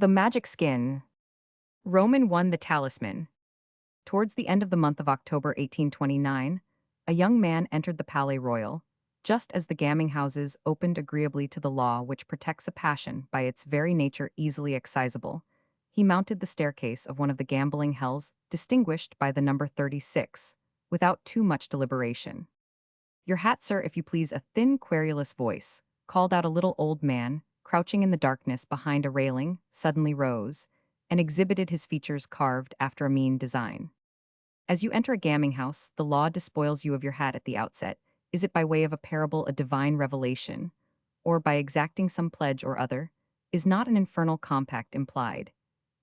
The magic skin. Roman won the talisman. Towards the end of the month of October 1829, a young man entered the Palais Royal, just as the gaming houses opened agreeably to the law which protects a passion by its very nature easily excisable. He mounted the staircase of one of the gambling hells, distinguished by the number 36, without too much deliberation. "Your hat, sir, if you please," a thin, querulous voice, called out. A little old man, crouching in the darkness behind a railing, suddenly rose, and exhibited his features carved after a mean design. As you enter a gaming house, the law despoils you of your hat at the outset. Is it by way of a parable, a divine revelation, or by exacting some pledge or other? Is not an infernal compact implied?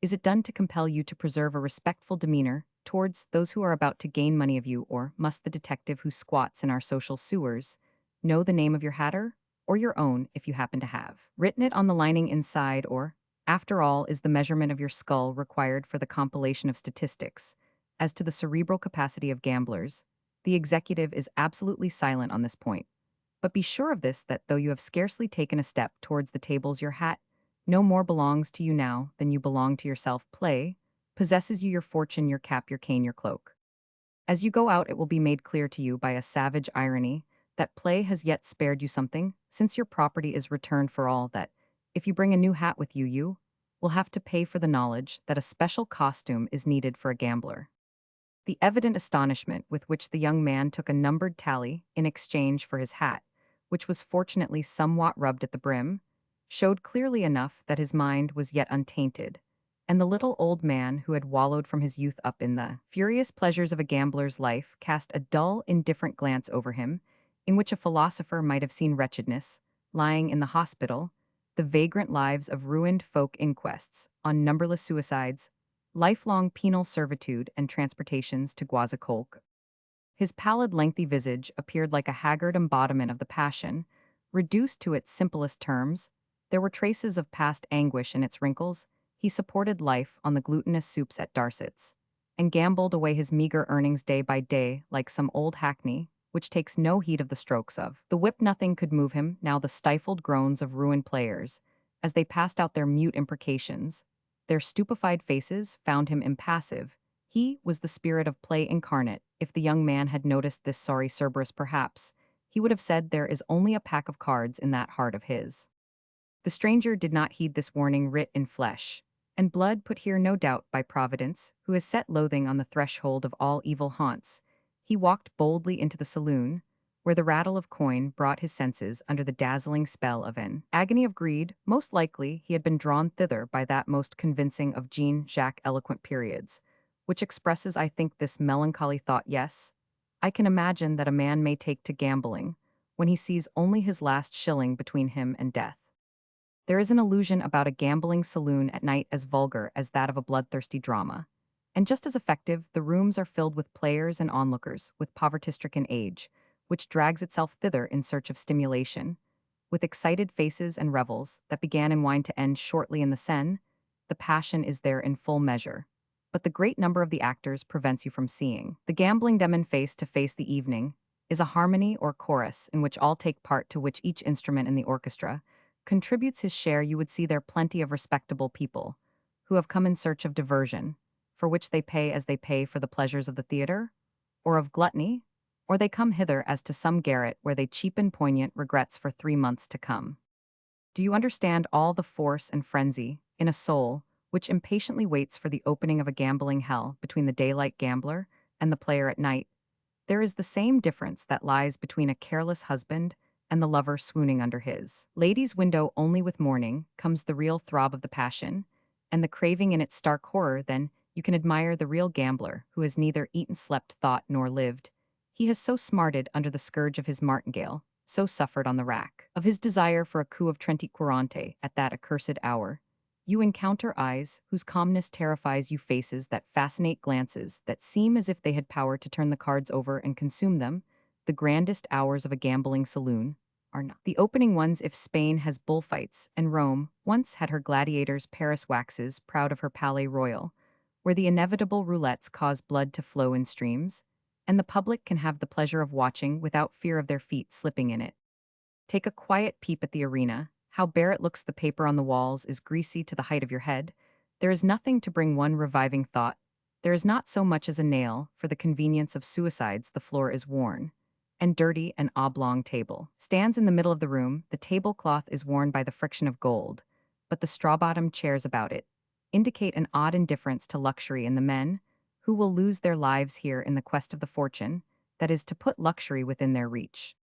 Is it done to compel you to preserve a respectful demeanor towards those who are about to gain money of you, or must the detective who squats in our social sewers know the name of your hatter, or your own if you happen to have written it on the lining inside, or, after all, is the measurement of your skull required for the compilation of statistics? As to the cerebral capacity of gamblers, the executive is absolutely silent on this point. But be sure of this, that though you have scarcely taken a step towards the tables, your hat no more belongs to you now than you belong to yourself. Play possesses you, your fortune, your cap, your cane, your cloak. As you go out, it will be made clear to you by a savage irony that play has yet spared you something, since your property is returned for all that, if you bring a new hat with you, you will have to pay for the knowledge that a special costume is needed for a gambler. The evident astonishment with which the young man took a numbered tally in exchange for his hat, which was fortunately somewhat rubbed at the brim, showed clearly enough that his mind was yet untainted, and the little old man who had wallowed from his youth up in the furious pleasures of a gambler's life cast a dull, indifferent glance over him, in which a philosopher might have seen wretchedness, lying in the hospital, the vagrant lives of ruined folk, inquests on numberless suicides, lifelong penal servitude and transportations to Gothic. His pallid, lengthy visage appeared like a haggard embodiment of the passion. Reduced to its simplest terms, there were traces of past anguish in its wrinkles. He supported life on the glutinous soups at Darcet's, and gambled away his meager earnings day by day like some old hackney, which takes no heed of the strokes of the whip. Nothing could move him now. The stifled groans of ruined players, as they passed out their mute imprecations, their stupefied faces, found him impassive. He was the spirit of play incarnate. If the young man had noticed this sorry Cerberus, perhaps, he would have said, "There is only a pack of cards in that heart of his." The stranger did not heed this warning writ in flesh and blood, put here no doubt by Providence, who has set loathing on the threshold of all evil haunts. He walked boldly into the saloon, where the rattle of coin brought his senses under the dazzling spell of an agony of greed. Most likely he had been drawn thither by that most convincing of Jean-Jacques' eloquent periods, which expresses, I think, this melancholy thought: yes, I can imagine that a man may take to gambling when he sees only his last shilling between him and death. There is an illusion about a gambling saloon at night as vulgar as that of a bloodthirsty drama, and just as effective. The rooms are filled with players and onlookers, with poverty-stricken age, which drags itself thither in search of stimulation, with excited faces and revels that began in wine to end shortly in the Seine. The passion is there in full measure, but the great number of the actors prevents you from seeing the gambling demon face to face. The evening is a harmony or chorus in which all take part, to which each instrument in the orchestra contributes his share. You would see there plenty of respectable people who have come in search of diversion, for which they pay as they pay for the pleasures of the theater, or of gluttony, or they come hither as to some garret where they cheapen poignant regrets for 3 months to come. Do you understand all the force and frenzy in a soul which impatiently waits for the opening of a gambling hell between the daylight gambler and the player at night? There is the same difference that lies between a careless husband and the lover swooning under his lady's window. Only with morning comes the real throb of the passion, and the craving in its stark horror. Then you can admire the real gambler, who has neither eaten, slept, thought, nor lived. He has so smarted under the scourge of his martingale, so suffered on the rack of his desire for a coup of trente quarante at that accursed hour. You encounter eyes whose calmness terrifies you, faces that fascinate, glances that seem as if they had power to turn the cards over and consume them. The grandest hours of a gambling saloon are not the opening ones. If Spain has bullfights, and Rome once had her gladiators, Paris waxes proud of her Palais Royal, where the inevitable roulettes cause blood to flow in streams, and the public can have the pleasure of watching without fear of their feet slipping in it. Take a quiet peep at the arena, How bare it looks, the paper on the walls is greasy to the height of your head. There is nothing to bring one reviving thought. There is not so much as a nail, for the convenience of suicides the floor is worn. And dirty, an oblong table stands in the middle of the room. The tablecloth is worn by the friction of gold, but the straw-bottomed chairs about it indicate an odd indifference to luxury in the men, who will lose their lives here in the quest of the fortune that is to put luxury within their reach.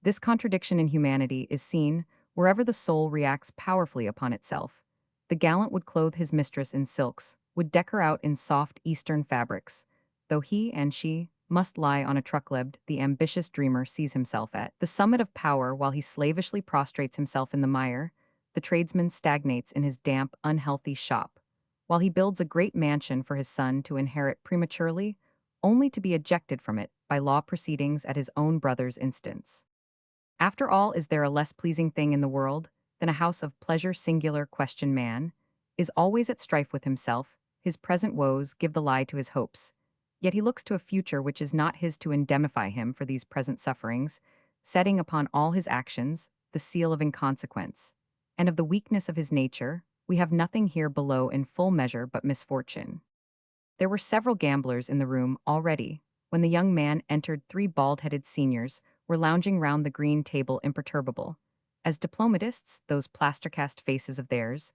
This contradiction in humanity is seen wherever the soul reacts powerfully upon itself. The gallant would clothe his mistress in silks, would deck her out in soft Eastern fabrics, though he and she must lie on a trucklebbed, the ambitious dreamer sees himself at the summit of power while he slavishly prostrates himself in the mire. The tradesman stagnates in his damp, unhealthy shop, while he builds a great mansion for his son to inherit prematurely, only to be ejected from it by law proceedings at his own brother's instance. After all, is there a less pleasing thing in the world than a house of pleasure? Singular question. Man is always at strife with himself, his present woes give the lie to his hopes. Yet he looks to a future which is not his to indemnify him for these present sufferings, setting upon all his actions the seal of inconsequence. And of the weakness of his nature, we have nothing here below in full measure but misfortune. There were several gamblers in the room already. When the young man entered, three bald-headed seniors were lounging round the green table imperturbable. As diplomatists, those plaster-cast faces of theirs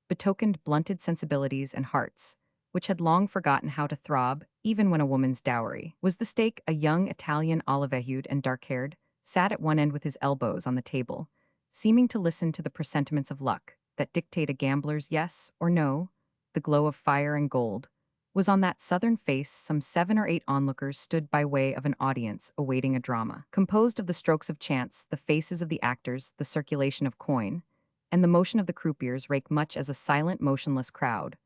betokened blunted sensibilities and hearts, which had long forgotten how to throb, even when a woman's dowry was the stake. A young Italian, olive-hued and dark-haired, sat at one end with his elbows on the table, seeming to listen to the presentiments of luck that dictate a gambler's yes or no. The glow of fire and gold was on that southern face. Some 7 or 8 onlookers stood by way of an audience awaiting a drama, composed of the strokes of chance, the faces of the actors, the circulation of coin, and the motion of the croupiers. Rake, much as a silent, motionless crowd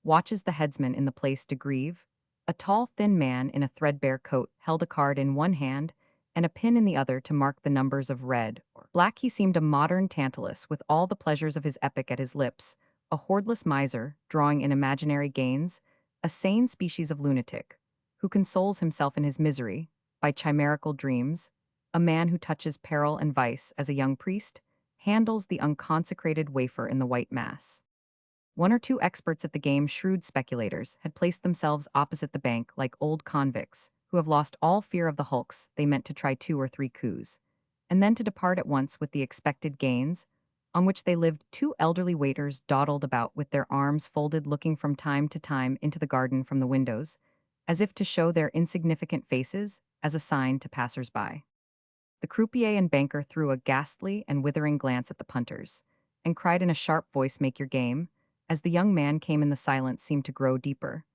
watches the headsman in the place de grieve. A tall, thin man in a threadbare coat held a card in one hand and a pin in the other to mark the numbers of red or black. He seemed a modern Tantalus with all the pleasures of his epic at his lips, a hoardless miser drawing in imaginary gains, a sane species of lunatic, who consoles himself in his misery by chimerical dreams, a man who touches peril and vice as a young priest handles the unconsecrated wafer in the white mass. 1 or 2 experts at the game, shrewd speculators, had placed themselves opposite the bank like old convicts who have lost all fear of the hulks. They meant to try 2 or 3 coups, and then to depart at once with the expected gains, on which they lived. 2 elderly waiters dawdled about with their arms folded, looking from time to time into the garden from the windows, as if to show their insignificant faces as a sign to passers-by. The croupier and banker threw a ghastly and withering glance at the punters, and cried in a sharp voice, "Make your game." As the young man came in, the silence seemed to grow deeper,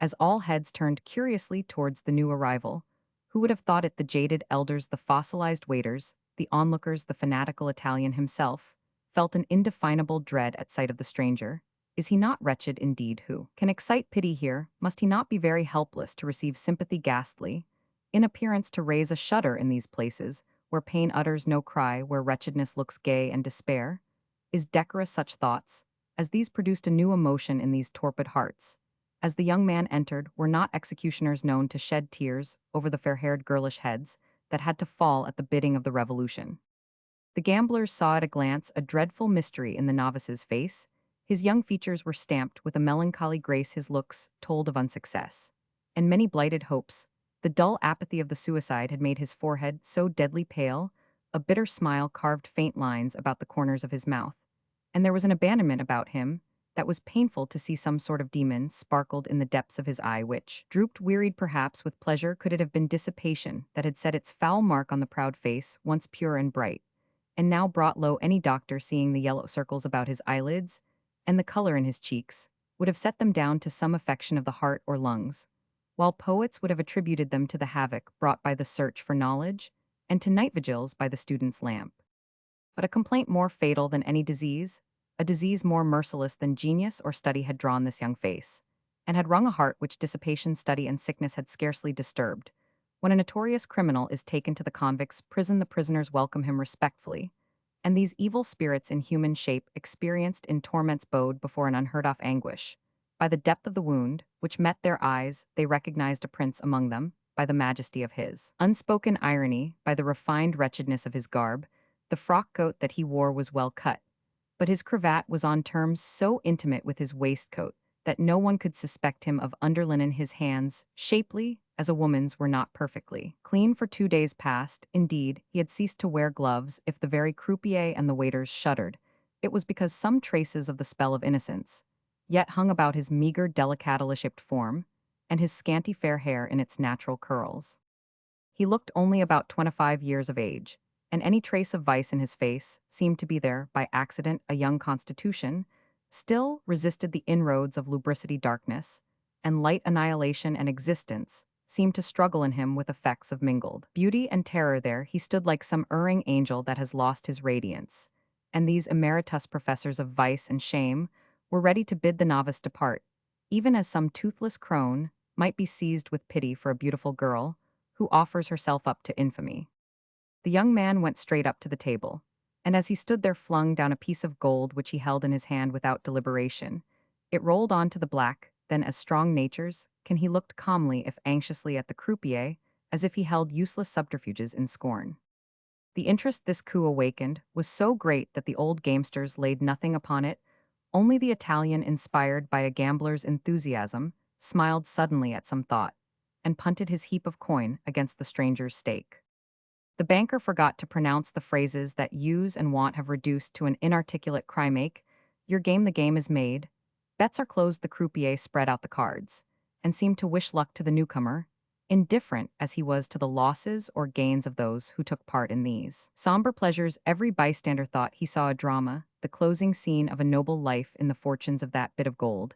as all heads turned curiously towards the new arrival. Who would have thought it? The jaded elders, the fossilized waiters, the onlookers, the fanatical Italian himself, felt an indefinable dread at sight of the stranger. Is he not wretched indeed? Who can excite pity here? Must he not be very helpless to receive sympathy? Ghastly, in appearance, to raise a shudder in these places, where pain utters no cry, where wretchedness looks gay and despair? Is decorous? Such thoughts as these produced a new emotion in these torpid hearts. As the young man entered, were not executioners known to shed tears over the fair-haired girlish heads that had to fall at the bidding of the revolution? The gamblers saw at a glance a dreadful mystery in the novice's face. His young features were stamped with a melancholy grace, his looks told of unsuccess and many blighted hopes. The dull apathy of the suicide had made his forehead so deadly pale, a bitter smile carved faint lines about the corners of his mouth, and there was an abandonment about him that was painful to see. Some sort of demon sparkled in the depths of his eye, which drooped, wearied perhaps with pleasure. Could it have been dissipation that had set its foul mark on the proud face, once pure and bright, and now brought low? Any doctor, seeing the yellow circles about his eyelids and the color in his cheeks, would have set them down to some affection of the heart or lungs, while poets would have attributed them to the havoc brought by the search for knowledge, and to night vigils by the student's lamp. But a complaint more fatal than any disease, a disease more merciless than genius or study, had drawn this young face, and had wrung a heart which dissipation, study, and sickness had scarcely disturbed. When a notorious criminal is taken to the convict's prison, the prisoners welcome him respectfully, and these evil spirits in human shape, experienced in torments, bowed before an unheard-of anguish. By the depth of the wound which met their eyes, they recognized a prince among them, by the majesty of his unspoken irony, by the refined wretchedness of his garb. The frock coat that he wore was well cut, but his cravat was on terms so intimate with his waistcoat that no one could suspect him of underlinen. His hands, shapely as a woman's, were not perfectly clean for 2 days past. Indeed, he had ceased to wear gloves. If the very croupier and the waiters shuddered, it was because some traces of the spell of innocence yet hung about his meager, delicately-shaped form and his scanty fair hair in its natural curls. He looked only about 25 years of age, and any trace of vice in his face seemed to be there by accident. A young constitution still resisted the inroads of lubricity. Darkness and light, annihilation and existence seemed to struggle in him with effects of mingled beauty and terror. There he stood like some erring angel that has lost his radiance, and these emeritus professors of vice and shame were ready to bid the novice depart, even as some toothless crone might be seized with pity for a beautiful girl who offers herself up to infamy. The young man went straight up to the table, and as he stood there flung down a piece of gold which he held in his hand without deliberation. It rolled on to the black, then as strong natures can he looked calmly if anxiously at the croupier, as if he held useless subterfuges in scorn. The interest this coup awakened was so great that the old gamesters laid nothing upon it. Only the Italian, inspired by a gambler's enthusiasm, smiled suddenly at some thought, and punted his heap of coin against the stranger's stake. The banker forgot to pronounce the phrases that use and want have reduced to an inarticulate cry. Make your game, the game is made. Bets are closed. The croupier spread out the cards, and seemed to wish luck to the newcomer, indifferent as he was to the losses or gains of those who took part in these somber pleasures. Every bystander thought he saw a drama, the closing scene of a noble life in the fortunes of that bit of gold,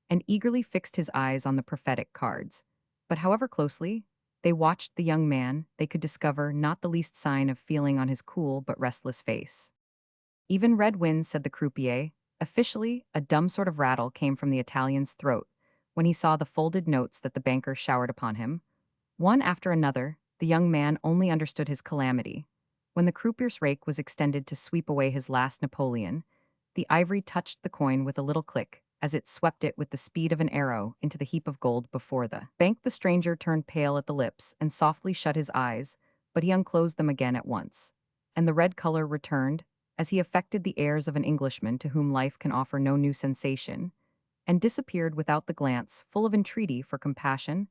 and eagerly fixed his eyes on the prophetic cards. But however closely they watched the young man, they could discover not the least sign of feeling on his cool but restless face. Even red wins, said the croupier. Officially, a dumb sort of rattle came from the Italian's throat when he saw the folded notes that the banker showered upon him. One after another, the young man only understood his calamity. When the croupier's rake was extended to sweep away his last Napoleon, the ivory touched the coin with a little click, as it swept it with the speed of an arrow into the heap of gold before the bank. The stranger turned pale at the lips and softly shut his eyes, but he unclosed them again at once, and the red color returned, as he affected the airs of an Englishman to whom life can offer no new sensation, and disappeared without the glance, full of entreaty for compassion,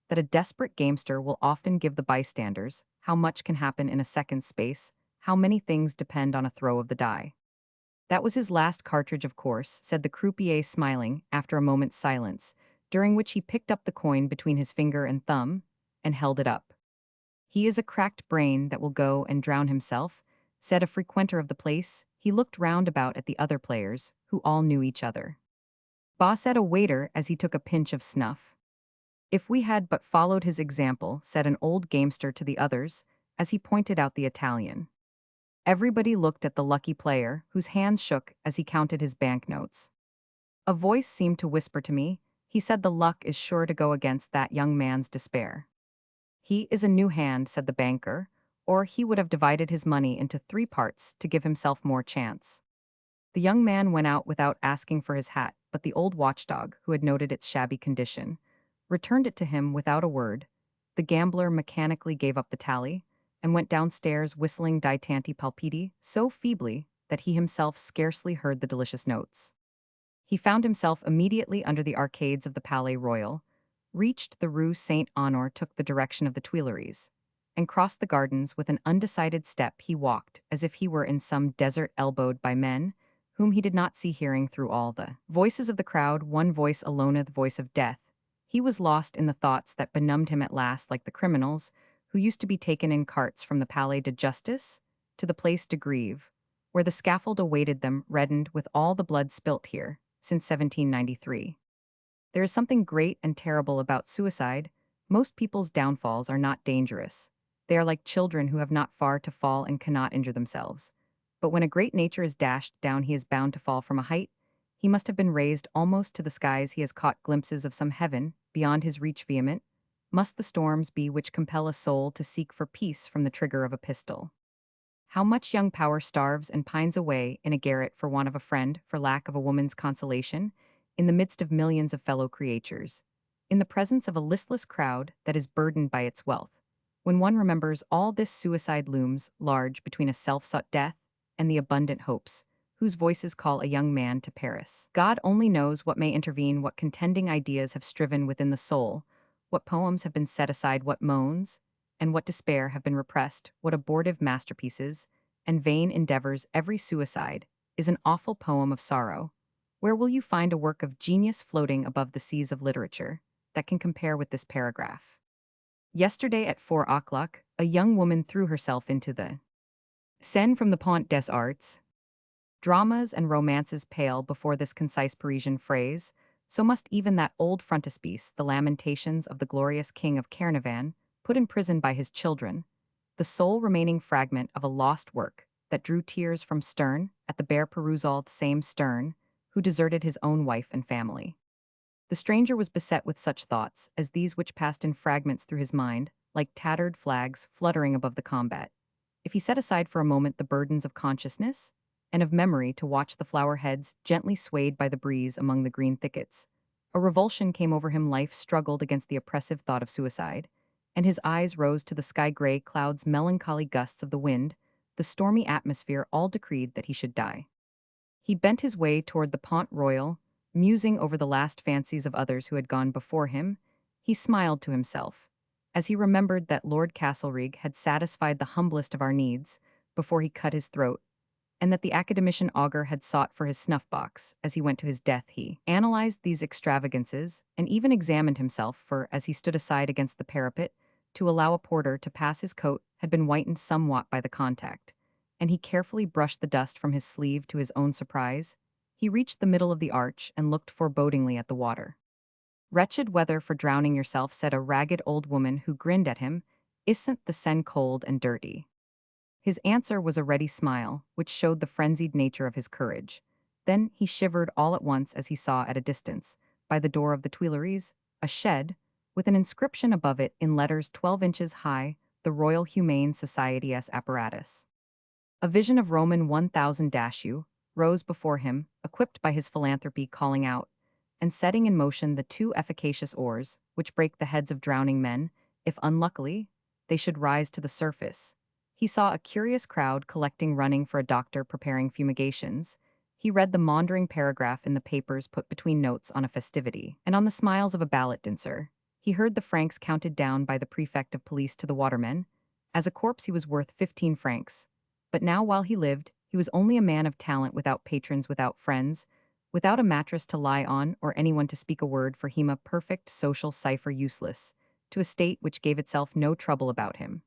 that a desperate gamester will often give the bystanders. How much can happen in a second's space, how many things depend on a throw of the die. That was his last cartridge, of course, said the croupier, smiling, after a moment's silence, during which he picked up the coin between his finger and thumb and held it up. He is a cracked brain that will go and drown himself, said a frequenter of the place. He looked round about at the other players, who all knew each other. Ba, said a waiter as he took a pinch of snuff. If we had but followed his example, said an old gamester to the others, as he pointed out the Italian. Everybody looked at the lucky player, whose hands shook as he counted his banknotes. A voice seemed to whisper to me, he said the luck is sure to go against that young man's despair. He is a new hand, said the banker, or he would have divided his money into 3 parts to give himself more chance. The young man went out without asking for his hat, but the old watchdog, who had noted its shabby condition, returned it to him without a word. The gambler mechanically gave up the tally, and went downstairs whistling Di Tanti Palpiti so feebly that he himself scarcely heard the delicious notes. He found himself immediately under the arcades of the Palais Royal, reached the Rue Saint Honore, took the direction of the Tuileries, and crossed the gardens with an undecided step. He walked as if he were in some desert, elbowed by men whom he did not see, hearing through all the voices of the crowd one voice alone, the voice of death. He was lost in the thoughts that benumbed him at last, like the criminals who used to be taken in carts from the Palais de Justice to the Place de Grève, where the scaffold awaited them, reddened with all the blood spilt here since 1793. There is something great and terrible about suicide. Most people's downfalls are not dangerous. They are like children who have not far to fall and cannot injure themselves. But when a great nature is dashed down, he is bound to fall from a height. He must have been raised almost to the skies. He has caught glimpses of some heaven beyond his reach. Vehement must the storms be which compel a soul to seek for peace from the trigger of a pistol. How much young power starves and pines away in a garret for want of a friend, for lack of a woman's consolation, in the midst of millions of fellow creatures, in the presence of a listless crowd that is burdened by its wealth. When one remembers all this, suicide looms large between a self-sought death and the abundant hopes, whose voices call a young man to Paris. God only knows what may intervene, what contending ideas have striven within the soul, what poems have been set aside, what moans, and what despair have been repressed, what abortive masterpieces and vain endeavors, every suicide is an awful poem of sorrow. Where will you find a work of genius floating above the seas of literature that can compare with this paragraph? Yesterday at 4 o'clock, a young woman threw herself into the Seine from the Pont des Arts. Dramas and romances pale before this concise Parisian phrase, so must even that old frontispiece, the Lamentations of the glorious King of Carnarvon, put in prison by his children, the sole remaining fragment of a lost work that drew tears from Sterne at the bare perusal, the same Sterne who deserted his own wife and family. The stranger was beset with such thoughts as these which passed in fragments through his mind, like tattered flags fluttering above the combat. If he set aside for a moment the burdens of consciousness and of memory to watch the flower heads gently swayed by the breeze among the green thickets, a revulsion came over him. Life struggled against the oppressive thought of suicide, and his eyes rose to the sky-gray clouds, melancholy gusts of the wind, the stormy atmosphere all decreed that he should die. He bent his way toward the Pont Royal, musing over the last fancies of others who had gone before him. He smiled to himself, as he remembered that Lord Castlereagh had satisfied the humblest of our needs before he cut his throat, and that the academician augur had sought for his snuff-box as he went to his death. He analyzed these extravagances and even examined himself, for, as he stood aside against the parapet to allow a porter to pass, his coat had been whitened somewhat by the contact, and he carefully brushed the dust from his sleeve. To his own surprise, he reached the middle of the arch and looked forebodingly at the water. "Wretched weather for drowning yourself," said a ragged old woman who grinned at him. "Isn't the Seine cold and dirty?" His answer was a ready smile, which showed the frenzied nature of his courage. Then he shivered all at once as he saw at a distance, by the door of the Tuileries, a shed, with an inscription above it in letters 12 inches high, "The Royal Humane Society's apparatus." A vision of Roman 1000-U rose before him, equipped by his philanthropy, calling out, and setting in motion the two efficacious oars, which break the heads of drowning men, if unluckily they should rise to the surface. He saw a curious crowd collecting, running for a doctor preparing fumigations. He read the maundering paragraph in the papers put between notes on a festivity, and on the smiles of a ballot dancer. He heard the francs counted down by the prefect of police to the watermen. As a corpse he was worth 15 francs. But now, while he lived, he was only a man of talent, without patrons, without friends, without a mattress to lie on or anyone to speak a word for him, a perfect social cipher, useless to a state which gave itself no trouble about him.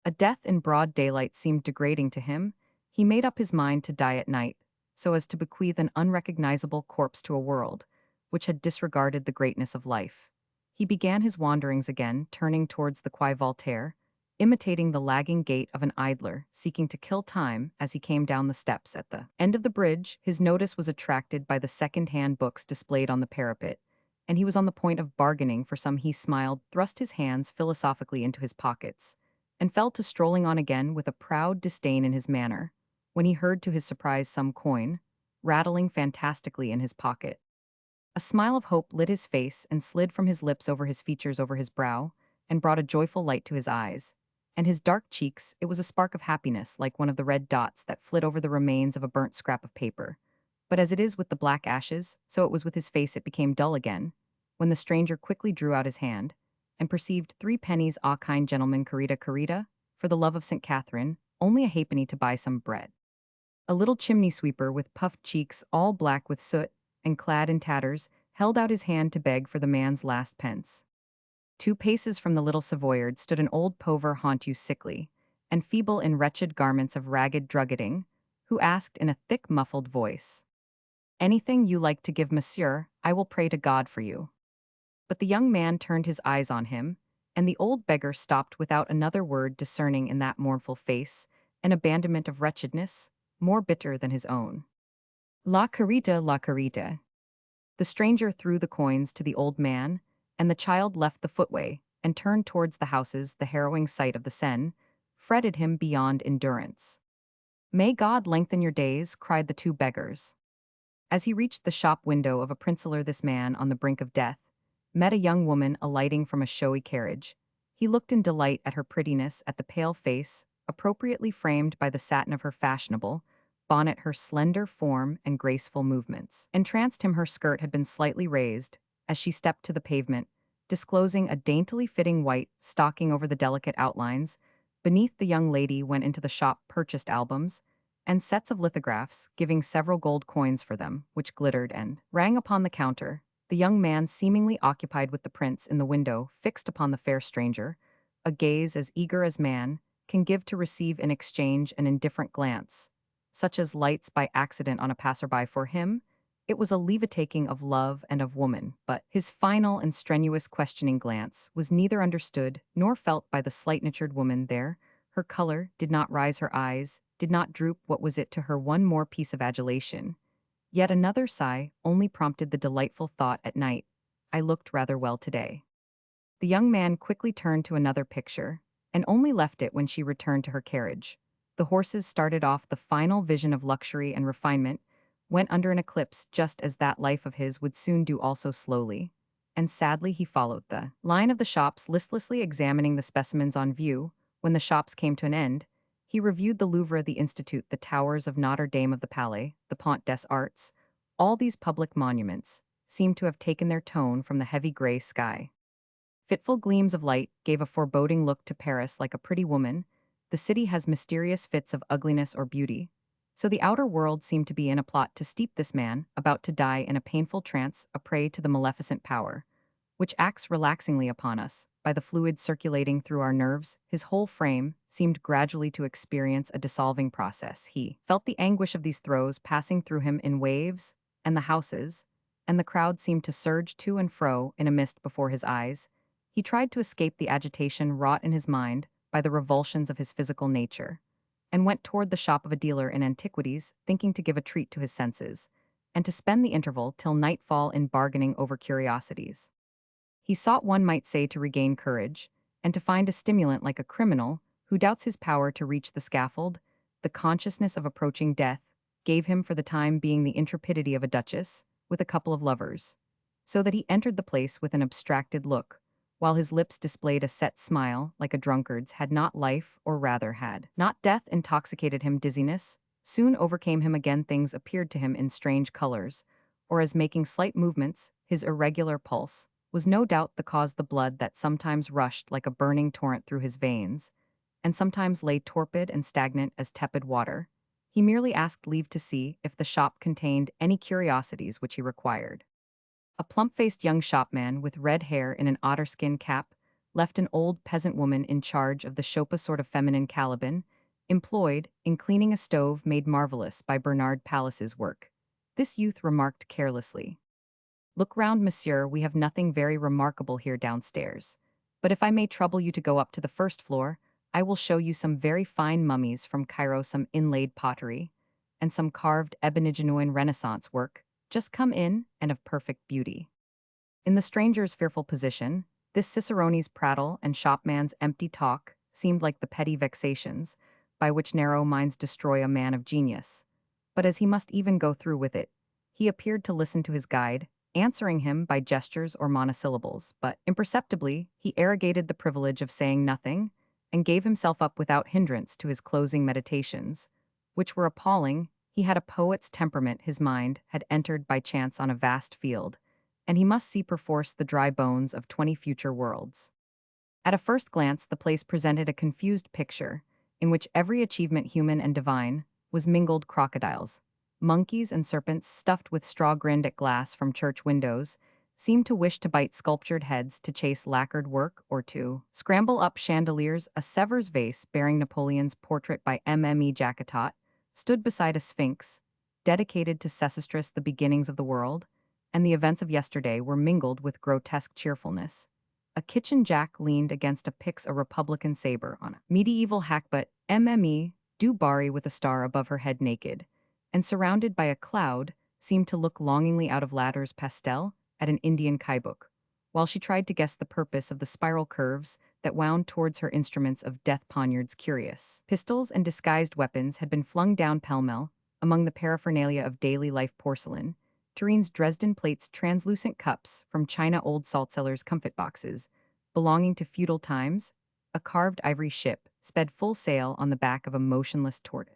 A death in broad daylight seemed degrading to him. He made up his mind to die at night, so as to bequeath an unrecognizable corpse to a world which had disregarded the greatness of life. He began his wanderings again, turning towards the Quai Voltaire, imitating the lagging gait of an idler seeking to kill time. As he came down the steps at the end of the bridge, his notice was attracted by the second-hand books displayed on the parapet, and he was on the point of bargaining for some. He smiled, thrust his hands philosophically into his pockets, and fell to strolling on again with a proud disdain in his manner, when he heard to his surprise some coin rattling fantastically in his pocket. A smile of hope lit his face and slid from his lips over his features, over his brow, and brought a joyful light to his eyes. And his dark cheeks, it was a spark of happiness, like one of the red dots that flit over the remains of a burnt scrap of paper. But as it is with the black ashes, so it was with his face. It became dull again, when the stranger quickly drew out his hand, and perceived 3 pennies. "Ah, kind gentleman, carita, for the love of St. Catherine, only a halfpenny to buy some bread." A little chimney sweeper with puffed cheeks, all black with soot, and clad in tatters, held out his hand to beg for the man's last pence. 2 paces from the little Savoyard stood an old pauvre Hontu, sickly and feeble, in wretched garments of ragged druggeting, who asked in a thick muffled voice, "Anything you like to give, monsieur, I will pray to God for you." But the young man turned his eyes on him, and the old beggar stopped without another word, discerning in that mournful face an abandonment of wretchedness more bitter than his own. La carita, la carita." The stranger threw the coins to the old man, and the child left the footway and turned towards the houses. The harrowing sight of the Seine fretted him beyond endurance. "May God lengthen your days," cried the 2 beggars. As he reached the shop window of a princeler, this man, on the brink of death, met a young woman alighting from a showy carriage. He looked in delight at her prettiness, at the pale face, appropriately framed by the satin of her fashionable, bonnet her slender form and graceful movements. Entranced him, her skirt had been slightly raised as she stepped to the pavement, disclosing a daintily fitting white stocking over the delicate outlines. Beneath, the young lady went into the shop, purchased albums and sets of lithographs, giving several gold coins for them, which glittered and rang upon the counter. The young man, seemingly occupied with the prints in the window, fixed upon the fair stranger, a gaze as eager as man can give to receive in exchange an indifferent glance, such as lights by accident on a passerby. For him, it was a leave-taking of love and of woman, but his final and strenuous questioning glance was neither understood nor felt by the slight-natured woman there. Her color did not rise, her eyes did not droop. What was it to her? One more piece of adulation. Yet another sigh only prompted the delightful thought, at night, I looked rather well today. The young man quickly turned to another picture, and only left it when she returned to her carriage. The horses started off. The final vision of luxury and refinement went under an eclipse, just as that life of his would soon do. Also slowly and sadly he followed the line of the shops, listlessly examining the specimens on view. When the shops came to an end, he reviewed the Louvre, the Institute, the towers of Notre Dame of the Palais, the Pont des Arts. All these public monuments seemed to have taken their tone from the heavy gray sky. Fitful gleams of light gave a foreboding look to Paris. Like a pretty woman, the city has mysterious fits of ugliness or beauty. So the outer world seemed to be in a plot to steep this man, about to die in a painful trance, a prey to the maleficent power, which acts relaxingly upon us, by the fluid circulating through our nerves. His whole frame seemed gradually to experience a dissolving process. He felt the anguish of these throes passing through him in waves, and the houses, and the crowd seemed to surge to and fro in a mist before his eyes. He tried to escape the agitation wrought in his mind by the revulsions of his physical nature, and went toward the shop of a dealer in antiquities, thinking to give a treat to his senses, and to spend the interval till nightfall in bargaining over curiosities. He sought, one might say, to regain courage, and to find a stimulant. Like a criminal who doubts his power to reach the scaffold, the consciousness of approaching death gave him for the time being the intrepidity of a duchess with a couple of lovers, so that he entered the place with an abstracted look, while his lips displayed a set smile like a drunkard's. Had not life, or rather had not death, intoxicated him? Dizziness soon overcame him again. Things appeared to him in strange colors, or as making slight movements. His irregular pulse was no doubt the cause. The blood that sometimes rushed like a burning torrent through his veins, and sometimes lay torpid and stagnant as tepid water. He merely asked leave to see if the shop contained any curiosities which he required. A plump-faced young shopman with red hair in an otterskin cap left an old peasant woman in charge of the shop, a sort of feminine Caliban, employed in cleaning a stove made marvelous by Bernard Paliss's work. This youth remarked carelessly, "Look round, monsieur, we have nothing very remarkable here downstairs. But if I may trouble you to go up to the first floor, I will show you some very fine mummies from Cairo, some inlaid pottery, and some carved ebony genuine Renaissance work. Just come in, and of perfect beauty." In the stranger's fearful position, this cicerone's prattle and shopman's empty talk seemed like the petty vexations by which narrow minds destroy a man of genius. But as he must even go through with it, he appeared to listen to his guide, answering him by gestures or monosyllables, but imperceptibly he arrogated the privilege of saying nothing, and gave himself up without hindrance to his closing meditations, which were appalling. He had a poet's temperament. His mind had entered by chance on a vast field, and he must see perforce the dry bones of 20 future worlds. At a first glance, the place presented a confused picture, in which every achievement, human and divine, was mingled. Crocodiles, monkeys, and serpents stuffed with straw grinned at glass from church windows, seemed to wish to bite sculptured heads, to chase lacquered work, or to scramble up chandeliers. A Sevres vase bearing Napoleon's portrait by Mme. Jacotot stood beside a sphinx, dedicated to Sesostris. The beginnings of the world and the events of yesterday were mingled with grotesque cheerfulness. A kitchen jack leaned against a pyx, a republican saber on a medieval hackbutt. Mme. du Barry, with a star above her head, naked, and surrounded by a cloud, seemed to look longingly out of Latter's pastel at an Indian kaibuk, while she tried to guess the purpose of the spiral curves that wound towards her instruments of death. Poniards, curious pistols, and disguised weapons had been flung down pell-mell among the paraphernalia of daily life: porcelain, tureens, Dresden plates, translucent cups from China, old saltsellers, comfit boxes belonging to feudal times. A carved ivory ship sped full sail on the back of a motionless tortoise.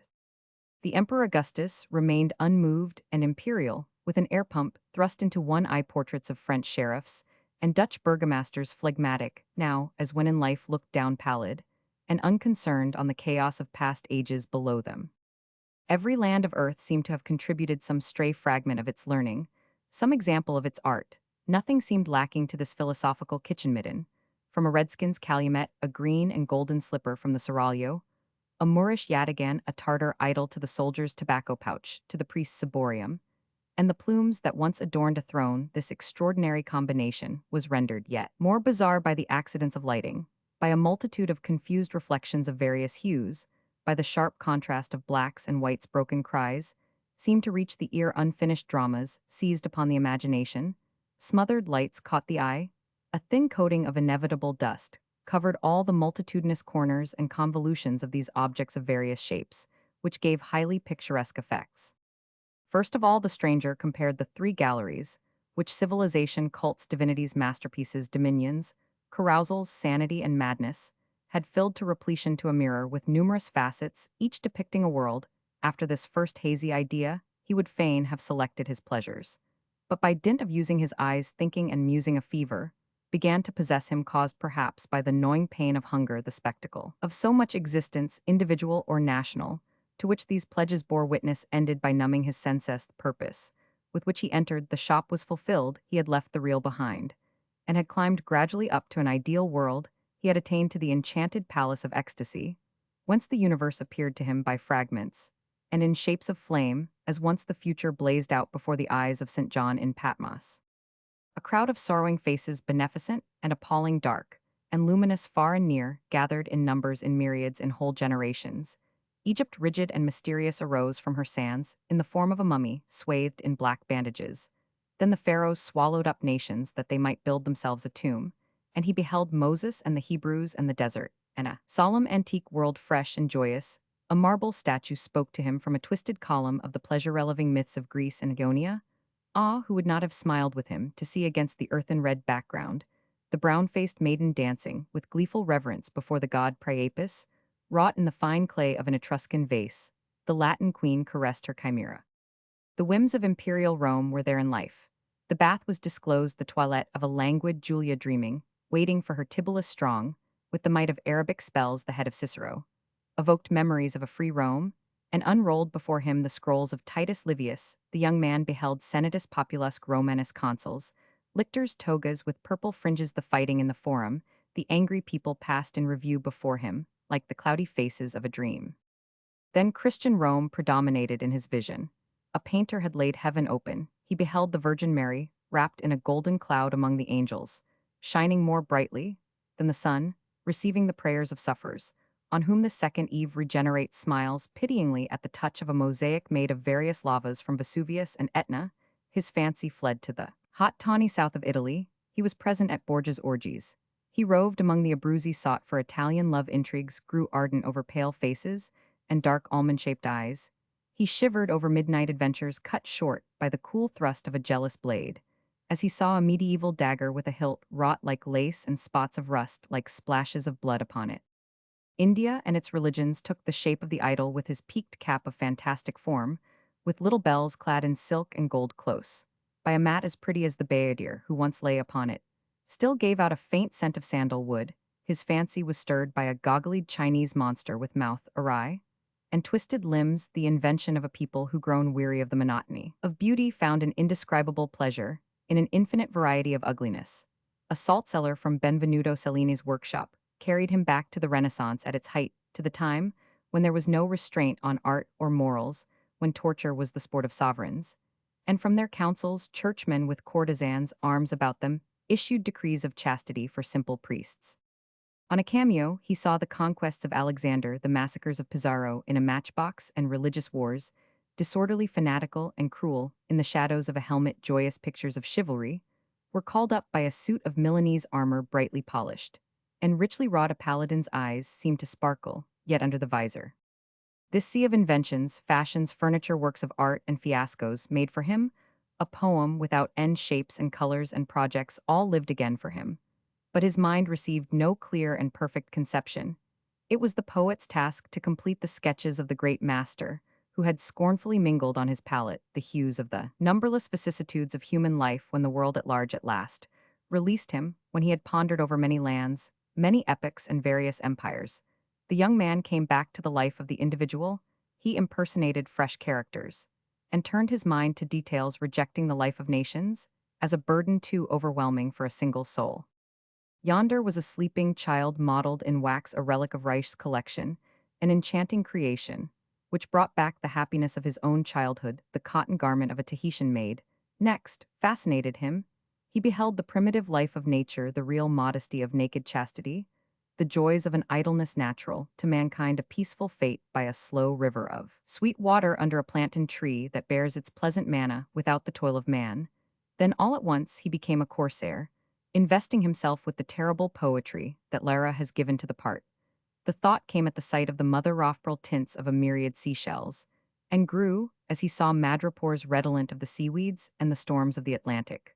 The Emperor Augustus remained unmoved and imperial, with an air pump thrust into one-eye portraits of French sheriffs, and Dutch burgomasters phlegmatic, now, as when in life looked down pallid, and unconcerned on the chaos of past ages below them. Every land of earth seemed to have contributed some stray fragment of its learning, some example of its art. Nothing seemed lacking to this philosophical kitchen midden. From a redskin's calumet, a green and golden slipper from the seraglio, a Moorish yataghan, a Tartar idol to the soldier's tobacco pouch, to the priest's ciborium, and the plumes that once adorned a throne, this extraordinary combination was rendered yet more bizarre by the accidents of lighting, by a multitude of confused reflections of various hues, by the sharp contrast of blacks and whites' broken cries, seemed to reach the ear unfinished dramas, seized upon the imagination, smothered lights caught the eye, a thin coating of inevitable dust covered all the multitudinous corners and convolutions of these objects of various shapes, which gave highly picturesque effects. First of all, the stranger compared the three galleries, which civilization cults divinities' masterpieces, dominions, carousals, sanity, and madness, had filled to repletion to a mirror with numerous facets, each depicting a world. After this first hazy idea, he would fain have selected his pleasures. But by dint of using his eyes, thinking and musing, a fever began to possess him, caused perhaps by the gnawing pain of hunger. The spectacle of so much existence, individual or national, to which these pledges bore witness, ended by numbing his senses. The purpose with which he entered the shop was fulfilled. He had left the real behind, and had climbed gradually up to an ideal world. He had attained to the enchanted palace of ecstasy, whence the universe appeared to him by fragments, and in shapes of flame, as once the future blazed out before the eyes of St. John in Patmos. A crowd of sorrowing faces, beneficent and appalling, dark and luminous, far and near, gathered in numbers, in myriads, in whole generations. Egypt, rigid and mysterious, arose from her sands, in the form of a mummy, swathed in black bandages. Then the pharaohs swallowed up nations that they might build themselves a tomb, and he beheld Moses and the Hebrews and the desert, and a solemn antique world, fresh and joyous. A marble statue spoke to him from a twisted column of the pleasure-reliving myths of Greece and Ionia. Ah, who would not have smiled with him to see against the earthen red background the brown-faced maiden dancing with gleeful reverence before the god Priapus, wrought in the fine clay of an Etruscan vase. The Latin queen caressed her chimera. The whims of imperial Rome were there in life. The bath was disclosed, the toilette of a languid Julia dreaming, waiting for her Tibullus strong, with the might of Arabic spells. The head of Cicero evoked memories of a free Rome, and unrolled before him the scrolls of Titus Livius. The young man beheld Senatus Populusque Romanus consuls, lictors' togas with purple fringes, the fighting in the forum. The angry people passed in review before him, like the cloudy faces of a dream. Then Christian Rome predominated in his vision. A painter had laid heaven open. He beheld the Virgin Mary, wrapped in a golden cloud among the angels, shining more brightly than the sun, receiving the prayers of sufferers, on whom the second Eve regenerates, smiles pityingly at the touch of a mosaic made of various lavas from Vesuvius and Etna. His fancy fled to the hot tawny south of Italy. He was present at Borgia's orgies. He roved among the Abruzzi, sought for Italian love intrigues, grew ardent over pale faces and dark almond-shaped eyes. He shivered over midnight adventures cut short by the cool thrust of a jealous blade, as he saw a medieval dagger with a hilt wrought like lace and spots of rust like splashes of blood upon it. India and its religions took the shape of the idol with his peaked cap of fantastic form, with little bells clad in silk and gold close, by a mat as pretty as the bayadir who once lay upon it, still gave out a faint scent of sandalwood. His fancy was stirred by a goggle-eyed Chinese monster with mouth awry and twisted limbs, the invention of a people who, grown weary of the monotony of beauty, found an indescribable pleasure in an infinite variety of ugliness. A salt cellar from Benvenuto Cellini's workshop carried him back to the Renaissance at its height, to the time when there was no restraint on art or morals, when torture was the sport of sovereigns. And from their councils, churchmen with courtesans' arms about them issued decrees of chastity for simple priests. On a cameo, he saw the conquests of Alexander, the massacres of Pizarro in a matchbox, and religious wars, disorderly, fanatical, and cruel, in the shadows of a helmet. Joyous pictures of chivalry were called up by a suit of Milanese armor brightly polished, and richly wrought. A paladin's eyes seemed to sparkle, yet under the visor. This sea of inventions, fashions, furniture, works of art, and fiascos made for him a poem without end. Shapes and colors and projects all lived again for him, but his mind received no clear and perfect conception. It was the poet's task to complete the sketches of the great master, who had scornfully mingled on his palate the hues of the numberless vicissitudes of human life when the world at large at last released him, when he had pondered over many lands, many epochs, and various empires. The young man came back to the life of the individual. He impersonated fresh characters and turned his mind to details, rejecting the life of nations as a burden too overwhelming for a single soul. Yonder was a sleeping child modeled in wax, a relic of Reich's collection, an enchanting creation, which brought back the happiness of his own childhood, the cotton garment of a Tahitian maid. Next, fascinated him, he beheld the primitive life of nature, the real modesty of naked chastity, the joys of an idleness natural to mankind, a peaceful fate by a slow river of sweet water under a plantain tree that bears its pleasant manna without the toil of man. Then all at once he became a corsair, investing himself with the terrible poetry that Lara has given to the part. The thought came at the sight of the mother Rothbrel tints of a myriad seashells, and grew as he saw madrepores redolent of the seaweeds and the storms of the Atlantic.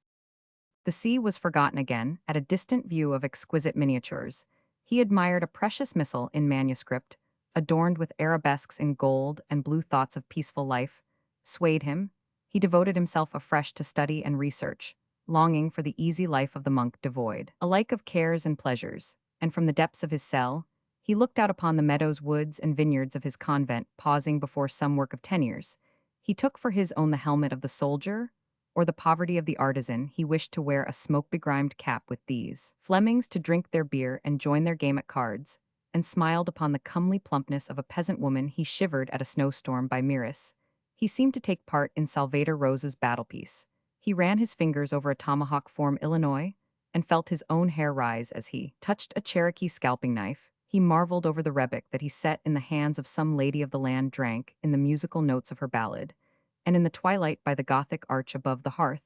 The sea was forgotten again at a distant view of exquisite miniatures. He admired a precious missal in manuscript, adorned with arabesques in gold and blue. Thoughts of peaceful life swayed him. He devoted himself afresh to study and research, longing for the easy life of the monk, devoid alike of cares and pleasures. And from the depths of his cell, he looked out upon the meadows, woods, and vineyards of his convent. Pausing before some work of tenures, he took for his own the helmet of the soldier or the poverty of the artisan. He wished to wear a smoke-begrimed cap with these Flemings, to drink their beer and join their game at cards, and smiled upon the comely plumpness of a peasant woman. He shivered at a snowstorm by Marries. He seemed to take part in Salvator Rosa's battlepiece. He ran his fingers over a tomahawk form Illinois, and felt his own hair rise as he touched a Cherokee scalping knife. He marveled over the rebec that he set in the hands of some lady of the land, drank in the musical notes of her ballad, and in the twilight by the Gothic arch above the hearth,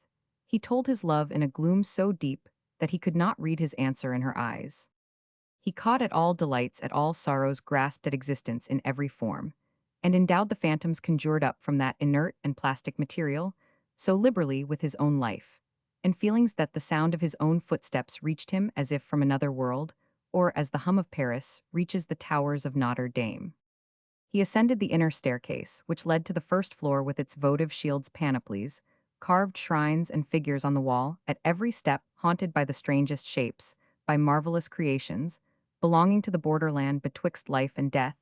he told his love in a gloom so deep that he could not read his answer in her eyes. He caught at all delights, at all sorrows, grasped at existence in every form, and endowed the phantoms conjured up from that inert and plastic material so liberally with his own life, and feelings that the sound of his own footsteps reached him as if from another world, or as the hum of Paris reaches the towers of Notre Dame. He ascended the inner staircase, which led to the first floor with its votive shields, panoplies, carved shrines, and figures on the wall, at every step haunted by the strangest shapes, by marvelous creations, belonging to the borderland betwixt life and death.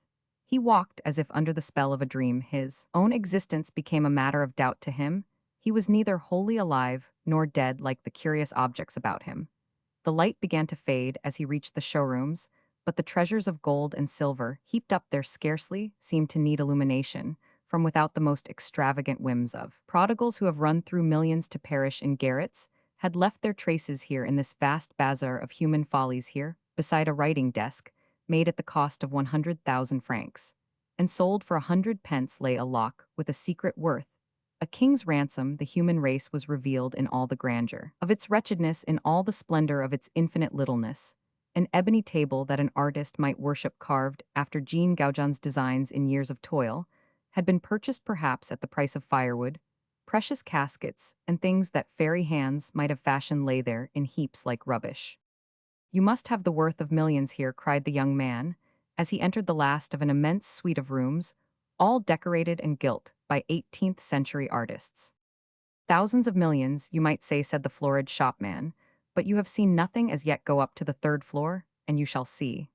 He walked as if under the spell of a dream. His own existence became a matter of doubt to him. He was neither wholly alive nor dead like the curious objects about him. The light began to fade as he reached the showrooms, but the treasures of gold and silver heaped up there scarcely seemed to need illumination from without. The most extravagant whims of prodigals who have run through millions to perish in garrets had left their traces here in this vast bazaar of human follies. Here, beside a writing desk, made at the cost of 100,000 francs, and sold for 100 pence, lay a lock with a secret worth a king's ransom. The human race was revealed in all the grandeur of its wretchedness, in all the splendor of its infinite littleness. An ebony table that an artist might worship, carved after Jean Gauguin's designs in years of toil, had been purchased perhaps at the price of firewood. Precious caskets and things that fairy hands might have fashioned lay there in heaps like rubbish. "You must have the worth of millions here," cried the young man, as he entered the last of an immense suite of rooms, all decorated and gilt by 18th-century artists. "Thousands of millions, you might say," said the florid shopman, "but you have seen nothing as yet. Go up to the third floor, and you shall see."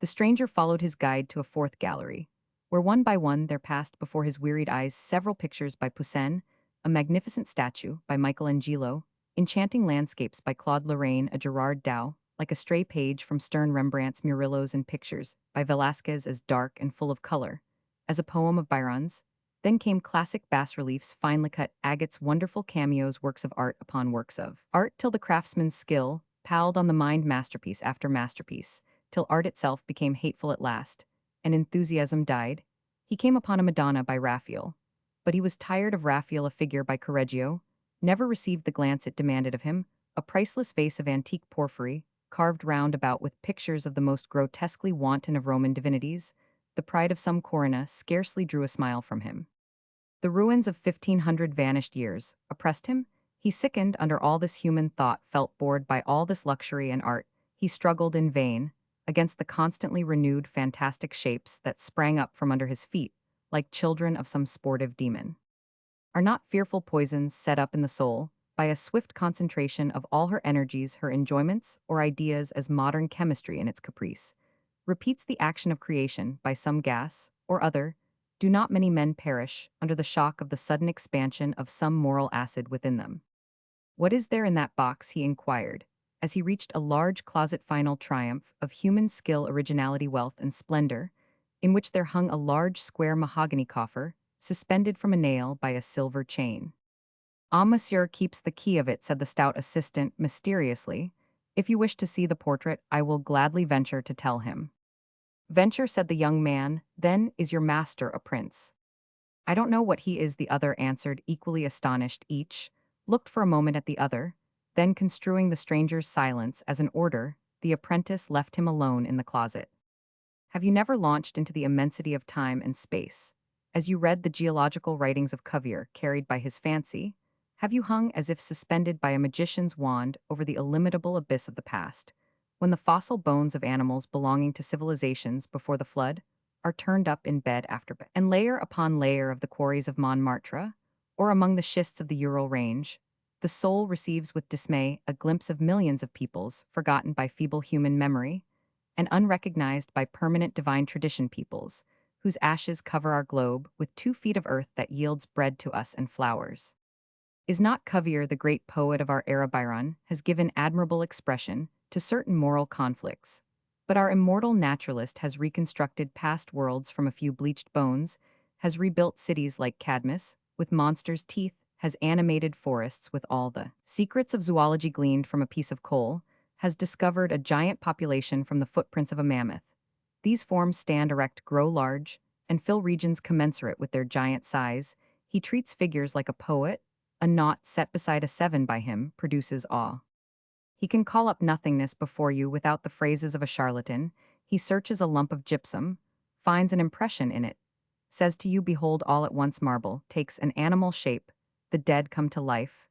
The stranger followed his guide to a fourth gallery, where one by one there passed before his wearied eyes several pictures by Poussin, a magnificent statue by Michelangelo, enchanting landscapes by Claude Lorraine, a Gerard Dow, like a stray page from stern Rembrandt's Murillos, and pictures by Velázquez as dark and full of color as a poem of Byron's. Then came classic bas-reliefs, finely cut agates, wonderful cameos, works of art upon works of art, till the craftsman's skill palled on the mind, masterpiece after masterpiece, till art itself became hateful at last, and enthusiasm died. He came upon a Madonna by Raphael, but he was tired of Raphael. A figure by Correggio never received the glance it demanded of him. A priceless vase of antique porphyry, carved round about with pictures of the most grotesquely wanton of Roman divinities, the pride of some Corona, scarcely drew a smile from him. The ruins of 1500 vanished years oppressed him. He sickened under all this human thought, felt bored by all this luxury and art. He struggled in vain against the constantly renewed fantastic shapes that sprang up from under his feet, like children of some sportive demon. Are not fearful poisons set up in the soul, by a swift concentration of all her energies, her enjoyments, or ideas as modern chemistry in its caprice, repeats the action of creation by some gas or other, do not many men perish under the shock of the sudden expansion of some moral acid within them? What is there in that box? He inquired, as he reached a large closet final triumph of human skill, originality, wealth, and splendor, in which there hung a large square mahogany coffer, suspended from a nail by a silver chain. Ah, monsieur keeps the key of it, said the stout assistant mysteriously. If you wish to see the portrait, I will gladly venture to tell him. Venture, said the young man, then is your master a prince? I don't know what he is, the other answered, equally astonished. Each looked for a moment at the other, then construing the stranger's silence as an order, the apprentice left him alone in the closet. Have you never launched into the immensity of time and space? As you read the geological writings of Cuvier, carried by his fancy, have you hung as if suspended by a magician's wand over the illimitable abyss of the past, when the fossil bones of animals belonging to civilizations before the flood are turned up in bed after bed, and layer upon layer of the quarries of Montmartre, or among the schists of the Ural range, the soul receives with dismay a glimpse of millions of peoples forgotten by feeble human memory, and unrecognized by permanent divine tradition peoples, whose ashes cover our globe with 2 feet of earth that yields bread to us and flowers. Is not Cuvier, the great poet of our era? Byron has given admirable expression to certain moral conflicts, but our immortal naturalist has reconstructed past worlds from a few bleached bones, has rebuilt cities like Cadmus, with monsters' teeth, has animated forests with all the secrets of zoology gleaned from a piece of coal, has discovered a giant population from the footprints of a mammoth. These forms stand erect, grow large, and fill regions commensurate with their giant size. He treats figures like a poet. A naught set beside a 7 by him produces awe. He can call up nothingness before you without the phrases of a charlatan. He searches a lump of gypsum, finds an impression in it, says to you, behold, all at once marble takes an animal shape, the dead come to life.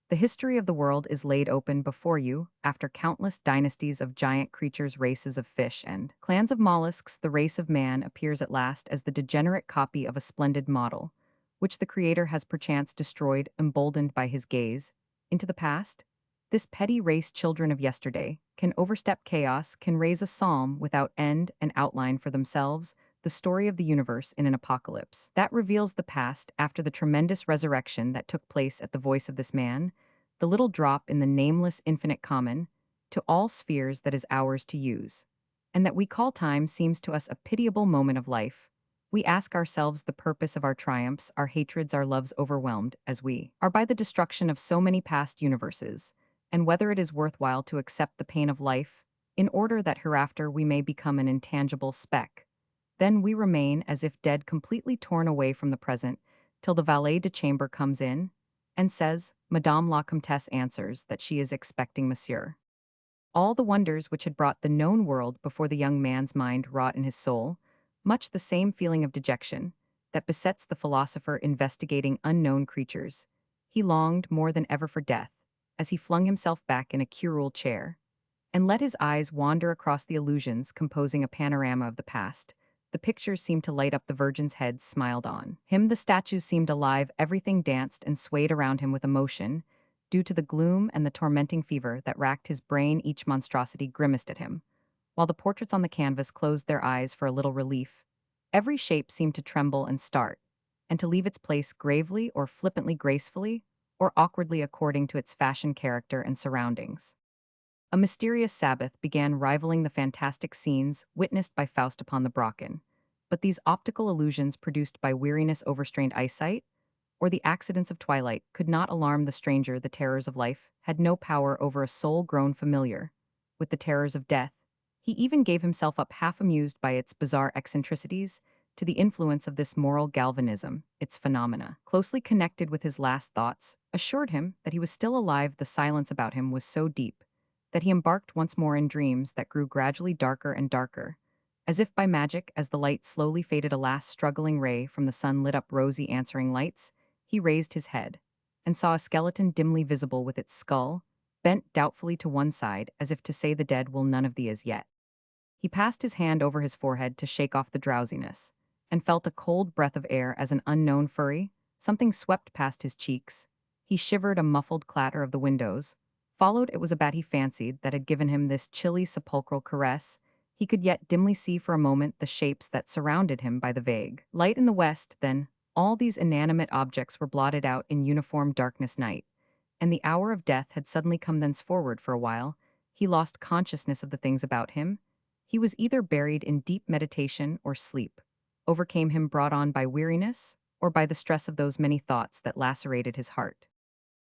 The history of the world is laid open before you, after countless dynasties of giant creatures, races of fish, and clans of mollusks. The race of man appears at last as the degenerate copy of a splendid model, which the Creator has perchance destroyed, emboldened by his gaze, into the past. This petty race, children of yesterday, can overstep chaos, can raise a psalm without end and outline for themselves, the story of the universe in an apocalypse. That reveals the past after the tremendous resurrection that took place at the voice of this man, the little drop in the nameless infinite common, to all spheres that is ours to use. And that we call time seems to us a pitiable moment of life. We ask ourselves the purpose of our triumphs, our hatreds, our loves, overwhelmed, as we are by the destruction of so many past universes, and whether it is worthwhile to accept the pain of life, in order that hereafter we may become an intangible speck. Then we remain as if dead, completely torn away from the present, till the valet de chambre comes in and says, Madame la Comtesse answers that she is expecting Monsieur. All the wonders which had brought the known world before the young man's mind wrought in his soul, much the same feeling of dejection that besets the philosopher investigating unknown creatures. He longed more than ever for death, as he flung himself back in a curule chair, and let his eyes wander across the illusions composing a panorama of the past. The pictures seemed to light up, the virgin's head smiled on him, the statues seemed alive, everything danced and swayed around him with emotion. Due to the gloom and the tormenting fever that racked his brain, each monstrosity grimaced at him, while the portraits on the canvas closed their eyes for a little relief. Every shape seemed to tremble and start, and to leave its place gravely or flippantly, gracefully, or awkwardly according to its fashion, character, and surroundings. A mysterious Sabbath began rivaling the fantastic scenes witnessed by Faust upon the Brocken, but these optical illusions produced by weariness, overstrained eyesight, or the accidents of twilight could not alarm the stranger. The terrors of life had no power over a soul grown familiar with the terrors of death. He even gave himself up, half amused by its bizarre eccentricities, to the influence of this moral galvanism. Its phenomena, closely connected with his last thoughts, assured him that he was still alive. The silence about him was so deep that he embarked once more in dreams that grew gradually darker and darker. As if by magic, as the light slowly faded, a last struggling ray from the sun lit up rosy answering lights. He raised his head and saw a skeleton dimly visible, with its skull bent doubtfully to one side, as if to say, the dead will none of thee as yet. He passed his hand over his forehead to shake off the drowsiness, and felt a cold breath of air as an unknown fury. Something swept past his cheeks. He shivered a muffled clatter of the windows. Followed it was a bat he fancied that had given him this chilly sepulchral caress. He could yet dimly see for a moment the shapes that surrounded him by the vague light in the west, then all these inanimate objects were blotted out in uniform darkness night, and the hour of death had suddenly come thenceforward for a while. He lost consciousness of the things about him. He was either buried in deep meditation or sleep, overcame him brought on by weariness, or by the stress of those many thoughts that lacerated his heart.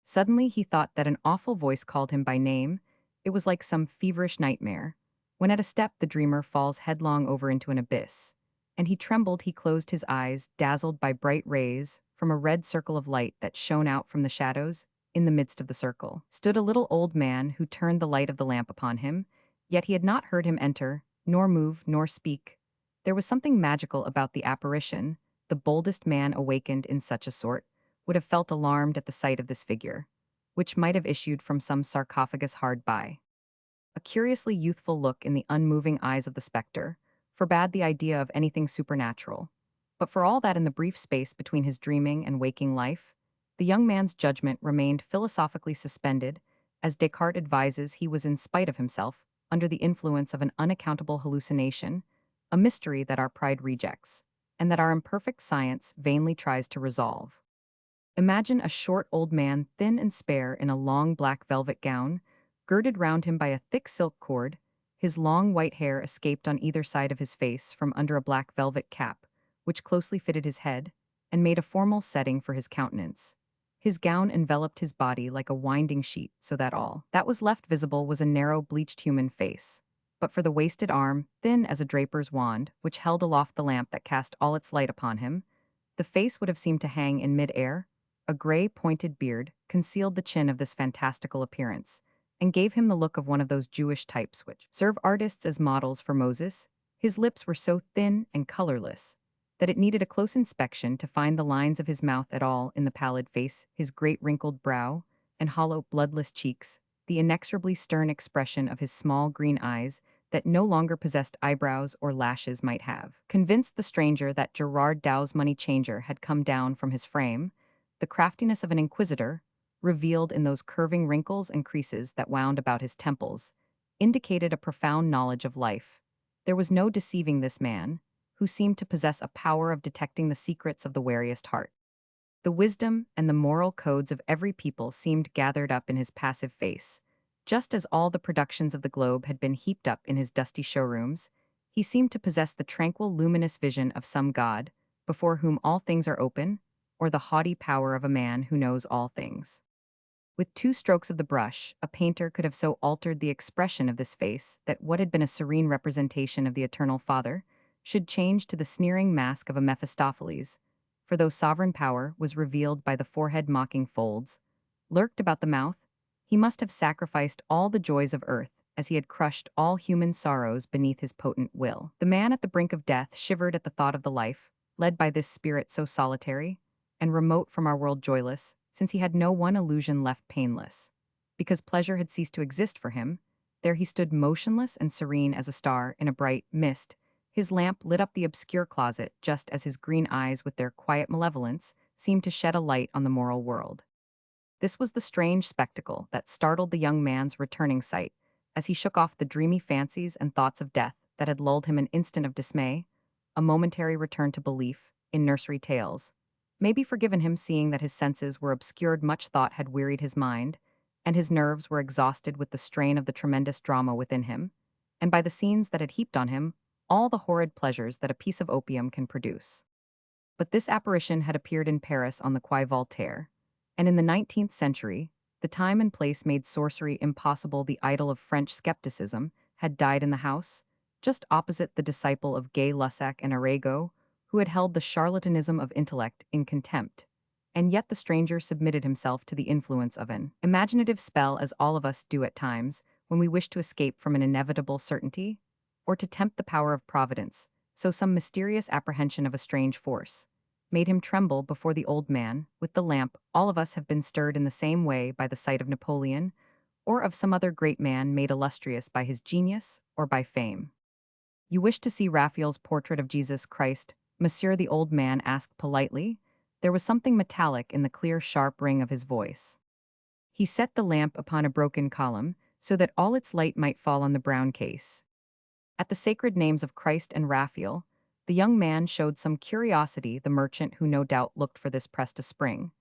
Suddenly he thought that an awful voice called him by name. It was like some feverish nightmare, when at a step the dreamer falls headlong over into an abyss. And he trembled, he closed his eyes, dazzled by bright rays, from a red circle of light that shone out from the shadows. In the midst of the circle stood a little old man who turned the light of the lamp upon him, yet he had not heard him enter, nor move, nor speak. There was something magical about the apparition. The boldest man awakened in such a sort would have felt alarmed at the sight of this figure, which might have issued from some sarcophagus hard by. A curiously youthful look in the unmoving eyes of the spectre forbade the idea of anything supernatural. But for all that, in the brief space between his dreaming and waking life, the young man's judgment remained philosophically suspended. As Descartes advises, he was, in spite of himself, under the influence of an unaccountable hallucination, a mystery that our pride rejects, and that our imperfect science vainly tries to resolve. Imagine a short old man, thin and spare, in a long black velvet gown, girded round him by a thick silk cord. His long white hair escaped on either side of his face from under a black velvet cap, which closely fitted his head and made a formal setting for his countenance. His gown enveloped his body like a winding sheet, so that all that was left visible was a narrow, bleached human face. But for the wasted arm, thin as a draper's wand, which held aloft the lamp that cast all its light upon him, the face would have seemed to hang in mid-air. A gray, pointed beard concealed the chin of this fantastical appearance, and gave him the look of one of those Jewish types which serve artists as models for Moses. His lips were so thin and colorless that it needed a close inspection to find the lines of his mouth at all in the pallid face, his great wrinkled brow, and hollow, bloodless cheeks, the inexorably stern expression of his small green eyes that no longer possessed eyebrows or lashes might have convinced the stranger that Gerard Douw's money changer had come down from his frame. The craftiness of an inquisitor, revealed in those curving wrinkles and creases that wound about his temples, indicated a profound knowledge of life. There was no deceiving this man, who seemed to possess a power of detecting the secrets of the wariest heart. The wisdom and the moral codes of every people seemed gathered up in his passive face. Just as all the productions of the globe had been heaped up in his dusty showrooms, he seemed to possess the tranquil, luminous vision of some god, before whom all things are open, or the haughty power of a man who knows all things. With two strokes of the brush, a painter could have so altered the expression of this face that what had been a serene representation of the Eternal Father should change to the sneering mask of a Mephistopheles, for though sovereign power was revealed by the forehead-mocking folds, lurked about the mouth, he must have sacrificed all the joys of earth as he had crushed all human sorrows beneath his potent will. The man at the brink of death shivered at the thought of the life, led by this spirit so solitary and remote from our world joyless, since he had no one illusion left painless. Because pleasure had ceased to exist for him, there he stood motionless and serene as a star in a bright mist. His lamp lit up the obscure closet just as his green eyes, with their quiet malevolence, seemed to shed a light on the moral world. This was the strange spectacle that startled the young man's returning sight, as he shook off the dreamy fancies and thoughts of death that had lulled him an instant of dismay, a momentary return to belief in nursery tales. May be forgiven him, seeing that his senses were obscured, much thought had wearied his mind, and his nerves were exhausted with the strain of the tremendous drama within him, and by the scenes that had heaped on him all the horrid pleasures that a piece of opium can produce. But this apparition had appeared in Paris on the Quai Voltaire, and in the 19th century, the time and place made sorcery impossible. The idol of French skepticism had died in the house, just opposite the disciple of Gay Lussac and Arago, who had held the charlatanism of intellect in contempt. And yet the stranger submitted himself to the influence of an imaginative spell, as all of us do at times when we wish to escape from an inevitable certainty, or to tempt the power of Providence. So some mysterious apprehension of a strange force made him tremble before the old man with the lamp. All of us have been stirred in the same way by the sight of Napoleon, or of some other great man made illustrious by his genius or by fame. You wish to see Raphael's portrait of Jesus Christ, Monsieur, the old man asked politely. There was something metallic in the clear, sharp ring of his voice. He set the lamp upon a broken column, so that all its light might fall on the brown case. At the sacred names of Christ and Raphael, the young man showed some curiosity. The merchant, who no doubt looked for this, pressed a spring.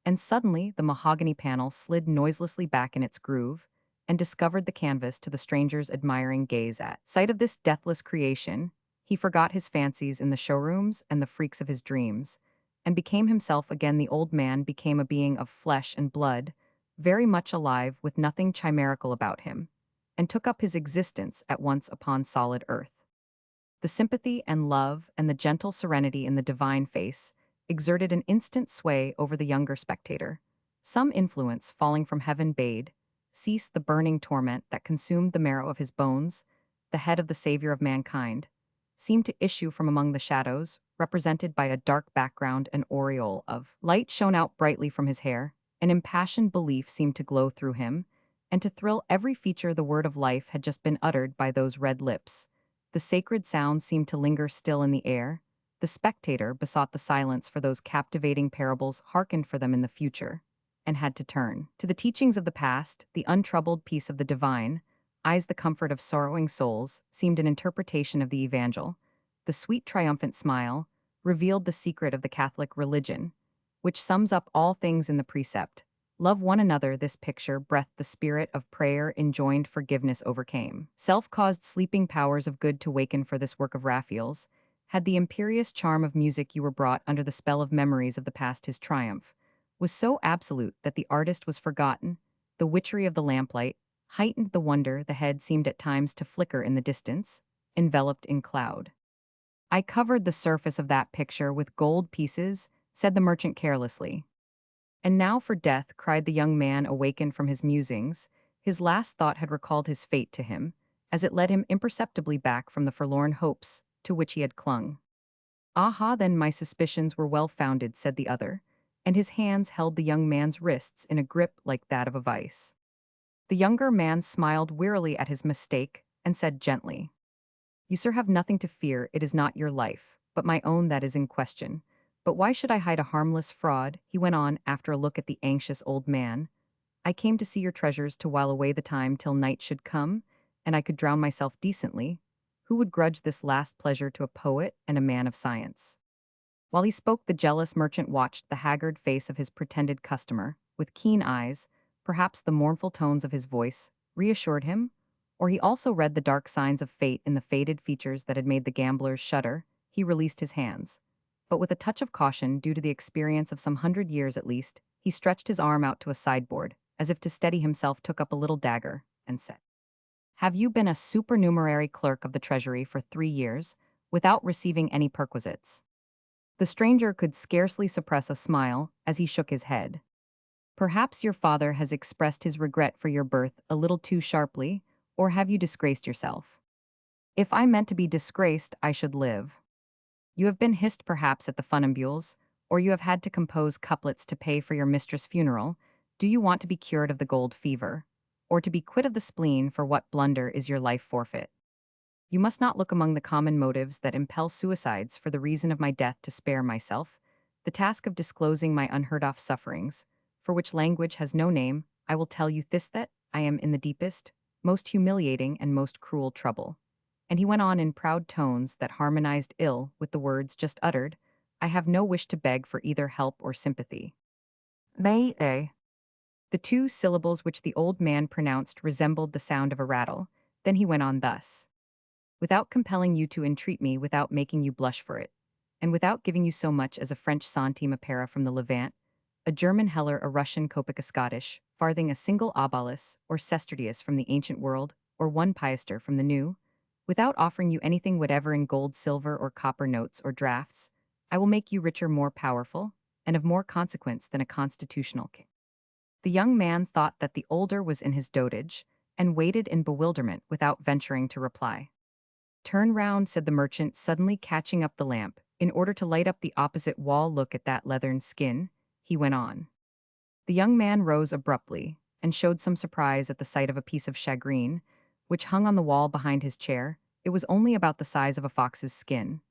And suddenly the mahogany panel slid noiselessly back in its groove and discovered the canvas to the stranger's admiring gaze. At sight of this deathless creation, he forgot his fancies in the showrooms and the freaks of his dreams, and became himself again. The old man became a being of flesh and blood, very much alive with nothing chimerical about him, and took up his existence at once upon solid earth. The sympathy and love and the gentle serenity in the divine face exerted an instant sway over the younger spectator. Some influence falling from heaven bade cease the burning torment that consumed the marrow of his bones. The head of the Savior of mankind seemed to issue from among the shadows, represented by a dark background. An aureole of light shone out brightly from his hair. An impassioned belief seemed to glow through him, and to thrill every feature. The word of life had just been uttered by those red lips. The sacred sound seemed to linger still in the air. The spectator besought the silence for those captivating parables, hearkened for them in the future, and had to turn to the teachings of the past. The untroubled peace of the divine, eyes the comfort of sorrowing souls, seemed an interpretation of the evangel. The sweet triumphant smile revealed the secret of the Catholic religion, which sums up all things in the precept, love one another. This picture breathed the spirit of prayer. Enjoined forgiveness, overcame self-caused sleeping powers of good to waken. For this work of Raphael's had the imperious charm of music. You were brought under the spell of memories of the past. His triumph was so absolute that the artist was forgotten. The witchery of the lamplight heightened the wonder. The head seemed at times to flicker in the distance, enveloped in cloud. I covered the surface of that picture with gold pieces, said the merchant carelessly. And now for death, cried the young man, awakened from his musings. His last thought had recalled his fate to him, as it led him imperceptibly back from the forlorn hopes to which he had clung. Aha, then my suspicions were well founded, said the other, and his hands held the young man's wrists in a grip like that of a vice. The younger man smiled wearily at his mistake and said gently, You, sir, have nothing to fear. It is not your life, but my own that is in question. But why should I hide a harmless fraud? He went on, after a look at the anxious old man. I came to see your treasures to while away the time till night should come, and I could drown myself decently. Who would grudge this last pleasure to a poet and a man of science? While he spoke, the jealous merchant watched the haggard face of his pretended customer, with keen eyes. Perhaps the mournful tones of his voice reassured him, or he also read the dark signs of fate in the faded features that had made the gamblers shudder. He released his hands. But with a touch of caution, due to the experience of some 100 years at least, he stretched his arm out to a sideboard, as if to steady himself, took up a little dagger, and said, Have you been a supernumerary clerk of the treasury for 3 years, without receiving any perquisites? The stranger could scarcely suppress a smile as he shook his head. Perhaps your father has expressed his regret for your birth a little too sharply, or have you disgraced yourself? If I meant to be disgraced, I should live. You have been hissed perhaps at the funambules, or you have had to compose couplets to pay for your mistress' funeral. Do you want to be cured of the gold fever, or to be quit of the spleen? For what blunder is your life forfeit? You must not look among the common motives that impel suicides for the reason of my death to spare myself the task of disclosing my unheard-of sufferings, for which language has no name. I will tell you this, that I am in the deepest, most humiliating and most cruel trouble. And he went on in proud tones that harmonized ill with the words just uttered. I have no wish to beg for either help or sympathy. May they? The two syllables which the old man pronounced resembled the sound of a rattle. Then he went on thus. Without compelling you to entreat me, without making you blush for it, and without giving you so much as a French centime, a para from the Levant, a German heller, a Russian kopeck, a Scottish farthing, a single obolus or sestertius from the ancient world, or one piaster from the new, without offering you anything whatever in gold, silver, or copper notes or drafts, I will make you richer, more powerful, and of more consequence than a constitutional king. The young man thought that the older was in his dotage, and waited in bewilderment without venturing to reply. Turn round, said the merchant, suddenly catching up the lamp, in order to light up the opposite wall. Look at that leathern skin, he went on. The young man rose abruptly, and showed some surprise at the sight of a piece of shagreen, which hung on the wall behind his chair. It was only about the size of a fox's skin.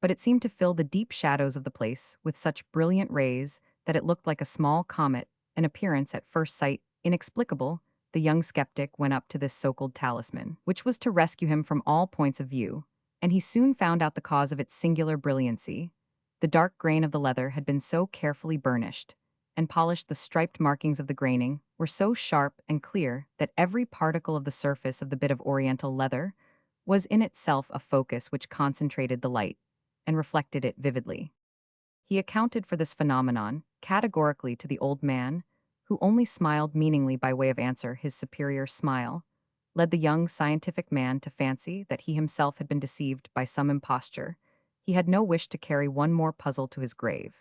but it seemed to fill the deep shadows of the place with such brilliant rays that it looked like a small comet, an appearance at first sight inexplicable. The young skeptic went up to this so-called talisman, which was to rescue him from all points of view, and he soon found out the cause of its singular brilliancy. The dark grain of the leather had been so carefully burnished, and polished the striped markings of the graining were so sharp and clear that every particle of the surface of the bit of oriental leather was in itself a focus which concentrated the light and reflected it vividly. He accounted for this phenomenon categorically to the old man, who only smiled meaningly by way of answer. His superior smile led the young scientific man to fancy that he himself had been deceived by some imposture. He had no wish to carry one more puzzle to his grave,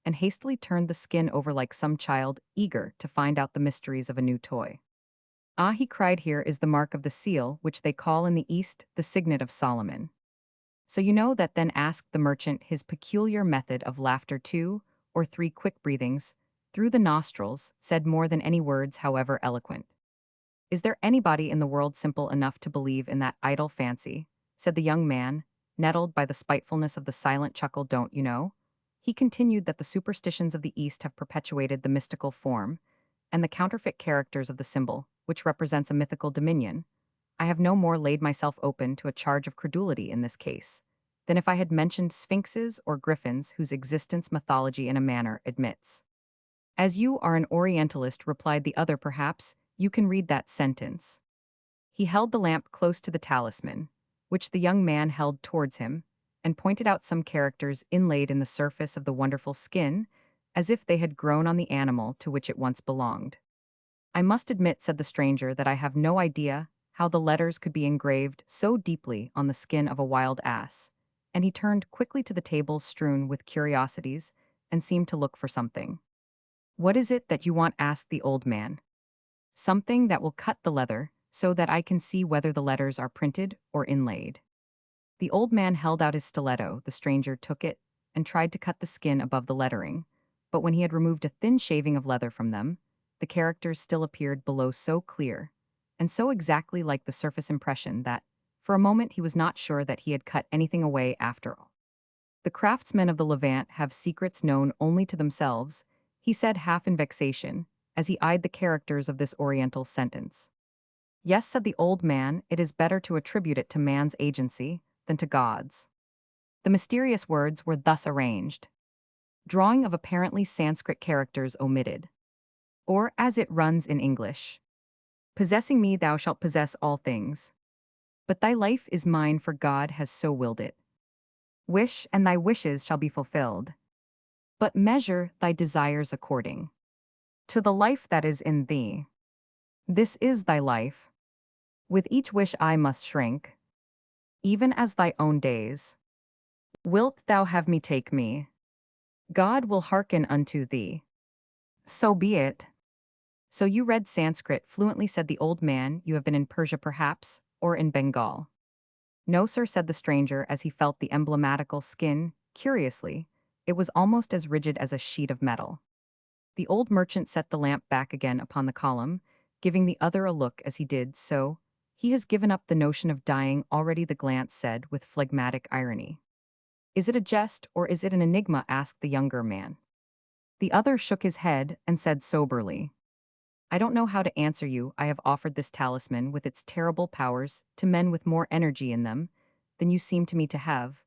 and hastily turned the skin over like some child eager to find out the mysteries of a new toy. Ah, he cried, here is the mark of the seal, which they call in the East the signet of Solomon. So you know that. Then asked the merchant, his peculiar method of laughter. 2 or 3 quick breathings through the nostrils said more than any words, however eloquent. Is there anybody in the world simple enough to believe in that idle fancy? Said the young man, nettled by the spitefulness of the silent chuckle. Don't you know? He continued that the superstitions of the East have perpetuated the mystical form and the counterfeit characters of the symbol, which represents a mythical dominion. I have no more laid myself open to a charge of credulity in this case than if I had mentioned sphinxes or griffins whose existence mythology in a manner admits. As you are an Orientalist, replied the other, perhaps you can read that sentence. He held the lamp close to the talisman, which the young man held towards him, and pointed out some characters inlaid in the surface of the wonderful skin, as if they had grown on the animal to which it once belonged. I must admit, said the stranger, that I have no idea how the letters could be engraved so deeply on the skin of a wild ass, and he turned quickly to the tables strewn with curiosities and seemed to look for something. What is it that you want? Asked the old man. Something that will cut the leather so that I can see whether the letters are printed or inlaid. The old man held out his stiletto. The stranger took it and tried to cut the skin above the lettering, but when he had removed a thin shaving of leather from them, the characters still appeared below so clear and so exactly like the surface impression that, for a moment, he was not sure that he had cut anything away after all. The craftsmen of the Levant have secrets known only to themselves, he said, half in vexation, as he eyed the characters of this oriental sentence. Yes, said the old man, it is better to attribute it to man's agency than to God's. The mysterious words were thus arranged. Drawing of apparently Sanskrit characters omitted. Or as it runs in English. Possessing me thou shalt possess all things. But thy life is mine, for God has so willed it. Wish, and thy wishes shall be fulfilled. But measure thy desires according to the life that is in thee. This is thy life. With each wish I must shrink, even as thy own days. Wilt thou have me take me? God will hearken unto thee. So be it. So you read Sanskrit fluently, said the old man. You have been in Persia perhaps, or in Bengal. No, sir, said the stranger as he felt the emblematical skin. Curiously, it was almost as rigid as a sheet of metal. The old merchant set the lamp back again upon the column, giving the other a look as he did so. He has given up the notion of dying already, the glance said with phlegmatic irony. Is it a jest or is it an enigma? Asked the younger man. The other shook his head and said soberly, I don't know how to answer you. I have offered this talisman with its terrible powers to men with more energy in them than you seem to me to have,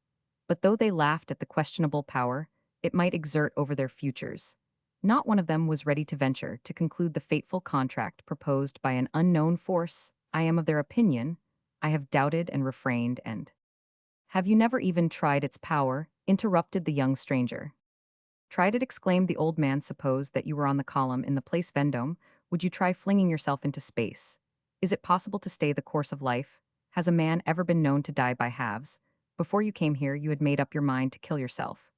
but though they laughed at the questionable power it might exert over their futures, not one of them was ready to venture to conclude the fateful contract proposed by an unknown force. I am of their opinion. I have doubted and refrained, and have you never even tried its power? Interrupted the young stranger. Tried it? Exclaimed the old man. Suppose that you were on the column in the Place Vendome, would you try flinging yourself into space? Is it possible to stay the course of life? Has a man ever been known to die by halves? Before you came here you had made up your mind to kill yourself.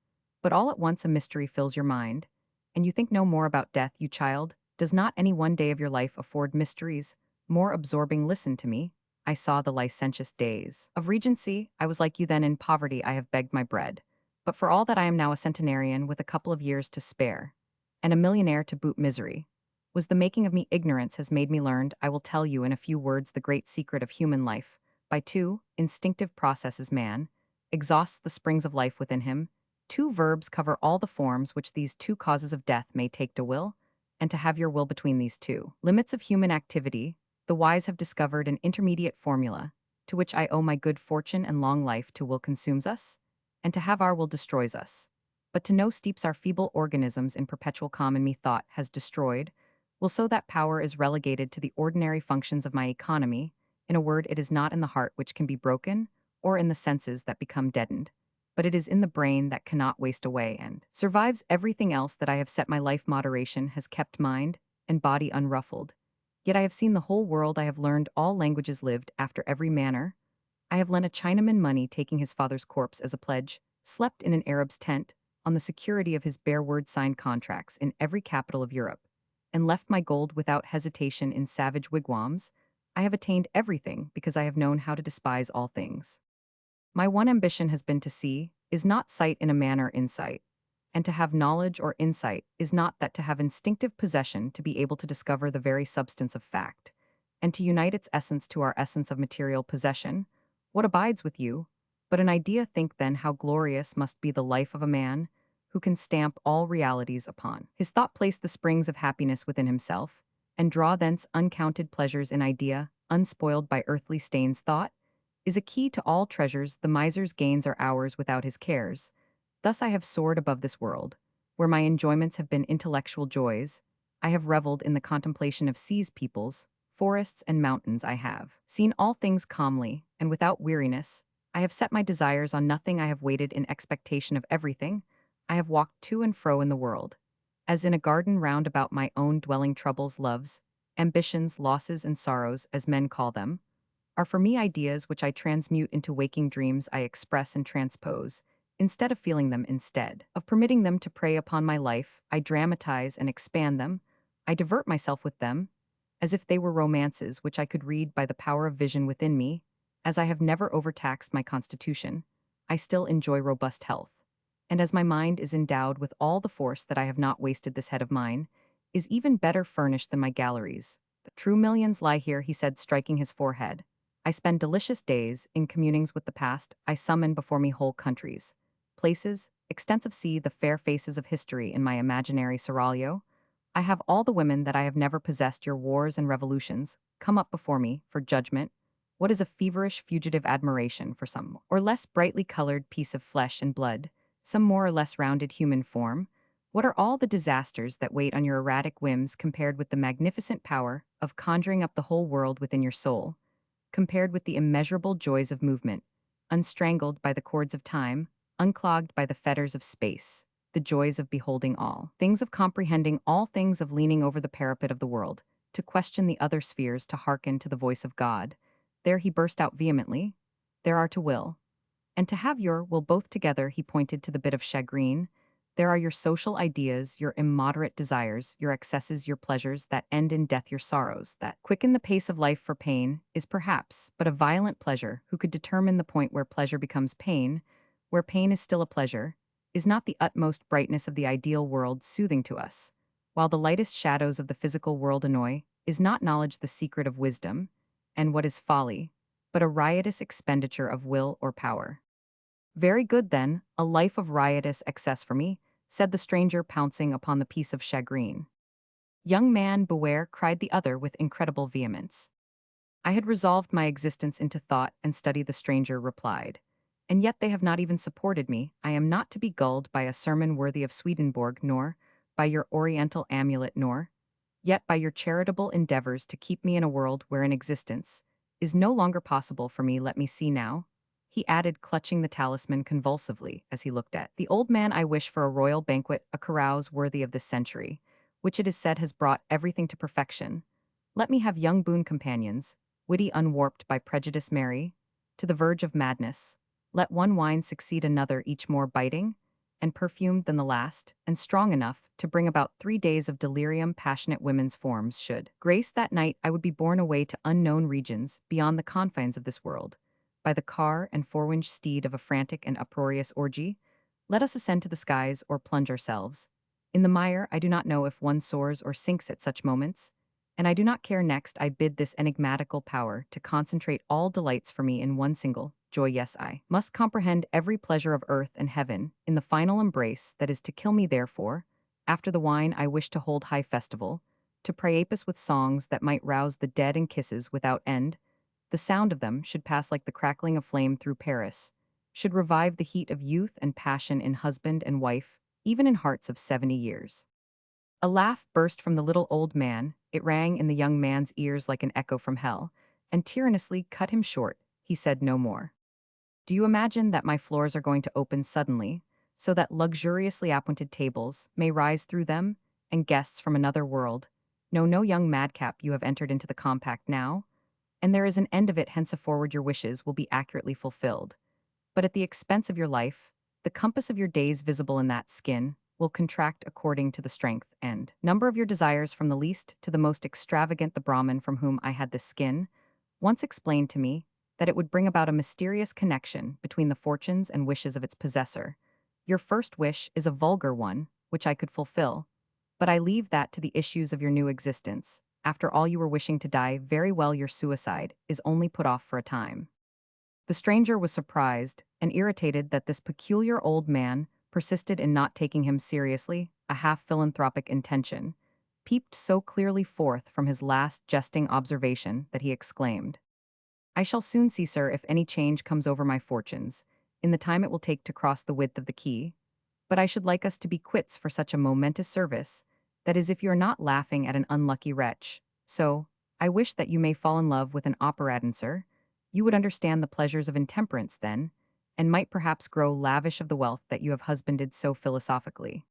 But all at once a mystery fills your mind, and you think no more about death, you child. Does not any one day of your life afford mysteries more absorbing? Listen to me. I saw the licentious days of Regency. I was like you then, in poverty I have begged my bread. But for all that I am now a centenarian with a couple of years to spare, and a millionaire to boot. Misery was the making of me, ignorance has made me learned. I will tell you in a few words the great secret of human life. By 2 instinctive processes man exhausts the springs of life within him. Two verbs cover all the forms which these two causes of death may take to will, and to have your will between these two limits of human activity. The wise have discovered an intermediate formula, to which I owe my good fortune and long life. To will consumes us, and to have our will destroys us. But to know steeps our feeble organisms in perpetual calm, and me thought has destroyed, will so that power is relegated to the ordinary functions of my economy. In a word, it is not in the heart which can be broken, or in the senses that become deadened, but it is in the brain that cannot waste away and survives everything else that I have set my life. Moderation has kept mind and body unruffled. Yet I have seen the whole world, I have learned all languages, lived after every manner. I have lent a Chinaman money, taking his father's corpse as a pledge, slept in an Arab's tent, on the security of his bare word, signed contracts in every capital of Europe, and left my gold without hesitation in savage wigwams. I have attained everything because I have known how to despise all things. My one ambition has been to see, is not sight in a manner insight, and to have knowledge or insight is not that to have instinctive possession, to be able to discover the very substance of fact, and to unite its essence to our essence of material possession. What abides with you? But an idea. Think then how glorious must be the life of a man who can stamp all realities upon his thought, place the springs of happiness within himself, and draw thence uncounted pleasures in idea, unspoiled by earthly stains. Thought is a key to all treasures. The miser's gains are ours without his cares. Thus I have soared above this world, where my enjoyments have been intellectual joys. I have reveled in the contemplation of seas, peoples, forests, and mountains. I have seen all things calmly and without weariness. I have set my desires on nothing. I have waited in expectation of everything. I have walked to and fro in the world, as in a garden round about my own dwelling. Troubles, loves, ambitions, losses, and sorrows, as men call them, are for me ideas which I transmute into waking dreams. I express and transpose, instead of feeling them. Instead of permitting them to prey upon my life, I dramatize and expand them. I divert myself with them, as if they were romances which I could read by the power of vision within me. As I have never overtaxed my constitution, I still enjoy robust health. And as my mind is endowed with all the force that I have not wasted, this head of mine is even better furnished than my galleries. The true millions lie here, he said, striking his forehead. I spend delicious days in communings with the past. I summon before me whole countries, places, extensive sea, the fair faces of history in my imaginary seraglio. I have all the women that I have never possessed. Your wars and revolutions come up before me for judgment. What is a feverish, fugitive admiration for some or less brightly colored piece of flesh and blood, some more or less rounded human form? What are all the disasters that wait on your erratic whims, compared with the magnificent power of conjuring up the whole world within your soul? Compared with the immeasurable joys of movement, unstrangled by the cords of time, unclogged by the fetters of space, the joys of beholding all things, of comprehending all things, of leaning over the parapet of the world, to question the other spheres, to hearken to the voice of God. There, he burst out vehemently, there are to will and to have your will both together. He pointed to the bit of shagreen. There are your social ideas, your immoderate desires, your excesses, your pleasures that end in death, your sorrows that quicken the pace of life. For pain is perhaps but a violent pleasure. Who could determine the point where pleasure becomes pain, where pain is still a pleasure? Is not the utmost brightness of the ideal world soothing to us, while the lightest shadows of the physical world annoy? Is not knowledge the secret of wisdom? And what is folly but a riotous expenditure of will or power? Very good, then, a life of riotous excess for me, said the stranger, pouncing upon the piece of shagreen. Young man, beware, cried the other with incredible vehemence. I had resolved my existence into thought and study, the stranger replied. And yet they have not even supported me. I am not to be gulled by a sermon worthy of Swedenborg, nor by your oriental amulet, nor yet by your charitable endeavors to keep me in a world wherein existence is no longer possible for me. Let me see now, he added, clutching the talisman convulsively as he looked at the old man. I wish for a royal banquet, a carouse worthy of this century, which it is said has brought everything to perfection. Let me have young boon companions, witty, unwarped by prejudice, merry to the verge of madness. Let one wine succeed another, each more biting and perfumed than the last, and strong enough to bring about 3 days of delirium. Passionate women's forms should grace that night. I would be borne away to unknown regions beyond the confines of this world, by the car and four-winged steed of a frantic and uproarious orgy. Let us ascend to the skies or plunge ourselves in the mire. I do not know if one soars or sinks at such moments, and I do not care. Next, I bid this enigmatical power to concentrate all delights for me in one single joy, yes, I must comprehend every pleasure of earth and heaven in the final embrace that is to kill me therefore. After the wine I wish to hold high festival, to Priapus with songs that might rouse the dead and kisses without end. The sound of them should pass like the crackling of flame through Paris, should revive the heat of youth and passion in husband and wife, even in hearts of 70 years. A laugh burst from the little old man, it rang in the young man's ears like an echo from hell, and tyrannously cut him short. He said no more. Do you imagine that my floors are going to open suddenly, so that luxuriously appointed tables may rise through them, and guests from another world? No, no, young madcap, you have entered into the compact now, and there is an end of it. Henceforward your wishes will be accurately fulfilled. But at the expense of your life, the compass of your days visible in that skin will contract according to the strength and number of your desires, from the least to the most extravagant. The Brahmin from whom I had this skin once explained to me that it would bring about a mysterious connection between the fortunes and wishes of its possessor. Your first wish is a vulgar one, which I could fulfill, but I leave that to the issues of your new existence. After all, you were wishing to die very well. Your suicide is only put off for a time. The stranger was surprised and irritated that this peculiar old man persisted in not taking him seriously. A half-philanthropic intention peeped so clearly forth from his last jesting observation that he exclaimed, I shall soon see, sir, if any change comes over my fortunes, in the time it will take to cross the width of the quay. But I should like us to be quits for such a momentous service, that is, if you are not laughing at an unlucky wretch. So, I wish that you may fall in love with an opera dancer. You would understand the pleasures of intemperance then, and might perhaps grow lavish of the wealth that you have husbanded so philosophically.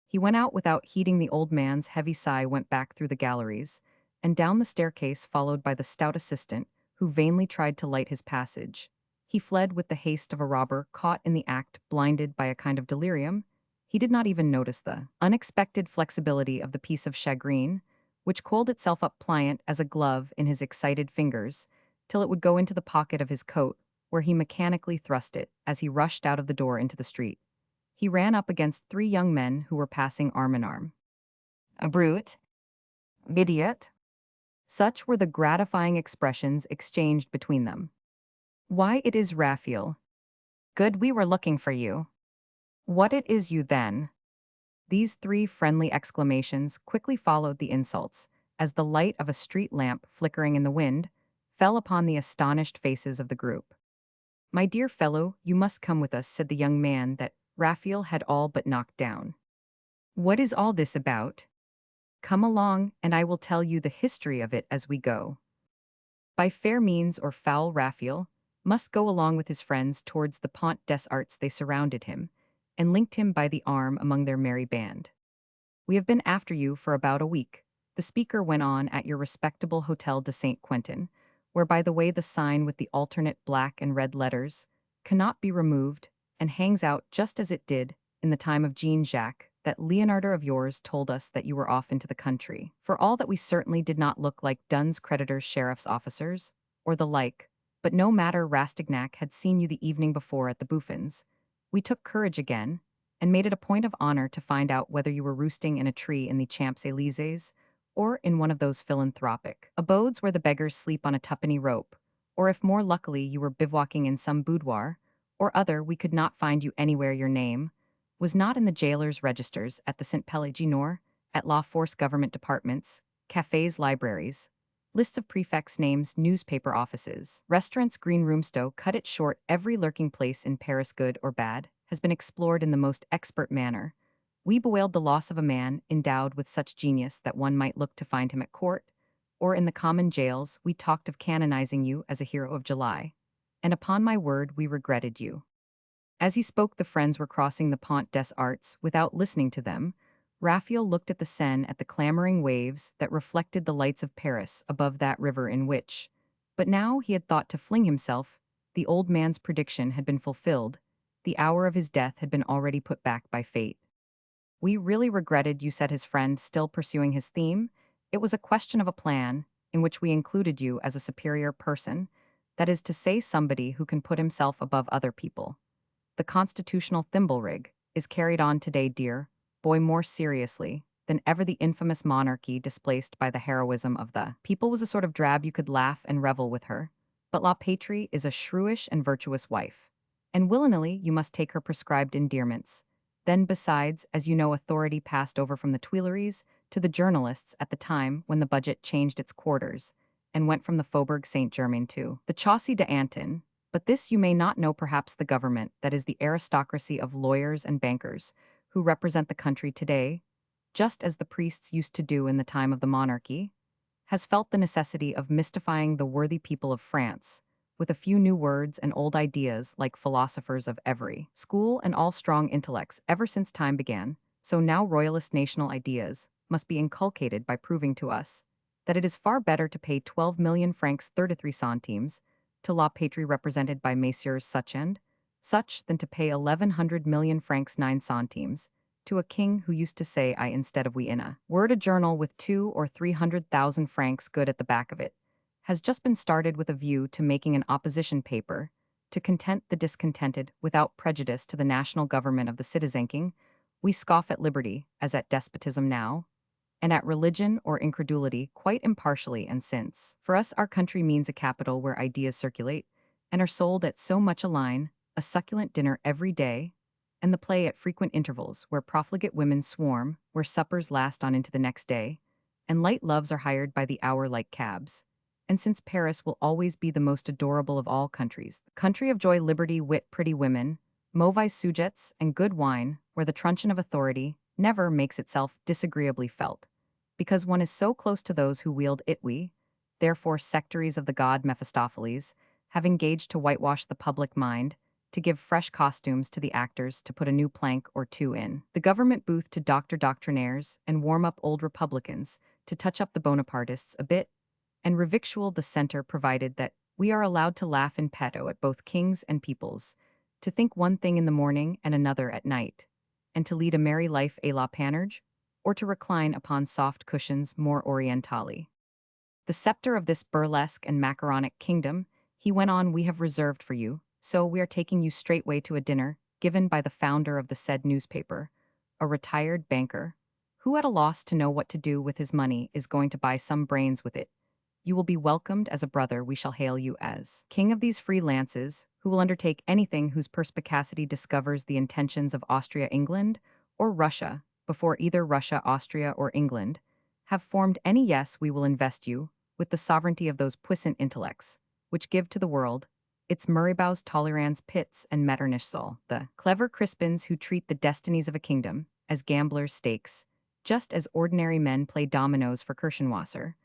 He went out without heeding the old man's heavy sigh, went back through the galleries, and down the staircase, followed by the stout assistant, who vainly tried to light his passage. He fled with the haste of a robber caught in the act, blinded by a kind of delirium. He did not even notice the unexpected flexibility of the piece of shagreen, which coiled itself up pliant as a glove in his excited fingers, till it would go into the pocket of his coat, where he mechanically thrust it as he rushed out of the door into the street. He ran up against three young men who were passing arm in arm. A brute, idiot. Such were the gratifying expressions exchanged between them. Why, it is Raphael. Good, we were looking for you. What, it is you then? These three friendly exclamations quickly followed the insults, as the light of a street lamp flickering in the wind fell upon the astonished faces of the group. My dear fellow, you must come with us, said the young man that Raphael had all but knocked down. What is all this about? Come along, and I will tell you the history of it as we go. By fair means or foul, Raphael must go along with his friends towards the Pont des Arts. They surrounded him, and linked him by the arm among their merry band. We have been after you for about a week, the speaker went on, at your respectable Hotel de Saint Quentin, where, by the way, the sign with the alternate black and red letters cannot be removed, and hangs out just as it did in the time of Jean Jacques. That Leonardo of yours told us that you were off into the country. For all that we certainly did not look like duns, creditors, sheriff's officers, or the like, but no matter, Rastignac had seen you the evening before at the Bouffons. We took courage again, and made it a point of honor to find out whether you were roosting in a tree in the Champs-Élysées, or in one of those philanthropic abodes where the beggars sleep on a tuppenny rope, or if more luckily you were bivouacking in some boudoir, or other. We could not find you anywhere. Your name was not in the jailer's registers at the St. Pelagi, nor at law force government departments, cafes, libraries, lists of prefects' names, newspaper offices, restaurants, green room. Stowe cut it short. Every lurking place in Paris, good or bad, has been explored in the most expert manner. We bewailed the loss of a man endowed with such genius that one might look to find him at court, or in the common jails. We talked of canonizing you as a hero of July, and upon my word we regretted you. As he spoke, the friends were crossing the Pont des Arts. Without listening to them, Raphael looked at the Seine, at the clamoring waves that reflected the lights of Paris above that river in which, but now he had thought to fling himself. The old man's prediction had been fulfilled. The hour of his death had been already put back by fate. We really regretted you, said his friend, still pursuing his theme. It was a question of a plan, in which we included you as a superior person, that is to say, somebody who can put himself above other people. The constitutional thimble rig is carried on today, dear boy, more seriously than ever. The infamous monarchy, displaced by the heroism of the people, was a sort of drab. You could laugh and revel with her, But La Patrie is a shrewish and virtuous wife. And willingly you must take her prescribed endearments. Then besides, as you know, authority passed over from the Tuileries to the journalists at the time when the budget changed its quarters, and went from the Faubourg Saint-Germain to the Chaussee d'Antin. But this you may not know, perhaps the government, that is the aristocracy of lawyers and bankers, who represent the country today, just as the priests used to do in the time of the monarchy, has felt the necessity of mystifying the worthy people of France with a few new words and old ideas like philosophers of every school and all strong intellects ever since time began. So now royalist national ideas must be inculcated by proving to us that it is far better to pay 12 million francs 33 centimes to La Patrie represented by Messieurs such and such than to pay 1100 million francs 9 centimes to a king who used to say I instead of we in a word. A journal with 2 or 300,000 francs good at the back of it has just been started with a view to making an opposition paper to content the discontented without prejudice to the national government of the citizenking. We scoff at liberty as at despotism now, and at religion or incredulity quite impartially, and since for us our country means a capital where ideas circulate and are sold at so much a line, a succulent dinner every day, and the play at frequent intervals, where profligate women swarm, where suppers last on into the next day, and light loves are hired by the hour like cabs. And since Paris will always be the most adorable of all countries, the country of joy, liberty, wit, pretty women, mauvais sujets, and good wine, where the truncheon of authority never makes itself disagreeably felt, because one is so close to those who wield it. We, therefore, sectaries of the god Mephistopheles, have engaged to whitewash the public mind, to give fresh costumes to the actors, to put a new plank or two in the government booth, to doctor doctrinaires and warm up old republicans, to touch up the Bonapartists a bit, and revictual the center, provided that we are allowed to laugh in petto at both kings and peoples, to think one thing in the morning and another at night, and to lead a merry life a la Panurge, or to recline upon soft cushions more orientally. The scepter of this burlesque and macaronic kingdom, he went on, we have reserved for you, so we are taking you straightway to a dinner given by the founder of the said newspaper, a retired banker, who at a loss to know what to do with his money is going to buy some brains with it. You will be welcomed as a brother. We shall hail you as king of these free lances, who will undertake anything whose perspicacity discovers the intentions of Austria, England, or Russia, before either Russia, Austria, or England have formed any. Yes, we will invest you with the sovereignty of those puissant intellects, which give to the world its Murraybows, Talleyrand's, Pitts, and Metternich soul, the clever Crispins who treat the destinies of a kingdom as gamblers' stakes, just as ordinary men play dominoes for Kirchenwasser.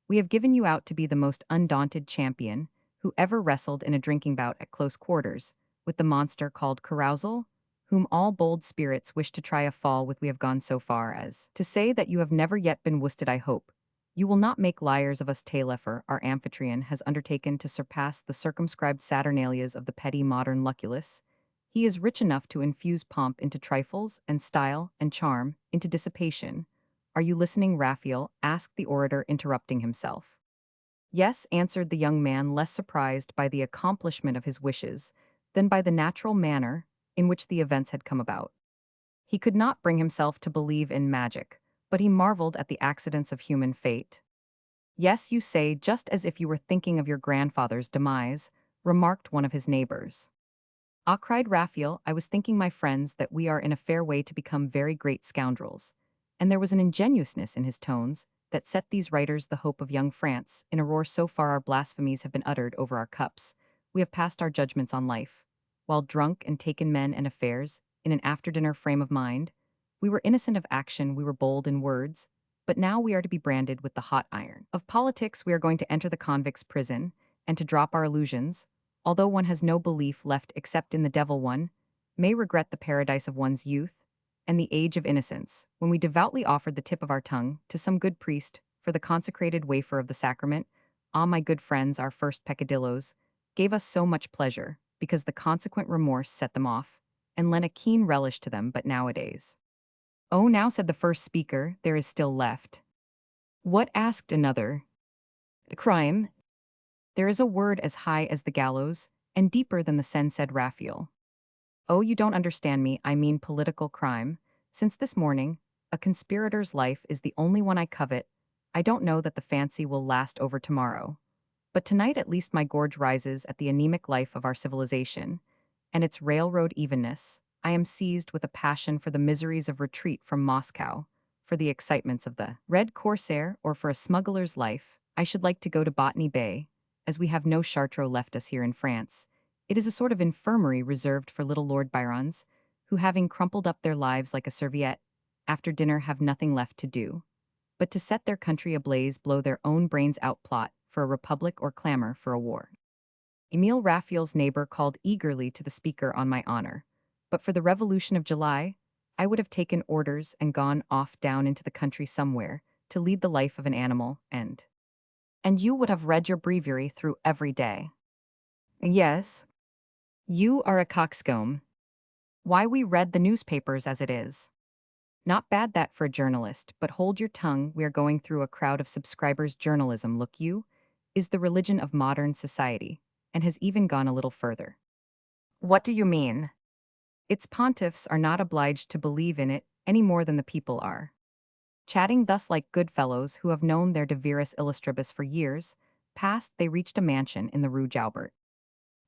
We have given you out to be the most undaunted champion who ever wrestled in a drinking bout at close quarters with the monster called carousal, whom all bold spirits wish to try a fall with. We have gone so far as to say that you have never yet been worsted. I hope you will not make liars of us. Taillefer, our amphitryon, has undertaken to surpass the circumscribed saturnalias of the petty modern Lucullus. He is rich enough to infuse pomp into trifles, and style and charm into dissipation. Are you listening, Raphael? Asked the orator, interrupting himself. Yes, answered the young man, less surprised by the accomplishment of his wishes than by the natural manner in which the events had come about. He could not bring himself to believe in magic, but he marveled at the accidents of human fate. Yes, you say, just as if you were thinking of your grandfather's demise, remarked one of his neighbors. Ah, cried Raphael, I was thinking, my friends, that we are in a fair way to become very great scoundrels. And there was an ingenuousness in his tones that set these writers the hope of young France. In a roar so far our blasphemies have been uttered over our cups, we have passed our judgments on life. While drunk and taken men and affairs, in an after-dinner frame of mind, we were innocent of action, we were bold in words, but now we are to be branded with the hot iron of politics. We are going to enter the convict's prison, and to drop our illusions, although one has no belief left except in the devil. One may regret the paradise of one's youth, and the age of innocence, when we devoutly offered the tip of our tongue to some good priest for the consecrated wafer of the sacrament. Ah, my good friends, our first peccadillos gave us so much pleasure, because the consequent remorse set them off, and lent a keen relish to them. But nowadays, oh, now, said the first speaker, there is still left. What? Asked another. Crime. There is a word as high as the gallows, and deeper than the Seine, said Raphael. Oh, you don't understand me, I mean political crime. Since this morning, a conspirator's life is the only one I covet. I don't know that the fancy will last over tomorrow. But tonight at least my gorge rises at the anemic life of our civilization, and its railroad evenness. I am seized with a passion for the miseries of retreat from Moscow, for the excitements of the Red Corsair, or for a smuggler's life. I should like to go to Botany Bay, as we have no Chartreux left us here in France. It is a sort of infirmary reserved for little Lord Byrons, who, having crumpled up their lives like a serviette, after dinner have nothing left to do but to set their country ablaze, blow their own brains out, plot for a republic or clamor for a war. Emile Raphael's neighbor called eagerly to the speaker on my honor. But for the Revolution of July, I would have taken orders and gone off down into the country somewhere to lead the life of an animal, and you would have read your breviary through every day. Yes, you are a coxcomb. Why, we read the newspapers as it is. Not bad that for a journalist, but hold your tongue, we are going through a crowd of subscribers. Journalism, look you, is the religion of modern society, and has even gone a little further. What do you mean? Its pontiffs are not obliged to believe in it any more than the people are. Chatting thus like good fellows who have known their de viris illustribus for years past, they reached a mansion in the Rue Jaubert.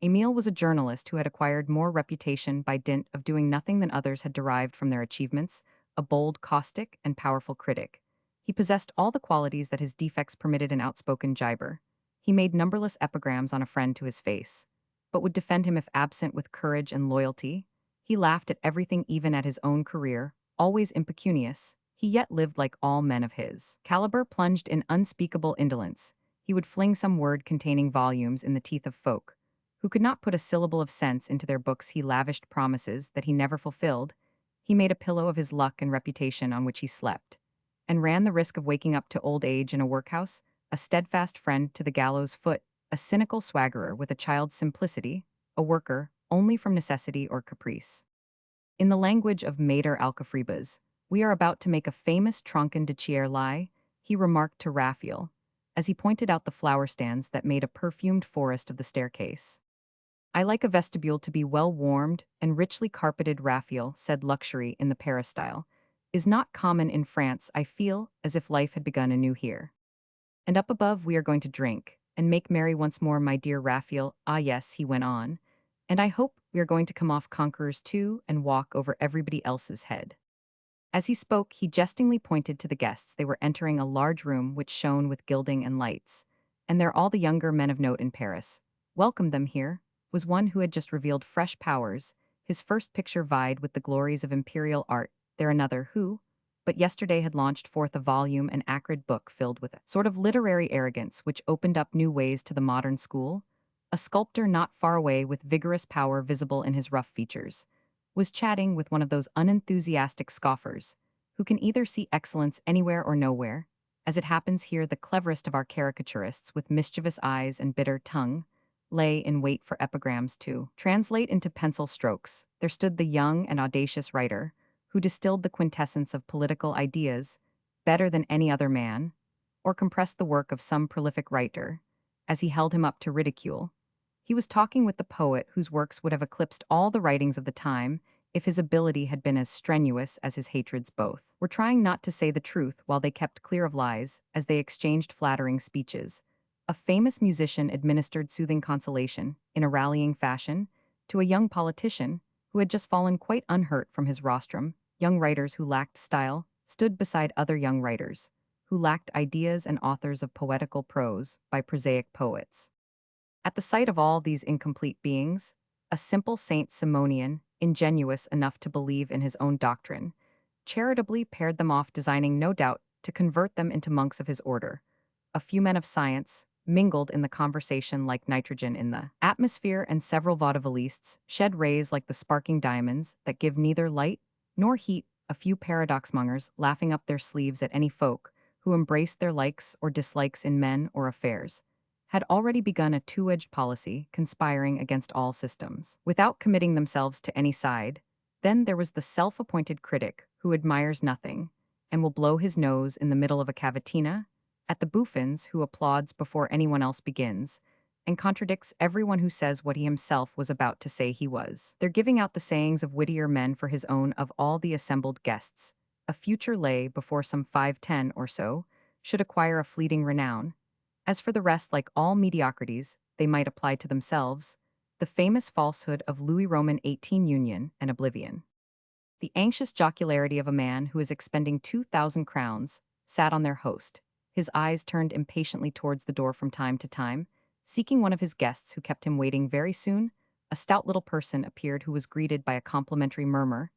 Emile was a journalist who had acquired more reputation by dint of doing nothing than others had derived from their achievements, a bold, caustic, and powerful critic. He possessed all the qualities that his defects permitted an outspoken gibber. He made numberless epigrams on a friend to his face, but would defend him if absent with courage and loyalty. He laughed at everything, even at his own career, always impecunious. He yet lived like all men of his caliber, plunged in unspeakable indolence. He would fling some word containing volumes in the teeth of folk who could not put a syllable of sense into their books. He lavished promises that he never fulfilled. He made a pillow of his luck and reputation on which he slept, and ran the risk of waking up to old age in a workhouse, a steadfast friend to the gallows foot, a cynical swaggerer with a child's simplicity, a worker only from necessity or caprice. In the language of Mater Alcafribas, we are about to make a famous tronçon de chier lie, he remarked to Raphael, as he pointed out the flower stands that made a perfumed forest of the staircase. I like a vestibule to be well warmed and richly carpeted. Raphael said luxury in the Paris style is not common in France. I feel as if life had begun anew here. And up above we are going to drink and make merry once more, my dear Raphael. Ah yes, he went on, and I hope we are going to come off conquerors too and walk over everybody else's head. As he spoke, he jestingly pointed to the guests. They were entering a large room which shone with gilding and lights, and there all the younger men of note in Paris welcomed them. Here was one who had just revealed fresh powers. His first picture vied with the glories of imperial art. There another who, but yesterday had launched forth a volume, an acrid book filled with a sort of literary arrogance which opened up new ways to the modern school. A sculptor not far away, with vigorous power visible in his rough features, was chatting with one of those unenthusiastic scoffers who can either see excellence anywhere or nowhere. As it happens here, the cleverest of our caricaturists, with mischievous eyes and bitter tongue, lay in wait for epigrams to translate into pencil strokes. There stood the young and audacious writer, who distilled the quintessence of political ideas better than any other man, or compressed the work of some prolific writer, as he held him up to ridicule. He was talking with the poet whose works would have eclipsed all the writings of the time if his ability had been as strenuous as his hatreds. Both were trying not to say the truth while they kept clear of lies as they exchanged flattering speeches. A famous musician administered soothing consolation, in a rallying fashion, to a young politician who had just fallen quite unhurt from his rostrum. Young writers who lacked style stood beside other young writers who lacked ideas, and authors of poetical prose by prosaic poets. At the sight of all these incomplete beings, a simple Saint Simonian, ingenuous enough to believe in his own doctrine, charitably paired them off, designing no doubt to convert them into monks of his order. A few men of science mingled in the conversation like nitrogen in the atmosphere, and several vaudevillistes shed rays like the sparking diamonds that give neither light nor heat. A few paradox-mongers laughing up their sleeves at any folk who embraced their likes or dislikes in men or affairs, had already begun a two-edged policy, conspiring against all systems, without committing themselves to any side. Then there was the self-appointed critic who admires nothing, and will blow his nose in the middle of a cavatina at the bouffons, who applauds before anyone else begins, and contradicts everyone who says what he himself was about to say. He was there giving out the sayings of wittier men for his own. Of all the assembled guests, a future lay before some 5'10" or so should acquire a fleeting renown, As for the rest, like all mediocrities, they might apply to themselves, the famous falsehood of Louis Roman 18 union and oblivion. The anxious jocularity of a man who is expending 2,000 crowns sat on their host, his eyes turned impatiently towards the door from time to time, seeking one of his guests who kept him waiting. Very soon, a stout little person appeared who was greeted by a complimentary murmur.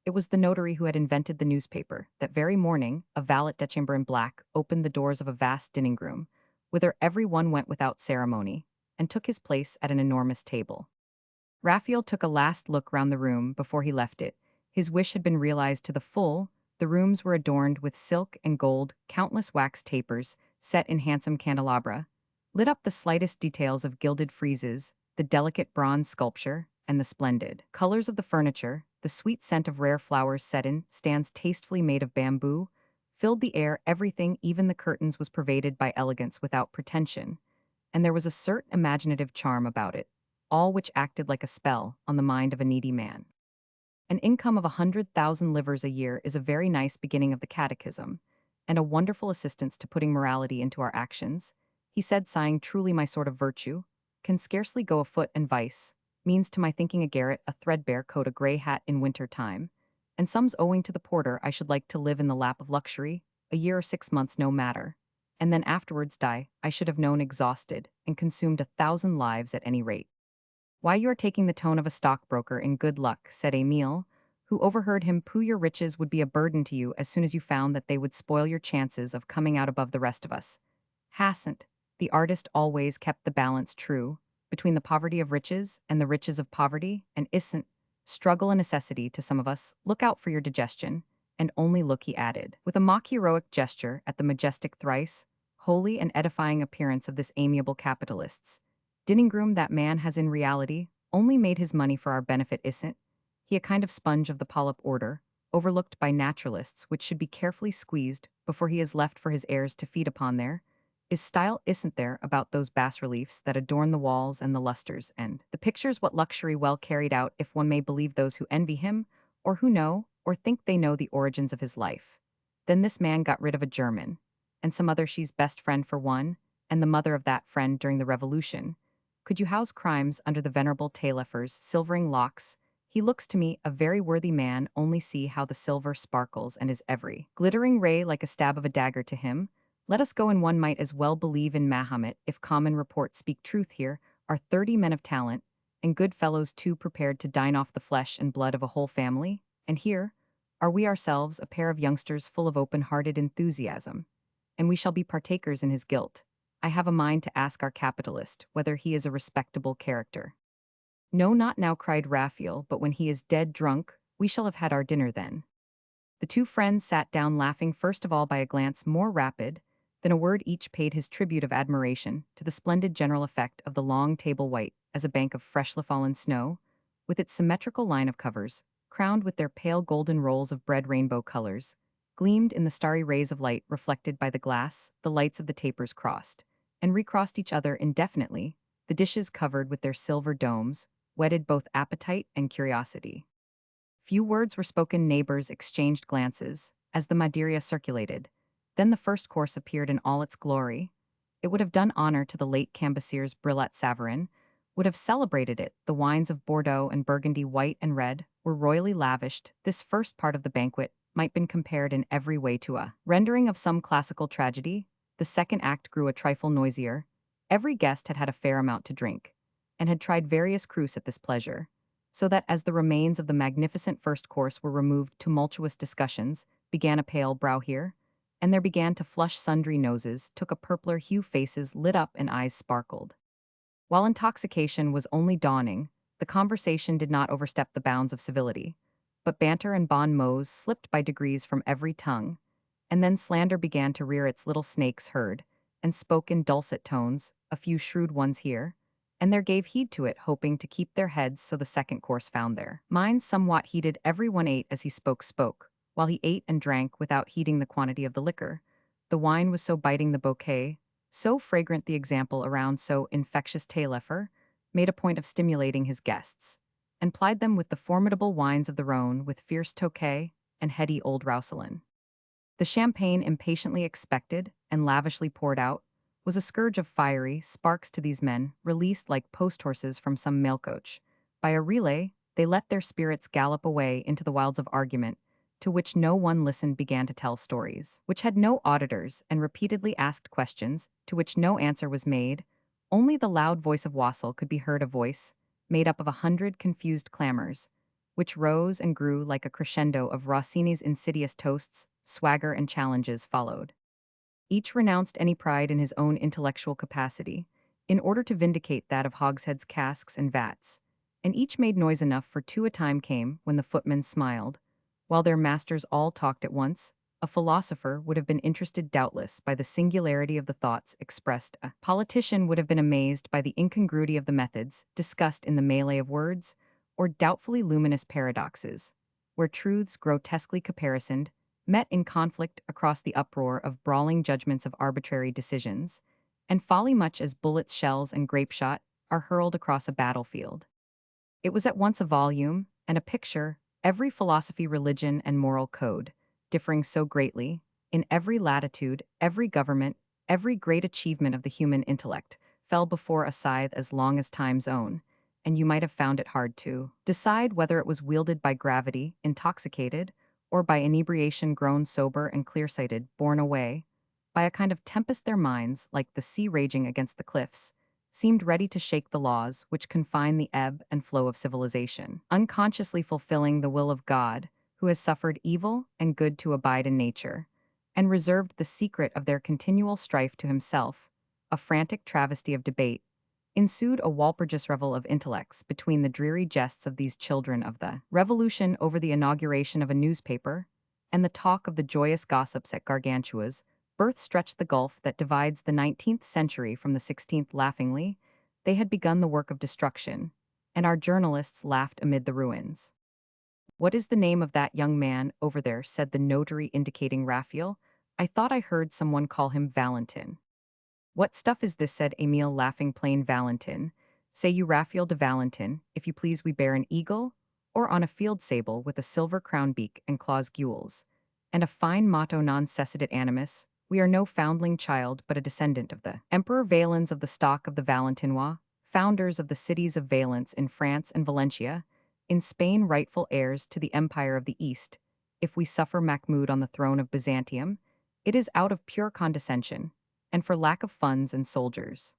It was the notary who had invented the newspaper. That very morning, a valet de chambre in black opened the doors of a vast dining room, whither every one went without ceremony, and took his place at an enormous table. Raphael took a last look round the room before he left it. His wish had been realized to the full. The rooms were adorned with silk and gold, countless wax tapers, set in handsome candelabra, lit up the slightest details of gilded friezes, the delicate bronze sculpture, and the splendid colors of the furniture. The sweet scent of rare flowers set in stands tastefully made of bamboo filled the air. Everything, even the curtains, was pervaded by elegance without pretension, and there was a certain imaginative charm about it, all which acted like a spell on the mind of a needy man. An income of 100,000 livres a year is a very nice beginning of the catechism, and a wonderful assistance to putting morality into our actions, he said, sighing. Truly, my sort of virtue can scarcely go afoot, and vice means to my thinking a garret, a threadbare coat, a grey hat in winter time, and some's owing to the porter. I should like to live in the lap of luxury, a year or 6 months, no matter, and then afterwards die. I should have known exhausted and consumed 1,000 lives at any rate. Why, you are taking the tone of a stockbroker in good luck, said Emile, who overheard him. Pooh, your riches would be a burden to you as soon as you found that they would spoil your chances of coming out above the rest of us. Hasn't the artist always kept the balance true between the poverty of riches and the riches of poverty? And isn't struggle a necessity to some of us? Look out for your digestion, and only look, he added, with a mock-heroic gesture, at the majestic, thrice holy and edifying appearance of this amiable capitalist's dining room. That man has in reality only made his money for our benefit, isn't he? A kind of sponge of the polyp order, overlooked by naturalists, which should be carefully squeezed before he is left for his heirs to feed upon. There is style, isn't there, about those bas-reliefs that adorn the walls and the lustres and the pictures? What luxury well carried out, if one may believe those who envy him, or who know, or think they know, the origins of his life. Then this man got rid of a German, and some other, she's best friend for one, and the mother of that friend during the Revolution. Could you house crimes under the venerable Taillefer's silvering locks? He looks to me a very worthy man. Only see how the silver sparkles, and is every glittering ray like a stab of a dagger to him. Let us go, and one might as well believe in Mahomet, if common reports speak truth. Here are 30 men of talent, and good fellows too, prepared to dine off the flesh and blood of a whole family. And here are we ourselves, a pair of youngsters full of open-hearted enthusiasm, and we shall be partakers in his guilt. I have a mind to ask our capitalist whether he is a respectable character. No, not now, cried Raphael, but when he is dead drunk, we shall have had our dinner then. The two friends sat down, laughing, first of all by a glance more rapid than a word. Each paid his tribute of admiration to the splendid general effect of the long table, white as a bank of freshly fallen snow, with its symmetrical line of covers, crowned with their pale golden rolls of bread. Rainbow colors gleamed in the starry rays of light reflected by the glass. The lights of the tapers crossed and recrossed each other indefinitely. The dishes, covered with their silver domes, whetted both appetite and curiosity. Few words were spoken. Neighbors exchanged glances as the Madeira circulated. Then the first course appeared in all its glory. It would have done honor to the late Cambacier's Brillat Savarin, would have celebrated it. The wines of Bordeaux and Burgundy, white and red, were royally lavished. This first part of the banquet might been compared in every way to a rendering of some classical tragedy. The second act grew a trifle noisier. Every guest had had a fair amount to drink, and had tried various crus at this pleasure, so that as the remains of the magnificent first course were removed, tumultuous discussions began. A pale brow here, and there began to flush, sundry noses took a purpler hue, faces lit up, and eyes sparkled. While intoxication was only dawning, the conversation did not overstep the bounds of civility, but banter and bon mots slipped by degrees from every tongue, and then slander began to rear its little snakes. Heard and spoke in dulcet tones, a few shrewd ones here and there gave heed to it, hoping to keep their heads. So the second course found their minds somewhat heated. Every one ate as he spoke, while he ate and drank without heeding the quantity of the liquor. The wine was so biting, the bouquet so fragrant, the example around so infectious. Taillefer made a point of stimulating his guests, and plied them with the formidable wines of the Rhone, with fierce Tokay and heady old Roussillon. The champagne, impatiently expected and lavishly poured out, was a scourge of fiery sparks to these men, released like post horses from some mail coach. By a relay, they let their spirits gallop away into the wilds of argument, to which no one listened began to tell stories, which had no auditors and repeatedly asked questions, to which no answer was made. Only the loud voice of Wassail could be heard, a voice, made up of 100 confused clamors, which rose and grew like a crescendo of Rossini's insidious toasts, swagger and challenges followed. Each renounced any pride in his own intellectual capacity, in order to vindicate that of hogsheads, casks, and vats, and each made noise enough for two. A time came when the footmen smiled, while their masters all talked at once. A philosopher would have been interested doubtless by the singularity of the thoughts expressed. A politician would have been amazed by the incongruity of the methods discussed in the melee of words, or doubtfully luminous paradoxes, where truths grotesquely caparisoned met in conflict across the uproar of brawling judgments of arbitrary decisions, and folly much as bullets, shells, and grapeshot are hurled across a battlefield. It was at once a volume and a picture, every philosophy, religion, and moral code, differing so greatly, in every latitude, every government, every great achievement of the human intellect, fell before a scythe as long as time's own, and you might have found it hard to decide whether it was wielded by gravity, intoxicated, or by inebriation grown sober and clear-sighted, borne away by a kind of tempest. Their minds, like the sea raging against the cliffs, seemed ready to shake the laws which confine the ebb and flow of civilization, unconsciously fulfilling the will of God, who has suffered evil and good to abide in nature, and reserved the secret of their continual strife to himself. A frantic travesty of debate ensued, a Walpurgis revel of intellects between the dreary jests of these children of the Revolution over the inauguration of a newspaper, and the talk of the joyous gossips at Gargantua's birth stretched the gulf that divides the 19th century from the 16th. Laughingly, they had begun the work of destruction, and our journalists laughed amid the ruins. "What is the name of that young man over there?" said the notary, indicating Raphael. "I thought I heard someone call him Valentin." "What stuff is this?" said Emile, laughing. "Plain Valentin. Say you Raphael de Valentin, if you please. We bear an eagle, or on a field sable with a silver crown beak and claws gules, and a fine motto, non cessidit animus. We are no foundling child, but a descendant of the Emperor Valens, of the stock of the Valentinois, founders of the cities of Valence in France and Valentia, in Spain, rightful heirs to the empire of the East. If we suffer Mahmud on the throne of Byzantium, it is out of pure condescension, and for lack of funds and soldiers."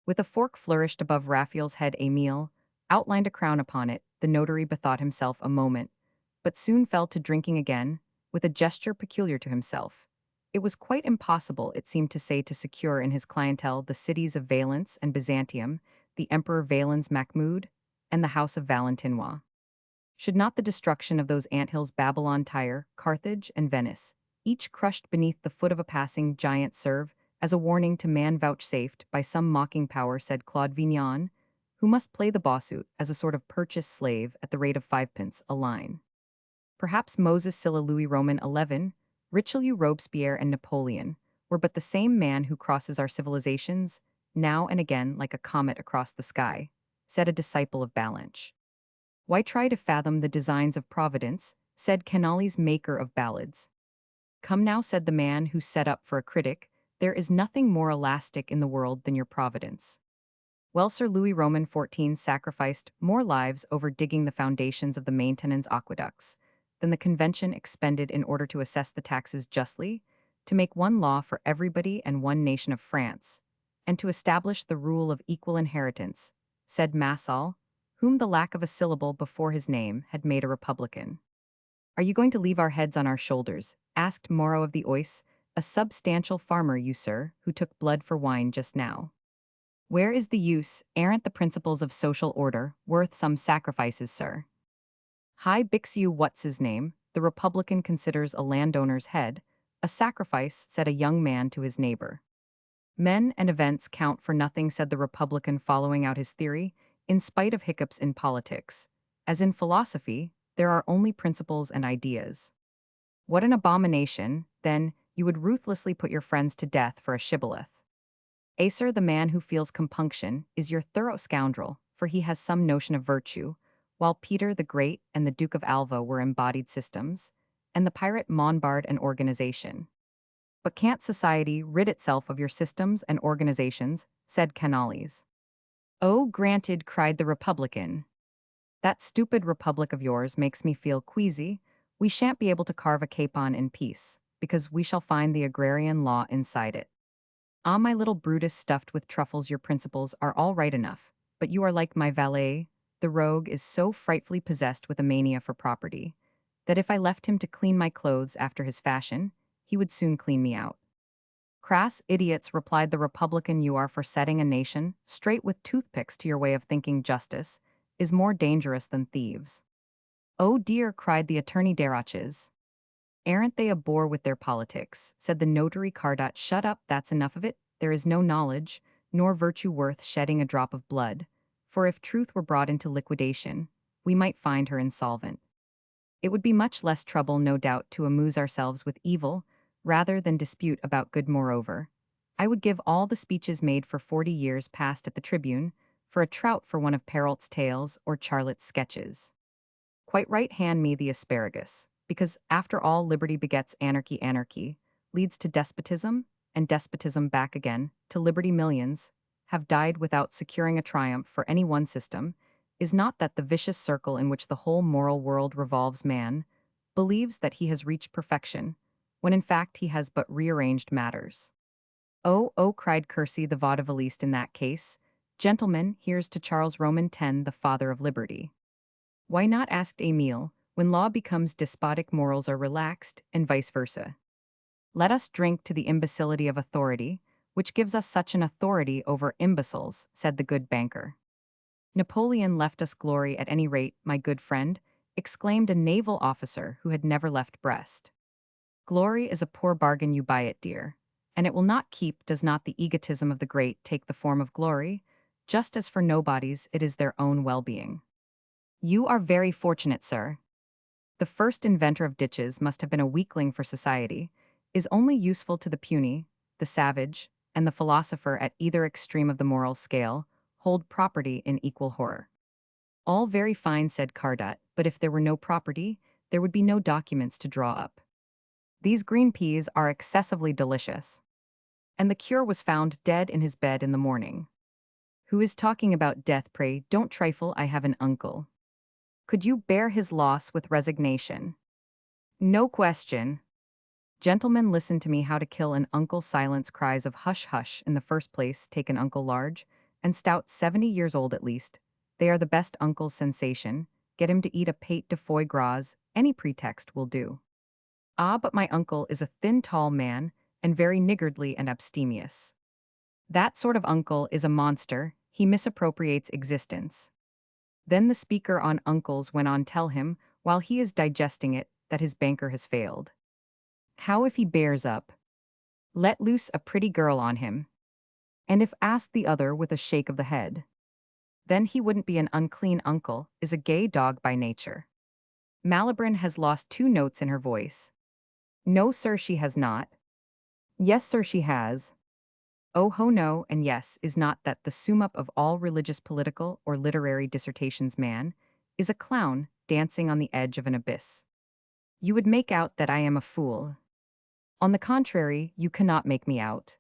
With a fork flourished above Raphael's head, Emile outlined a crown upon it. The notary bethought himself a moment, but soon fell to drinking again, with a gesture peculiar to himself. It was quite impossible, it seemed to say, to secure in his clientele the cities of Valence and Byzantium, the Emperor Valens Mahmud, and the house of Valentinois. Should not the destruction of those anthills, Babylon, Tyre, Carthage, and Venice, each crushed beneath the foot of a passing giant, serve as a warning to man vouchsafed by some mocking power, said Claude Vignon, who must play the bossoot as a sort of purchased slave at the rate of 5 pence a line? Perhaps Moses, Sylla, Louis, Roman 11, Richelieu, Robespierre, and Napoleon were but the same man who crosses our civilizations, now and again like a comet across the sky, said a disciple of Ballanche. Why try to fathom the designs of Providence, said Canales, maker of ballads. Come now, said the man who set up for a critic, there is nothing more elastic in the world than your Providence. Well, Sir Louis Roman 14 sacrificed more lives over digging the foundations of the maintenance aqueducts than the convention expended in order to assess the taxes justly, to make one law for everybody and one nation of France, and to establish the rule of equal inheritance, said Massol, whom the lack of a syllable before his name had made a republican. Are you going to leave our heads on our shoulders? Asked Moreau of the Oise, a substantial farmer, you sir, who took blood for wine just now. Where is the use? Aren't the principles of social order worth some sacrifices, sir? Hi Bixu, what's his name? The republican considers a landowner's head a sacrifice, said a young man to his neighbor. Men and events count for nothing, said the republican, following out his theory, in spite of hiccups in politics. As in philosophy, there are only principles and ideas. What an abomination, then, you would ruthlessly put your friends to death for a shibboleth. Acer, the man who feels compunction, is your thorough scoundrel, for he has some notion of virtue, while Peter the Great and the Duke of Alva were embodied systems, and the pirate Monbard an organization. But can't society rid itself of your systems and organizations? Said Canales. Oh, granted, cried the Republican. That stupid republic of yours makes me feel queasy. We shan't be able to carve a capon in peace, because we shall find the agrarian law inside it. Ah, my little Brutus stuffed with truffles, your principles are all right enough, but you are like my valet. The rogue is so frightfully possessed with a mania for property, that if I left him to clean my clothes after his fashion, he would soon clean me out. Crass idiots, replied the Republican, you are for setting a nation straight with toothpicks to your way of thinking. Justice is more dangerous than thieves. Oh dear, cried the attorney Deraches. Aren't they a bore with their politics? Said the notary Cardat. Shut up, that's enough of it. There is no knowledge, nor virtue worth shedding a drop of blood, for if truth were brought into liquidation, we might find her insolvent. It would be much less trouble, no doubt, to amuse ourselves with evil, rather than dispute about good. Moreover, I would give all the speeches made for 40 years past at the Tribune, for a trout for one of Perrault's tales or Charlotte's sketches. Quite right, hand me the asparagus, because after all, liberty begets anarchy, anarchy leads to despotism, and despotism back again to liberty. Millions have died without securing a triumph for any one system. Is not that the vicious circle in which the whole moral world revolves? Man believes that he has reached perfection, when in fact he has but rearranged matters. Oh, oh, cried Kersey the vaudeviliste, in that case, gentlemen, here's to Charles Roman X, the father of liberty. Why not, asked Emile, when law becomes despotic, morals are relaxed, and vice versa. Let us drink to the imbecility of authority, which gives us such an authority over imbeciles, said the good banker. Napoleon left us glory at any rate, my good friend, exclaimed a naval officer who had never left Brest. Glory is a poor bargain, you buy it dear, and it will not keep. Does not the egotism of the great take the form of glory, just as for nobodies it is their own well-being? You are very fortunate, sir. The first inventor of ditches must have been a weakling, for society is only useful to the puny, the savage, and the philosopher at either extreme of the moral scale hold property in equal horror. All very fine, said Cardat, but if there were no property, there would be no documents to draw up. These green peas are excessively delicious. And the cure was found dead in his bed in the morning. Who is talking about death? Pray, don't trifle, I have an uncle. Could you bear his loss with resignation? No question. Gentlemen, listen to me. How to kill an uncle. Silence. Cries of hush hush. In the first place, take an uncle large and stout, 70 years old at least. They are the best uncles. Sensation. Get him to eat a pate de foie gras. Any pretext will do. Ah, but my uncle is a thin, tall man, and very niggardly and abstemious. That sort of uncle is a monster. He misappropriates existence. Then the speaker on uncles went on, tell him, while he is digesting it, that his banker has failed. How if he bears up? Let loose a pretty girl on him. And if, asked the other with a shake of the head. Then he wouldn't be an unclean uncle, is a gay dog by nature. Malibran has lost 2 notes in her voice. No, sir, she has not. Yes, sir, she has. Oh ho no, and yes, is not that the sum up of all religious, political, or literary dissertations? Man is a clown dancing on the edge of an abyss. You would make out that I am a fool. On the contrary, you cannot make me out.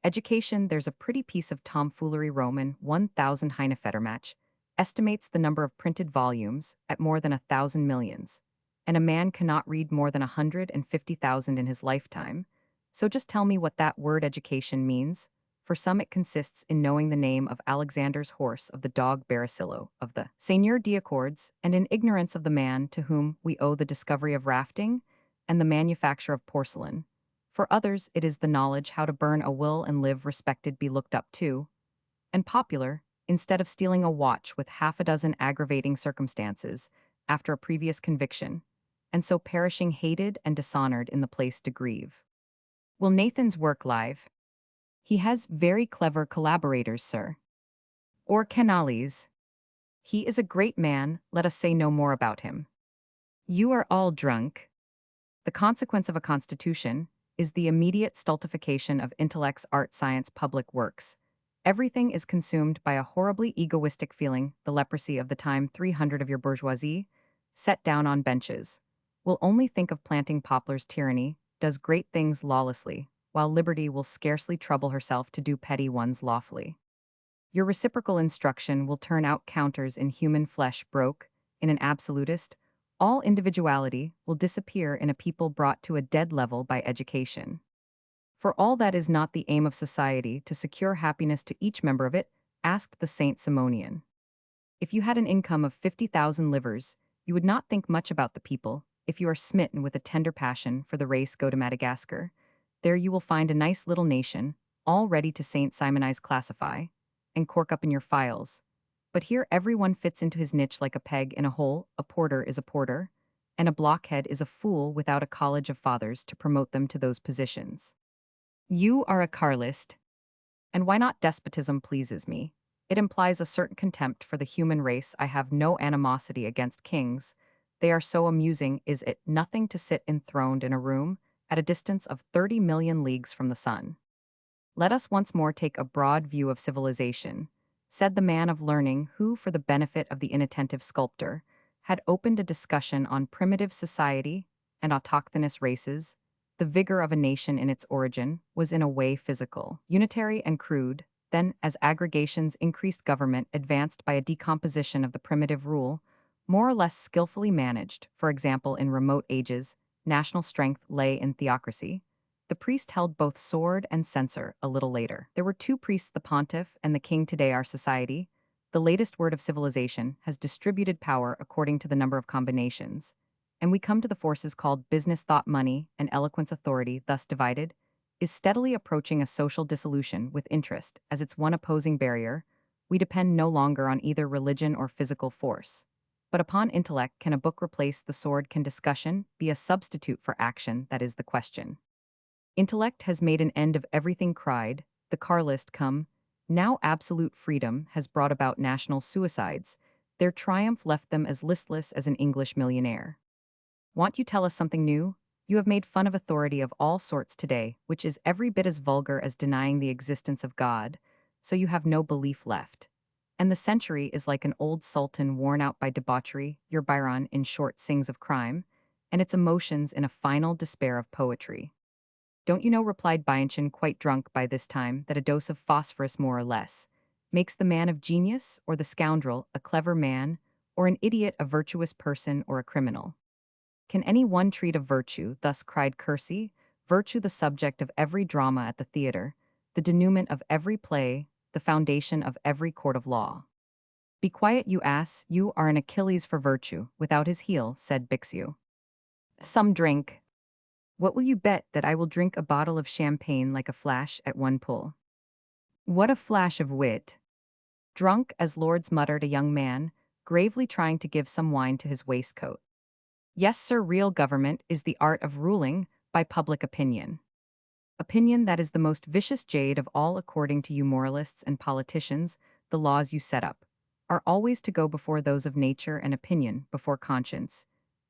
Education, there's a pretty piece of tomfoolery. Roman 1000 Heinefettermatch estimates the number of printed volumes at more than 1,000 millions, and a man cannot read more than 150,000 in his lifetime. So just tell me what that word education means. For some it consists in knowing the name of Alexander's horse, of the dog Baracillo, of the Seigneur d'Accords, and in ignorance of the man to whom we owe the discovery of rafting and the manufacture of porcelain. For others it is the knowledge how to burn a will and live respected, be looked up to, and popular, instead of stealing a watch with half a dozen aggravating circumstances after a previous conviction, and so perishing hated and dishonored in the place to grieve. Will Nathan's work live? He has very clever collaborators, sir. Or Canales. He is a great man, let us say no more about him. You are all drunk. The consequence of a constitution is the immediate stultification of intellects, art, science, public works. Everything is consumed by a horribly egoistic feeling. The leprosy of the time. 300 of your bourgeoisie, set down on benches, will only think of planting poplars. Tyranny, does great things lawlessly, while liberty will scarcely trouble herself to do petty ones lawfully. Your reciprocal instruction will turn out counters in human flesh broke, in an absolutist, all individuality will disappear in a people brought to a dead level by education. For all that is not the aim of society to secure happiness to each member of it, asked the Saint Simonian. If you had an income of 50,000 livres, you would not think much about the people. If you are smitten with a tender passion for the race, go to Madagascar. There you will find a nice little nation, all ready to Saint Simonize classify, and cork up in your files. But here everyone fits into his niche like a peg in a hole, a porter is a porter, and a blockhead is a fool without a college of fathers to promote them to those positions. You are a Carlist, and why not despotism pleases me. It implies a certain contempt for the human race. I have no animosity against kings. They are so amusing, is it nothing to sit enthroned in a room at a distance of 30 million leagues from the sun? Let us once more take a broad view of civilization, said the man of learning who, for the benefit of the inattentive sculptor, had opened a discussion on primitive society and autochthonous races. The vigor of a nation in its origin was in a way physical, unitary and crude. Then, as aggregations increased, government advanced by a decomposition of the primitive rule, more or less skillfully managed. For example, in remote ages, national strength lay in theocracy. The priest held both sword and censer a little later. There were two priests, the pontiff and the king. Today, our society, the latest word of civilization, has distributed power according to the number of combinations. And we come to the forces called business, thought, money, and eloquence. Authority, thus divided, is steadily approaching a social dissolution with interest as its one opposing barrier. We depend no longer on either religion or physical force, but upon intellect. Can a book replace the sword? Can discussion be a substitute for action? That is the question. Intellect has made an end of everything, cried the Carlist. Come, now absolute freedom has brought about national suicides. Their triumph left them as listless as an English millionaire. Want you tell us something new? You have made fun of authority of all sorts today, which is every bit as vulgar as denying the existence of God, so you have no belief left. And the century is like an old sultan worn out by debauchery. Your Byron, in short, sings of crime, and its emotions in a final despair of poetry. Don't you know, replied Bianchon, quite drunk by this time, that a dose of phosphorus more or less makes the man of genius or the scoundrel a clever man, or an idiot a virtuous person or a criminal? Can any one treat of virtue? Thus cried Kersey, virtue the subject of every drama at the theatre, the denouement of every play, the foundation of every court of law. Be quiet, you ass, you are an Achilles for virtue, without his heel, said Bixiou. Some drink. What will you bet that I will drink a bottle of champagne like a flash at one pull? What a flash of wit! Drunk as lords, muttered a young man, gravely trying to give some wine to his waistcoat. Yes, sir, real government is the art of ruling by public opinion. Opinion that is the most vicious jade of all. According to you moralists and politicians, the laws you set up are always to go before those of nature, and opinion before conscience.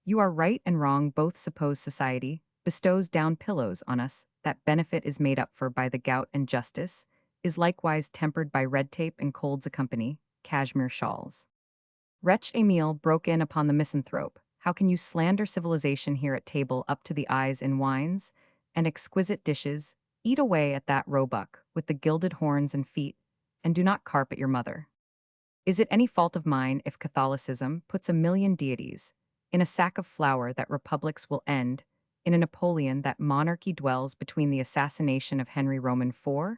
You are right and wrong both. Suppose society bestows down pillows on us, that benefit is made up for by the gout, and justice is likewise tempered by red tape and colds accompany cashmere shawls. Wretch Emile broke in upon the misanthrope. How can you slander civilization here at table up to the eyes in wines and exquisite dishes? Eat away at that roebuck with the gilded horns and feet, and do not carp at your mother. Is it any fault of mine if Catholicism puts a million deities in a sack of flour, that republics will end in a Napoleon, that monarchy dwells between the assassination of Henry Roman IV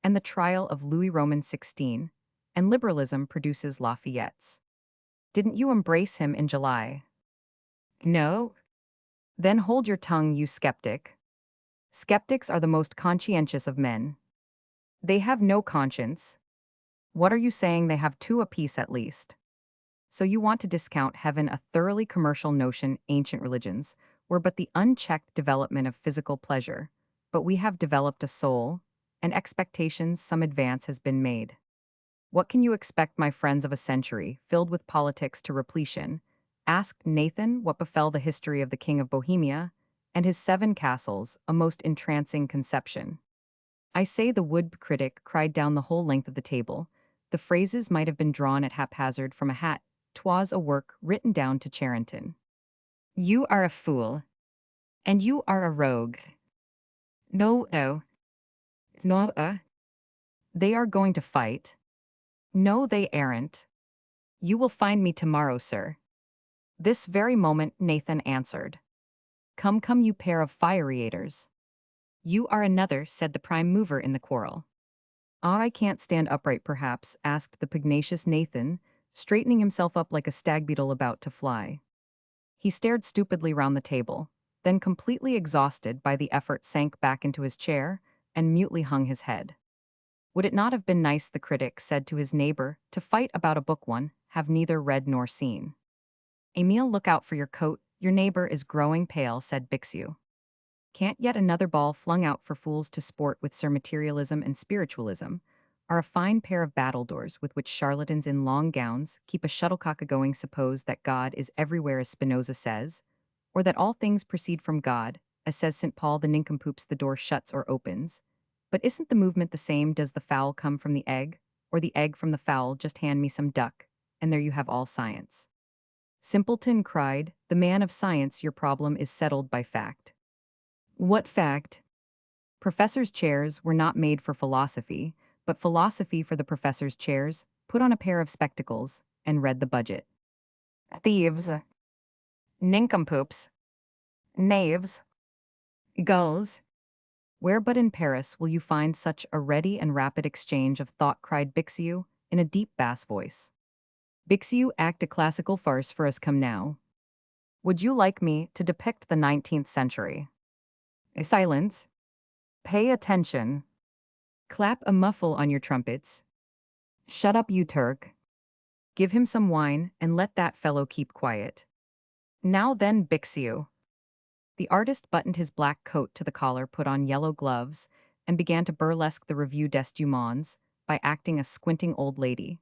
and the trial of Louis Roman XVI, and liberalism produces Lafayette's? Didn't you embrace him in July? No? Then hold your tongue, you skeptic. Skeptics are the most conscientious of men. They have no conscience. What are you saying? They have two apiece at least. So you want to discount heaven, a thoroughly commercial notion. Ancient religions were but the unchecked development of physical pleasure, but we have developed a soul, and expectations some advance has been made. What can you expect, my friends, of a century filled with politics to repletion? Asked Nathan what befell the history of the King of Bohemia and his 7 castles, a most entrancing conception. I say, the wood critic cried down the whole length of the table. The phrases might have been drawn at haphazard from a hat. 'Twas a work written down to Charenton. You are a fool. And you are a rogue. No, no. It's not a. They are going to fight. No, they aren't. You will find me tomorrow, sir. This very moment, Nathan answered. Come, come, you pair of fiery-ators. You are another, said the prime mover in the quarrel. Ah, I can't stand upright, perhaps, asked the pugnacious Nathan, straightening himself up like a stag beetle about to fly. He stared stupidly round the table, then completely exhausted by the effort sank back into his chair and mutely hung his head. Would it not have been nice, the critic said to his neighbor, to fight about a book one have neither read nor seen? Emile, look out for your coat, your neighbor is growing pale, said Bixiou. Can't yet another ball flung out for fools to sport with Sir Materialism and Spiritualism are a fine pair of battledores with which charlatans in long gowns keep a shuttlecock a-going, suppose that God is everywhere as Spinoza says, or that all things proceed from God, as says St. Paul the nincompoops the door shuts or opens. But isn't the movement the same? Does the fowl come from the egg, or the egg from the fowl? Just hand me some duck, and there you have all science. Simpleton cried, the man of science, your problem is settled by fact. What fact? Professors' chairs were not made for philosophy, but philosophy for the professors' chairs. Put on a pair of spectacles and read the budget. Thieves, nincompoops, knaves, gulls. Where but in Paris will you find such a ready and rapid exchange of thought, cried Bixiou, in a deep bass voice. Bixiou, act a classical farce for us, come now. Would you like me to depict the 19th century? Silence. Pay attention. Clap a muffle on your trumpets. Shut up, you Turk. Give him some wine and let that fellow keep quiet. Now then, Bixiou. The artist buttoned his black coat to the collar, put on yellow gloves, and began to burlesque the Revue des Deux Mondes by acting a squinting old lady.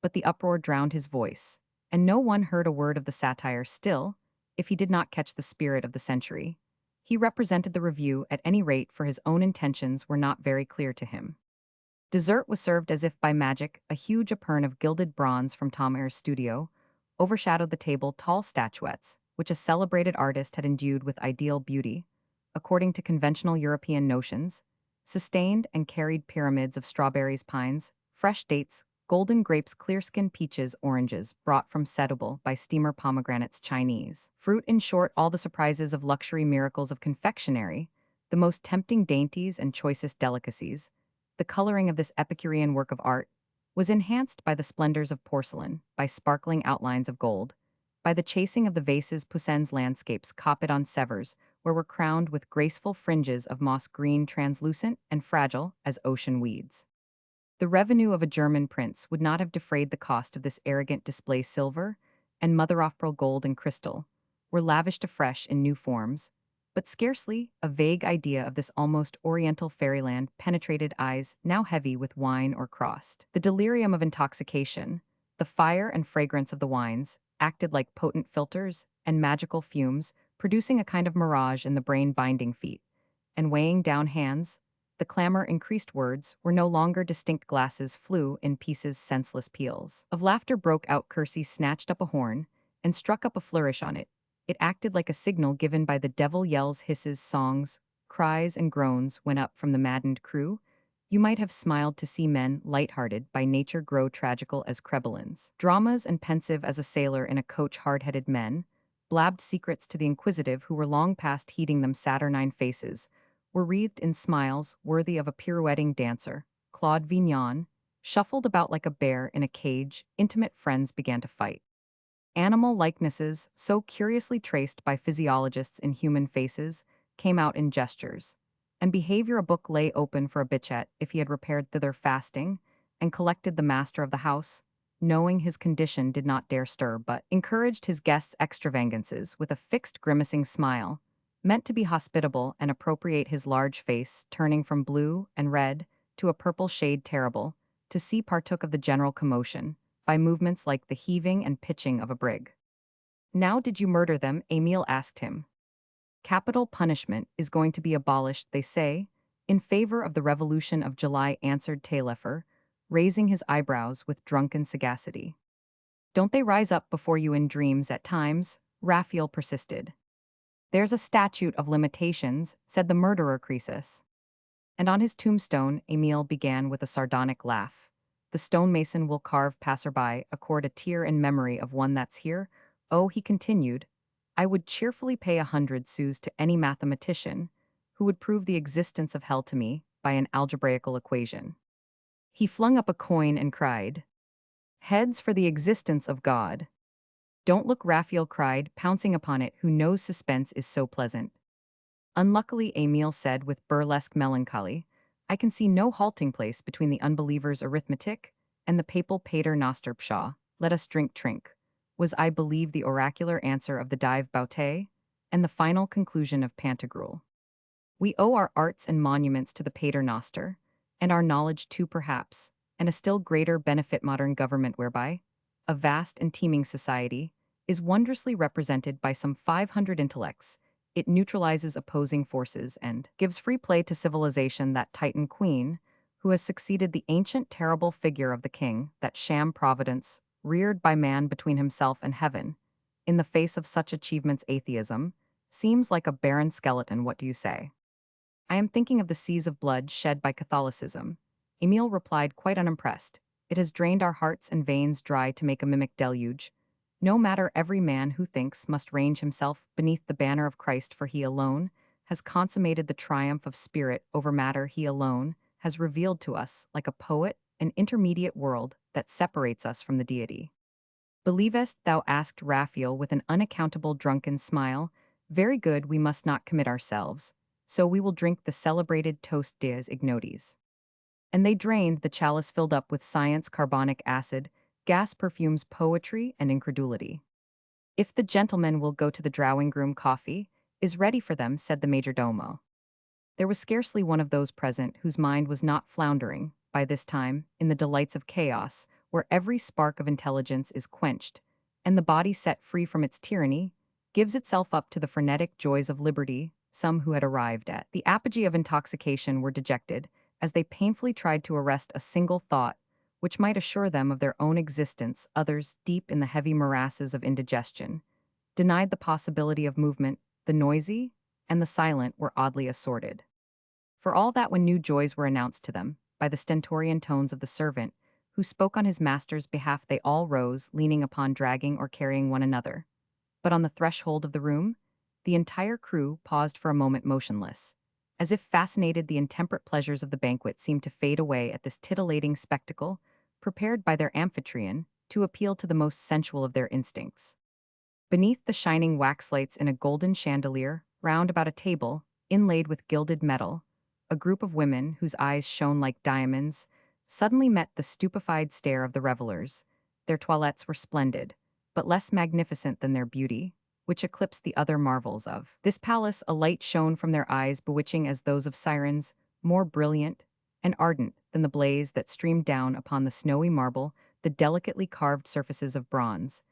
But the uproar drowned his voice, and no one heard a word of the satire. Still, if he did not catch the spirit of the century, he represented the review at any rate, for his own intentions were not very clear to him. Dessert was served as if by magic. A huge epergne of gilded bronze from Tom Ayer's studio overshadowed the table. Tall statuettes, which a celebrated artist had endued with ideal beauty, according to conventional European notions, sustained and carried pyramids of strawberries, pines, fresh dates, golden grapes, clear-skinned peaches, oranges, brought from Setúbal by steamer, pomegranates, Chinese fruit, in short, all the surprises of luxury, miracles of confectionery, the most tempting dainties and choicest delicacies. The coloring of this Epicurean work of art was enhanced by the splendors of porcelain, by sparkling outlines of gold, by the chasing of the vases. Poussin's landscapes, copied on Sevres, where were crowned with graceful fringes of moss green, translucent and fragile as ocean weeds. The revenue of a German prince would not have defrayed the cost of this arrogant display. Silver and mother-of-pearl, gold and crystal were lavished afresh in new forms, but scarcely a vague idea of this almost oriental fairyland penetrated eyes now heavy with wine or crossed. The delirium of intoxication, the fire and fragrance of the wines, acted like potent filters and magical fumes, producing a kind of mirage in the brain, binding feet and weighing down hands. The clamor increased, words were no longer distinct, glasses flew in pieces, senseless peals of laughter broke out. Kersey snatched up a horn and struck up a flourish on it. It acted like a signal given by the devil. Yells, hisses, songs, cries and groans went up from the maddened crew. You might have smiled to see men, light-hearted by nature, grow tragical as crebellins. Dramas and pensive as a sailor in a coach, hard-headed men blabbed secrets to the inquisitive who were long past heeding them. Saturnine faces were wreathed in smiles worthy of a pirouetting dancer. Claude Vignon shuffled about like a bear in a cage. Intimate friends began to fight. Animal likenesses, so curiously traced by physiologists in human faces, came out in gestures. And behavior, a book lay open for a bitchet if he had repaired thither fasting, and collected the master of the house, knowing his condition, did not dare stir, but encouraged his guests' extravagances with a fixed grimacing smile, meant to be hospitable and appropriate his large face, turning from blue and red to a purple shade terrible, to see partook of the general commotion, by movements like the heaving and pitching of a brig. Now did you murder them? Emile asked him. Capital punishment is going to be abolished, they say, in favor of the Revolution of July, answered Taillefer, raising his eyebrows with drunken sagacity. Don't they rise up before you in dreams at times? Raphaël persisted. "There's a statute of limitations," said the murderer Croesus. And on his tombstone, Emile began with a sardonic laugh. "The stonemason will carve passerby, accord a tear in memory of one that's here. Oh," he continued, "I would cheerfully pay 100 sous to any mathematician who would prove the existence of hell to me by an algebraical equation." He flung up a coin and cried, "Heads for the existence of God." "Don't look," Raphael cried, pouncing upon it, "who knows suspense is so pleasant." Unluckily, Emile said with burlesque melancholy, "I can see no halting place between the unbeliever's arithmetic and the papal pater noster pshaw. Let us drink trink," was, I believe, the oracular answer of the Dive Baute, and the final conclusion of Pantagruel. We owe our arts and monuments to the pater noster, and our knowledge too perhaps, and a still greater benefit modern government whereby a vast and teeming society is wondrously represented by some 500 intellects. It neutralizes opposing forces and gives free play to civilization, that Titan queen, who has succeeded the ancient terrible figure of the king, that sham providence, reared by man between himself and heaven. In the face of such achievements, atheism seems like a barren skeleton. What do you say? "I am thinking of the seas of blood shed by Catholicism," Emile replied, quite unimpressed. "It has drained our hearts and veins dry to make a mimic deluge. No matter, every man who thinks must range himself beneath the banner of Christ, for he alone has consummated the triumph of spirit over matter. He alone has revealed to us, like a poet, an intermediate world that separates us from the deity." "Believest thou?" asked Raphael with an unaccountable drunken smile. "Very good, we must not commit ourselves. So we will drink the celebrated toast des ignoties." And they drained the chalice filled up with science, carbonic acid, gas, perfumes, poetry, and incredulity. "If the gentlemen will go to the drawing room, coffee is ready for them," said the major domo. There was scarcely one of those present whose mind was not floundering, by this time, in the delights of chaos, where every spark of intelligence is quenched, and the body, set free from its tyranny, gives itself up to the frenetic joys of liberty. Some who had arrived at the apogee of intoxication were dejected, as they painfully tried to arrest a single thought which might assure them of their own existence. Others, deep in the heavy morasses of indigestion, denied the possibility of movement. The noisy and the silent were oddly assorted. For all that, when new joys were announced to them by the stentorian tones of the servant who spoke on his master's behalf, they all rose, leaning upon, dragging or carrying one another. But on the threshold of the room, the entire crew paused for a moment motionless, as if fascinated. The intemperate pleasures of the banquet seemed to fade away at this titillating spectacle, prepared by their amphitryon to appeal to the most sensual of their instincts. Beneath the shining wax lights in a golden chandelier, round about a table, inlaid with gilded metal, a group of women, whose eyes shone like diamonds, suddenly met the stupefied stare of the revelers. Their toilettes were splendid, but less magnificent than their beauty, which eclipsed the other marvels of this palace. A light shone from their eyes, bewitching as those of sirens, more brilliant and ardent than the blaze that streamed down upon the snowy marble, the delicately carved surfaces of bronze,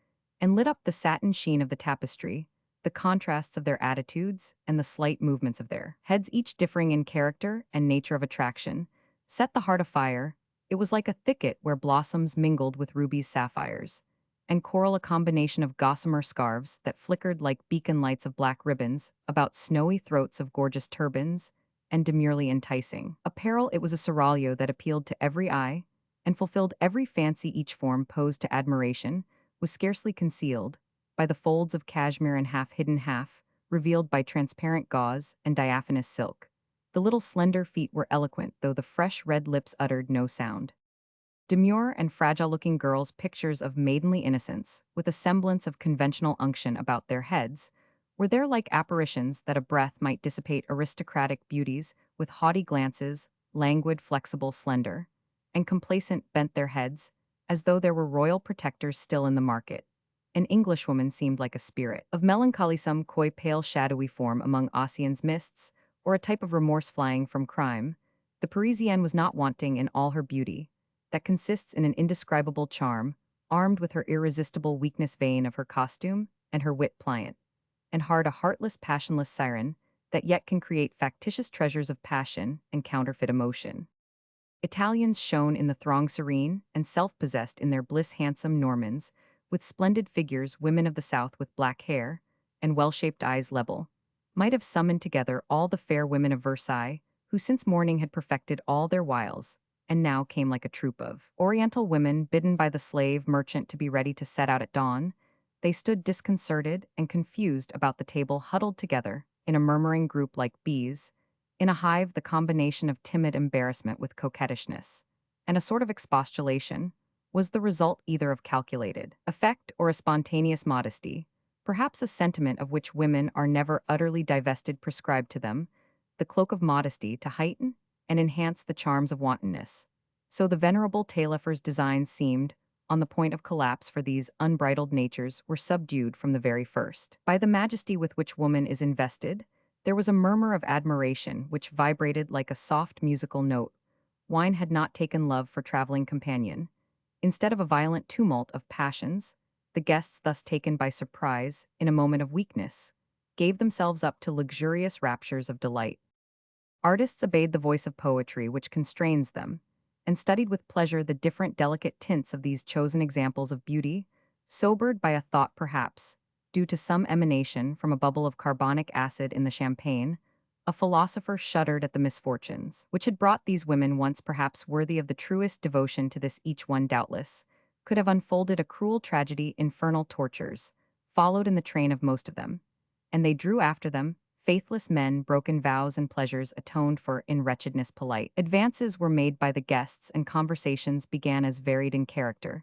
and lit up the satin sheen of the tapestry. The contrasts of their attitudes and the slight movements of their heads, each differing in character and nature of attraction, set the heart afire. It was like a thicket where blossoms mingled with rubies, sapphires, and coral, a combination of gossamer scarves that flickered like beacon lights of black ribbons about snowy throats of gorgeous turbans, and demurely enticing apparel. It was a seraglio that appealed to every eye and fulfilled every fancy. Each form, posed to admiration, was scarcely concealed by the folds of cashmere, and half hidden, half revealed by transparent gauze and diaphanous silk. The little slender feet were eloquent, though the fresh red lips uttered no sound. Demure and fragile-looking girls, pictures of maidenly innocence, with a semblance of conventional unction about their heads, were there like apparitions that a breath might dissipate. Aristocratic beauties, with haughty glances, languid, flexible, slender, and complacent, bent their heads, as though there were royal protectors still in the market. An Englishwoman seemed like a spirit of melancholy, some coy, pale, shadowy form among Ossian's mists, or a type of remorse flying from crime. The Parisienne was not wanting in all her beauty, that consists in an indescribable charm, armed with her irresistible weakness, vein of her costume, and her wit pliant and hard, a heartless, passionless siren, that yet can create factitious treasures of passion and counterfeit emotion. Italians shone in the throng, serene and self-possessed in their bliss, handsome Normans, with splendid figures, women of the south with black hair and well-shaped eyes, level, might have summoned together all the fair women of Versailles, who since morning had perfected all their wiles, and now came like a troop of Oriental women bidden by the slave merchant to be ready to set out at dawn. They stood disconcerted and confused about the table, huddled together, in a murmuring group like bees, in a hive. The combination of timid embarrassment with coquettishness, and a sort of expostulation, was the result either of calculated effect or a spontaneous modesty, perhaps a sentiment of which women are never utterly divested, prescribed to them, the cloak of modesty to heighten and enhance the charms of wantonness. So the venerable Taillefer's designs seemed on the point of collapse, for these unbridled natures were subdued from the very first. By the majesty with which woman is invested, there was a murmur of admiration which vibrated like a soft musical note. Wine had not taken love for traveling companion. Instead of a violent tumult of passions, the guests, thus taken by surprise in a moment of weakness, gave themselves up to luxurious raptures of delight. Artists obeyed the voice of poetry which constrains them, and studied with pleasure the different delicate tints of these chosen examples of beauty, sobered by a thought perhaps, due to some emanation from a bubble of carbonic acid in the champagne. A philosopher shuddered at the misfortunes which had brought these women, once perhaps worthy of the truest devotion to this. Each one doubtless could have unfolded a cruel tragedy, infernal tortures, followed in the train of most of them, and they drew after them faithless men. Broken vows and pleasures atoned for in wretchedness. Polite advances were made by the guests, and conversations began as varied in character.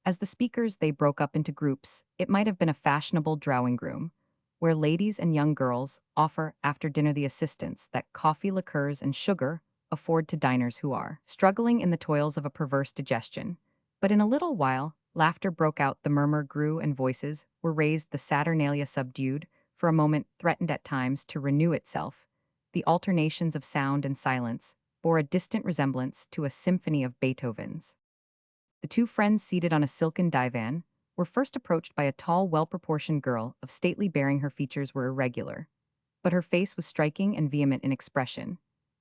As the speakers they broke up into groups, it might have been a fashionable drawing-room, where ladies and young girls offer after dinner the assistance that coffee, liqueurs, and sugar afford to diners who are struggling in the toils of a perverse digestion. But in a little while, laughter broke out, the murmur grew, and voices were raised. The Saturnalia subdued, for a moment threatened at times to renew itself. The alternations of sound and silence bore a distant resemblance to a symphony of Beethoven's. The two friends, seated on a silken divan, were first approached by a tall, well-proportioned girl of stately bearing. Her features were irregular, but her face was striking and vehement in expression,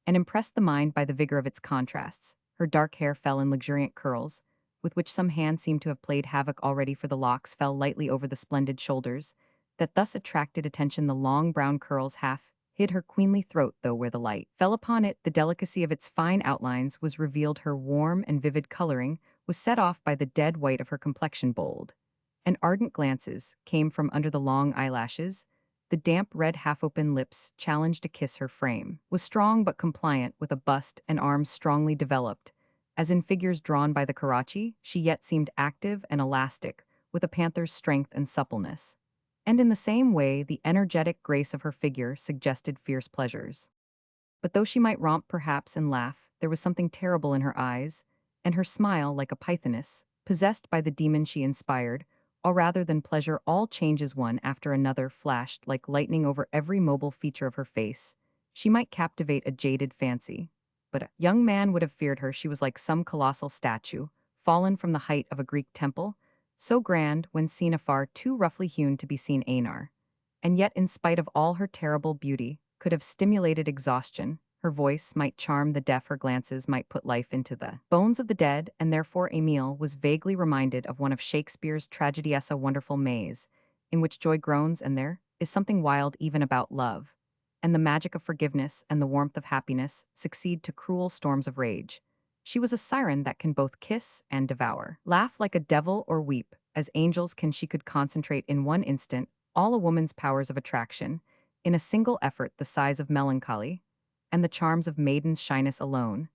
and impressed the mind by the vigor of its contrasts. Her dark hair fell in luxuriant curls, with which some hand seemed to have played havoc already, for the locks fell lightly over the splendid shoulders that thus attracted attention. The long brown curls half hid her queenly throat, though where the light fell upon it, the delicacy of its fine outlines was revealed. Her warm and vivid coloring was set off by the dead white of her complexion. Bold and ardent glances came from under the long eyelashes. The damp red half-open lips challenged a kiss. Her frame was strong but compliant, with a bust and arms strongly developed. As in figures drawn by the Carracci, she yet seemed active and elastic, with a panther's strength and suppleness. And in the same way, the energetic grace of her figure suggested fierce pleasures. But though she might romp perhaps and laugh, there was something terrible in her eyes, and her smile, like a pythoness, possessed by the demon she inspired, or rather than pleasure. All changes one after another flashed like lightning over every mobile feature of her face. She might captivate a jaded fancy, but a young man would have feared her. She was like some colossal statue, fallen from the height of a Greek temple, so grand when seen afar, too roughly hewn to be seen anear. And yet, in spite of all her terrible beauty, could have stimulated exhaustion. Her voice might charm the deaf, her glances might put life into the bones of the dead, and therefore Emile was vaguely reminded of one of Shakespeare's tragedies, a wonderful maze, in which joy groans, and there is something wild even about love, and the magic of forgiveness and the warmth of happiness succeed to cruel storms of rage. She was a siren that can both kiss and devour, laugh like a devil or weep as angels can. She could concentrate in one instant all a woman's powers of attraction, in a single effort the sighs of melancholy, and the charms of maiden's shyness alone,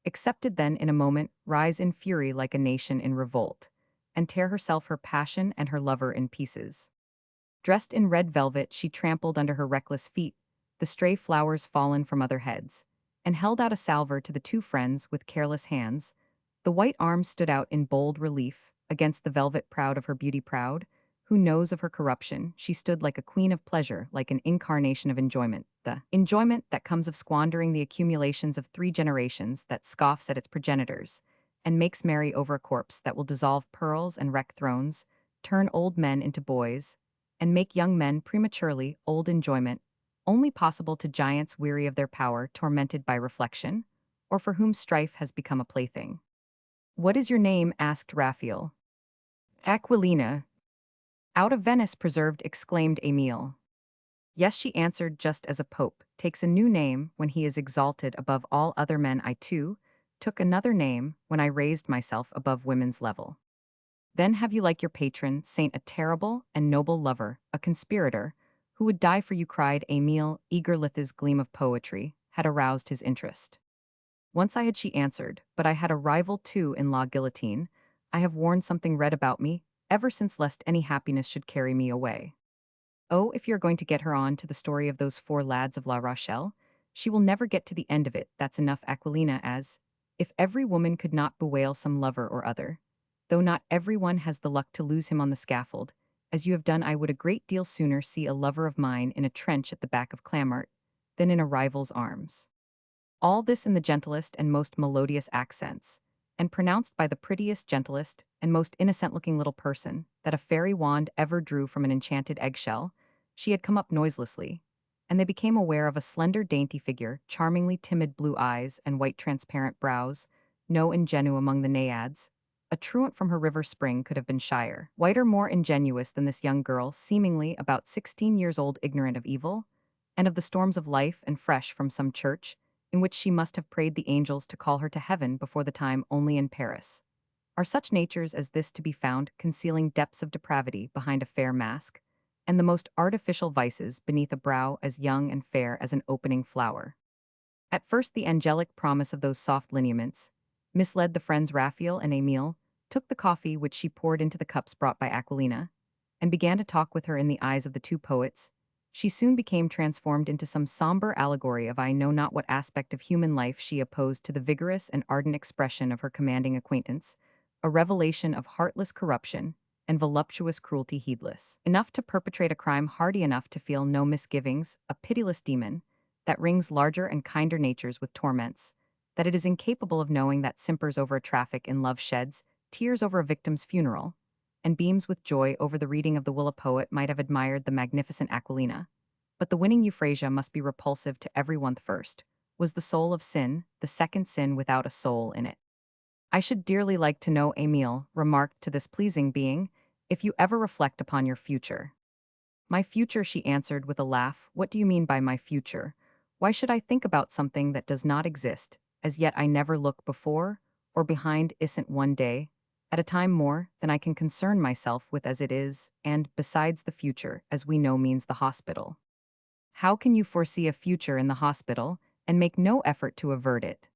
accepted then in a moment, rise in fury like a nation in revolt, and tear herself, her passion, and her lover in pieces. Dressed in red velvet, she trampled under her reckless feet the stray flowers fallen from other heads, and held out a salver to the two friends with careless hands. The white arms stood out in bold relief against the velvet, proud of her beauty, proud, who knows of her corruption. She stood like a queen of pleasure, like an incarnation of enjoyment, the enjoyment that comes of squandering the accumulations of 3 generations, that scoffs at its progenitors, and makes merry over a corpse, that will dissolve pearls and wreck thrones, turn old men into boys, and make young men prematurely old. Enjoyment only possible to giants weary of their power, tormented by reflection, or for whom strife has become a plaything. "What is your name?" asked Raphael. "Aquilina." "Out of Venice preserved," exclaimed Emile. Yes, she answered, just as a pope takes a new name when he is exalted above all other men, I too took another name when I raised myself above women's level. Then have you like your patron saint a terrible and noble lover, a conspirator, who would die for you, cried Emile, eager Litha's gleam of poetry had aroused his interest. Once I had, she answered, but I had a rival too in law guillotine. I have worn something red about me, ever since lest any happiness should carry me away. Oh, if you're going to get her on to the story of those four lads of La Rochelle, she will never get to the end of it. That's enough, Aquilina, as if every woman could not bewail some lover or other, though not every one has the luck to lose him on the scaffold, as you have done, I would a great deal sooner see a lover of mine in a trench at the back of Clamart than in a rival's arms. All this in the gentlest and most melodious accents, and pronounced by the prettiest, gentlest, and most innocent-looking little person that a fairy wand ever drew from an enchanted eggshell. She had come up noiselessly, and they became aware of a slender, dainty figure, charmingly timid blue eyes and white transparent brows, no ingenue among the naiads. A truant from her river spring could have been shyer, whiter, more ingenuous than this young girl, seemingly about 16 years old, ignorant of evil, and of the storms of life, and fresh from some church, in which she must have prayed the angels to call her to heaven before the time, only in Paris. Are such natures as this to be found concealing depths of depravity behind a fair mask, and the most artificial vices beneath a brow as young and fair as an opening flower? At first the angelic promise of those soft lineaments misled the friends Raphael and Emile, took the coffee which she poured into the cups brought by Aquilina, and began to talk with her in the eyes of the two poets. She soon became transformed into some somber allegory of I know not what aspect of human life she opposed to the vigorous and ardent expression of her commanding acquaintance, a revelation of heartless corruption and voluptuous cruelty, heedless enough to perpetrate a crime, hardy enough to feel no misgivings, a pitiless demon that wrings larger and kinder natures with torments, that it is incapable of knowing, that simpers over a traffic in love, sheds tears over a victim's funeral, and beams with joy over the reading of the will. A poet might have admired the magnificent Aquilina, but the winning Euphrasia must be repulsive to every one. The first was the soul of sin, the second sin without a soul in it. I should dearly like to know, Emile remarked to this pleasing being, if you ever reflect upon your future. My future, she answered with a laugh. What do you mean by my future? Why should I think about something that does not exist? As yet I never look before or behind, isn't one day at a time more than I can concern myself with as it is, and, besides, the future, as we know, means the hospital. How can you foresee a future in the hospital and make no effort to avert it?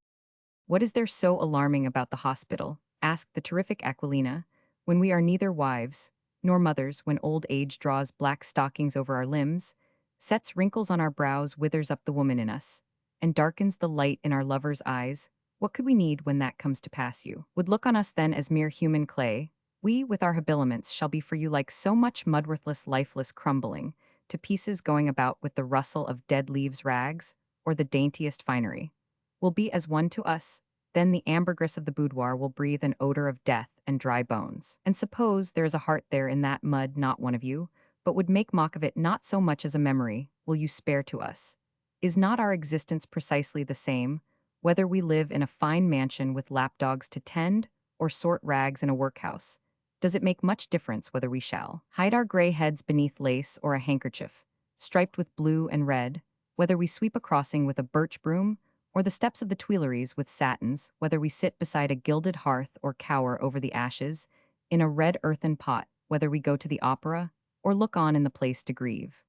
What is there so alarming about the hospital? Asked the terrific Aquilina, when we are neither wives nor mothers, when old age draws black stockings over our limbs, sets wrinkles on our brows, withers up the woman in us, and darkens the light in our lovers' eyes, what could we need when that comes to pass? You would look on us then as mere human clay. We, with our habiliments, shall be for you like so much mud, worthless, lifeless, crumbling to pieces, going about with the rustle of dead leaves, rags, or the daintiest finery. Will be as one to us. Then the ambergris of the boudoir will breathe an odor of death and dry bones. And suppose there is a heart there in that mud, not one of you, but would make mock of it, not so much as a memory, will you spare to us? Is not our existence precisely the same, whether we live in a fine mansion with lapdogs to tend, or sort rags in a workhouse? Does it make much difference whether we shall hide our gray heads beneath lace or a handkerchief, striped with blue and red, whether we sweep a crossing with a birch broom, or the steps of the Tuileries with satins, whether we sit beside a gilded hearth or cower over the ashes, in a red earthen pot, whether we go to the opera, or look on in the place to grieve?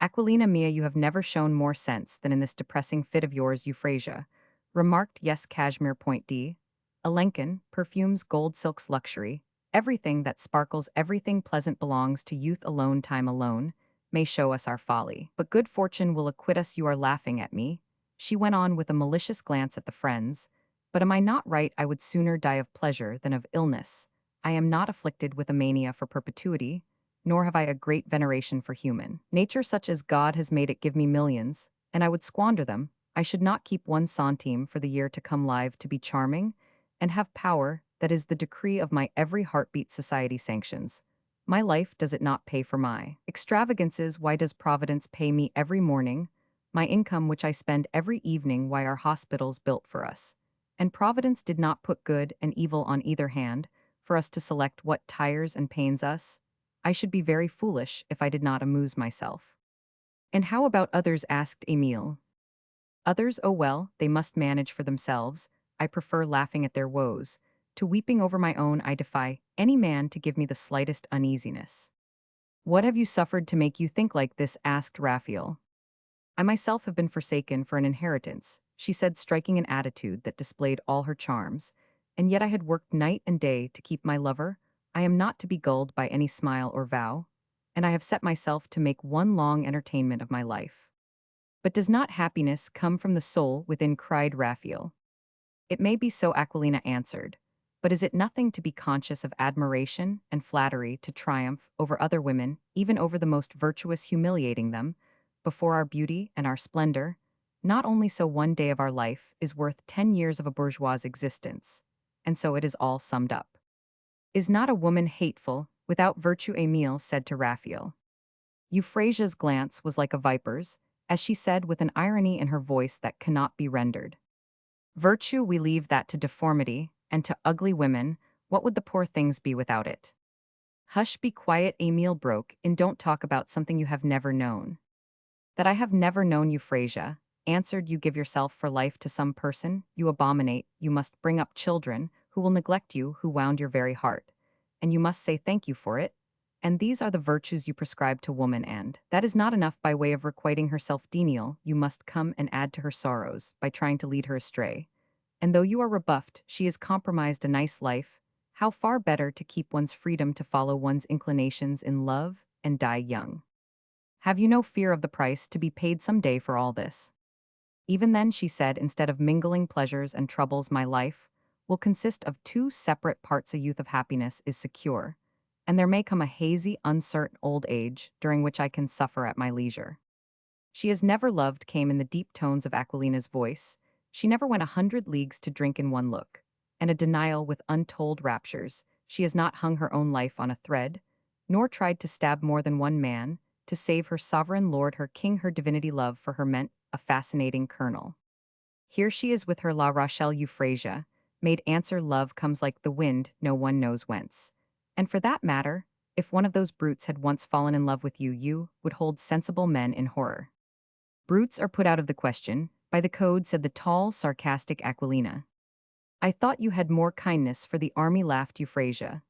Aquilina mia, you have never shown more sense than in this depressing fit of yours, Euphrasia, remarked. Yes, cashmere, point D, Alenkin, perfumes, gold, silks, luxury, everything that sparkles, everything pleasant belongs to youth alone. Time alone may show us our folly, but good fortune will acquit us. You are laughing at me, she went on with a malicious glance at the friends, but am I not right? I would sooner die of pleasure than of illness. I am not afflicted with a mania for perpetuity, nor have I a great veneration for human nature, such as God has made it. Give me millions, and I would squander them. I should not keep one centime for the year to come, live to be charming, and have power. That is the decree of my every heartbeat. Society sanctions my life, does it not pay for my extravagances? Why does Providence pay me every morning my income which I spend every evening? Why are hospitals built for us? And Providence did not put good and evil on either hand, for us to select what tires and pains us? I should be very foolish if I did not amuse myself. And how about others? Asked Emile. Others, oh well, they must manage for themselves. I prefer laughing at their woes. To weeping over my own, I defy any man to give me the slightest uneasiness. What have you suffered to make you think like this? Asked Raphael. I myself have been forsaken for an inheritance, she said, striking an attitude that displayed all her charms. And yet I had worked night and day to keep my lover. I am not to be gulled by any smile or vow, and I have set myself to make one long entertainment of my life. But does not happiness come from the soul within? Cried Raphael. It may be so, Aquilina answered. But is it nothing to be conscious of admiration and flattery, to triumph over other women, even over the most virtuous, humiliating them, before our beauty and our splendor? Not only so, one day of our life is worth 10 years of a bourgeois existence. And so it is all summed up. Is not a woman hateful, without virtue? Emile said to Raphael. Euphrasia's glance was like a viper's, as she said with an irony in her voice that cannot be rendered. Virtue, we leave that to deformity, and to ugly women, what would the poor things be without it? Hush, be quiet, Emile broke in. Don't talk about something you have never known. That I have never known, Euphrasia answered. You give yourself for life to some person, you abominate, you must bring up children, who will neglect you, who wound your very heart. And you must say thank you for it. And these are the virtues you prescribe to woman, and that is not enough by way of requiting her self-denial, you must come and add to her sorrows, by trying to lead her astray. And though you are rebuffed, she has compromised a nice life. How far better to keep one's freedom to follow one's inclinations in love and die young. Have you no fear of the price to be paid some day for all this? Even then, she said, instead of mingling pleasures and troubles, my life will consist of two separate parts. A youth of happiness is secure, and there may come a hazy, uncertain old age during which I can suffer at my leisure. She has never loved, came in the deep tones of Aquilina's voice. She never went 100 leagues to drink in one look, and a denial with untold raptures. She has not hung her own life on a thread, nor tried to stab more than one man, to save her sovereign lord, her king, her divinity. Love for her meant a fascinating kernel. Here she is with her La Rochelle. Euphrasia made answer. Love comes like the wind, no one knows whence. And for that matter, if one of those brutes had once fallen in love with you, you would hold sensible men in horror. Brutes are put out of the question, by the code, said the tall, sarcastic Aquilina. I thought you had more kindness for the army, laughed Euphrasia.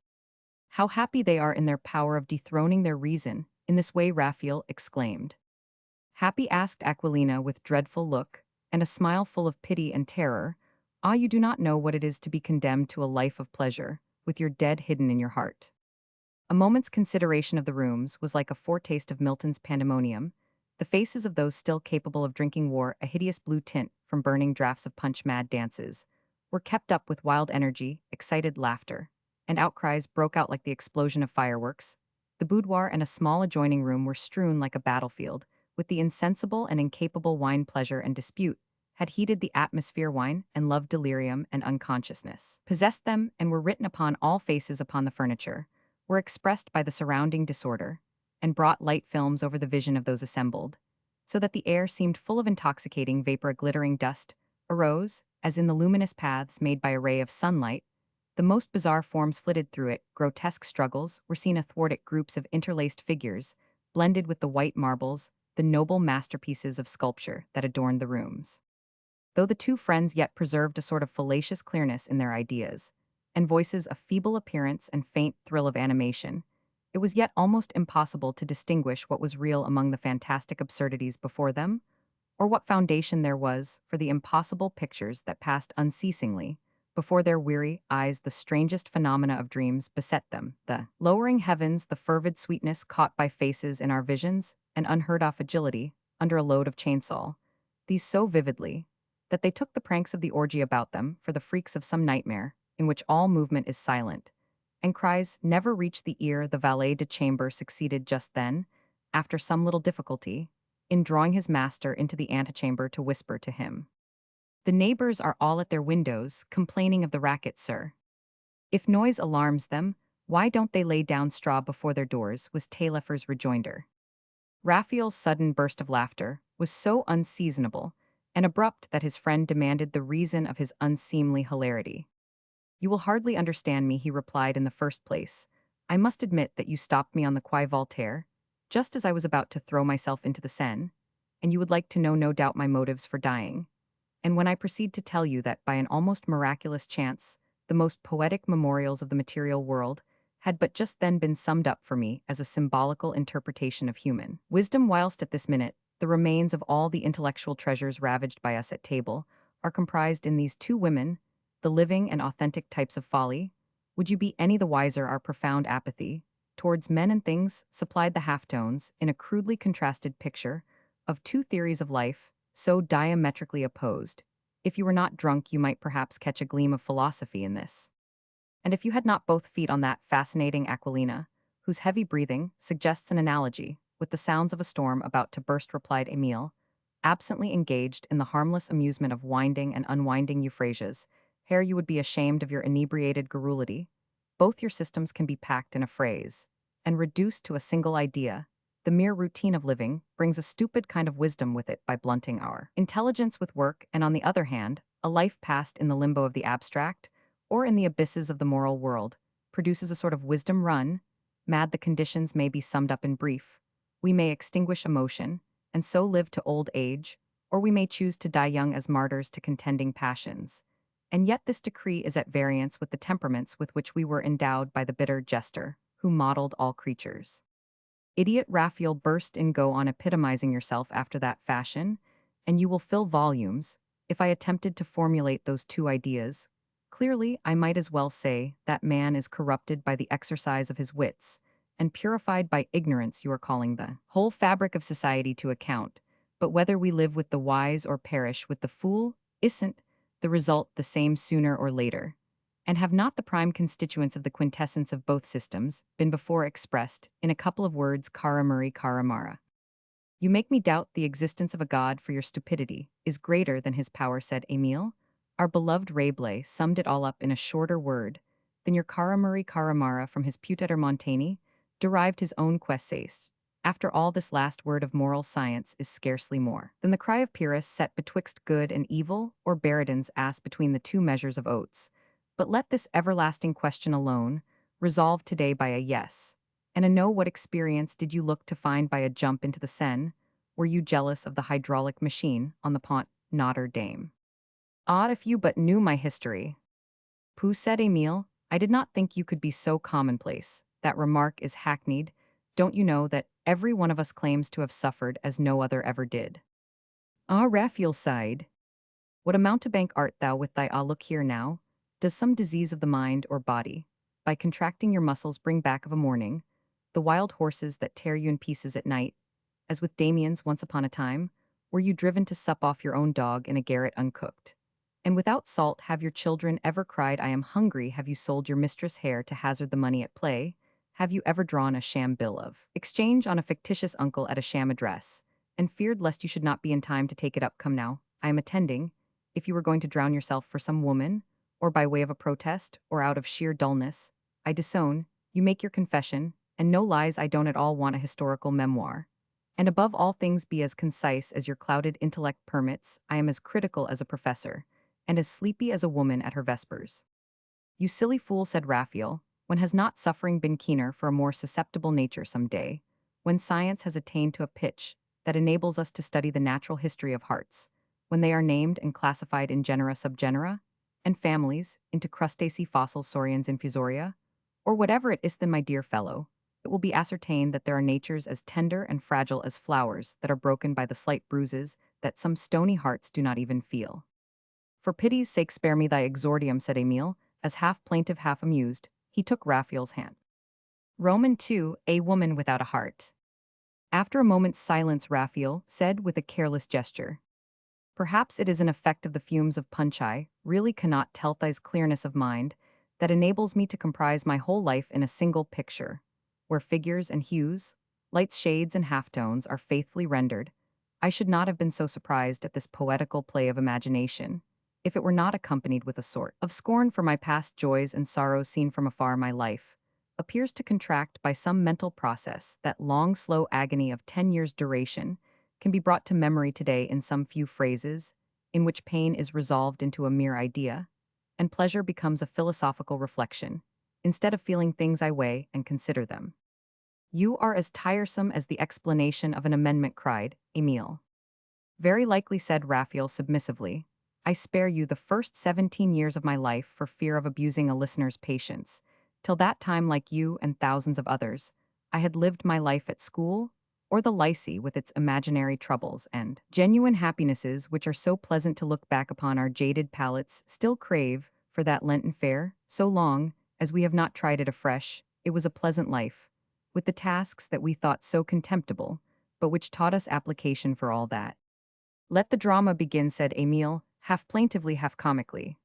How happy they are in their power of dethroning their reason, in this way, Raphael exclaimed. Happy? Asked Aquilina with dreadful look, and a smile full of pity and terror. Ah, you do not know what it is to be condemned to a life of pleasure, with your dead hidden in your heart. A moment's consideration of the rooms was like a foretaste of Milton's pandemonium. The faces of those still capable of drinking wore a hideous blue tint from burning draughts of punch. Mad dances were kept up with wild energy, excited laughter, and outcries broke out like the explosion of fireworks. The boudoir and a small adjoining room were strewn like a battlefield, with the insensible and incapable. Wine, pleasure, and dispute had heated the atmosphere. Wine and love, delirium and unconsciousness possessed them, and were written upon all faces. Upon the furniture were expressed by the surrounding disorder, and brought light films over the vision of those assembled, so that the air seemed full of intoxicating vapor. A glittering dust arose, as in the luminous paths made by a ray of sunlight. The most bizarre forms flitted through it, grotesque struggles were seen athwart it, groups of interlaced figures, blended with the white marbles, the noble masterpieces of sculpture that adorned the rooms. Though the two friends yet preserved a sort of fallacious clearness in their ideas, and voices of feeble appearance and faint thrill of animation, it was yet almost impossible to distinguish what was real among the fantastic absurdities before them, or what foundation there was for the impossible pictures that passed unceasingly before their weary eyes. The strangest phenomena of dreams beset them, the lowering heavens, the fervid sweetness caught by faces in our visions, and unheard-of agility under a load of chainsaw, these so vividly that they took the pranks of the orgy about them for the freaks of some nightmare in which all movement is silent, and cries never reached the ear. The valet de chambre succeeded just then, after some little difficulty, in drawing his master into the antechamber to whisper to him. The neighbors are all at their windows, complaining of the racket, sir. If noise alarms them, why don't they lay down straw before their doors, was Taillefer's rejoinder. Raphael's sudden burst of laughter was so unseasonable and abrupt that his friend demanded the reason of his unseemly hilarity. You will hardly understand me, he replied. In the first place, I must admit that you stopped me on the Quai Voltaire, just as I was about to throw myself into the Seine, and you would like to know no doubt my motives for dying. And when I proceed to tell you that by an almost miraculous chance, the most poetic memorials of the material world had but just then been summed up for me as a symbolical interpretation of human wisdom, whilst at this minute, the remains of all the intellectual treasures ravaged by us at table are comprised in these two women, the living and authentic types of folly, would you be any the wiser our profound apathy towards men and things supplied the halftones in a crudely contrasted picture of two theories of life so diametrically opposed? If you were not drunk, you might perhaps catch a gleam of philosophy in this. And if you had not both feet on that fascinating Aquilina, whose heavy breathing suggests an analogy with the sounds of a storm about to burst, replied Emile, absently engaged in the harmless amusement of winding and unwinding Euphrasias, here you would be ashamed of your inebriated garrulity. Both your systems can be packed in a phrase, and reduced to a single idea. The mere routine of living brings a stupid kind of wisdom with it by blunting our intelligence with work, and on the other hand, a life passed in the limbo of the abstract, or in the abysses of the moral world, produces a sort of wisdom run. Mad the conditions may be summed up in brief. We may extinguish emotion, and so live to old age, or we may choose to die young as martyrs to contending passions. And yet this decree is at variance with the temperaments with which we were endowed by the bitter jester, who modeled all creatures. Idiot, Raphael burst in, go on epitomizing yourself after that fashion, and you will fill volumes. If I attempted to formulate those two ideas, clearly I might as well say that man is corrupted by the exercise of his wits, and purified by ignorance. You are calling the whole fabric of society to account, but whether we live with the wise or perish with the fool, isn't the result the same sooner or later? And have not the prime constituents of the quintessence of both systems been before expressed in a couple of words, cara muri, cara mara? You make me doubt the existence of a god, for your stupidity is greater than his power, said Emile. Our beloved Rabelais summed it all up in a shorter word than your cara muri, cara mara from his Puteter Montaigne derived his own quesace. After all, this last word of moral science is scarcely more than the cry of Pyrrhus set betwixt good and evil, or Buridan's ass between the two measures of oats. But let this everlasting question alone, resolved today by a yes and a no. What experience did you look to find by a jump into the Seine? Were you jealous of the hydraulic machine on the Pont Notre Dame? Ah, if you but knew my history. Pooh, said Emile, I did not think you could be so commonplace. That remark is hackneyed. Don't you know that every one of us claims to have suffered as no other ever did? Ah, Raphael sighed. What a mountebank art thou with thy look here now? Does some disease of the mind or body, by contracting your muscles, bring back of a morning the wild horses that tear you in pieces at night, as with Damiens once upon a time? Were you driven to sup off your own dog in a garret uncooked? And without salt, have your children ever cried, I am hungry? Have you sold your mistress' hair to hazard the money at play? Have you ever drawn a sham bill of exchange on a fictitious uncle at a sham address, and feared lest you should not be in time to take it up? Come now, I am attending. If you were going to drown yourself for some woman, or by way of a protest, or out of sheer dullness, I disown, you make your confession, and no lies. I don't at all want a historical memoir. And above all things, be as concise as your clouded intellect permits. I am as critical as a professor, and as sleepy as a woman at her vespers. You silly fool, said Raphael, when has not suffering been keener for a more susceptible nature some day, when science has attained to a pitch that enables us to study the natural history of hearts, when they are named and classified in genera, subgenera, and families into crustacea, fossils, saurians, infusoria, or whatever it is, then, my dear fellow, it will be ascertained that there are natures as tender and fragile as flowers that are broken by the slight bruises that some stony hearts do not even feel. For pity's sake, spare me thy exordium, said Emile, as half plaintive, half amused. He took Raphael's hand. Roman 2, a woman without a heart. After a moment's silence, Raphael said with a careless gesture, perhaps it is an effect of the fumes of punch. I really cannot tell thy's clearness of mind that enables me to comprise my whole life in a single picture, where figures and hues, lights, shades, and halftones are faithfully rendered. I should not have been so surprised at this poetical play of imagination, if it were not accompanied with a sort of scorn for my past joys and sorrows seen from afar. My life appears to contract by some mental process that long, slow agony of 10 years' duration can be brought to memory today in some few phrases, in which pain is resolved into a mere idea, and pleasure becomes a philosophical reflection. Instead of feeling things, I weigh and consider them. You are as tiresome as the explanation of an amendment, cried Emile. Very likely, said Raphael submissively. I spare you the first 17 years of my life for fear of abusing a listener's patience. Till that time, like you and thousands of others, I had lived my life at school, or the lycée with its imaginary troubles and genuine happinesses which are so pleasant to look back upon. Our jaded palates still crave for that Lenten fare. So long as we have not tried it afresh, it was a pleasant life, with the tasks that we thought so contemptible, but which taught us application for all that. Let the drama begin, said Emile, half plaintively, half comically.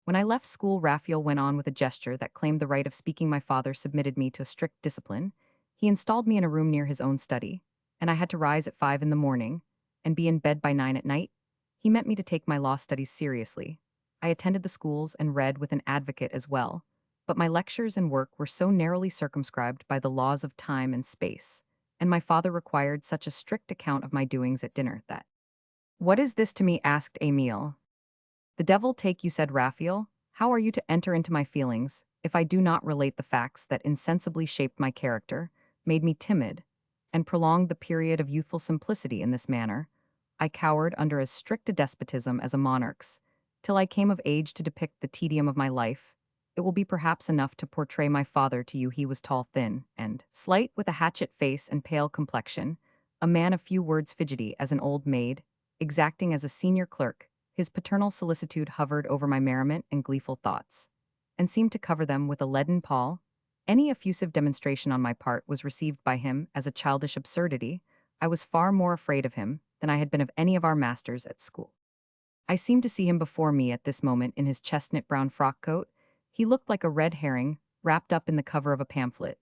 When I left school, Raphael went on with a gesture that claimed the right of speaking. My father submitted me to a strict discipline. He installed me in a room near his own study, and I had to rise at 5 in the morning and be in bed by 9 at night. He meant me to take my law studies seriously. I attended the schools and read with an advocate as well, but my lectures and work were so narrowly circumscribed by the laws of time and space, and my father required such a strict account of my doings at dinner that— What is this to me? Asked Emile. The devil take you, said Raphael. How are you to enter into my feelings if I do not relate the facts that insensibly shaped my character, made me timid, and prolonged the period of youthful simplicity in this manner? I cowered under as strict a despotism as a monarch's, till I came of age to depict the tedium of my life. It will be perhaps enough to portray my father to you. He was tall, thin, and slight, with a hatchet face and pale complexion, a man of few words, fidgety as an old maid, exacting as a senior clerk. His paternal solicitude hovered over my merriment and gleeful thoughts, and seemed to cover them with a leaden pall. Any effusive demonstration on my part was received by him as a childish absurdity. I was far more afraid of him than I had been of any of our masters at school. I seemed to see him before me at this moment in his chestnut brown frock coat. He looked like a red herring wrapped up in the cover of a pamphlet,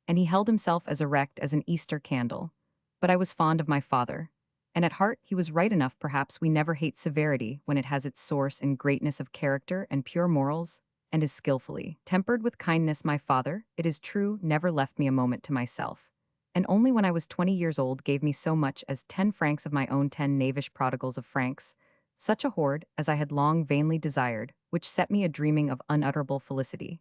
and he held himself as erect as an Easter candle. But I was fond of my father, and at heart he was right enough. Perhaps we never hate severity when it has its source in greatness of character and pure morals, and is skillfully tempered with kindness. My father, it is true, never left me a moment to myself, and only when I was 20 years old gave me so much as 10 francs of my own, 10 knavish prodigals of francs, such a hoard as I had long vainly desired, which set me a dreaming of unutterable felicity.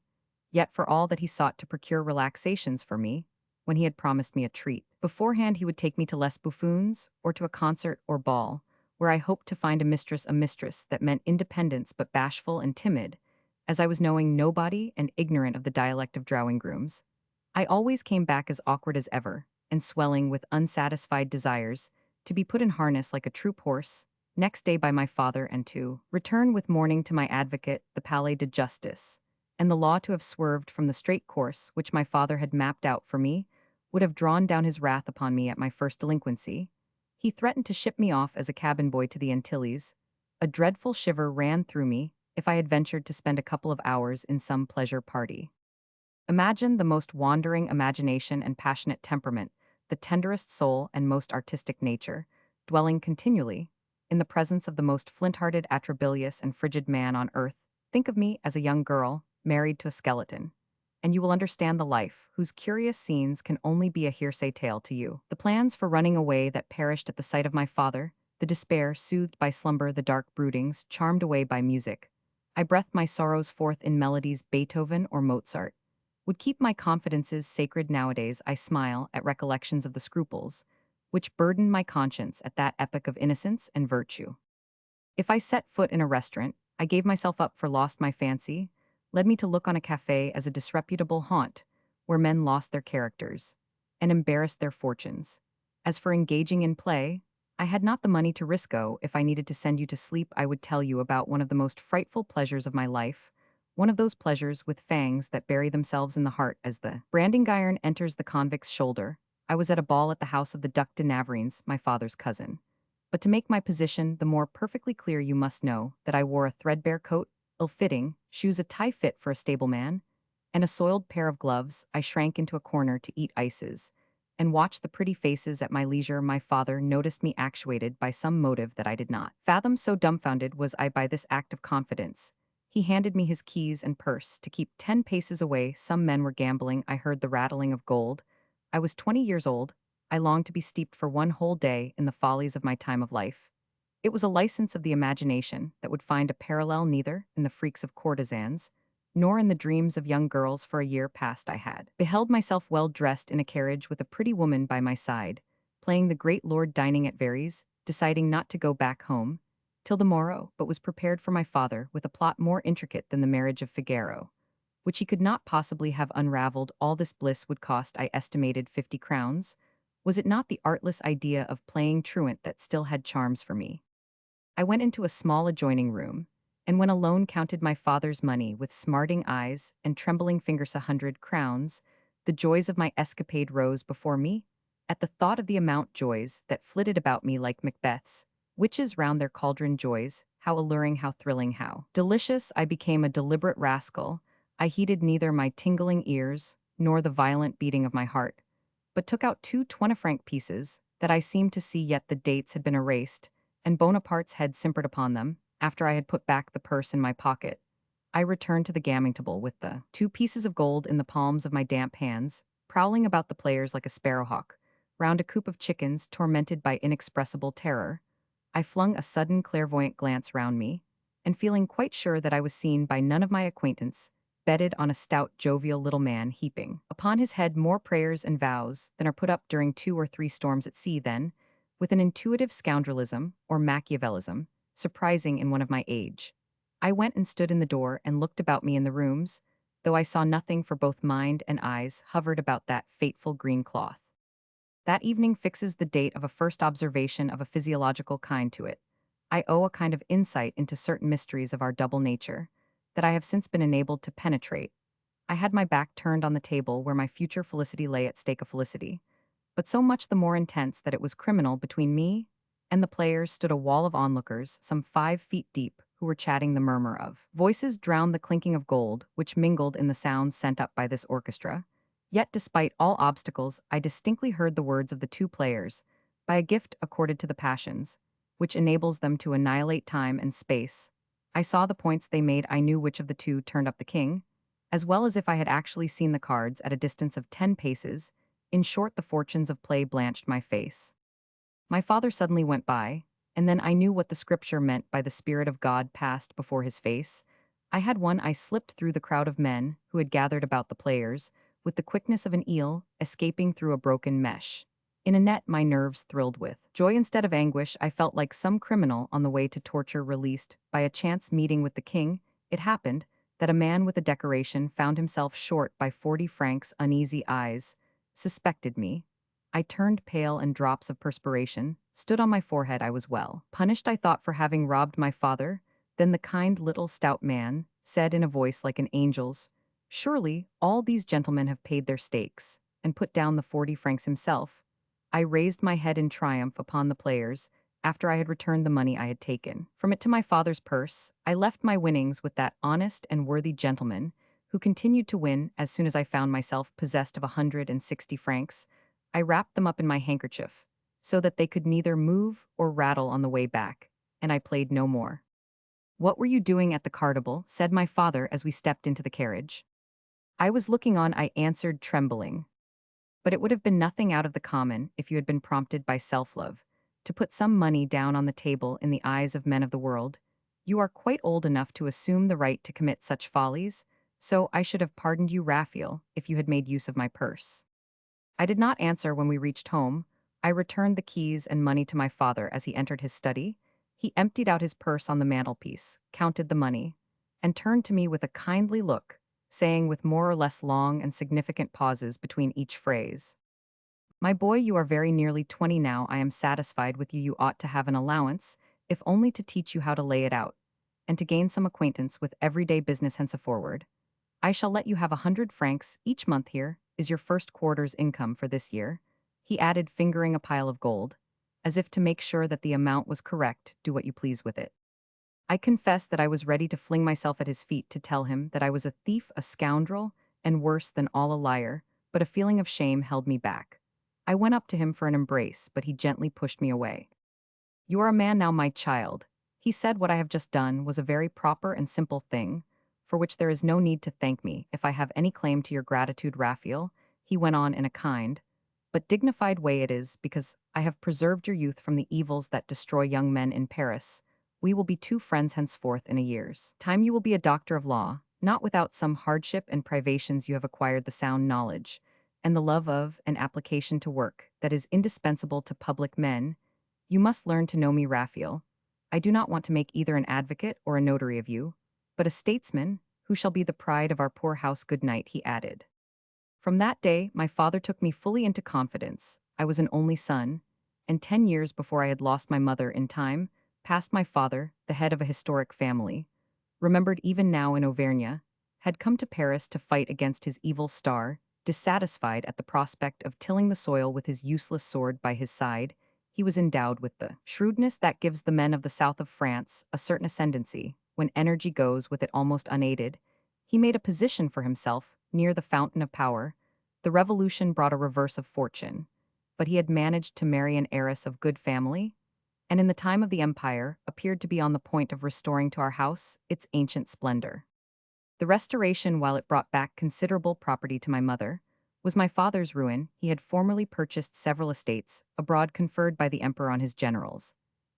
Yet for all that he sought to procure relaxations for me, when he had promised me a treat beforehand, he would take me to Les Buffoons, or to a concert or ball, where I hoped to find a mistress that meant independence but bashful and timid, as I was knowing nobody and ignorant of the dialect of drawing grooms. I always came back as awkward as ever, and swelling with unsatisfied desires, to be put in harness like a troop horse, next day by my father, and to return with mourning to my advocate, the Palais de Justice, and the law. To have swerved from the straight course which my father had mapped out for me would have drawn down his wrath upon me at my first delinquency. He threatened to ship me off as a cabin boy to the Antilles. A dreadful shiver ran through me if I had ventured to spend a couple of hours in some pleasure party. Imagine the most wandering imagination and passionate temperament, the tenderest soul and most artistic nature, dwelling continually in the presence of the most flint-hearted, atrabilious, and frigid man on earth. Think of me as a young girl, married to a skeleton, and you will understand the life whose curious scenes can only be a hearsay tale to you. The plans for running away that perished at the sight of my father, the despair soothed by slumber, the dark broodings charmed away by music. I breathed my sorrows forth in melodies Beethoven or Mozart, would keep my confidences sacred. Nowadays I smile at recollections of the scruples which burdened my conscience at that epoch of innocence and virtue. If I set foot in a restaurant, I gave myself up for lost. My fancy led me to look on a café as a disreputable haunt, where men lost their characters and embarrassed their fortunes. As for engaging in play, I had not the money to risco. If I needed to send you to sleep, I would tell you about one of the most frightful pleasures of my life, one of those pleasures with fangs that bury themselves in the heart as the branding iron enters the convict's shoulder. I was at a ball at the house of the Duc de Navarreins, my father's cousin. But to make my position the more perfectly clear, you must know that I wore a threadbare coat, ill-fitting, shoes a tie fit for a stableman, and a soiled pair of gloves. I shrank into a corner to eat ices, and watched the pretty faces at my leisure. My father noticed me, actuated by some motive that I did not fathom. So dumbfounded was I by this act of confidence. He handed me his keys and purse to keep 10 paces away. Some men were gambling. I heard the rattling of gold. I was 20 years old. I longed to be steeped for one whole day in the follies of my time of life. It was a license of the imagination that would find a parallel neither in the freaks of courtesans nor in the dreams of young girls for a year past I had beheld myself well dressed in a carriage with a pretty woman by my side, playing the great lord dining at Verres, deciding not to go back home till the morrow, but was prepared for my father with a plot more intricate than the marriage of Figaro, which he could not possibly have unraveled. All this bliss would cost, I estimated, 50 crowns. Was it not the artless idea of playing truant that still had charms for me? I went into a small adjoining room, and when alone counted my father's money with smarting eyes and trembling fingers. 100 crowns. The joys of my escapade rose before me. At the thought of the amount, joys that flitted about me like Macbeth's witches round their cauldron. Joys, how alluring, how thrilling, how delicious. I became a deliberate rascal. I heeded neither my tingling ears nor the violent beating of my heart, but took out two 20-franc pieces that I seemed to see, yet the dates had been erased, and Bonaparte's head simpered upon them. After I had put back the purse in my pocket, I returned to the gaming table with the 2 pieces of gold in the palms of my damp hands, prowling about the players like a sparrowhawk, round a coop of chickens tormented by inexpressible terror. I flung a sudden clairvoyant glance round me, and feeling quite sure that I was seen by none of my acquaintance, betted on a stout, jovial little man heaping upon his head more prayers and vows than are put up during 2 or 3 storms at sea. Then, with an intuitive scoundrelism, or Machiavellism, surprising in one of my age, I went and stood in the door and looked about me in the rooms, though I saw nothing, for both mind and eyes hovered about that fateful green cloth. That evening fixes the date of a first observation of a physiological kind to it. I owe a kind of insight into certain mysteries of our double nature that I have since been enabled to penetrate. I had my back turned on the table where my future felicity lay at stake, a felicity, but so much the more intense that it was criminal. Between me and the players stood a wall of onlookers, some 5 feet deep, who were chatting. The murmur of voices drowned the clinking of gold, which mingled in the sounds sent up by this orchestra. Yet, despite all obstacles, I distinctly heard the words of the 2 players, by a gift accorded to the passions, which enables them to annihilate time and space. I saw the points they made. I knew which of the 2 turned up the king, as well as if I had actually seen the cards at a distance of 10 paces. In short, the fortunes of play blanched my face. My father suddenly went by, and then I knew what the scripture meant by the Spirit of God passed before his face. I had one. I slipped through the crowd of men who had gathered about the players, with the quickness of an eel escaping through a broken mesh. In a net, my nerves thrilled with joy instead of anguish. I felt like some criminal on the way to torture, released by a chance meeting with the king. It happened that a man with a decoration found himself short by 40 francs. Uneasy eyes suspected me. I turned pale, and drops of perspiration stood on my forehead. I was well punished, I thought, for having robbed my father. Then the kind little stout man said in a voice like an angel's, "Surely all these gentlemen have paid their stakes," and put down the 40 francs himself. I raised my head in triumph upon the players. After I had returned the money I had taken from it to my father's purse, I left my winnings with that honest and worthy gentleman, who continued to win. As soon as I found myself possessed of 160 francs, I wrapped them up in my handkerchief, so that they could neither move or rattle on the way back, and I played no more. "What were you doing at the cartable?" said my father as we stepped into the carriage. "I was looking on," I answered, trembling. "But it would have been nothing out of the common if you had been prompted by self-love to put some money down on the table in the eyes of men of the world. You are quite old enough to assume the right to commit such follies, so I should have pardoned you, Raphael, if you had made use of my purse." I did not answer when we reached home. I returned the keys and money to my father as he entered his study. He emptied out his purse on the mantelpiece, counted the money, and turned to me with a kindly look, saying with more or less long and significant pauses between each phrase, "My boy, you are very nearly 20 now. I am satisfied with you. You ought to have an allowance, if only to teach you how to lay it out, and to gain some acquaintance with everyday business henceforward. I shall let you have 100 francs each month. Here is your first quarter's income for this year," he added, fingering a pile of gold, as if to make sure that the amount was correct. "Do what you please with it." I confess that I was ready to fling myself at his feet to tell him that I was a thief, a scoundrel, and worse than all, a liar, but a feeling of shame held me back. I went up to him for an embrace, but he gently pushed me away. "You are a man now, my child," he said. "What I have just done was a very proper and simple thing, for which there is no need to thank me. If I have any claim to your gratitude, Raphael," he went on in a kind but dignified way, "it is because I have preserved your youth from the evils that destroy young men in Paris. We will be 2 friends henceforth. In a year's time you will be a doctor of law, Not without some hardship and privations you have acquired the sound knowledge, and the love of and application to work that is indispensable to public men. You must learn to know me, Raphael. I do not want to make either an advocate or a notary of you, but a statesman who shall be the pride of our poor house. Good night, he added. From that day, my father took me fully into confidence. I was an only son, and 10 years before I had lost my mother in time, past my father, the head of a historic family, remembered even now in Auvergne, had come to Paris to fight against his evil star, dissatisfied at the prospect of tilling the soil with his useless sword by his side. He was endowed with the shrewdness that gives the men of the south of France a certain ascendancy, when energy goes with it almost unaided. He made a position for himself near the fountain of power. The revolution brought a reverse of fortune, but he had managed to marry an heiress of good family, and in the time of the Empire appeared to be on the point of restoring to our house its ancient splendor. The restoration, while it brought back considerable property to my mother, was my father's ruin. He had formerly purchased several estates abroad conferred by the emperor on his generals,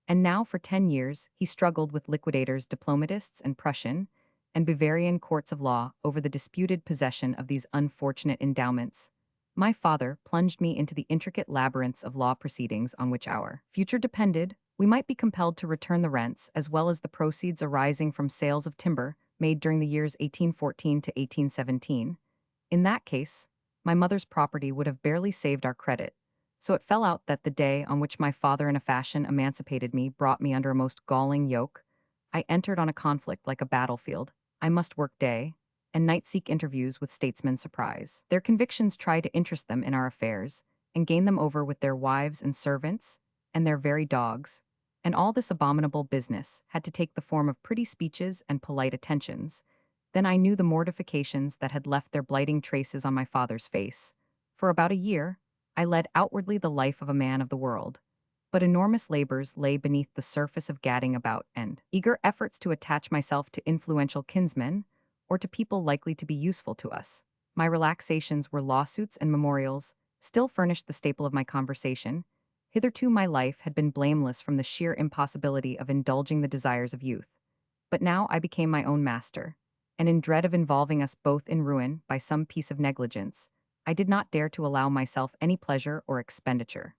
and now for 10 years he struggled with liquidators, diplomatists, and Prussian and Bavarian courts of law over the disputed possession of these unfortunate endowments. My father plunged me into the intricate labyrinths of law proceedings on which our future depended. We might be compelled to return the rents as well as the proceeds arising from sales of timber made during the years 1814 to 1817. In that case, my mother's property would have barely saved our credit. So it fell out that the day on which my father in a fashion emancipated me brought me under a most galling yoke. I entered on a conflict like a battlefield. I must work day and night, seek interviews with statesmen, surprise their convictions, try to interest them in our affairs, and gain them over with their wives and servants, and their very dogs. And all this abominable business had to take the form of pretty speeches and polite attentions. Then I knew the mortifications that had left their blighting traces on my father's face. For about a year, I led outwardly the life of a man of the world, but enormous labors lay beneath the surface of gadding about and eager efforts to attach myself to influential kinsmen or to people likely to be useful to us. My relaxations were lawsuits and memorials, still furnished the staple of my conversation. Hitherto my life had been blameless from the sheer impossibility of indulging the desires of youth. But now I became my own master, and in dread of involving us both in ruin by some piece of negligence, I did not dare to allow myself any pleasure or expenditure.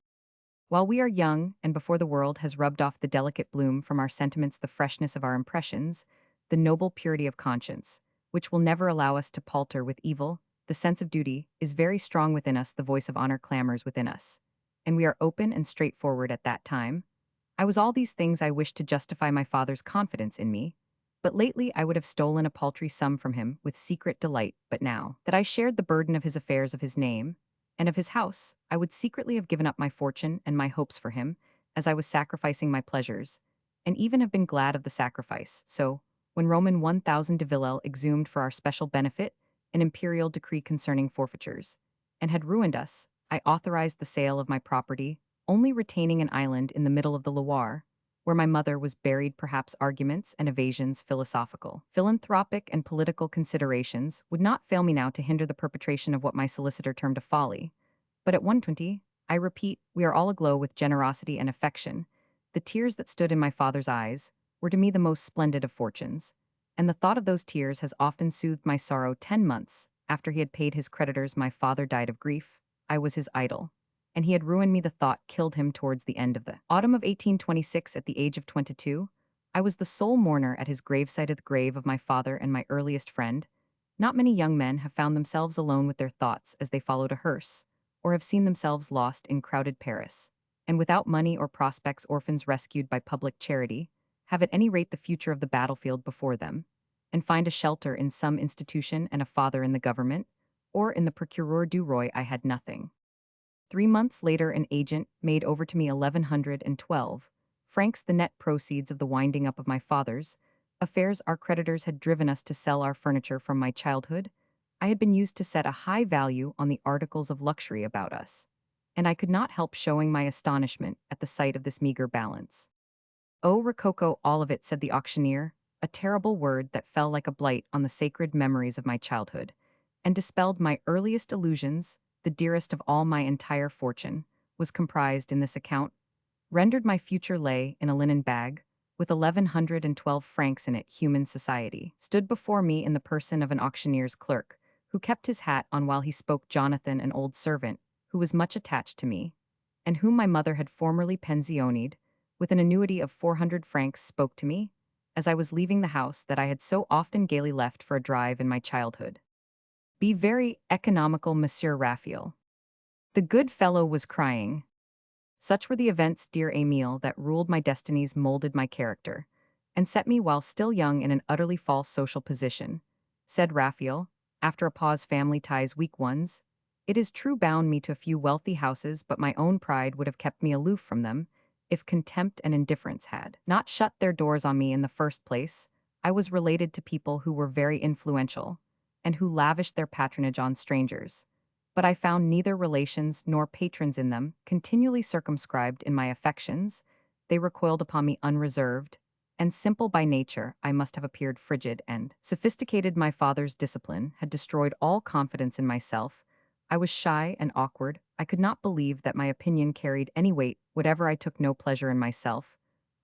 While we are young, and before the world has rubbed off the delicate bloom from our sentiments, the freshness of our impressions, the noble purity of conscience, which will never allow us to palter with evil, the sense of duty is very strong within us, the voice of honor clamors within us, and we are open and straightforward at that time. I was all these things. I wished to justify my father's confidence in me, but lately I would have stolen a paltry sum from him with secret delight. But now that I shared the burden of his affairs, of his name, and of his house, I would secretly have given up my fortune and my hopes for him, as I was sacrificing my pleasures, and even have been glad of the sacrifice. So, when Roman 1000 de Villèle exhumed for our special benefit an imperial decree concerning forfeitures, and had ruined us, I authorized the sale of my property, only retaining an island in the middle of the Loire, where my mother was buried. Perhaps arguments and evasions, philosophical, philanthropic, and political considerations would not fail me now to hinder the perpetration of what my solicitor termed a folly. But at 120, I repeat, we are all aglow with generosity and affection. The tears that stood in my father's eyes were to me the most splendid of fortunes, and the thought of those tears has often soothed my sorrow. 10 months after he had paid his creditors, my father died of grief. I was his idol, and he had ruined me. The thought killed him towards the end of the autumn of 1826 at the age of 22. I was the sole mourner at his graveside, at the grave of my father and my earliest friend. Not many young men have found themselves alone with their thoughts as they followed a hearse, or have seen themselves lost in crowded Paris, and without money or prospects. Orphans rescued by public charity have at any rate the future of the battlefield before them, and find a shelter in some institution and a father in the government, or in the Procureur du Roi. I had nothing. 3 months later, an agent made over to me 1112 francs, the net proceeds of the winding up of my father's affairs. Our creditors had driven us to sell our furniture. From my childhood, I had been used to set a high value on the articles of luxury about us, and I could not help showing my astonishment at the sight of this meager balance. "Oh, Rococo, all of it," said the auctioneer, a terrible word that fell like a blight on the sacred memories of my childhood, and dispelled my earliest illusions. The dearest of all my entire fortune was comprised in this account. Rendered my future lay in a linen bag, with 1,112 francs in it human society, stood before me in the person of an auctioneer's clerk, who kept his hat on while he spoke Jonathan, an old servant, who was much attached to me, and whom my mother had formerly pensioned, with an annuity of 400 francs spoke to me, as I was leaving the house that I had so often gaily left for a drive in my childhood. Be very economical, Monsieur Raphael. The good fellow was crying. Such were the events, dear Emile, that ruled my destinies, molded my character, and set me while still young in an utterly false social position, said Raphael, after a pause. Family ties, weak ones. It is true, bound me to a few wealthy houses, but my own pride would have kept me aloof from them, if contempt and indifference had not shut their doors on me in the first place. I was related to people who were very influential, and who lavished their patronage on strangers, but I found neither relations nor patrons in them. Continually circumscribed in my affections, they recoiled upon me unreserved, and simple by nature, I must have appeared frigid and sophisticated. My father's discipline had destroyed all confidence in myself. I was shy and awkward. I could not believe that my opinion carried any weight. Whatever, I took no pleasure in myself.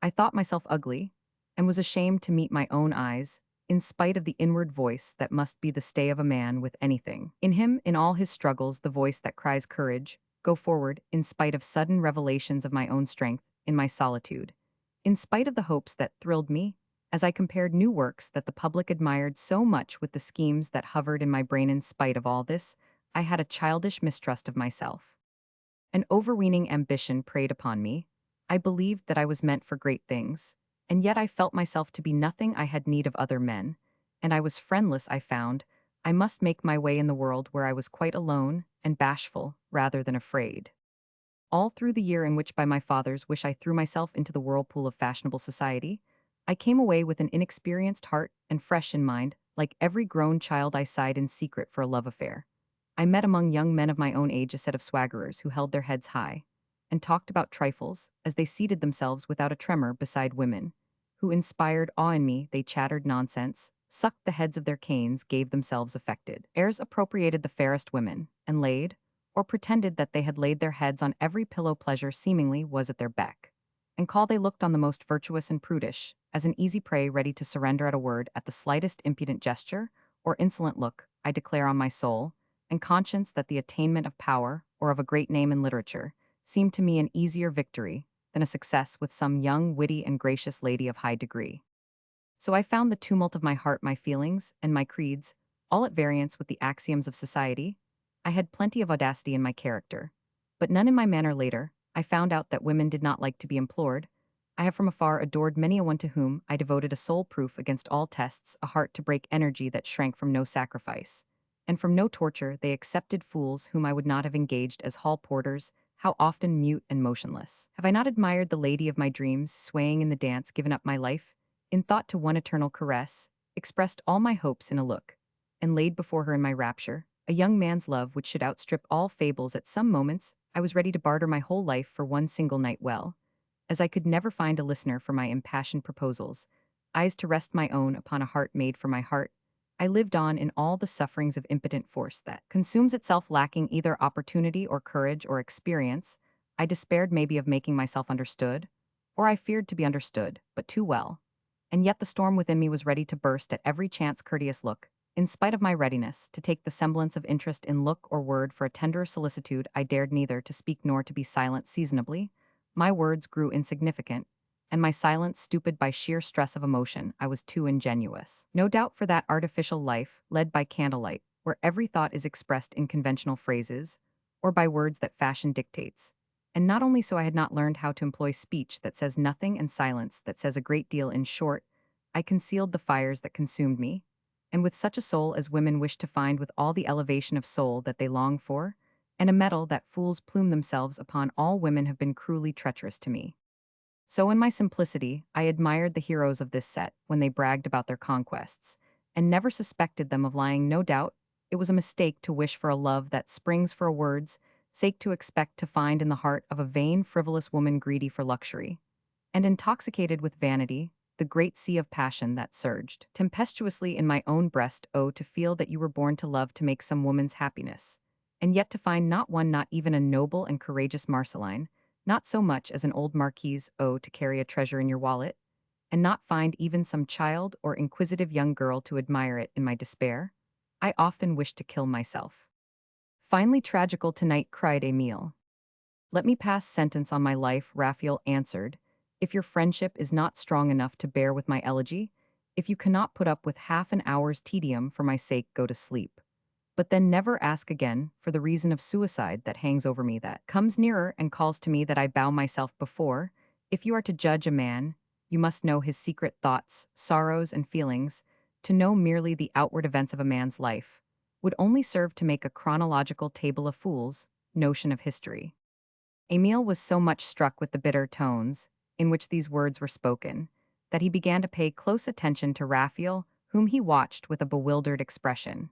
I thought myself ugly, and was ashamed to meet my own eyes, in spite of the inward voice that must be the stay of a man with anything in him. In all his struggles, the voice that cries courage, go forward, in spite of sudden revelations of my own strength, in my solitude, in spite of the hopes that thrilled me, as I compared new works that the public admired so much with the schemes that hovered in my brain. In spite of all this, I had a childish mistrust of myself. An overweening ambition preyed upon me. I believed that I was meant for great things, and yet I felt myself to be nothing. I had need of other men, and I was friendless. I found I must make my way in the world where I was quite alone and bashful rather than afraid. All through the year in which by my father's wish I threw myself into the whirlpool of fashionable society, I came away with an inexperienced heart and fresh in mind. Like every grown child, I sighed in secret for a love affair. I met among young men of my own age a set of swaggerers who held their heads high, and talked about trifles, as they seated themselves without a tremor beside women, who inspired awe in me. They chattered nonsense, sucked the heads of their canes, gave themselves affected airs, appropriated the fairest women, and laid, or pretended that they had laid their heads on every pillow. Pleasure seemingly was at their beck and call. They looked on the most virtuous and prudish, as an easy prey ready to surrender at a word, at the slightest impudent gesture or insolent look. I declare on my soul and conscience that the attainment of power, or of a great name in literature, seemed to me an easier victory than a success with some young, witty, and gracious lady of high degree. So I found the tumult of my heart, my feelings, and my creeds, all at variance with the axioms of society. I had plenty of audacity in my character, but none in my manner. Later, I found out that women did not like to be implored. I have from afar adored many a one to whom I devoted a soul proof against all tests, a heart to break, energy that shrank from no sacrifice, and from no torture. They accepted fools whom I would not have engaged as hall porters. How often, mute and motionless, have I not admired the lady of my dreams, swaying in the dance, given up my life, in thought, to one eternal caress, expressed all my hopes in a look, and laid before her in my rapture a young man's love which should outstrip all fables. At some moments, I was ready to barter my whole life for one single night. Well, as I could never find a listener for my impassioned proposals, eyes to rest my own upon a heart made for my heart, I lived on in all the sufferings of impotent force that consumes itself, lacking either opportunity or courage or experience. I despaired maybe of making myself understood, or I feared to be understood, but too well. And yet the storm within me was ready to burst at every chance courteous look. In spite of my readiness to take the semblance of interest in look or word for a tenderer solicitude, I dared neither to speak nor to be silent seasonably. My words grew insignificant, and my silence stupid by sheer stress of emotion. I was too ingenuous, no doubt, for that artificial life led by candlelight, where every thought is expressed in conventional phrases, or by words that fashion dictates. And not only so, I had not learned how to employ speech that says nothing and silence that says a great deal. In short, I concealed the fires that consumed me, and with such a soul as women wish to find, with all the elevation of soul that they long for, and a metal that fools plume themselves upon. All women have been cruelly treacherous to me. So in my simplicity, I admired the heroes of this set when they bragged about their conquests, and never suspected them of lying. No doubt, it was a mistake to wish for a love that springs for a word's sake, to expect to find in the heart of a vain, frivolous woman, greedy for luxury, and intoxicated with vanity, the great sea of passion that surged tempestuously in my own breast. Oh, to feel that you were born to love, to make some woman's happiness, and yet to find not one, not even a noble and courageous Marceline, not so much as an old marquise. Oh, to carry a treasure in your wallet, and not find even some child or inquisitive young girl to admire it in my despair, I often wished to kill myself. Finally tragical tonight, cried Emile. Let me pass sentence on my life, Raphael answered. If your friendship is not strong enough to bear with my elegy, if you cannot put up with half an hour's tedium for my sake, go to sleep. But then never ask again for the reason of suicide that hangs over me, that comes nearer and calls to me, that I bow myself before. If you are to judge a man, you must know his secret thoughts, sorrows, and feelings. To know merely the outward events of a man's life would only serve to make a chronological table of fools notion of history. Emile was so much struck with the bitter tones in which these words were spoken that he began to pay close attention to Raphael, whom he watched with a bewildered expression.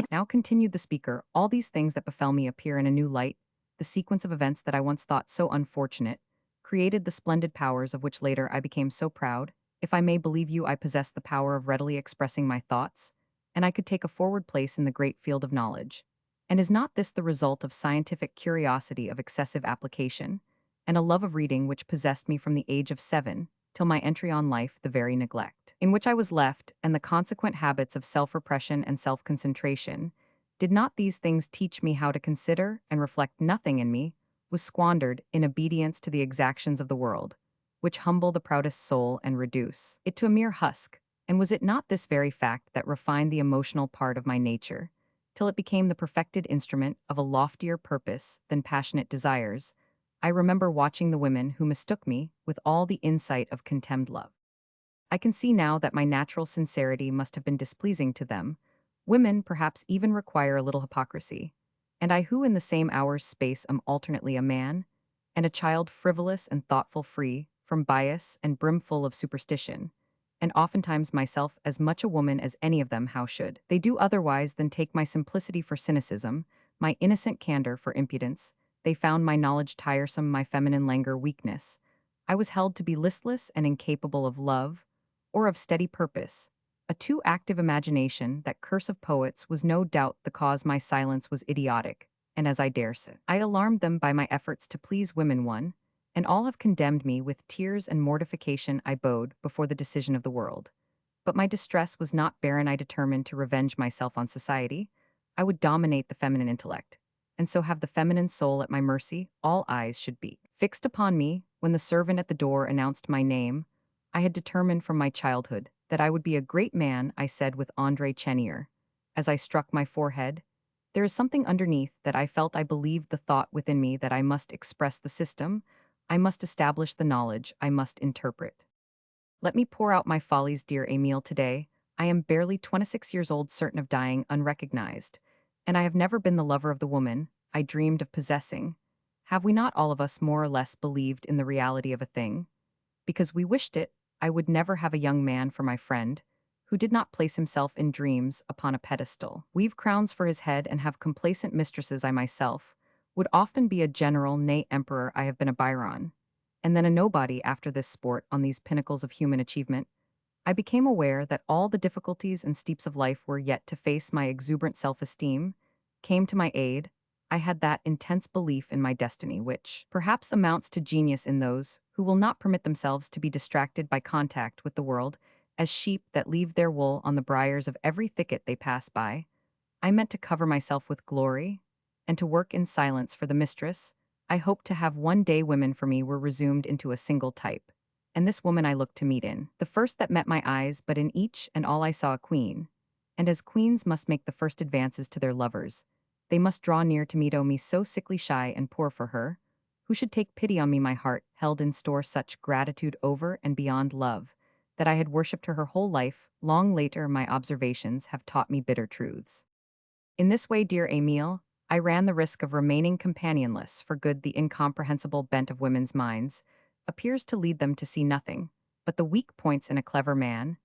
Now, continued the speaker, all these things that befell me appear in a new light. The sequence of events that I once thought so unfortunate created the splendid powers of which later I became so proud. If I may believe you, I possess the power of readily expressing my thoughts, and I could take a forward place in the great field of knowledge. And is not this the result of scientific curiosity of excessive application, and a love of reading which possessed me from the age of 7, till my entry on life, the very neglect in which I was left, and the consequent habits of self-repression and self-concentration, did not these things teach me how to consider and reflect? Nothing in me was squandered in obedience to the exactions of the world, which humble the proudest soul and reduce it to a mere husk. And was it not this very fact that refined the emotional part of my nature, till it became the perfected instrument of a loftier purpose than passionate desires? I remember watching the women who mistook me with all the insight of contemned love. I can see now that my natural sincerity must have been displeasing to them. Women perhaps even require a little hypocrisy. And I, who in the same hour's space am alternately a man and a child, frivolous and thoughtful, free from bias and brimful of superstition, and oftentimes myself as much a woman as any of them, how should they do otherwise than take my simplicity for cynicism, my innocent candor for impudence? They found my knowledge tiresome, my feminine languor weakness. I was held to be listless and incapable of love, or of steady purpose. A too active imagination, that curse of poets, was no doubt the cause. My silence was idiotic, and as I dare say, I alarmed them by my efforts to please women. One and all have condemned me with tears and mortification. I bowed before the decision of the world. But my distress was not barren. I determined to revenge myself on society. I would dominate the feminine intellect, and so have the feminine soul at my mercy. All eyes should be fixed upon me. When the servant at the door announced my name, I had determined from my childhood that I would be a great man, I said with André Chenier. As I struck my forehead, there is something underneath that I felt. I believed the thought within me that I must express the system, I must establish the knowledge, I must interpret. Let me pour out my follies, dear Emile, today. I am barely 26 years old, certain of dying unrecognized, and I have never been the lover of the woman I dreamed of possessing. Have we not all of us more or less believed in the reality of a thing? Because we wished it, I would never have a young man for my friend who did not place himself in dreams upon a pedestal, weave crowns for his head, and have complacent mistresses. I myself would often be a general, nay emperor. I have been a Byron, and then a nobody after this sport on these pinnacles of human achievement. I became aware that all the difficulties and steeps of life were yet to face. My exuberant self-esteem came to my aid. I had that intense belief in my destiny which perhaps amounts to genius in those who will not permit themselves to be distracted by contact with the world, as sheep that leave their wool on the briars of every thicket they pass by. I meant to cover myself with glory, and to work in silence for the mistress. I hoped to have one day women for me were resumed into a single type, and this woman I looked to meet in the first that met my eyes, but in each and all I saw a queen. And as queens must make the first advances to their lovers, they must draw near to meet me, so sickly shy and poor for her. Who should take pity on me? My heart held in store such gratitude over and beyond love, that I had worshipped her whole life. Long later, my observations have taught me bitter truths. In this way, dear Emile, I ran the risk of remaining companionless for good. The incomprehensible bent of women's minds appears to lead them to see nothing but the weak points in a clever man,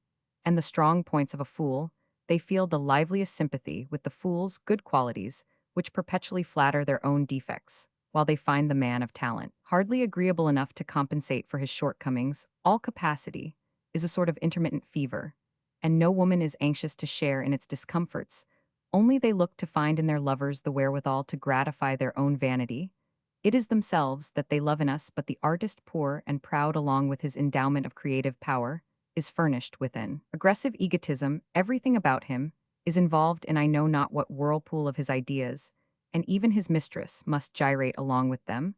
and the strong points of a fool. They feel the liveliest sympathy with the fool's good qualities, which perpetually flatter their own defects, while they find the man of talent hardly agreeable enough to compensate for his shortcomings. All capacity is a sort of intermittent fever, and no woman is anxious to share in its discomforts. Only they look to find in their lovers the wherewithal to gratify their own vanity. It is themselves that they love in us, but the artist, poor and proud along with his endowment of creative power, is furnished with an aggressive egotism. Everything about him is involved in I know not what whirlpool of his ideas, and even his mistress must gyrate along with them.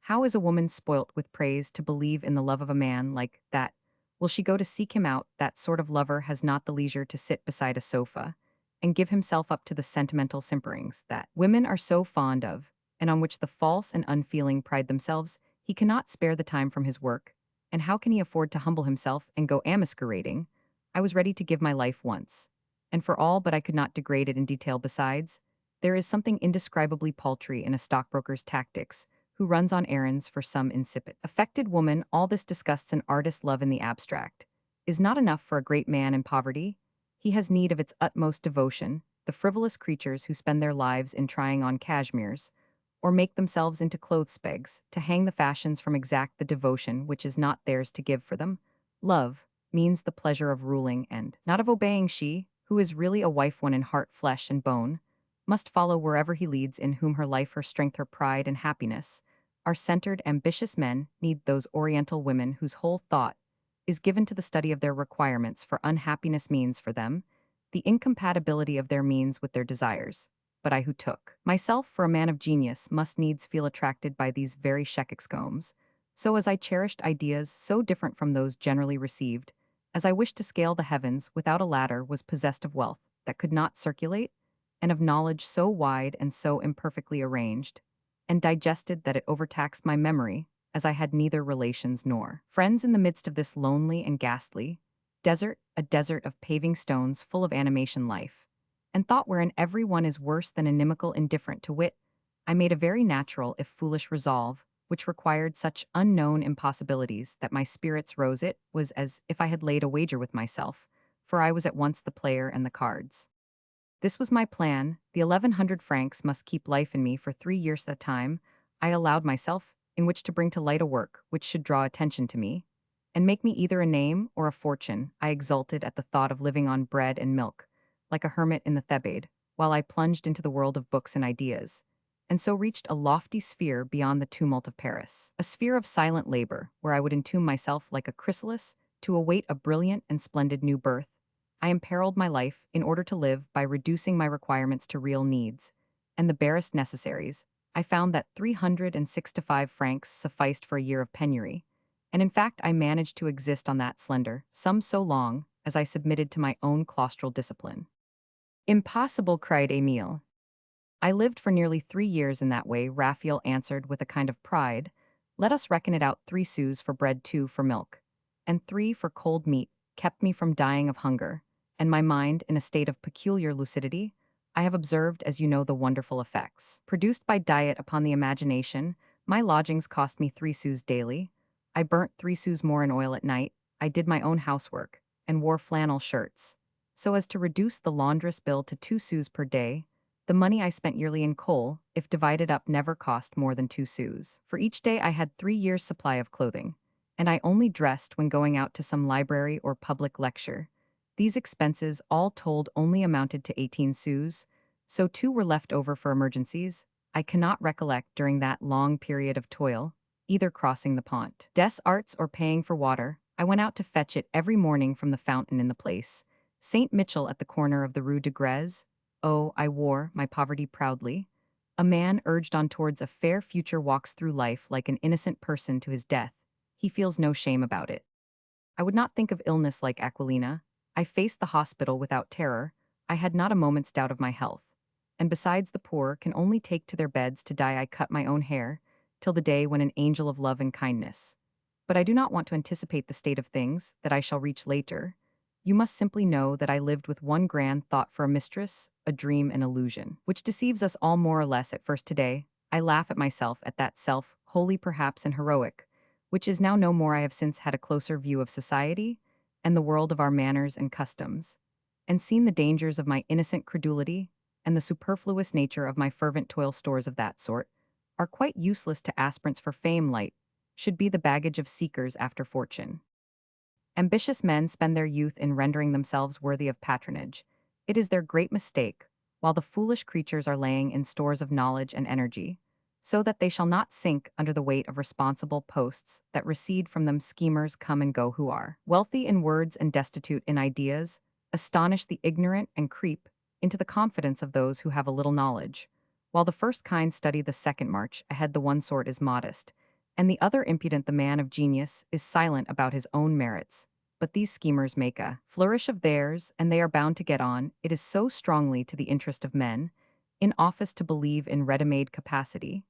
How is a woman spoilt with praise to believe in the love of a man like that? Will she go to seek him out? That sort of lover has not the leisure to sit beside a sofa and give himself up to the sentimental simperings that women are so fond of, and on which the false and unfeeling pride themselves. He cannot spare the time from his work, and how can he afford to humble himself and go amasquerading? I was ready to give my life once, and for all, but I could not degrade it in detail. Besides, there is something indescribably paltry in a stockbroker's tactics, who runs on errands for some insipid, affected woman. All this disgusts an artist's love in the abstract is not enough for a great man in poverty. He has need of its utmost devotion. The frivolous creatures who spend their lives in trying on cashmeres, or make themselves into clothes pegs, to hang the fashions from exact the devotion which is not theirs to give for them. Love means the pleasure of ruling and not of obeying. She, who is really a wife, one in heart, flesh, and bone, must follow wherever he leads, in whom her life, her strength, her pride, and happiness are centered. Ambitious men need those oriental women whose whole thought is given to the study of their requirements, for unhappiness means for them the incompatibility of their means with their desires. But I, who took myself for a man of genius, must needs feel attracted by these very coxcombs, so as I cherished ideas so different from those generally received, as I wished to scale the heavens without a ladder, was possessed of wealth that could not circulate, and of knowledge so wide and so imperfectly arranged and digested that it overtaxed my memory, as I had neither relations nor friends in the midst of this lonely and ghastly desert, a desert of paving stones full of animation, life, and thought, wherein every one is worse than inimical, indifferent to wit. I made a very natural, if foolish, resolve, which required such unknown impossibilities that my spirits rose. It was as if I had laid a wager with myself, for I was at once the player and the cards. This was my plan. The 1,100 francs must keep life in me for 3 years at a time. I allowed myself, in which to bring to light a work which should draw attention to me, and make me either a name or a fortune. I exulted at the thought of living on bread and milk, like a hermit in the Thebaid, while I plunged into the world of books and ideas, and so reached a lofty sphere beyond the tumult of Paris, a sphere of silent labor, where I would entomb myself like a chrysalis to await a brilliant and splendid new birth. I imperiled my life in order to live by reducing my requirements to real needs and the barest necessaries. I found that 365 francs sufficed for a year of penury, and in fact I managed to exist on that slender sum so long as I submitted to my own claustral discipline. Impossible, cried Emile. I lived for nearly 3 years in that way, Raphael answered with a kind of pride. Let us reckon it out: 3 sous for bread, 2 for milk, and 3 for cold meat kept me from dying of hunger, and my mind in a state of peculiar lucidity. I have observed, as you know, the wonderful effects produced by diet upon the imagination. My lodgings cost me 3 sous daily. I burnt 3 sous more in oil at night. I did my own housework, and wore flannel shirts, so as to reduce the laundress bill to 2 sous per day. The money I spent yearly in coal, if divided up, never cost more than 2 sous. For each day I had 3 years' supply of clothing, and I only dressed when going out to some library or public lecture. These expenses, all told, only amounted to 18 sous, so 2 were left over for emergencies. I cannot recollect, during that long period of toil, either crossing the Pont des Arts or paying for water. I went out to fetch it every morning from the fountain in the place St. Michel at the corner of the Rue de Grèze. Oh, I wore my poverty proudly. A man urged on towards a fair future walks through life like an innocent person to his death. He feels no shame about it. I would not think of illness like Aquilina. I faced the hospital without terror. I had not a moment's doubt of my health. And besides, the poor can only take to their beds to die. I cut my own hair, till the day when an angel of love and kindness. But I do not want to anticipate the state of things that I shall reach later. You must simply know that I lived with one grand thought for a mistress, a dream, an illusion, which deceives us all more or less at first. Today, I laugh at myself, at that self, holy perhaps and heroic, which is now no more. I have since had a closer view of society and the world, of our manners and customs, and seen the dangers of my innocent credulity, and the superfluous nature of my fervent toil. Stores of that sort are quite useless to aspirants for fame. Light should be the baggage of seekers after fortune. Ambitious men spend their youth in rendering themselves worthy of patronage. It is their great mistake, while the foolish creatures are laying in stores of knowledge and energy. so that they shall not sink under the weight of responsible posts that recede from them schemers come and go who are wealthy in words and destitute in ideas, astonish the ignorant and creep into the confidence of those who have a little knowledge. While the first kind study the second march ahead, the one sort is modest, and the other impudent, the man of genius is silent about his own merits. But these schemers make a flourish of theirs, and they are bound to get on. It is so strongly to the interest of men in office to believe in ready-made capacity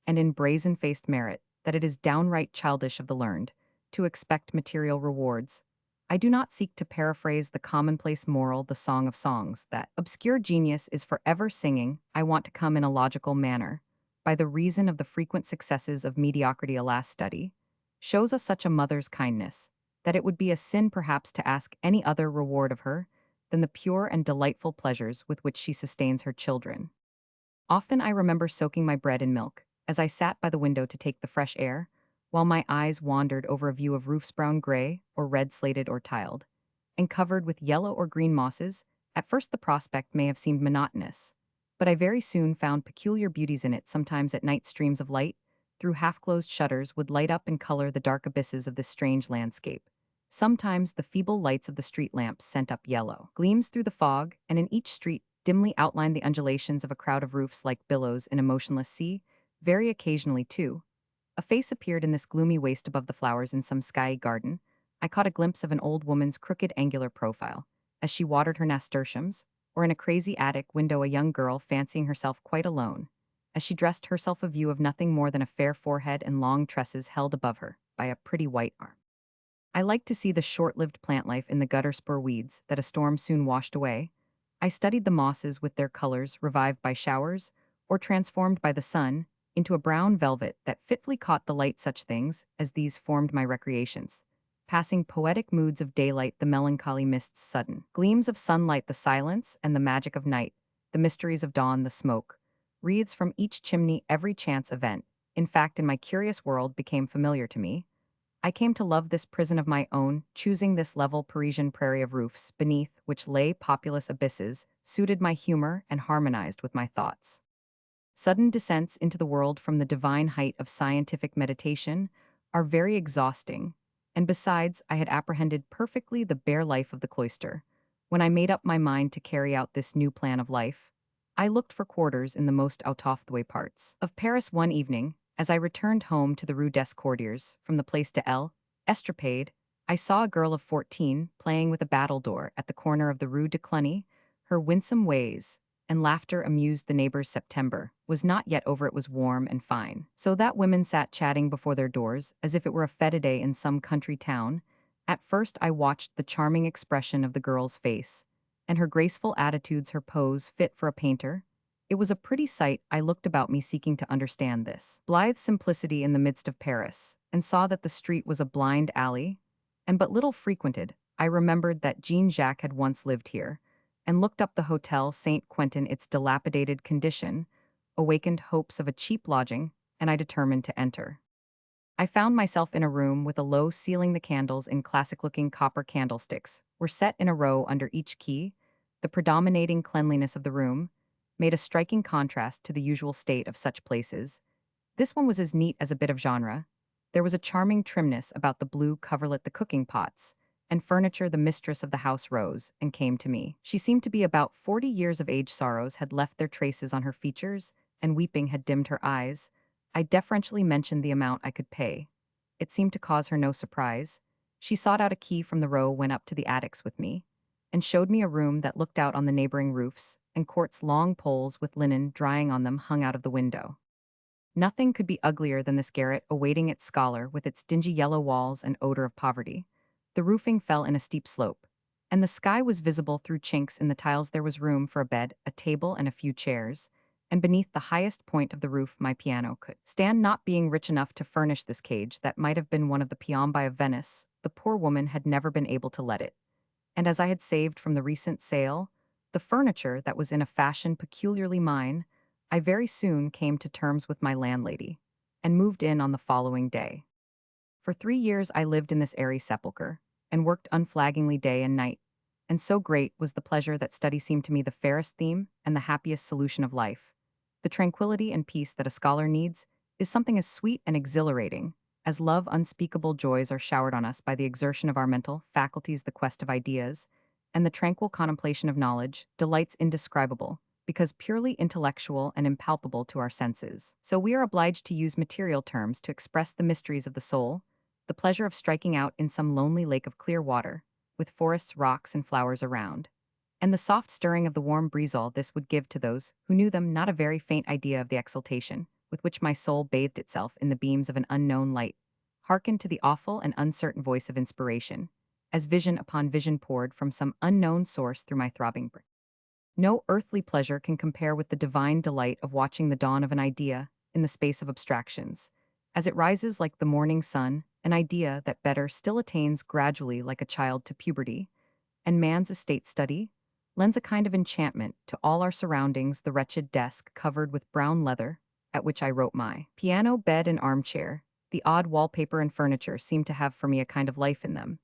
and in brazen-faced merit that it is downright childish of the learned to expect material rewards. I do not seek to paraphrase the commonplace moral, the Song of Songs, that obscure genius is forever singing. I want to come in a logical manner. By the reason of the frequent successes of mediocrity, a last study shows us such a mother's kindness that it would be a sin perhaps to ask any other reward of her than the pure and delightful pleasures with which she sustains her children. Often I remember soaking my bread in milk, as I sat by the window to take the fresh air, while my eyes wandered over a view of roofs brown gray, or red slated or tiled, and covered with yellow or green mosses. At first the prospect may have seemed monotonous, but I very soon found peculiar beauties in it. Sometimes at night streams of light, through half-closed shutters, would light up and color the dark abysses of this strange landscape. Sometimes the feeble lights of the street lamps sent up yellow gleams through the fog, and in each street dimly outlined the undulations of a crowd of roofs like billows in a motionless sea. Very occasionally, too, a face appeared in this gloomy waste above the flowers in some skyey garden. I caught a glimpse of an old woman's crooked angular profile, as she watered her nasturtiums, or in a crazy attic window a young girl fancying herself quite alone, as she dressed herself, a view of nothing more than a fair forehead and long tresses held above her by a pretty white arm. I liked to see the short-lived plant life in the gutter spur weeds that a storm soon washed away. I studied the mosses with their colors revived by showers, or transformed by the sun, into a brown velvet that fitfully caught the light. Such things as these formed my recreations. Passing poetic moods of daylight, the melancholy mists, sudden gleams of sunlight, the silence and the magic of night, the mysteries of dawn, the smoke wreaths from each chimney, every chance event, in fact, in my curious world, became familiar to me. I came to love this prison of my own, choosing this level Parisian prairie of roofs, beneath which lay populous abysses, suited my humor and harmonized with my thoughts. Sudden descents into the world from the divine height of scientific meditation are very exhausting, and besides, I had apprehended perfectly the bare life of the cloister. When I made up my mind to carry out this new plan of life, I looked for quarters in the most out-of-the-way parts of Paris. One evening, as I returned home to the Rue des Courtiers from the Place de l'Estrapade, I saw a girl of 14 playing with a battledore at the corner of the Rue de Cluny. Her winsome ways and laughter amused the neighbors. September was not yet over, it was warm and fine, so that women sat chatting before their doors as if it were a fete day in some country town. At first I watched the charming expression of the girl's face, and her graceful attitudes, her pose fit for a painter. It was a pretty sight. I looked about me seeking to understand this blithe simplicity in the midst of Paris, and saw that the street was a blind alley, and but little frequented. I remembered that Jean Jacques had once lived here, and looked up the Hotel St. Quentin. Its dilapidated condition awakened hopes of a cheap lodging, and I determined to enter. I found myself in a room with a low ceiling. The candles, in classic-looking copper candlesticks, were set in a row under each key. The predominating cleanliness of the room made a striking contrast to the usual state of such places. This one was as neat as a bit of genre. There was a charming trimness about the blue coverlet, the cooking pots, and furniture. The mistress of the house rose and came to me. She seemed to be about 40 years of age. Sorrows had left their traces on her features, and weeping had dimmed her eyes. I deferentially mentioned the amount I could pay. It seemed to cause her no surprise. She sought out a key from the row, went up to the attics with me, and showed me a room that looked out on the neighboring roofs, and courts. Long poles with linen drying on them hung out of the window. Nothing could be uglier than this garret awaiting its scholar, with its dingy yellow walls and odor of poverty. The roofing fell in a steep slope, and the sky was visible through chinks in the tiles. There was room for a bed, a table, and a few chairs, and beneath the highest point of the roof my piano could stand. Not being rich enough to furnish this cage that might have been one of the Piombi of Venice, the poor woman had never been able to let it, and as I had saved from the recent sale the furniture that was in a fashion peculiarly mine, I very soon came to terms with my landlady, and moved in on the following day. For 3 years I lived in this airy sepulchre, and worked unflaggingly day and night, and so great was the pleasure that study seemed to me the fairest theme and the happiest solution of life, The tranquility and peace that a scholar needs is something as sweet and exhilarating as love. Unspeakable joys are showered on us by the exertion of our mental faculties, the quest of ideas, and the tranquil contemplation of knowledge, delights indescribable, because purely intellectual and impalpable to our senses. So we are obliged to use material terms to express the mysteries of the soul, the pleasure of striking out in some lonely lake of clear water, with forests, rocks, and flowers around, and the soft stirring of the warm breeze. All this would give to those who knew them not a very faint idea of the exultation with which my soul bathed itself in the beams of an unknown light. Hearken to the awful and uncertain voice of inspiration, as vision upon vision poured from some unknown source through my throbbing brain. No earthly pleasure can compare with the divine delight of watching the dawn of an idea in the space of abstractions. As it rises like the morning sun, an idea that better still attains gradually like a child to puberty, and man's estate study, lends a kind of enchantment to all our surroundings. The wretched desk covered with brown leather, at which I wrote my piano, bed, and armchair, the odd wallpaper and furniture seemed to have for me a kind of life in them,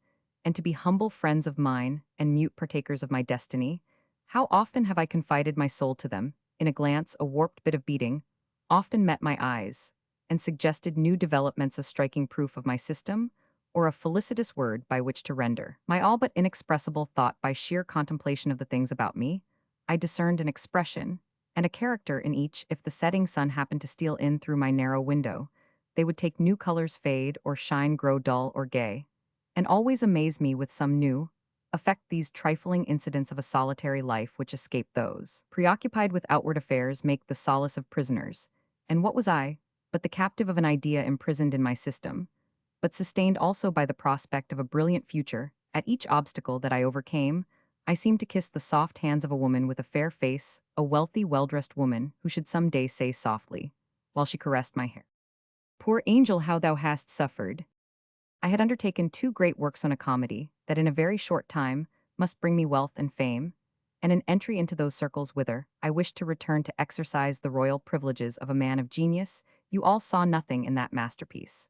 and to be humble friends of mine and mute partakers of my destiny. How often have I confided my soul to them, in a glance, a warped bit of beating, often met my eyes, and suggested new developments, a striking proof of my system, or a felicitous word by which to render my all but inexpressible thought. By sheer contemplation of the things about me, I discerned an expression and a character in each. If the setting sun happened to steal in through my narrow window, they would take new colors, fade or shine, grow dull or gay, and always amaze me with some new affect. These trifling incidents of a solitary life which escape those preoccupied with outward affairs make the solace of prisoners. And what was I but the captive of an idea imprisoned in my system, but sustained also by the prospect of a brilliant future? At each obstacle that I overcame, I seemed to kiss the soft hands of a woman with a fair face, a wealthy, well-dressed woman who should some day say softly, while she caressed my hair, "Poor angel, how thou hast suffered." I had undertaken two great works on a comedy that in a very short time must bring me wealth and fame, and an entry into those circles whither I wished to return to exercise the royal privileges of a man of genius. You all saw nothing in that masterpiece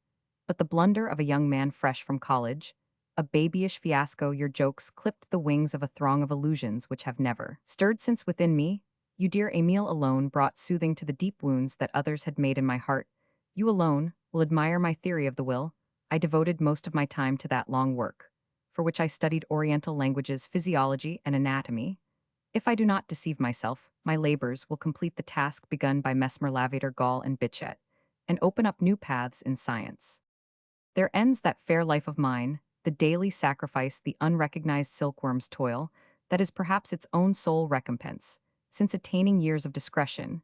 but the blunder of a young man fresh from college, a babyish fiasco. Your jokes clipped the wings of a throng of illusions which have never stirred since within me. You, dear Emile, alone brought soothing to the deep wounds that others had made in my heart. You alone will admire my theory of the will. I devoted most of my time to that long work, for which I studied Oriental languages, physiology, and anatomy. If I do not deceive myself, my labors will complete the task begun by Mesmer, Lavater, Gall, and Bichet, and open up new paths in science. There ends that fair life of mine, the daily sacrifice, the unrecognized silkworm's toil, that is perhaps its own sole recompense, since attaining years of discretion.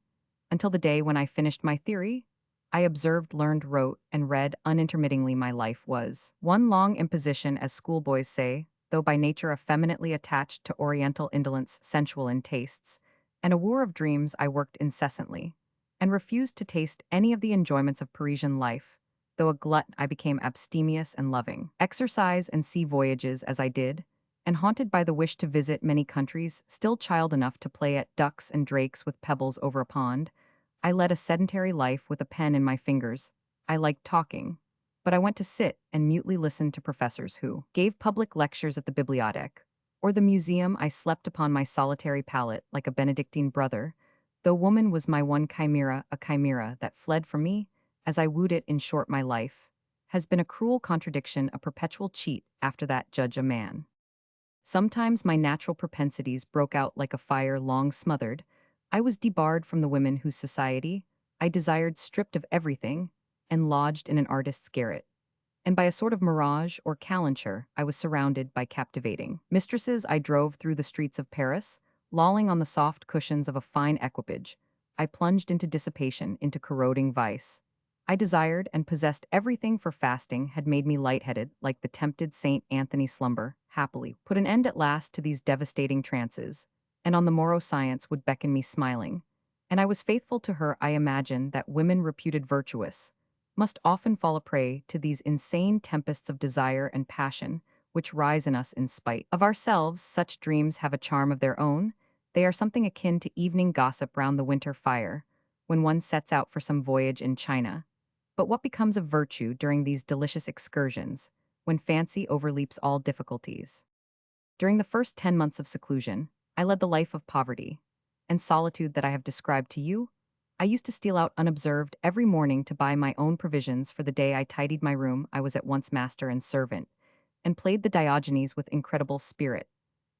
Until the day when I finished my theory, I observed, learned, wrote, and read unintermittingly. My life was one long imposition, as schoolboys say, though by nature effeminately attached to Oriental indolence, sensual in tastes, and a wooer of dreams. I worked incessantly, and refused to taste any of the enjoyments of Parisian life. Though a glutton, I became abstemious and loving exercise and sea voyages as I did, and haunted by the wish to visit many countries. Still child enough to play at ducks and drakes with pebbles over a pond, I led a sedentary life with a pen in my fingers. I liked talking, but I went to sit and mutely listen to professors who gave public lectures at the bibliothèque or the museum. I slept upon my solitary pallet like a Benedictine brother, though woman was my one chimera, a chimera that fled from me as I wooed it. In short, my life has been a cruel contradiction, a perpetual cheat after that judge a man. Sometimes my natural propensities broke out like a fire long smothered. I was debarred from the women whose society I desired, stripped of everything, and lodged in an artist's garret. And by a sort of mirage or calenture, I was surrounded by captivating mistresses. I drove through the streets of Paris, lolling on the soft cushions of a fine equipage. I plunged into dissipation, into corroding vice. I desired and possessed everything, for fasting had made me lightheaded like the tempted Saint Anthony. Slumber, happily, put an end at last to these devastating trances, and on the morrow science would beckon me smiling, and I was faithful to her. I imagine that women reputed virtuous must often fall a prey to these insane tempests of desire and passion which rise in us in spite of ourselves. Such dreams have a charm of their own. They are something akin to evening gossip round the winter fire, when one sets out for some voyage in China. But what becomes of virtue during these delicious excursions, when fancy overleaps all difficulties? During the first 10 months of seclusion, I led the life of poverty and solitude that I have described to you. I used to steal out unobserved every morning to buy my own provisions for the day I tidied my room. I was at once master and servant, and played the Diogenes with incredible spirit.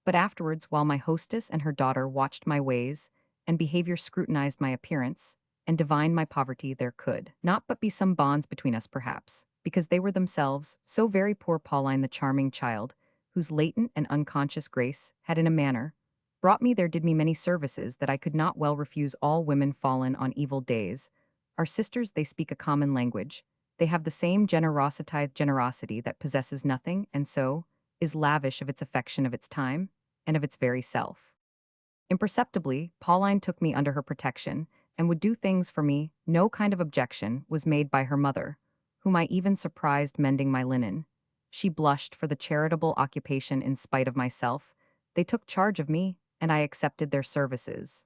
But afterwards, while my hostess and her daughter watched my ways, and behavior scrutinized my appearance, and divined my poverty, there could not but be some bonds between us, perhaps, because they were themselves so very poor. Pauline, the charming child, whose latent and unconscious grace had in a manner brought me there, did me many services that I could not well refuse. All women fallen on evil days are sisters. They speak a common language. They have the same generosity that possesses nothing, and so is lavish of its affection, of its time, and of its very self. Imperceptibly, Pauline took me under her protection and would do things for me. No kind of objection was made by her mother, whom I even surprised mending my linen. She blushed for the charitable occupation in spite of myself. They took charge of me, and I accepted their services.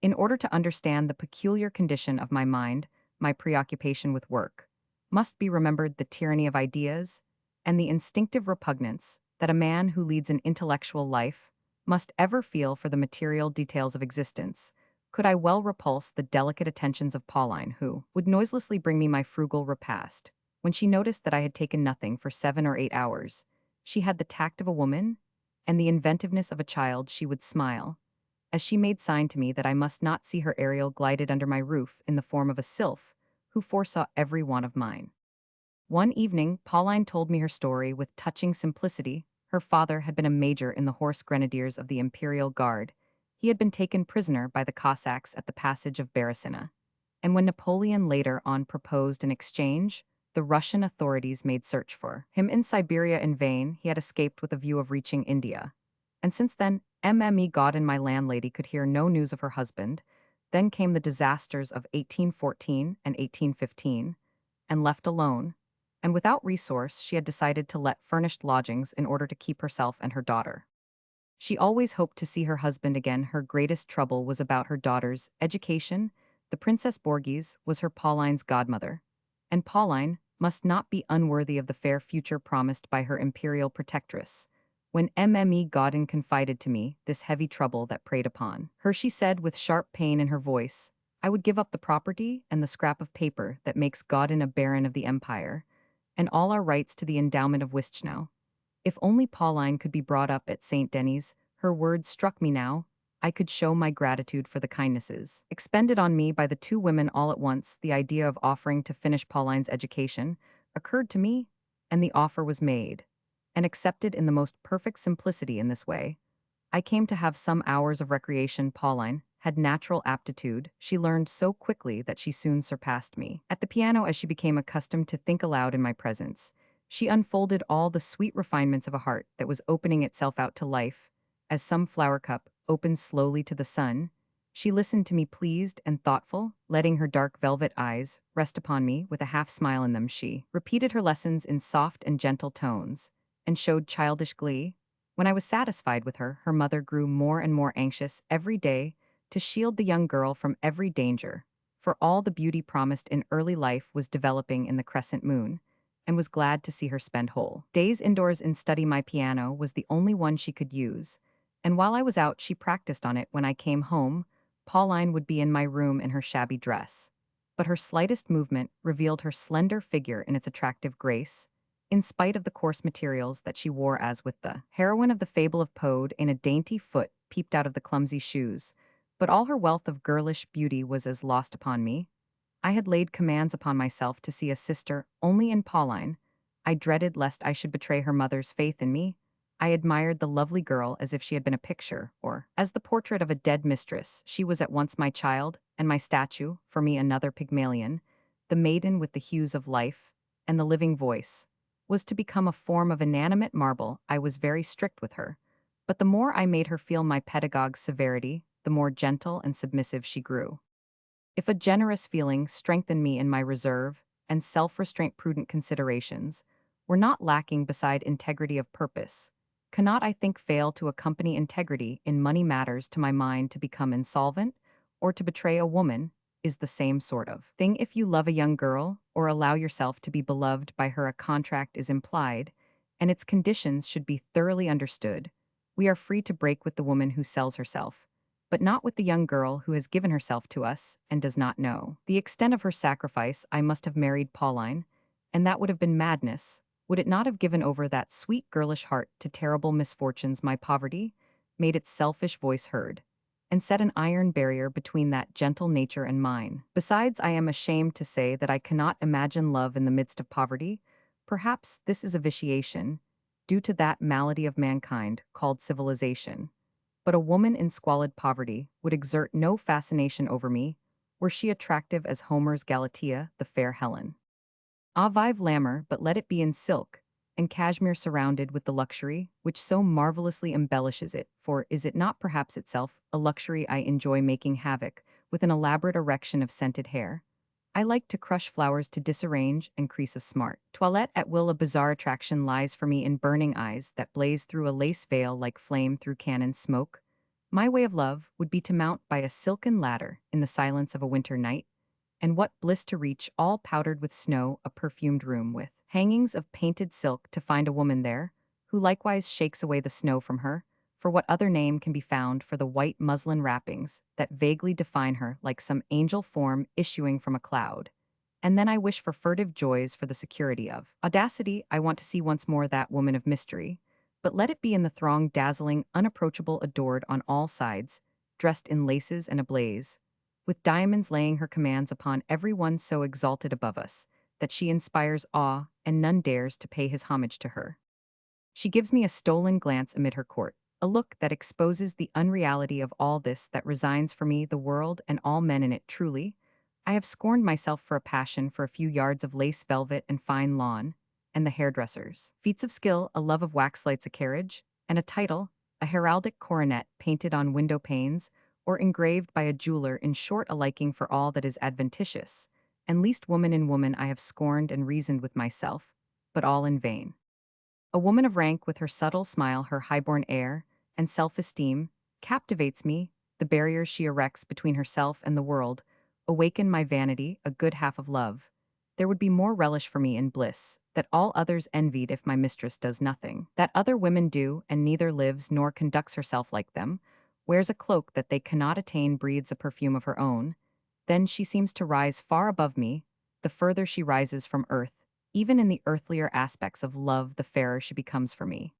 In order to understand the peculiar condition of my mind, my preoccupation with work must be remembered the tyranny of ideas and the instinctive repugnance that a man who leads an intellectual life must ever feel for the material details of existence. Could I well repulse the delicate attentions of Pauline, who would noiselessly bring me my frugal repast? When she noticed that I had taken nothing for 7 or 8 hours, she had the tact of a woman and the inventiveness of a child. She would smile as she made sign to me that I must not see her. Ariel glided under my roof in the form of a sylph, who foresaw every want of mine. One evening, Pauline told me her story with touching simplicity. Her father had been a major in the horse grenadiers of the Imperial Guard. He had been taken prisoner by the Cossacks at the passage of Berezina. And when Napoleon later on proposed an exchange, the Russian authorities made search for him in Siberia. In vain. He had escaped with a view of reaching India. And since then, Godin, my landlady, could hear no news of her husband. Then came the disasters of 1814 and 1815, and left alone, and without resource, she had decided to let furnished lodgings in order to keep herself and her daughter. She always hoped to see her husband again. Her greatest trouble was about her daughter's education. The Princess Borghese was her Pauline's godmother, and Pauline must not be unworthy of the fair future promised by her imperial protectress. When Godin confided to me this heavy trouble that preyed upon her, she said with sharp pain in her voice, I would give up the property and the scrap of paper that makes Godin a baron of the empire, and all our rights to the endowment of Wischnow. If only Pauline could be brought up at St. Denis. Her words struck me now. I could show my gratitude for the kindnesses expended on me by the two women all at once. The idea of offering to finish Pauline's education occurred to me, and the offer was made and accepted in the most perfect simplicity. In this way, I came to have some hours of recreation. Pauline had natural aptitude. She learned so quickly that she soon surpassed me. At the piano, as she became accustomed to think aloud in my presence, she unfolded all the sweet refinements of a heart that was opening itself out to life, as some flower cup opens slowly to the sun. She listened to me pleased and thoughtful, letting her dark velvet eyes rest upon me with a half smile in them. She repeated her lessons in soft and gentle tones, and showed childish glee. When I was satisfied with her, her mother grew more and more anxious every day to shield the young girl from every danger, for all the beauty promised in early life was developing in the crescent moon, and was glad to see her spend whole days indoors in study. My piano was the only one she could use, and while I was out she practiced on it. When I came home, Pauline would be in my room in her shabby dress, but her slightest movement revealed her slender figure in its attractive grace, in spite of the coarse materials that she wore. As with the heroine of the fable of Pode, in a dainty foot peeped out of the clumsy shoes, but all her wealth of girlish beauty was as lost upon me. I had laid commands upon myself to see a sister only in Pauline. I dreaded lest I should betray her mother's faith in me. I admired the lovely girl as if she had been a picture, or as the portrait of a dead mistress. She was at once my child and my statue, for me another Pygmalion. The maiden with the hues of life and the living voice was to become a form of inanimate marble. I was very strict with her, but the more I made her feel my pedagogue's severity, the more gentle and submissive she grew. If a generous feeling strengthened me in my reserve, and self-restraint, prudent considerations were not lacking beside integrity of purpose, cannot I think fail to accompany integrity in money matters? To my mind, to become insolvent or to betray a woman is the same sort of thing. If you love a young girl or allow yourself to be beloved by her, a contract is implied, and its conditions should be thoroughly understood. We are free to break with the woman who sells herself, but not with the young girl who has given herself to us and does not know the extent of her sacrifice. I must have married Pauline, and that would have been madness. Would it not have given over that sweet girlish heart to terrible misfortunes? My poverty made its selfish voice heard, and set an iron barrier between that gentle nature and mine. Besides, I am ashamed to say that I cannot imagine love in the midst of poverty. Perhaps this is a vitiation, due to that malady of mankind called civilization. But a woman in squalid poverty would exert no fascination over me, were she attractive as Homer's Galatea, the fair Helen. Ah, vive l'amour, but let it be in silk, and cashmere surrounded with the luxury which so marvelously embellishes it, for is it not perhaps itself a luxury? I enjoy making havoc with an elaborate erection of scented hair. I like to crush flowers to disarrange and crease a smart toilette at will. A bizarre attraction lies for me in burning eyes that blaze through a lace veil like flame through cannon smoke. My way of love would be to mount by a silken ladder in the silence of a winter night, and what bliss to reach, all powdered with snow, a perfumed room with hangings of painted silk, to find a woman there, who likewise shakes away the snow from her, for what other name can be found for the white muslin wrappings that vaguely define her like some angel form issuing from a cloud? And then I wish for furtive joys, for the security of audacity. I want to see once more that woman of mystery, but let it be in the throng, dazzling, unapproachable, adored on all sides, dressed in laces and ablaze, with diamonds, laying her commands upon every one, so exalted above us that she inspires awe, and none dares to pay his homage to her. She gives me a stolen glance amid her court, a look that exposes the unreality of all this, that resigns for me the world and all men in it. Truly, I have scorned myself for a passion for a few yards of lace, velvet, and fine lawn, and the hairdressers. Feats of skill, a love of waxlights, a carriage, and a title, a heraldic coronet painted on window panes, or engraved by a jeweler, in short, a liking for all that is adventitious, and least woman in woman. I have scorned and reasoned with myself, but all in vain. A woman of rank, with her subtle smile, her highborn air, and self-esteem, captivates me. The barriers she erects between herself and the world awaken my vanity. A good half of love, there would be more relish for me in bliss that all others envied, if my mistress does nothing that other women do, and neither lives nor conducts herself like them, wears a cloak that they cannot attain, breathes a perfume of her own. Then she seems to rise far above me. The further she rises from earth, even in the earthlier aspects of love, the fairer she becomes for me.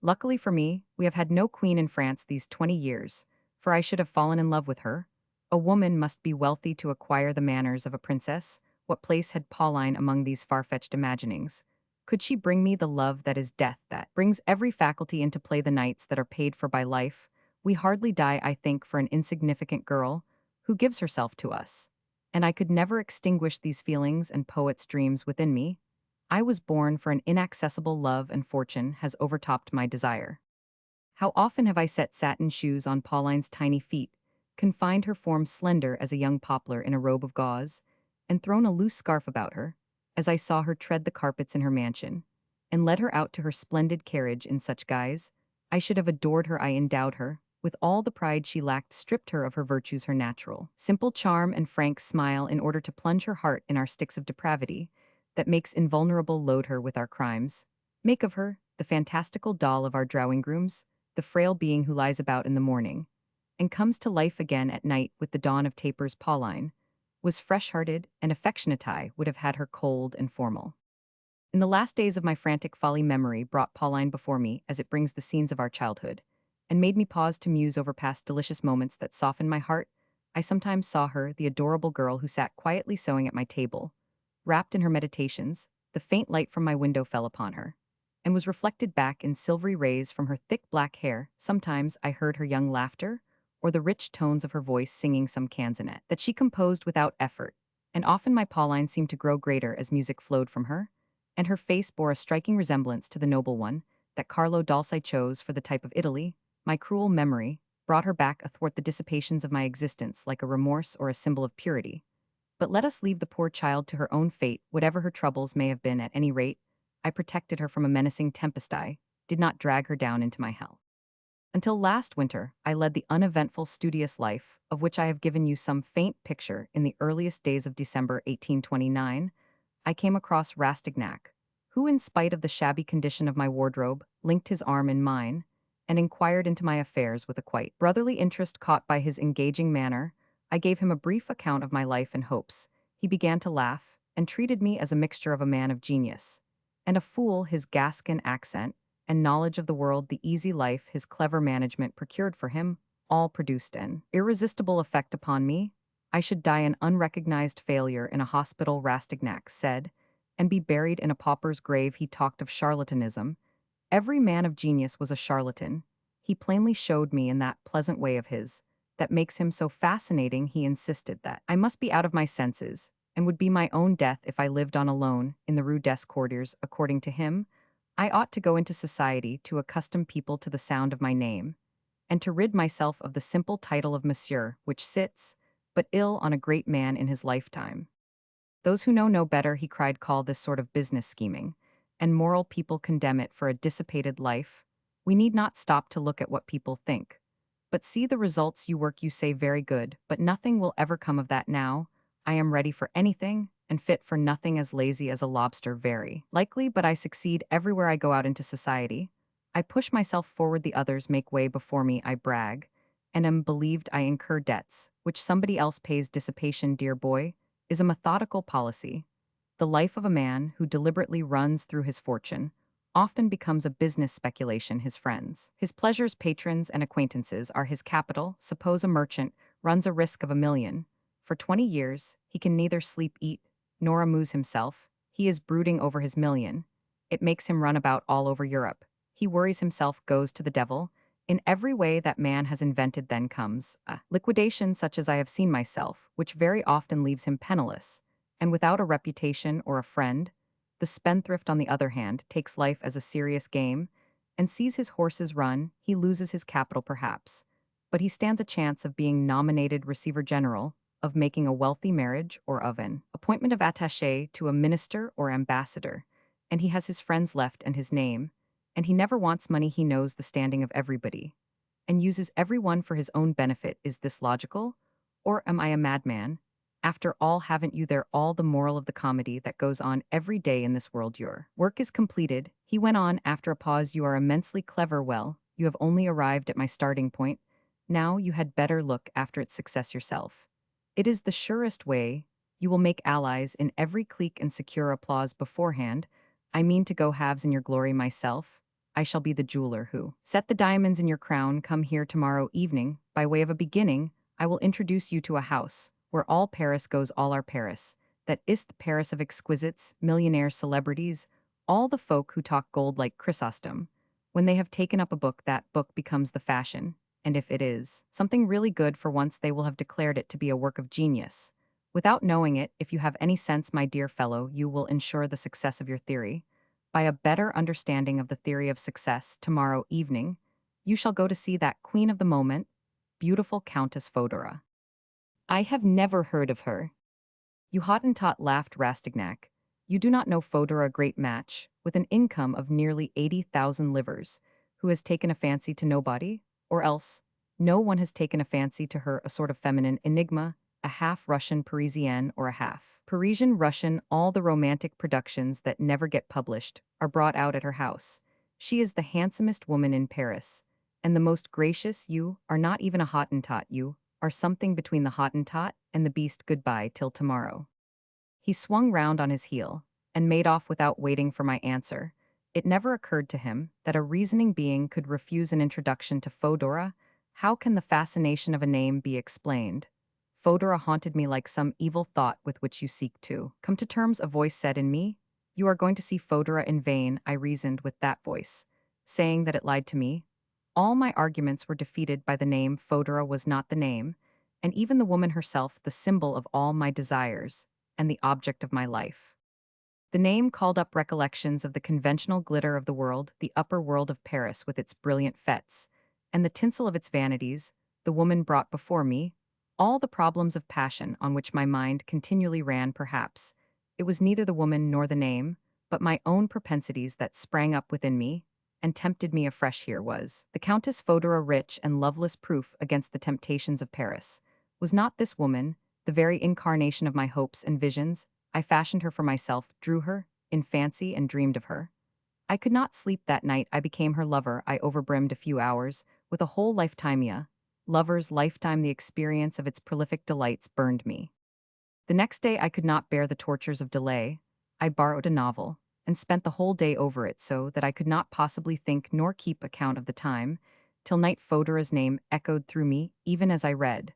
Luckily for me, we have had no queen in France these 20 years, for I should have fallen in love with her. A woman must be wealthy to acquire the manners of a princess. What place had Pauline among these far-fetched imaginings? Could she bring me the love that is death, that brings every faculty into play, the nights that are paid for by life? We hardly die, I think, for an insignificant girl who gives herself to us. And I could never extinguish these feelings and poet's dreams within me. I was born for an inaccessible love, and fortune has overtopped my desire. How often have I set satin shoes on Pauline's tiny feet, confined her form slender as a young poplar in a robe of gauze, and thrown a loose scarf about her, as I saw her tread the carpets in her mansion, and led her out to her splendid carriage in such guise. I should have adored her. I endowed her with all the pride she lacked, stripped her of her virtues, her natural simple charm and frank smile, in order to plunge her heart in our sticks of depravity that makes invulnerable, load her with our crimes, make of her the fantastical doll of our drawing rooms, the frail being who lies about in the morning and comes to life again at night with the dawn of tapers. Pauline was fresh-hearted, and affectionate I would have had her cold and formal. In the last days of my frantic folly, memory brought Pauline before me as it brings the scenes of our childhood, and made me pause to muse over past delicious moments that softened my heart. I sometimes saw her, the adorable girl who sat quietly sewing at my table, wrapped in her meditations. The faint light from my window fell upon her, and was reflected back in silvery rays from her thick black hair. Sometimes I heard her young laughter, or the rich tones of her voice singing some canzonet that she composed without effort, and often my Pauline seemed to grow greater as music flowed from her, and her face bore a striking resemblance to the noble one that Carlo Dolce chose for the type of Italy. My cruel memory brought her back athwart the dissipations of my existence like a remorse or a symbol of purity. But let us leave the poor child to her own fate, whatever her troubles may have been. At any rate, I protected her from a menacing tempest. I did not drag her down into my hell. Until last winter, I led the uneventful, studious life, of which I have given you some faint picture. In the earliest days of December 1829, I came across Rastignac, who, in spite of the shabby condition of my wardrobe, linked his arm in mine, and inquired into my affairs with a quite brotherly interest caught by his engaging manner. I gave him a brief account of my life and hopes. He began to laugh, and treated me as a mixture of a man of genius and a fool. His Gascon accent and knowledge of the world, the easy life his clever management procured for him, all produced an irresistible effect upon me. I should die an unrecognized failure in a hospital, Rastignac said, and be buried in a pauper's grave. He talked of charlatanism. Every man of genius was a charlatan. He plainly showed me in that pleasant way of his that makes him so fascinating. He insisted that I must be out of my senses, and would be my own death if I lived on alone in the Rue des Courtiers. According to him, I ought to go into society to accustom people to the sound of my name, and to rid myself of the simple title of monsieur, which sits, but ill, on a great man in his lifetime. Those who know no better, he cried, call this sort of business scheming, and moral people condemn it for a dissipated life. We need not stop to look at what people think, but see the results. You work, you say, very good, but nothing will ever come of that now. I am ready for anything, and fit for nothing, as lazy as a lobster. Very likely, but I succeed everywhere I go out into society. I push myself forward, the others make way before me. I brag, and am believed. I incur debts, which somebody else pays. Dissipation, dear boy, is a methodical policy. The life of a man who deliberately runs through his fortune often becomes a business speculation. His friends, his pleasures, patrons, and acquaintances are his capital. Suppose a merchant runs a risk of 1 million. For 20 years, he can neither sleep, eat, nor amuse himself. He is brooding over his million. It makes him run about all over Europe. He worries himself, goes to the devil. In every way that man has invented, then comes a liquidation such as I have seen myself, which very often leaves him penniless, and without a reputation or a friend. The spendthrift, on the other hand, takes life as a serious game, and sees his horses run. He loses his capital perhaps, but he stands a chance of being nominated receiver general, of making a wealthy marriage, or of an appointment of attaché to a minister or ambassador, and he has his friends left and his name, and he never wants money. He knows the standing of everybody, and uses every one for his own benefit. Is this logical? Or am I a madman? After all, haven't you there all the moral of the comedy that goes on every day in this world? Your work is completed, he went on after a pause. You are immensely clever. Well, you have only arrived at my starting point. Now you had better look after its success yourself. It is the surest way. You will make allies in every clique and secure applause beforehand. I mean to go halves in your glory myself. I shall be the jeweler who set the diamonds in your crown. Come here tomorrow evening. By way of a beginning, I will introduce you to a house where all Paris goes, all our Paris. That is the Paris of exquisites, millionaires, celebrities, all the folk who talk gold like Chrysostom. When they have taken up a book, that book becomes the fashion, and if it is something really good, for once they will have declared it to be a work of genius. Without knowing it, if you have any sense, my dear fellow, you will ensure the success of your theory. By a better understanding of the theory of success, tomorrow evening, you shall go to see that queen of the moment, beautiful Countess Fodora. I have never heard of her. You Hottentot, laughed Rastignac. You do not know Fodora, a great match, with an income of nearly 80,000 livres, who has taken a fancy to nobody? Or else, no one has taken a fancy to her, a sort of feminine enigma, a half-Russian Parisienne or a half-Parisian Russian. All the romantic productions that never get published are brought out at her house. She is the handsomest woman in Paris, and the most gracious. You are not even a Hottentot, you are something between the Hottentot and the beast. Goodbye till tomorrow. He swung round on his heel, and made off without waiting for my answer. It never occurred to him that a reasoning being could refuse an introduction to Fodora. How can the fascination of a name be explained? Fodora haunted me like some evil thought with which you seek to come to terms, a voice said in me. You are going to see Fodora in vain, I reasoned with that voice, saying that it lied to me. All my arguments were defeated by the name. Fodora was not the name, and even the woman herself the symbol of all my desires, and the object of my life. The name called up recollections of the conventional glitter of the world, the upper world of Paris with its brilliant fetes, and the tinsel of its vanities. The woman brought before me all the problems of passion on which my mind continually ran. Perhaps it was neither the woman nor the name, but my own propensities that sprang up within me and tempted me afresh. Here was the Countess Fodora, rich and loveless, proof against the temptations of Paris. Was not this woman the very incarnation of my hopes and visions? I fashioned her for myself, drew her in fancy, and dreamed of her. I could not sleep that night. I became her lover. I overbrimmed a few hours, with a whole lifetimea. Lover's lifetime, the experience of its prolific delights burned me. The next day I could not bear the tortures of delay. I borrowed a novel, and spent the whole day over it so that I could not possibly think nor keep account of the time, till night Fodora's name echoed through me even as I read.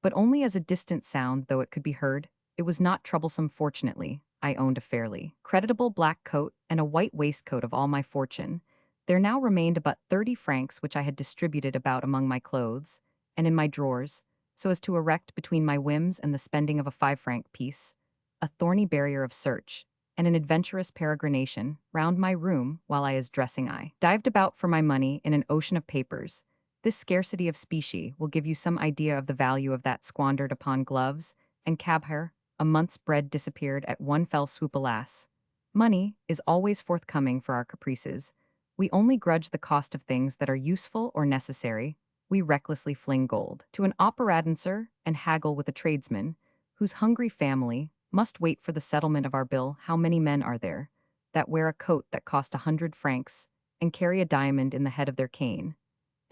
But only as a distant sound, though it could be heard. It was not troublesome. Fortunately, I owned a fairly creditable black coat and a white waistcoat of all my fortune. There now remained but 30 francs which I had distributed about among my clothes, and in my drawers, so as to erect between my whims and the spending of a 5 franc piece, a thorny barrier of search, and an adventurous peregrination round my room while I as dressing I dived about for my money in an ocean of papers. This scarcity of specie will give you some idea of the value of that squandered upon gloves and cab hair. A month's bread disappeared at one fell swoop. Alas, money is always forthcoming for our caprices. We only grudge the cost of things that are useful or necessary. We recklessly fling gold to an opera dancer and haggle with a tradesman, whose hungry family must wait for the settlement of our bill. How many men are there that wear a coat that cost 100 francs, and carry a diamond in the head of their cane,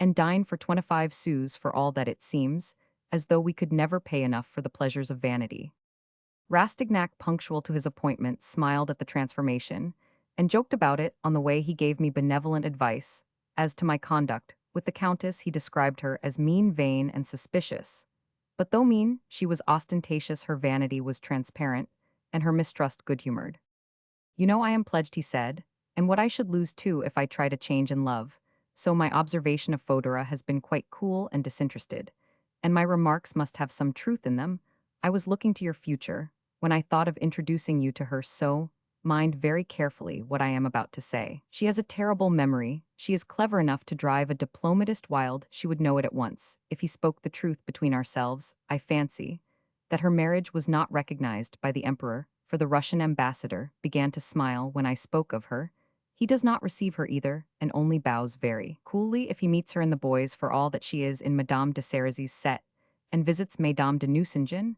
and dine for 25 sous for all that? It seems as though we could never pay enough for the pleasures of vanity. Rastignac, punctual to his appointment, smiled at the transformation, and joked about it. On the way he gave me benevolent advice as to my conduct. With the Countess he described her as mean, vain, and suspicious. But though mean, she was ostentatious, her vanity was transparent, and her mistrust good-humored. You know I am pledged, he said, and what I should lose too if I try to change in love. So my observation of Fodora has been quite cool and disinterested, and my remarks must have some truth in them. I was looking to your future, when I thought of introducing you to her, so mind very carefully what I am about to say. She has a terrible memory. She is clever enough to drive a diplomatist wild. She would know it at once, if he spoke the truth. Between ourselves, I fancy that her marriage was not recognized by the emperor, for the Russian ambassador began to smile when I spoke of her. He does not receive her either, and only bows very coolly if he meets her in the boys, for all that she is in Madame de Cerezy's set, and visits Mesdames de Nucingen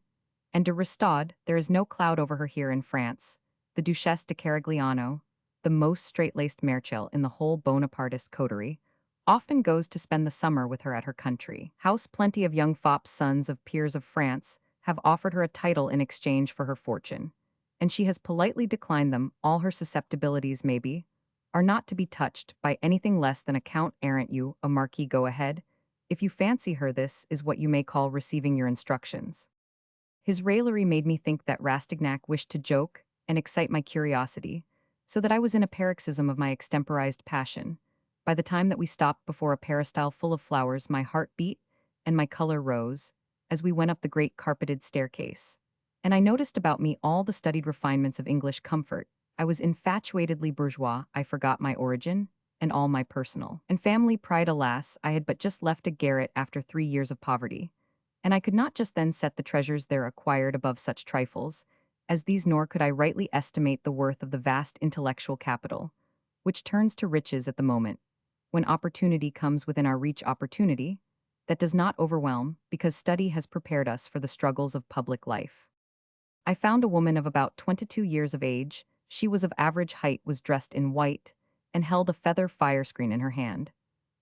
and de Restaud. There is no cloud over her here in France. The Duchesse de Carigliano, the most straight-laced Merchel in the whole Bonapartist coterie, often goes to spend the summer with her at her country house. Plenty of young fops, sons of peers of France, have offered her a title in exchange for her fortune, and she has politely declined them. All her susceptibilities, maybe, are not to be touched by anything less than a count errant. You, a marquis, go ahead. If you fancy her, this is what you may call receiving your instructions. His raillery made me think that Rastignac wished to joke and excite my curiosity, so that I was in a paroxysm of my extemporized passion. By the time that we stopped before a peristyle full of flowers, my heart beat and my color rose as we went up the great carpeted staircase, and I noticed about me all the studied refinements of English comfort. I was infatuatedly bourgeois. I forgot my origin and all my personal and family pride. Alas, I had but just left a garret after 3 years of poverty, and I could not just then set the treasures there acquired above such trifles as these, nor could I rightly estimate the worth of the vast intellectual capital, which turns to riches at the moment, when opportunity comes within our reach, opportunity that does not overwhelm, because study has prepared us for the struggles of public life. I found a woman of about 22 years of age. She was of average height, was dressed in white, and held a feather fire screen in her hand.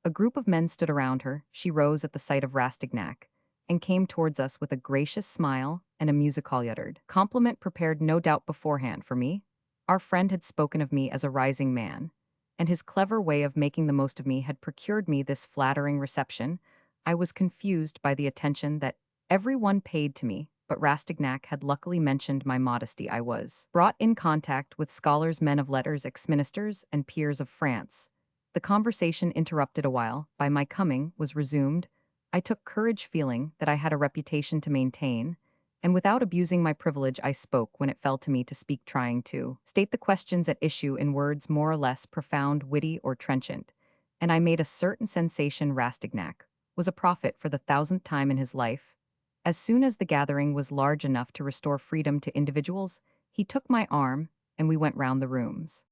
A group of men stood around her. She rose at the sight of Rastignac, and came towards us with a gracious smile and a musical uttered compliment, prepared no doubt beforehand for me. Our friend had spoken of me as a rising man, and his clever way of making the most of me had procured me this flattering reception. I was confused by the attention that every one paid to me, but Rastignac had luckily mentioned my modesty. I was brought in contact with scholars, men of letters, ex-ministers, and peers of France. The conversation, interrupted a while by my coming, was resumed. I took courage, feeling that I had a reputation to maintain, and without abusing my privilege I spoke when it fell to me to speak, trying to state the questions at issue in words more or less profound, witty, or trenchant, and I made a certain sensation. Rastignac was a prophet for the 1000th time in his life. As soon as the gathering was large enough to restore freedom to individuals, he took my arm, and we went round the rooms.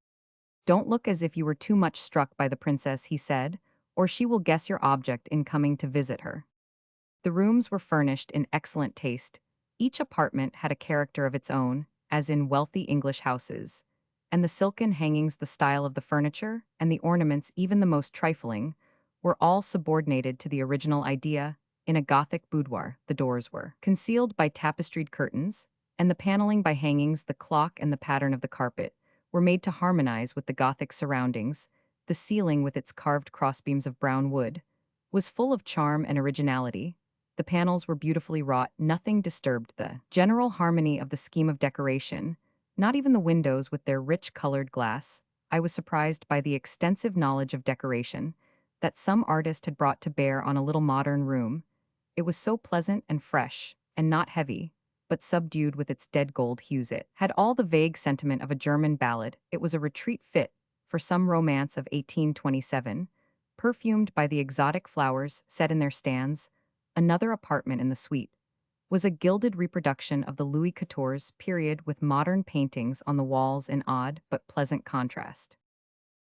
Don't look as if you were too much struck by the princess, he said, or she will guess your object in coming to visit her. The rooms were furnished in excellent taste. Each apartment had a character of its own, as in wealthy English houses, and the silken hangings, the style of the furniture, and the ornaments, even the most trifling, were all subordinated to the original idea. In a Gothic boudoir, the doors were concealed by tapestried curtains, and the paneling by hangings, the clock, and the pattern of the carpet were made to harmonize with the Gothic surroundings. The ceiling, with its carved crossbeams of brown wood, was full of charm and originality. The panels were beautifully wrought, nothing disturbed the general harmony of the scheme of decoration, not even the windows with their rich colored glass. I was surprised by the extensive knowledge of decoration that some artist had brought to bear on a little modern room. It was so pleasant and fresh, and not heavy, but subdued with its dead gold hues. It had all the vague sentiment of a German ballad. It was a retreat fit for some romance of 1827, perfumed by the exotic flowers set in their stands. Another apartment in the suite was a gilded reproduction of the Louis XIV's period with modern paintings on the walls in odd but pleasant contrast.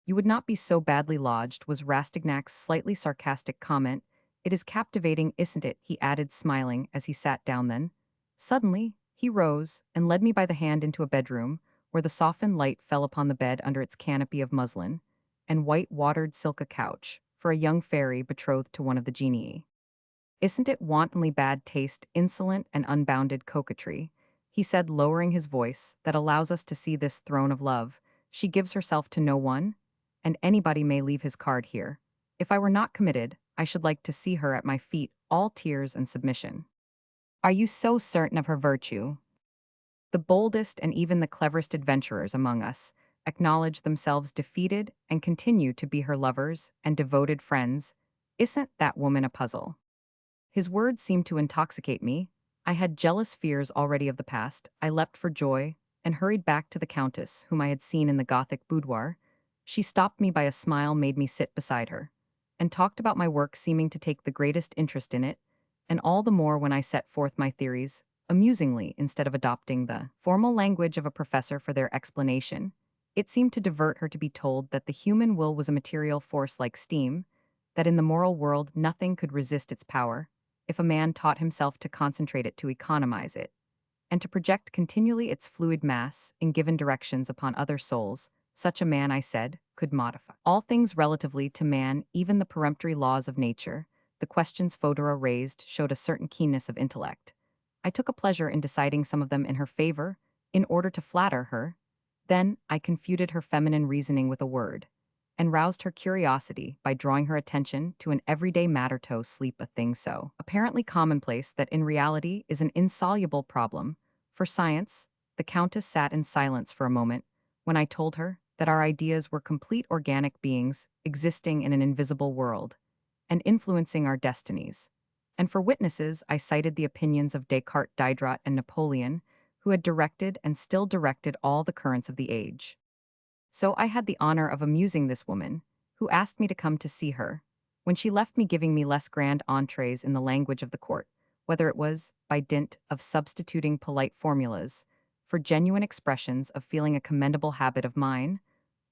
"You would not be so badly lodged," was Rastignac's slightly sarcastic comment. "It is captivating, isn't it?" he added, smiling as he sat down. Then, suddenly, he rose and led me by the hand into a bedroom, where the softened light fell upon the bed under its canopy of muslin and white watered silk, a couch for a young fairy betrothed to one of the genii. "Isn't it wantonly bad taste, insolent and unbounded coquetry," he said, lowering his voice, "that allows us to see this throne of love? She gives herself to no one, and anybody may leave his card here. If I were not committed, I should like to see her at my feet, all tears and submission." "Are you so certain of her virtue?" The boldest and even the cleverest adventurers among us acknowledge themselves defeated and continue to be her lovers and devoted friends. "Isn't that woman a puzzle?" His words seemed to intoxicate me. I had jealous fears already of the past. I leapt for joy and hurried back to the countess, whom I had seen in the Gothic boudoir. She stopped me by a smile, made me sit beside her, and talked about my work, seeming to take the greatest interest in it, and all the more when I set forth my theories, amusingly, instead of adopting the formal language of a professor for their explanation. It seemed to divert her to be told that the human will was a material force like steam, that in the moral world nothing could resist its power, if a man taught himself to concentrate it, to economize it, and to project continually its fluid mass in given directions upon other souls. Such a man, I said, could modify all things relatively to man, even the peremptory laws of nature. The questions Fodora raised showed a certain keenness of intellect. I took a pleasure in deciding some of them in her favor, in order to flatter her. Then I confuted her feminine reasoning with a word, and roused her curiosity by drawing her attention to an everyday matter: to sleep, a thing so apparently commonplace that in reality is an insoluble problem for science. The Countess sat in silence for a moment when I told her that our ideas were complete organic beings existing in an invisible world and influencing our destinies. And for witnesses, I cited the opinions of Descartes, Diderot, and Napoleon, who had directed and still directed all the currents of the age. So I had the honor of amusing this woman, who asked me to come to see her, when she left me, giving me less grand entrees in the language of the court, whether it was by dint of substituting polite formulas for genuine expressions of feeling, a commendable habit of mine,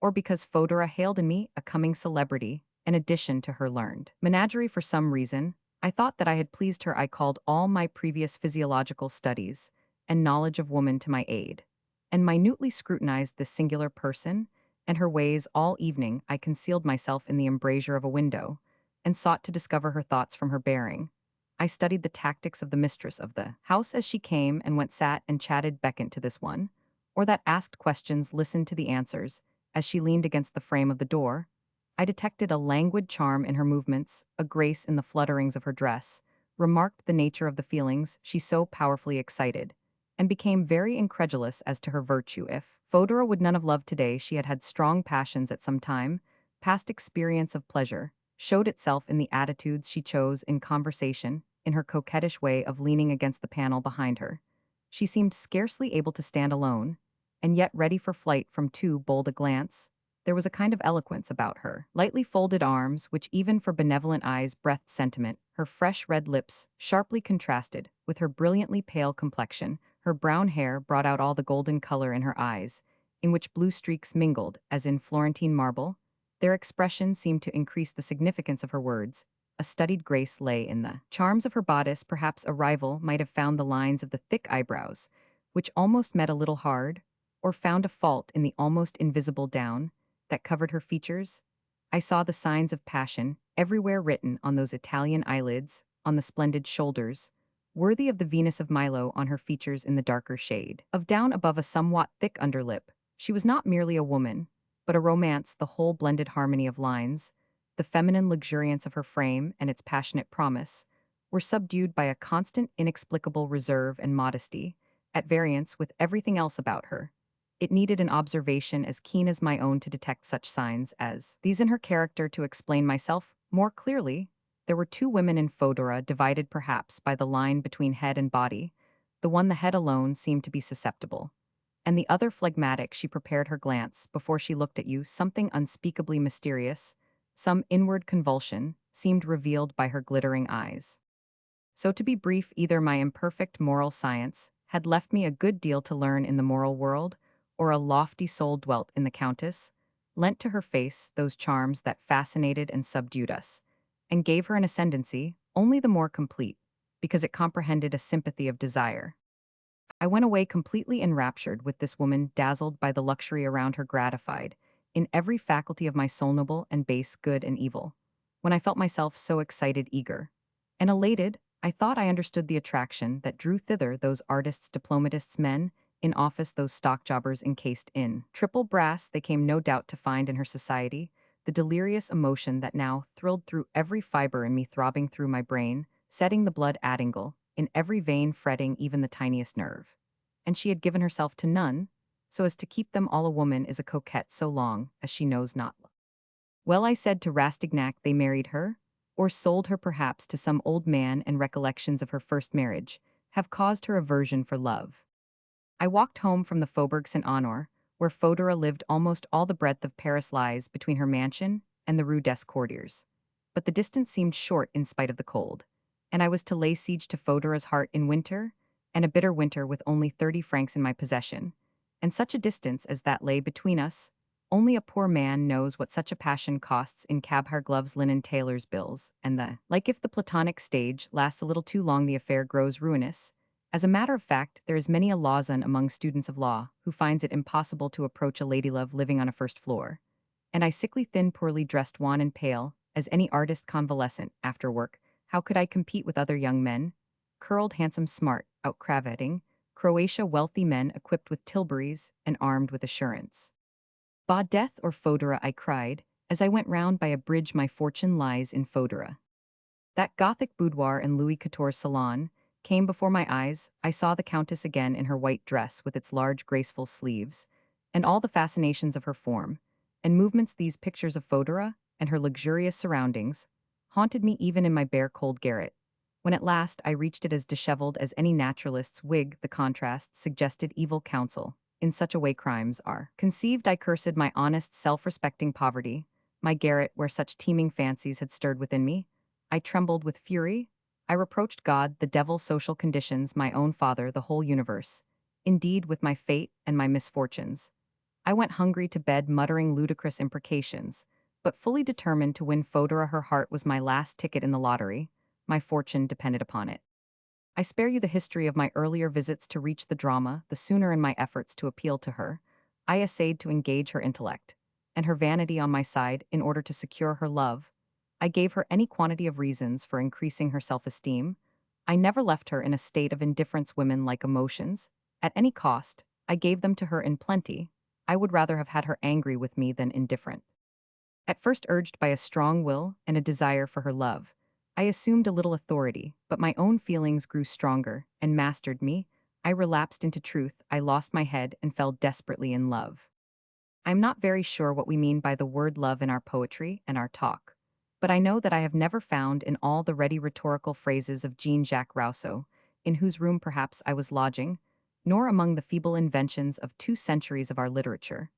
or because Fodora hailed in me a coming celebrity, in addition to her learned menagerie. For some reason, I thought that I had pleased her. I called all my previous physiological studies and knowledge of woman to my aid, and minutely scrutinized this singular person and her ways all evening. I concealed myself in the embrasure of a window, and sought to discover her thoughts from her bearing. I studied the tactics of the mistress of the house as she came and went, sat and chatted, beckoned to this one, or that, asked questions, listened to the answers. As she leaned against the frame of the door, I detected a languid charm in her movements, a grace in the flutterings of her dress, remarked the nature of the feelings she so powerfully excited, and became very incredulous as to her virtue. If Fodora would none of love today, she had had strong passions at some time. Past experience of pleasure showed itself in the attitudes she chose in conversation, in her coquettish way of leaning against the panel behind her. She seemed scarcely able to stand alone, and yet ready for flight from too bold a glance. There was a kind of eloquence about her lightly folded arms, which even for benevolent eyes breathed sentiment. Her fresh red lips sharply contrasted with her brilliantly pale complexion. Her brown hair brought out all the golden color in her eyes, in which blue streaks mingled, as in Florentine marble. Their expression seemed to increase the significance of her words. A studied grace lay in the charms of her bodice. Perhaps a rival might have found the lines of the thick eyebrows, which almost met a little hard, or found a fault in the almost invisible down that covered her features. I saw the signs of passion everywhere written on those Italian eyelids, on the splendid shoulders, worthy of the Venus of Milo on her features in the darker shade of down above a somewhat thick underlip. She was not merely a woman, but a romance, the whole blended harmony of lines, the feminine luxuriance of her frame and its passionate promise, were subdued by a constant, inexplicable reserve and modesty, at variance with everything else about her. It needed an observation as keen as my own to detect such signs as these in her character to explain myself more clearly. There were two women in Fodora, divided perhaps by the line between head and body. The one, the head alone, seemed to be susceptible, and the other phlegmatic. She prepared her glance before she looked at you. Something unspeakably mysterious, some inward convulsion, seemed revealed by her glittering eyes. So, to be brief, either my imperfect moral science had left me a good deal to learn in the moral world, or a lofty soul dwelt in the Countess, lent to her face those charms that fascinated and subdued us, and gave her an ascendancy, only the more complete, because it comprehended a sympathy of desire. I went away completely enraptured with this woman, dazzled by the luxury around her, gratified, in every faculty of my soul, noble and base, good and evil. When I felt myself so excited, eager, and elated, I thought I understood the attraction that drew thither those artists, diplomatists, men in office, those stock jobbers encased in triple brass. They came no doubt to find in her society the delirious emotion that now thrilled through every fiber in me, throbbing through my brain, setting the blood at angle, in every vein, fretting even the tiniest nerve. And she had given herself to none, so as to keep them all. A woman is a coquette so long as she knows not. Well, I said to Rastignac, they married her, or sold her perhaps to some old man, and recollections of her first marriage have caused her aversion for love. I walked home from the Faubourg Saint Honore, where Fodora lived. Almost all the breadth of Paris lies between her mansion and the Rue des Courtiers. But the distance seemed short in spite of the cold, and I was to lay siege to Fodora's heart in winter, and a bitter winter, with only 30 francs in my possession, and such a distance as that lay between us. Only a poor man knows what such a passion costs in cab-hire, gloves, linen, tailor's bills, and the like. If the platonic stage lasts a little too long, the affair grows ruinous. As a matter of fact, there is many a lawson among students of law who finds it impossible to approach a ladylove living on a first floor. And I, sickly, thin, poorly dressed, wan and pale, as any artist convalescent after work, how could I compete with other young men? Curled, handsome, smart, out cravatting, Croatia, wealthy men equipped with tilburys and armed with assurance. Bah, death or Fodora, I cried, as I went round by a bridge. My fortune lies in Fodora. That Gothic boudoir in Louis XIV's salon came before my eyes. I saw the Countess again in her white dress with its large graceful sleeves, and all the fascinations of her form and movements. These pictures of Fodora and her luxurious surroundings haunted me even in my bare cold garret. When at last I reached it, as disheveled as any naturalist's wig, the contrast suggested evil counsel. In such a way crimes are conceived. I cursed my honest, self-respecting poverty, my garret where such teeming fancies had stirred within me. I trembled with fury. I reproached God, the devil, social conditions, my own father, the whole universe. Indeed, with my fate and my misfortunes. I went hungry to bed, muttering ludicrous imprecations, but fully determined to win Fodora. Her heart was my last ticket in the lottery. My fortune depended upon it. I spare you the history of my earlier visits to reach the drama. The sooner, in my efforts to appeal to her, I essayed to engage her intellect and her vanity on my side in order to secure her love, I gave her any quantity of reasons for increasing her self-esteem. I never left her in a state of indifference. Women like emotions. At any cost, I gave them to her in plenty. I would rather have had her angry with me than indifferent. At first urged by a strong will and a desire for her love, I assumed a little authority, but my own feelings grew stronger and mastered me. I relapsed into truth. I lost my head and fell desperately in love. I am not very sure what we mean by the word love in our poetry and our talk, but I know that I have never found in all the ready rhetorical phrases of Jean-Jacques Rousseau, in whose room perhaps I was lodging, nor among the feeble inventions of 2 centuries of our literature,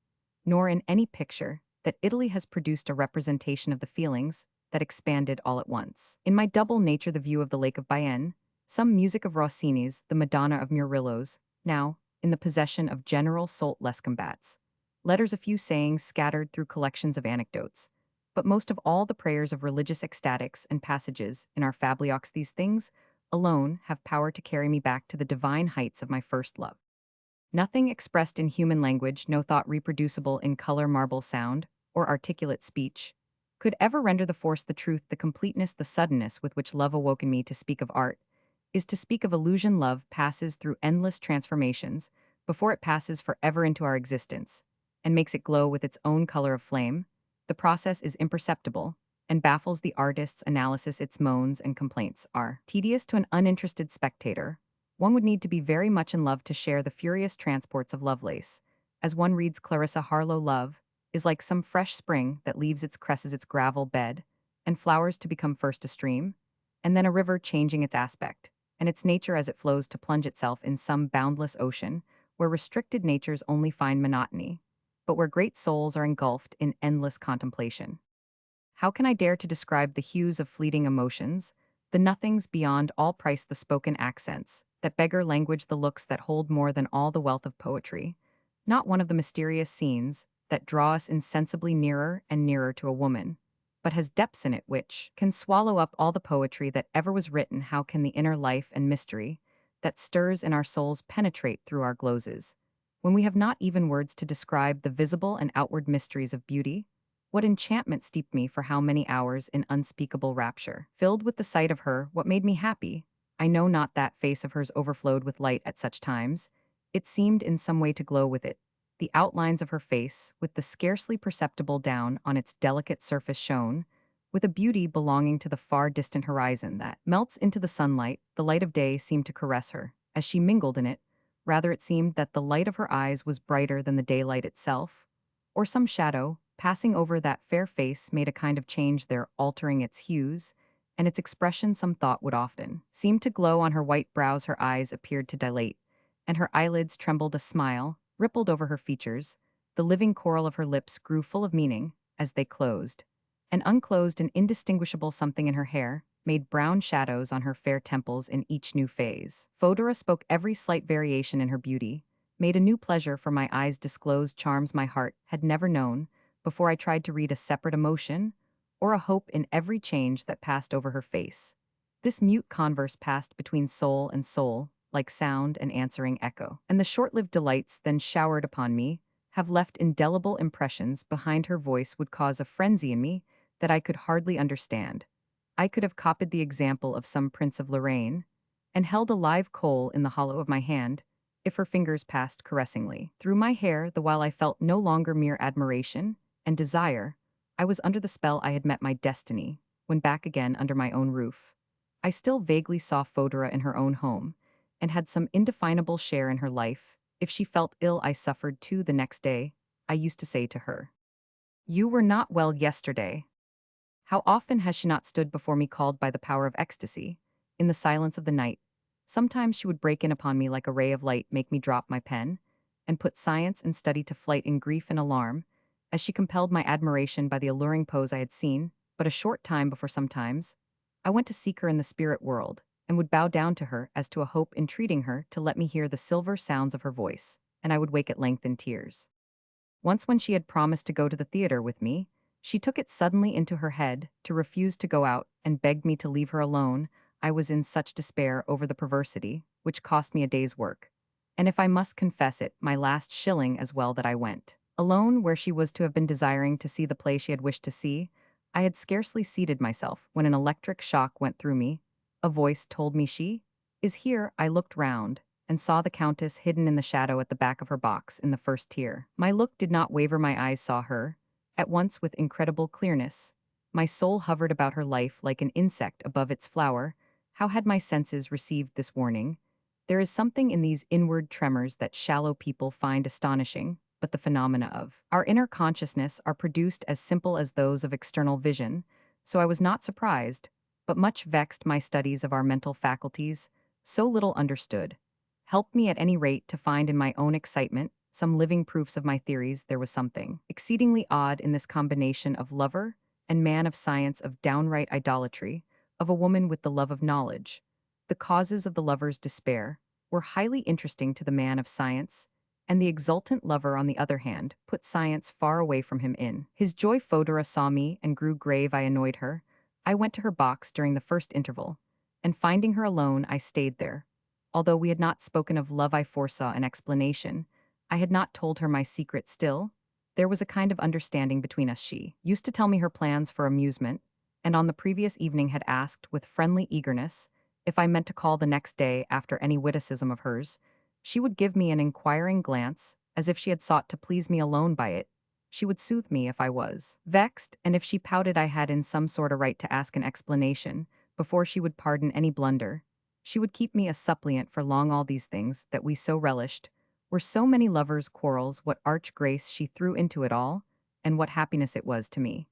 nor in any picture, that Italy has produced a representation of the feelings that expanded all at once. In my double nature, the view of the Lake of Bienne, some music of Rossini's, the Madonna of Murillo's, now in the possession of General Soult Lescombats, letters, a few sayings scattered through collections of anecdotes, but most of all the prayers of religious ecstatics and passages in our fablioques. These things alone have power to carry me back to the divine heights of my first love. Nothing expressed in human language, no thought reproducible in color, marble sound, or articulate speech, could ever render the force, the truth, the completeness, the suddenness with which love awoke in me. To speak of art is to speak of illusion. Love passes through endless transformations before it passes forever into our existence and makes it glow with its own color of flame. The process is imperceptible and baffles the artist's analysis. Its moans and complaints are tedious to an uninterested spectator. One would need to be very much in love to share the furious transports of Lovelace. As one reads Clarissa Harlowe, love is like some fresh spring that leaves its cresses, its gravel bed, and flowers to become first a stream, and then a river changing its aspect, and its nature as it flows to plunge itself in some boundless ocean, where restricted natures only find monotony, but where great souls are engulfed in endless contemplation. How can I dare to describe the hues of fleeting emotions, the nothings beyond all price, the spoken accents that beggar language, the looks that hold more than all the wealth of poetry? Not one of the mysterious scenes that draw us insensibly nearer and nearer to a woman, but has depths in it which can swallow up all the poetry that ever was written. How can the inner life and mystery that stirs in our souls penetrate through our glozes, when we have not even words to describe the visible and outward mysteries of beauty? What enchantment steeped me for how many hours in unspeakable rapture? Filled with the sight of her, what made me happy? I know not. That face of hers overflowed with light at such times. It seemed in some way to glow with it. The outlines of her face, with the scarcely perceptible down on its delicate surface, shone with a beauty belonging to the far distant horizon that melts into the sunlight. The light of day seemed to caress her as she mingled in it. Rather, it seemed that the light of her eyes was brighter than the daylight itself, or some shadow, passing over that fair face, made a kind of change there, altering its hues and its expression. Some thought would often seem to glow on her white brows. Her eyes appeared to dilate, and her eyelids trembled. A smile rippled over her features. The living coral of her lips grew full of meaning as they closed, and unclosed. An indistinguishable something in her hair made brown shadows on her fair temples in each new phase. Fodora spoke every slight variation in her beauty, made a new pleasure for my eyes, disclosed charms my heart had never known before. I tried to read a separate emotion or a hope in every change that passed over her face. This mute converse passed between soul and soul, like sound and answering echo, and the short-lived delights then showered upon me have left indelible impressions behind. Her voice would cause a frenzy in me that I could hardly understand. I could have copied the example of some prince of Lorraine and held a live coal in the hollow of my hand if her fingers passed caressingly through my hair, the while I felt no longer mere admiration and desire. I was under the spell. I had met my destiny when back again under my own roof. I still vaguely saw Fodora in her own home and had some indefinable share in her life. If she felt ill, I suffered too. The next day, I used to say to her, "You were not well yesterday." How often has she not stood before me, called by the power of ecstasy, in the silence of the night? Sometimes she would break in upon me like a ray of light, make me drop my pen, and put science and study to flight in grief and alarm, as she compelled my admiration by the alluring pose I had seen but a short time before. Sometimes I went to seek her in the spirit world, and would bow down to her as to a hope, entreating her to let me hear the silver sounds of her voice, and I would wake at length in tears. Once, when she had promised to go to the theater with me, she took it suddenly into her head to refuse to go out and begged me to leave her alone. I was in such despair over the perversity, which cost me a day's work, and if I must confess it, my last shilling as well, that I went alone where she was to have been desiring to see the play she had wished to see. I had scarcely seated myself when an electric shock went through me. A voice told me she is here. I looked round and saw the Countess hidden in the shadow at the back of her box in the first tier. My look did not waver. My eyes saw her at once with incredible clearness. My soul hovered about her life like an insect above its flower. How had my senses received this warning? There is something in these inward tremors that shallow people find astonishing, but the phenomena of our inner consciousness are produced as simple as those of external vision, so I was not surprised, but much vexed. My studies of our mental faculties, so little understood, helped me at any rate to find in my own excitement some living proofs of my theories. There was something exceedingly odd in this combination of lover and man of science, of downright idolatry, of a woman with the love of knowledge. The causes of the lover's despair were highly interesting to the man of science, and the exultant lover, on the other hand, put science far away from him. In his joy, Fodora saw me and grew grave. I annoyed her. I went to her box during the first interval, and finding her alone, I stayed there, Although we had not spoken of love, I foresaw an explanation. I had not told her my secret still. There was a kind of understanding between us. She used to tell me her plans for amusement, and on the previous evening had asked, with friendly eagerness, if I meant to call the next day after any witticism of hers. She would give me an inquiring glance, as if she had sought to please me alone by it. She would soothe me if I was vexed, and if she pouted I had in some sort a right to ask an explanation, before she would pardon any blunder. She would keep me a suppliant for long. All these things, that we so relished, were so many lovers' quarrels. What arch grace she threw into it all, and what happiness it was to me.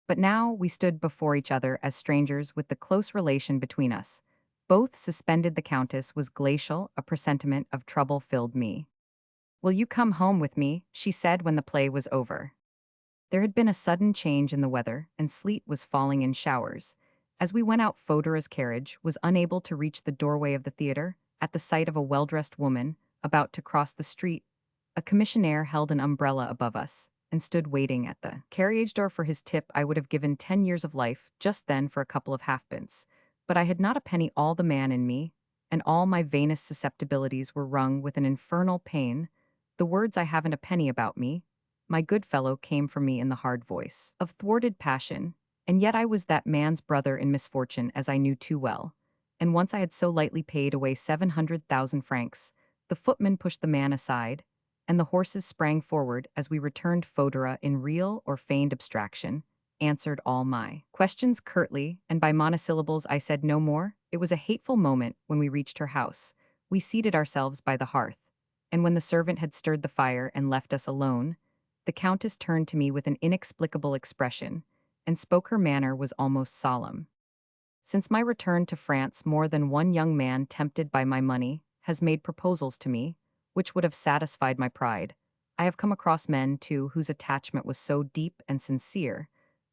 But now we stood before each other as strangers with the close relation between us. Both suspended. The Countess was glacial, a presentiment of trouble filled me. "Will you come home with me?" she said when the play was over. There had been a sudden change in the weather, and sleet was falling in showers. As we went out, Fodora's carriage was unable to reach the doorway of the theater. At the sight of a well-dressed woman about to cross the street, a commissionaire held an umbrella above us and stood waiting at the carriage door for his tip. I would have given 10 years of life just then for a couple of halfpence, but I had not a penny. All the man in me, and all my vainest susceptibilities were wrung with an infernal pain. The words, "I haven't a penny about me," my good fellow, came from me in the hard voice of thwarted passion, and yet I was that man's brother in misfortune, as I knew too well. And once I had so lightly paid away 700,000 francs. The footman pushed the man aside, and the horses sprang forward as we returned. Fodora, in real or feigned abstraction, answered all my questions curtly, and by monosyllables. I said no more. It was a hateful moment when we reached her house. We seated ourselves by the hearth, and when the servant had stirred the fire and left us alone, the Countess turned to me with an inexplicable expression, and spoke. Her manner was almost solemn. "Since my return to France, more than one young man, tempted by my money, has made proposals to me, which would have satisfied my pride. I have come across men, too, whose attachment was so deep and sincere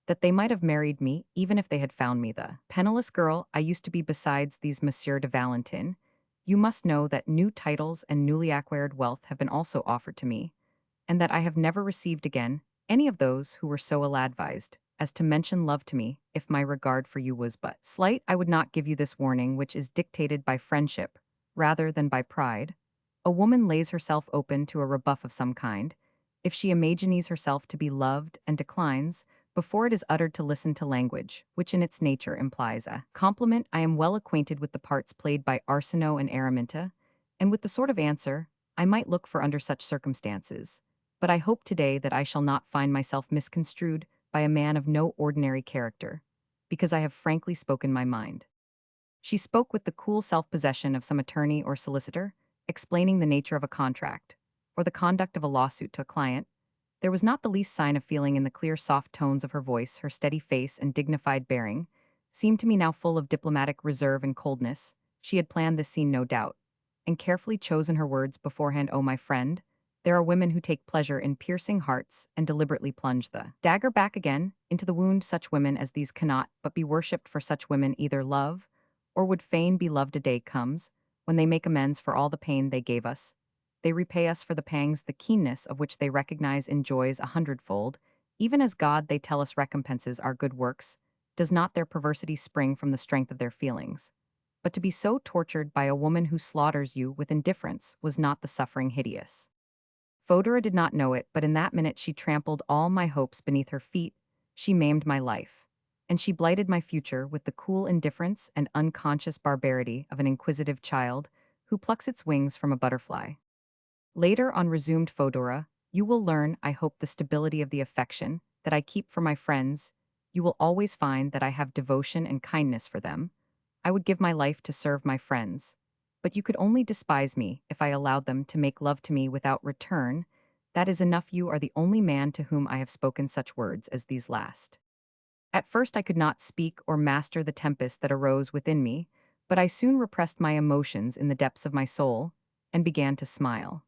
that they might have married me even if they had found me the penniless girl I used to be. Besides these, Monsieur de Valentin, you must know that new titles and newly acquired wealth have been also offered to me, and that I have never received again any of those who were so ill-advised as to mention love to me. If my regard for you was but slight, I would not give you this warning, which is dictated by friendship rather than by pride. A woman lays herself open to a rebuff of some kind if she imagines herself to be loved, and declines, before it is uttered, to listen to language which in its nature implies a compliment. I am well acquainted with the parts played by Arsinoe and Araminta, and with the sort of answer I might look for under such circumstances, but I hope today that I shall not find myself misconstrued by a man of no ordinary character, because I have frankly spoken my mind." She spoke with the cool self-possession of some attorney or solicitor, explaining the nature of a contract, or the conduct of a lawsuit to a client. There was not the least sign of feeling in the clear, soft tones of her voice. Her steady face and dignified bearing seemed to me now full of diplomatic reserve and coldness. She had planned this scene, no doubt, and carefully chosen her words beforehand. "Oh, my friend, there are women who take pleasure in piercing hearts and deliberately plunge the dagger back again into the wound. Such women as these cannot but be worshipped, for such women either love or would fain be loved. A day comes when they make amends for all the pain they gave us. They repay us for the pangs, the keenness of which they recognize in joys a hundredfold. Even as God, they tell us, recompenses our good works. Does not their perversity spring from the strength of their feelings? But to be so tortured by a woman who slaughters you with indifference, was not the suffering hideous?" Fodora did not know it, but in that minute she trampled all my hopes beneath her feet. She maimed my life, and she blighted my future with the cool indifference and unconscious barbarity of an inquisitive child who plucks its wings from a butterfly. "Later on," resumed Fodora, "you will learn, I hope, the stability of the affection that I keep for my friends. You will always find that I have devotion and kindness for them. I would give my life to serve my friends. But you could only despise me if I allowed them to make love to me without return. That is enough. You are the only man to whom I have spoken such words as these last." At first I could not speak or master the tempest that arose within me, but I soon repressed my emotions in the depths of my soul, and began to smile.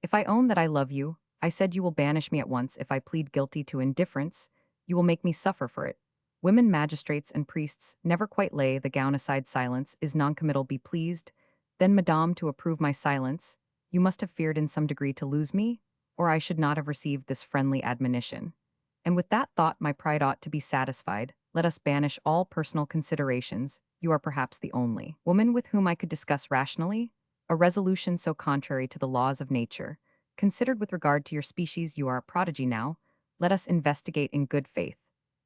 "If I own that I love you," I said, "you will banish me at once. If I plead guilty to indifference, you will make me suffer for it. Women, magistrates, and priests never quite lay the gown aside. Silence is noncommittal. Be pleased, then, madame, to approve my silence. You must have feared in some degree to lose me, or I should not have received this friendly admonition. And with that thought my pride ought to be satisfied. let us banish all personal considerations. You are perhaps the only woman with whom I could discuss rationally a resolution so contrary to the laws of nature. Considered with regard to your species, you are a prodigy now. Let us investigate in good faith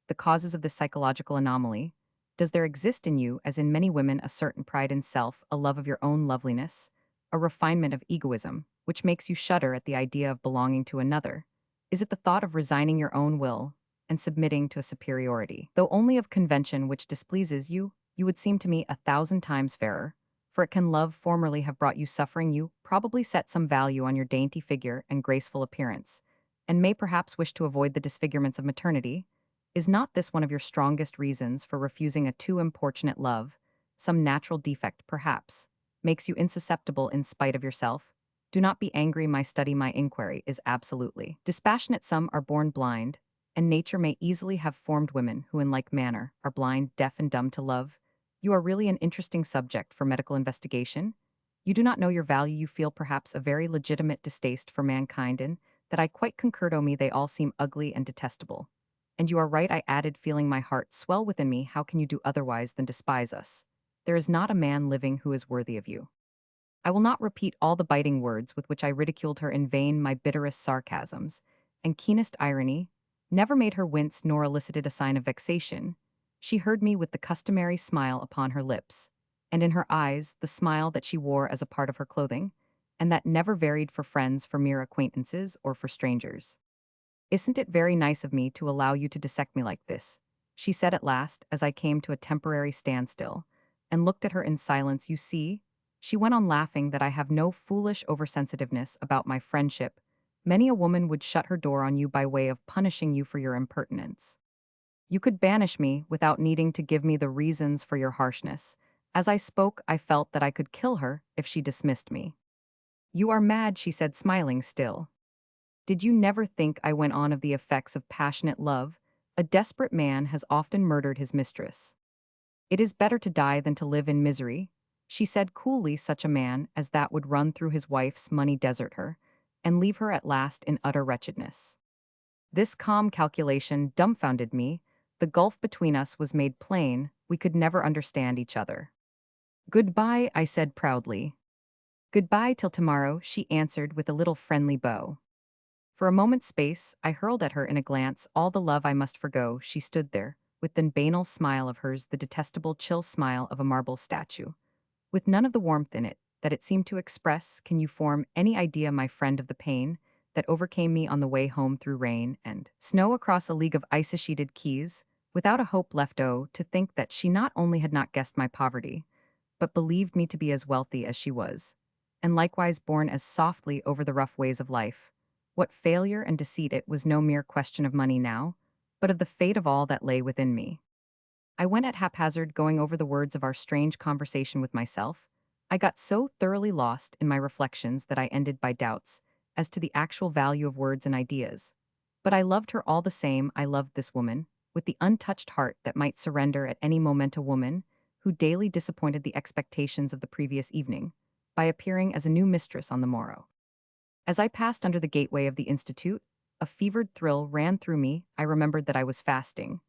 the causes of this psychological anomaly. Does there exist in you, as in many women, a certain pride in self, a love of your own loveliness, a refinement of egoism, which makes you shudder at the idea of belonging to another? Is it the thought of resigning your own will and submitting to a superiority, though only of convention, which displeases you? You would seem to me 1,000 times fairer, for it can love formerly have brought you suffering. You probably set some value on your dainty figure and graceful appearance, and may perhaps wish to avoid the disfigurements of maternity. Is not this one of your strongest reasons for refusing a too importunate love? Some natural defect, perhaps, makes you insusceptible in spite of yourself. Do not be angry, my study, my inquiry is absolutely dispassionate. Some are born blind, and nature may easily have formed women who in like manner are blind, deaf, and dumb to love. You are really an interesting subject for medical investigation. You do not know your value. You feel perhaps a very legitimate distaste for mankind, and that I quite concur. To me they all seem ugly and detestable. And you are right, I added, feeling my heart swell within me. How can you do otherwise than despise us? There is not a man living who is worthy of you. I will not repeat all the biting words with which I ridiculed her in vain. My bitterest sarcasms and keenest irony never made her wince nor elicited a sign of vexation. She heard me with the customary smile upon her lips, and in her eyes the smile that she wore as a part of her clothing, and that never varied for friends, for mere acquaintances, or for strangers. "Isn't it very nice of me to allow you to dissect me like this?" she said at last, as I came to a temporary standstill, and looked at her in silence. "You see," she went on laughing, "that I have no foolish oversensitiveness about my friendship. Many a woman would shut her door on you by way of punishing you for your impertinence. You could banish me without needing to give me the reasons for your harshness." As I spoke, I felt that I could kill her if she dismissed me. "You are mad," she said, smiling still. "Did you never think," I went on, "of the effects of passionate love? A desperate man has often murdered his mistress. It is better to die than to live in misery," she said coolly. "Such a man as that would run through his wife's money, desert her, and leave her at last in utter wretchedness." This calm calculation dumbfounded me. The gulf between us was made plain. We could never understand each other. "Goodbye," I said proudly. "Goodbye till tomorrow," she answered with a little friendly bow. For a moment's space, I hurled at her in a glance all the love I must forgo. She stood there, with the banal smile of hers, the detestable chill smile of a marble statue, with none of the warmth in it that it seemed to express. Can you form any idea, my friend, of the pain that overcame me on the way home through rain and snow across a league of ice-sheeted quays, without a hope left? Oh, to think that she not only had not guessed my poverty, but believed me to be as wealthy as she was, and likewise borne as softly over the rough ways of life. What failure and deceit! It was no mere question of money now, but of the fate of all that lay within me. I went at haphazard, going over the words of our strange conversation with myself. I got so thoroughly lost in my reflections that I ended by doubts as to the actual value of words and ideas. But I loved her all the same. I loved this woman, with the untouched heart that might surrender at any moment, a woman who daily disappointed the expectations of the previous evening by appearing as a new mistress on the morrow. As I passed under the gateway of the Institute, a fevered thrill ran through me. I remembered that I was fasting,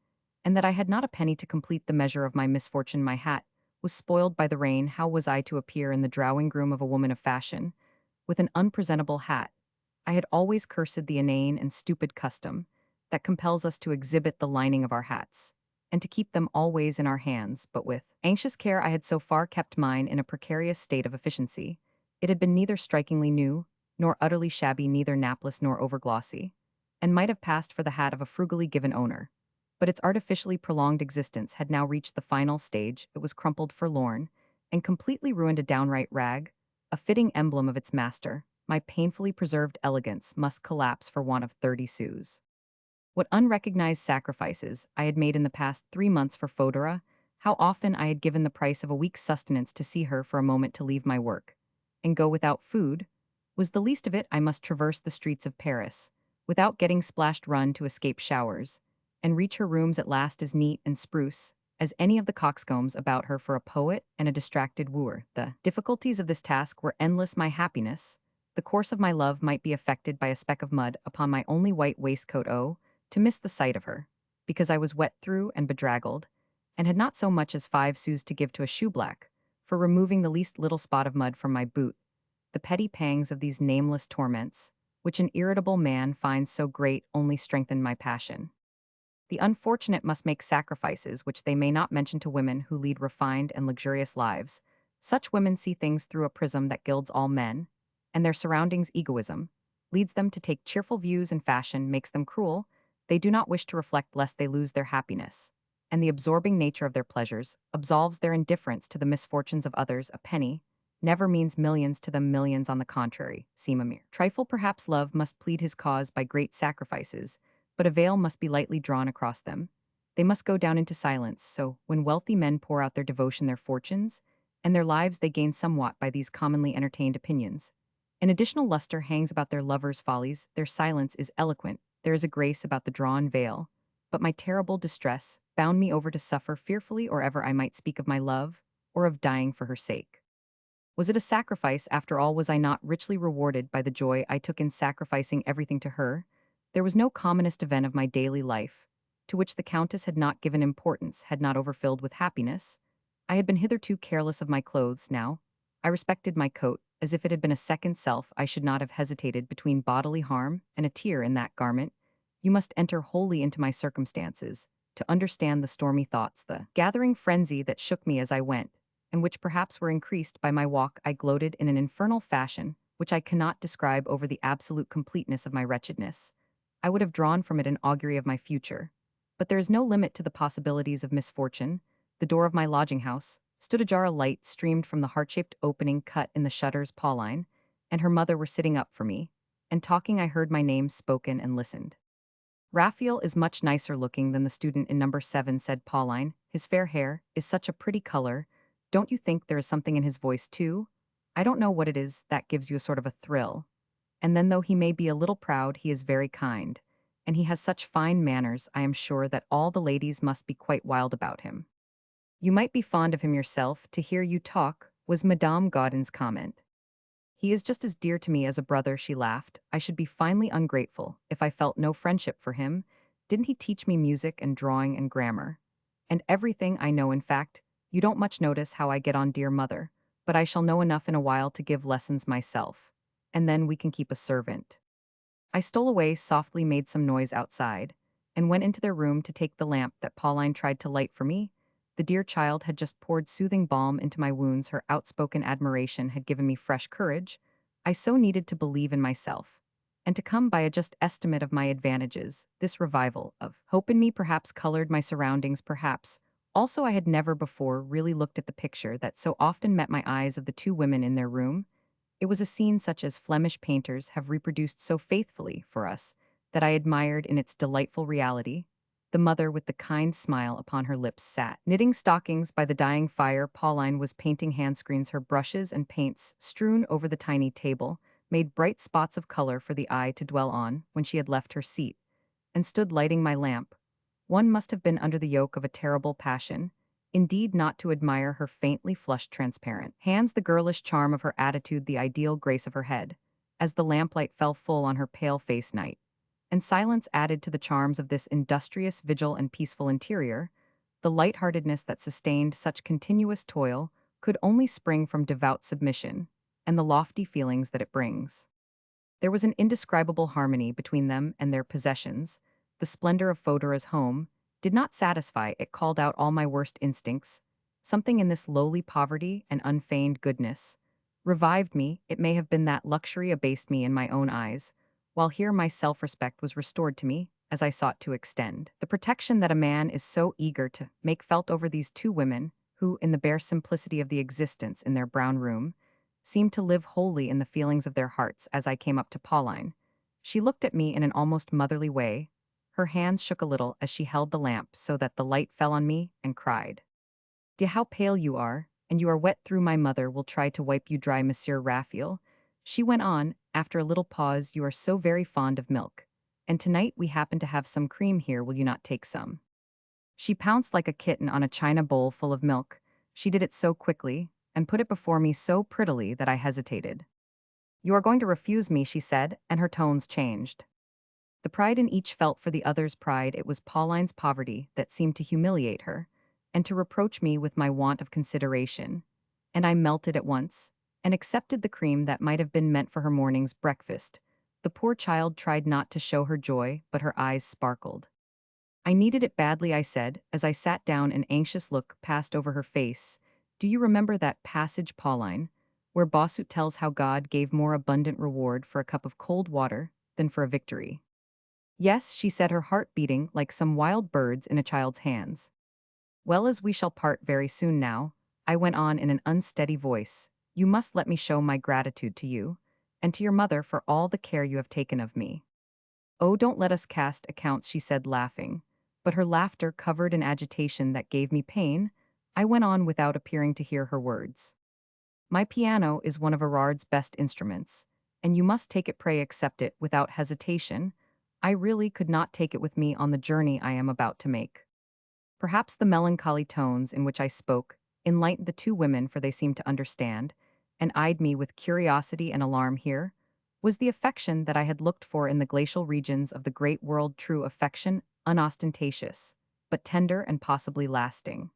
and that I had not a penny to complete the measure of my misfortune. My hat was spoiled by the rain. How was I to appear in the drawing room of a woman of fashion with an unpresentable hat? I had always cursed the inane and stupid custom that compels us to exhibit the lining of our hats, and to keep them always in our hands, but with anxious care I had so far kept mine in a precarious state of efficiency. It had been neither strikingly new, nor utterly shabby, neither napless nor overglossy, and might have passed for the hat of a frugally given owner. But its artificially prolonged existence had now reached the final stage. It was crumpled, forlorn, and completely ruined, a downright rag, a fitting emblem of its master. My painfully preserved elegance must collapse for want of 30 sous. What unrecognized sacrifices I had made in the past 3 months for Fodora! How often I had given the price of a week's sustenance to see her for a moment, to leave my work and go without food was the least of it. I must traverse the streets of Paris without getting splashed, run to escape showers, and reach her rooms at last as neat and spruce as any of the coxcombs about her. For a poet and a distracted wooer, the difficulties of this task were endless. My happiness, the course of my love, might be affected by a speck of mud upon my only white waistcoat. Oh, to miss the sight of her, because I was wet through and bedraggled, and had not so much as 5 sous to give to a shoeblack, for removing the least little spot of mud from my boot. The petty pangs of these nameless torments, which an irritable man finds so great, only strengthened my passion. The unfortunate must make sacrifices which they may not mention to women who lead refined and luxurious lives. Such women see things through a prism that gilds all men, and their surroundings' egoism leads them to take cheerful views, and fashion makes them cruel. They do not wish to reflect lest they lose their happiness, and the absorbing nature of their pleasures absolves their indifference to the misfortunes of others. A penny never means millions to them, millions on the contrary seem a mere trifle. Perhaps love must plead his cause by great sacrifices, but a veil must be lightly drawn across them. They must go down into silence, so when wealthy men pour out their devotion, their fortunes, and their lives, they gain somewhat by these commonly entertained opinions. An additional luster hangs about their lovers' follies, their silence is eloquent, there is a grace about the drawn veil. But my terrible distress bound me over to suffer fearfully, or ever I might speak of my love, or of dying for her sake. Was it a sacrifice after all? Was I not richly rewarded by the joy I took in sacrificing everything to her? There was no commonest event of my daily life, to which the Countess had not given importance, had not overfilled with happiness. I had been hitherto careless of my clothes. Now I respected my coat, as if it had been a second self. I should not have hesitated between bodily harm and a tear in that garment. You must enter wholly into my circumstances, to understand the stormy thoughts, the gathering frenzy that shook me as I went, and which perhaps were increased by my walk. I gloated in an infernal fashion, which I cannot describe, over the absolute completeness of my wretchedness. I would have drawn from it an augury of my future. But there is no limit to the possibilities of misfortune. The door of my lodging-house stood ajar. A light streamed from the heart-shaped opening cut in the shutters. Pauline and her mother were sitting up for me, and talking. I heard my name spoken and listened. Raphael is much nicer looking than the student in number 7, said Pauline. His fair hair is such a pretty color. Don't you think there is something in his voice, too? I don't know what it is that gives you a sort of a thrill. And then, though he may be a little proud, he is very kind. And he has such fine manners. I am sure that all the ladies must be quite wild about him. You might be fond of him yourself, to hear you talk, was Madame Gaudin's comment. He is just as dear to me as a brother, she laughed. I should be finely ungrateful if I felt no friendship for him. Didn't he teach me music and drawing and grammar? And everything I know, in fact. You don't much notice how I get on, dear mother, but I shall know enough in a while to give lessons myself. And then we can keep a servant. I stole away softly, made some noise outside, and went into their room to take the lamp that Pauline tried to light for me. The dear child had just poured soothing balm into my wounds. Her outspoken admiration had given me fresh courage. I so needed to believe in myself, and to come by a just estimate of my advantages. This revival of hope in me perhaps colored my surroundings, perhaps. Also, I had never before really looked at the picture that so often met my eyes of the two women in their room. It was a scene such as Flemish painters have reproduced so faithfully for us, that I admired in its delightful reality. The mother, with the kind smile upon her lips, sat knitting stockings by the dying fire. Pauline was painting handscreens. Her brushes and paints, strewn over the tiny table, made bright spots of color for the eye to dwell on. When she had left her seat and stood lighting my lamp, one must have been under the yoke of a terrible passion, indeed, not to admire her faintly flushed transparent hands, the girlish charm of her attitude, the ideal grace of her head, as the lamplight fell full on her pale face. Night and silence added to the charms of this industrious vigil and peaceful interior. The lightheartedness that sustained such continuous toil could only spring from devout submission, and the lofty feelings that it brings. There was an indescribable harmony between them and their possessions. The splendor of Fodora's home did not satisfy, it called out all my worst instincts. Something in this lowly poverty and unfeigned goodness revived me. It may have been that luxury abased me in my own eyes, while here my self-respect was restored to me, as I sought to extend the protection that a man is so eager to make felt over these two women, who, in the bare simplicity of the existence in their brown room, seemed to live wholly in the feelings of their hearts. As I came up to Pauline, she looked at me in an almost motherly way. Her hands shook a little as she held the lamp so that the light fell on me, and cried, "Dear, how pale you are, and you are wet through. My mother will try to wipe you dry, Monsieur Raphael." She went on, after a little pause. "You are so very fond of milk, and tonight we happen to have some cream here. Will you not take some?" She pounced like a kitten on a china bowl full of milk. She did it so quickly, and put it before me so prettily, that I hesitated. "You are going to refuse me," she said, and her tones changed. The pride in each felt for the other's pride. It was Pauline's poverty that seemed to humiliate her, and to reproach me with my want of consideration. And I melted at once, and accepted the cream that might have been meant for her morning's breakfast. The poor child tried not to show her joy, but her eyes sparkled. I needed it badly, I said, as I sat down. An anxious look passed over her face. Do you remember that passage, Pauline, where Bossuet tells how God gave more abundant reward for a cup of cold water than for a victory? Yes, she said, her heart beating like some wild birds in a child's hands. Well, as we shall part very soon now, I went on in an unsteady voice, you must let me show my gratitude to you, and to your mother for all the care you have taken of me. Oh, don't let us cast accounts, she said, laughing. But her laughter covered an agitation that gave me pain. I went on without appearing to hear her words. My piano is one of Erard's best instruments, and you must take it, pray accept it without hesitation. I really could not take it with me on the journey I am about to make. Perhaps the melancholy tones in which I spoke enlightened the two women, for they seemed to understand, and eyed me with curiosity and alarm. Here was the affection that I had looked for in the glacial regions of the great world, true affection, unostentatious, but tender and possibly lasting.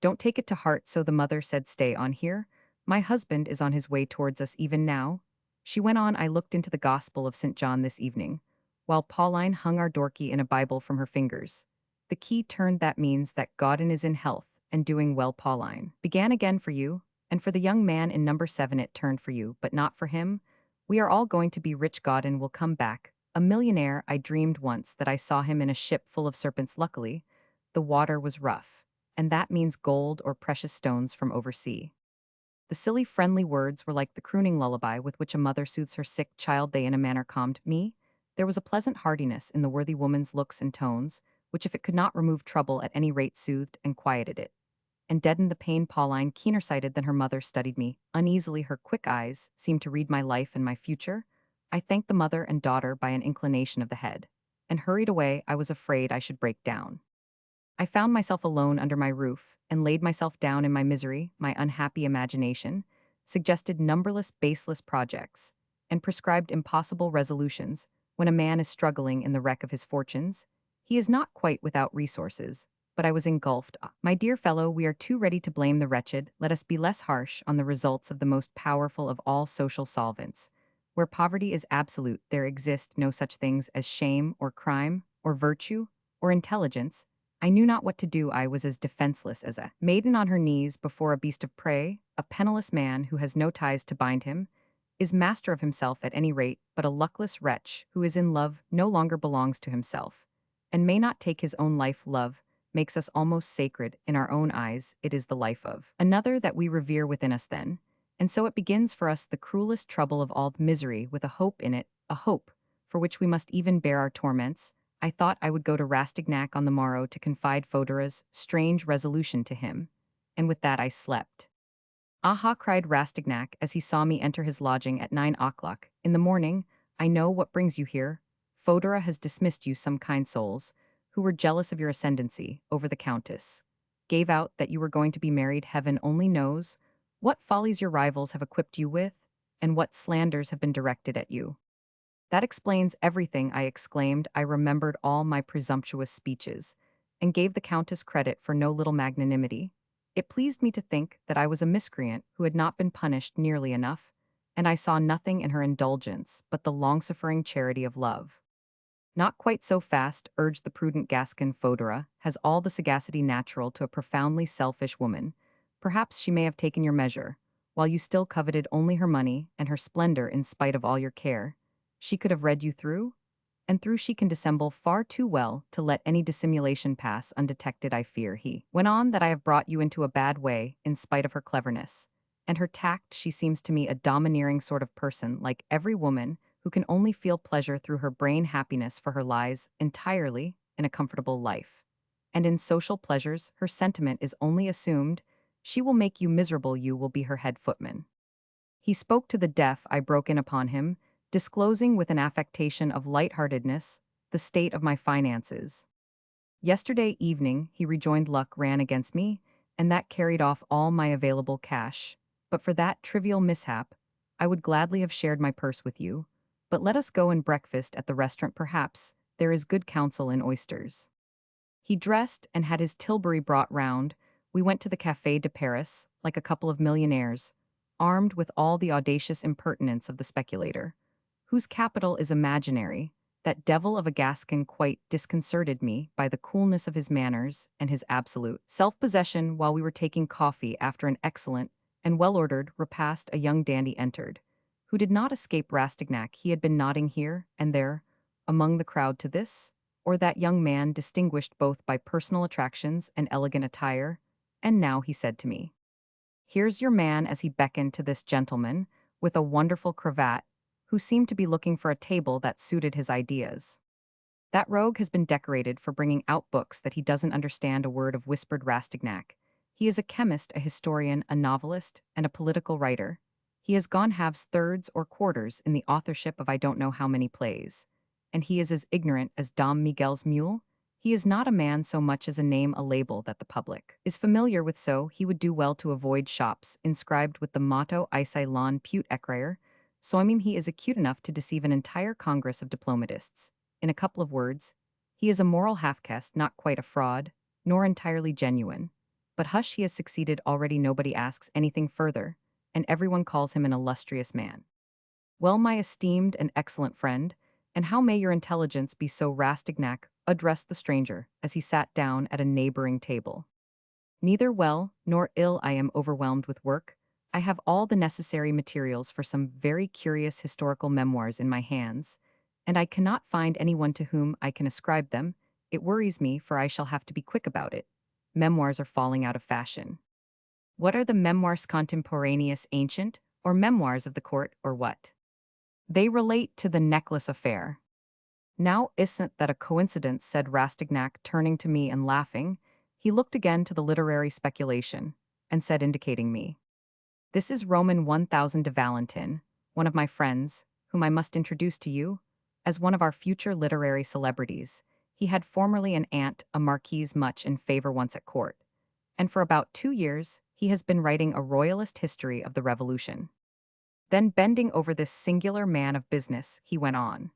Don't take it to heart, so the mother said, stay on here. My husband is on his way towards us even now. She went on, I looked into the Gospel of St. John this evening, while Pauline hung our Dorky in a Bible from her fingers. The key turned, that means that Godin is in health and doing well. Pauline began again for you, and for the young man in number 7 it turned for you, but not for him. We are all going to be rich. Godin will come back, a millionaire. I dreamed once that I saw him in a ship full of serpents. Luckily, the water was rough, and that means gold or precious stones from oversea. The silly, friendly words were like the crooning lullaby with which a mother soothes her sick child. They in a manner calmed me. There was a pleasant heartiness in the worthy woman's looks and tones, which, if it could not remove trouble, at any rate soothed and quieted it, and deadened the pain. Pauline, keener sighted than her mother, studied me uneasily. Her quick eyes seemed to read my life and my future. I thanked the mother and daughter by an inclination of the head, and hurried away. I was afraid I should break down. I found myself alone under my roof, and laid myself down in my misery. My unhappy imagination suggested numberless baseless projects, and prescribed impossible resolutions. When a man is struggling in the wreck of his fortunes, he is not quite without resources. But I was engulfed. Ah, my dear fellow, we are too ready to blame the wretched. Let us be less harsh on the results of the most powerful of all social solvents. Where poverty is absolute, there exist no such things as shame or crime or virtue or intelligence. I knew not what to do. I was as defenseless as a maiden on her knees before a beast of prey. A penniless man who has no ties to bind him is master of himself at any rate, but a luckless wretch who is in love no longer belongs to himself, and may not take his own life. Love makes us almost sacred in our own eyes. It is the life of another that we revere within us then, and so it begins for us the cruelest trouble of all, misery with a hope in it, a hope for which we must even bear our torments. I thought I would go to Rastignac on the morrow to confide Fodora's strange resolution to him, and with that I slept. Aha, cried Rastignac as he saw me enter his lodging at 9 o'clock in the morning. I know what brings you here. Fodora has dismissed you. Some kind souls, who were jealous of your ascendancy over the Countess, gave out that you were going to be married. Heaven only knows what follies your rivals have equipped you with, and what slanders have been directed at you. That explains everything, I exclaimed. I remembered all my presumptuous speeches, and gave the Countess credit for no little magnanimity. It pleased me to think that I was a miscreant who had not been punished nearly enough, and I saw nothing in her indulgence but the long-suffering charity of love. Not quite so fast, urged the prudent Gascon. Fodora has all the sagacity natural to a profoundly selfish woman. Perhaps she may have taken your measure, while you still coveted only her money and her splendor in spite of all your care. She could have read you through, and through she can dissemble far too well to let any dissimulation pass undetected. I fear, he went on, that I have brought you into a bad way in spite of her cleverness and her tact. She seems to me a domineering sort of person, like every woman who can only feel pleasure through her brain. Happiness for her lies entirely in a comfortable life, and in social pleasures her sentiment is only assumed. She will make you miserable. You will be her head footman. He spoke to the deaf. I broke in upon him, disclosing with an affectation of lightheartedness the state of my finances. Yesterday evening, he rejoined, luck ran against me, and that carried off all my available cash. But for that trivial mishap, I would gladly have shared my purse with you. but let us go and breakfast at the restaurant perhaps, there is good counsel in oysters. He dressed and had his Tilbury brought round. We went to the Café de Paris, like a couple of millionaires, armed with all the audacious impertinence of the speculator, whose capital is imaginary. That devil of a Gascon quite disconcerted me by the coolness of his manners and his absolute self-possession while we were taking coffee after an excellent and well-ordered repast. A young dandy entered, who did not escape Rastignac. He had been nodding here and there among the crowd to this or that young man, distinguished both by personal attractions and elegant attire, and now he said to me, "Here's your man," as he beckoned to this gentleman, with a wonderful cravat, who seemed to be looking for a table that suited his ideas. "That rogue has been decorated for bringing out books that he doesn't understand a word of," whispered Rastignac. "He is a chemist, a historian, a novelist, and a political writer. He has gone halves, thirds, or quarters in the authorship of I don't know how many plays. And he is as ignorant as Dom Miguel's mule. He is not a man so much as a name, a label that the public is familiar with, so he would do well to avoid shops inscribed with the motto Ise lon pute ecrayer. So I mean he is acute enough to deceive an entire congress of diplomatists. In a couple of words, he is a moral half-caste, not quite a fraud, nor entirely genuine. But hush, he has succeeded already, nobody asks anything further, and everyone calls him an illustrious man. Well, my esteemed and excellent friend, and how may your intelligence be so?" Rastignac addressed the stranger as he sat down at a neighboring table. "Neither well nor ill. I am overwhelmed with work. I have all the necessary materials for some very curious historical memoirs in my hands, and I cannot find anyone to whom I can ascribe them. It worries me, for I shall have to be quick about it. Memoirs are falling out of fashion. What are the memoirs contemporaneous, ancient, or memoirs of the court, or what? They relate to the necklace affair." "Now isn't that a coincidence?" said Rastignac, turning to me and laughing. He looked again to the literary speculation, and said, indicating me, "This is Roman 1000 de Valentin, one of my friends, whom I must introduce to you as one of our future literary celebrities. He had formerly an aunt, a marquise, much in favor once at court, and for about 2 years he has been writing a royalist history of the Revolution." Then, bending over this singular man of business, he went on,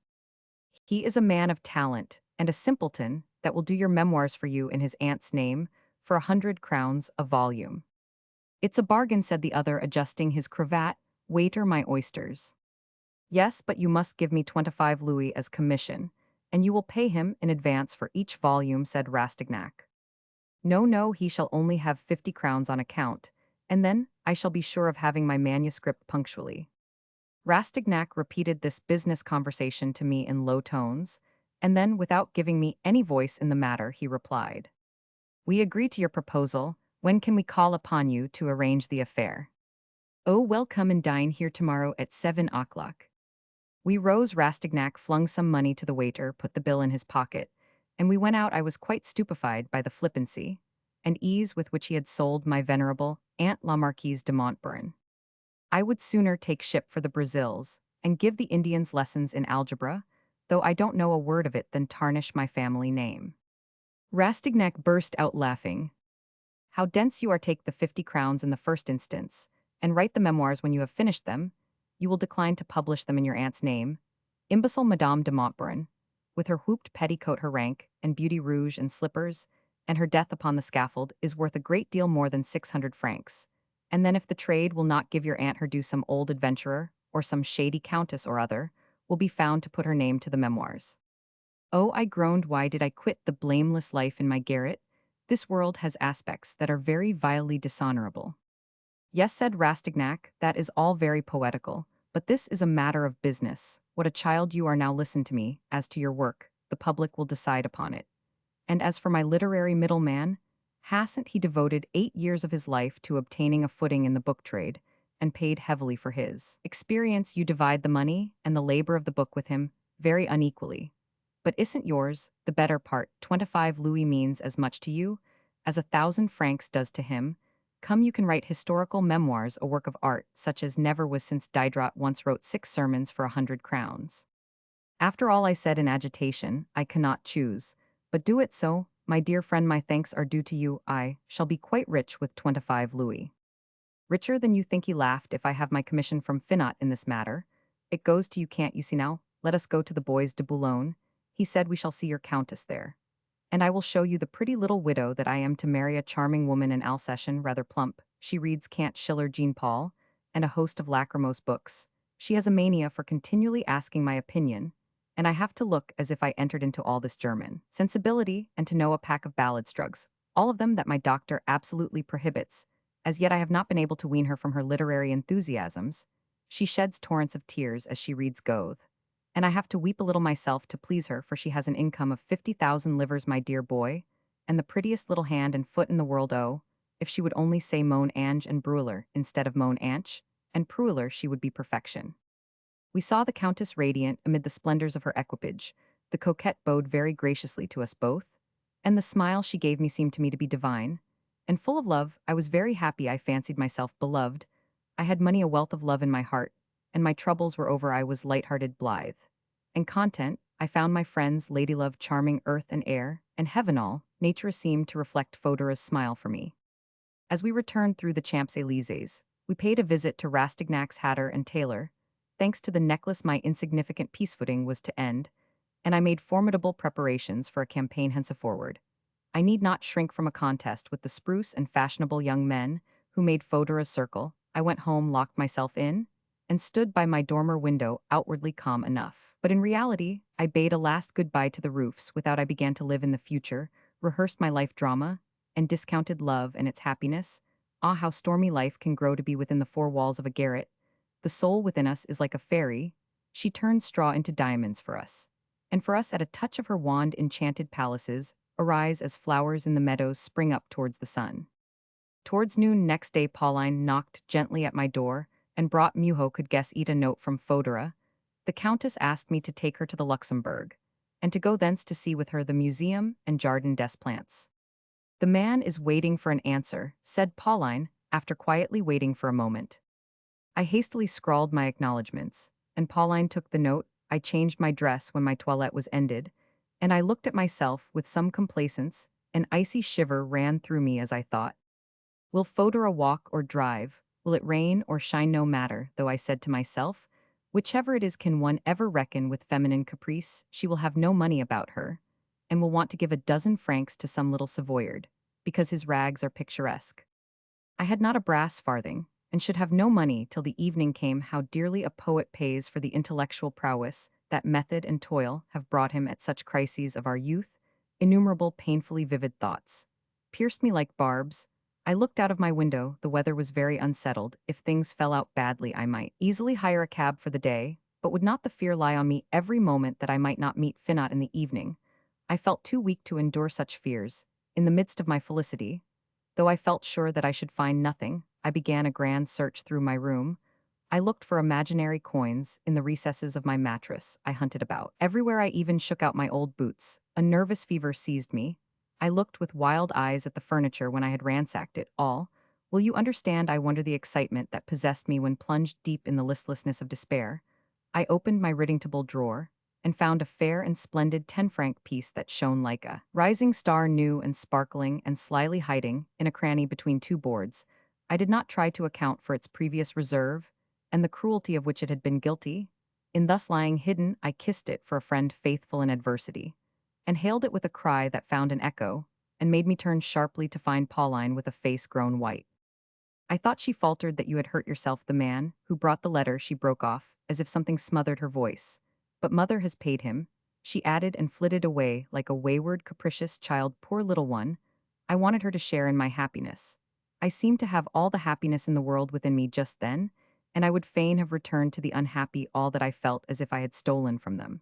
"He is a man of talent, and a simpleton that will do your memoirs for you in his aunt's name for 100 crowns a volume." "It's a bargain," said the other, adjusting his cravat. "Waiter, my oysters." "Yes, but you must give me 25 louis as commission, and you will pay him in advance for each volume," said Rastignac. "No, no, he shall only have 50 crowns on account, and then I shall be sure of having my manuscript punctually." Rastignac repeated this business conversation to me in low tones, and then, without giving me any voice in the matter, he replied, "We agree to your proposal. When can we call upon you to arrange the affair?" "Oh, well, come and dine here tomorrow at 7 o'clock. We rose. Rastignac flung some money to the waiter, put the bill in his pocket, and we went out. I was quite stupefied by the flippancy and ease with which he had sold my venerable Aunt la Marquise de Montbrun. I would sooner take ship for the Brazils and give the Indians lessons in algebra, though I don't know a word of it, than tarnish my family name." Rastignac burst out laughing. "How dense you are! Take the 50 crowns in the first instance, and write the memoirs when you have finished them. You will decline to publish them in your aunt's name. Imbecile Madame de Montbrun, with her hooped petticoat, her rank, and beauty rouge and slippers, and her death upon the scaffold, is worth a great deal more than 600 francs. And then if the trade will not give your aunt her due, some old adventurer, or some shady countess or other, will be found to put her name to the memoirs." Oh, I groaned, why did I quit the blameless life in my garret? This world has aspects that are very vilely dishonorable. "Yes," said Rastignac, "that is all very poetical, but this is a matter of business. What a child you are! Now listen to me. As to your work, the public will decide upon it. And as for my literary middleman, hasn't he devoted 8 years of his life to obtaining a footing in the book trade, and paid heavily for his experience? You divide the money and the labor of the book with him very unequally. But isn't yours the better part? 25 louis means as much to you as 1,000 francs does to him. Come, you can write historical memoirs, a work of art such as never was since Diderot once wrote 6 sermons for 100 crowns. After all," I said in agitation, "I cannot choose. But do it so, my dear friend, my thanks are due to you. I shall be quite rich with 25 louis. Richer than you think." He laughed. "If I have my commission from Finot in this matter, it goes to you, can't you see now? let us go to the Bois de Boulogne. He said we shall see your countess there. And I will show you the pretty little widow that I am to marry, a charming woman in Alsatian, rather plump. She reads Kant, Schiller, Jean Paul, and a host of lachrymose books. She has a mania for continually asking my opinion, and I have to look as if I entered into all this German sensibility and to know a pack of ballad strugs, all of them that my doctor absolutely prohibits. As yet I have not been able to wean her from her literary enthusiasms. She sheds torrents of tears as she reads Goethe, and I have to weep a little myself to please her, for she has an income of 50,000 livres, my dear boy, and the prettiest little hand and foot in the world. Oh, if she would only say Mon Ange and Brûler instead of Mon Ange and Prüler, she would be perfection. We saw the Countess radiant amid the splendors of her equipage. The coquette bowed very graciously to us both, and the smile she gave me seemed to me to be divine. And full of love, I was very happy. I fancied myself beloved. I had money, a wealth of love in my heart, and my troubles were over. I was light-hearted, blithe. And content, I found my friends, ladylove, charming, earth and air, and heaven all. Nature seemed to reflect Fodora's smile for me. As we returned through the Champs-Élysées, we paid a visit to Rastignac's hatter and tailor. Thanks to the necklace, my insignificant peace-footing was to end, and I made formidable preparations for a campaign henceforward. I need not shrink from a contest with the spruce and fashionable young men who made Fodora's circle. I went home, locked myself in, and stood by my dormer window, outwardly calm enough. But in reality, I bade a last goodbye to the roofs without I began to live in the future, rehearsed my life drama, and discounted love and its happiness. Ah, how stormy life can grow to be within the four walls of a garret. The soul within us is like a fairy. She turns straw into diamonds for us. And for us, at a touch of her wand, enchanted palaces arise as flowers in the meadows spring up towards the sun. Towards noon next day, Pauline knocked gently at my door and brought, Muho could guess, a note from Fodora. The Countess asked me to take her to the Luxembourg, and to go thence to see with her the museum and Jardin des Plantes. The man is waiting for an answer, said Pauline, after quietly waiting for a moment. I hastily scrawled my acknowledgments, and Pauline took the note. I changed my dress when my toilette was ended, and I looked at myself with some complacence. An icy shiver ran through me as I thought, will Fodora walk or drive? Will it rain or shine? No matter, though, I said to myself. Whichever it is, can one ever reckon with feminine caprice? She will have no money about her, and will want to give a dozen francs to some little Savoyard, because his rags are picturesque. I had not a brass farthing, and should have no money till the evening came. How dearly a poet pays for the intellectual prowess that method and toil have brought him at such crises of our youth. Innumerable painfully vivid thoughts pierced me like barbs. I looked out of my window. The weather was very unsettled. If things fell out badly, I might easily hire a cab for the day, but would not the fear lie on me every moment that I might not meet Finot in the evening? I felt too weak to endure such fears. In the midst of my felicity, though I felt sure that I should find nothing, I began a grand search through my room. I looked for imaginary coins in the recesses of my mattress. I hunted about. Everywhere I even shook out my old boots. A nervous fever seized me. I looked with wild eyes at the furniture when I had ransacked it all. Will you understand, I wonder, the excitement that possessed me when plunged deep in the listlessness of despair? I opened my writing table drawer and found a fair and splendid 10-franc piece that shone like a rising star, new and sparkling and slyly hiding in a cranny between two boards. I did not try to account for its previous reserve and the cruelty of which it had been guilty. In thus lying hidden, I kissed it for a friend faithful in adversity, and hailed it with a cry that found an echo, and made me turn sharply to find Pauline with a face grown white. I thought she faltered that you had hurt yourself. The man who brought the letter, she broke off, as if something smothered her voice. But mother has paid him, she added, and flitted away like a wayward, capricious child. Poor little one. I wanted her to share in my happiness. I seemed to have all the happiness in the world within me just then, and I would fain have returned to the unhappy all that I felt as if I had stolen from them.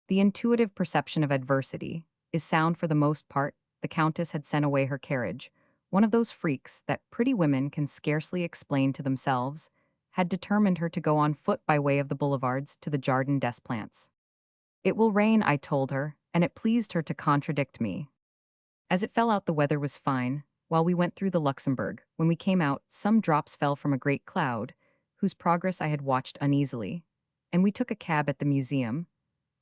The intuitive perception of adversity is sound for the most part. The Countess had sent away her carriage, one of those freaks that pretty women can scarcely explain to themselves, had determined her to go on foot by way of the boulevards to the Jardin des Plantes. It will rain, I told her, and it pleased her to contradict me. As it fell out, the weather was fine. While we went through the Luxembourg, when we came out, some drops fell from a great cloud, whose progress I had watched uneasily, and we took a cab at the museum.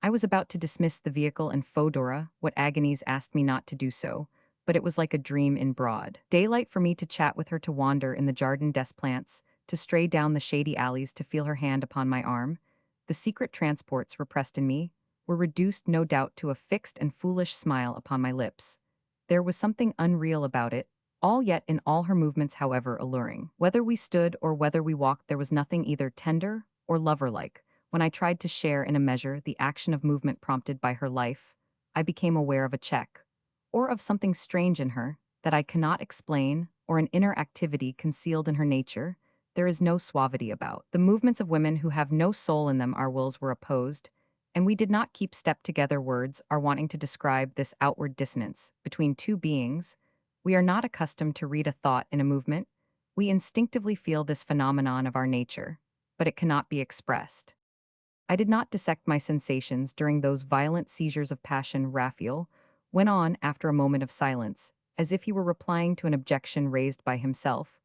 I was about to dismiss the vehicle, and Fodora, what agonies asked me not to do so, but it was like a dream in broad daylight for me to chat with her, to wander in the Jardin des Plantes, to stray down the shady alleys, to feel her hand upon my arm, the secret transports repressed in me were reduced no doubt to a fixed and foolish smile upon my lips. There was something unreal about it, all yet in all her movements however alluring. Whether we stood or whether we walked there was nothing either tender or lover-like. When I tried to share in a measure the action of movement prompted by her life, I became aware of a check, or of something strange in her, that I cannot explain, or an inner activity concealed in her nature. There is no suavity about. The movements of women who have no soul in them our wills were opposed, and we did not keep step together words are wanting to describe this outward dissonance between two beings. We are not accustomed to read a thought in a movement. We instinctively feel this phenomenon of our nature, but it cannot be expressed. I did not dissect my sensations during those violent seizures of passion. Raphael went on after a moment of silence, as if he were replying to an objection raised by himself.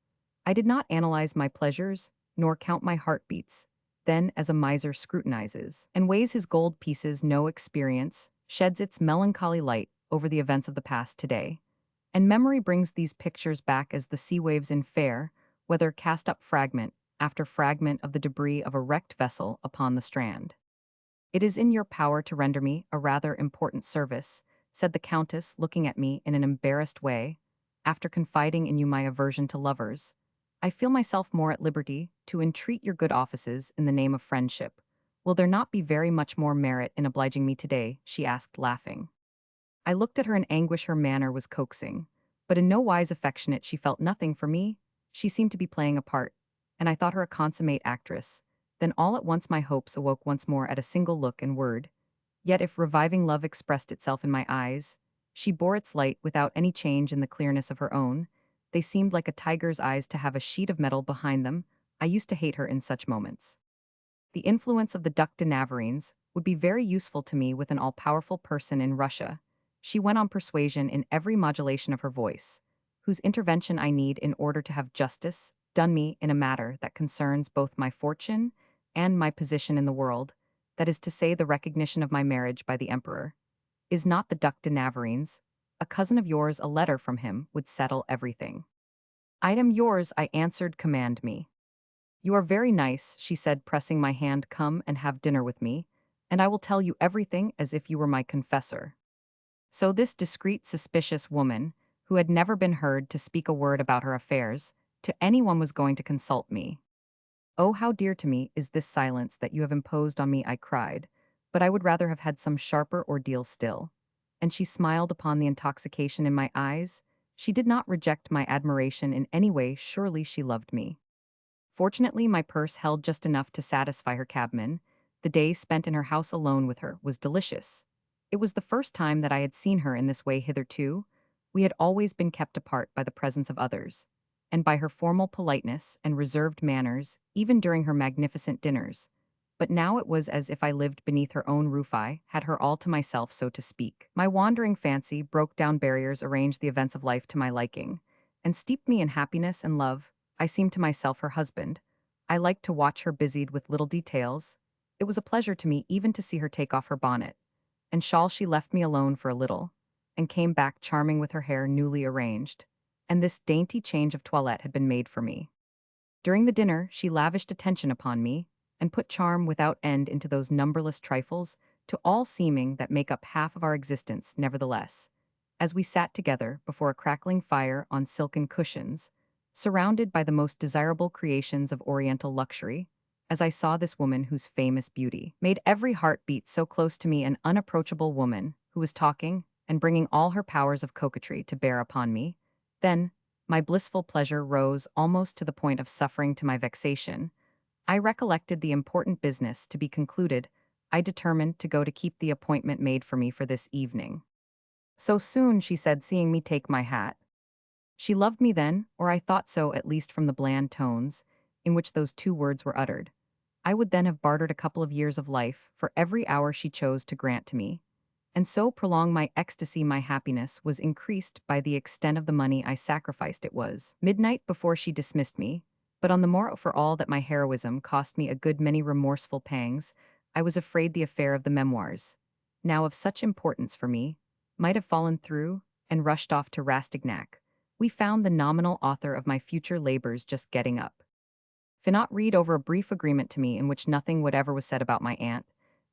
I did not analyze my pleasures, nor count my heartbeats. Then, as a miser scrutinizes and weighs his gold pieces, no experience sheds its melancholy light over the events of the past today. And memory brings these pictures back as the sea waves in fair, whether cast up fragment after fragment of the debris of a wrecked vessel upon the strand. It is in your power to render me a rather important service, said the Countess, looking at me in an embarrassed way. After confiding in you my aversion to lovers, I feel myself more at liberty to entreat your good offices in the name of friendship. Will there not be very much more merit in obliging me today? She asked, laughing. I looked at her in anguish. Her manner was coaxing, but in no wise affectionate. She felt nothing for me. She seemed to be playing a part, and I thought her a consummate actress. Then all at once my hopes awoke once more at a single look and word. Yet if reviving love expressed itself in my eyes, she bore its light without any change in the clearness of her own. They seemed like a tiger's eyes to have a sheet of metal behind them. I used to hate her in such moments. The influence of the Duc de Navarreins would be very useful to me with an all-powerful person in Russia. She went on persuasion in every modulation of her voice, whose intervention I need in order to have justice done me in a matter that concerns both my fortune and my position in the world, that is to say the recognition of my marriage by the Emperor. Is not the Duc de Navarreins a cousin of yours? A letter from him would settle everything. I am yours, I answered. Command me. You are very nice, she said, pressing my hand. Come and have dinner with me, and I will tell you everything as if you were my confessor. So this discreet, suspicious woman, who had never been heard to speak a word about her affairs to anyone, was going to consult me. Oh, how dear to me is this silence that you have imposed on me, I cried, but I would rather have had some sharper ordeal still. And she smiled upon the intoxication in my eyes. She did not reject my admiration in any way. Surely she loved me. Fortunately, my purse held just enough to satisfy her cabman. The day spent in her house alone with her was delicious. It was the first time that I had seen her in this way hitherto. We had always been kept apart by the presence of others, and by her formal politeness and reserved manners, even during her magnificent dinners. But now it was as if I lived beneath her own roof. I had her all to myself, so to speak. My wandering fancy broke down barriers, arranged the events of life to my liking, and steeped me in happiness and love. I seemed to myself her husband. I liked to watch her busied with little details. It was a pleasure to me even to see her take off her bonnet and shawl. She left me alone for a little, and came back charming with her hair newly arranged, and this dainty change of toilette had been made for me. During the dinner she lavished attention upon me, and put charm without end into those numberless trifles, to all seeming that make up half of our existence. Nevertheless, as we sat together before a crackling fire on silken cushions, surrounded by the most desirable creations of oriental luxury, as I saw this woman whose famous beauty made every heart beat so close to me, an unapproachable woman who was talking and bringing all her powers of coquetry to bear upon me, then my blissful pleasure rose almost to the point of suffering to my vexation. I recollected the important business to be concluded. I determined to go to keep the appointment made for me for this evening. So soon, she said, seeing me take my hat. She loved me then, or I thought so, at least from the bland tones in which those two words were uttered. I would then have bartered a couple of years of life for every hour she chose to grant to me, and so prolong my ecstasy. My happiness was increased by the extent of the money I sacrificed. It was midnight before she dismissed me, but on the morrow, for all that my heroism cost me a good many remorseful pangs, I was afraid the affair of the memoirs, now of such importance for me, might have fallen through, and rushed off to Rastignac. We found the nominal author of my future labors just getting up. Finot read over a brief agreement to me in which nothing whatever was said about my aunt,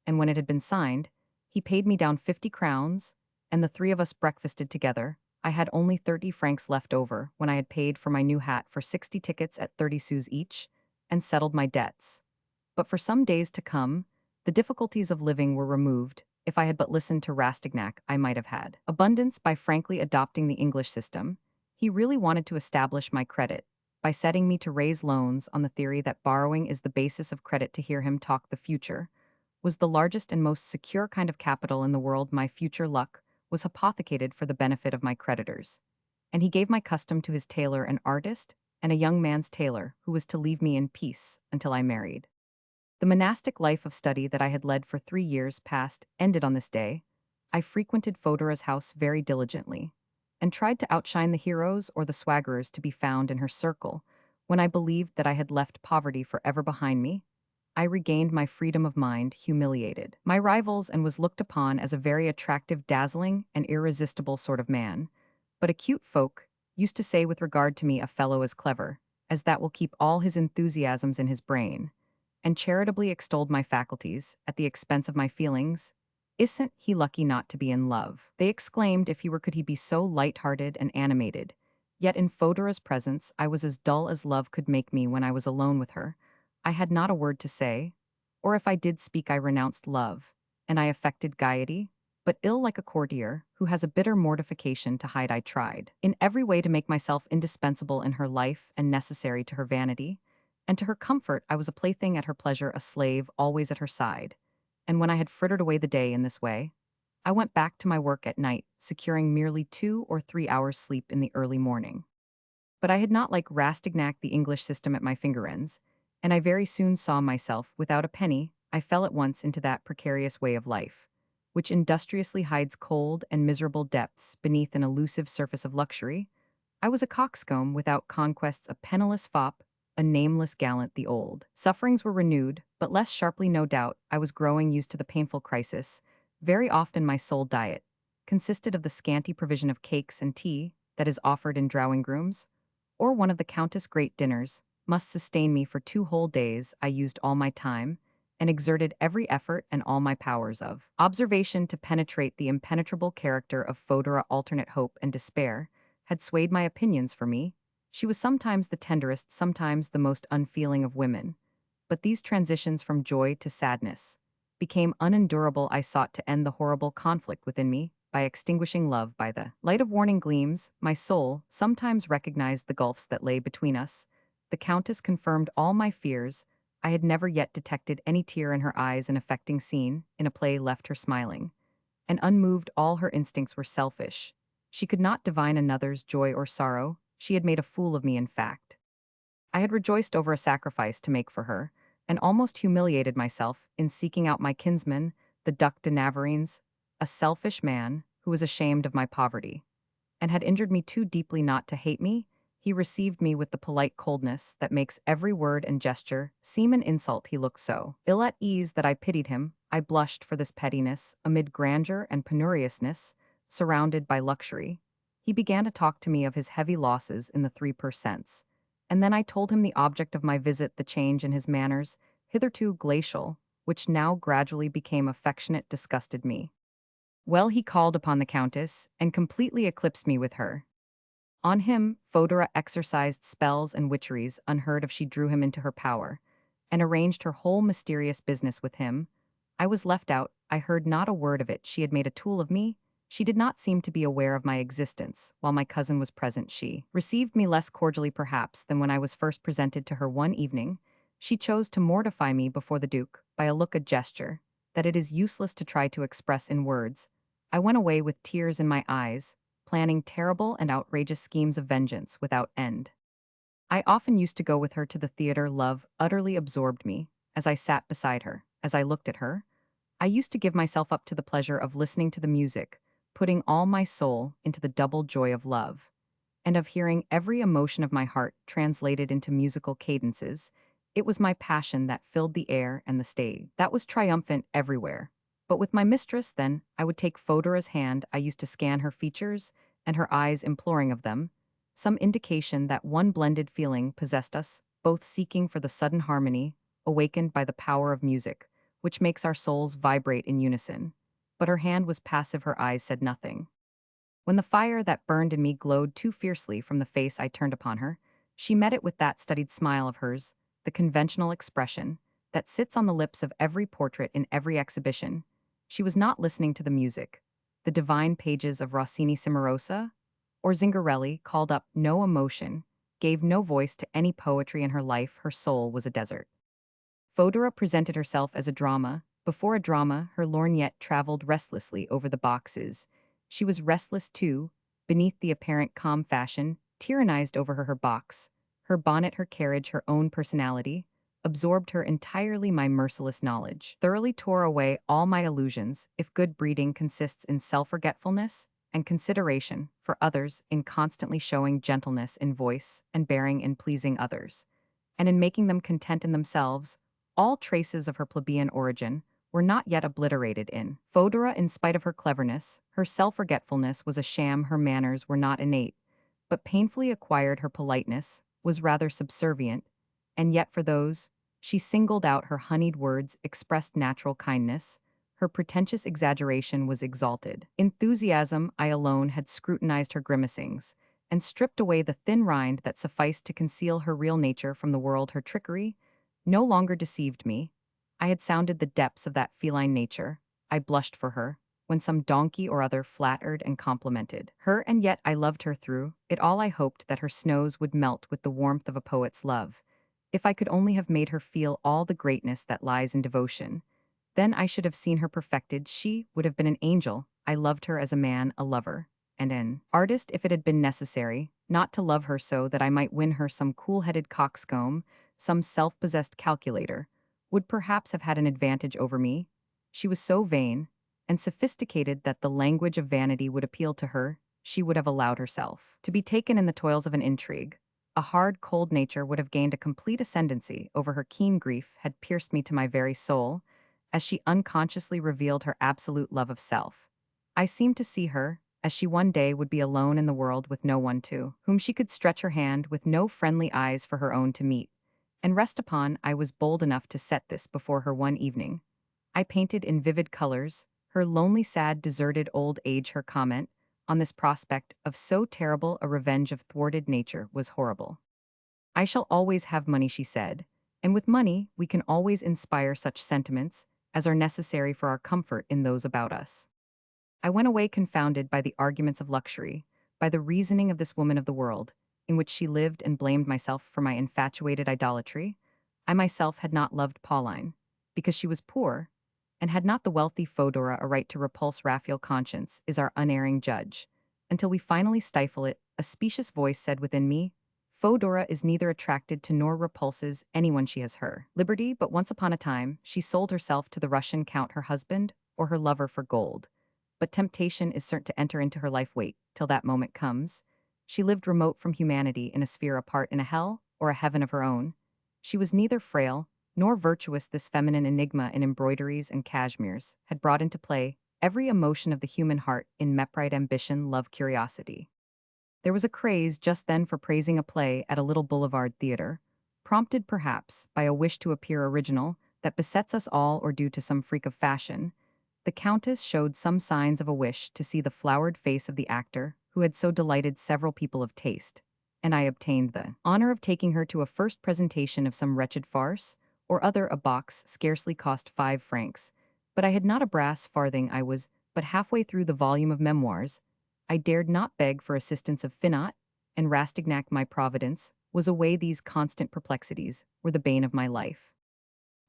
and when it had been signed, he paid me down 50 crowns, and the three of us breakfasted together. I had only 30 francs left over when I had paid for my new hat for 60 tickets at 30 sous each, and settled my debts. But for some days to come, the difficulties of living were removed. If I had but listened to Rastignac, I might have had abundance by frankly adopting the English system. He really wanted to establish my credit by setting me to raise loans on the theory that borrowing is the basis of credit. To hear him talk the future was the largest and most secure kind of capital in the world. My future luck was hypothecated for the benefit of my creditors. And he gave my custom to his tailor, an artist, and a young man's tailor who was to leave me in peace until I married. The monastic life of study that I had led for 3 years past ended on this day. I frequented Fodora's house very diligently, and tried to outshine the heroes or the swaggerers to be found in her circle. When I believed that I had left poverty forever behind me, I regained my freedom of mind, humiliated my rivals, and was looked upon as a very attractive, dazzling, and irresistible sort of man. But acute folk used to say with regard to me, a fellow as clever as that will keep all his enthusiasms in his brain, and charitably extolled my faculties at the expense of my feelings. Isn't he lucky not to be in love? They exclaimed, if he were, could he be so light-hearted and animated? Yet in Fodora's presence I was as dull as love could make me. When I was alone with her, I had not a word to say, or if I did speak I renounced love, and I affected gaiety, but ill like a courtier who has a bitter mortification to hide. I tried in every way to make myself indispensable in her life and necessary to her vanity, and to her comfort. I was a plaything at her pleasure, a slave always at her side. And when I had frittered away the day in this way, I went back to my work at night, securing merely 2 or 3 hours sleep in the early morning. But I had not, like Rastignac, the English system at my finger ends, and I very soon saw myself without a penny. I fell at once into that precarious way of life, which industriously hides cold and miserable depths beneath an elusive surface of luxury. I was a coxcomb without conquests, a penniless fop, a nameless gallant. The old sufferings were renewed, but less sharply, no doubt. I was growing used to the painful crisis. Very often my sole diet consisted of the scanty provision of cakes and tea that is offered in drawing-rooms, or one of the Countess' great dinners must sustain me for 2 whole days. I used all my time, and exerted every effort and all my powers of observation to penetrate the impenetrable character of Fodora. Alternate hope and despair had swayed my opinions for me. She was sometimes the tenderest, sometimes the most unfeeling of women. But these transitions from joy to sadness became unendurable. I sought to end the horrible conflict within me by extinguishing love by the light of warning gleams. My soul sometimes recognized the gulfs that lay between us. The Countess confirmed all my fears. I had never yet detected any tear in her eyes. An affecting scene in a play left her smiling, and unmoved. All her instincts were selfish. She could not divine another's joy or sorrow. She had made a fool of me, in fact. I had rejoiced over a sacrifice to make for her, and almost humiliated myself in seeking out my kinsman, the Duc de Navarreins, a selfish man who was ashamed of my poverty, and had injured me too deeply not to hate me. He received me with the polite coldness that makes every word and gesture seem an insult. He looked so ill at ease that I pitied him. I blushed for this pettiness. Amid grandeur and penuriousness, surrounded by luxury, he began to talk to me of his heavy losses in the 3 per cents. And then I told him the object of my visit. The change in his manners, hitherto glacial, which now gradually became affectionate, disgusted me. Well, he called upon the Countess, and completely eclipsed me with her. On him, Fodora exercised spells and witcheries unheard of. She drew him into her power, and arranged her whole mysterious business with him. I was left out. I heard not a word of it. She had made a tool of me. She did not seem to be aware of my existence. While my cousin was present, she received me less cordially perhaps than when I was first presented to her one evening. She chose to mortify me before the Duke by a look, a gesture, that it is useless to try to express in words. I went away with tears in my eyes, planning terrible and outrageous schemes of vengeance without end. I often used to go with her to the theater. Love utterly absorbed me. As I sat beside her, as I looked at her, I used to give myself up to the pleasure of listening to the music, putting all my soul into the double joy of love, and of hearing every emotion of my heart translated into musical cadences. It was my passion that filled the air and the stage. That was triumphant everywhere. But with my mistress, then, I would take Fodora's hand. I used to scan her features, and her eyes imploring of them some indication that one blended feeling possessed us both seeking for the sudden harmony, awakened by the power of music, which makes our souls vibrate in unison. But her hand was passive, her eyes said nothing. When the fire that burned in me glowed too fiercely from the face I turned upon her, she met it with that studied smile of hers, the conventional expression that sits on the lips of every portrait in every exhibition. She was not listening to the music. The divine pages of Rossini Cimarosa or Zingarelli called up no emotion, gave no voice to any poetry in her life. Her soul was a desert. Fodora presented herself as a drama. Before a drama, her lorgnette traveled restlessly over the boxes. She was restless too, beneath the apparent calm fashion, tyrannized over her box. Her bonnet, her carriage, her own personality, absorbed her entirely. My merciless knowledge thoroughly tore away all my illusions. If good breeding consists in self-forgetfulness and consideration for others, in constantly showing gentleness in voice and bearing in pleasing others, and in making them content in themselves, all traces of her plebeian origin were not yet obliterated in Fodora. In spite of her cleverness, her self-forgetfulness was a sham. Her manners were not innate, but painfully acquired. Her politeness was rather subservient, and yet for those she singled out, her honeyed words expressed natural kindness. Her pretentious exaggeration was exalted enthusiasm. I alone had scrutinized her grimacings, and stripped away the thin rind that sufficed to conceal her real nature from the world. Her trickery no longer deceived me. I had sounded the depths of that feline nature. I blushed for her when some donkey or other flattered and complimented her, and yet I loved her through it all. I hoped that her snows would melt with the warmth of a poet's love. If I could only have made her feel all the greatness that lies in devotion, then I should have seen her perfected. She would have been an angel. I loved her as a man, a lover, and an artist. If it had been necessary not to love her so that I might win her, some cool-headed coxcomb, some self-possessed calculator, would perhaps have had an advantage over me. She was so vain and sophisticated that the language of vanity would appeal to her. She would have allowed herself to be taken in the toils of an intrigue. A hard, cold nature would have gained a complete ascendancy over her. Keen grief had pierced me to my very soul, as she unconsciously revealed her absolute love of self. I seemed to see her, as she one day would be alone in the world with no one to whom she could stretch her hand, with no friendly eyes for her own to meet and rest upon. I was bold enough to set this before her one evening. I painted in vivid colors her lonely, sad, deserted old age. Her comment on this prospect of so terrible a revenge of thwarted nature was horrible. I shall always have money, she said, and with money we can always inspire such sentiments as are necessary for our comfort in those about us. I went away confounded by the arguments of luxury, by the reasoning of this woman of the world, in which she lived, and blamed myself for my infatuated idolatry. I myself had not loved Pauline, because she was poor, and had not the wealthy Fodora a right to repulse Raphael? Conscience is our unerring judge. Until we finally stifle it, a specious voice said within me, Fodora is neither attracted to nor repulses anyone. She has her liberty, but once upon a time she sold herself to the Russian count, her husband, or her lover, for gold. But temptation is certain to enter into her life. Wait till that moment comes. She lived remote from humanity, in a sphere apart, in a hell or a heaven of her own. She was neither frail nor virtuous. This feminine enigma in embroideries and cashmeres had brought into play every emotion of the human heart in meprite, ambition, love, curiosity. There was a craze just then for praising a play at a little boulevard theater, prompted perhaps by a wish to appear original that besets us all, or due to some freak of fashion. The Countess showed some signs of a wish to see the flowered face of the actor who had so delighted several people of taste, and I obtained the honor of taking her to a first presentation of some wretched farce or other. A box scarcely cost 5 francs, but I had not a brass farthing. I was but halfway through the volume of memoirs. I dared not beg for assistance of Finot and Rastignac. My providence was away. These constant perplexities were the bane of my life.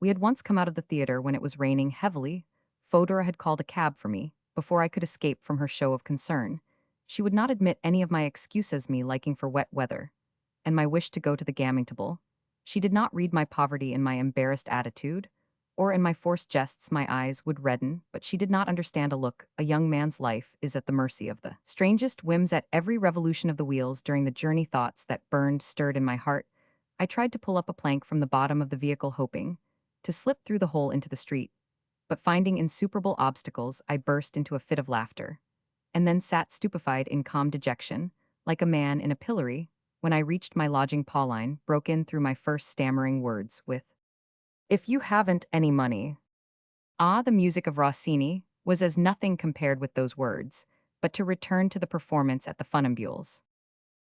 We had once come out of the theater when it was raining heavily. Fodora had called a cab for me before I could escape from her show of concern. She would not admit any of my excuses, me liking for wet weather and my wish to go to the gaming table. She did not read my poverty in my embarrassed attitude, or in my forced jests. My eyes would redden, but she did not understand a look. A young man's life is at the mercy of the strangest whims. At every revolution of the wheels during the journey, thoughts that burned stirred in my heart. I tried to pull up a plank from the bottom of the vehicle, hoping to slip through the hole into the street, but finding insuperable obstacles, I burst into a fit of laughter, and then sat stupefied in calm dejection, like a man in a pillory When I reached my lodging, Pauline broke in through my first stammering words with, "If you haven't any money." Ah, the music of Rossini was as nothing compared with those words, but to return to the performance at the Funambules.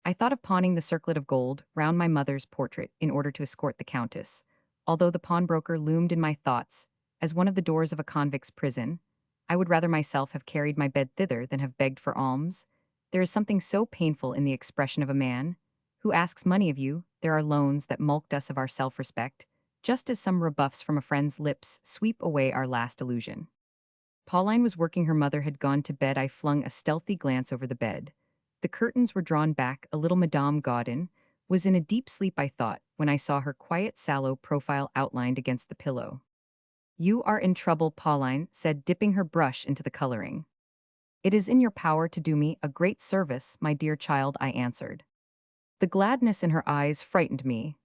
I thought of pawning the circlet of gold round my mother's portrait in order to escort the Countess, although the pawnbroker loomed in my thoughts as one of the doors of a convict's prison. I would rather myself have carried my bed thither than have begged for alms. There is something so painful in the expression of a man who asks money of you. There are loans that mulct us of our self-respect, just as some rebuffs from a friend's lips sweep away our last illusion. Pauline was working, her mother had gone to bed. I flung a stealthy glance over the bed. The curtains were drawn back, a little Madame Gaudin was in a deep sleep, I thought, when I saw her quiet, sallow profile outlined against the pillow. "You are in trouble," Pauline said, dipping her brush into the coloring. "It is in your power to do me a great service, my dear child," I answered. The gladness in her eyes frightened me.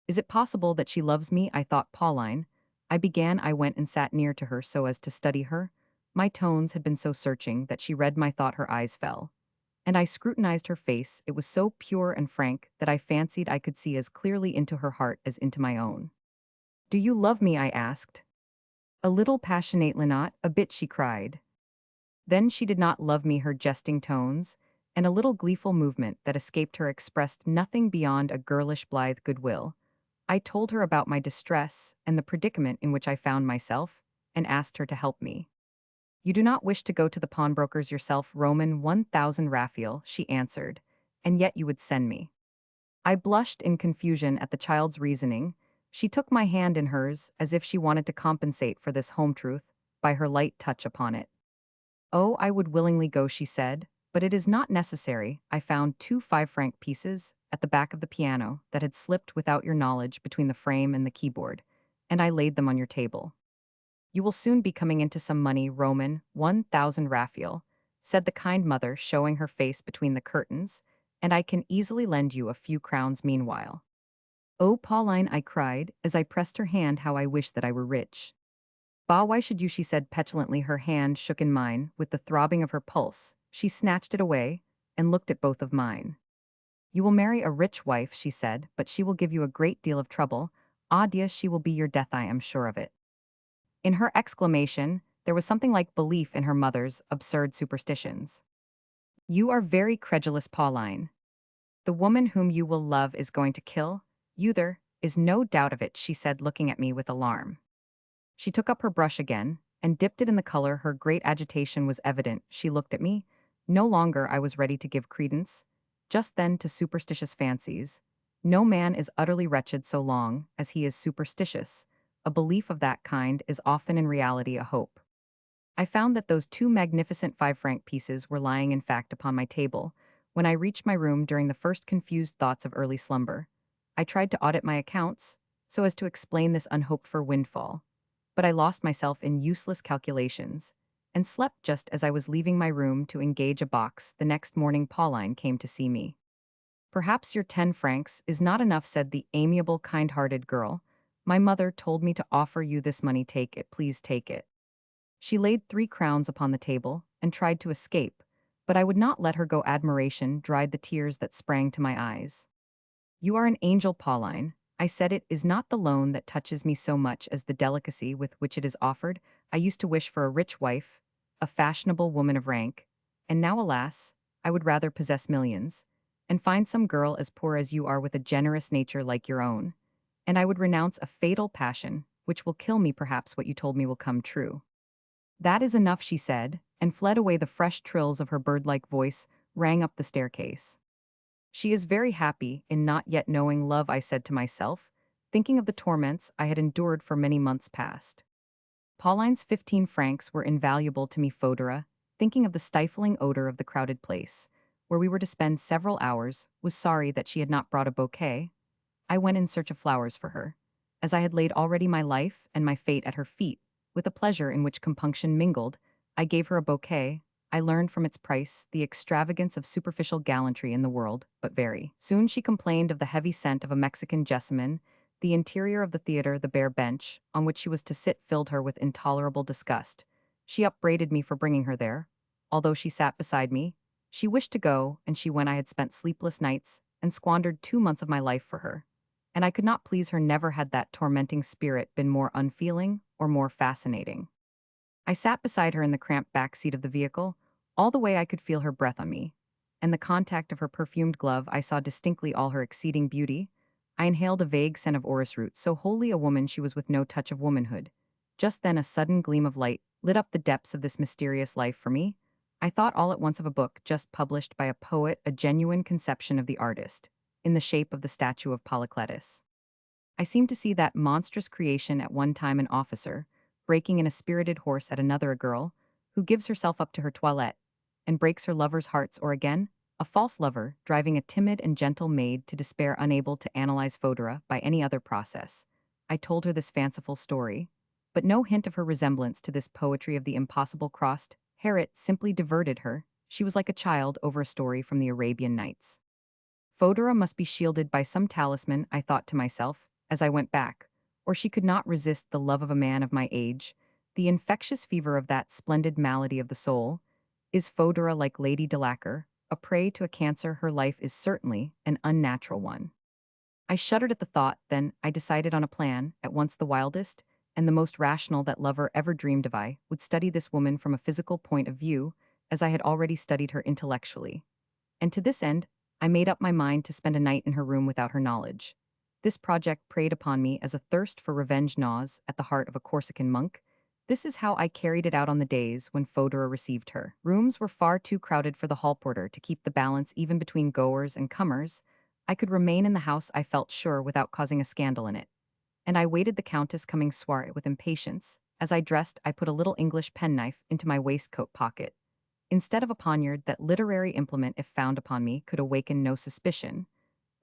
Is it possible that she loves me? I thought. Pauline, I began. I went and sat near to her so as to study her. My tones had been so searching that she read my thought. Her eyes fell, and I scrutinized her face. It was so pure and frank that I fancied I could see as clearly into her heart as into my own. "Do you love me?" I asked. "A little passionately, not a bit," she cried. Then she did not love me. Her jesting tones and a little gleeful movement that escaped her expressed nothing beyond a girlish blithe goodwill. I told her about my distress and the predicament in which I found myself, and asked her to help me. "You do not wish to go to the pawnbrokers yourself, Roman 1000 Raphael," she answered, "and yet you would send me." I blushed in confusion at the child's reasoning. She took my hand in hers as if she wanted to compensate for this home truth by her light touch upon it. "Oh, I would willingly go," she said, "but it is not necessary. I found 2 5-franc pieces at the back of the piano that had slipped without your knowledge between the frame and the keyboard, and I laid them on your table. You will soon be coming into some money, Roman 1000 Raphael," said the kind mother, showing her face between the curtains, "and I can easily lend you a few crowns meanwhile." "Oh, Pauline," I cried, as I pressed her hand, "how I wish that I were rich." "Bah, why should you?" she said petulantly. Her hand shook in mine with the throbbing of her pulse. She snatched it away and looked at both of mine. "You will marry a rich wife," she said, "but she will give you a great deal of trouble. Ah, dear, she will be your death, I am sure of it." In her exclamation, there was something like belief in her mother's absurd superstitions. "You are very credulous, Pauline. The woman whom you will love is going to kill you. There is no doubt of it," she said, looking at me with alarm. She took up her brush again and dipped it in the color. Her great agitation was evident. She looked at me. No longer I was ready to give credence, just then, to superstitious fancies. No man is utterly wretched so long as he is superstitious. A belief of that kind is often in reality a hope. I found that those 2 magnificent 5-franc pieces were lying in fact upon my table when I reached my room during the first confused thoughts of early slumber. I tried to audit my accounts so as to explain this unhoped-for windfall, but I lost myself in useless calculations and slept just as I was leaving my room to engage a box. The next morning Pauline came to see me. "Perhaps your 10 francs is not enough," said the amiable, kind-hearted girl. "My mother told me to offer you this money. Take it, please take it." She laid 3 crowns upon the table and tried to escape, but I would not let her go. Admiration dried the tears that sprang to my eyes. "You are an angel, Pauline," I said. "It is not the loan that touches me so much as the delicacy with which it is offered. I used to wish for a rich wife, a fashionable woman of rank, and now, alas, I would rather possess millions, and find some girl as poor as you are with a generous nature like your own, and I would renounce a fatal passion, which will kill me. Perhaps what you told me will come true." "That is enough," she said, and fled away. The fresh trills of her bird-like voice rang up the staircase. "She is very happy in not yet knowing love," I said to myself, thinking of the torments I had endured for many months past. Pauline's 15 francs were invaluable to me. Fodora, thinking of the stifling odor of the crowded place, where we were to spend several hours, was sorry that she had not brought a bouquet. I went in search of flowers for her, as I had laid already my life and my fate at her feet. With a pleasure in which compunction mingled, I gave her a bouquet. I learned from its price the extravagance of superficial gallantry in the world, but very soon she complained of the heavy scent of a Mexican jessamine. The interior of the theater, the bare bench on which she was to sit, filled her with intolerable disgust. She upbraided me for bringing her there, although she sat beside me. She wished to go, and she, when I had spent sleepless nights and squandered 2 months of my life for her. And I could not please her. Never had that tormenting spirit been more unfeeling or more fascinating. I sat beside her in the cramped back seat of the vehicle. All the way I could feel her breath on me, and the contact of her perfumed glove. I saw distinctly all her exceeding beauty. I inhaled a vague scent of orris root, so wholly a woman she was with no touch of womanhood. Just then a sudden gleam of light lit up the depths of this mysterious life for me. I thought all at once of a book just published by a poet, a genuine conception of the artist, in the shape of the statue of Polycletus. I seemed to see that monstrous creation at one time an officer, breaking in a spirited horse at another a girl, who gives herself up to her toilette, and breaks her lover's hearts, or again, a false lover driving a timid and gentle maid to despair, unable to analyze Fodora by any other process. I told her this fanciful story, but no hint of her resemblance to this poetry of the impossible crossed Harriet simply diverted her. She was like a child over a story from the Arabian Nights. Fodora must be shielded by some talisman, I thought to myself, as I went back, or she could not resist the love of a man of my age, the infectious fever of that splendid malady of the soul. Is Fodora like Lady Delacour, a prey to a cancer? Her life is certainly an unnatural one. I shuddered at the thought. Then I decided on a plan, at once the wildest and the most rational that lover ever dreamed of. I would study this woman from a physical point of view, as I had already studied her intellectually. And to this end, I made up my mind to spend a night in her room without her knowledge. This project preyed upon me as a thirst for revenge gnaws at the heart of a Corsican monk. This is how I carried it out on the days when Fodora received her. Rooms were far too crowded for the hall porter to keep the balance even between goers and comers. I could remain in the house, I felt sure, without causing a scandal in it. And I waited the Countess coming soiree with impatience. As I dressed, I put a little English penknife into my waistcoat pocket. Instead of a poniard, that literary implement, if found upon me, could awaken no suspicion.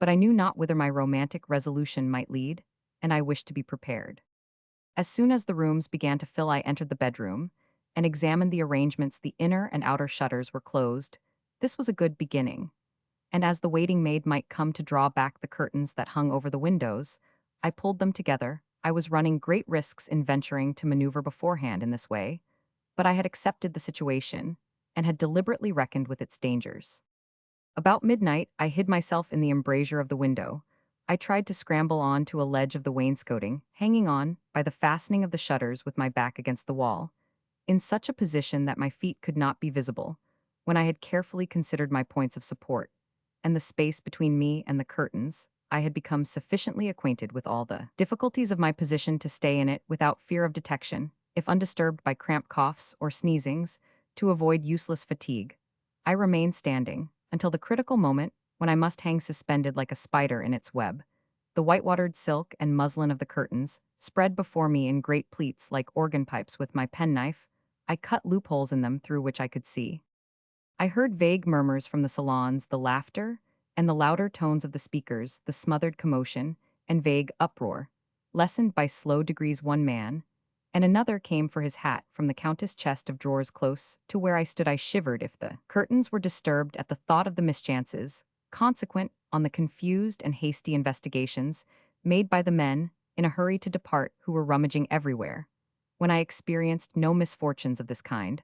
But I knew not whither my romantic resolution might lead, and I wished to be prepared. As soon as the rooms began to fill, I entered the bedroom and examined the arrangements. The inner and outer shutters were closed. This was a good beginning. And as the waiting maid might come to draw back the curtains that hung over the windows, I pulled them together. I was running great risks in venturing to maneuver beforehand in this way, but I had accepted the situation and had deliberately reckoned with its dangers. About midnight, I hid myself in the embrasure of the window. I tried to scramble on to a ledge of the wainscoting, hanging on by the fastening of the shutters with my back against the wall, in such a position that my feet could not be visible. When I had carefully considered my points of support and the space between me and the curtains, I had become sufficiently acquainted with all the difficulties of my position to stay in it without fear of detection, if undisturbed by cramped coughs or sneezings, to avoid useless fatigue. I remained standing until the critical moment when I must hang suspended like a spider in its web. The white-watered silk and muslin of the curtains spread before me in great pleats like organ pipes. With my penknife, I cut loopholes in them through which I could see. I heard vague murmurs from the salons, the laughter, and the louder tones of the speakers, the smothered commotion, and vague uproar, lessened by slow degrees. One man and another came for his hat from the Countess' chest of drawers close to where I stood. I shivered if the curtains were disturbed at the thought of the mischances, consequent on the confused and hasty investigations made by the men in a hurry to depart who were rummaging everywhere. When I experienced no misfortunes of this kind,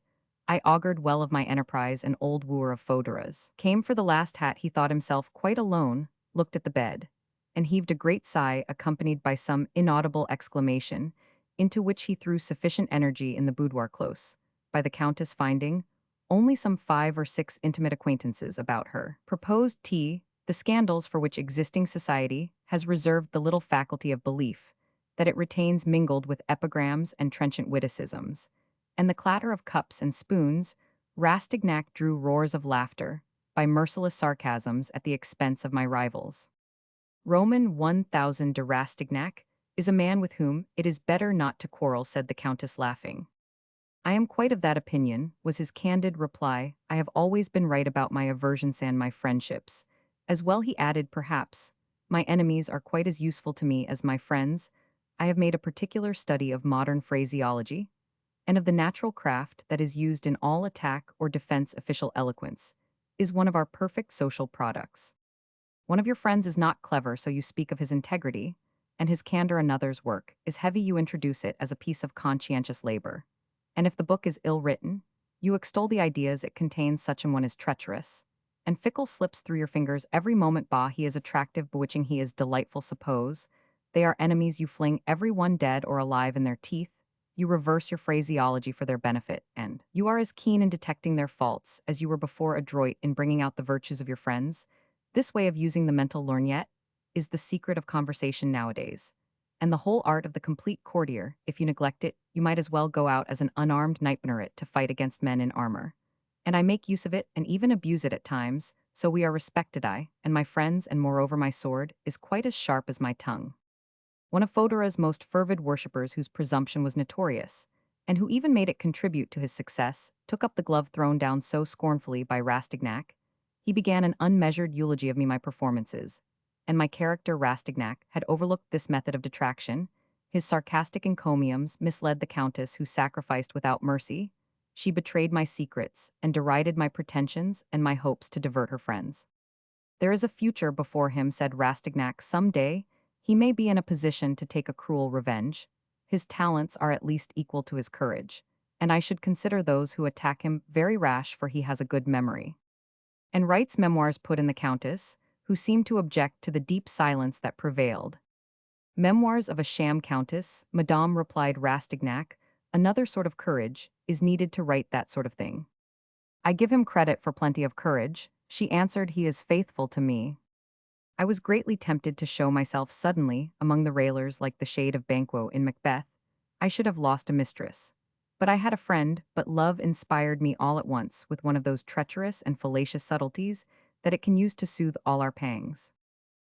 I augured well of my enterprise. An old wooer of Fodora's came for the last hat. He thought himself quite alone, looked at the bed, and heaved a great sigh accompanied by some inaudible exclamation, into which he threw sufficient energy. In the boudoir close by the Countess, finding only some 5 or 6 intimate acquaintances about her proposed tea, the scandals for which existing society has reserved the little faculty of belief that it retains, mingled with epigrams and trenchant witticisms, and the clatter of cups and spoons, Rastignac drew roars of laughter by merciless sarcasms at the expense of my rivals. Roman 1000 de Rastignac is a man with whom it is better not to quarrel, said the Countess, laughing. I am quite of that opinion, was his candid reply. I have always been right about my aversions and my friendships. As well, he added, perhaps, my enemies are quite as useful to me as my friends. I have made a particular study of modern phraseology, and of the natural craft that is used in all attack or defense. Official eloquence is one of our perfect social products. One of your friends is not clever, so you speak of his integrity, and his candor. Another's work is heavy, you introduce it as a piece of conscientious labor. And if the book is ill written, you extol the ideas it contains. Such an one is treacherous, and fickle slips through your fingers every moment. Bah, he is attractive, bewitching, he is delightful, suppose. They are enemies, you fling every one dead or alive in their teeth. You reverse your phraseology for their benefit, and you are as keen in detecting their faults as you were before adroit in bringing out the virtues of your friends. This way of using the mental lorgnette is the secret of conversation nowadays. And the whole art of the complete courtier. If you neglect it, you might as well go out as an unarmed knight banneret to fight against men in armor. And I make use of it and even abuse it at times, so we are respected. I, and my friends, and moreover my sword, is quite as sharp as my tongue. One of Fodora's most fervid worshippers, whose presumption was notorious, and who even made it contribute to his success, took up the glove thrown down so scornfully by Rastignac. He began an unmeasured eulogy of me, my performances, and my character. Rastignac had overlooked this method of detraction. His sarcastic encomiums misled the countess, who sacrificed without mercy. She betrayed my secrets and derided my pretensions and my hopes to divert her friends. There is a future before him, said Rastignac. Some day, he may be in a position to take a cruel revenge. His talents are at least equal to his courage, and I should consider those who attack him very rash, for he has a good memory. And writes memoirs, put in the countess, who seemed to object to the deep silence that prevailed. Memoirs of a sham countess, madame, replied Rastignac. Another sort of courage is needed to write that sort of thing. I give him credit for plenty of courage, she answered. He is faithful to me. I was greatly tempted to show myself suddenly among the railers like the shade of Banquo in Macbeth. I should have lost a mistress. But I had a friend, but love inspired me all at once with one of those treacherous and fallacious subtleties that it can use to soothe all our pangs.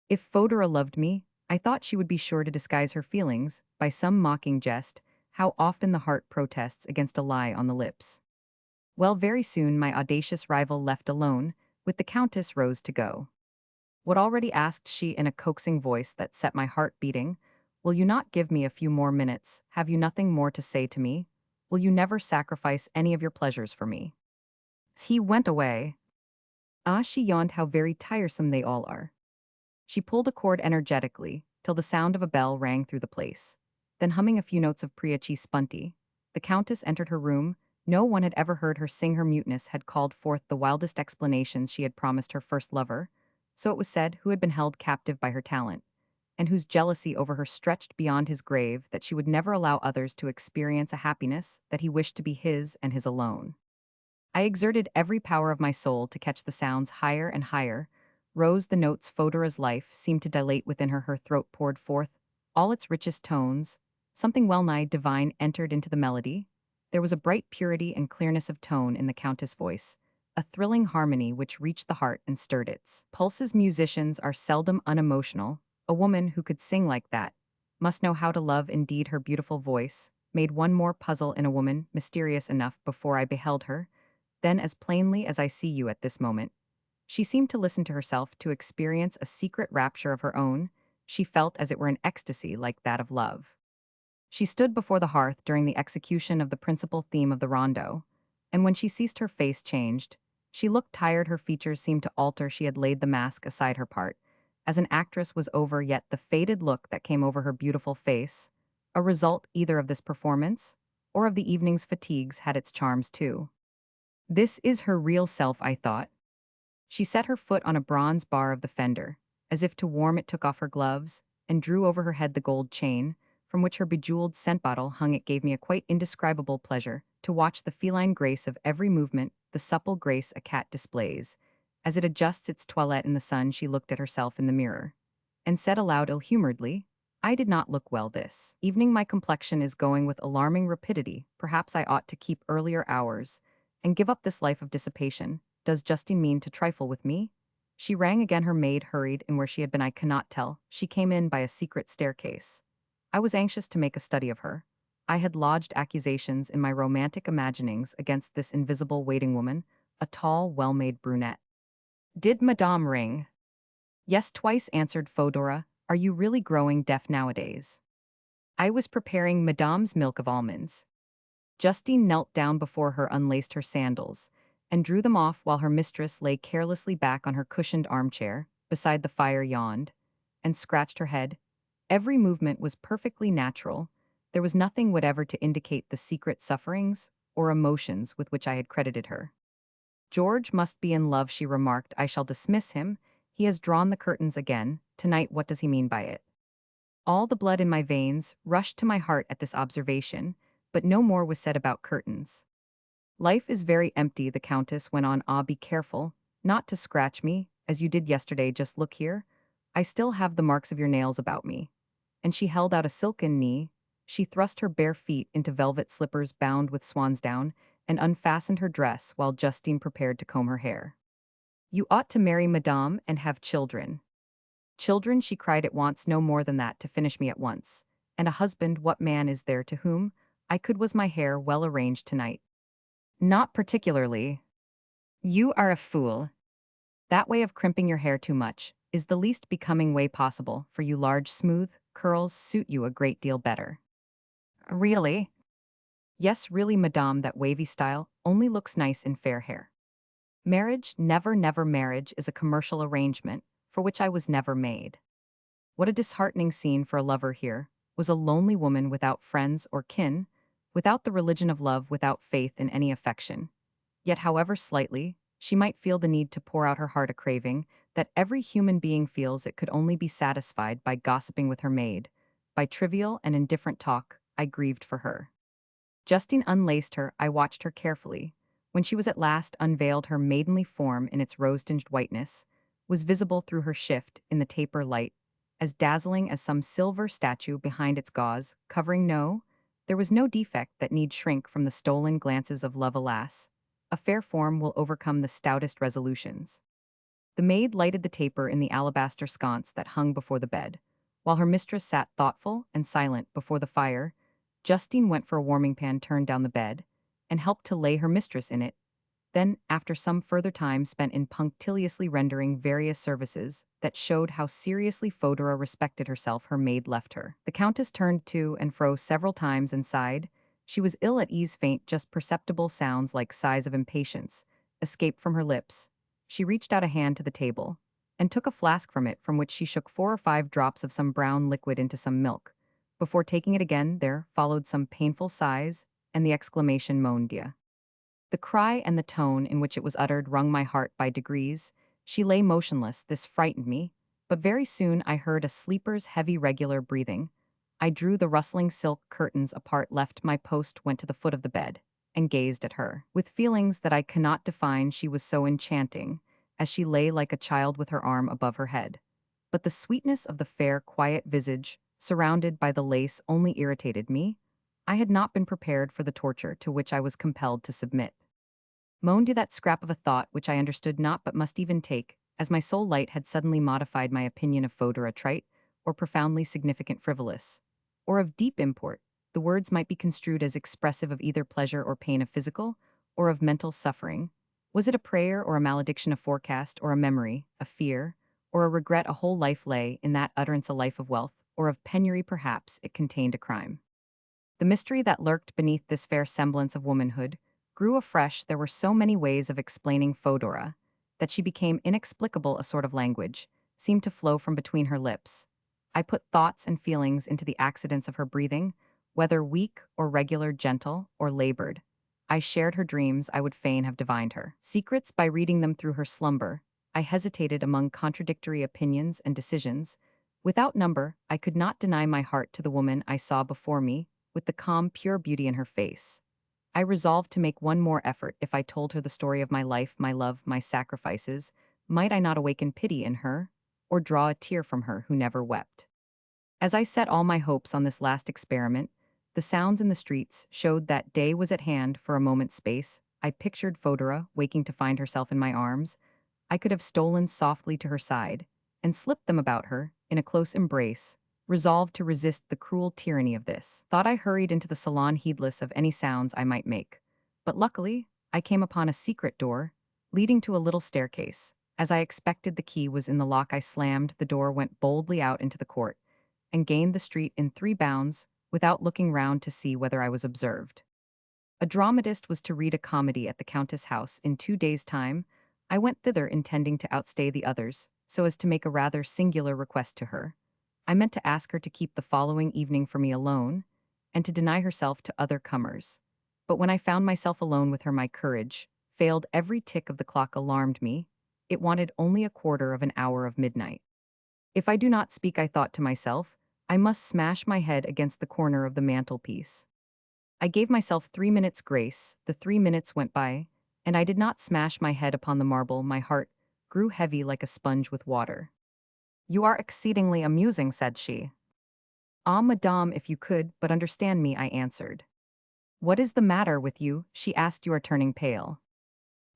If Fodora loved me, I thought she would be sure to disguise her feelings by some mocking jest. How often the heart protests against a lie on the lips. Well, very soon my audacious rival left alone, with the countess rose to go. What already, asked she in a coaxing voice that set my heart beating, will you not give me a few more minutes? Have you nothing more to say to me? Will you never sacrifice any of your pleasures for me? He went away. Ah, she yawned, how very tiresome they all are. She pulled a cord energetically, till the sound of a bell rang through the place. Then, humming a few notes of Priaci Spunti, the countess entered her room. No one had ever heard her sing. Her muteness had called forth the wildest explanations she had promised her first lover, so it was said, who had been held captive by her talent, and whose jealousy over her stretched beyond his grave, that she would never allow others to experience a happiness that he wished to be his and his alone. I exerted every power of my soul to catch the sounds higher and higher. Rose the notes. Fodora's life seemed to dilate within her. Her throat poured forth all its richest tones. Something well nigh divine entered into the melody. There was a bright purity and clearness of tone in the countess' voice, a thrilling harmony which reached the heart and stirred its pulses. Musicians are seldom unemotional. A woman who could sing like that must know how to love. Indeed, her beautiful voice made one more puzzle in a woman mysterious enough before I beheld her. Then, as plainly as I see you at this moment, she seemed to listen to herself, to experience a secret rapture of her own. She felt as it were an ecstasy like that of love. She stood before the hearth during the execution of the principal theme of the rondo, and when she ceased her face changed. She looked tired, her features seemed to alter. She had laid the mask aside. Her part as an actress was over, yet the faded look that came over her beautiful face, a result either of this performance or of the evening's fatigues, had its charms too. This is her real self, I thought. She set her foot on a bronze bar of the fender. As if to warm it, took off her gloves, and drew over her head the gold chain, from which her bejeweled scent bottle hung. It gave me a quite indescribable pleasure to watch the feline grace of every movement, the supple grace a cat displays. As it adjusts its toilette in the sun, she looked at herself in the mirror, and said aloud ill-humoredly, I did not look well this evening. My complexion is going with alarming rapidity. Perhaps I ought to keep earlier hours, and give up this life of dissipation. Does Justine mean to trifle with me? She rang again. Her maid hurried, and where she had been I cannot tell. She came in by a secret staircase. I was anxious to make a study of her. I had lodged accusations in my romantic imaginings against this invisible waiting woman, a tall, well-made brunette. Did Madame ring? Yes, twice, answered Fodora. Are you really growing deaf nowadays? I was preparing Madame's milk of almonds. Justine knelt down before her, unlaced her sandals, and drew them off while her mistress lay carelessly back on her cushioned armchair, beside the fire, yawned, and scratched her head. Every movement was perfectly natural. There was nothing whatever to indicate the secret sufferings or emotions with which I had credited her. George must be in love, she remarked. I shall dismiss him. He has drawn the curtains again. Tonight, what does he mean by it? All the blood in my veins rushed to my heart at this observation, but no more was said about curtains. Life is very empty, the Countess went on. Ah, be careful, not to scratch me, as you did yesterday. Just look here. I still have the marks of your nails about me. And she held out a silken knee. She thrust her bare feet into velvet slippers bound with swansdown and unfastened her dress while Justine prepared to comb her hair. You ought to marry Madame and have children. Children, she cried, it wants no more than that to finish me at once. And a husband, what man is there to whom I could was my hair well arranged tonight? Not particularly. You are a fool. That way of crimping your hair too much is the least becoming way possible for you. Large, smooth curls suit you a great deal better. Really? Yes, really, madame, that wavy style only looks nice in fair hair. Marriage, never, never marriage is a commercial arrangement for which I was never made. What a disheartening scene for a lover here was a lonely woman without friends or kin, without the religion of love, without faith in any affection. Yet, however slightly, she might feel the need to pour out her heart, a craving that every human being feels. It could only be satisfied by gossiping with her maid, by trivial and indifferent talk. I grieved for her. Justine unlaced her. I watched her carefully. When she was at last unveiled, her maidenly form in its rose-tinged whiteness was visible through her shift in the taper light, as dazzling as some silver statue behind its gauze covering. No, there was no defect that need shrink from the stolen glances of love. Alas, a fair form will overcome the stoutest resolutions. The maid lighted the taper in the alabaster sconce that hung before the bed, while her mistress sat thoughtful and silent before the fire. Justine went for a warming pan, turned down the bed, and helped to lay her mistress in it. Then, after some further time spent in punctiliously rendering various services that showed how seriously Fodora respected herself, her maid left her. The Countess turned to and fro several times and sighed. She was ill at ease. Faint, just perceptible sounds like sighs of impatience escaped from her lips. She reached out a hand to the table and took a flask from it, from which she shook 4 or 5 drops of some brown liquid into some milk. Before taking it again, there followed some painful sighs and the exclamation "Mon Dieu." The cry and the tone in which it was uttered wrung my heart by degrees. She lay motionless. This frightened me, but very soon I heard a sleeper's heavy, regular breathing. I drew the rustling silk curtains apart, left my post, went to the foot of the bed, and gazed at her. With feelings that I cannot define, she was so enchanting, as she lay like a child with her arm above her head. But the sweetness of the fair, quiet visage, surrounded by the lace, only irritated me. I had not been prepared for the torture to which I was compelled to submit. Moaned to that scrap of a thought which I understood not but must even take, as my soul light had suddenly modified my opinion of Fodora trite, or profoundly significant, frivolous, or of deep import. The words might be construed as expressive of either pleasure or pain, of physical or of mental suffering. Was it a prayer or a malediction, a forecast or a memory, a fear or a regret? A whole life lay in that utterance, a life of wealth or of penury. Perhaps it contained a crime. The mystery that lurked beneath this fair semblance of womanhood grew afresh. There were so many ways of explaining Fodora that she became inexplicable. A sort of language seemed to flow from between her lips. I put thoughts and feelings into the accidents of her breathing, whether weak or regular, gentle or labored. I shared her dreams. I would fain have divined her secrets by reading them through her slumber. I hesitated among contradictory opinions and decisions. Without number, I could not deny my heart to the woman I saw before me, with the calm, pure beauty in her face. I resolved to make one more effort. If I told her the story of my life, my love, my sacrifices, might I not awaken pity in her, or draw a tear from her who never wept? As I set all my hopes on this last experiment, the sounds in the streets showed that day was at hand. For a moment's space, I pictured Fodora waking to find herself in my arms. I could have stolen softly to her side and slipped them about her in a close embrace, resolved to resist the cruel tyranny of this thought. I hurried into the salon, heedless of any sounds I might make. But luckily, I came upon a secret door leading to a little staircase. As I expected, the key was in the lock. I slammed the door, went boldly out into the court, and gained the street in 3 bounds without looking round to see whether I was observed. A dramatist was to read a comedy at the Countess' house in 2 days' time. I went thither intending to outstay the others, so as to make a rather singular request to her. I meant to ask her to keep the following evening for me alone, and to deny herself to other comers. But when I found myself alone with her, my courage failed, every tick of the clock alarmed me. It wanted only a quarter of an hour of midnight. If I do not speak, I thought to myself, I must smash my head against the corner of the mantelpiece. I gave myself 3 minutes grace, the 3 minutes went by, and I did not smash my head upon the marble. My heart grew heavy like a sponge with water. You are exceedingly amusing, said she. Ah, madame, if you could but understand me, I answered. What is the matter with you? She asked. You are turning pale.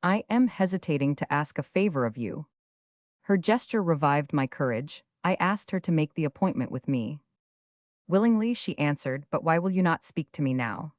I am hesitating to ask a favor of you. Her gesture revived my courage. I asked her to make the appointment with me. Willingly, she answered, but why will you not speak to me now?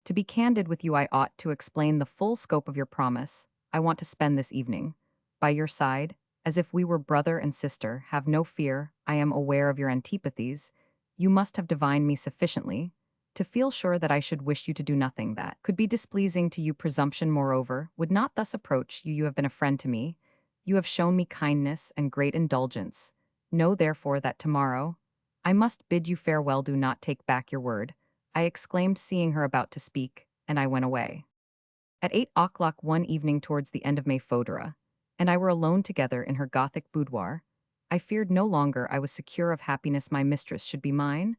To be candid with you, I ought to explain the full scope of your promise. I want to spend this evening by your side, as if we were brother and sister. Have no fear, I am aware of your antipathies. You must have divined me sufficiently to feel sure that I should wish you to do nothing that could be displeasing to you. Presumption, moreover, would not thus approach you. You have been a friend to me. You have shown me kindness and great indulgence. Know, therefore, that tomorrow I must bid you farewell. Do not take back your word, I exclaimed, seeing her about to speak, and I went away. At 8 o'clock one evening towards the end of May, Fodora and I were alone together in her Gothic boudoir. I feared no longer. I was secure of happiness. My mistress should be mine,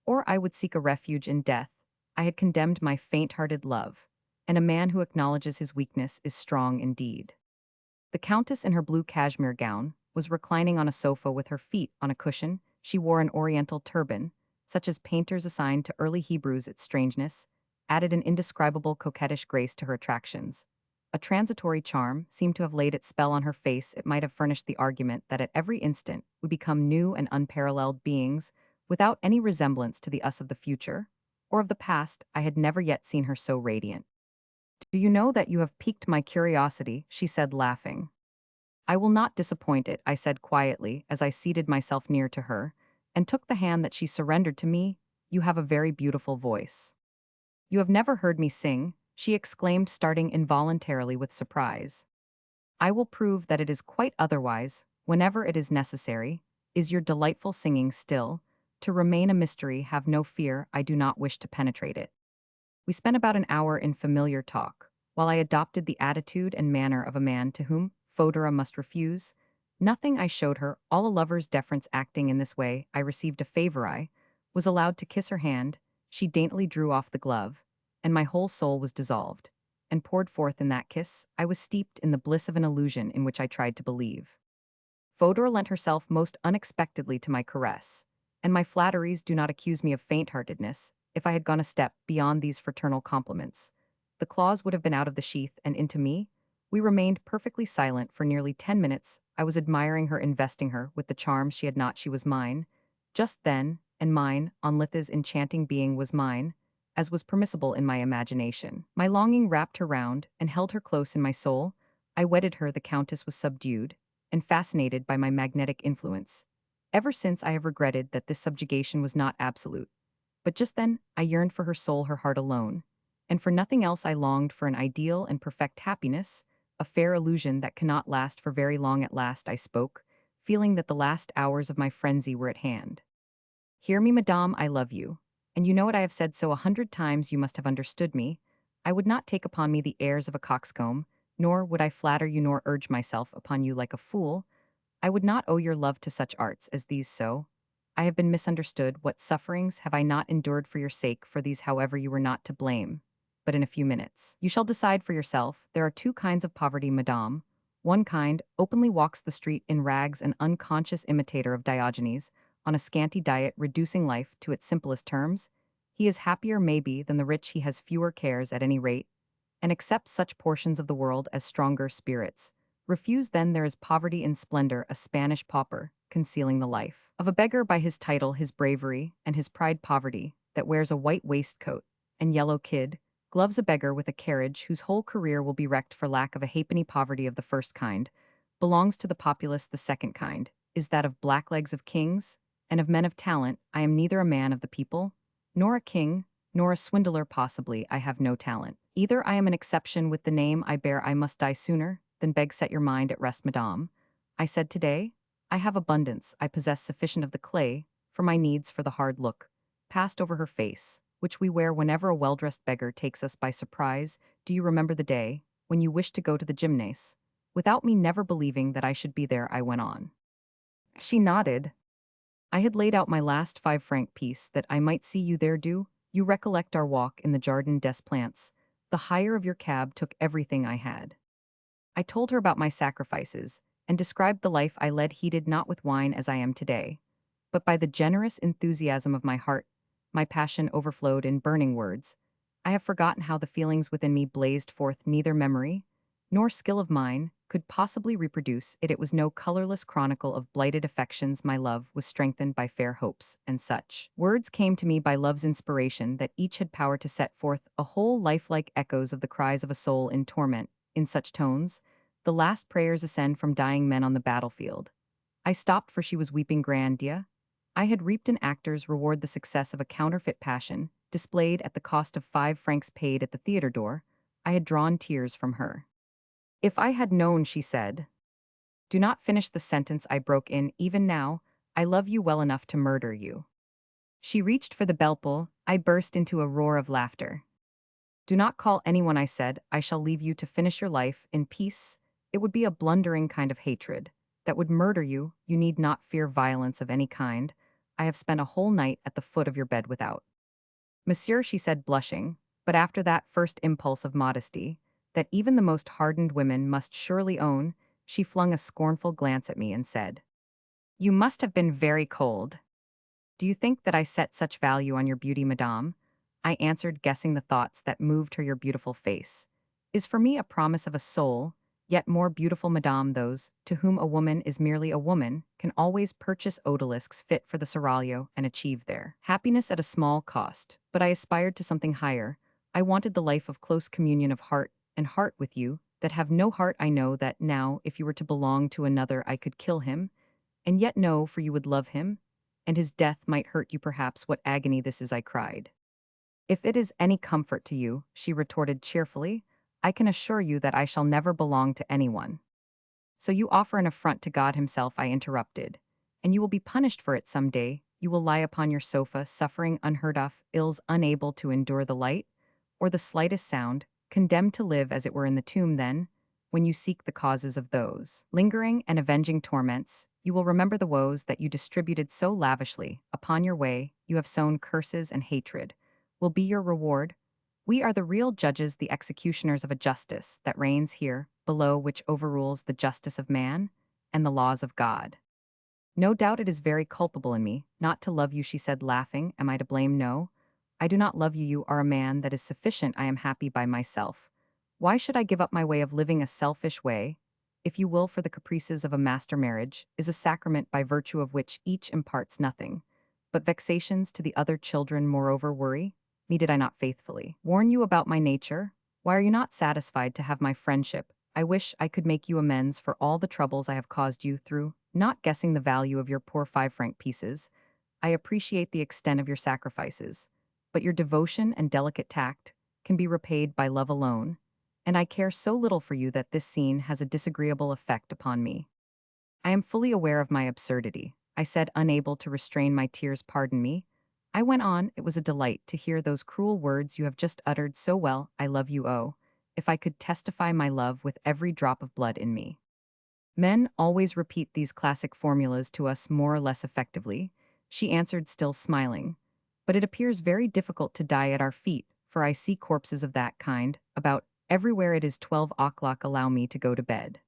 or I would seek a refuge in death. I had condemned my faint-hearted love, and a man who acknowledges his weakness is strong indeed. The Countess, in her blue cashmere gown, was reclining on a sofa with her feet on a cushion. She wore an oriental turban, such as painters assign to early Hebrews. Its strangeness added an indescribable coquettish grace to her attractions. A transitory charm seemed to have laid its spell on her face. It might have furnished the argument that at every instant we become new and unparalleled beings, without any resemblance to the us of the future or of the past. I had never yet seen her so radiant. Do you know that you have piqued my curiosity? She said, laughing. I will not disappoint it, I said quietly as I seated myself near to her and took the hand that she surrendered to me. You have a very beautiful voice. You have never heard me sing, she exclaimed, starting involuntarily with surprise. I will prove that it is quite otherwise, whenever it is necessary. Is your delightful singing still to remain a mystery? Have no fear, I do not wish to penetrate it. We spent about an hour in familiar talk, while I adopted the attitude and manner of a man to whom Fodora must refuse nothing. I showed her all a lover's deference. Acting in this way, I received a favor. I was allowed to kiss her hand. She daintily drew off the glove, and my whole soul was dissolved and poured forth in that kiss. I was steeped in the bliss of an illusion in which I tried to believe. Fodor lent herself most unexpectedly to my caress, and my flatteries do not accuse me of faint-heartedness. If I had gone a step beyond these fraternal compliments, the claws would have been out of the sheath and into me. We remained perfectly silent for nearly 10 minutes. I was admiring her, investing her with the charms she had not. She was mine, just then, and mine, on Litha's enchanting being, was mine, as was permissible in my imagination. My longing wrapped her round and held her close in my soul. I wedded her. The Countess was subdued and fascinated by my magnetic influence. Ever since, I have regretted that this subjugation was not absolute. But just then, I yearned for her soul, her heart alone, and for nothing else. I longed for an ideal and perfect happiness, a fair illusion that cannot last for very long. At last I spoke, feeling that the last hours of my frenzy were at hand. Hear me, madame, I love you, and you know what I have said so 100 times. You must have understood me. I would not take upon me the airs of a coxcomb, nor would I flatter you nor urge myself upon you like a fool. I would not owe your love to such arts as these. So I have been misunderstood. What sufferings have I not endured for your sake? For these, however, you were not to blame. But in a few minutes, you shall decide for yourself. There are two kinds of poverty, madame. One kind openly walks the street in rags, an unconscious imitator of Diogenes, on a scanty diet, reducing life to its simplest terms. He is happier, maybe, than the rich. He has fewer cares, at any rate, and accepts such portions of the world as stronger spirits. Refuse, then. There is poverty in splendor, a Spanish pauper, concealing the life of a beggar by his title, his bravery, and his pride. Poverty that wears a white waistcoat and yellow kid gloves, a beggar with a carriage whose whole career will be wrecked for lack of a halfpenny. Poverty of the first kind belongs to the populace. The second kind is that of blacklegs, of kings, and of men of talent. I am neither a man of the people, nor a king, nor a swindler. Possibly I have no talent either. I am an exception with the name I bear. I must die sooner than beg. Set your mind at rest, madame, I said. Today I have abundance. I possess sufficient of the clay for my needs. For the hard look passed over her face, which we wear whenever a well-dressed beggar takes us by surprise. Do you remember the day when you wished to go to the gymnase. Without me never believing that I should be there, I went on. She nodded. I had laid out my last 5 franc piece that I might see you there do. You recollect our walk in the Jardin des Plantes. The hire of your cab took everything I had. I told her about my sacrifices, and described the life I led heated not with wine as I am today, but by the generous enthusiasm of my heart. My passion overflowed in burning words. I have forgotten how the feelings within me blazed forth. Neither memory, nor skill of mine, could possibly reproduce it. It was no colorless chronicle of blighted affections. My love was strengthened by fair hopes, and such words came to me by love's inspiration that each had power to set forth a whole lifelike echoes of the cries of a soul in torment. In such tones, the last prayers ascend from dying men on the battlefield. I stopped, for she was weeping grandia. I had reaped an actor's reward, the success of a counterfeit passion, displayed at the cost of 5 francs paid at the theater door. I had drawn tears from her. If I had known, she said. Do not finish the sentence, I broke in. Even now, I love you well enough to murder you. She reached for the bell-pull. I burst into a roar of laughter. Do not call anyone, I said. I shall leave you to finish your life in peace. It would be a blundering kind of hatred that would murder you. You need not fear violence of any kind. I have spent a whole night at the foot of your bed without. Monsieur, she said, blushing, but after that first impulse of modesty, that even the most hardened women must surely own, she flung a scornful glance at me and said, You must have been very cold. Do you think that I set such value on your beauty, madame? I answered, guessing the thoughts that moved her. Your beautiful face is for me a promise of a soul, yet more beautiful, madame. Those to whom a woman is merely a woman can always purchase odalisques fit for the seraglio and achieve their happiness at a small cost. But I aspired to something higher. I wanted the life of close communion of heart and heart with you, that have no heart. I know that now, if you were to belong to another, I could kill him, and yet no, for you would love him, and his death might hurt you perhaps. What agony this is, I cried. If it is any comfort to you, she retorted cheerfully, I can assure you that I shall never belong to anyone. So you offer an affront to God himself, I interrupted, and you will be punished for it some day. You will lie upon your sofa, suffering unheard of ills, unable to endure the light, or the slightest sound, condemned to live as it were in the tomb. Then, when you seek the causes of those lingering and avenging torments, you will remember the woes that you distributed so lavishly. Upon your way, you have sown curses, and hatred will be your reward. We are the real judges, the executioners of a justice that reigns here, below, which overrules the justice of man and the laws of God. No doubt it is very culpable in me not to love you, she said, laughing. Am I to blame? No. I do not love you. You are a man. That is sufficient. I am happy by myself. Why should I give up my way of living a selfish way? If you will, for the caprices of a master, marriage is a sacrament by virtue of which each imparts nothing but vexations to the other children. Moreover, worry me. Did I not faithfully warn you about my nature? Why are you not satisfied to have my friendship? I wish I could make you amends for all the troubles I have caused you through not guessing the value of your poor 5 franc pieces. I appreciate the extent of your sacrifices, but your devotion and delicate tact can be repaid by love alone, and I care so little for you that this scene has a disagreeable effect upon me. I am fully aware of my absurdity, I said, unable to restrain my tears. Pardon me. I went on, it was a delight to hear those cruel words you have just uttered so well. I love you. Oh, if I could testify my love with every drop of blood in me. Men always repeat these classic formulas to us more or less effectively, she answered, still smiling. But it appears very difficult to die at our feet, for I see corpses of that kind about everywhere. It is 12 o'clock. Allow me to go to bed.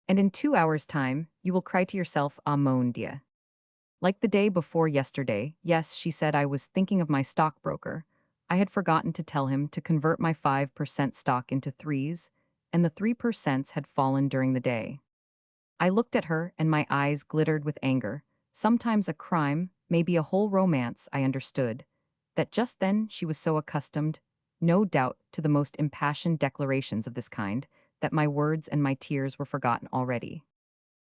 And in 2 hours' time, you will cry to yourself, ah, mon Dieu. Like the day before yesterday. Yes, she said, I was thinking of my stockbroker. I had forgotten to tell him to convert my 5% stock into threes, and the 3% had fallen during the day. I looked at her, and my eyes glittered with anger. Sometimes a crime, maybe a whole romance. I understood that just then she was so accustomed, no doubt, to the most impassioned declarations of this kind, that my words and my tears were forgotten already.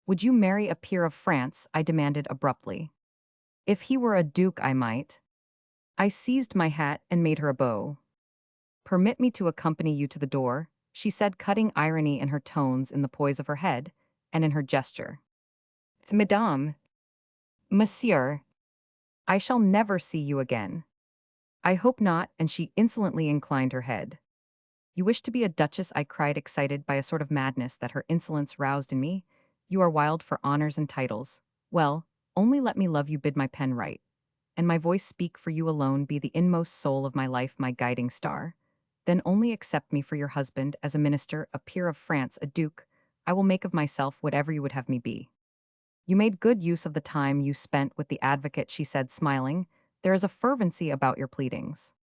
Would you marry a peer of France? I demanded abruptly. If he were a duke, I might. I seized my hat and made her a bow. Permit me to accompany you to the door, she said, cutting irony in her tones, in the poise of her head, and in her gesture. Madame, monsieur, I shall never see you again. I hope not, and she insolently inclined her head. You wish to be a duchess, I cried, excited by a sort of madness that her insolence roused in me. You are wild for honors and titles. Well, only let me love you, bid my pen write, and my voice speak for you alone, be the inmost soul of my life, my guiding star. Then only accept me for your husband, as a minister, a peer of France, a duke. I will make of myself whatever you would have me be. You made good use of the time you spent with the advocate, she said, smiling. There is a fervency about your pleadings.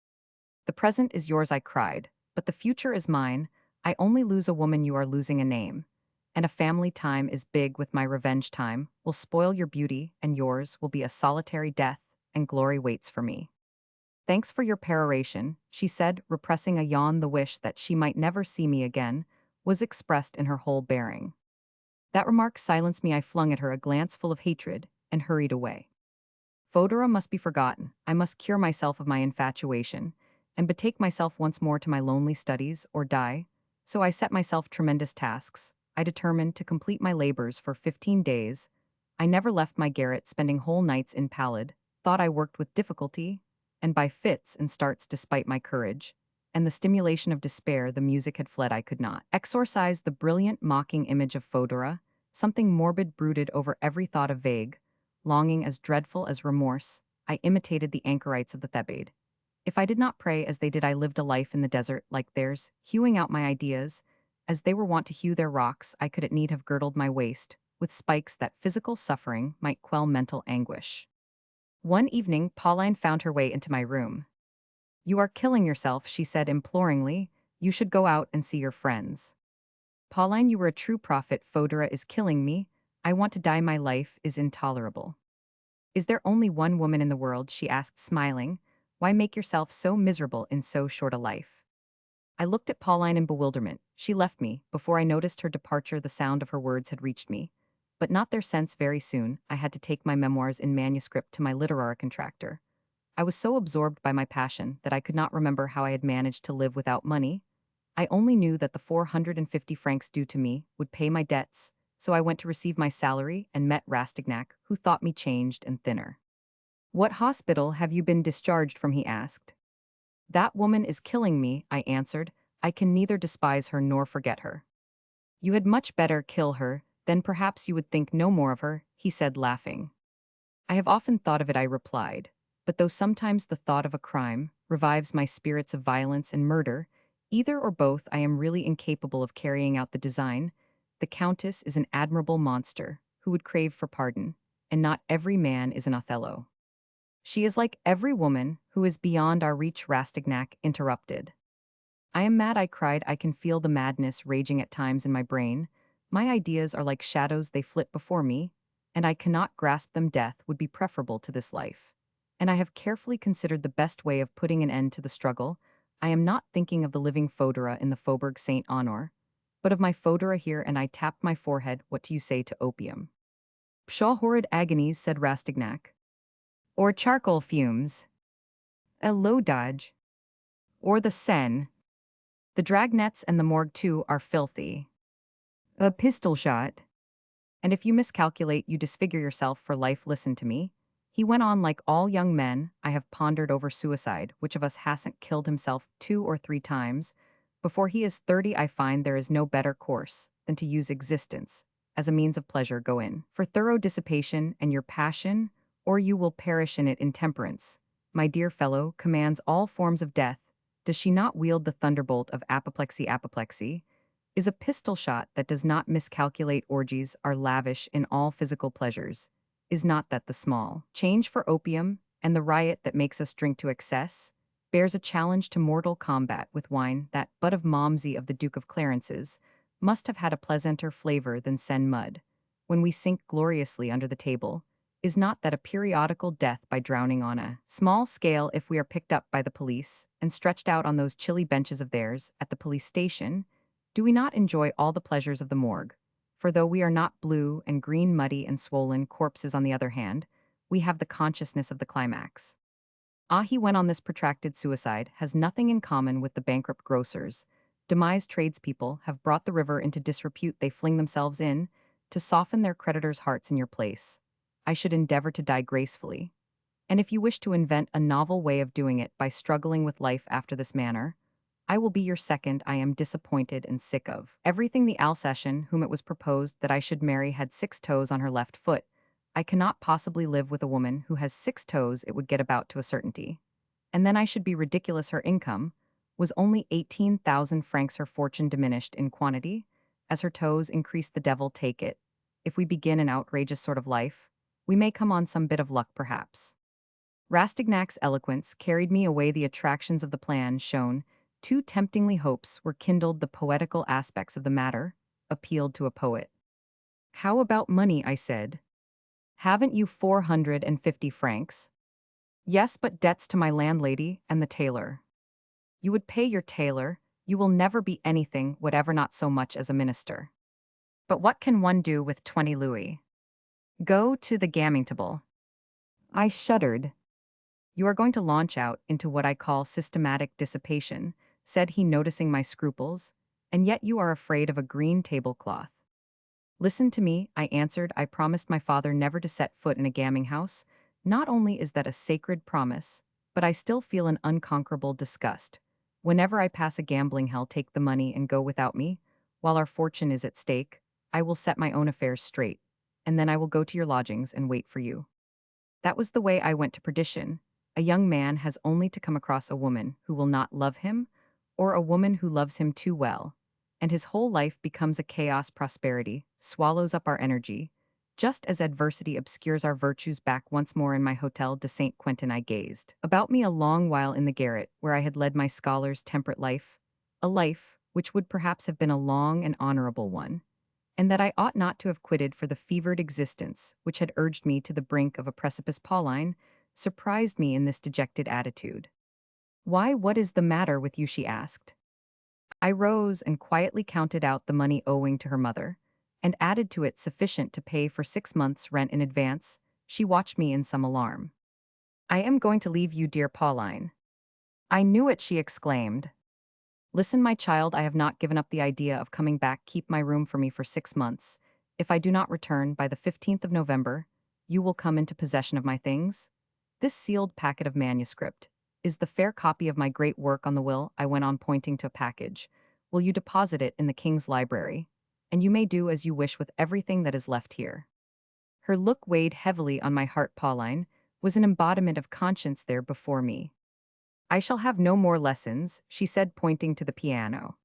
The present is yours, I cried, but the future is mine. I only lose a woman, you are losing a name. And a family time is big with my revenge time, will spoil your beauty, and yours will be a solitary death, and glory waits for me. Thanks for your peroration, she said, repressing a yawn. The wish that she might never see me again was expressed in her whole bearing. That remark silenced me. I flung at her a glance full of hatred and hurried away. Fodora must be forgotten. I must cure myself of my infatuation and betake myself once more to my lonely studies or die. So I set myself tremendous tasks. I determined to complete my labors for 15 days. I never left my garret, spending whole nights in pallid, thought I worked with difficulty, and by fits and starts despite my courage, and the stimulation of despair the music had fled. I could not exorcise the brilliant mocking image of Fodora. Something morbid brooded over every thought of vague, longing as dreadful as remorse. I imitated the anchorites of the Thebaid. If I did not pray as they did, I lived a life in the desert like theirs, hewing out my ideas. As they were wont to hew their rocks, I could at need have girdled my waist with spikes that physical suffering might quell mental anguish. One evening, Pauline found her way into my room. You are killing yourself, she said imploringly. You should go out and see your friends. Pauline, you were a true prophet. Fodora is killing me. I want to die. My life is intolerable. Is there only one woman in the world? She asked, smiling. Why make yourself so miserable in so short a life? I looked at Pauline in bewilderment. She left me. Before I noticed her departure, the sound of her words had reached me. But not their sense. Very soon, I had to take my memoirs in manuscript to my literary contractor. I was so absorbed by my passion that I could not remember how I had managed to live without money. I only knew that the 450 francs due to me would pay my debts, so I went to receive my salary and met Rastignac, who thought me changed and thinner. What hospital have you been discharged from? He asked. That woman is killing me, I answered. I can neither despise her nor forget her. You had much better kill her, then perhaps you would think no more of her, he said, laughing. I have often thought of it, I replied, but though sometimes the thought of a crime revives my spirits of violence and murder, either or both I am really incapable of carrying out the design. The Countess is an admirable monster who would crave for pardon, and not every man is an Othello. She is like every woman who is beyond our reach. Rastignac interrupted. I am mad, I cried. I can feel the madness raging at times in my brain. My ideas are like shadows, they flit before me, and I cannot grasp them. Death would be preferable to this life. And I have carefully considered the best way of putting an end to the struggle. I am not thinking of the living Fodora in the Faubourg Saint Honore, but of my Fodora here, and I tapped my forehead. What do you say to opium? Pshaw, horrid agonies, said Rastignac. Or charcoal fumes. A low dodge. Or the Seine. The dragnets and the morgue too are filthy. A pistol shot. And if you miscalculate, you disfigure yourself for life. Listen to me. He went on. Like all young men, I have pondered over suicide. Which of us hasn't killed himself 2 or 3 times? Before he is 30, I find there is no better course than to use existence as a means of pleasure. Go in for thorough dissipation and your passion, or you will perish in it. Intemperance, my dear fellow, commands all forms of death. Does she not wield the thunderbolt of apoplexy? Apoplexy is a pistol shot that does not miscalculate. Orgies are lavish in all physical pleasures. Is not that the small change for opium, and the riot that makes us drink to excess, bears a challenge to mortal combat with wine that, but of Malmsey of the Duke of Clarence's, must have had a pleasanter flavor than Seine mud, when we sink gloriously under the table? Is not that a periodical death by drowning on a small scale if we are picked up by the police and stretched out on those chilly benches of theirs at the police station? Do we not enjoy all the pleasures of the morgue? For though we are not blue and green, muddy and swollen corpses, on the other hand, we have the consciousness of the climax. Ah, he went on. This protracted suicide has nothing in common with the bankrupt grocers. Demised tradespeople have brought the river into disrepute. They fling themselves in to soften their creditors' hearts. In your place, I should endeavor to die gracefully. And if you wish to invent a novel way of doing it by struggling with life after this manner, I will be your second. I am disappointed and sick of. Everything the Alsatian, whom it was proposed that I should marry, had 6 toes on her left foot. I cannot possibly live with a woman who has 6 toes. It would get about to a certainty. And then I should be ridiculous. Her income was only 18,000 francs. Her fortune diminished in quantity. As her toes increase, the devil take it. If we begin an outrageous sort of life, we may come on some bit of luck perhaps. Rastignac's eloquence carried me away. The attractions of the plan shone. Too temptingly hopes were kindled. The poetical aspects of the matter appealed to a poet. How about money? I said. Haven't you 450 francs? Yes, but debts to my landlady and the tailor. You would pay your tailor. You will never be anything, whatever, not so much as a minister. But what can one do with 20 louis? Go to the gaming table. I shuddered. You are going to launch out into what I call systematic dissipation, said he, noticing my scruples, and yet you are afraid of a green tablecloth. Listen to me, I answered. I promised my father never to set foot in a gaming house. Not only is that a sacred promise, but I still feel an unconquerable disgust. Whenever I pass a gambling hell, take the money and go without me. While our fortune is at stake, I will set my own affairs straight, and then I will go to your lodgings and wait for you. That was the way I went to perdition. A young man has only to come across a woman who will not love him, or a woman who loves him too well, and his whole life becomes a chaos. Prosperity swallows up our energy, just as adversity obscures our virtues. Back once more in my Hotel de Saint Quentin, I gazed about me a long while in the garret where I had led my scholar's temperate life, a life which would perhaps have been a long and honorable one, and that I ought not to have quitted for the fevered existence which had urged me to the brink of a precipice. Pauline surprised me in this dejected attitude. Why, what is the matter with you? She asked. I rose and quietly counted out the money owing to her mother, and added to it sufficient to pay for 6 months' rent in advance. She watched me in some alarm. I am going to leave you, dear Pauline. I knew it, she exclaimed. Listen, my child, I have not given up the idea of coming back. Keep my room for me for 6 months. If I do not return by the 15th of November, you will come into possession of my things. This sealed packet of manuscript is the fair copy of my great work on the will, I went on, pointing to a package. Will you deposit it in the king's library? And you may do as you wish with everything that is left here. Her look weighed heavily on my heart. Pauline was an embodiment of conscience there before me. I shall have no more lessons, she said, pointing to the piano.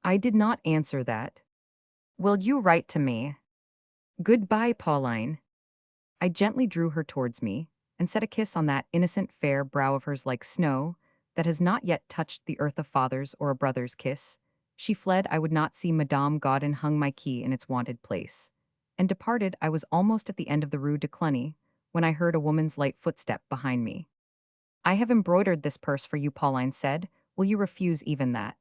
I did not answer that. Will you write to me? Goodbye, Pauline. I gently drew her towards me, and set a kiss on that innocent fair brow of hers like snow that has not yet touched the earth. A father's or a brother's kiss. She fled. I would not see Madame Gaudin. Hung my key in its wonted place, and departed. I was almost at the end of the Rue de Cluny when I heard a woman's light footstep behind me. I have embroidered this purse for you, Pauline said. Will you refuse even that?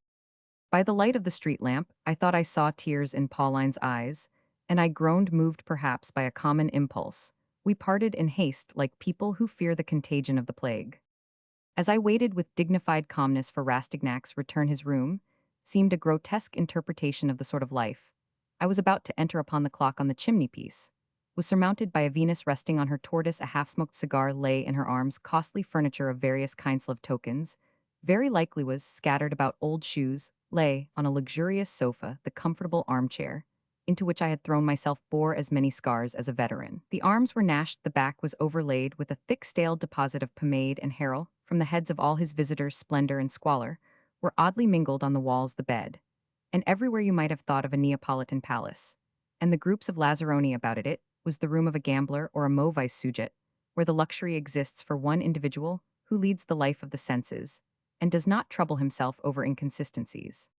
By the light of the street lamp, I thought I saw tears in Pauline's eyes, and I groaned, moved perhaps by a common impulse. We parted in haste like people who fear the contagion of the plague. As I waited with dignified calmness for Rastignac's return, his room seemed a grotesque interpretation of the sort of life I was about to enter upon. The clock on the chimney-piece was surmounted by a Venus resting on her tortoise. A half-smoked cigar lay in her arms. Costly furniture of various kinds of tokens, very likely was scattered about. Old shoes lay on a luxurious sofa. The comfortable armchair, into which I had thrown myself, bore as many scars as a veteran. The arms were gnashed, the back was overlaid with a thick stale deposit of pomade and harrow. From the heads of all his visitors, splendor and squalor were oddly mingled. On the walls, the bed, and everywhere you might have thought of a Neapolitan palace, and the groups of Lazzaroni about it was the room of a gambler or a mauvais sujet, where the luxury exists for one individual who leads the life of the senses and does not trouble himself over inconsistencies.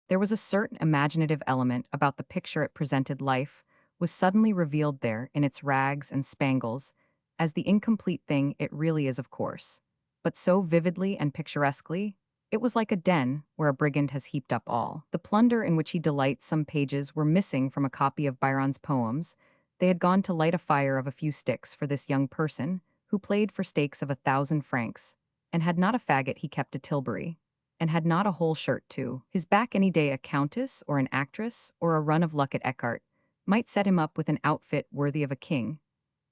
There was a certain imaginative element about the picture it presented. Life was suddenly revealed there in its rags and spangles, as the incomplete thing it really is, of course, but so vividly and picturesquely. It was like a den where a brigand has heaped up all the plunder in which he delights. Some pages were missing from a copy of Byron's poems. They had gone to light a fire of a few sticks for this young person, who played for stakes of 1,000 francs, and had not a faggot. He kept a tilbury, and had not a whole shirt to his back. Any day a countess or an actress or a run of luck at Eckhart might set him up with an outfit worthy of a king.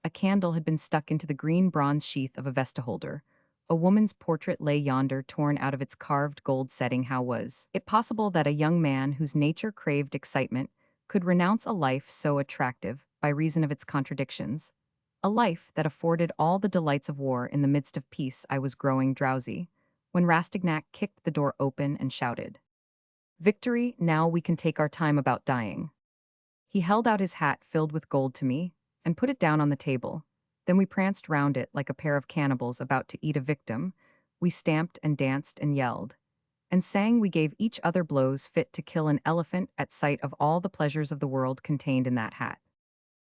A candle had been stuck into the green bronze sheath of a vestaholder. a woman's portrait lay yonder torn out of its carved gold setting. How was it possible that a young man whose nature craved excitement could renounce a life so attractive by reason of its contradictions? A life that afforded all the delights of war in the midst of peace. I was growing drowsy when Rastignac kicked the door open and shouted, "Victory, now we can take our time about dying." He held out his hat filled with gold to me and put it down on the table. Then we pranced round it like a pair of cannibals about to eat a victim. We stamped and danced and yelled and sang. We gave each other blows fit to kill an elephant at sight of all the pleasures of the world contained in that hat.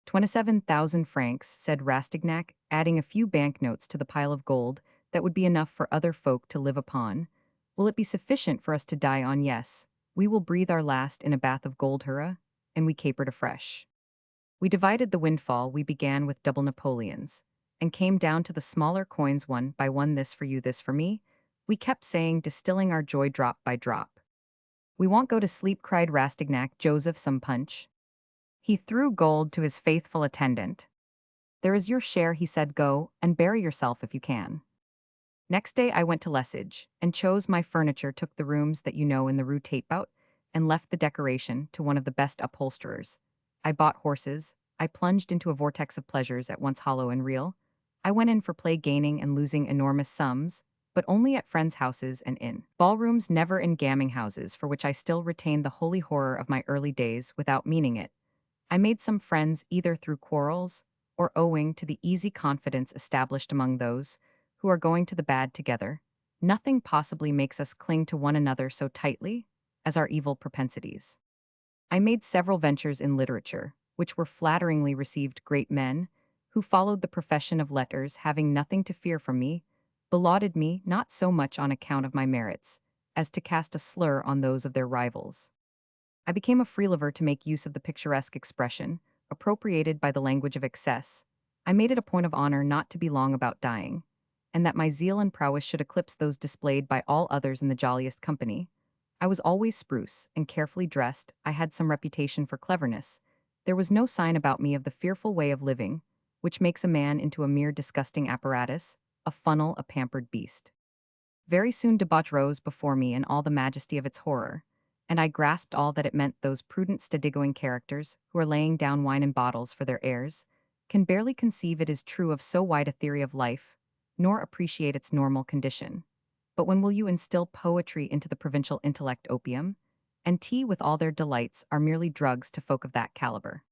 27,000 francs, said Rastignac, adding a few banknotes to the pile of gold that would be enough for other folk to live upon. Will it be sufficient for us to die on? Yes, we will breathe our last in a bath of gold, hurrah, and we capered afresh. We divided the windfall. We began with double Napoleons, and came down to the smaller coins one by one. This for you, this for me. We kept saying, distilling our joy drop by drop. We won't go to sleep, cried Rastignac. Joseph, some punch. He threw gold to his faithful attendant. There is your share, he said. Go and bury yourself if you can. Next day I went to Lesage, and chose my furniture, took the rooms that you know in the Rue Tatebout, and left the decoration to one of the best upholsterers. I bought horses. I plunged into a vortex of pleasures at once hollow and real. I went in for play, gaining and losing enormous sums, but only at friends' houses and in ballrooms, never in gaming houses, for which I still retained the holy horror of my early days without meaning it. I made some friends either through quarrels or owing to the easy confidence established among those who are going to the bad together. Nothing possibly makes us cling to one another so tightly as our evil propensities. I made several ventures in literature, which were flatteringly received. Great men, who followed the profession of letters, having nothing to fear from me, belauded me not so much on account of my merits as to cast a slur on those of their rivals. I became a freeliver to make use of the picturesque expression, appropriated by the language of excess. I made it a point of honor not to be long about dying, and that my zeal and prowess should eclipse those displayed by all others in the jolliest company. I was always spruce and carefully dressed. I had some reputation for cleverness. There was no sign about me of the fearful way of living, which makes a man into a mere disgusting apparatus, a funnel, a pampered beast. Very soon debauch rose before me in all the majesty of its horror, and I grasped all that it meant. Those prudent stadigoing characters, who are laying down wine in bottles for their heirs, can barely conceive it is true of so wide a theory of life, nor appreciate its normal condition. But when will you instill poetry into the provincial intellect? Opium and tea with all their delights are merely drugs to folk of that caliber.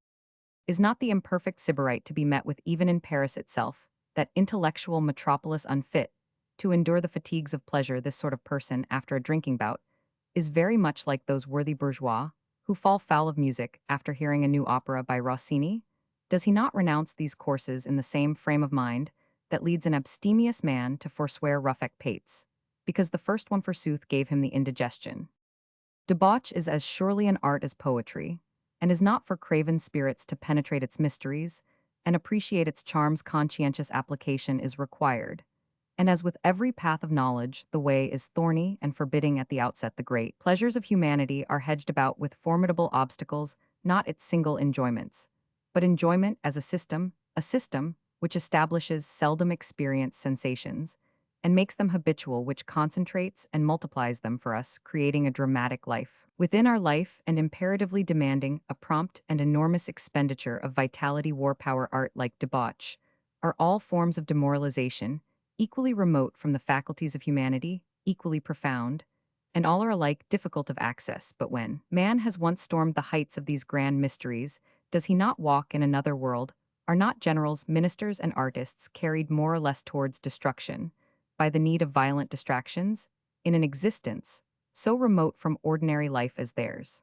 Is not the imperfect sybarite to be met with even in Paris itself, that intellectual metropolis unfit to endure the fatigues of pleasure? This sort of person, after a drinking bout, is very much like those worthy bourgeois who fall foul of music after hearing a new opera by Rossini. Does he not renounce these courses in the same frame of mind that leads an abstemious man to forswear rough pates, because the first one forsooth gave him the indigestion? Debauch is as surely an art as poetry, and is not for craven spirits to penetrate its mysteries and appreciate its charms. Conscientious application is required. And as with every path of knowledge, the way is thorny and forbidding at the outset. The great pleasures of humanity are hedged about with formidable obstacles, not its single enjoyments, but enjoyment as a system which establishes seldom experienced sensations, and makes them habitual, which concentrates and multiplies them for us, creating a dramatic life within our life and imperatively demanding a prompt and enormous expenditure of vitality. War, power, art, like debauch, are all forms of demoralization, equally remote from the faculties of humanity, equally profound, and all are alike difficult of access. But when man has once stormed the heights of these grand mysteries, does he not walk in another world? Are not generals, ministers, and artists carried more or less towards destruction by the need of violent distractions, in an existence so remote from ordinary life as theirs?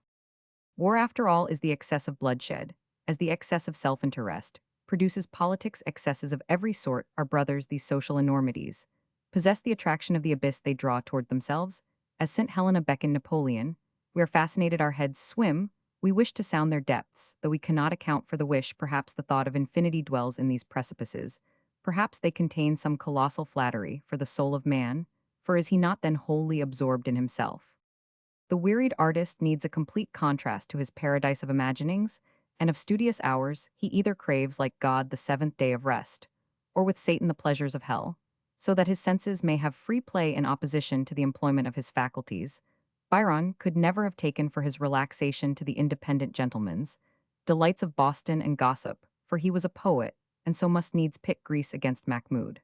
War, after all, is the excess of bloodshed, as the excess of self-interest produces politics. Excesses of every sort are brothers. These social enormities possess the attraction of the abyss they draw toward themselves. As St. Helena beckoned Napoleon, we are fascinated, our heads swim, we wish to sound their depths, though we cannot account for the wish. Perhaps the thought of infinity dwells in these precipices. Perhaps they contain some colossal flattery for the soul of man, for is he not then wholly absorbed in himself? The wearied artist needs a complete contrast to his paradise of imaginings, and of studious hours he either craves like God the seventh day of rest, or with Satan the pleasures of hell. so that his senses may have free play in opposition to the employment of his faculties. Byron could never have taken for his relaxation to the independent gentleman's delights of Boston and gossip, for he was a poet, and so must needs pit Greece against Mahmoud.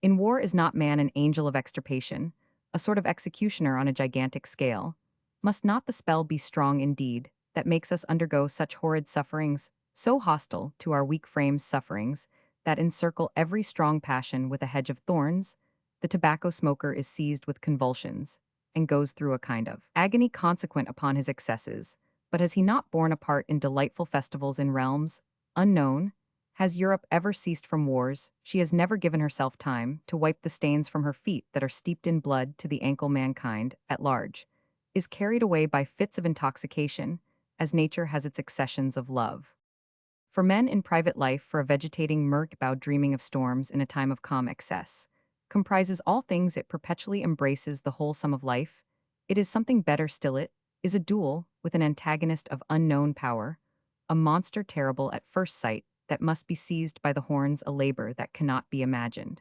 In war is not man an angel of extirpation, a sort of executioner on a gigantic scale? Must not the spell be strong indeed, that makes us undergo such horrid sufferings, so hostile to our weak frames sufferings, that encircle every strong passion with a hedge of thorns? The tobacco smoker is seized with convulsions, and goes through a kind of agony consequent upon his excesses. But has he not borne a part in delightful festivals in realms unknown? Has Europe ever ceased from wars? She has never given herself time to wipe the stains from her feet that are steeped in blood to the ankle. Mankind, at large, is carried away by fits of intoxication, as nature has its accessions of love. For men in private life, for a vegetating mirk bow dreaming of storms in a time of calm excess, comprises all things, it perpetually embraces the whole sum of life. It is something better still, it is a duel with an antagonist of unknown power, a monster terrible at first sight, that must be seized by the horns, a labor that cannot be imagined.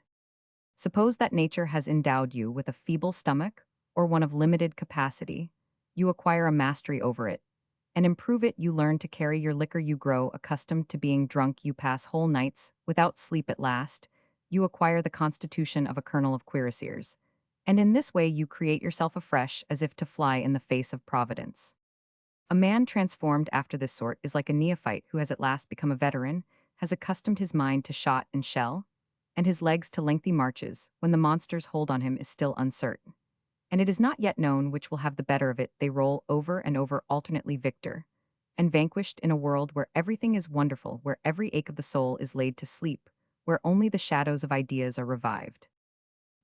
Suppose that nature has endowed you with a feeble stomach, or one of limited capacity. You acquire a mastery over it, and improve it. You learn to carry your liquor. You grow accustomed to being drunk. You pass whole nights without sleep. At last, you acquire the constitution of a colonel of cuirassiers, and in this way you create yourself afresh, as if to fly in the face of Providence. A man transformed after this sort is like a neophyte who has at last become a veteran, has accustomed his mind to shot and shell, and his legs to lengthy marches, when the monster's hold on him is still uncertain. And it is not yet known which will have the better of it. They roll over and over alternately, victor and vanquished, in a world where everything is wonderful, where every ache of the soul is laid to sleep, where only the shadows of ideas are revived.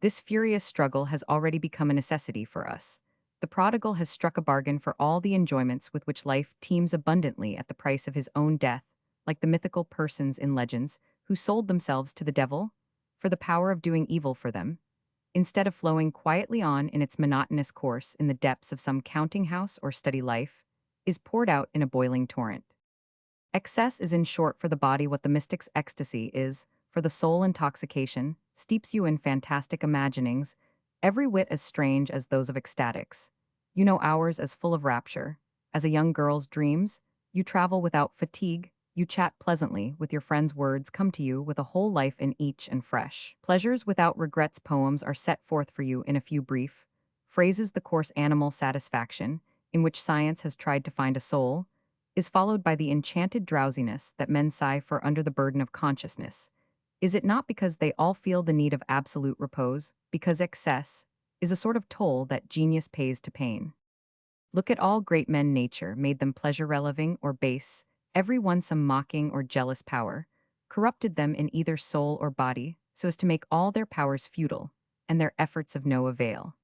This furious struggle has already become a necessity for us. The prodigal has struck a bargain for all the enjoyments with which life teems abundantly at the price of his own death, like the mythical persons in legends who sold themselves to the devil for the power of doing evil for them, instead of flowing quietly on in its monotonous course in the depths of some counting house or study. Life is poured out in a boiling torrent. Excess is in short for the body what the mystic's ecstasy is for the soul. Intoxication steeps you in fantastic imaginings, every whit as strange as those of ecstatics. You know hours as full of rapture as a young girl's dreams. You travel without fatigue. You chat pleasantly with your friends. Words come to you with a whole life in each, and fresh pleasures without regrets. Poems are set forth for you in a few brief phrases. The coarse animal satisfaction, in which science has tried to find a soul, is followed by the enchanted drowsiness that men sigh for under the burden of consciousness. Is it not because they all feel the need of absolute repose, because excess is a sort of toll that genius pays to pain? Look at all great men. Nature made them pleasure-releving or base, every one some mocking or jealous power, corrupted them in either soul or body, so as to make all their powers futile, and their efforts of no avail.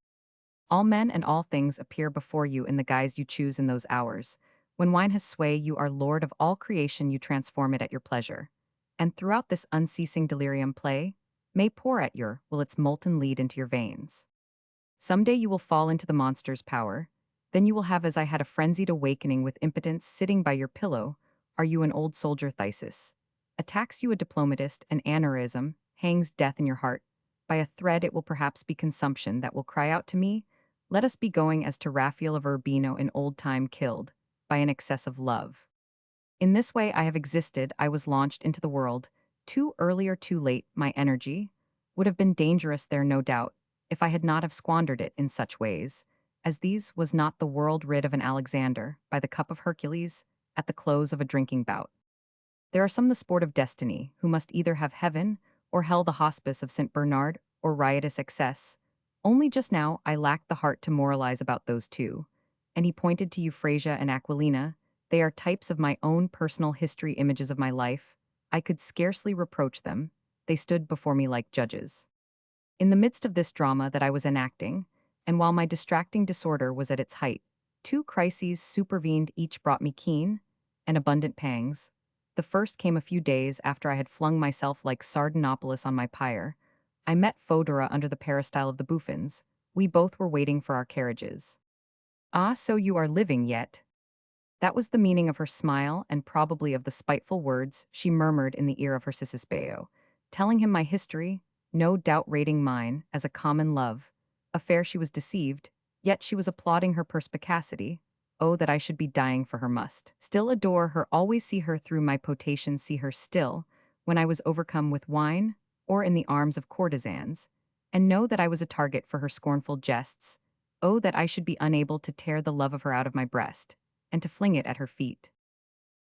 All men and all things appear before you in the guise you choose. In those hours, when wine has sway, you are lord of all creation. You transform it at your pleasure. And throughout this unceasing delirium, play may pour at your will its molten lead into your veins. Some day you will fall into the monster's power. Then you will have, as I had, a frenzied awakening with impotence. Sitting by your pillow, are you an old soldier? Thysis attacks you, a diplomatist, an aneurism hangs death in your heart. By a thread it will perhaps be consumption that will cry out to me, let us be going, as to Raphael of Urbino in old time, killed by an excess of love. In this way I have existed. I was launched into the world, too early or too late. My energy would have been dangerous there, no doubt, if I had not have squandered it in such ways as these. Was not the world rid of an Alexander by the cup of Hercules at the close of a drinking bout? There are some, the sport of destiny, who must either have heaven or hell, the hospice of St. Bernard or riotous excess. Only just now I lacked the heart to moralize about those two. And he pointed to Euphrasia and Aquilina. They are types of my own personal history, images of my life. I could scarcely reproach them. They stood before me like judges. In the midst of this drama that I was enacting, and while my distracting disorder was at its height, two crises supervened. Each brought me keen and abundant pangs. The first came a few days after I had flung myself like Sardanapalus on my pyre. I met Fodora under the peristyle of the Buffons. We both were waiting for our carriages. "Ah, so you are living yet?" That was the meaning of her smile, and probably of the spiteful words she murmured in the ear of her Cicisbeo, telling him my history, no doubt rating mine as a common love. Affair she was deceived, yet she was applauding her perspicacity. Oh, that I should be dying for her must. Still adore her, always see her through my potations, see her still, when I was overcome with wine, or in the arms of courtesans, and know that I was a target for her scornful jests. Oh, that I should be unable to tear the love of her out of my breast, and to fling it at her feet.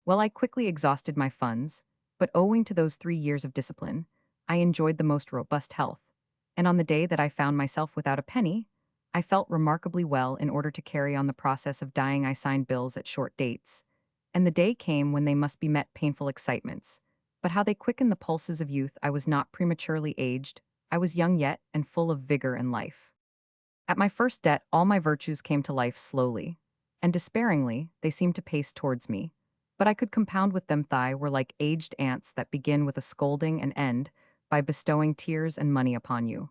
Well, I quickly exhausted my funds, but owing to those 3 years of discipline, I enjoyed the most robust health. And on the day that I found myself without a penny, I felt remarkably well. In order to carry on the process of dying, I signed bills at short dates. And the day came when they must be met painful excitements. But how they quicken the pulses of youth! I was not prematurely aged, I was young yet and full of vigor and life. At my first debt, all my virtues came to life slowly, and despairingly they seemed to pace towards me. But I could compound with them. Thigh were like aged ants that begin with a scolding and end by bestowing tears and money upon you.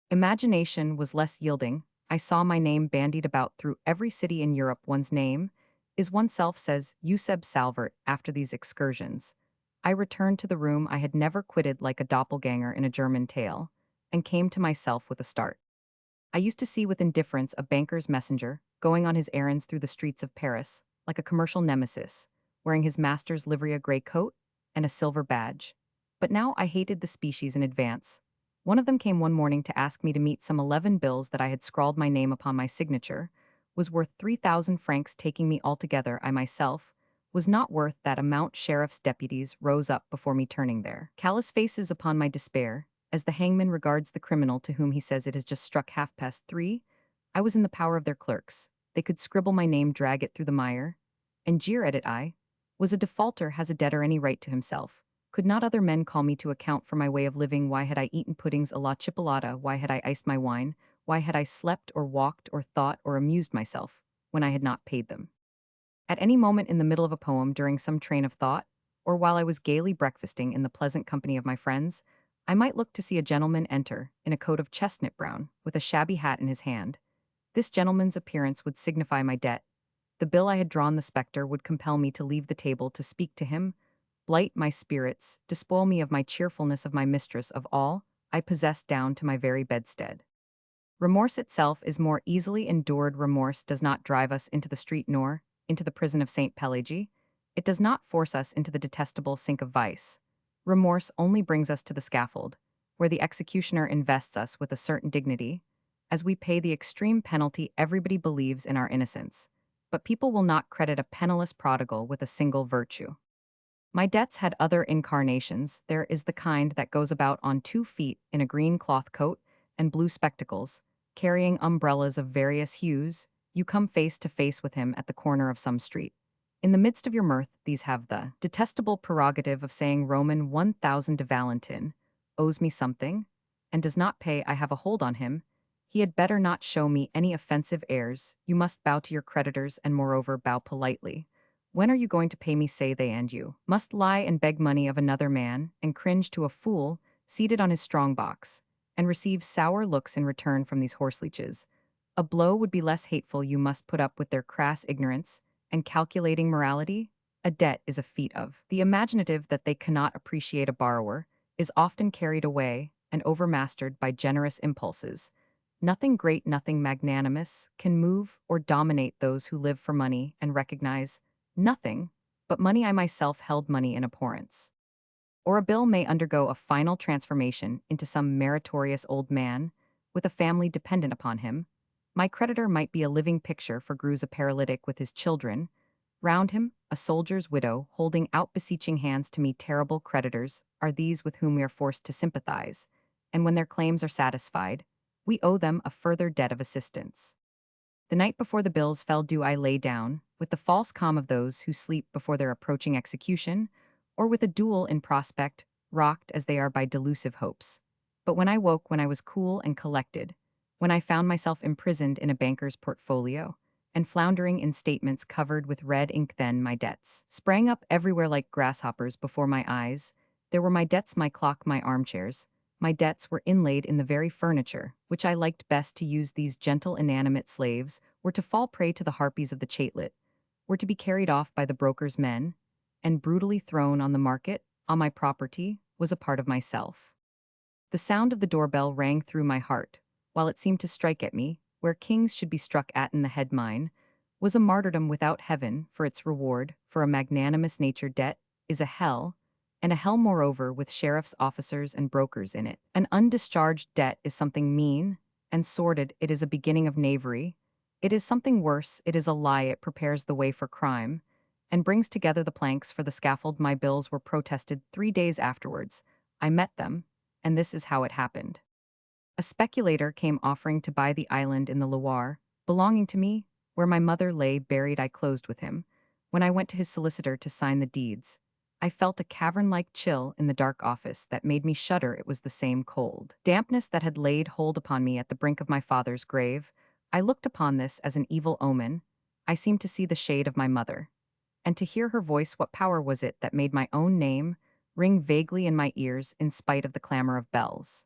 Imagination was less yielding. I saw my name bandied about through every city in Europe. One's name is oneself, says Euseb Salvert. After these excursions, I returned to the room I had never quitted like a doppelganger in a German tale, and came to myself with a start. I used to see with indifference a banker's messenger, going on his errands through the streets of Paris, like a commercial nemesis, wearing his master's livery, a gray coat and a silver badge. But now I hated the species in advance. One of them came one morning to ask me to meet some 11 bills that I had scrawled my name upon my signature, was worth 3,000 francs. Taking me altogether, I myself was not worth that amount. Sheriff's deputies rose up before me, turning their callous faces upon my despair, as the hangman regards the criminal to whom he says it has just struck 3:30. I was in the power of their clerks. They could scribble my name, drag it through the mire, and jeer at it. I was a defaulter. Has a debtor any right to himself? Could not other men call me to account for my way of living? Why had I eaten puddings a la chipolata? Why had I iced my wine? Why had I slept or walked or thought or amused myself when I had not paid them? At any moment in the middle of a poem, during some train of thought, or while I was gaily breakfasting in the pleasant company of my friends, I might look to see a gentleman enter, in a coat of chestnut brown, with a shabby hat in his hand. This gentleman's appearance would signify my debt. The bill I had drawn, the spectre, would compel me to leave the table to speak to him, blight my spirits, despoil me of my cheerfulness, of my mistress, of all I possessed, down to my very bedstead. Remorse itself is more easily endured. Remorse does not drive us into the street nor into the prison of St. Pelagie. It does not force us into the detestable sink of vice. Remorse only brings us to the scaffold, where the executioner invests us with a certain dignity. As we pay the extreme penalty, everybody believes in our innocence, but people will not credit a penniless prodigal with a single virtue. My debts had other incarnations. There is the kind that goes about on 2 feet in a green cloth coat and blue spectacles, carrying umbrellas of various hues. You come face to face with him at the corner of some street. In the midst of your mirth, these have the detestable prerogative of saying Roman 1,000 de Valentin owes me something, and does not pay. I have a hold on him. He had better not show me any offensive airs. You must bow to your creditors, and moreover bow politely. When are you going to pay me, say they, and you must lie and beg money of another man, and cringe to a fool seated on his strong box, and receive sour looks in return from these horseleeches. A blow would be less hateful. You must put up with their crass ignorance and calculating morality. A debt is a feat of the imaginative that they cannot appreciate. A borrower is often carried away and overmastered by generous impulses. Nothing great, nothing magnanimous can move or dominate those who live for money and recognize nothing but money. I myself held money in abhorrence. Or a bill may undergo a final transformation into some meritorious old man with a family dependent upon him. My creditor might be a living picture for Greuze, a paralytic with his children. Round him, a soldier's widow, holding out beseeching hands to me. Terrible creditors are these with whom we are forced to sympathize, and when their claims are satisfied, we owe them a further debt of assistance. The night before the bills fell due, I lay down, with the false calm of those who sleep before their approaching execution, or with a duel in prospect, rocked as they are by delusive hopes. But when I woke, when I was cool and collected, when I found myself imprisoned in a banker's portfolio, and floundering in statements covered with red ink, then my debts sprang up everywhere like grasshoppers before my eyes. There were my debts, my clock, my armchairs. My debts were inlaid in the very furniture, which I liked best to use. These gentle inanimate slaves were to fall prey to the harpies of the chatelet, were to be carried off by the broker's men, and brutally thrown on the market. On my property was a part of myself. The sound of the doorbell rang through my heart, while it seemed to strike at me, where kings should be struck at in the head mine, was a martyrdom without heaven for its reward, for a magnanimous nature debt is a hell, and a hell moreover with sheriff's officers and brokers in it. An undischarged debt is something mean and sordid, it is a beginning of knavery. It is something worse, it is a lie, it prepares the way for crime, and brings together the planks for the scaffold. My bills were protested 3 days afterwards. I met them, and this is how it happened. A speculator came offering to buy the island in the Loire, belonging to me, where my mother lay buried. I closed with him. When I went to his solicitor to sign the deeds, I felt a cavern-like chill in the dark office that made me shudder. It was the same cold dampness that had laid hold upon me at the brink of my father's grave. I looked upon this as an evil omen. I seemed to see the shade of my mother. And to hear her voice, what power was it that made my own name ring vaguely in my ears in spite of the clamor of bells?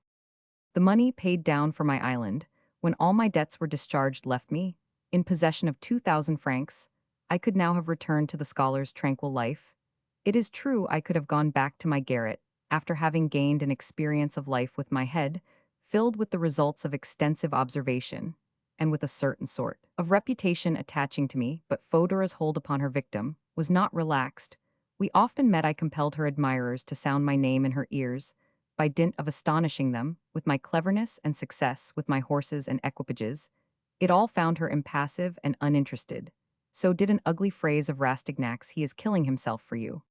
The money paid down for my island, when all my debts were discharged, left me in possession of 2,000 francs. I could now have returned to the scholar's tranquil life. It is true I could have gone back to my garret, after having gained an experience of life with my head filled with the results of extensive observation, and with a certain sort of reputation attaching to me, but Fodora's hold upon her victim was not relaxed. We often met. I compelled her admirers to sound my name in her ears, by dint of astonishing them with my cleverness and success with my horses and equipages. It all found her impassive and uninterested. So did an ugly phrase of Rastignac's, "He is killing himself for you."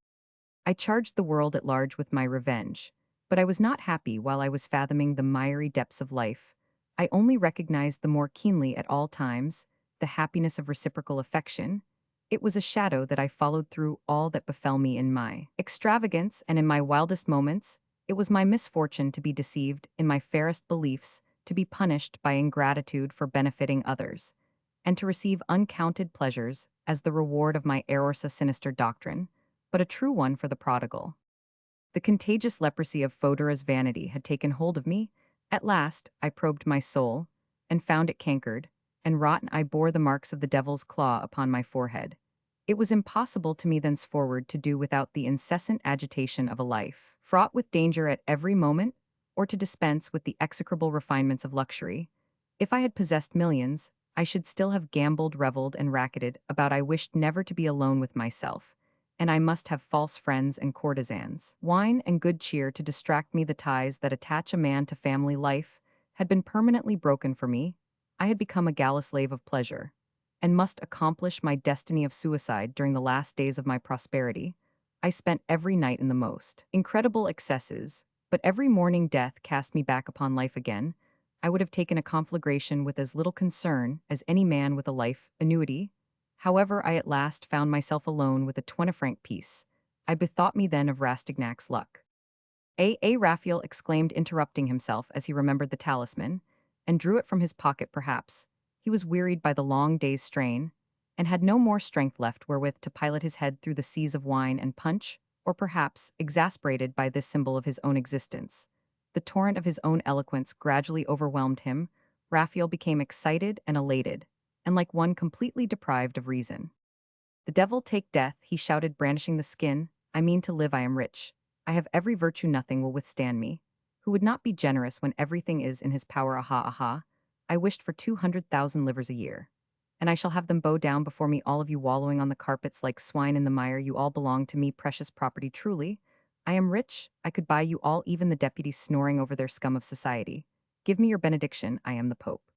I charged the world at large with my revenge, but I was not happy while I was fathoming the miry depths of life. I only recognized the more keenly at all times the happiness of reciprocal affection. It was a shadow that I followed through all that befell me in my extravagance and in my wildest moments. It was my misfortune to be deceived in my fairest beliefs, to be punished by ingratitude for benefiting others, and to receive uncounted pleasures as the reward of my errors. A sinister doctrine, but a true one for the prodigal. The contagious leprosy of Fodora's vanity had taken hold of me. At last, I probed my soul, and found it cankered, and rotten. I bore the marks of the devil's claw upon my forehead. It was impossible to me thenceforward to do without the incessant agitation of a life fraught with danger at every moment, or to dispense with the execrable refinements of luxury. If I had possessed millions, I should still have gambled, reveled, and racketed about. I wished never to be alone with myself, and I must have false friends and courtesans, wine and good cheer to distract me. The ties that attach a man to family life had been permanently broken for me. I had become a galley slave of pleasure, and must accomplish my destiny of suicide during the last days of my prosperity. I spent every night in the most incredible excesses, but every morning death cast me back upon life again. I would have taken a conflagration with as little concern as any man with a life annuity. However, I at last found myself alone with a 20-franc piece. I bethought me then of Rastignac's luck. Raphael exclaimed, interrupting himself as he remembered the talisman, and drew it from his pocket. Perhaps he was wearied by the long day's strain, and had no more strength left wherewith to pilot his head through the seas of wine and punch, or perhaps, exasperated by this symbol of his own existence, the torrent of his own eloquence gradually overwhelmed him. Raphael became excited and elated, and like one completely deprived of reason. "The devil take death," he shouted, brandishing the skin. "I mean to live. I am rich. I have every virtue. Nothing will withstand me. Who would not be generous when everything is in his power? Aha, aha. I wished for 200,000 livres a year, and I shall have them bow down before me, all of you wallowing on the carpets like swine in the mire. You all belong to me, precious property. Truly, I am rich. I could buy you all, even the deputies snoring over their scum of society. Give me your benediction. I am the Pope."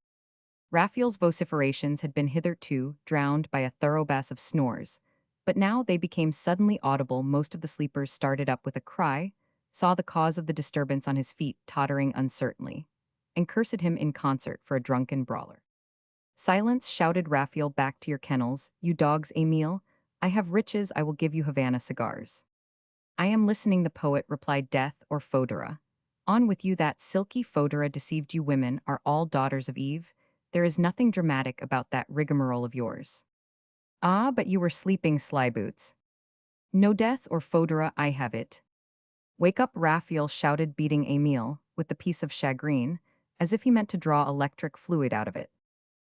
Raphael's vociferations had been hitherto drowned by a thorough bass of snores, but now they became suddenly audible. Most of the sleepers started up with a cry, saw the cause of the disturbance on his feet tottering uncertainly, and cursed him in concert for a drunken brawler. "Silence," shouted Raphael, "back to your kennels, you dogs. Emile, I have riches. I will give you Havana cigars." "I am listening," the poet replied. "Death or Fodora? On with you. That silky Fodora deceived you. Women are all daughters of Eve. There is nothing dramatic about that rigmarole of yours." "Ah, but you were sleeping, slyboots." "No death or Fodora, I have it." "Wake up," Raphael shouted, beating Emile with the piece of shagreen, as if he meant to draw electric fluid out of it.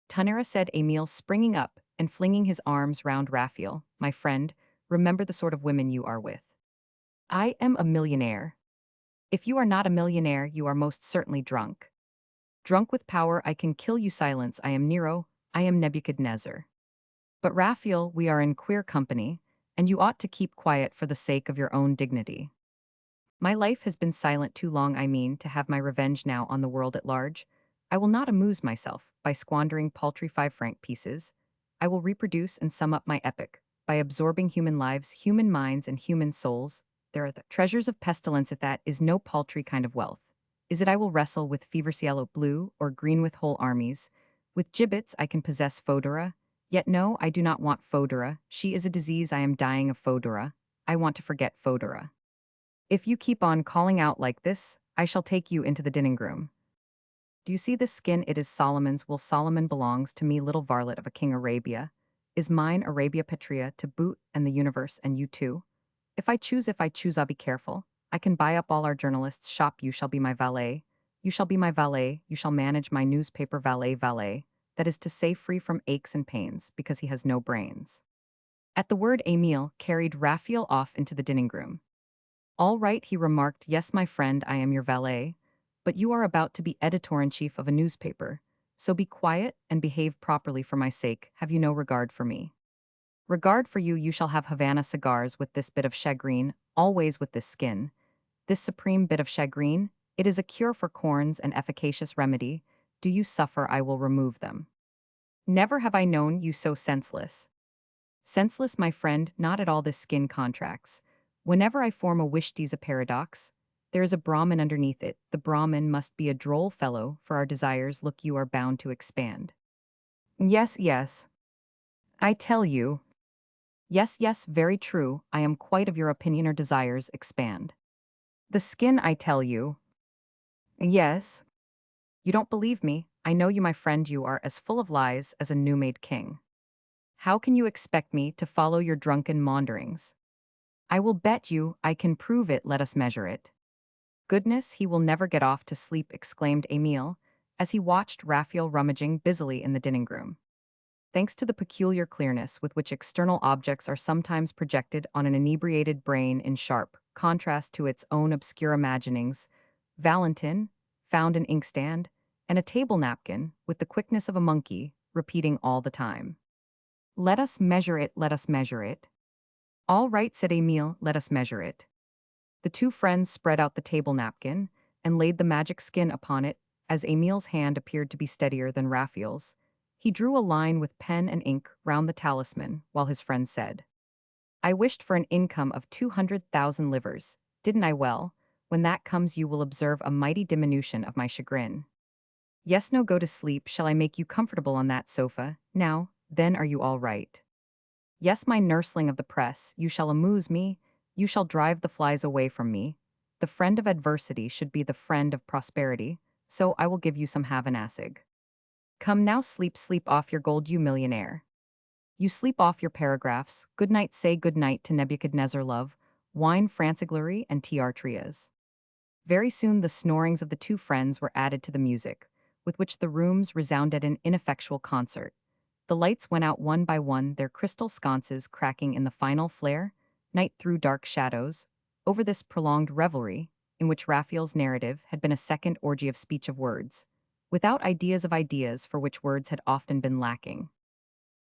"Tonnerre," said Emile, springing up and flinging his arms round Raphael. "My friend, remember the sort of women you are with. I am a millionaire. If you are not a millionaire, you are most certainly drunk. Drunk with power, I can kill you. Silence, I am Nero, I am Nebuchadnezzar. But Raphael, we are in queer company, and you ought to keep quiet for the sake of your own dignity. My life has been silent too long, I mean, to have my revenge now on the world at large. I will not amuse myself by squandering paltry 5 franc pieces. I will reproduce and sum up my epic by absorbing human lives, human minds, and human souls. There are the treasures of pestilence. At that is no paltry kind of wealth. Is it I will wrestle with fever cielo blue or green with whole armies? With gibbets I can possess Fodora. Yet no, I do not want Fodora. She is a disease. I am dying of Fodora. I want to forget Fodora. If you keep on calling out like this, I shall take you into the dining room. Do you see this skin? It is Solomon's. Well, Solomon belongs to me, little varlet of a king Arabia. Is mine Arabia Petria to boot, and the universe, and you too? If I choose, I'll be careful. I can buy up all our journalists' shop. You shall be my valet. You shall be my valet. You shall manage my newspaper. Valet. That is to say, free from aches and pains, because he has no brains. At the word, Emile carried Raphael off into the dining room. All right, he remarked. Yes, my friend, I am your valet. But you are about to be editor-in-chief of a newspaper. So be quiet and behave properly for my sake. Have you no regard for me? Regard for you, you shall have Havana cigars with this bit of shagreen, always with this skin. This supreme bit of shagreen, it is a cure for corns and efficacious remedy. Do you suffer, I will remove them. Never have I known you so senseless. Senseless, my friend, not at all. This skin contracts. Whenever I form a wish, 'tis a paradox. There is a Brahmin underneath it. The Brahmin must be a droll fellow, for our desires, look, you are bound to expand. Yes, yes. I tell you. Yes, yes, very true. I am quite of your opinion. Our desires expand. The skin, I tell you. Yes. You don't believe me. I know you, my friend. You are as full of lies as a new-made king. How can you expect me to follow your drunken maunderings? I will bet you, I can prove it. Let us measure it. Goodness, he will never get off to sleep, exclaimed Emile, as he watched Raphael rummaging busily in the dining room. Thanks to the peculiar clearness with which external objects are sometimes projected on an inebriated brain in sharp contrast to its own obscure imaginings, Valentin found an inkstand and a table napkin with the quickness of a monkey, repeating all the time, "Let us measure it, let us measure it." "All right," said Emile, "let us measure it." The two friends spread out the table napkin and laid the magic skin upon it. As Emile's hand appeared to be steadier than Raphael's, he drew a line with pen and ink round the talisman, while his friend said, "I wished for an income of 200,000 livres, didn't I? Well, when that comes you will observe a mighty diminution of my chagrin. Yes, no, go to sleep. Shall I make you comfortable on that sofa? Now, then, are you all right? Yes, my nursling of the press, you shall amuse me, you shall drive the flies away from me. The friend of adversity should be the friend of prosperity, so I will give you some Havanasig. Come now, sleep, sleep off your gold, you millionaire. You sleep off your paragraphs. Good night, say good night to Nebuchadnezzar, love, wine, Franciglory, and Tiartrias." Very soon the snorings of the two friends were added to the music, with which the rooms resounded an ineffectual concert. The lights went out one by one, their crystal sconces cracking in the final flare. Night threw dark shadows over this prolonged revelry, in which Raphael's narrative had been a second orgy of speech of words, without ideas of ideas for which words had often been lacking.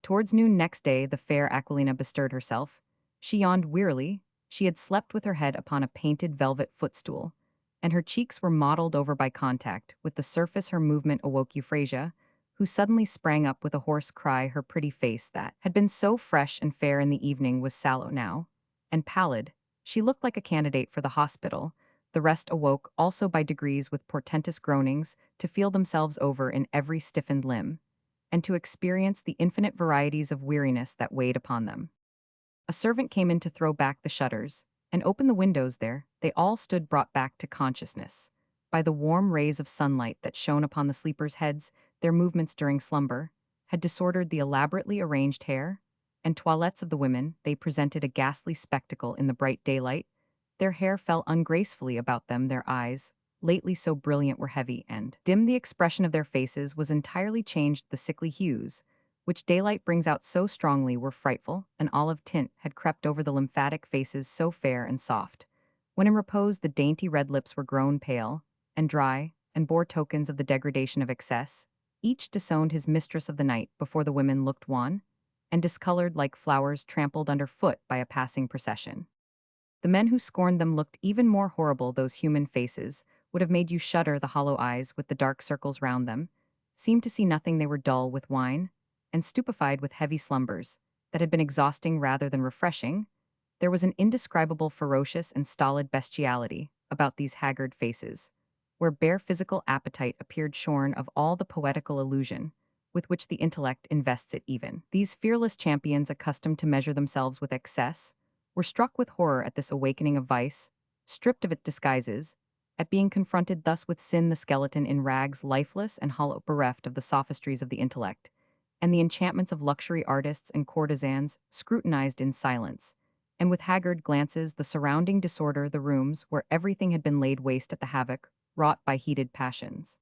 Towards noon next day, the fair Aquilina bestirred herself. She yawned wearily. She had slept with her head upon a painted velvet footstool, and her cheeks were mottled over by contact with the surface. Her movement awoke Euphrasia, who suddenly sprang up with a hoarse cry. Her pretty face, that had been so fresh and fair in the evening, was sallow now, and pallid. She looked like a candidate for the hospital. The rest awoke also by degrees with portentous groanings, to feel themselves over in every stiffened limb, and to experience the infinite varieties of weariness that weighed upon them. A servant came in to throw back the shutters and open the windows. There they all stood, brought back to consciousness by the warm rays of sunlight that shone upon the sleepers' heads. Their movements during slumber had disordered the elaborately arranged hair and toilettes of the women. They presented a ghastly spectacle in the bright daylight. Their hair fell ungracefully about them, their eyes, lately so brilliant, were heavy and dim. The expression of their faces was entirely changed. The sickly hues, which daylight brings out so strongly, were frightful. An olive tint had crept over the lymphatic faces so fair and soft, When in repose the dainty red lips were grown pale and dry and bore tokens of the degradation of excess, each disowned his mistress of the night before the women looked wan and discolored like flowers trampled underfoot by a passing procession. The men who scorned them looked even more horrible. Those human faces would have made you shudder. The hollow eyes with the dark circles round them seemed to see nothing. They were dull with wine and stupefied with heavy slumbers that had been exhausting rather than refreshing. There was an indescribable ferocious and stolid bestiality about these haggard faces, where bare physical appetite appeared shorn of all the poetical illusion with which the intellect invests it. Even these fearless champions, accustomed to measure themselves with excess, were struck with horror at this awakening of vice, stripped of its disguises, at being confronted thus with sin, the skeleton in rags, lifeless and hollow, bereft of the sophistries of the intellect, and the enchantments of luxury artists and courtesans, scrutinized in silence, and with haggard glances the surrounding disorder, the rooms where everything had been laid waste at the havoc wrought by heated passions.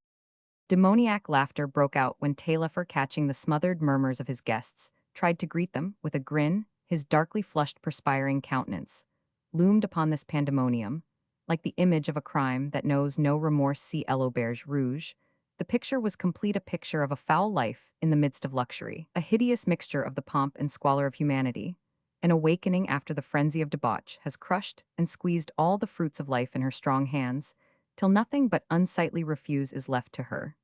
Demoniac laughter broke out when Taillefer, catching the smothered murmurs of his guests, tried to greet them with a grin. His darkly flushed, perspiring countenance loomed upon this pandemonium, like the image of a crime that knows no remorse. See l'auberge rouge. The picture was complete, a picture of a foul life in the midst of luxury, a hideous mixture of the pomp and squalor of humanity. An awakening after the frenzy of debauch has crushed and squeezed all the fruits of life in her strong hands, till nothing but unsightly refuse is left to her,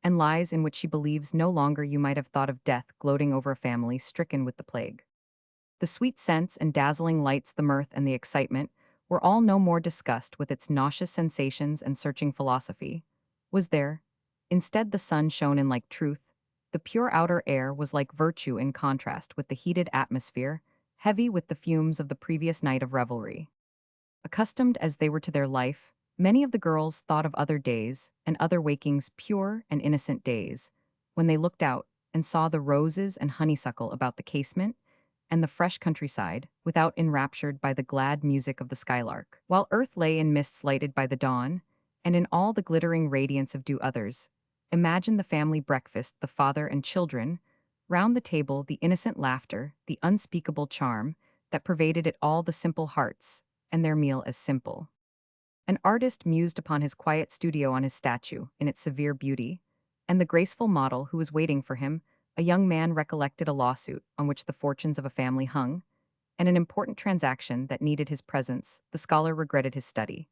and lies in which she believes no longer. You might have thought of death gloating over a family stricken with the plague. The sweet scents and dazzling lights, the mirth and the excitement, were all no more discussed with its nauseous sensations and searching philosophy. Was there? Instead, the sun shone in like truth. The pure outer air was like virtue in contrast with the heated atmosphere, heavy with the fumes of the previous night of revelry. Accustomed as they were to their life, many of the girls thought of other days and other wakings, pure and innocent days, when they looked out and saw the roses and honeysuckle about the casement and the fresh countryside, without enraptured by the glad music of the skylark, while earth lay in mists lighted by the dawn, and in all the glittering radiance of dew. Others imagine the family breakfast, the father and children, round the table, the innocent laughter, the unspeakable charm that pervaded it all, the simple hearts, and their meal as simple. An artist mused upon his quiet studio, on his statue, in its severe beauty, and the graceful model who was waiting for him. A young man recollected a lawsuit on which the fortunes of a family hung, and an important transaction that needed his presence. The scholar regretted his study,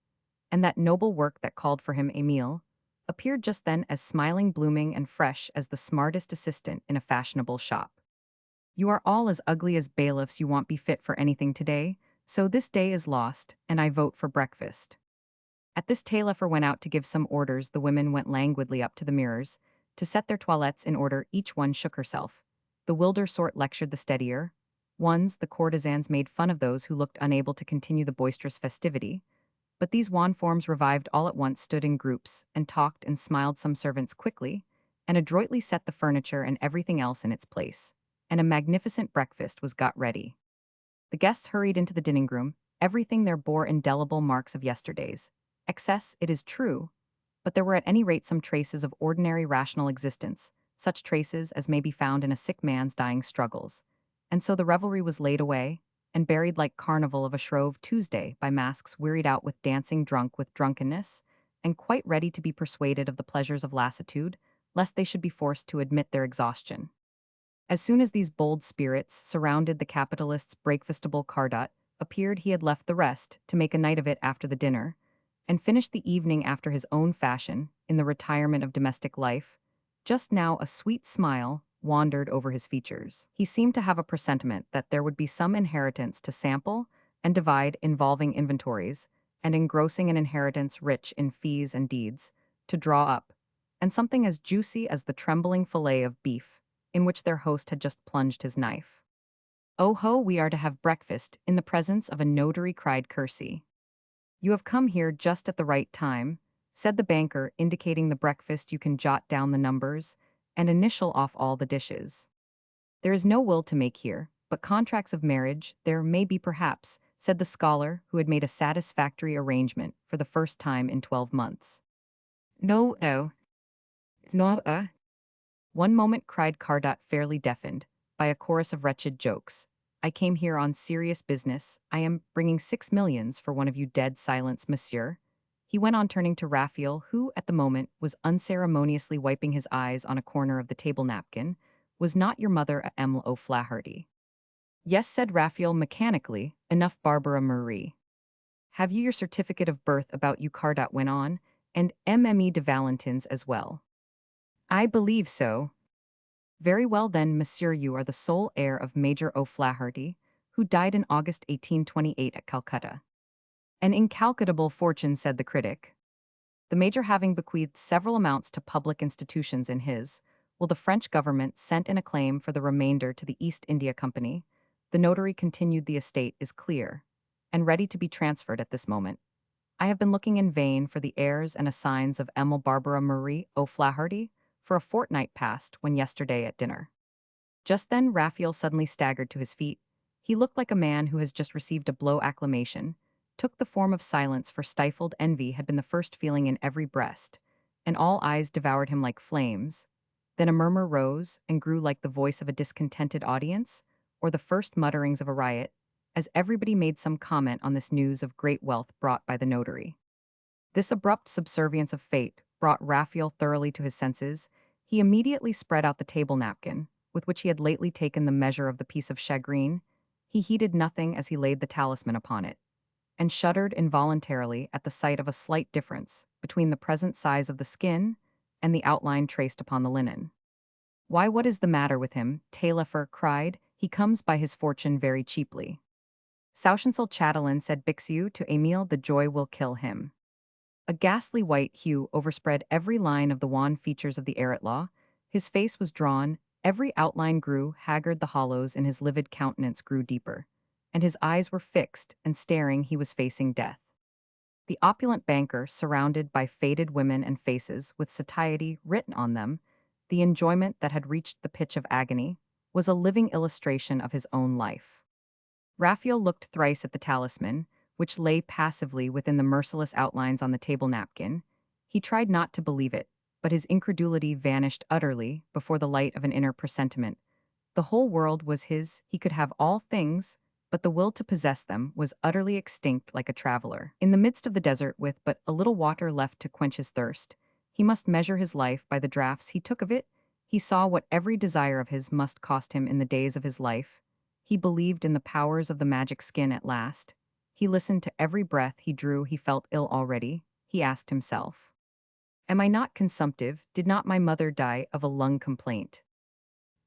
and that noble work that called for him. Emile appeared just then as smiling, blooming, and fresh as the smartest assistant in a fashionable shop. You are all as ugly as bailiffs. You won't be fit for anything today, so this day is lost, and I vote for breakfast. At this Taillefer went out to give some orders. The women went languidly up to the mirrors to set their toilettes in order. Each one shook herself. The wilder sort lectured the steadier ones. The courtesans made fun of those who looked unable to continue the boisterous festivity. But these wan forms revived all at once, stood in groups, and talked and smiled. Some servants quickly and adroitly set the furniture and everything else in its place, and a magnificent breakfast was got ready. The guests hurried into the dining room. Everything there bore indelible marks of yesterday's excess, it is true, but there were at any rate some traces of ordinary rational existence, such traces as may be found in a sick man's dying struggles. And so the revelry was laid away, and buried like carnival of a Shrove Tuesday by masks, wearied out with dancing, drunk with drunkenness, and quite ready to be persuaded of the pleasures of lassitude, lest they should be forced to admit their exhaustion. As soon as these bold spirits surrounded the capitalist's breakfastable Cardot, appeared he had left the rest to make a night of it after the dinner, and finished the evening after his own fashion, in the retirement of domestic life. Just now a sweet smile wandered over his features. He seemed to have a presentiment that there would be some inheritance to sample and divide, involving inventories, and engrossing an inheritance rich in fees and deeds, to draw up, and something as juicy as the trembling fillet of beef, in which their host had just plunged his knife. "Oh ho, we are to have breakfast in the presence of a notary," cried Kersey. "You have come here just at the right time," said the banker, indicating the breakfast. "You can jot down the numbers and initial off all the dishes. There is no will to make here, but contracts of marriage there may be perhaps," said the scholar, who had made a satisfactory arrangement for the first time in 12 months. "No, though. It's not a—" One moment cried Cardot, fairly deafened by a chorus of wretched jokes. I came here on serious business. I am bringing 6 millions for one of you dead silence, monsieur. He went on, turning to Raphael, who, at the moment, was unceremoniously wiping his eyes on a corner of the table napkin. Was not your mother a Emile O'Flaherty? Yes, said Raphael mechanically. Enough, Barbara Marie. Have you your certificate of birth about you? Cardat went on, and MME de Valentins as well. I believe so. Very well then, monsieur, you are the sole heir of Major O'Flaherty, who died in August 1828 at Calcutta. An incalculable fortune, said the critic. The major having bequeathed several amounts to public institutions in his, while the French government sent in a claim for the remainder to the East India Company, the notary continued, the estate is clear, and ready to be transferred at this moment. I have been looking in vain for the heirs and assigns of Emile Barbara Marie O'Flaherty for a fortnight past, when yesterday at dinner. Just then Raphael suddenly staggered to his feet. He looked like a man who has just received a blow. Acclamation took the form of silence, for stifled envy had been the first feeling in every breast, and all eyes devoured him like flames. Then a murmur rose and grew like the voice of a discontented audience, or the first mutterings of a riot, as everybody made some comment on this news of great wealth brought by the notary. This abrupt subservience of fate brought Raphael thoroughly to his senses. He immediately spread out the table napkin, with which he had lately taken the measure of the piece of shagreen. He heeded nothing as he laid the talisman upon it, and shuddered involuntarily at the sight of a slight difference between the present size of the skin and the outline traced upon the linen. Why, what is the matter with him? Taillefer cried. He comes by his fortune very cheaply. Sauchancel Chatelain, said Bixiou to Emile, the joy will kill him. A ghastly white hue overspread every line of the wan features of the heir-at-law. His face was drawn, every outline grew haggard, the hollows in his livid countenance grew deeper, and his eyes were fixed and staring. He was facing death. The opulent banker, surrounded by faded women and faces with satiety written on them, the enjoyment that had reached the pitch of agony, was a living illustration of his own life. Raphael looked thrice at the talisman, which lay passively within the merciless outlines on the table napkin. He tried not to believe it, but his incredulity vanished utterly before the light of an inner presentiment. The whole world was his, he could have all things, but the will to possess them was utterly extinct, like a traveler in the midst of the desert with but a little water left to quench his thirst. He must measure his life by the draughts he took of it. He saw what every desire of his must cost him in the days of his life. He believed in the powers of the magic skin at last. He listened to every breath he drew. He felt ill already. He asked himself, am I not consumptive? Did not my mother die of a lung complaint?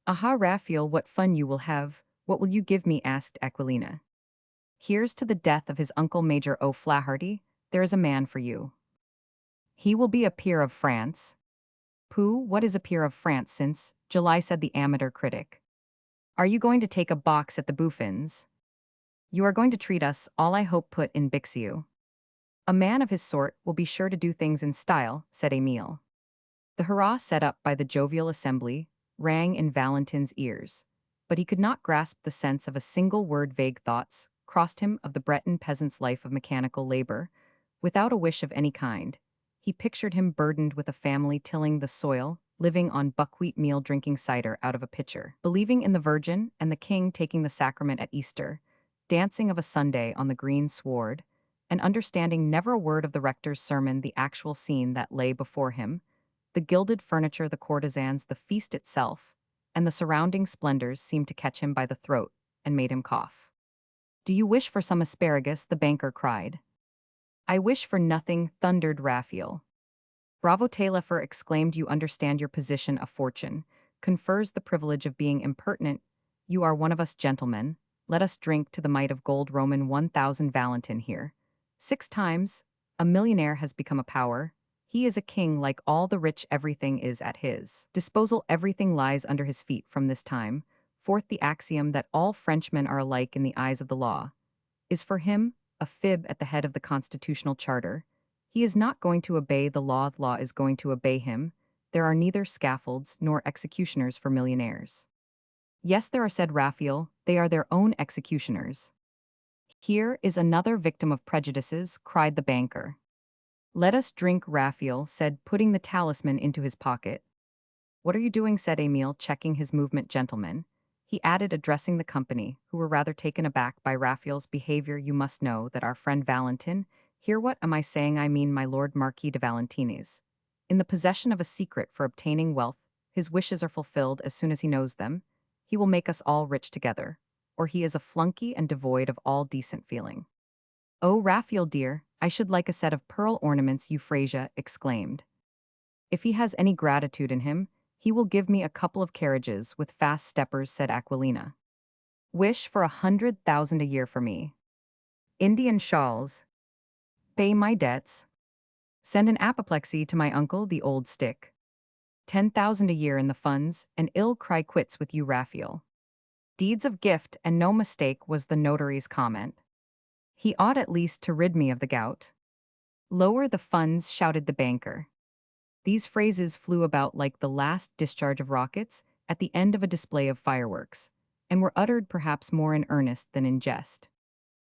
Aha, Raphael, what fun you will have. What will you give me? Asked Aquilina. Here's to the death of his uncle Major O'Flaherty. There is a man for you. He will be a peer of France. Pooh, what is a peer of France since July, said the amateur critic. Are you going to take a box at the Bouffins? You are going to treat us all, I hope, put in Bixiou. A man of his sort will be sure to do things in style, said Emile. The hurrah set up by the jovial assembly rang in Valentin's ears, but he could not grasp the sense of a single word. Vague thoughts crossed him of the Breton peasant's life of mechanical labor, without a wish of any kind. He pictured him burdened with a family tilling the soil, living on buckwheat meal, drinking cider out of a pitcher, believing in the Virgin and the King, taking the sacrament at Easter, dancing of a Sunday on the green sward, and understanding never a word of the rector's sermon. The actual scene that lay before him, the gilded furniture, the courtesans, the feast itself, and the surrounding splendors seemed to catch him by the throat and made him cough. Do you wish for some asparagus? The banker cried. I wish for nothing, thundered Raphael. Bravo, Taillefer exclaimed. You understand your position. A fortune confers the privilege of being impertinent. You are one of us gentlemen. Let us drink to the might of gold. Roman 1000 Valentin here. 6 times, a millionaire has become a power. He is a king like all the rich. Everything is at his disposal. Everything lies under his feet from this time forth. The axiom that all Frenchmen are alike in the eyes of the law is for him a fib at the head of the constitutional charter. He is not going to obey the law is going to obey him. There are neither scaffolds nor executioners for millionaires. Yes, there are, said Raphael, they are their own executioners. Here is another victim of prejudices, cried the banker. Let us drink, Raphael said, putting the talisman into his pocket. What are you doing? Said Emile, checking his movement. Gentlemen, He added, addressing the company, who were rather taken aback by Raphael's behavior. You must know that our friend Valentin, hear what am I saying? I mean my Lord Marquis de Valentines. In the possession of a secret for obtaining wealth, his wishes are fulfilled as soon as he knows them. He will make us all rich together, or he is a flunky and devoid of all decent feeling. Oh, Raphael dear, I should like a set of pearl ornaments, Euphrasia exclaimed. If he has any gratitude in him, he will give me a couple of carriages with fast steppers, said Aquilina. Wish for 100,000 a year for me. Indian shawls. Pay my debts. Send an apoplexy to my uncle, the old stick. 10,000 a year in the funds, and ill cry quits with you, Raphael. Deeds of gift and no mistake, was the notary's comment. He ought at least to rid me of the gout. Lower the funds, shouted the banker. These phrases flew about like the last discharge of rockets at the end of a display of fireworks, and were uttered perhaps more in earnest than in jest.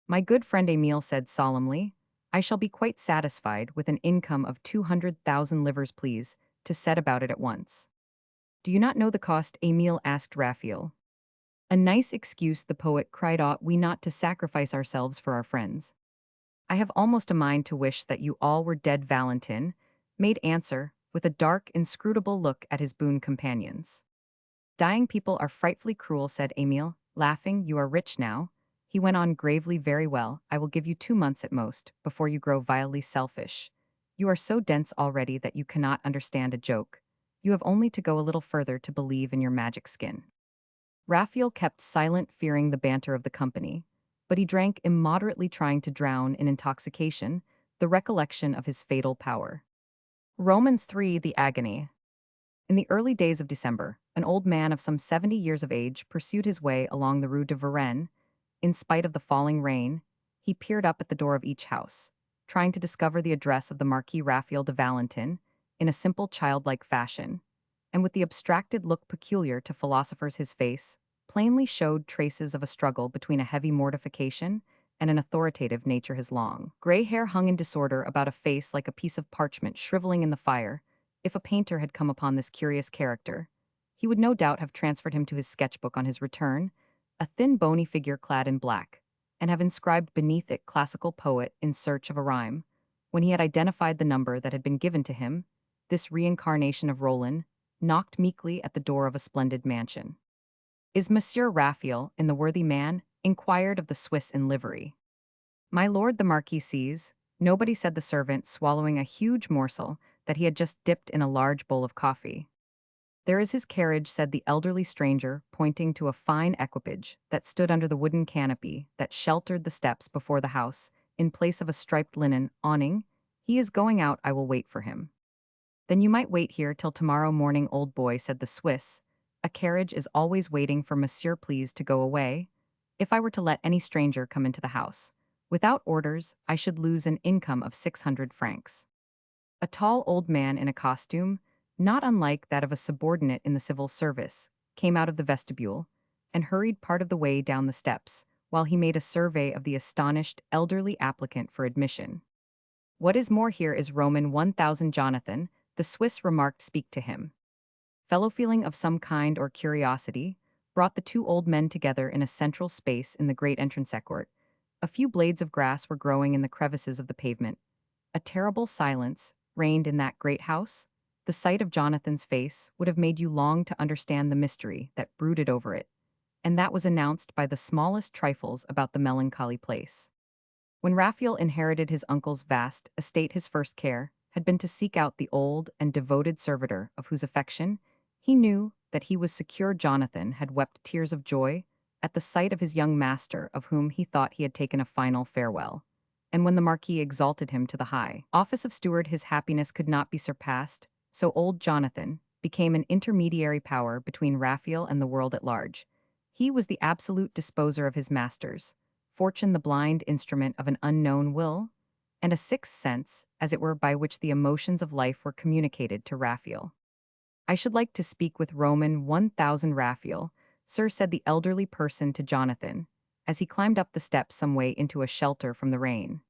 My good friend Emile said solemnly, I shall be quite satisfied with an income of 200,000 livres, please, to set about it at once. Do you not know the cost? Emile asked Raphael. A nice excuse, the poet cried, ought we not to sacrifice ourselves for our friends? I have almost a mind to wish that you all were dead. Valentin made answer, with a dark, inscrutable look at his boon companions. Dying people are frightfully cruel, said Emile, laughing. You are rich now. He went on gravely, very well, I will give you 2 months at most, before you grow vilely selfish. You are so dense already that you cannot understand a joke. You have only to go a little further to believe in your magic skin. Raphael kept silent, fearing the banter of the company, but he drank immoderately, trying to drown in intoxication the recollection of his fatal power. Romans 3. The agony. In the early days of December, an old man of some 70 years of age pursued his way along the Rue de Varenne. In spite of the falling rain, he peered up at the door of each house, trying to discover the address of the Marquis Raphael de Valentin in a simple childlike fashion, and with the abstracted look peculiar to philosophers his face plainly showed traces of a struggle between a heavy mortification and an authoritative nature. His long, gray hair hung in disorder about a face like a piece of parchment shriveling in the fire. If a painter had come upon this curious character, he would no doubt have transferred him to his sketchbook on his return, a thin bony figure clad in black, and have inscribed beneath it classical poet in search of a rhyme. When he had identified the number that had been given to him, this reincarnation of Roland knocked meekly at the door of a splendid mansion. Is Monsieur Raphael in? The worthy man inquired of the Swiss in livery. My lord the Marquis sees nobody, said the servant, swallowing a huge morsel that he had just dipped in a large bowl of coffee. There is his carriage, said the elderly stranger, pointing to a fine equipage that stood under the wooden canopy that sheltered the steps before the house, in place of a striped linen awning. He is going out, I will wait for him. Then you might wait here till tomorrow morning, old boy, said the Swiss. A carriage is always waiting for monsieur, please to go away. If I were to let any stranger come into the house, without orders, I should lose an income of 600 francs. A tall old man in a costume, not unlike that of a subordinate in the civil service, came out of the vestibule and hurried part of the way down the steps, while he made a survey of the astonished elderly applicant for admission. What is more, here is Roman 1000, Jonathan, the Swiss remarked. Speak to him. Fellow feeling of some kind or curiosity brought the two old men together in a central space in the great entrance court. A few blades of grass were growing in the crevices of the pavement. A terrible silence reigned in that great house. The sight of Jonathan's face would have made you long to understand the mystery that brooded over it, and that was announced by the smallest trifles about the melancholy place. When Raphael inherited his uncle's vast estate, his first care had been to seek out the old and devoted servitor of whose affection he knew that he was secure. Jonathan had wept tears of joy at the sight of his young master, of whom he thought he had taken a final farewell. And when the Marquis exalted him to the high office of steward, his happiness could not be surpassed, so old Jonathan became an intermediary power between Raphael and the world at large. He was the absolute disposer of his masters, fortune the blind instrument of an unknown will, and a sixth sense, as it were, by which the emotions of life were communicated to Raphael. I should like to speak with Roman 1000, Raphael, sir, said the elderly person to Jonathan, as he climbed up the steps some way into a shelter from the rain.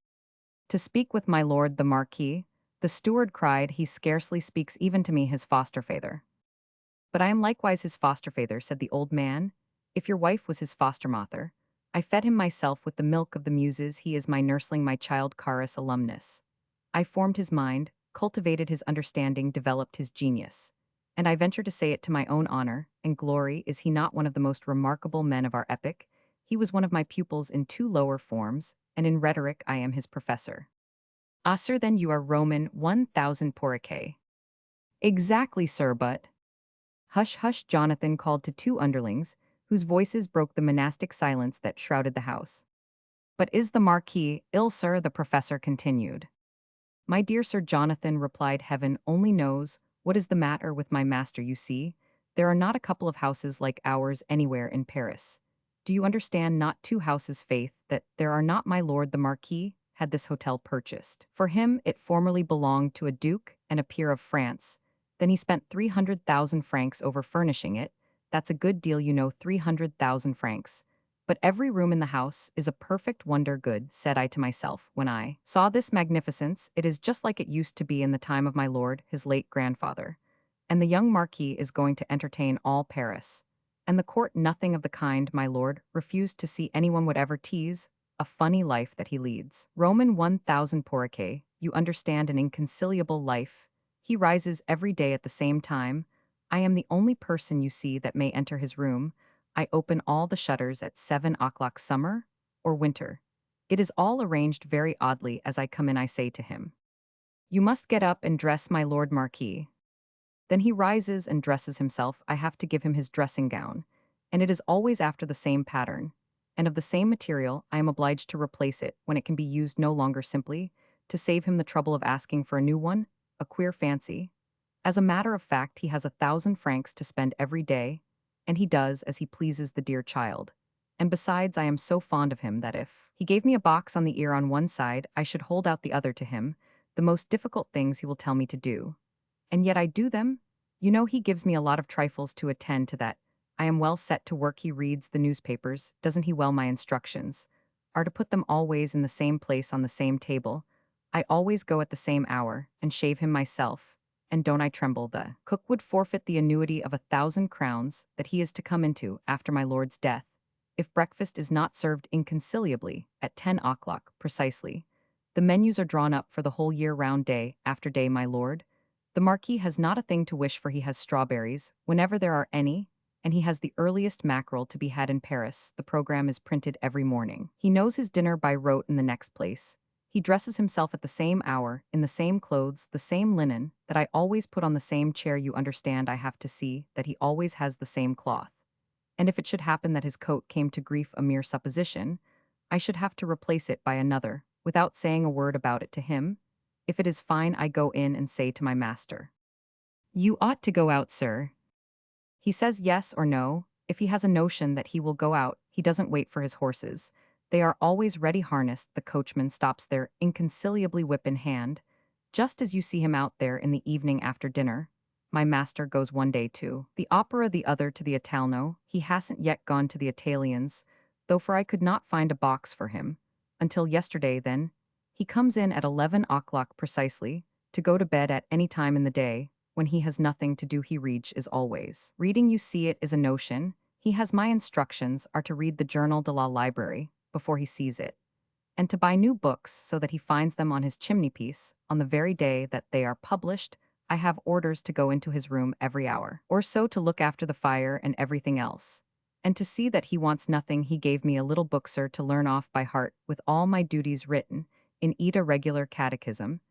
To speak with my lord the Marquis, the steward cried. He scarcely speaks even to me, his foster father. But I am likewise his foster father, said the old man. If your wife was his foster mother, I fed him myself with the milk of the muses, he is my nursling, my child Carus alumnus. I formed his mind, cultivated his understanding, developed his genius. And I venture to say it to my own honor and glory, is he not one of the most remarkable men of our epoch? He was one of my pupils in two lower forms, and in rhetoric I am his professor. Ah, sir, then you are Roman 1000 Porrique. Exactly, sir, but. Hush, hush, Jonathan called to two underlings, whose voices broke the monastic silence that shrouded the house. But is the Marquis ill, sir? The professor continued. My dear Sir Jonathan, replied, heaven only knows what is the matter with my master. You see, there are not a couple of houses like ours anywhere in Paris. Do you understand? Not two houses, faith, that there are not. My lord the Marquis had this hotel purchased. For him it formerly belonged to a duke and a peer of France. Then he spent 300,000 francs over furnishing it. That's a good deal, you know, 300,000 francs. But every room in the house is a perfect wonder. Good, said I to myself, when I saw this magnificence. It is just like it used to be in the time of my lord, his late grandfather. And the young Marquis is going to entertain all Paris. And the court nothing of the kind, my lord, refused to see anyone whatever. Tease, a funny life that he leads. Roman 1000 Porrique, you understand, an inconciliable life. He rises every day at the same time. I am the only person, you see, that may enter his room. I open all the shutters at 7 o'clock, summer or winter. It is all arranged very oddly. As I come in, I say to him, you must get up and dress, my lord Marquis. Then he rises and dresses himself. I have to give him his dressing gown, and it is always after the same pattern, and of the same material. I am obliged to replace it when it can be used no longer, simply to save him the trouble of asking for a new one. A queer fancy. As a matter of fact, he has 1,000 francs to spend every day, and he does as he pleases, the dear child. And besides, I am so fond of him that if he gave me a box on the ear on one side, I should hold out the other to him. The most difficult things he will tell me to do. And yet I do them. You know, he gives me a lot of trifles to attend to that. I am well set to work. He reads the newspapers, doesn't he? Well, my instructions are to put them always in the same place on the same table. I always go at the same hour, and shave him myself. And don't I tremble? The cook would forfeit the annuity of 1,000 crowns that he is to come into after my lord's death, if breakfast is not served inconciliably at 10 o'clock precisely. The menus are drawn up for the whole year round, day after day, my lord. The Marquis has not a thing to wish for. He has strawberries, whenever there are any, and he has the earliest mackerel to be had in Paris. The programme is printed every morning. He knows his dinner by rote. In the next place, he dresses himself at the same hour, in the same clothes, the same linen, that I always put on the same chair. You understand, I have to see that he always has the same cloth. And if it should happen that his coat came to grief, a mere supposition, I should have to replace it by another, without saying a word about it to him. If it is fine, I go in and say to my master, you ought to go out, sir. He says yes or no. If he has a notion that he will go out, he doesn't wait for his horses. They are always ready harnessed. The coachman stops there, inconciliably, whip in hand, just as you see him out there in the evening after dinner. My master goes one day to the opera, the other to the Italno. He hasn't yet gone to the Italians, though, for I could not find a box for him until yesterday. Then he comes in at 11 o'clock precisely, to go to bed at any time in the day. When he has nothing to do, he reads, is always reading. You see, it is a notion. He has my instructions are to read the Journal de la Library before he sees it, and to buy new books so that he finds them on his chimney-piece on the very day that they are published. I have orders to go into his room every hour or so to look after the fire and everything else, and to see that he wants nothing. He gave me a little book, sir, to learn off by heart, with all my duties written in it, a regular catechism.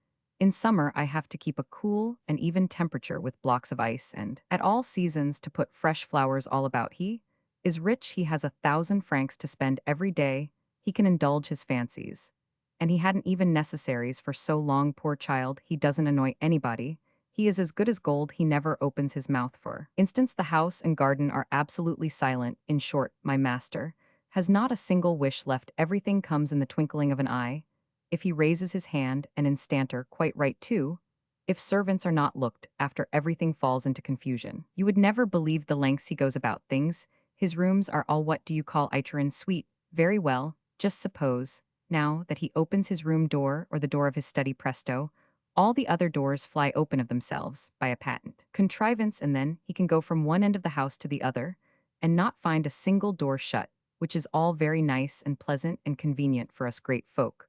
In summer I have to keep a cool and even temperature with blocks of ice, and at all seasons to put fresh flowers all about. He is rich. He has 1,000 francs to spend every day. He can indulge his fancies. And he hadn't even necessaries for so long, poor child. He doesn't annoy anybody. He is as good as gold. He never opens his mouth. For instance, the house and garden are absolutely silent. In short, my master has not a single wish left. Everything comes in the twinkling of an eye. If he raises his hand, and instanter, quite right too. If servants are not looked after, everything falls into confusion. You would never believe the lengths he goes about things. His rooms are all what do you call iteran suite. Very well, just suppose, now, that he opens his room door or the door of his study, presto, all the other doors fly open of themselves, by a patent contrivance, and then he can go from one end of the house to the other. and not find a single door shut, which is all very nice and pleasant and convenient for us great folk.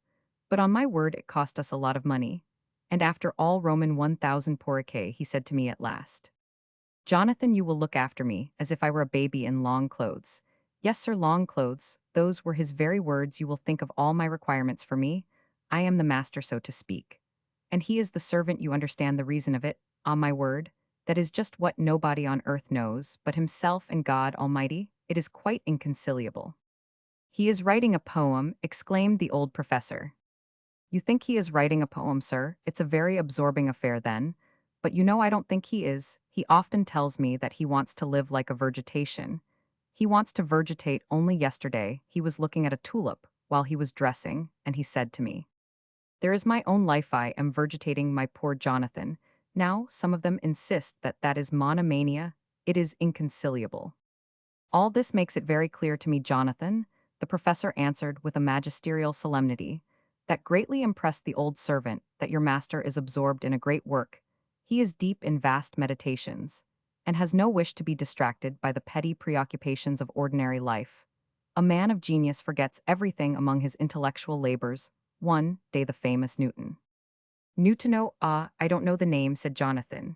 But on my word, it cost us a lot of money. And after all Roman 1000 poricae, he said to me at last, Jonathan, you will look after me, as if I were a baby in long clothes. Yes, sir, long clothes. Those were his very words. You will think of all my requirements for me. I am the master, so to speak. And he is the servant, you understand the reason of it, on my word. That is just what nobody on earth knows, but himself and God Almighty. It is quite inconciliable. He is writing a poem, exclaimed the old professor. You think he is writing a poem, sir? It's a very absorbing affair then. But you know I don't think he is. He often tells me that he wants to live like a vegetation. He wants to vegetate. Only yesterday he was looking at a tulip while he was dressing, and he said to me, there is my own life, I am vegetating, my poor Jonathan. Now, some of them insist that that is monomania. It is inconciliable. All this makes it very clear to me, Jonathan, the professor answered with a magisterial solemnity, that greatly impressed the old servant, that your master is absorbed in a great work. He is deep in vast meditations, and has no wish to be distracted by the petty preoccupations of ordinary life. A man of genius forgets everything among his intellectual labors. One day the famous Newton. Newtono, I don't know the name, said Jonathan.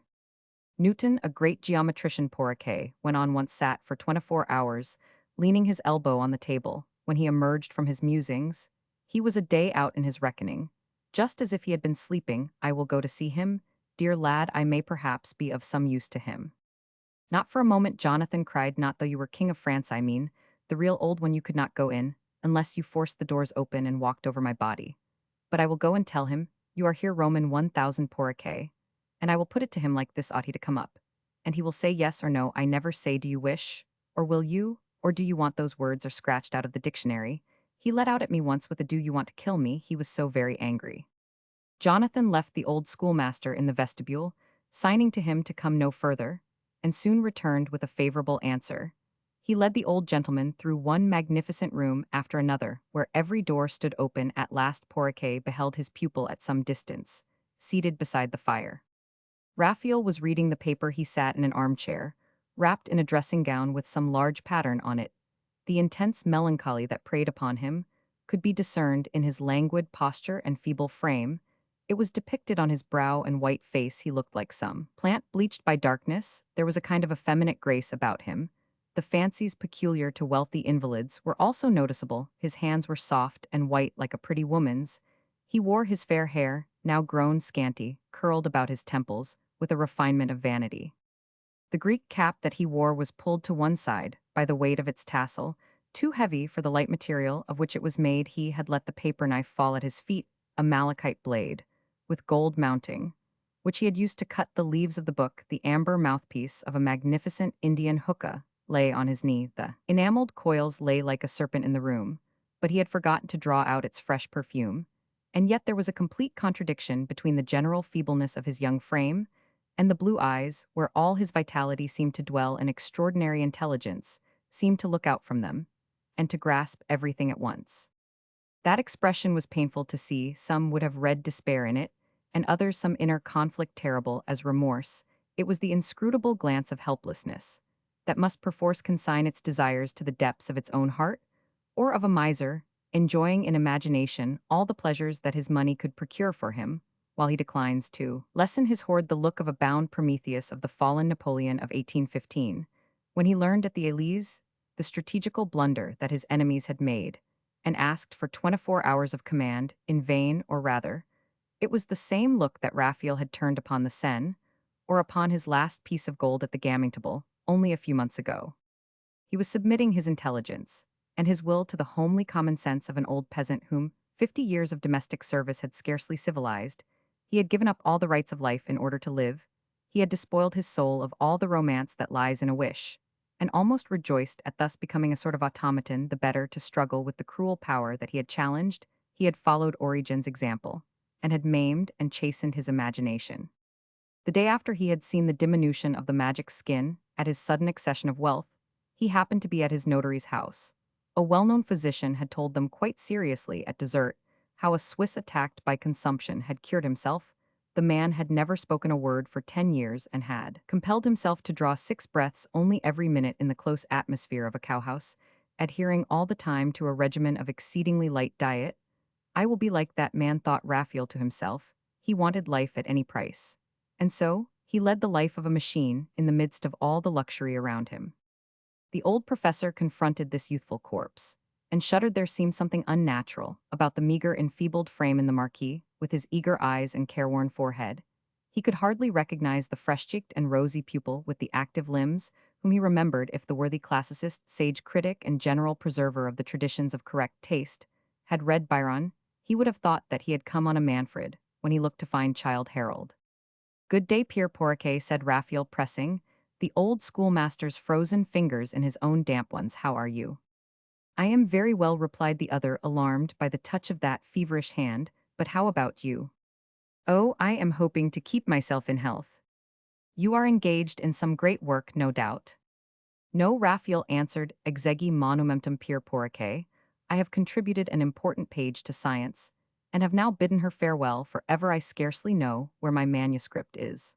Newton, a great geometrician Poirier, went on once sat for 24 hours, leaning his elbow on the table. When he emerged from his musings, he was a day out in his reckoning. Just as if he had been sleeping, I will go to see him. Dear lad, I may perhaps be of some use to him. Not for a moment, Jonathan cried, not though you were king of France, I mean. The real old one you could not go in, unless you forced the doors open and walked over my body. But I will go and tell him, you are here Roman 1000 poricae, and I will put it to him like this, ought he to come up? And he will say yes or no. I never say, do you wish? Or will you? Or do you want those words are scratched out of the dictionary? He let out at me once with a do you want to kill me, he was so very angry. Jonathan left the old schoolmaster in the vestibule, signing to him to come no further, and soon returned with a favorable answer. He led the old gentleman through one magnificent room after another, where every door stood open. At last Poirier beheld his pupil at some distance, seated beside the fire. Raphael was reading the paper. He sat in an armchair, wrapped in a dressing gown with some large pattern on it. The intense melancholy that preyed upon him could be discerned in his languid posture and feeble frame. It was depicted on his brow and white face. He looked like some plant bleached by darkness. There was a kind of effeminate grace about him. The fancies peculiar to wealthy invalids were also noticeable. His hands were soft and white like a pretty woman's. He wore his fair hair, now grown scanty, curled about his temples, with a refinement of vanity. The Greek cap that he wore was pulled to one side by the weight of its tassel, too heavy for the light material of which it was made. He had let the paper knife fall at his feet, a malachite blade, with gold mounting, which he had used to cut the leaves of the book. The amber mouthpiece of a magnificent Indian hookah lay on his knee. The enameled coils lay like a serpent in the room, but he had forgotten to draw out its fresh perfume. And yet there was a complete contradiction between the general feebleness of his young frame and the blue eyes, where all his vitality seemed to dwell. An extraordinary intelligence seemed to look out from them, and to grasp everything at once. That expression was painful to see. Some would have read despair in it, and others some inner conflict terrible as remorse. It was the inscrutable glance of helplessness, that must perforce consign its desires to the depths of its own heart, or of a miser, enjoying in imagination all the pleasures that his money could procure for him, while he declines to lessen his hoard. The look of a bound Prometheus of the fallen Napoleon of 1815, when he learned at the Élysées the strategical blunder that his enemies had made, and asked for 24 hours of command, in vain, or rather, it was the same look that Raphael had turned upon the Seine, or upon his last piece of gold at the gaming table, only a few months ago. He was submitting his intelligence and his will to the homely common sense of an old peasant whom 50 years of domestic service had scarcely civilized. He had given up all the rights of life in order to live. He had despoiled his soul of all the romance that lies in a wish, and almost rejoiced at thus becoming a sort of automaton, the better to struggle with the cruel power that he had challenged. He had followed Origen's example, and had maimed and chastened his imagination. The day after he had seen the diminution of the magic skin, at his sudden accession of wealth, he happened to be at his notary's house. A well-known physician had told them quite seriously at dessert how a Swiss attacked by consumption had cured himself, The man had never spoken a word for 10 years and had compelled himself to draw 6 breaths only every minute in the close atmosphere of a cowhouse, adhering all the time to a regimen of exceedingly light diet. I will be like that man, thought Raphael to himself. He wanted life at any price. And so, he led the life of a machine in the midst of all the luxury around him. The old professor confronted this youthful corpse, and shuddered. There seemed something unnatural about the meager, enfeebled frame in the marquis, with his eager eyes and careworn forehead. He could hardly recognize the fresh-cheeked and rosy pupil with the active limbs, whom he remembered if the worthy classicist, sage critic, and general preserver of the traditions of correct taste had read Byron. He would have thought that he had come on a Manfred when he looked to find Childe Harold. "Good day, Pierre Porriquet," said Raphael, pressing the old schoolmaster's frozen fingers in his own damp ones. "How are you?" "I am very well," replied the other, alarmed by the touch of that feverish hand, "but how about you?" "Oh, I am hoping to keep myself in health." "You are engaged in some great work, no doubt." "No," Raphael answered, "exegi monumentum Pierre Porriquet. I have contributed an important page to science, and have now bidden her farewell for ever. I scarcely know where my manuscript is."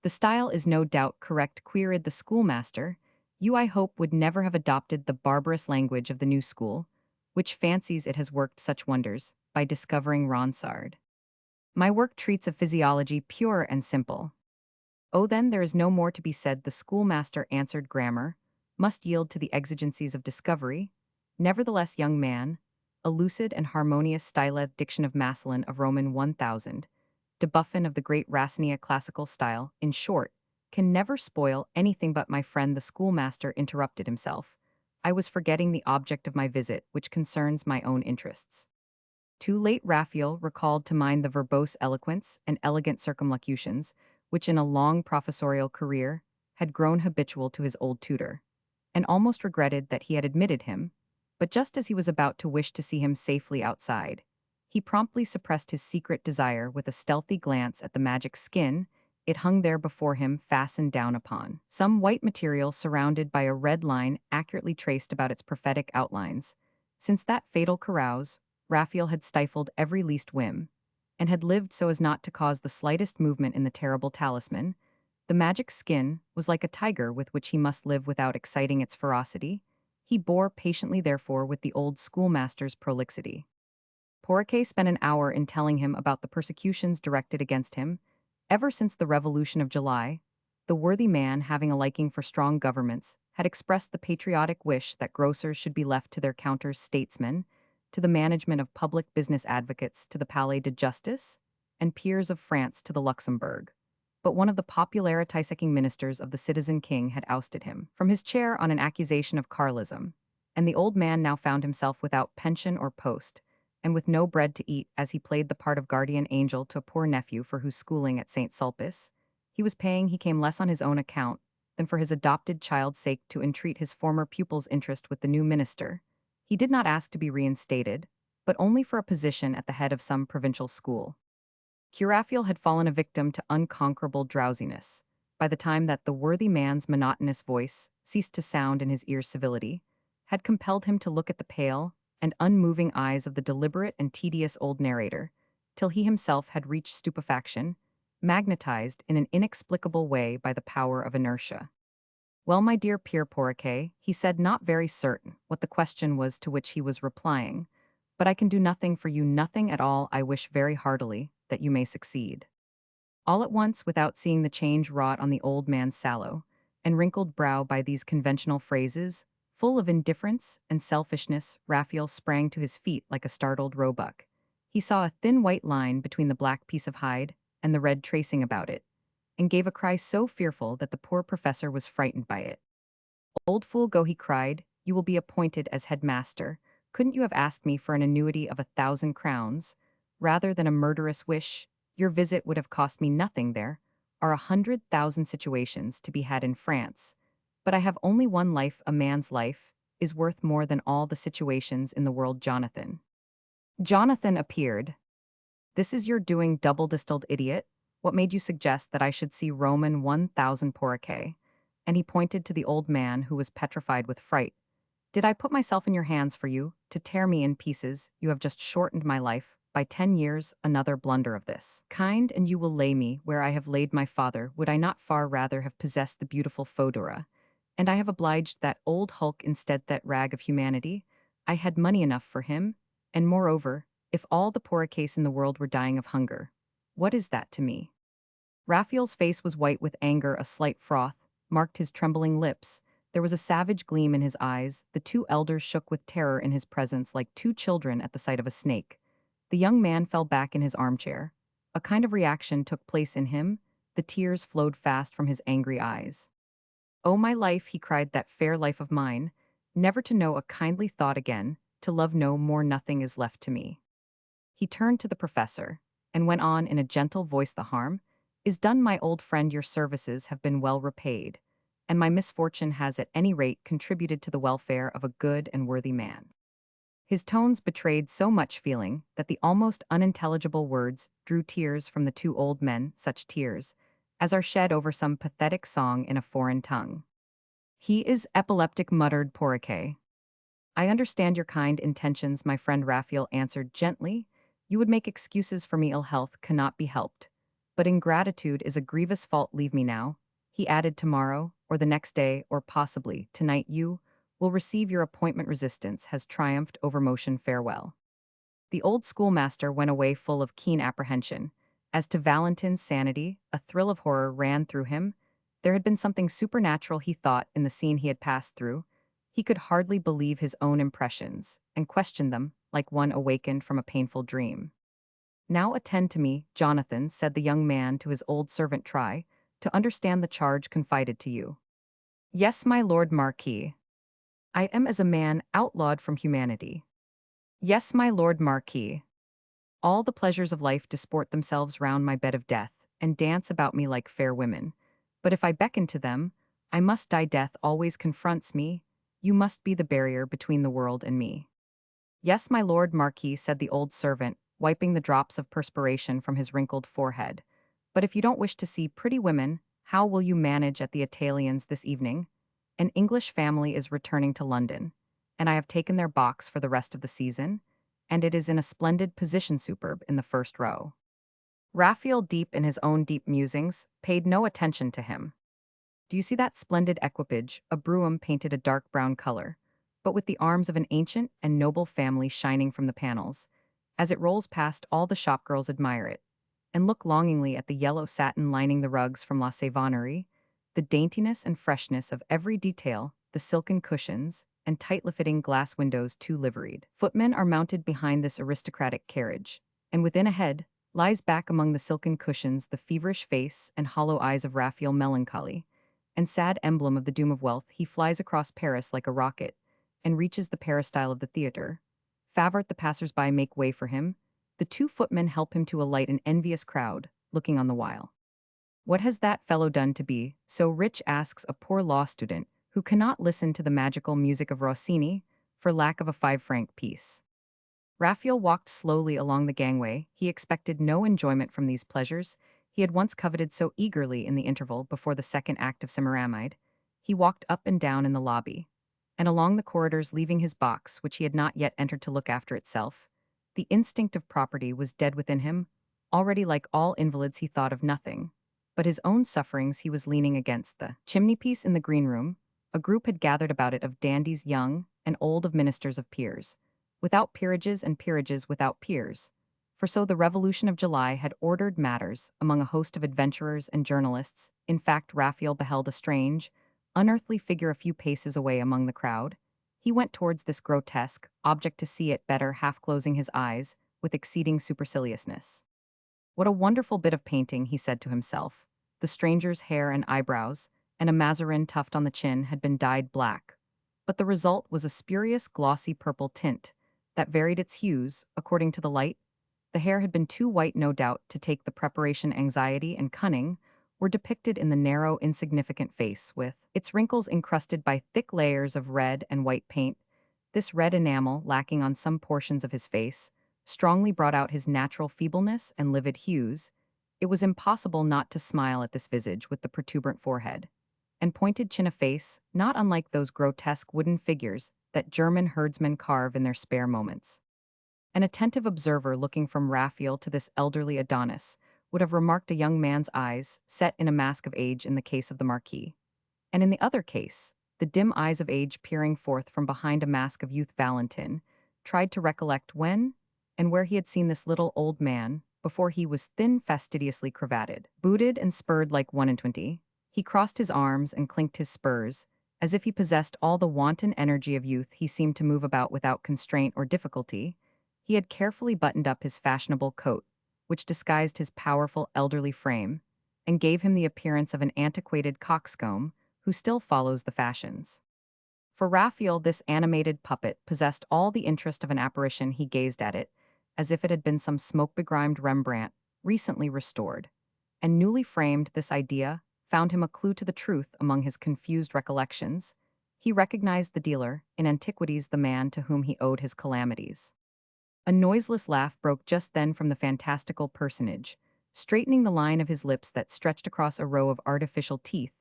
"The style is no doubt correct," queried the schoolmaster. "You, I hope, would never have adopted the barbarous language of the new school, which fancies it has worked such wonders by discovering Ronsard." "My work treats of physiology pure and simple." "Oh, then there is no more to be said," the schoolmaster answered. "Grammar must yield to the exigencies of discovery. Nevertheless, young man, a lucid and harmonious styled diction of Massillon of Roman 1000, de Buffon of the great Racine classical style, in short, can never spoil anything." "But my friend," the schoolmaster interrupted himself, "I was forgetting the object of my visit, which concerns my own interests." Too late, Raphael recalled to mind the verbose eloquence and elegant circumlocutions, which in a long professorial career had grown habitual to his old tutor, and almost regretted that he had admitted him. But just as he was about to wish to see him safely outside, he promptly suppressed his secret desire with a stealthy glance at the magic skin. It hung there before him, fastened down upon some white material, surrounded by a red line accurately traced about its prophetic outlines. Since that fatal carouse, Raphael had stifled every least whim, and had lived so as not to cause the slightest movement in the terrible talisman. The magic skin was like a tiger with which he must live without exciting its ferocity. He bore patiently, therefore, with the old schoolmaster's prolixity. Porriquet spent an hour in telling him about the persecutions directed against him. Ever since the Revolution of July, the worthy man, having a liking for strong governments, had expressed the patriotic wish that grocers should be left to their counters, statesmen to the management of public business, advocates to the Palais de Justice, and peers of France to the Luxembourg. But one of the popularity-seeking ministers of the citizen king had ousted him from his chair on an accusation of Carlism, and the old man now found himself without pension or post, and with no bread to eat, as he played the part of guardian angel to a poor nephew for whose schooling at St. Sulpice he was paying. He came less on his own account than for his adopted child's sake to entreat his former pupil's interest with the new minister. He did not ask to be reinstated, but only for a position at the head of some provincial school. Raphael had fallen a victim to unconquerable drowsiness. By the time that the worthy man's monotonous voice ceased to sound in his ear's civility, had compelled him to look at the pale and unmoving eyes of the deliberate and tedious old narrator, till he himself had reached stupefaction, magnetized in an inexplicable way by the power of inertia. "Well, my dear Pierre Porriquet," he said, not very certain what the question was to which he was replying, "but I can do nothing for you, nothing at all. I wish very heartily that you may succeed." All at once, without seeing the change wrought on the old man's sallow and wrinkled brow by these conventional phrases, full of indifference and selfishness, Raphael sprang to his feet like a startled roebuck. He saw a thin white line between the black piece of hide and the red tracing about it, and gave a cry so fearful that the poor professor was frightened by it. "Old fool, go," he cried, "you will be appointed as headmaster. Couldn't you have asked me for an annuity of 1,000 crowns, rather than a murderous wish? Your visit would have cost me nothing. There are 100,000 situations to be had in France, but I have only one life. A man's life is worth more than all the situations in the world." Jonathan appeared. "This is your doing, double-distilled idiot. What made you suggest that I should see Roman 1000 Porriquet?" And he pointed to the old man, who was petrified with fright. "Did I put myself in your hands for you, to tear me in pieces? You have just shortened my life by 10 years, another blunder of this kind, and you will lay me where I have laid my father. Would I not far rather have possessed the beautiful Fodora? And I have obliged that old hulk instead that rag of humanity. I had money enough for him, and moreover, if all the porricace in the world were dying of hunger, what is that to me? Raphael's face was white with anger, a slight froth marked his trembling lips. There was a savage gleam in his eyes. The two elders shook with terror in his presence like two children at the sight of a snake. The young man fell back in his armchair. A kind of reaction took place in him. The tears flowed fast from his angry eyes. "O my life," he cried, "that fair life of mine, never to know a kindly thought again, to love no more, nothing is left to me." He turned to the professor, and went on in a gentle voice, "The harm is done, my old friend, your services have been well repaid, and my misfortune has at any rate contributed to the welfare of a good and worthy man." His tones betrayed so much feeling that the almost unintelligible words drew tears from the two old men, such tears as are shed over some pathetic song in a foreign tongue. "He is epileptic," muttered Porriquet. "I understand your kind intentions," my friend Raphael answered gently. "You would make excuses for me. Ill health cannot be helped. But ingratitude is a grievous fault. Leave me now," he added, "tomorrow, or the next day, or possibly tonight you will receive your appointment. Resistance has triumphed over motion. Farewell." The old schoolmaster went away full of keen apprehension. As to Valentin's sanity, a thrill of horror ran through him. There had been something supernatural, he thought, in the scene he had passed through. He could hardly believe his own impressions, and questioned them like one awakened from a painful dream. "Now attend to me, Jonathan," said the young man to his old servant. "Try to understand the charge confided to you." "Yes, my lord Marquis. I am as a man outlawed from humanity." "Yes, my lord Marquis. All the pleasures of life disport themselves round my bed of death, and dance about me like fair women. But if I beckon to them, I must die. Death always confronts me. You must be the barrier between the world and me." "Yes, my lord Marquis," said the old servant, wiping the drops of perspiration from his wrinkled forehead. "But if you don't wish to see pretty women, how will you manage at the Italians this evening? An English family is returning to London, and I have taken their box for the rest of the season, and it is in a splendid position, superb, in the first row." Raphael, deep in his own deep musings, paid no attention to him. "Do you see that splendid equipage, a brougham painted a dark brown color, but with the arms of an ancient and noble family shining from the panels? As it rolls past, all the shopgirls admire it, and look longingly at the yellow satin lining the rugs from La Savonnerie, the daintiness and freshness of every detail, the silken cushions, and tightly-fitting glass windows, too liveried. Footmen are mounted behind this aristocratic carriage, and within ahead lies back among the silken cushions the feverish face and hollow eyes of Raphael. Melancholy and sad emblem of the doom of wealth, he flies across Paris like a rocket, and reaches the peristyle of the theatre. Favart, the passers-by, make way for him. The two footmen help him to alight, an envious crowd, looking on the while. "What has that fellow done to be so rich?" asks a poor law student, who cannot listen to the magical music of Rossini for lack of a 5-franc piece. Raphael walked slowly along the gangway. He expected no enjoyment from these pleasures he had once coveted so eagerly in the interval before the second act of Semiramide. He walked up and down in the lobby, and along the corridors, leaving his box, which he had not yet entered, to look after itself. The instinct of property was dead within him. Already, like all invalids, he thought of nothing but his own sufferings. He was leaning against the chimney-piece in the green room. A group had gathered about it, of dandies young and old, of ministers, of peers without peerages, and peerages without peers. For so the Revolution of July had ordered matters among a host of adventurers and journalists. In fact, Raphael beheld a strange, unearthly figure a few paces away among the crowd. He went towards this grotesque object to see it better, half closing his eyes with exceeding superciliousness. "What a wonderful bit of painting," he said to himself. The stranger's hair and eyebrows, and a Mazarin tuft on the chin, had been dyed black, but the result was a spurious, glossy purple tint that varied its hues according to the light. The hair had been too white, no doubt, to take the preparation. Anxiety and cunning were depicted in the narrow, insignificant face, with its wrinkles encrusted by thick layers of red and white paint. This red enamel, lacking on some portions of his face, strongly brought out his natural feebleness and livid hues. It was impossible not to smile at this visage with the protuberant forehead and pointed chin, a face not unlike those grotesque wooden figures that German herdsmen carve in their spare moments. An attentive observer looking from Raphael to this elderly Adonis would have remarked a young man's eyes set in a mask of age in the case of the Marquis, and in the other case, the dim eyes of age peering forth from behind a mask of youth. Valentin tried to recollect when and where he had seen this little old man before he was thin, fastidiously cravated, booted, and spurred like 1 and 20. He crossed his arms and clinked his spurs. As if he possessed all the wanton energy of youth, he seemed to move about without constraint or difficulty. He had carefully buttoned up his fashionable coat, which disguised his powerful elderly frame, and gave him the appearance of an antiquated coxcomb who still follows the fashions. For Raphael, this animated puppet possessed all the interest of an apparition. He gazed at it, as if it had been some smoke-begrimed Rembrandt, recently restored. And newly framed, this idea found him a clue to the truth among his confused recollections. He recognized the dealer, in antiquities the man to whom he owed his calamities. A noiseless laugh broke just then from the fantastical personage, straightening the line of his lips that stretched across a row of artificial teeth.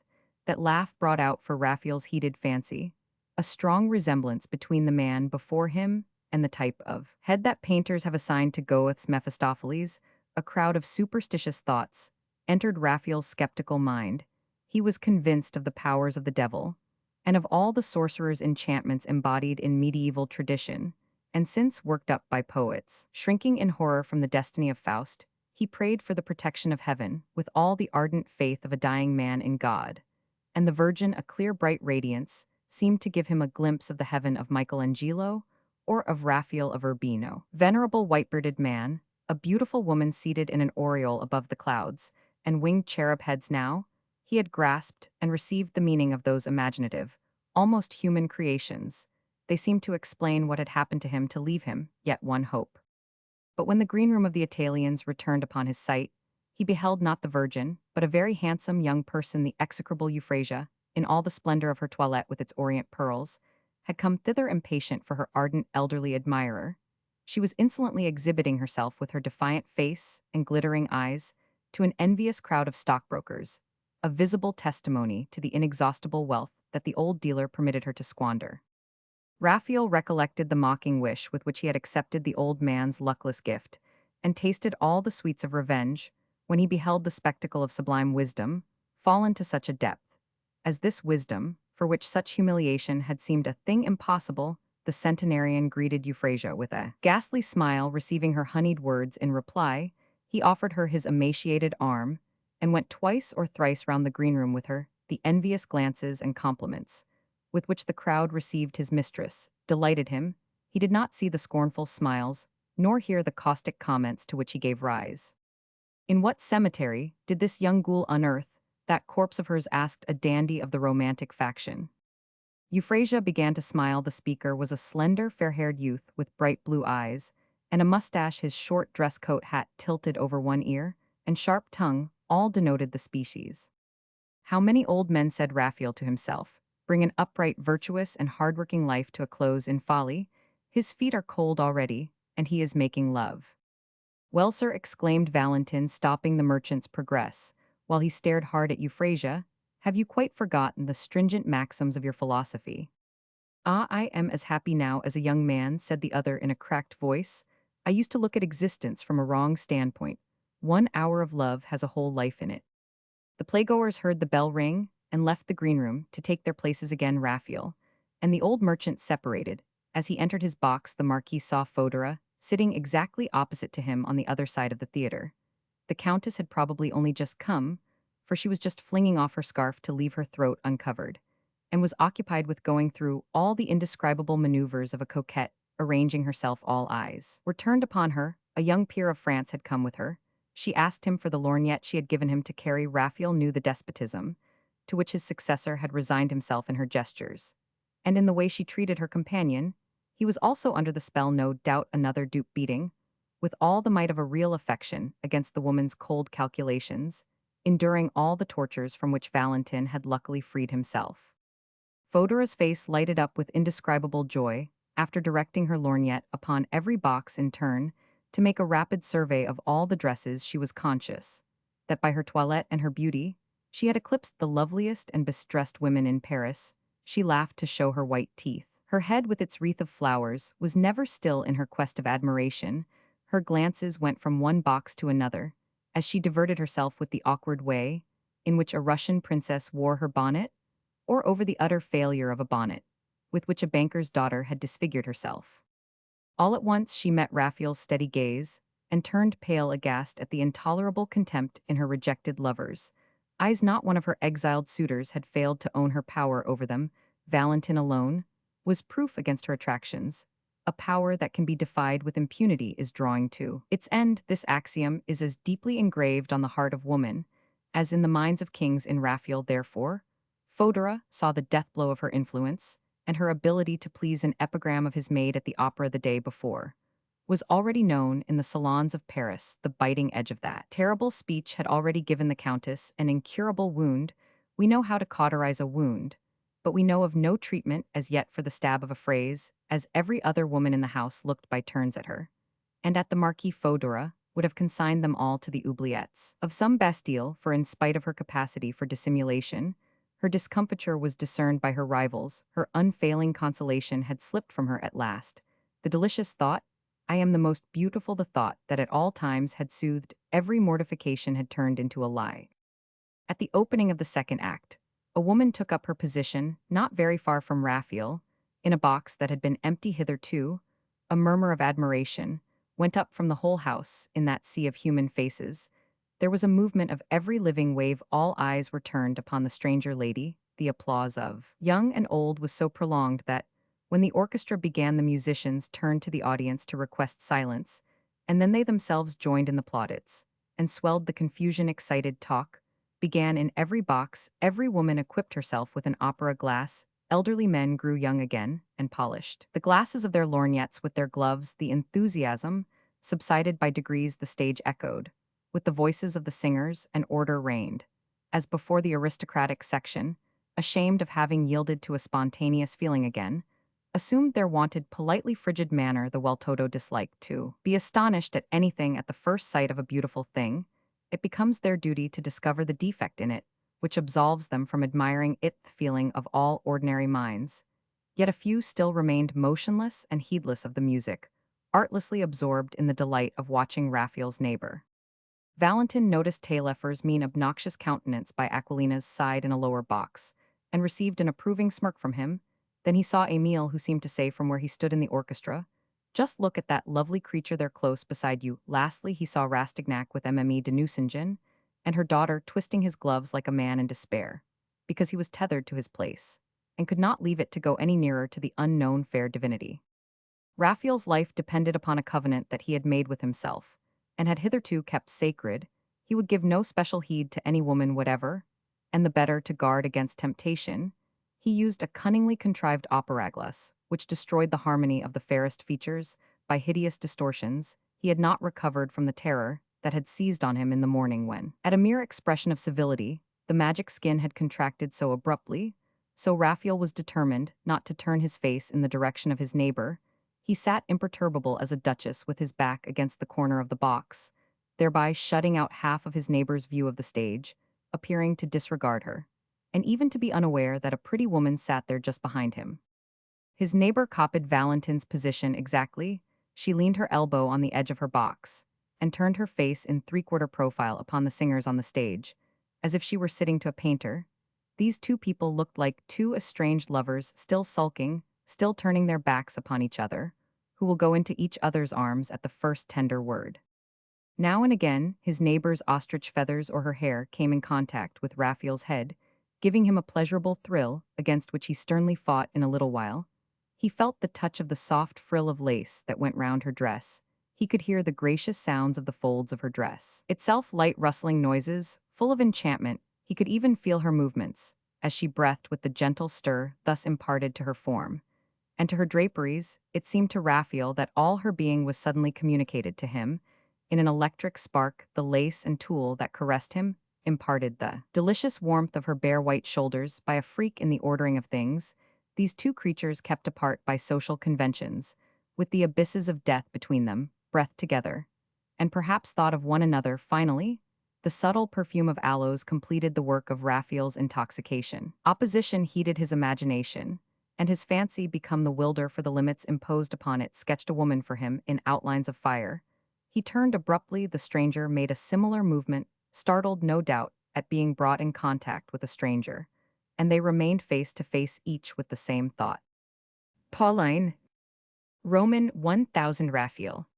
That laugh brought out for Raphael's heated fancy a strong resemblance between the man before him and the type of head that painters have assigned to Goethe's Mephistopheles. A crowd of superstitious thoughts entered Raphael's skeptical mind. He was convinced of the powers of the devil, and of all the sorcerer's enchantments embodied in medieval tradition, and since worked up by poets. Shrinking in horror from the destiny of Faust, he prayed for the protection of heaven with all the ardent faith of a dying man in God. And the Virgin, a clear bright radiance, seemed to give him a glimpse of the heaven of Michelangelo or of Raphael of Urbino. Venerable white-bearded man, a beautiful woman seated in an aureole above the clouds, and winged cherub heads now, he had grasped and received the meaning of those imaginative, almost human creations. They seemed to explain what had happened to him to leave him yet one hope. But when the green room of the Italians returned upon his sight, he beheld not the Virgin, but a very handsome young person. The execrable Euphrasia, in all the splendor of her toilette with its orient pearls, had come thither impatient for her ardent elderly admirer. She was insolently exhibiting herself with her defiant face and glittering eyes to an envious crowd of stockbrokers, a visible testimony to the inexhaustible wealth that the old dealer permitted her to squander. Raphael recollected the mocking wish with which he had accepted the old man's luckless gift, and tasted all the sweets of revenge when he beheld the spectacle of sublime wisdom fallen to such a depth as this wisdom, for which such humiliation had seemed a thing impossible. The centenarian greeted Euphrasia with a ghastly smile. Receiving her honeyed words in reply, he offered her his emaciated arm, and went twice or thrice round the green room with her. The envious glances and compliments with which the crowd received his mistress delighted him. He did not see the scornful smiles, nor hear the caustic comments to which he gave rise. In what cemetery did this young ghoul unearth that corpse of hers? Asked a dandy of the romantic faction. Euphrasia began to smile. The speaker was a slender, fair-haired youth with bright blue eyes, and a mustache. His short dress coat hat tilted over one ear, and sharp tongue, all denoted the species. How many old men, said Raphael to himself, bring an upright, virtuous, and hard-working life to a close in folly? His feet are cold already, and he is making love. Well, sir, exclaimed Valentin, stopping the merchant's progress, while he stared hard at Euphrasia, have you quite forgotten the stringent maxims of your philosophy? Ah, I am as happy now as a young man, said the other in a cracked voice. I used to look at existence from a wrong standpoint. 1 hour of love has a whole life in it. The playgoers heard the bell ring and left the green room to take their places again. Raphael and the old merchant separated. As he entered his box, the Marquis saw Fodora sitting exactly opposite to him on the other side of the theater. The Countess had probably only just come, for she was just flinging off her scarf to leave her throat uncovered, and was occupied with going through all the indescribable maneuvers of a coquette, arranging herself. All eyes were turned upon her. A young peer of France had come with her. She asked him for the lorgnette she had given him to carry. Raphael knew the despotism to which his successor had resigned himself in her gestures, and in the way she treated her companion. He was also under the spell, no doubt another dupe beating, with all the might of a real affection, against the woman's cold calculations, enduring all the tortures from which Valentin had luckily freed himself. Fodora's face lighted up with indescribable joy, after directing her lorgnette upon every box in turn, to make a rapid survey of all the dresses. She was conscious that by her toilette and her beauty, she had eclipsed the loveliest and best-dressed women in Paris. She laughed to show her white teeth. Her head with its wreath of flowers was never still in her quest of admiration. Her glances went from one box to another, as she diverted herself with the awkward way in which a Russian princess wore her bonnet, or over the utter failure of a bonnet, with which a banker's daughter had disfigured herself. All at once she met Raphael's steady gaze, and turned pale aghast at the intolerable contempt in her rejected lover's eyes. Not one of her exiled suitors had failed to own her power over them. Valentin alone was proof against her attractions. A power that can be defied with impunity is drawing to its end. This axiom is as deeply engraved on the heart of woman as in the minds of kings. In Raphael, therefore, Fodora saw the death blow of her influence, and her ability to please. An epigram of his maid at the opera the day before was already known in the salons of Paris. The biting edge of that terrible speech had already given the Countess an incurable wound. We know how to cauterize a wound, but we know of no treatment as yet for the stab of a phrase, as every other woman in the house looked by turns at her, and at the Marquis. Fodora would have consigned them all to the oubliettes of some Bastille, for in spite of her capacity for dissimulation, her discomfiture was discerned by her rivals. Her unfailing consolation had slipped from her at last. The delicious thought, I am the most beautiful, the thought that at all times had soothed every mortification, had turned into a lie. At the opening of the second act, a woman took up her position, not very far from Raphael, in a box that had been empty hitherto. A murmur of admiration went up from the whole house. In that sea of human faces, there was a movement of every living wave. All eyes were turned upon the stranger lady. The applause of young and old was so prolonged that, when the orchestra began, the musicians turned to the audience to request silence, and then they themselves joined in the plaudits, and swelled the confusion. Excited talk began in every box. Every woman equipped herself with an opera glass. Elderly men grew young again and polished the glasses of their lorgnettes with their gloves. The enthusiasm subsided by degrees. The stage echoed with the voices of the singers, and order reigned. As before, the aristocratic section, ashamed of having yielded to a spontaneous feeling again, assumed their wonted politely frigid manner. The well todo disliked to be astonished at anything. At the first sight of a beautiful thing, it becomes their duty to discover the defect in it, which absolves them from admiring it. The feeling of all ordinary minds. Yet a few still remained motionless and heedless of the music, artlessly absorbed in the delight of watching Raphael's neighbor. Valentin noticed Taillefer's mean, obnoxious countenance by Aquilina's side in a lower box, and received an approving smirk from him. Then he saw Emile, who seemed to say from where he stood in the orchestra, "Just look at that lovely creature there close beside you." Lastly, he saw Rastignac with Mme. de Nucingen and her daughter twisting his gloves like a man in despair, because he was tethered to his place, and could not leave it to go any nearer to the unknown fair divinity. Raphael's life depended upon a covenant that he had made with himself, and had hitherto kept sacred. He would give no special heed to any woman whatever, and the better to guard against temptation, he used a cunningly contrived opera glass, which destroyed the harmony of the fairest features by hideous distortions. He had not recovered from the terror that had seized on him in the morning when, at a mere expression of civility, the magic skin had contracted so abruptly. So Raphael was determined not to turn his face in the direction of his neighbor. He sat imperturbable as a duchess with his back against the corner of the box, thereby shutting out half of his neighbor's view of the stage, appearing to disregard her, and even to be unaware that a pretty woman sat there just behind him. His neighbor copied Valentin's position exactly. She leaned her elbow on the edge of her box, and turned her face in three-quarter profile upon the singers on the stage, as if she were sitting to a painter. These two people looked like two estranged lovers, still sulking, still turning their backs upon each other, who will go into each other's arms at the first tender word. Now and again, his neighbor's ostrich feathers or her hair came in contact with Raphael's head, giving him a pleasurable thrill, against which he sternly fought. In a little while, he felt the touch of the soft frill of lace that went round her dress. He could hear the gracious sounds of the folds of her dress, itself light rustling noises, full of enchantment. He could even feel her movements, as she breathed with the gentle stir thus imparted to her form. And to her draperies, it seemed to Raphael that all her being was suddenly communicated to him. In an electric spark, the lace and tulle that caressed him imparted the delicious warmth of her bare white shoulders. By a freak in the ordering of things, these two creatures, kept apart by social conventions, with the abysses of death between them, breathed together, and perhaps thought of one another. Finally, the subtle perfume of aloes completed the work of Raphael's intoxication. Opposition heated his imagination, and his fancy become the wilder for the limits imposed upon it sketched a woman for him in outlines of fire. He turned abruptly, the stranger made a similar movement, startled no doubt at being brought in contact with a stranger, and they remained face to face each with the same thought. Pauline, Roman 1000 Raphael.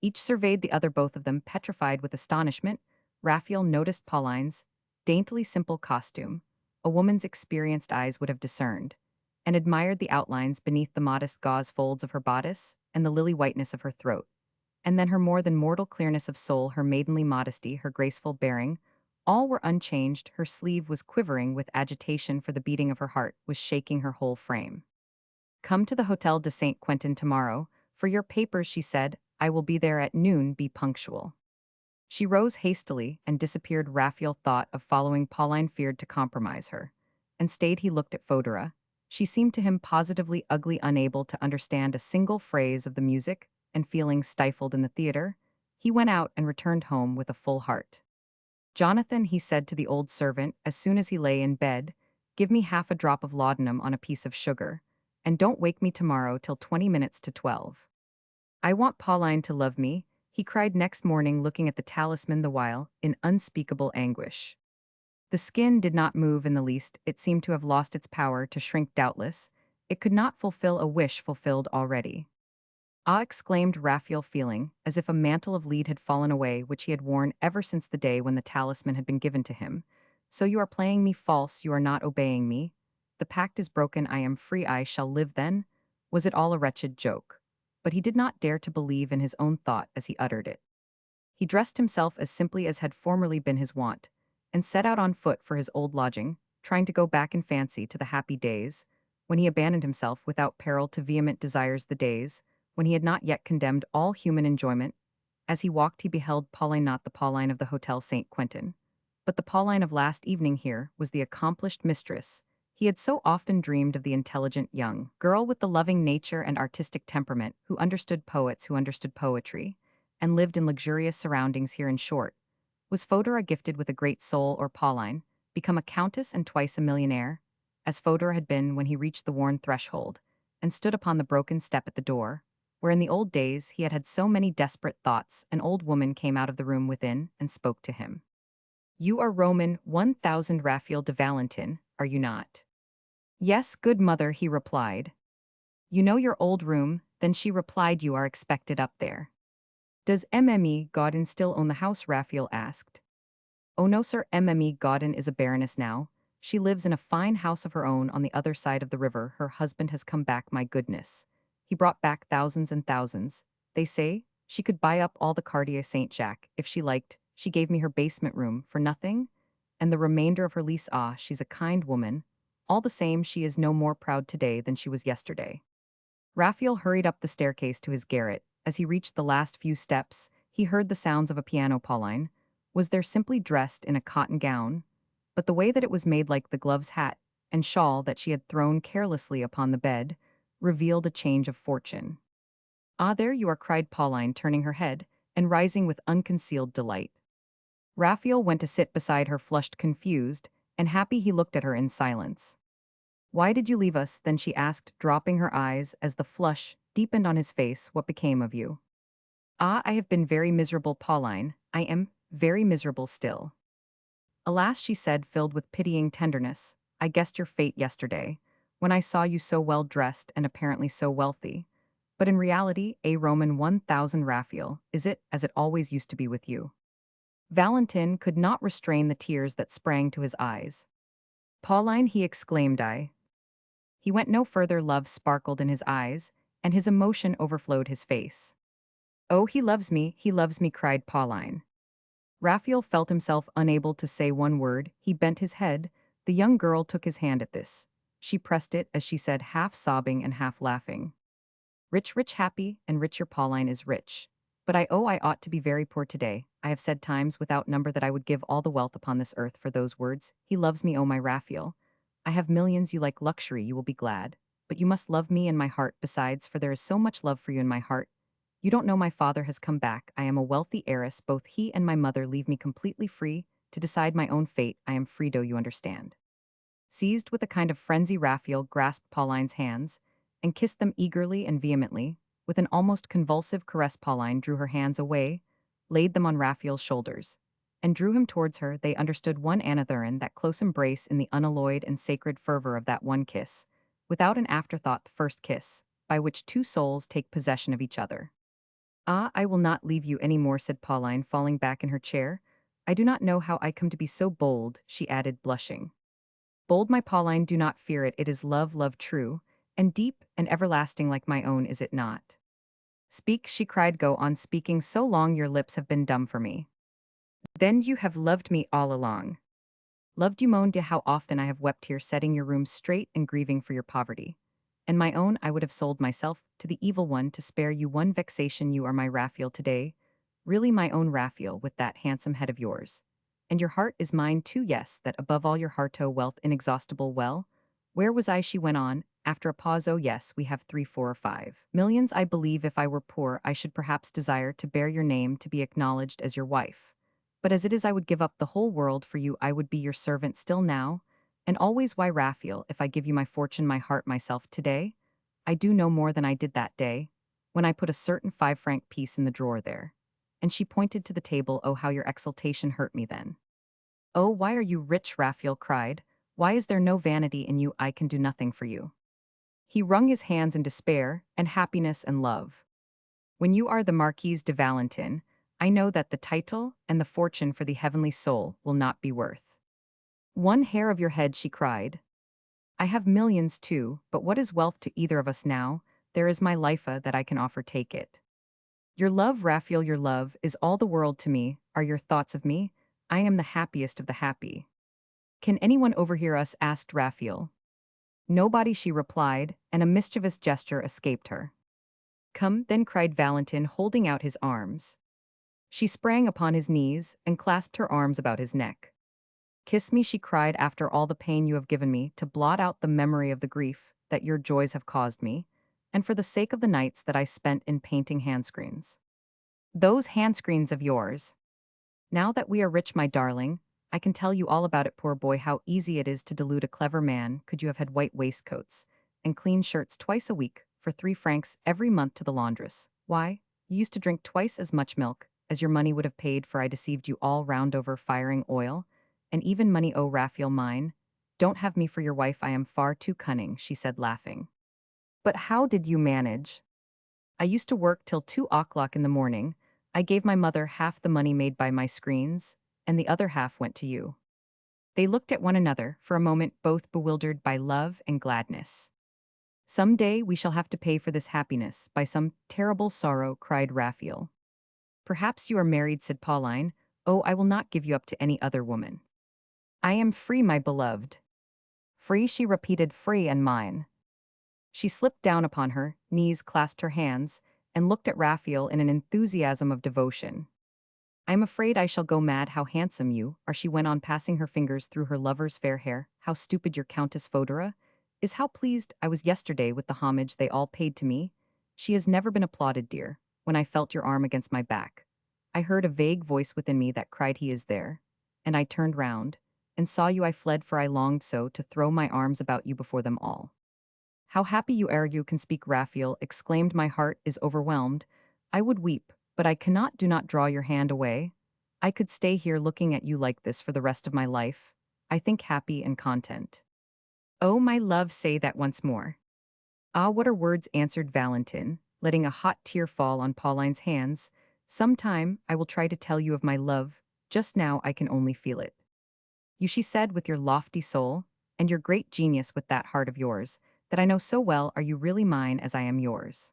Each surveyed the other, both of them petrified with astonishment. Raphael noticed Pauline's daintily simple costume, a woman's experienced eyes would have discerned, and admired the outlines beneath the modest gauze folds of her bodice and the lily whiteness of her throat, and then her more than mortal clearness of soul, her maidenly modesty, her graceful bearing, all were unchanged. Her sleeve was quivering with agitation, for the beating of her heart was shaking her whole frame. Come to the Hotel de Saint Quentin tomorrow, for your papers, she said. I will be there at noon, be punctual. She rose hastily and disappeared. Raphael thought of following Pauline, feared to compromise her, and stayed. He looked at Fodora. She seemed to him positively ugly, unable to understand a single phrase of the music, and feeling stifled in the theater. He went out and returned home with a full heart. Jonathan, he said to the old servant as soon as he lay in bed, give me half a drop of laudanum on a piece of sugar, and don't wake me tomorrow till 20 minutes to 12. I want Pauline to love me, he cried next morning, looking at the talisman the while, in unspeakable anguish. The skin did not move in the least, it seemed to have lost its power to shrink. Doubtless it could not fulfill a wish fulfilled already. Ah, exclaimed Raphael, feeling as if a mantle of lead had fallen away which he had worn ever since the day when the talisman had been given to him. So you are playing me false, you are not obeying me. The pact is broken, I am free, I shall live then? Was it all a wretched joke? But he did not dare to believe in his own thought as he uttered it. He dressed himself as simply as had formerly been his wont, and set out on foot for his old lodging, trying to go back in fancy to the happy days, when he abandoned himself without peril to vehement desires, the days when he had not yet condemned all human enjoyment. As he walked he beheld Pauline, not the Pauline of the Hotel St. Quentin, but the Pauline of last evening. Here was the accomplished mistress. He had so often dreamed of the intelligent young girl with the loving nature and artistic temperament, who understood poets, who understood poetry, and lived in luxurious surroundings. Here, in short, was Fodora gifted with a great soul, or Pauline, become a countess and twice a millionaire, as Fodora had been when he reached the worn threshold, and stood upon the broken step at the door, where in the old days he had had so many desperate thoughts. An old woman came out of the room within and spoke to him. You are Roman 1000 Raphael de Valentin, are you not? Yes, good mother, he replied. You know your old room? Then she replied, you are expected up there. Does Mme Godin still own the house? Raphael asked. Oh no, sir, Mme Godin is a baroness now. She lives in a fine house of her own on the other side of the river. Her husband has come back, my goodness. He brought back thousands and thousands. They say she could buy up all the Quartier Saint-Jacques if she liked. She gave me her basement room for nothing, and the remainder of her lease. Ah, she's a kind woman. All the same, she is no more proud today than she was yesterday. Raphael hurried up the staircase to his garret. As he reached the last few steps, he heard the sounds of a piano. Pauline was there, simply dressed in a cotton gown, but the way that it was made, like the gloves, hat, and shawl that she had thrown carelessly upon the bed, revealed a change of fortune. Ah, there you are, cried Pauline, turning her head, and rising with unconcealed delight. Raphael went to sit beside her, flushed, confused, and happy. He looked at her in silence. Why did you leave us? Then she asked, dropping her eyes as the flush deepened on his face. What became of you? Ah, I have been very miserable, Pauline. I am very miserable still. Alas, she said, filled with pitying tenderness, I guessed your fate yesterday, when I saw you so well dressed and apparently so wealthy. But in reality, a Roman 1000 Raphael, is it as it always used to be with you? Valentin could not restrain the tears that sprang to his eyes. Pauline, he exclaimed. He went no further. Love sparkled in his eyes, and his emotion overflowed his face. Oh, he loves me, cried Pauline. Raphael felt himself unable to say one word. He bent his head. The young girl took his hand at this. She pressed it as she said, half sobbing and half laughing. Rich, rich, happy, and richer. Pauline is rich. But I ought to be very poor today. I have said times without number that I would give all the wealth upon this earth for those words. He loves me, oh my Raphael. I have millions. You like luxury, you will be glad. But you must love me in my heart besides, for there is so much love for you in my heart. You don't know, my father has come back. I am a wealthy heiress. Both he and my mother leave me completely free to decide my own fate. I am free, do you understand? Seized with a kind of frenzy, Raphael grasped Pauline's hands and kissed them eagerly and vehemently. With an almost convulsive caress, Pauline drew her hands away, laid them on Raphael's shoulders, and drew him towards her. They understood one another in that close embrace, in the unalloyed and sacred fervor of that one kiss, without an afterthought, the first kiss, by which two souls take possession of each other. "Ah, I will not leave you any more," said Pauline, falling back in her chair. "I do not know how I come to be so bold," she added, blushing. "Bold, my Pauline, do not fear it. It is love, love true, and deep, and everlasting like my own, is it not?" "Speak," she cried, "go on speaking. So long your lips have been dumb for me." "Then you have loved me all along." "Loved you, mon Dieu, how often I have wept here, setting your room straight and grieving for your poverty. And my own, I would have sold myself to the evil one to spare you one vexation. You are my Raphael today, really my own Raphael, with that handsome head of yours. And your heart is mine too, yes, that above all your heart, oh wealth inexhaustible. Well, where was I?" she went on, after a pause. "Oh yes, we have 3, 4, or 5 millions. I believe if I were poor I should perhaps desire to bear your name, to be acknowledged as your wife. But as it is, I would give up the whole world for you. I would be your servant still now, and always. Why, Raphael, if I give you my fortune, my heart, myself today, I do no more than I did that day, when I put a certain 5-franc piece in the drawer there." And she pointed to the table. "Oh, how your exultation hurt me then." "Oh, why are you rich?" Raphael cried. "Why is there no vanity in you? I can do nothing for you." He wrung his hands in despair, and happiness and love. "When you are the Marquise de Valentin, I know that the title and the fortune for the heavenly soul will not be worth one hair of your head," she cried. "I have millions too, but what is wealth to either of us now? There is my life that I can offer, take it. Your love, Raphael, your love is all the world to me. Are your thoughts of me? I am the happiest of the happy." "Can anyone overhear us?" asked Raphael. "Nobody," she replied, and a mischievous gesture escaped her. "Come, then," cried Valentin, holding out his arms. She sprang upon his knees and clasped her arms about his neck. "Kiss me," she cried, "after all the pain you have given me, to blot out the memory of the grief that your joys have caused me, and for the sake of the nights that I spent in painting handscreens. Those handscreens of yours. Now that we are rich, my darling, I can tell you all about it. Poor boy, how easy it is to delude a clever man. Could you have had white waistcoats and clean shirts twice a week for 3 francs every month to the laundress? Why, you used to drink twice as much milk as your money would have paid for. I deceived you all round over firing oil, and even money. Oh, Raphael mine, don't have me for your wife. I am far too cunning," she said, laughing. "But how did you manage?" "I used to work till 2 o'clock in the morning. I gave my mother half the money made by my screens, and the other half went to you." They looked at one another for a moment, both bewildered by love and gladness. "Some day we shall have to pay for this happiness by some terrible sorrow," cried Raphael. "Perhaps you are married," said Pauline. "Oh, I will not give you up to any other woman. I am free, my beloved." "Free," she repeated, "free and mine." She slipped down upon her knees, clasped her hands, and looked at Raphael in an enthusiasm of devotion. "I am afraid I shall go mad. How handsome you are," she went on, passing her fingers through her lover's fair hair. "How stupid your Countess Fodora is. How pleased I was yesterday with the homage they all paid to me. She has never been applauded, dear. When I felt your arm against my back, I heard a vague voice within me that cried, 'He is there.' And I turned round and saw you. I fled, for I longed so to throw my arms about you before them all." "How happy you are, you can speak," Raphael exclaimed. "My heart is overwhelmed. I would weep, but I cannot. Do not draw your hand away. I could stay here looking at you like this for the rest of my life. I think happy and content." "Oh, my love, say that once more." "Ah, what are words?" answered Valentin, letting a hot tear fall on Pauline's hands. "Some time I will try to tell you of my love. Just now I can only feel it. You," she said, "with your lofty soul, and your great genius, with that heart of yours, that I know so well. Are you really mine as I am yours?"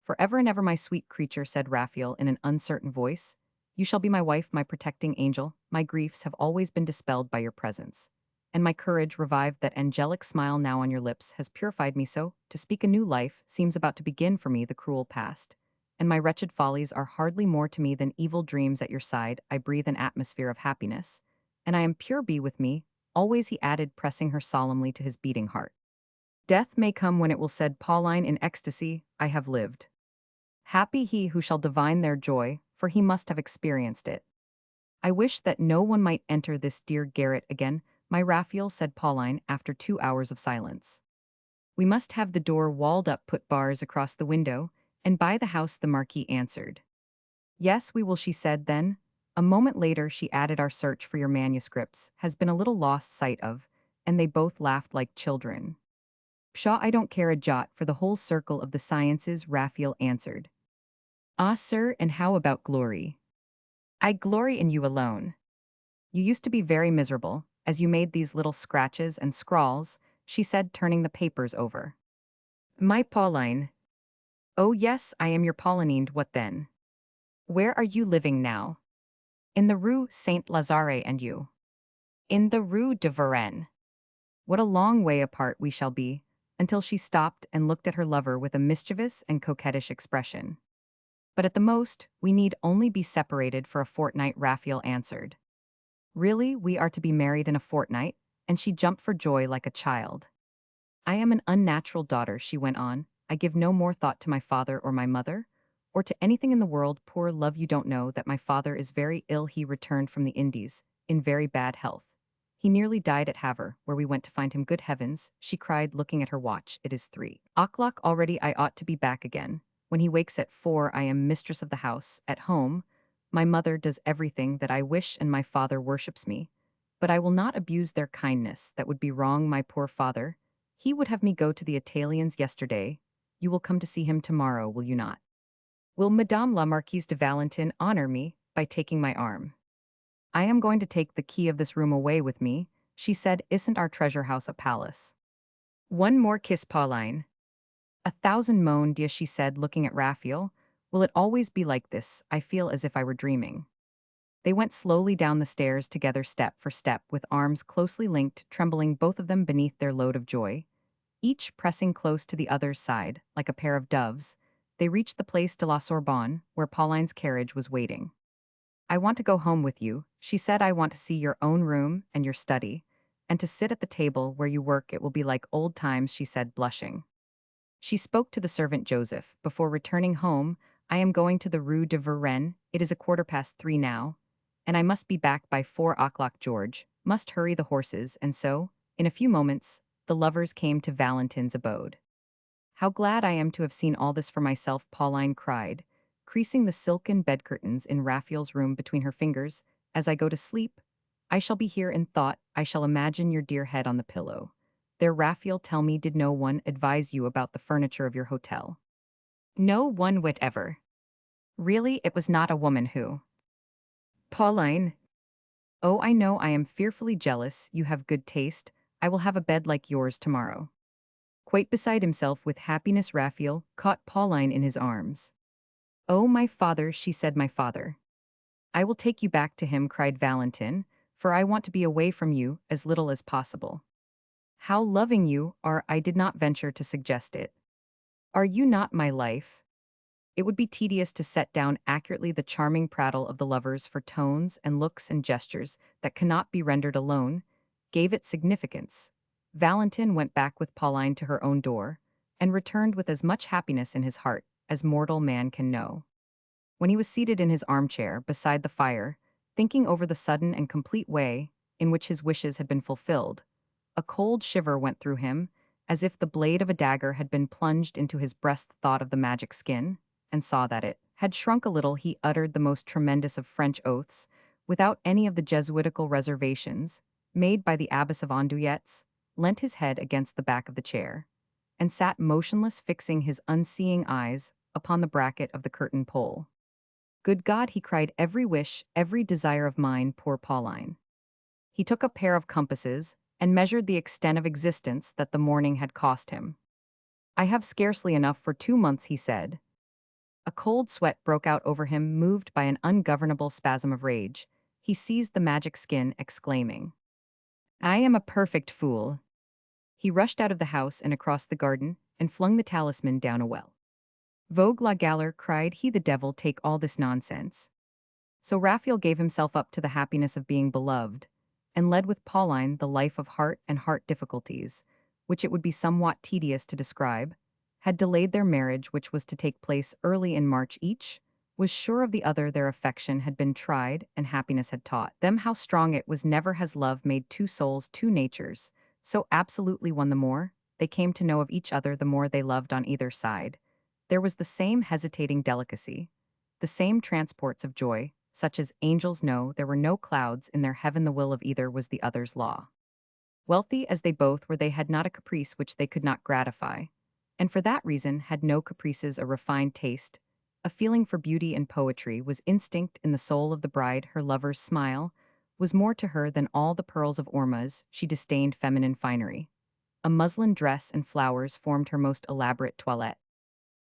"Forever and ever, my sweet creature," said Raphael in an uncertain voice. "You shall be my wife, my protecting angel. My griefs have always been dispelled by your presence, and my courage revived. That angelic smile now on your lips has purified me so. To speak a new life seems about to begin for me. The cruel past and my wretched follies are hardly more to me than evil dreams. At your side I breathe an atmosphere of happiness, and I am pure. Be with me always," he added, pressing her solemnly to his beating heart. "Death may come when it will," said Pauline in ecstasy. "I have lived. Happy he who shall divine their joy, for he must have experienced it. I wish that no one might enter this dear garret again. My Raphael, said Pauline after 2 hours of silence. We must have the door walled up, put bars across the window, and buy the house, the Marquis answered. Yes, we will, she said then. A moment later she added, our search for your manuscripts has been a little lost sight of, and they both laughed like children. Pshaw, I don't care a jot for the whole circle of the sciences, Raphael answered. Ah, sir, and how about glory? I glory in you alone. You used to be very miserable, as you made these little scratches and scrawls, she said, turning the papers over. My Pauline. Oh yes, I am your Pauline, what then? Where are you living now? In the Rue Saint-Lazare, and you? In the Rue de Varennes. What a long way apart we shall be, until she stopped and looked at her lover with a mischievous and coquettish expression. But at the most, we need only be separated for a fortnight, Raphael answered. Really, we are to be married in a fortnight? And she jumped for joy like a child. I am an unnatural daughter, she went on. I give no more thought to my father or my mother, or to anything in the world. Poor love, you don't know that my father is very ill. He returned from the Indies, in very bad health. He nearly died at Havre, where we went to find him. Good heavens, she cried, looking at her watch, it is 3 o'clock already. I ought to be back again. When he wakes at 4, I am mistress of the house, at home. My mother does everything that I wish, and my father worships me. But I will not abuse their kindness, that would be wrong. My poor father, he would have me go to the Italians yesterday. You will come to see him tomorrow, will you not? Will Madame la Marquise de Valentin honor me by taking my arm? I am going to take the key of this room away with me, she said. Isn't our treasure house a palace? One more kiss, Pauline. 1,000 mon Dieu, she said, looking at Raphael. Will it always be like this? I feel as if I were dreaming. They went slowly down the stairs together, step for step, with arms closely linked, trembling both of them beneath their load of joy. Each pressing close to the other's side, like a pair of doves, they reached the Place de la Sorbonne, where Pauline's carriage was waiting. I want to go home with you, she said. I want to see your own room and your study, and to sit at the table where you work. It will be like old times, she said, blushing. She spoke to the servant Joseph. Before returning home, I am going to the Rue de Varennes. It is 3:15 now, and I must be back by 4 o'clock. George must hurry the horses, and so, in a few moments, the lovers came to Valentin's abode. How glad I am to have seen all this for myself, Pauline cried, creasing the silken bed curtains in Raphael's room between her fingers. As I go to sleep, I shall be here in thought. I shall imagine your dear head on the pillow. There, Raphael, tell me, did no one advise you about the furniture of your hotel? No one whatever. Really, it was not a woman who. Pauline. Oh, I know, I am fearfully jealous. You have good taste. I will have a bed like yours tomorrow. Quite beside himself with happiness, Raphael caught Pauline in his arms. Oh, my father, she said, my father. I will take you back to him, cried Valentin, for I want to be away from you as little as possible. How loving you are, I did not venture to suggest it. Are you not my life? It would be tedious to set down accurately the charming prattle of the lovers, for tones and looks and gestures that cannot be rendered alone gave it significance. Valentin went back with Pauline to her own door, and returned with as much happiness in his heart as mortal man can know. When he was seated in his armchair beside the fire, thinking over the sudden and complete way in which his wishes had been fulfilled, a cold shiver went through him, as if the blade of a dagger had been plunged into his breast. Thought of the magic skin, and saw that it had shrunk a little. He uttered the most tremendous of French oaths, without any of the Jesuitical reservations made by the Abbess of Andouillettes, leant his head against the back of the chair, and sat motionless, fixing his unseeing eyes upon the bracket of the curtain pole. Good God, he cried, every wish, every desire of mine, poor Pauline. He took a pair of compasses, and measured the extent of existence that the morning had cost him. I have scarcely enough for 2 months, he said. A cold sweat broke out over him, moved by an ungovernable spasm of rage. He seized the magic skin, exclaiming, I am a perfect fool. He rushed out of the house and across the garden, and flung the talisman down a well. Vogue la galère, cried he, the devil take all this nonsense. So Raphael gave himself up to the happiness of being beloved, and led with Pauline the life of heart and heart difficulties, which it would be somewhat tedious to describe, had delayed their marriage, which was to take place early in March each, was sure of the other their affection had been tried and happiness had taught them how strong it was. Never has love made two souls, two natures, so absolutely one. The more they came to know of each other, the more they loved on either side. There was the same hesitating delicacy, the same transports of joy, such as angels know there were no clouds in their heaven. The will of either was the other's law. Wealthy as they both were, they had not a caprice which they could not gratify, and for that reason had no caprices. A refined taste, a feeling for beauty and poetry, was instinct in the soul of the bride. Her lover's smile was more to her than all the pearls of Ormuz. She disdained feminine finery. A muslin dress and flowers formed her most elaborate toilette.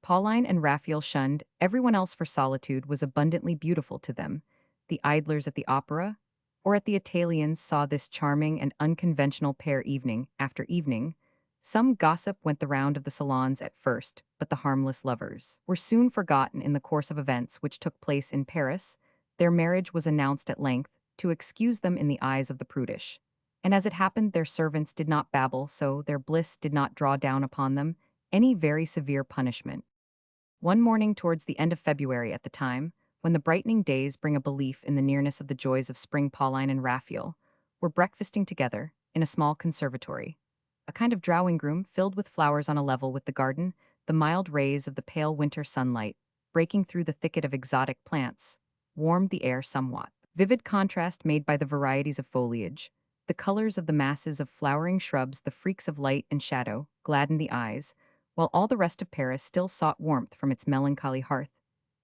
Pauline and Raphael shunned everyone else, for solitude was abundantly beautiful to them. The idlers at the opera or at the Italians saw this charming and unconventional pair evening after evening. Some gossip went the round of the salons at first, but the harmless lovers were soon forgotten in the course of events which took place in Paris. Their marriage was announced at length to excuse them in the eyes of the prudish. And as it happened, their servants did not babble, so their bliss did not draw down upon them any very severe punishment. One morning towards the end of February, at the time when the brightening days bring a belief in the nearness of the joys of spring, Pauline and Raphael were breakfasting together in a small conservatory, a kind of drawing room filled with flowers on a level with the garden. The mild rays of the pale winter sunlight, breaking through the thicket of exotic plants, warmed the air somewhat. Vivid contrast made by the varieties of foliage, the colors of the masses of flowering shrubs, the freaks of light and shadow, gladdened the eyes, while all the rest of Paris still sought warmth from its melancholy hearth.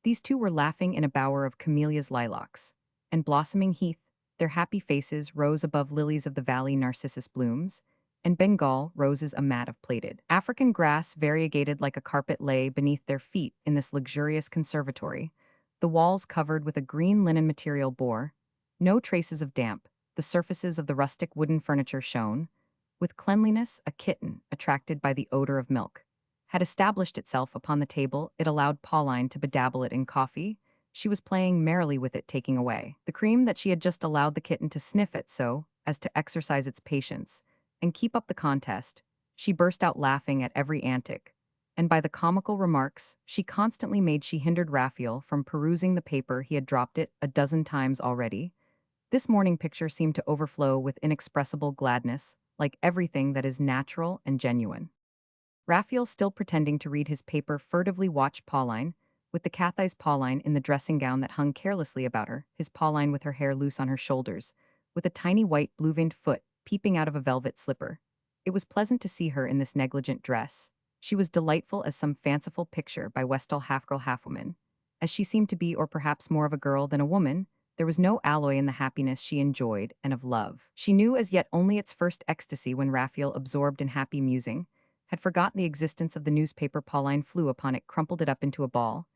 These two were laughing in a bower of camellias, lilacs, and blossoming heath. Their happy faces rose above lilies of the valley, narcissus blooms, and Bengal roses. A mat of plaited African grass, variegated like a carpet, lay beneath their feet in this luxurious conservatory. The walls, covered with a green linen material, bore no traces of damp. The surfaces of the rustic wooden furniture shone with cleanliness. A kitten, attracted by the odor of milk, had established itself upon the table. It allowed Pauline to bedabble it in coffee. She was playing merrily with it, taking away the cream that she had just allowed the kitten to sniff at, so as to exercise its patience and keep up the contest. She burst out laughing at every antic, and by the comical remarks she constantly made she hindered Raphael from perusing the paper. He had dropped it a dozen times already. This morning picture seemed to overflow with inexpressible gladness, like everything that is natural and genuine. Raphael, still pretending to read his paper, furtively watched Pauline, with the cat's Pauline in the dressing gown that hung carelessly about her, his Pauline with her hair loose on her shoulders, with a tiny white blue-veined foot peeping out of a velvet slipper. It was pleasant to see her in this negligent dress. She was delightful as some fanciful picture by Westall, half girl, half woman. As she seemed to be, or perhaps more of a girl than a woman, there was no alloy in the happiness she enjoyed and of love. She knew as yet only its first ecstasy when Raphael, absorbed in happy musing, had forgotten the existence of the newspaper. Pauline flew upon it, crumpled it up into a ball,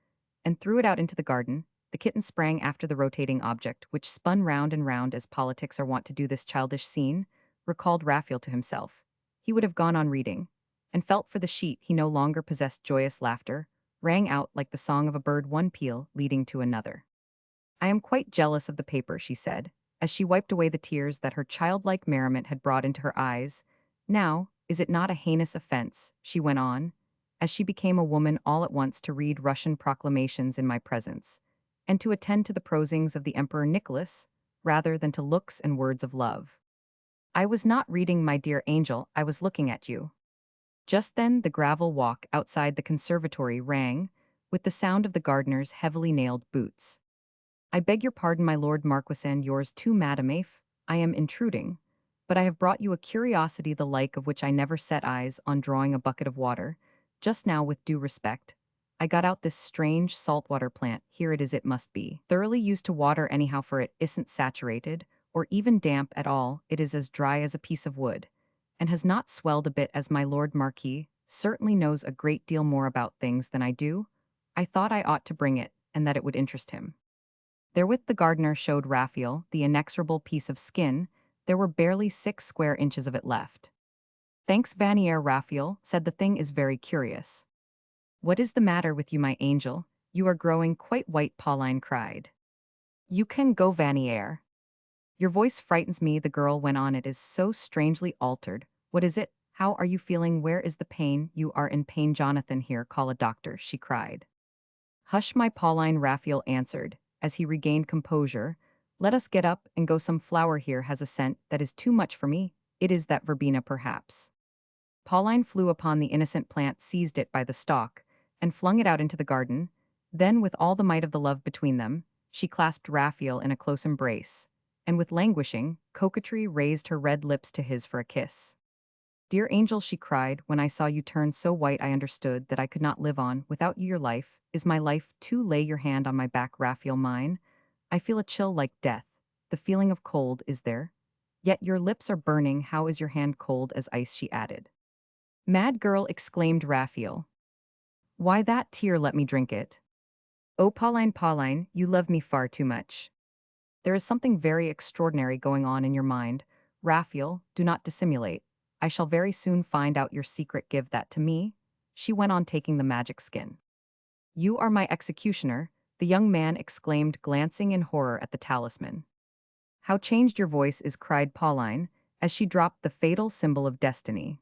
and threw it out into the garden. The kitten sprang after the rotating object, which spun round and round as politics are wont to do. This childish scene recalled Raphael to himself. He would have gone on reading, and felt for the sheet he no longer possessed. Joyous laughter rang out like the song of a bird, one peal leading to another. "I am quite jealous of the paper," she said, as she wiped away the tears that her childlike merriment had brought into her eyes. "Now, is it not a heinous offense," she went on, as she became a woman all at once, "to read Russian proclamations in my presence, and to attend to the prosings of the Emperor Nicholas, rather than to looks and words of love?" "I was not reading, my dear angel, I was looking at you." Just then the gravel walk outside the conservatory rang with the sound of the gardener's heavily nailed boots. "I beg your pardon, my lord Marquis, and yours too, Madame, if I am intruding, but I have brought you a curiosity the like of which I never set eyes on." Drawing a bucket of water, just now, with due respect, "I got out this strange saltwater plant. Here it is. It must be thoroughly used to water anyhow, for it isn't saturated, or even damp at all. It is as dry as a piece of wood, and has not swelled a bit. As my lord Marquis certainly knows a great deal more about things than I do, I thought I ought to bring it, and that it would interest him." Therewith the gardener showed Raphael the inexorable piece of skin. There were barely 6 square inches of it left. "Thanks, Vanier," Raphael said. "The thing is very curious." "What is the matter with you, my angel? You are growing quite white," Pauline cried. "You can go, Vanier. Your voice frightens me," the girl went on. "It is so strangely altered. What is it? How are you feeling? Where is the pain?" "You are in pain, Jonathan. Here, call a doctor," she cried. Hush, my Pauline, Raphael answered, as he regained composure. Let us get up and go. Some flower here has a scent that is too much for me. It is that verbena, perhaps. Pauline flew upon the innocent plant, seized it by the stalk, and flung it out into the garden. Then, with all the might of the love between them, she clasped Raphael in a close embrace, and with languishing coquetry raised her red lips to his for a kiss. Dear angel, she cried, when I saw you turn so white I understood that I could not live on without you. Your life is my life too. Lay your hand on my back, Raphael, mine. I feel a chill like death. The feeling of cold is there. Yet your lips are burning. How is your hand cold as ice? She added. Mad girl, exclaimed Raphael. Why that tear? Let me drink it. Oh, Pauline, Pauline, you love me far too much. There is something very extraordinary going on in your mind. Raphael, do not dissimulate. I shall very soon find out your secret. Give that to me. She went on, taking the magic skin. You are my executioner, the young man exclaimed, glancing in horror at the talisman. How changed your voice is, cried Pauline, as she dropped the fatal symbol of destiny.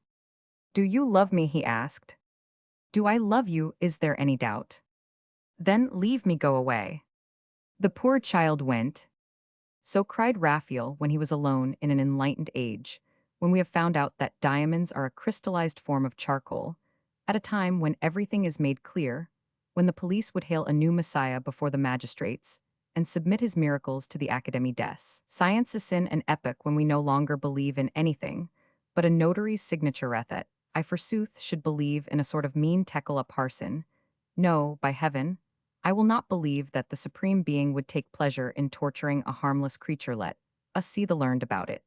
Do you love me? He asked. Do I love you? Is there any doubt? Then leave me, go away. The poor child went. So cried Raphael when he was alone in an enlightened age, when we have found out that diamonds are a crystallized form of charcoal, at a time when everything is made clear, when the police would hail a new messiah before the magistrates, and submit his miracles to the Académie des Sciences, in an epoch when we no longer believe in anything, but a notary's signature that, I forsooth should believe in a sort of mean tekel a parson. No, by heaven, I will not believe that the Supreme Being would take pleasure in torturing a harmless creature. Let us see the learned about it.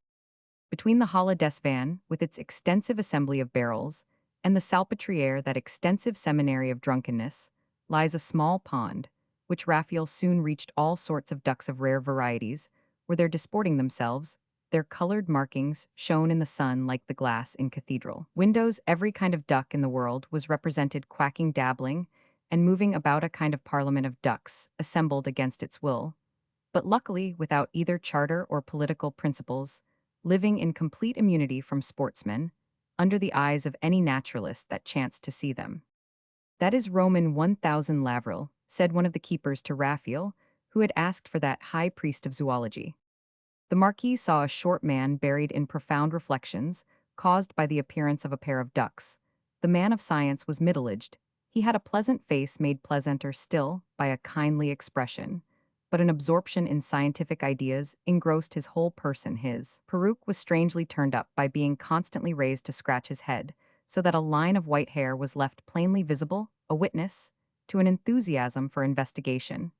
Between the Halle des Vins, with its extensive assembly of barrels, and the Salpêtrière, that extensive seminary of drunkenness, lies a small pond, which Raphael soon reached. All sorts of ducks of rare varieties were there disporting themselves, their colored markings shone in the sun like the glass in cathedral windows. Every kind of duck in the world was represented, quacking, dabbling, and moving about, a kind of parliament of ducks, assembled against its will, but luckily without either charter or political principles, living in complete immunity from sportsmen, under the eyes of any naturalist that chanced to see them. That is Roman 1000 Lavril, said one of the keepers to Raphael, who had asked for that high priest of zoology. The Marquis saw a short man buried in profound reflections, caused by the appearance of a pair of ducks. The man of science was middle-aged. He had a pleasant face made pleasanter still by a kindly expression, but an absorption in scientific ideas engrossed his whole person. His peruke was strangely turned up by being constantly raised to scratch his head, so that a line of white hair was left plainly visible, a witness to an enthusiasm for investigation,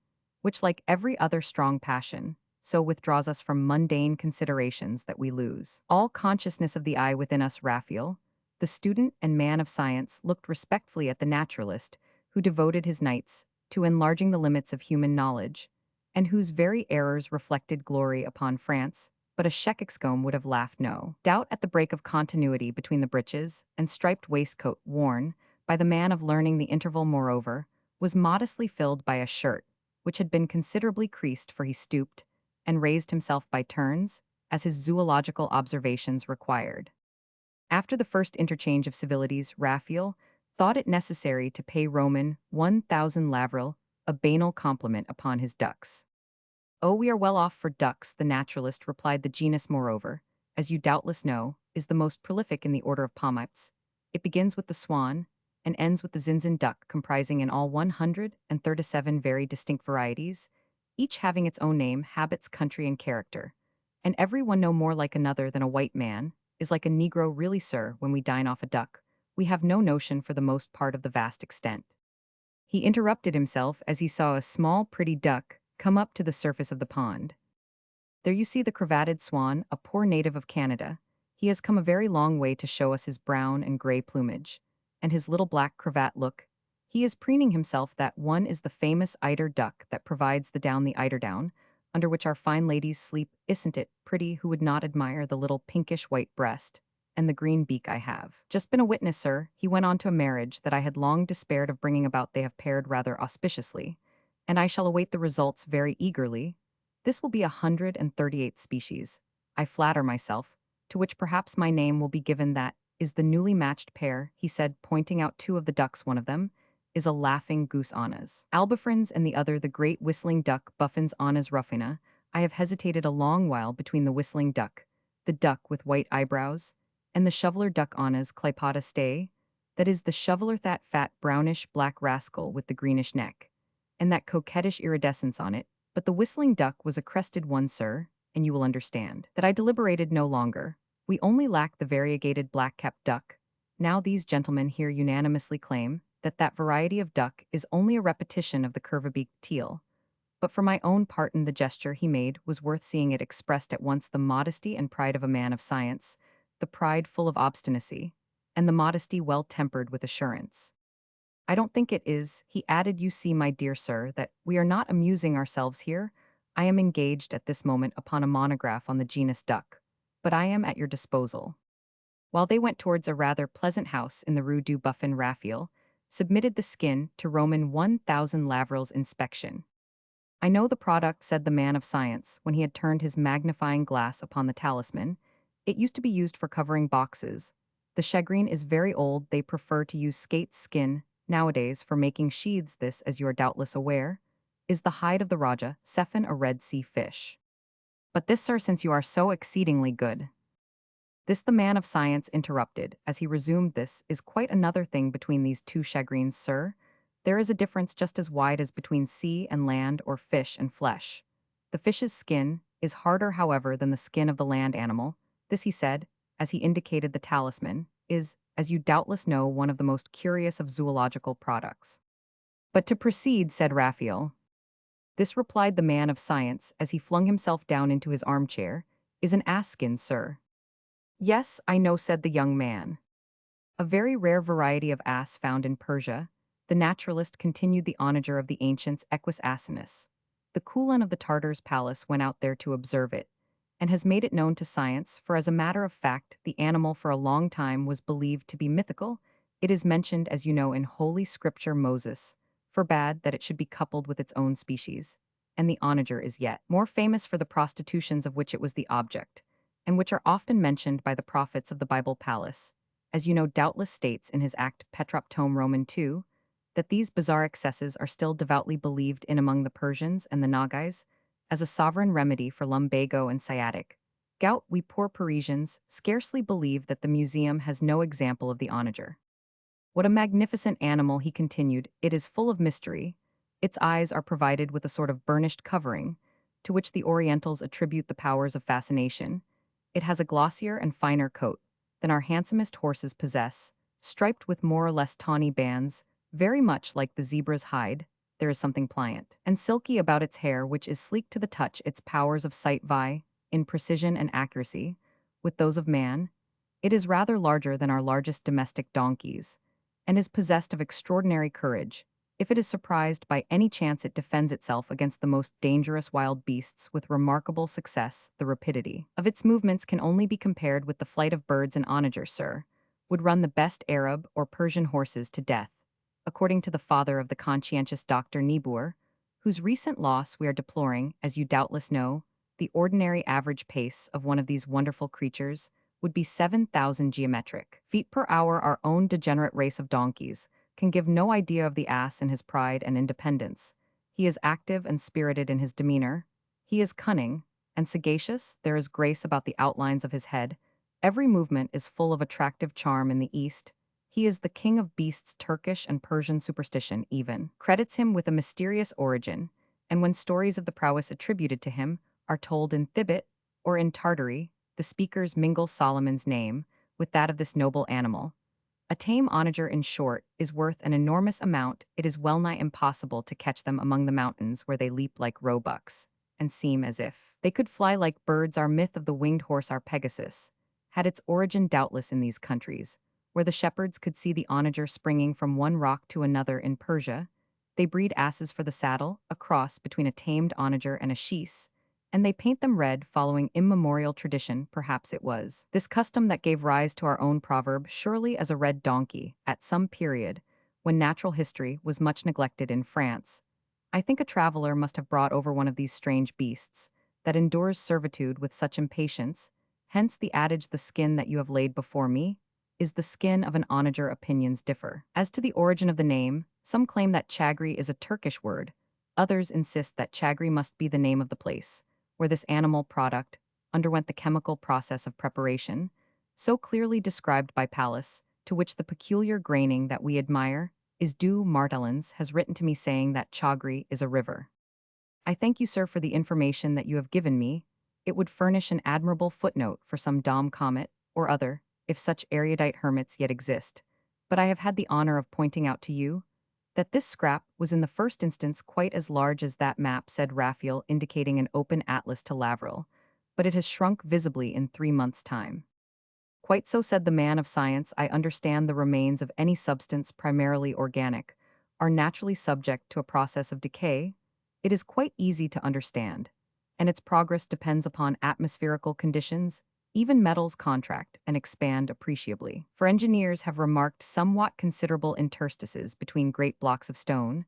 which, like every other strong passion, so withdraws us from mundane considerations that we lose all consciousness of the eye within us. Raphael, the student and man of science, looked respectfully at the naturalist, who devoted his nights to enlarging the limits of human knowledge, and whose very errors reflected glory upon France, but a Shekexcombe would have laughed no doubt at the break of continuity between the breeches and striped waistcoat worn by the man of learning. The interval, moreover, was modestly filled by a shirt, which had been considerably creased, for he stooped and raised himself by turns, as his zoological observations required. After the first interchange of civilities, Raphael thought it necessary to pay Roman 1000 Lavril a banal compliment upon his ducks. Oh, we are well off for ducks, the naturalist replied. The genus, moreover, as you doubtless know, is the most prolific in the order of palmipes. It begins with the swan and ends with the zinzin duck, comprising in all 137 very distinct varieties, each having its own name, habits, country, and character. And every one no more like another than a white man is like a Negro. Really, sir, when we dine off a duck, we have no notion for the most part of the vast extent. He interrupted himself as he saw a small, pretty duck come up to the surface of the pond. There you see the cravated swan, a poor native of Canada. He has come a very long way to show us his brown and gray plumage, and his little black cravat. Look, he is preening himself. That one is the famous eider duck that provides the down, the eiderdown, under which our fine ladies sleep. Isn't it pretty? Who would not admire the little pinkish white breast and the green beak? I have just been a witness, sir, he went on, to a marriage that I had long despaired of bringing about. They have paired rather auspiciously, and I shall await the results very eagerly. This will be 138th species, I flatter myself, to which perhaps my name will be given. That is the newly matched pair, he said, pointing out two of the ducks. One of them is a laughing goose anas. Albifrons and the other the great whistling duck buffins anas ruffina. I have hesitated a long while between the whistling duck, the duck with white eyebrows, and the shoveler duck anas clipata stay, that is the shoveler that fat brownish black rascal with the greenish neck, and that coquettish iridescence on it, but the whistling duck was a crested one, sir, and you will understand that I deliberated no longer. We only lack the variegated black-capped duck. Now these gentlemen here unanimously claim that that variety of duck is only a repetition of the curve-beaked teal. But for my own part in the gesture he made was worth seeing. It expressed at once the modesty and pride of a man of science, the pride full of obstinacy, and the modesty well tempered with assurance. I don't think it is, he added. You see, my dear sir, that we are not amusing ourselves here. I am engaged at this moment upon a monograph on the genus duck, but I am at your disposal. While they went towards a rather pleasant house in the Rue du Buffin, Raphaël submitted the skin to Roman 1000 Lavril's inspection. I know the product, said the man of science, when he had turned his magnifying glass upon the talisman. It used to be used for covering boxes. The shagreen is very old. They prefer to use skate skin nowadays for making sheaths. This, as you are doubtless aware, is the hide of the Raja, Cephan, a Red Sea fish. But this, sir, since you are so exceedingly good. This the man of science interrupted, as he resumed, this is quite another thing between these two shagreens, sir. There is a difference just as wide as between sea and land or fish and flesh. The fish's skin is harder, however, than the skin of the land animal. This, he said, as he indicated the talisman, is, as you doubtless know, one of the most curious of zoological products. But to proceed, said Raphael. This, replied the man of science, as he flung himself down into his armchair, is an ass skin, sir. Yes, I know, said the young man. A very rare variety of ass found in Persia. The naturalist continued, the onager of the ancients, Equus asinus. The Kulan of the Tartars' palace went out there to observe it, and has made it known to science, for as a matter of fact, the animal for a long time was believed to be mythical. It is mentioned, as you know, in Holy Scripture. Moses forbade that it should be coupled with its own species, and the onager is yet more famous for the prostitutions of which it was the object, and which are often mentioned by the prophets of the Bible. Palace, as you know, doubtless states in his Act Petroptome Roman 2, that these bizarre excesses are still devoutly believed in among the Persians and the Nogais, as a sovereign remedy for lumbago and sciatic gout. We poor Parisians scarcely believe that the museum has no example of the onager. What a magnificent animal, he continued. It is full of mystery. Its eyes are provided with a sort of burnished covering, to which the Orientals attribute the powers of fascination. It has a glossier and finer coat than our handsomest horses possess, striped with more or less tawny bands, very much like the zebra's hide. There is something pliant and silky about its hair, which is sleek to the touch. Its powers of sight vie, in precision and accuracy, with those of man. It is rather larger than our largest domestic donkeys, and is possessed of extraordinary courage. If it is surprised by any chance, it defends itself against the most dangerous wild beasts with remarkable success. The rapidity of its movements can only be compared with the flight of birds. An onager, sir, would run the best Arab or Persian horses to death, according to the father of the conscientious Dr. Niebuhr, whose recent loss we are deploring. As you doubtless know, the ordinary average pace of one of these wonderful creatures would be 7,000 geometric feet per hour. Our own degenerate race of donkeys can give no idea of the ass in his pride and independence. He is active and spirited in his demeanor. He is cunning and sagacious. There is grace about the outlines of his head. Every movement is full of attractive charm. In the East, he is the king of beasts. Turkish and Persian superstition even credits him with a mysterious origin, and when stories of the prowess attributed to him are told in Thibet or in Tartary, the speakers mingle Solomon's name with that of this noble animal. A tame onager, in short, is worth an enormous amount. It is well-nigh impossible to catch them among the mountains, where they leap like roebucks, and seem as if they could fly like birds. Our myth of the winged horse, our Pegasus, had its origin doubtless in these countries, where the shepherds could see the onager springing from one rock to another. In Persia, they breed asses for the saddle, a cross between a tamed onager and a shees, and they paint them red, following immemorial tradition. Perhaps it was this custom that gave rise to our own proverb, surely as a red donkey, at some period, when natural history was much neglected in France. I think a traveler must have brought over one of these strange beasts, that endures servitude with such impatience. Hence the adage, the skin that you have laid before me is the skin of an onager. Opinions differ. As to the origin of the name, some claim that chagri is a Turkish word, others insist that chagri must be the name of the place, where this animal product underwent the chemical process of preparation, so clearly described by Pallas, to which the peculiar graining that we admire is due. Martellans has written to me saying that chagri is a river. I thank you, sir, for the information that you have given me. It would furnish an admirable footnote for some Dom comet or other, if such erudite hermits yet exist. But I have had the honor of pointing out to you that this scrap was in the first instance quite as large as that map, said Raphael, indicating an open atlas to Lavril, but it has shrunk visibly in 3 months' time. Quite so, said the man of science. I understand the remains of any substance, primarily organic, are naturally subject to a process of decay. It is quite easy to understand, and its progress depends upon atmospherical conditions. Even metals contract and expand appreciably. For engineers have remarked somewhat considerable interstices between great blocks of stone,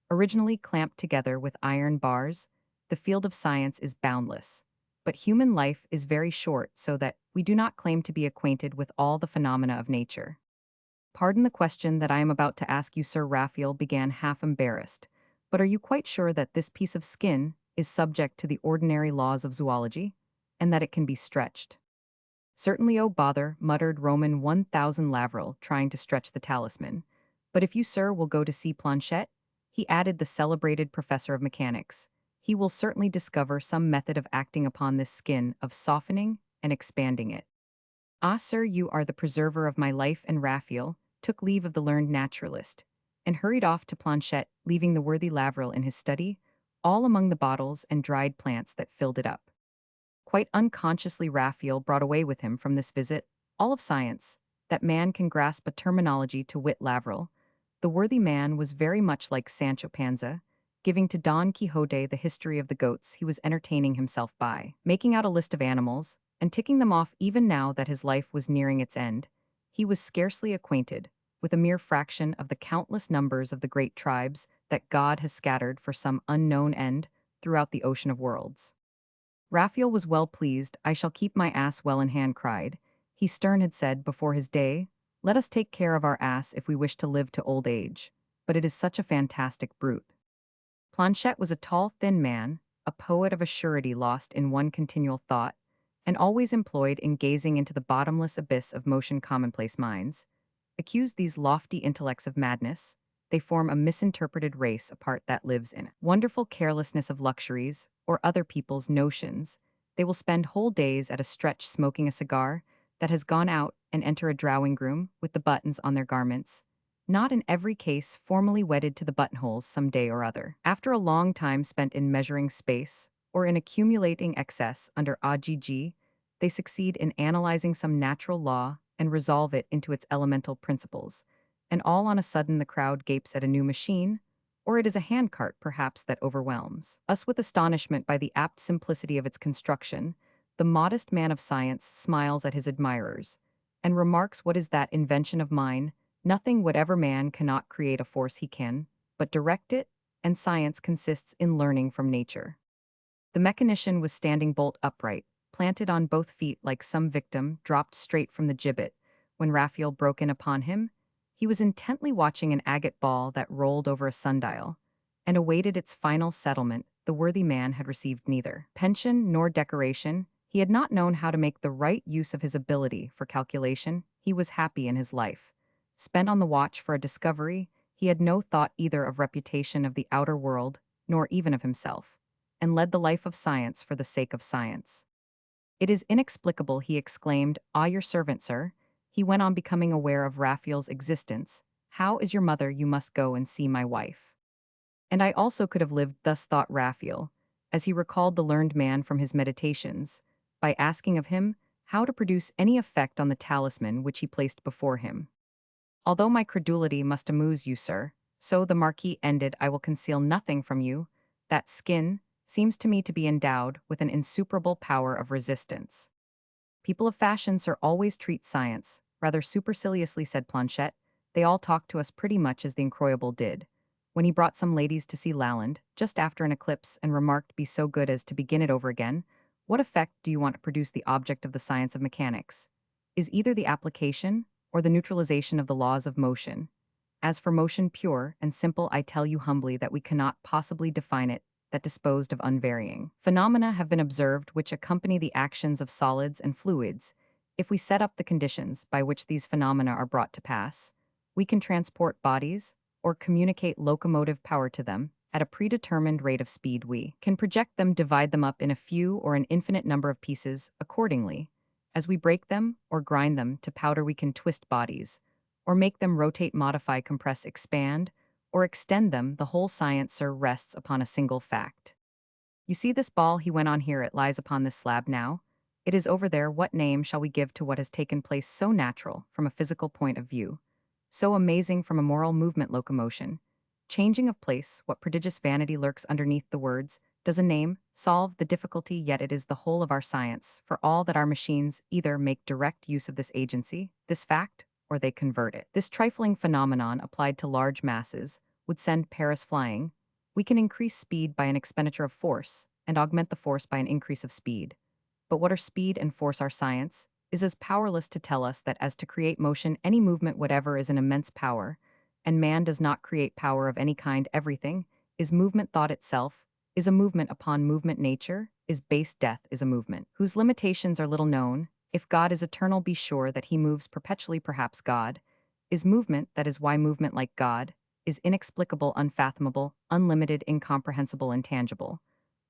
originally clamped together with iron bars. The field of science is boundless, but human life is very short, so that we do not claim to be acquainted with all the phenomena of nature. Pardon the question that I am about to ask you, Sir. Raphael began, half embarrassed, but are you quite sure that this piece of skin is subject to the ordinary laws of zoology, and that it can be stretched? Certainly, oh bother, muttered Roman 1000 Lavril, trying to stretch the talisman. But if you, sir, will go to see Planchette, he added, the celebrated professor of mechanics, he will certainly discover some method of acting upon this skin, of softening and expanding it. Ah, sir, you are the preserver of my life. And Raphael took leave of the learned naturalist, and hurried off to Planchette, leaving the worthy Lavril in his study, all among the bottles and dried plants that filled it up. Quite unconsciously, Raphael brought away with him from this visit all of science, that man can grasp a terminology, to wit Lavril. The worthy man was very much like Sancho Panza, giving to Don Quixote the history of the goats he was entertaining himself by, making out a list of animals, and ticking them off. Even now that his life was nearing its end, he was scarcely acquainted with a mere fraction of the countless numbers of the great tribes that God has scattered for some unknown end throughout the ocean of worlds. Raphael was well pleased. I shall keep my ass well in hand, cried he. Stern had said before his day, let us take care of our ass if we wish to live to old age, but it is such a fantastic brute. Planchette was a tall, thin man, a poet of a surety, lost in one continual thought, and always employed in gazing into the bottomless abyss of motion. Commonplace minds accuse these lofty intellects of madness. They form a misinterpreted race apart that lives in wonderful carelessness of luxuries or other people's notions. They will spend whole days at a stretch smoking a cigar that has gone out, and enter a drawing room with the buttons on their garments, not in every case formally wedded to the buttonholes some day or other. After a long time spent in measuring space or in accumulating excess under AGG, they succeed in analyzing some natural law and resolve it into its elemental principles, and all on a sudden the crowd gapes at a new machine, or it is a handcart perhaps that overwhelms us with astonishment by the apt simplicity of its construction. The modest man of science smiles at his admirers, and remarks, what is that invention of mine? Nothing whatever. Man cannot create a force, he can but direct it, and science consists in learning from nature. The mechanician was standing bolt upright, planted on both feet like some victim dropped straight from the gibbet, when Raphael broke in upon him. He was intently watching an agate ball that rolled over a sundial, and awaited its final settlement. The worthy man had received neither pension nor decoration. He had not known how to make the right use of his ability for calculation. He was happy in his life, spent on the watch for a discovery. He had no thought either of reputation of the outer world, nor even of himself, and led the life of science for the sake of science. It is inexplicable, he exclaimed. Ah, your servant, sir. He went on, becoming aware of Raphael's existence. How is your mother? You must go and see my wife. And I also could have lived thus, thought Raphael, as he recalled the learned man from his meditations, by asking of him how to produce any effect on the talisman which he placed before him. Although my credulity must amuse you, sir, so the Marquis ended, I will conceal nothing from you. That skin seems to me to be endowed with an insuperable power of resistance. People of fashion, sir, always treat science rather superciliously, said Planchette. They all talk to us pretty much as the incroyable did, when he brought some ladies to see Lalande, just after an eclipse, and remarked, be so good as to begin it over again. What effect do you want to produce? The object of the science of mechanics is either the application or the neutralization of the laws of motion. As for motion pure and simple, I tell you humbly that we cannot possibly define it, that disposed of unvarying. Phenomena have been observed which accompany the actions of solids and fluids. If we set up the conditions by which these phenomena are brought to pass, we can transport bodies or communicate locomotive power to them at a predetermined rate of speed. We can project them, divide them up in a few or an infinite number of pieces accordingly. As we break them or grind them to powder, we can twist bodies, or make them rotate, modify, compress, expand, or extend them. The whole science, sir, rests upon a single fact. You see this ball, he went on, here it lies upon this slab now. It is over there. What name shall we give to what has taken place, so natural from a physical point of view, so amazing from a moral movement, locomotion, changing of place? What prodigious vanity lurks underneath the words? Does a name solve the difficulty? Yet it is the whole of our science, for all that our machines either make direct use of this agency, this fact, or they convert it. This trifling phenomenon applied to large masses would send Paris flying. We can increase speed by an expenditure of force, and augment the force by an increase of speed. But what are speed and force? Our science is as powerless to tell us that as to create motion. Any movement whatever is an immense power, and man does not create power of any kind. Everything is movement. Thought itself is a movement upon movement. Nature is base. Death is a movement whose limitations are little known. If God is eternal, be sure that he moves perpetually. Perhaps God is movement. That is why movement, like God, is inexplicable, unfathomable, unlimited, incomprehensible, intangible.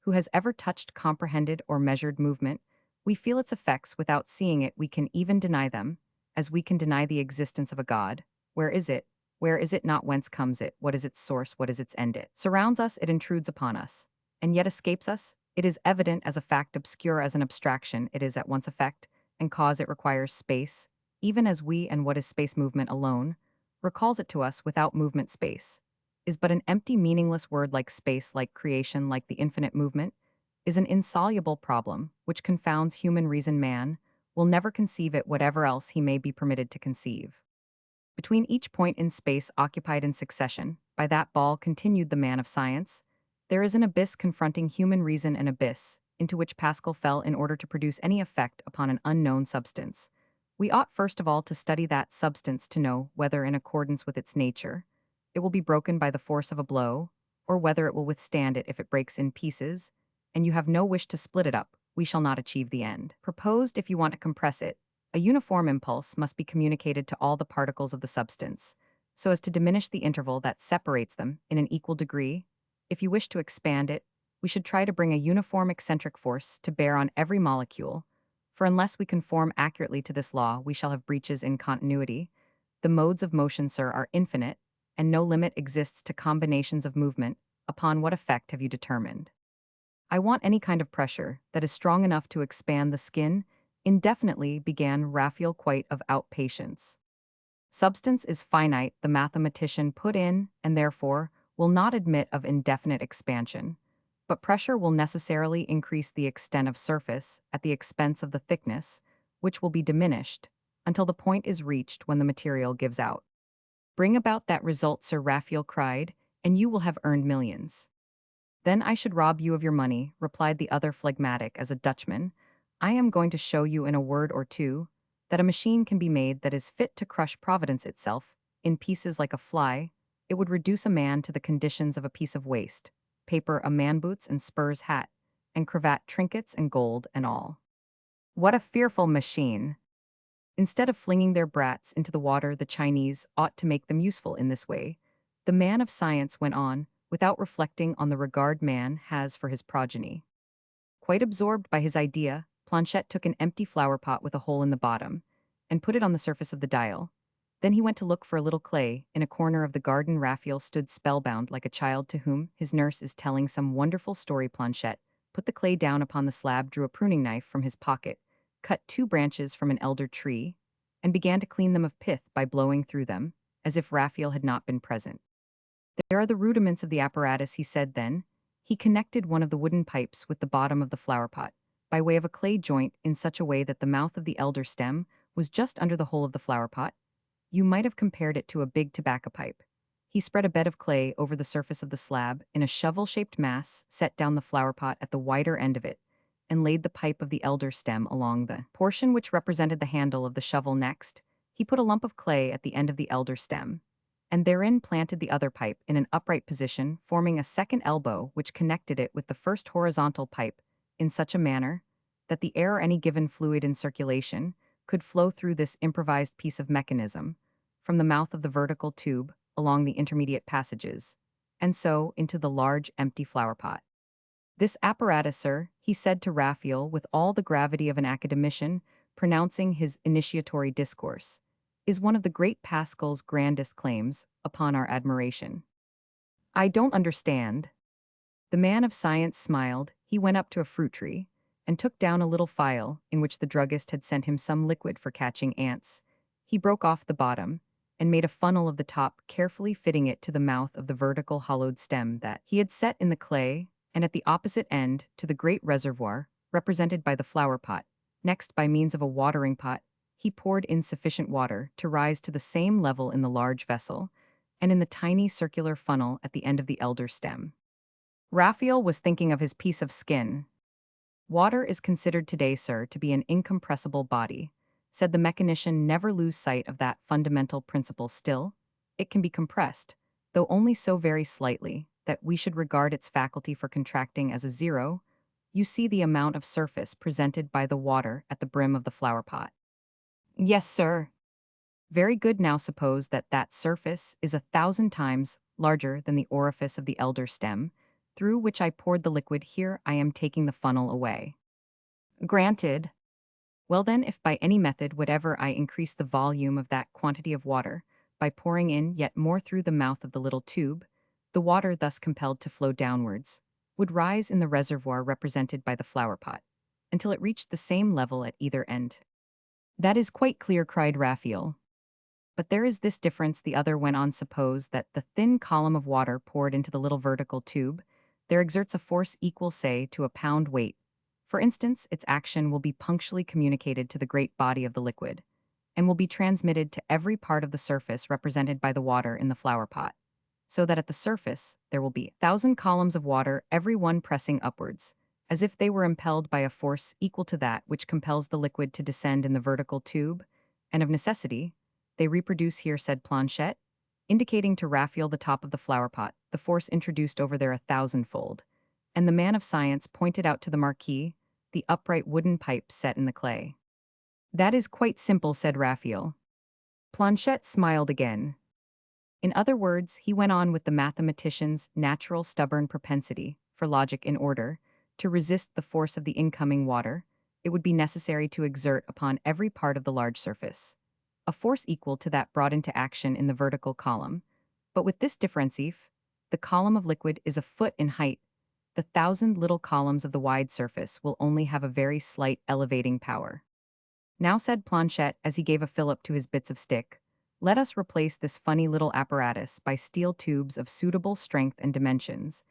Who has ever touched, comprehended, or measured movement? We feel its effects without seeing it. We can even deny them, as we can deny the existence of a God. Where is it? Where is it not? Whence comes it? What is its source? What is its end? It surrounds us, it intrudes upon us, and yet escapes us. It is evident as a fact, obscure as an abstraction. It is at once effect and cause. It requires space, even as we, and what is space? Movement alone recalls it to us. Without movement, space is but an empty, meaningless word. Like space, like creation, like the infinite, movement is an insoluble problem which confounds human reason. Man will never conceive it, whatever else he may be permitted to conceive. Between each point in space occupied in succession by that ball, continued the man of science, there is an abyss confronting human reason, an abyss into which Pascal fell in order to produce any effect upon an unknown substance. We ought first of all to study that substance to know whether, in accordance with its nature, it will be broken by the force of a blow, or whether it will withstand it if it breaks in pieces, and you have no wish to split it up. We shall not achieve the end proposed. If you want to compress it, a uniform impulse must be communicated to all the particles of the substance, so as to diminish the interval that separates them in an equal degree. If you wish to expand it, we should try to bring a uniform eccentric force to bear on every molecule, for unless we conform accurately to this law, we shall have breaches in continuity. The modes of motion, sir, are infinite, and no limit exists to combinations of movement. Upon what effect have you determined? I want any kind of pressure that is strong enough to expand the skin indefinitely, began Raphael, quite of out patience. Substance is finite, the mathematician put in, and therefore will not admit of indefinite expansion. But pressure will necessarily increase the extent of surface at the expense of the thickness, which will be diminished until the point is reached when the material gives out. Bring about that result, Sir Raphael cried, and you will have earned millions. Then I should rob you of your money, replied the other, phlegmatic as a Dutchman. I am going to show you in a word or two that a machine can be made that is fit to crush Providence itself in pieces like a fly. It would reduce a man to the conditions of a piece of waste, paper, a man boots and spurs, hat and cravat, trinkets and gold and all. What a fearful machine! Instead of flinging their brats into the water, the Chinese ought to make them useful in this way. The man of science went on, without reflecting on the regard man has for his progeny. Quite absorbed by his idea, Planchette took an empty flower pot with a hole in the bottom, and put it on the surface of the dial. Then he went to look for a little clay in a corner of the garden. Raphael stood spellbound like a child to whom his nurse is telling some wonderful story. Planchette put the clay down upon the slab, drew a pruning knife from his pocket, cut 2 branches from an elder tree, and began to clean them of pith by blowing through them, as if Raphael had not been present. There are the rudiments of the apparatus, he said then. He connected one of the wooden pipes with the bottom of the flower pot, by way of a clay joint, in such a way that the mouth of the elder stem was just under the hole of the flower pot. You might have compared it to a big tobacco pipe. He spread a bed of clay over the surface of the slab in a shovel-shaped mass, set down the flower pot at the wider end of it, and laid the pipe of the elder stem along the portion which represented the handle of the shovel. Next, He put a lump of clay at the end of the elder stem, and therein planted the other pipe in an upright position, forming a second elbow which connected it with the first horizontal pipe in such a manner that the air or any given fluid in circulation could flow through this improvised piece of mechanism from the mouth of the vertical tube along the intermediate passages, and so into the large empty flower pot. This apparatus, sir, he said to Raphael with all the gravity of an academician, pronouncing his initiatory discourse, is one of the great Pascal's grandest claims upon our admiration. I don't understand. The man of science smiled. He went up to a fruit tree and took down a little phial in which the druggist had sent him some liquid for catching ants. He broke off the bottom and made a funnel of the top, carefully fitting it to the mouth of the vertical hollowed stem that he had set in the clay, and at the opposite end to the great reservoir, represented by the flower pot. Next, by means of a watering pot, he poured in sufficient water to rise to the same level in the large vessel, and in the tiny circular funnel at the end of the elder stem. Raphael was thinking of his piece of skin. Water is considered today, sir, to be an incompressible body. Said the mechanician, never lose sight of that fundamental principle. Still, it can be compressed, though only so very slightly, that we should regard its faculty for contracting as a zero. You see the amount of surface presented by the water at the brim of the flower pot. Yes, sir. Very good. Now suppose that that surface is 1,000 times larger than the orifice of the elder stem, through which I poured the liquid. Here I am taking the funnel away. Granted. Well then, if by any method whatever I increase the volume of that quantity of water, by pouring in yet more through the mouth of the little tube, the water thus compelled to flow downwards, would rise in the reservoir represented by the flower pot, until it reached the same level at either end. That is quite clear, cried Raphael. But there is this difference, the other went on. Suppose that the thin column of water poured into the little vertical tube, there exerts a force equal, say, to a pound weight. For instance, its action will be punctually communicated to the great body of the liquid, and will be transmitted to every part of the surface represented by the water in the flower pot, so that at the surface there will be 1,000 columns of water, every one pressing upwards, as if they were impelled by a force equal to that which compels the liquid to descend in the vertical tube, and of necessity, they reproduce here, said Planchet, indicating to Raphael the top of the flower pot, the force introduced over there 1,000-fold, and the man of science pointed out to the Marquis the upright wooden pipe set in the clay. That is quite simple, said Raphael. Planchet smiled again. In other words, he went on with the mathematician's natural stubborn propensity for logic. In order to resist the force of the incoming water, it would be necessary to exert upon every part of the large surface a force equal to that brought into action in the vertical column, but with this difference: if the column of liquid is a foot in height, the 1,000 little columns of the wide surface will only have a very slight elevating power. Now, said Planchet as he gave a fillip to his bits of stick, let us replace this funny little apparatus by steel tubes of suitable strength and dimensions,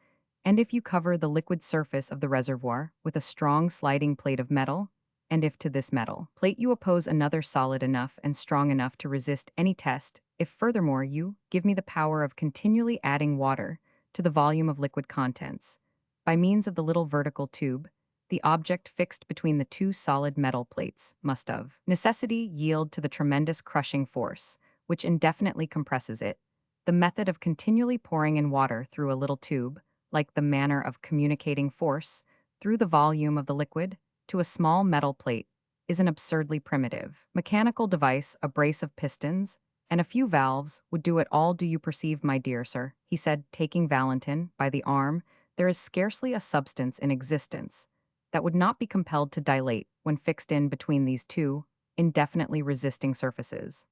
and if you cover the liquid surface of the reservoir with a strong sliding plate of metal, and if to this metal plate you oppose another solid enough and strong enough to resist any test, if furthermore you give me the power of continually adding water to the volume of liquid contents, by means of the little vertical tube, the object fixed between the two solid metal plates must of necessity yield to the tremendous crushing force, which indefinitely compresses it. The method of continually pouring in water through a little tube, like the manner of communicating force through the volume of the liquid to a small metal plate, is an absurdly primitive mechanical device. A brace of pistons and a few valves would do it all. Do you perceive, my dear sir, he said, taking Valentin by the arm, there is scarcely a substance in existence that would not be compelled to dilate when fixed in between these two indefinitely resisting surfaces.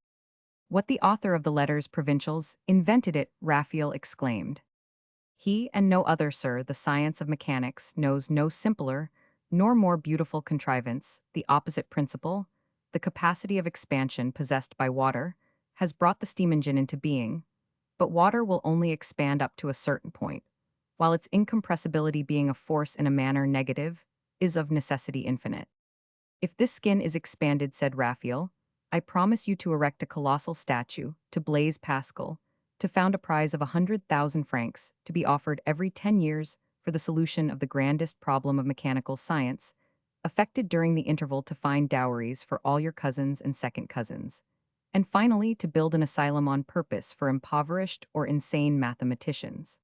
What the author of the Letters Provincials invented it, Raphael exclaimed. He and no other, sir. The science of mechanics knows no simpler nor more beautiful contrivance. The opposite principle, the capacity of expansion possessed by water, has brought the steam engine into being, but water will only expand up to a certain point, while its incompressibility, being a force in a manner negative, is of necessity infinite. If this skin is expanded, said Raphael, I promise you to erect a colossal statue to Blaise Pascal, to found a prize of 100,000 francs, to be offered every 10 years for the solution of the grandest problem of mechanical science, affected during the interval to find dowries for all your cousins and second cousins, and finally to build an asylum on purpose for impoverished or insane mathematicians.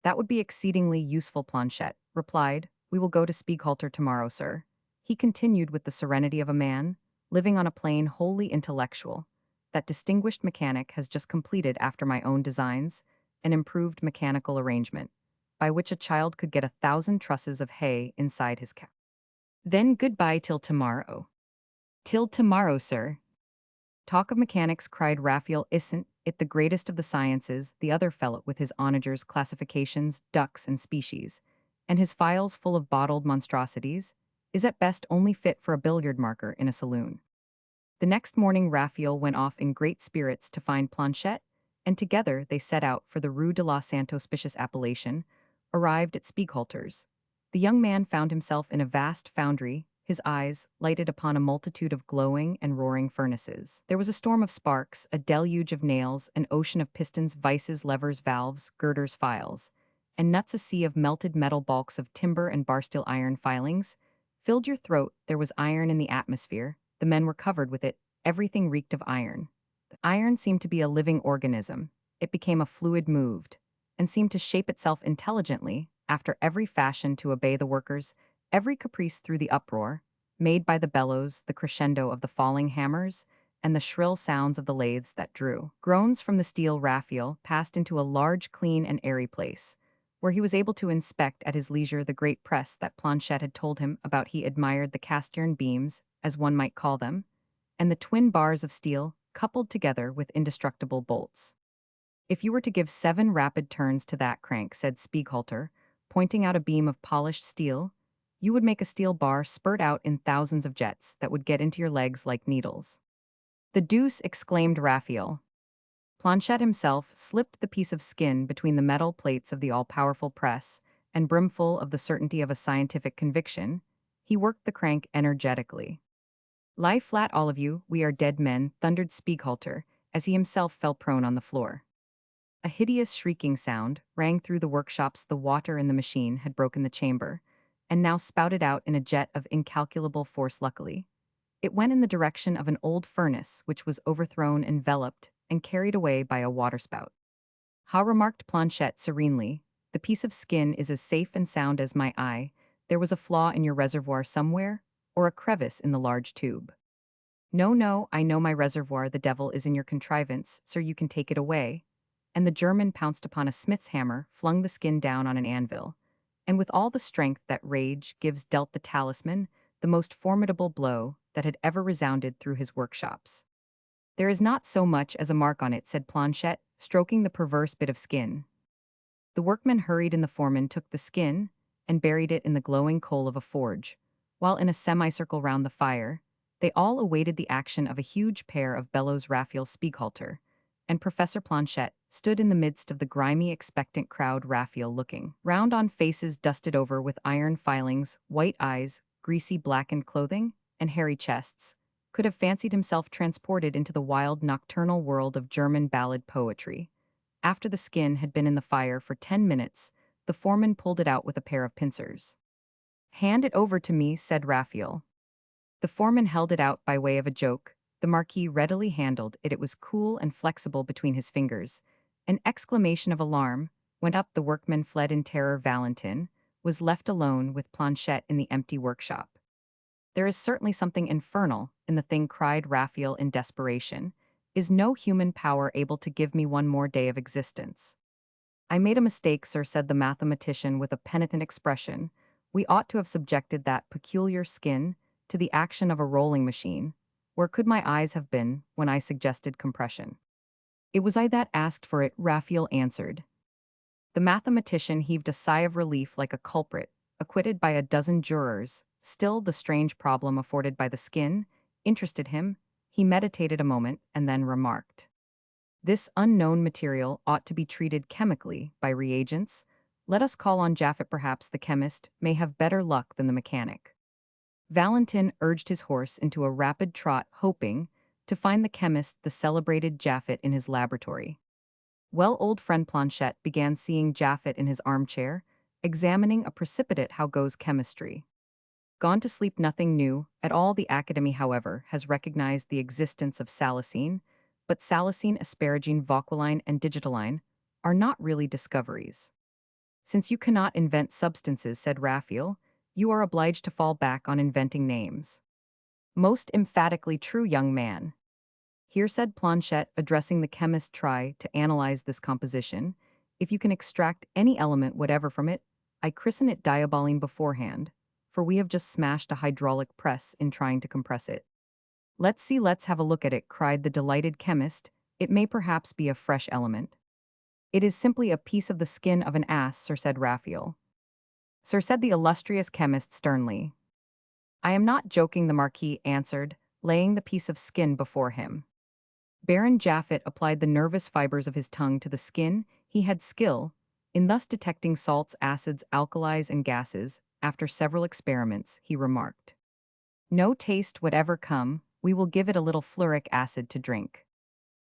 That would be exceedingly useful, Planchette replied. We will go to Spieghalter tomorrow, sir. He continued with the serenity of a man, living on a plane wholly intellectual. That distinguished mechanic has just completed after my own designs an improved mechanical arrangement, by which a child could get 1,000 trusses of hay inside his cap. Then goodbye till tomorrow. Till tomorrow, sir. Talk of mechanics, cried Raphael, isn't it the greatest of the sciences, the other fellow with his onagers, classifications, ducks, and species, and his files full of bottled monstrosities, is at best only fit for a billiard marker in a saloon. The next morning Raphael went off in great spirits to find Planchette, and together they set out for the Rue de la Sainte Auspicious appellation, arrived at Spieghalter's. The young man found himself in a vast foundry, his eyes lighted upon a multitude of glowing and roaring furnaces. There was a storm of sparks, a deluge of nails, an ocean of pistons, vices, levers, valves, girders, files, and nuts. A sea of melted metal bulks of timber and bar steel iron filings filled your throat. There was iron in the atmosphere. The men were covered with it. Everything reeked of iron. The iron seemed to be a living organism. It became a fluid, moved, and seemed to shape itself intelligently, after every fashion, to obey the workers, every caprice, through the uproar made by the bellows, the crescendo of the falling hammers, and the shrill sounds of the lathes that drew groans from the steel. Raphael passed into a large, clean, and airy place, where he was able to inspect at his leisure the great press that Planchette had told him about. He admired the cast-iron beams, as one might call them, and the twin bars of steel, coupled together with indestructible bolts. If you were to give 7 rapid turns to that crank, said Spieghalter, pointing out a beam of polished steel, you would make a steel bar spurt out in thousands of jets that would get into your legs like needles. The deuce, exclaimed Raphael. Planchette himself slipped the piece of skin between the metal plates of the all-powerful press, and brimful of the certainty of a scientific conviction, he worked the crank energetically. Lie flat, all of you, we are dead men, thundered Spieghalter, as he himself fell prone on the floor. A hideous shrieking sound rang through the workshops. The water in the machine had broken the chamber, and now spouted out in a jet of incalculable force. Luckily, it went in the direction of an old furnace which was overthrown, enveloped, and carried away by a waterspout. Ha, remarked Planchette serenely, the piece of skin is as safe and sound as my eye. There was a flaw in your reservoir somewhere, or a crevice in the large tube. No, no, I know my reservoir. The devil is in your contrivance, sir, you can take it away. And the German pounced upon a smith's hammer, flung the skin down on an anvil, and with all the strength that rage gives dealt the talisman the most formidable blow that had ever resounded through his workshops. There is not so much as a mark on it, said Planchette, stroking the perverse bit of skin. The workmen hurried in. The foreman took the skin and buried it in the glowing coal of a forge, while in a semicircle round the fire, they all awaited the action of a huge pair of bellows. Raphael, Spieghalter, and Professor Planchette stood in the midst of the grimy, expectant crowd. Raphael, looking round on faces dusted over with iron filings, white eyes, greasy blackened clothing, and hairy chests, could have fancied himself transported into the wild nocturnal world of German ballad poetry. After the skin had been in the fire for 10 minutes, the foreman pulled it out with a pair of pincers. Hand it over to me, said Raphael. The foreman held it out by way of a joke. The Marquis readily handled it. It was cool and flexible between his fingers. An exclamation of alarm went up. The workmen fled in terror. Valentin was left alone with Planchette in the empty workshop. There is certainly something infernal in the thing, cried Raphael in desperation. Is no human power able to give me one more day of existence? I made a mistake, sir, said the mathematician with a penitent expression. We ought to have subjected that peculiar skin to the action of a rolling machine. Where could my eyes have been when I suggested compression? It was I that asked for it, Raphael answered. The mathematician heaved a sigh of relief like a culprit, acquitted by a dozen jurors. Still, the strange problem afforded by the skin interested him. He meditated a moment and then remarked, this unknown material ought to be treated chemically by reagents. Let us call on Japhet. Perhaps the chemist may have better luck than the mechanic. Valentin urged his horse into a rapid trot, hoping to find the chemist, the celebrated Japhet, in his laboratory. Well, old friend, Planchette began seeing Japhet in his armchair, examining a precipitate how goes chemistry. Gone to sleep, nothing new at all. The Academy, however, has recognized the existence of salicine, but salicine, asparagine, vauqueline, and digitaline are not really discoveries. Since you cannot invent substances, said Raphael, you are obliged to fall back on inventing names. Most emphatically true, young man. Here, said Planchette, addressing the chemist, try to analyze this composition. If you can extract any element whatever from it, I christen it diaboline beforehand, for we have just smashed a hydraulic press in trying to compress it. Let's see, let's have a look at it, cried the delighted chemist. It may perhaps be a fresh element. It is simply a piece of the skin of an ass, sir, said Raphael. Sir, said the illustrious chemist sternly. I am not joking, the Marquis answered, laying the piece of skin before him. Baron Japhet applied the nervous fibers of his tongue to the skin. He had skill in thus detecting salts, acids, alkalis, and gases. After several experiments, he remarked, no taste whatever come, we will give it a little fluoric acid to drink.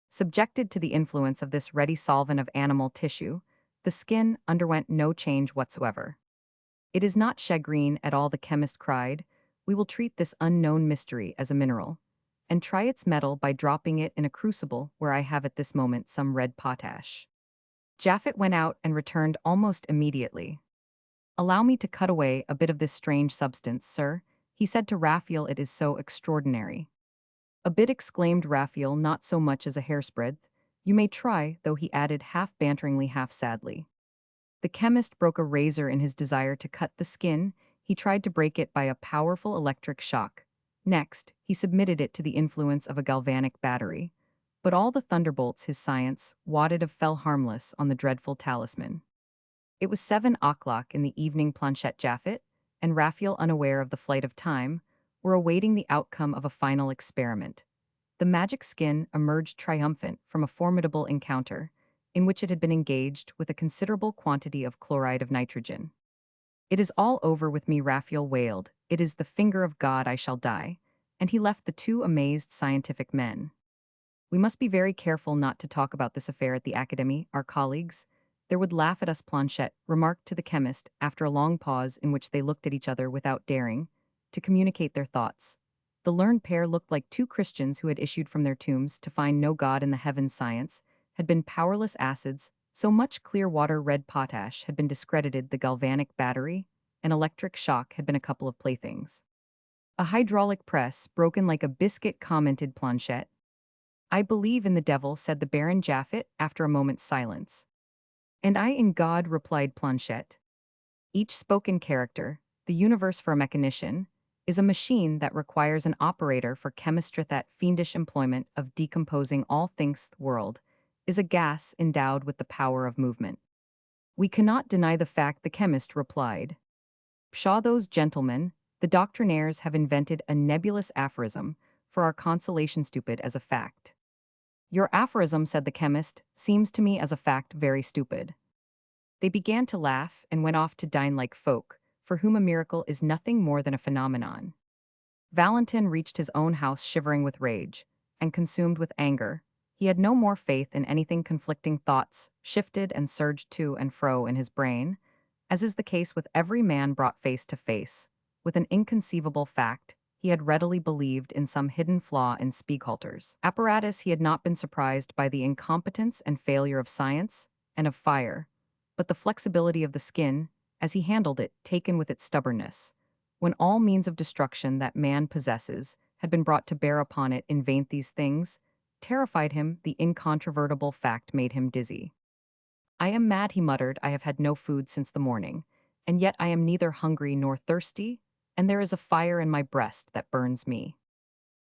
Subjected to the influence of this ready solvent of animal tissue, the skin underwent no change whatsoever. It is not shagreen at all, the chemist cried. We will treat this unknown mystery as a mineral, and try its metal by dropping it in a crucible where I have at this moment some red potash. Japhet went out and returned almost immediately. Allow me to cut away a bit of this strange substance, sir, he said to Raphael, it is so extraordinary. A bit, exclaimed Raphael, not so much as a hair's breadth. You may try, though, he added half banteringly, half sadly. The chemist broke a razor in his desire to cut the skin. He tried to break it by a powerful electric shock. Next, he submitted it to the influence of a galvanic battery. But all the thunderbolts his science wotted of fell harmless on the dreadful talisman. It was 7 o'clock in the evening. Planchette, Japhet, and Raphael, unaware of the flight of time, were awaiting the outcome of a final experiment. The magic skin emerged triumphant from a formidable encounter, in which it had been engaged with a considerable quantity of chloride of nitrogen. It is all over with me, Raphael wailed. It is the finger of God, I shall die. And he left the two amazed scientific men. We must be very careful not to talk about this affair at the Academy, our colleagues. They would laugh at us, Planchette remarked to the chemist after a long pause in which they looked at each other without daring to communicate their thoughts. The learned pair looked like two Christians who had issued from their tombs to find no God in the heavens. Science had been powerless acids, so much clear water, red potash had been discredited, the galvanic battery, an electric shock had been a couple of playthings. A hydraulic press, broken like a biscuit, commented Planchette. I believe in the devil, said the Baron Japhet after a moment's silence. And I in God, replied Planchette. Each spoke in character. The universe for a mechanician is a machine that requires an operator for chemistry. That fiendish employment of decomposing all things the world is a gas endowed with the power of movement. We cannot deny the fact, the chemist replied. Pshaw, those gentlemen, the doctrinaires, have invented a nebulous aphorism for our consolation, stupid as a fact. Your aphorism, said the chemist, seems to me as a fact very stupid. They began to laugh and went off to dine like folk, for whom a miracle is nothing more than a phenomenon. Valentin reached his own house shivering with rage, and consumed with anger. He had no more faith in anything. Conflicting thoughts shifted and surged to and fro in his brain, as is the case with every man brought face to face with an inconceivable fact. He had readily believed in some hidden flaw in Spieghalter's apparatus. He had not been surprised by the incompetence and failure of science and of fire, but the flexibility of the skin, as he handled it, taken with its stubbornness, when all means of destruction that man possesses had been brought to bear upon it in vain. These things terrified him. The incontrovertible fact made him dizzy. I am mad, he muttered. I have had no food since the morning, and yet I am neither hungry nor thirsty, and there is a fire in my breast that burns me.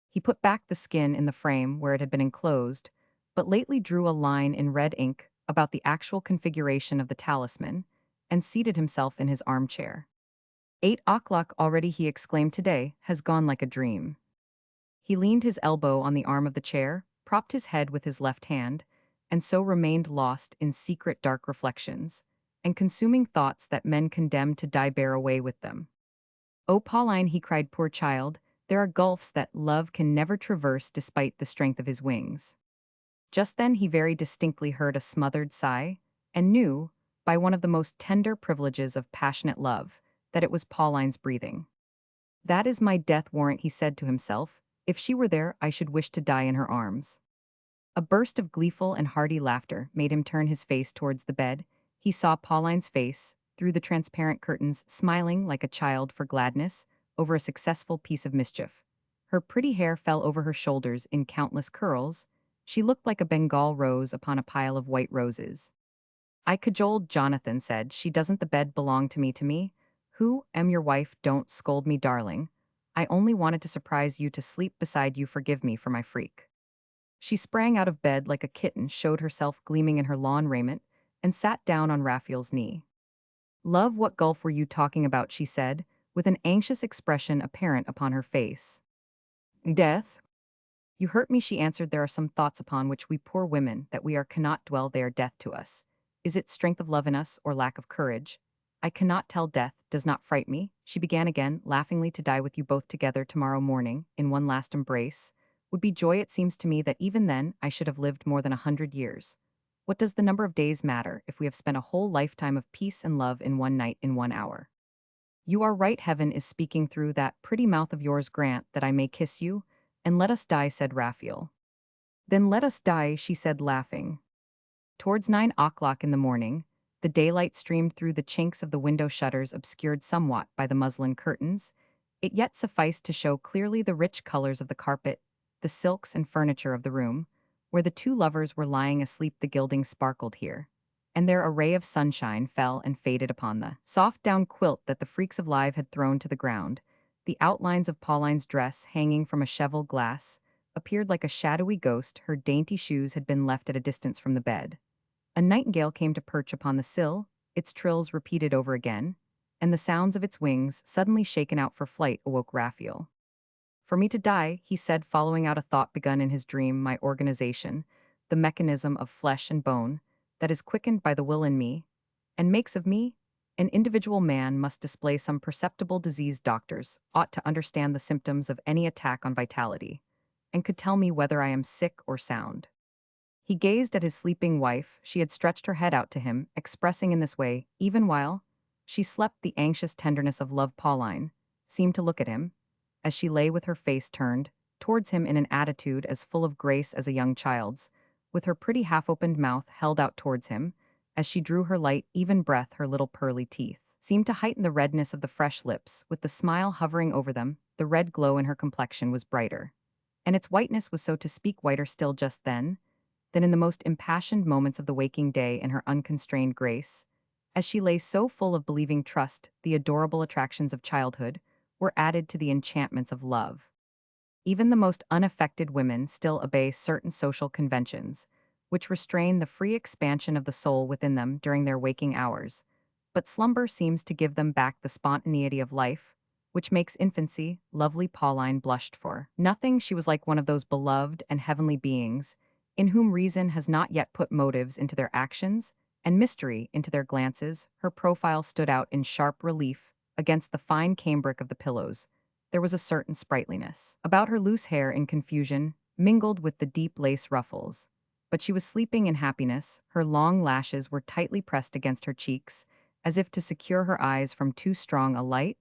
He put back the skin in the frame where it had been enclosed, but lately drew a line in red ink about the actual configuration of the talisman, and seated himself in his armchair. 8 o'clock already, he exclaimed. Today has gone like a dream. He leaned his elbow on the arm of the chair, propped his head with his left hand, and so remained lost in secret dark reflections, and consuming thoughts that men condemned to die bear away with them. Oh, Pauline, he cried, poor child, there are gulfs that love can never traverse despite the strength of his wings. Just then he very distinctly heard a smothered sigh, and knew, by one of the most tender privileges of passionate love, that it was Pauline's breathing. That is my death warrant, he said to himself. If she were there, I should wish to die in her arms. A burst of gleeful and hearty laughter made him turn his face towards the bed. He saw Pauline's face, through the transparent curtains, smiling like a child for gladness over a successful piece of mischief. Her pretty hair fell over her shoulders in countless curls. She looked like a Bengal rose upon a pile of white roses. I cajoled Jonathan said, she doesn't the bed belong to me? Who am your wife, don't scold me darling. I only wanted to surprise you to sleep beside you, forgive me for my freak. She sprang out of bed like a kitten, showed herself gleaming in her lawn raiment, and sat down on Raphael's knee. Love, what gulf were you talking about, she said, with an anxious expression apparent upon her face. Death? You hurt me, she answered. There are some thoughts upon which we poor women that we are cannot dwell, they are death to us. Is it strength of love in us, or lack of courage? I cannot tell, death does not fright me, she began again, laughingly, to die with you both together tomorrow morning, in one last embrace, would be joy. It seems to me that even then I should have lived more than 100 years. What does the number of days matter if we have spent a whole lifetime of peace and love in one night, in 1 hour? You are right, heaven is speaking through that pretty mouth of yours. Grant that I may kiss you, and let us die, said Raphael. Then let us die, she said, laughing. Towards 9 o'clock in the morning, the daylight streamed through the chinks of the window shutters, obscured somewhat by the muslin curtains. It yet sufficed to show clearly the rich colors of the carpet, the silks and furniture of the room, where the two lovers were lying asleep. The gilding sparkled here, and there a ray of sunshine fell and faded upon the soft down quilt that the freaks of life had thrown to the ground. The outlines of Pauline's dress, hanging from a cheval glass, appeared like a shadowy ghost. Her dainty shoes had been left at a distance from the bed. A nightingale came to perch upon the sill, its trills repeated over again, and the sounds of its wings, suddenly shaken out for flight, awoke Raphael. For me to die, he said, following out a thought begun in his dream, my organization, the mechanism of flesh and bone, that is quickened by the will in me, and makes of me an individual man, must display some perceptible disease. Doctors ought to understand the symptoms of any attack on vitality, and could tell me whether I am sick or sound. He gazed at his sleeping wife. She had stretched her head out to him, expressing in this way, even while she slept, the anxious tenderness of love. Pauline seemed to look at him, as she lay with her face turned towards him in an attitude as full of grace as a young child's, with her pretty half-opened mouth held out towards him. As she drew her light, even breath, her little pearly teeth seemed to heighten the redness of the fresh lips, with the smile hovering over them. The red glow in her complexion was brighter, and its whiteness was, so to speak, whiter still just then than in the most impassioned moments of the waking day. In her unconstrained grace, as she lay so full of believing trust, the adorable attractions of childhood were added to the enchantments of love. Even the most unaffected women still obey certain social conventions, which restrain the free expansion of the soul within them during their waking hours, but slumber seems to give them back the spontaneity of life, which makes infancy. Lovely Pauline blushed for nothing. She was like one of those beloved and heavenly beings in whom reason has not yet put motives into their actions and mystery into their glances. Her profile stood out in sharp relief against the fine cambric of the pillows. There was a certain sprightliness about her loose hair, in confusion, mingled with the deep lace ruffles. But she was sleeping in happiness. Her long lashes were tightly pressed against her cheeks, as if to secure her eyes from too strong a light,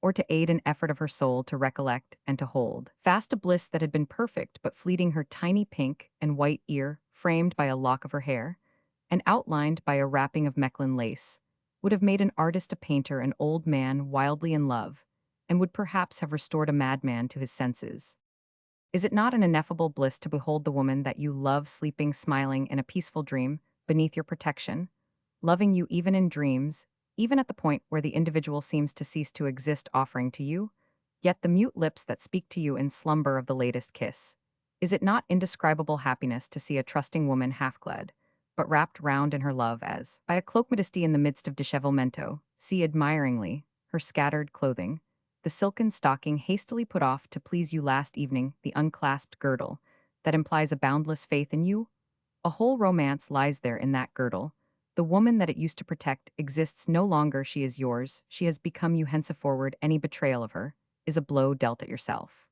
or to aid an effort of her soul to recollect and to hold fast a bliss that had been perfect but fleeting. Her tiny pink and white ear, framed by a lock of her hair, and outlined by a wrapping of Mechlin lace, would have made an artist, a painter, an old man wildly in love, and would perhaps have restored a madman to his senses. Is it not an ineffable bliss to behold the woman that you love sleeping, smiling in a peaceful dream, beneath your protection, loving you even in dreams, even at the point where the individual seems to cease to exist, offering to you, yet the mute lips that speak to you in slumber of the latest kiss? Is it not indescribable happiness to see a trusting woman half-clad, but wrapped round in her love as by a cloak, modesty in the midst of dishevelmento, see admiringly her scattered clothing, the silken stocking hastily put off to please you last evening, the unclasped girdle that implies a boundless faith in you? A whole romance lies there in that girdle. The woman that it used to protect exists no longer. She is yours. She has become you henceforward. Any betrayal of her is a blow dealt at yourself.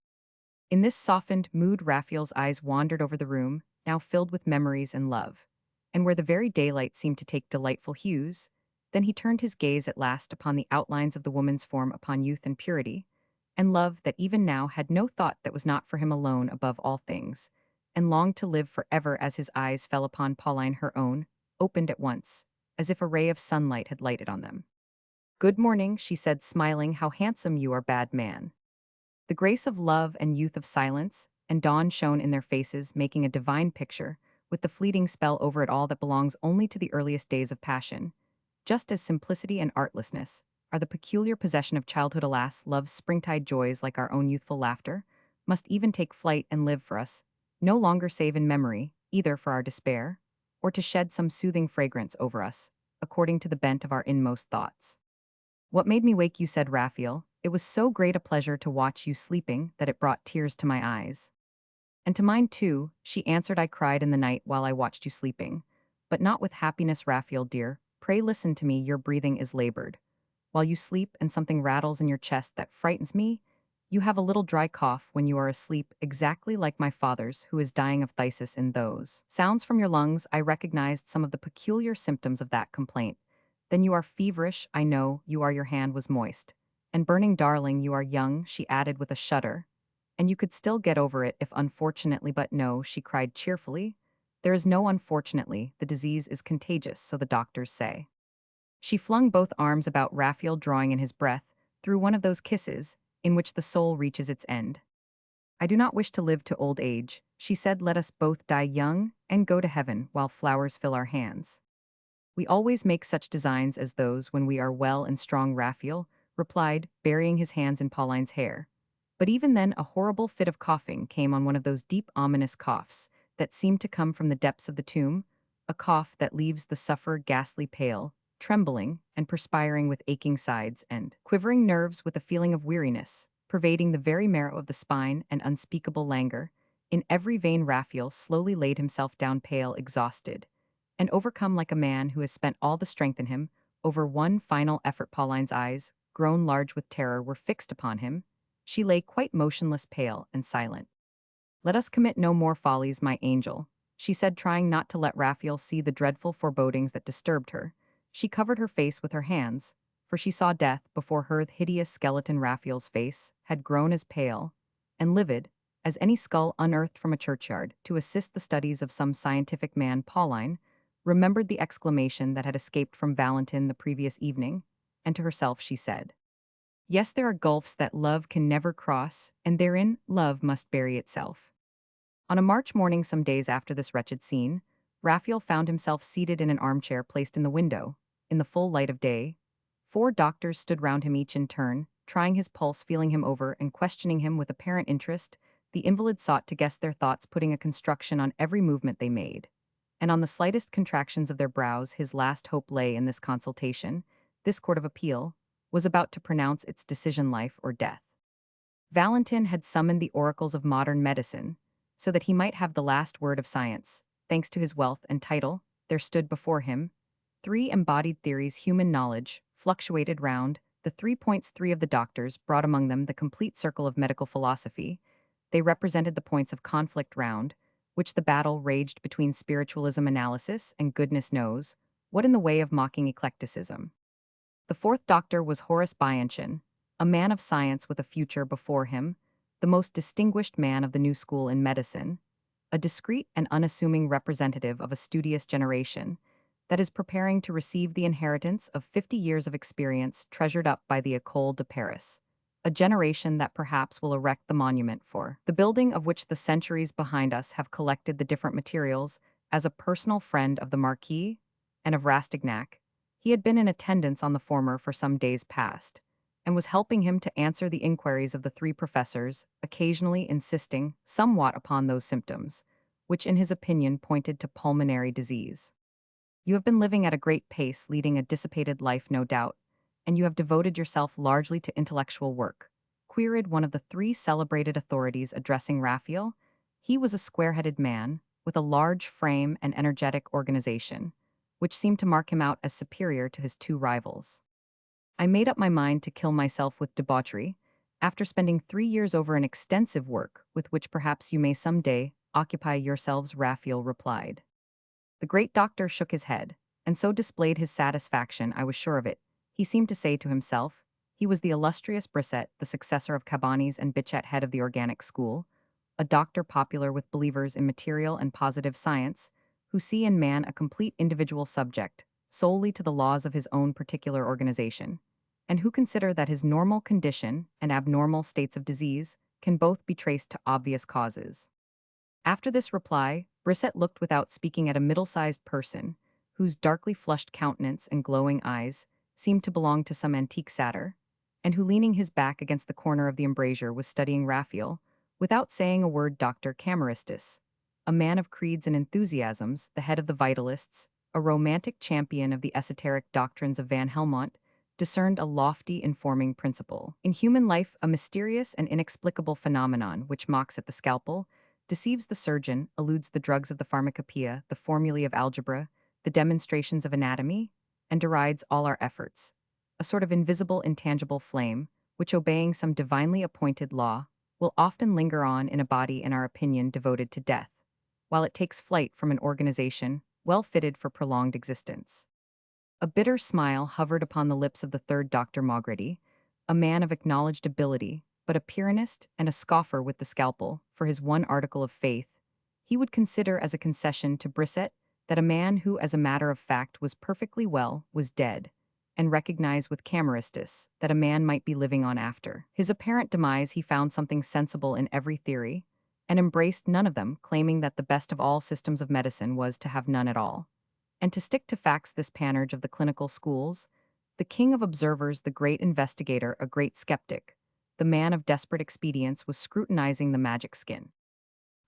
In this softened mood, Raphael's eyes wandered over the room, now filled with memories and love, and where the very daylight seemed to take delightful hues. Then he turned his gaze at last upon the outlines of the woman's form, upon youth and purity, and love that even now had no thought that was not for him alone above all things, and longed to live forever as his eyes fell upon Pauline her own, opened at once, as if a ray of sunlight had lighted on them. "Good morning," she said, smiling. "How handsome you are, bad man." The grace of love and youth of silence and dawn shone in their faces, making a divine picture, with the fleeting spell over it all that belongs only to the earliest days of passion. Just as simplicity and artlessness are the peculiar possession of childhood, alas, love's springtide joys, like our own youthful laughter, must even take flight and live for us, no longer save in memory, either for our despair, or to shed some soothing fragrance over us, according to the bent of our inmost thoughts. "What made me wake you?" said Raphael. "It was so great a pleasure to watch you sleeping that it brought tears to my eyes." "And to mine too," she answered. "I cried in the night while I watched you sleeping. But not with happiness, Raphael dear. Pray listen to me, your breathing is labored. While you sleep and something rattles in your chest that frightens me, you have a little dry cough when you are asleep, exactly like my father's, who is dying of phthisis. In those sounds from your lungs, I recognized some of the peculiar symptoms of that complaint. Then you are feverish, I know, your hand was moist. And burning, darling, you are young," she added with a shudder. "And you could still get over it if unfortunately, but no," she cried cheerfully. "There is no unfortunately, the disease is contagious, so the doctors say." She flung both arms about Raphael, drawing in his breath, through one of those kisses in which the soul reaches its end. "I do not wish to live to old age," she said. "Let us both die young and go to heaven while flowers fill our hands." "We always make such designs as those when we are well and strong," Raphael replied, burying his hands in Pauline's hair. But even then a horrible fit of coughing came on, one of those deep, ominous coughs that seem to come from the depths of the tomb, a cough that leaves the sufferer ghastly pale, trembling, and perspiring, with aching sides and quivering nerves, with a feeling of weariness, pervading the very marrow of the spine, and unspeakable languor. In every vein Raphael slowly laid himself down, pale, exhausted, and overcome like a man who has spent all the strength in him, over one final effort. Pauline's eyes, grown large with terror, were fixed upon him. She lay quite motionless, pale and silent. "Let us commit no more follies, my angel," she said, trying not to let Raphael see the dreadful forebodings that disturbed her. She covered her face with her hands, for she saw death before her. The hideous skeleton Raphael's face had grown as pale and livid as any skull unearthed from a churchyard to assist the studies of some scientific man. Pauline remembered the exclamation that had escaped from Valentin the previous evening, and to herself she said, "Yes, there are gulfs that love can never cross, and therein love must bury itself." On a March morning, some days after this wretched scene, Raphael found himself seated in an armchair placed in the window, in the full light of day. 4 doctors stood round him, each in turn, trying his pulse, feeling him over, and questioning him with apparent interest. The invalid sought to guess their thoughts, putting a construction on every movement they made. And on the slightest contractions of their brows his last hope lay. In this consultation, this court of appeal was about to pronounce its decision, life or death. Valentin had summoned the oracles of modern medicine, so that he might have the last word of science. Thanks to his wealth and title, there stood before him 3 embodied theories. Human knowledge fluctuated round the 3 points. 3 of the doctors brought among them the complete circle of medical philosophy. They represented the points of conflict round which the battle raged between spiritualism, analysis, and goodness knows what in the way of mocking eclecticism. The 4th doctor was Horace Bianchon, a man of science with a future before him, the most distinguished man of the new school in medicine, a discreet and unassuming representative of a studious generation that is preparing to receive the inheritance of 50 years of experience treasured up by the École de Paris, a generation that perhaps will erect the monument for the building of which the centuries behind us have collected the different materials. As a personal friend of the Marquis and of Rastignac, he had been in attendance on the former for some days past, and was helping him to answer the inquiries of the 3 professors, occasionally insisting somewhat upon those symptoms, which in his opinion pointed to pulmonary disease. "You have been living at a great pace, leading a dissipated life, no doubt, and you have devoted yourself largely to intellectual work?" queried one of the 3 celebrated authorities, addressing Raphael. He was a square-headed man, with a large frame and energetic organization, which seemed to mark him out as superior to his 2 rivals. "I made up my mind to kill myself with debauchery, after spending 3 years over an extensive work with which perhaps you may some day occupy yourselves," Raphael replied. The great doctor shook his head, and so displayed his satisfaction. "I was sure of it," he seemed to say to himself. He was the illustrious Brisset, the successor of Cabanis and Bichet, head of the organic school. a doctor popular with believers in material and positive science, who see in man a complete individual subject, solely to the laws of his own particular organization, and who consider that his normal condition and abnormal states of disease can both be traced to obvious causes. After this reply, Brissette looked without speaking at a middle-sized person, whose darkly flushed countenance and glowing eyes seemed to belong to some antique satyr, and who, leaning his back against the corner of the embrasure, was studying Raphael, without saying a word. Dr. Camaristus, a man of creeds and enthusiasms, the head of the Vitalists, a romantic champion of the esoteric doctrines of Van Helmont, discerned a lofty informing principle. In human life, a mysterious and inexplicable phenomenon which mocks at the scalpel, deceives the surgeon, eludes the drugs of the pharmacopoeia, the formulae of algebra, the demonstrations of anatomy, and derides all our efforts. A sort of invisible, intangible flame, which, obeying some divinely appointed law, will often linger on in a body, in our opinion, devoted to death, while it takes flight from an organization well fitted for prolonged existence. A bitter smile hovered upon the lips of the third Dr. Maugredy, a man of acknowledged ability, but a Pyrrhonist and a scoffer with the scalpel, for his one article of faith. He would consider as a concession to Brissette that a man who, as a matter of fact, was perfectly well, was dead, and recognize with Camaristus that a man might be living on after his apparent demise. He found something sensible in every theory, and embraced none of them, claiming that the best of all systems of medicine was to have none at all. And to stick to facts, this panurge of the clinical schools, the king of observers, the great investigator, a great skeptic, the man of desperate expedients, was scrutinizing the magic skin.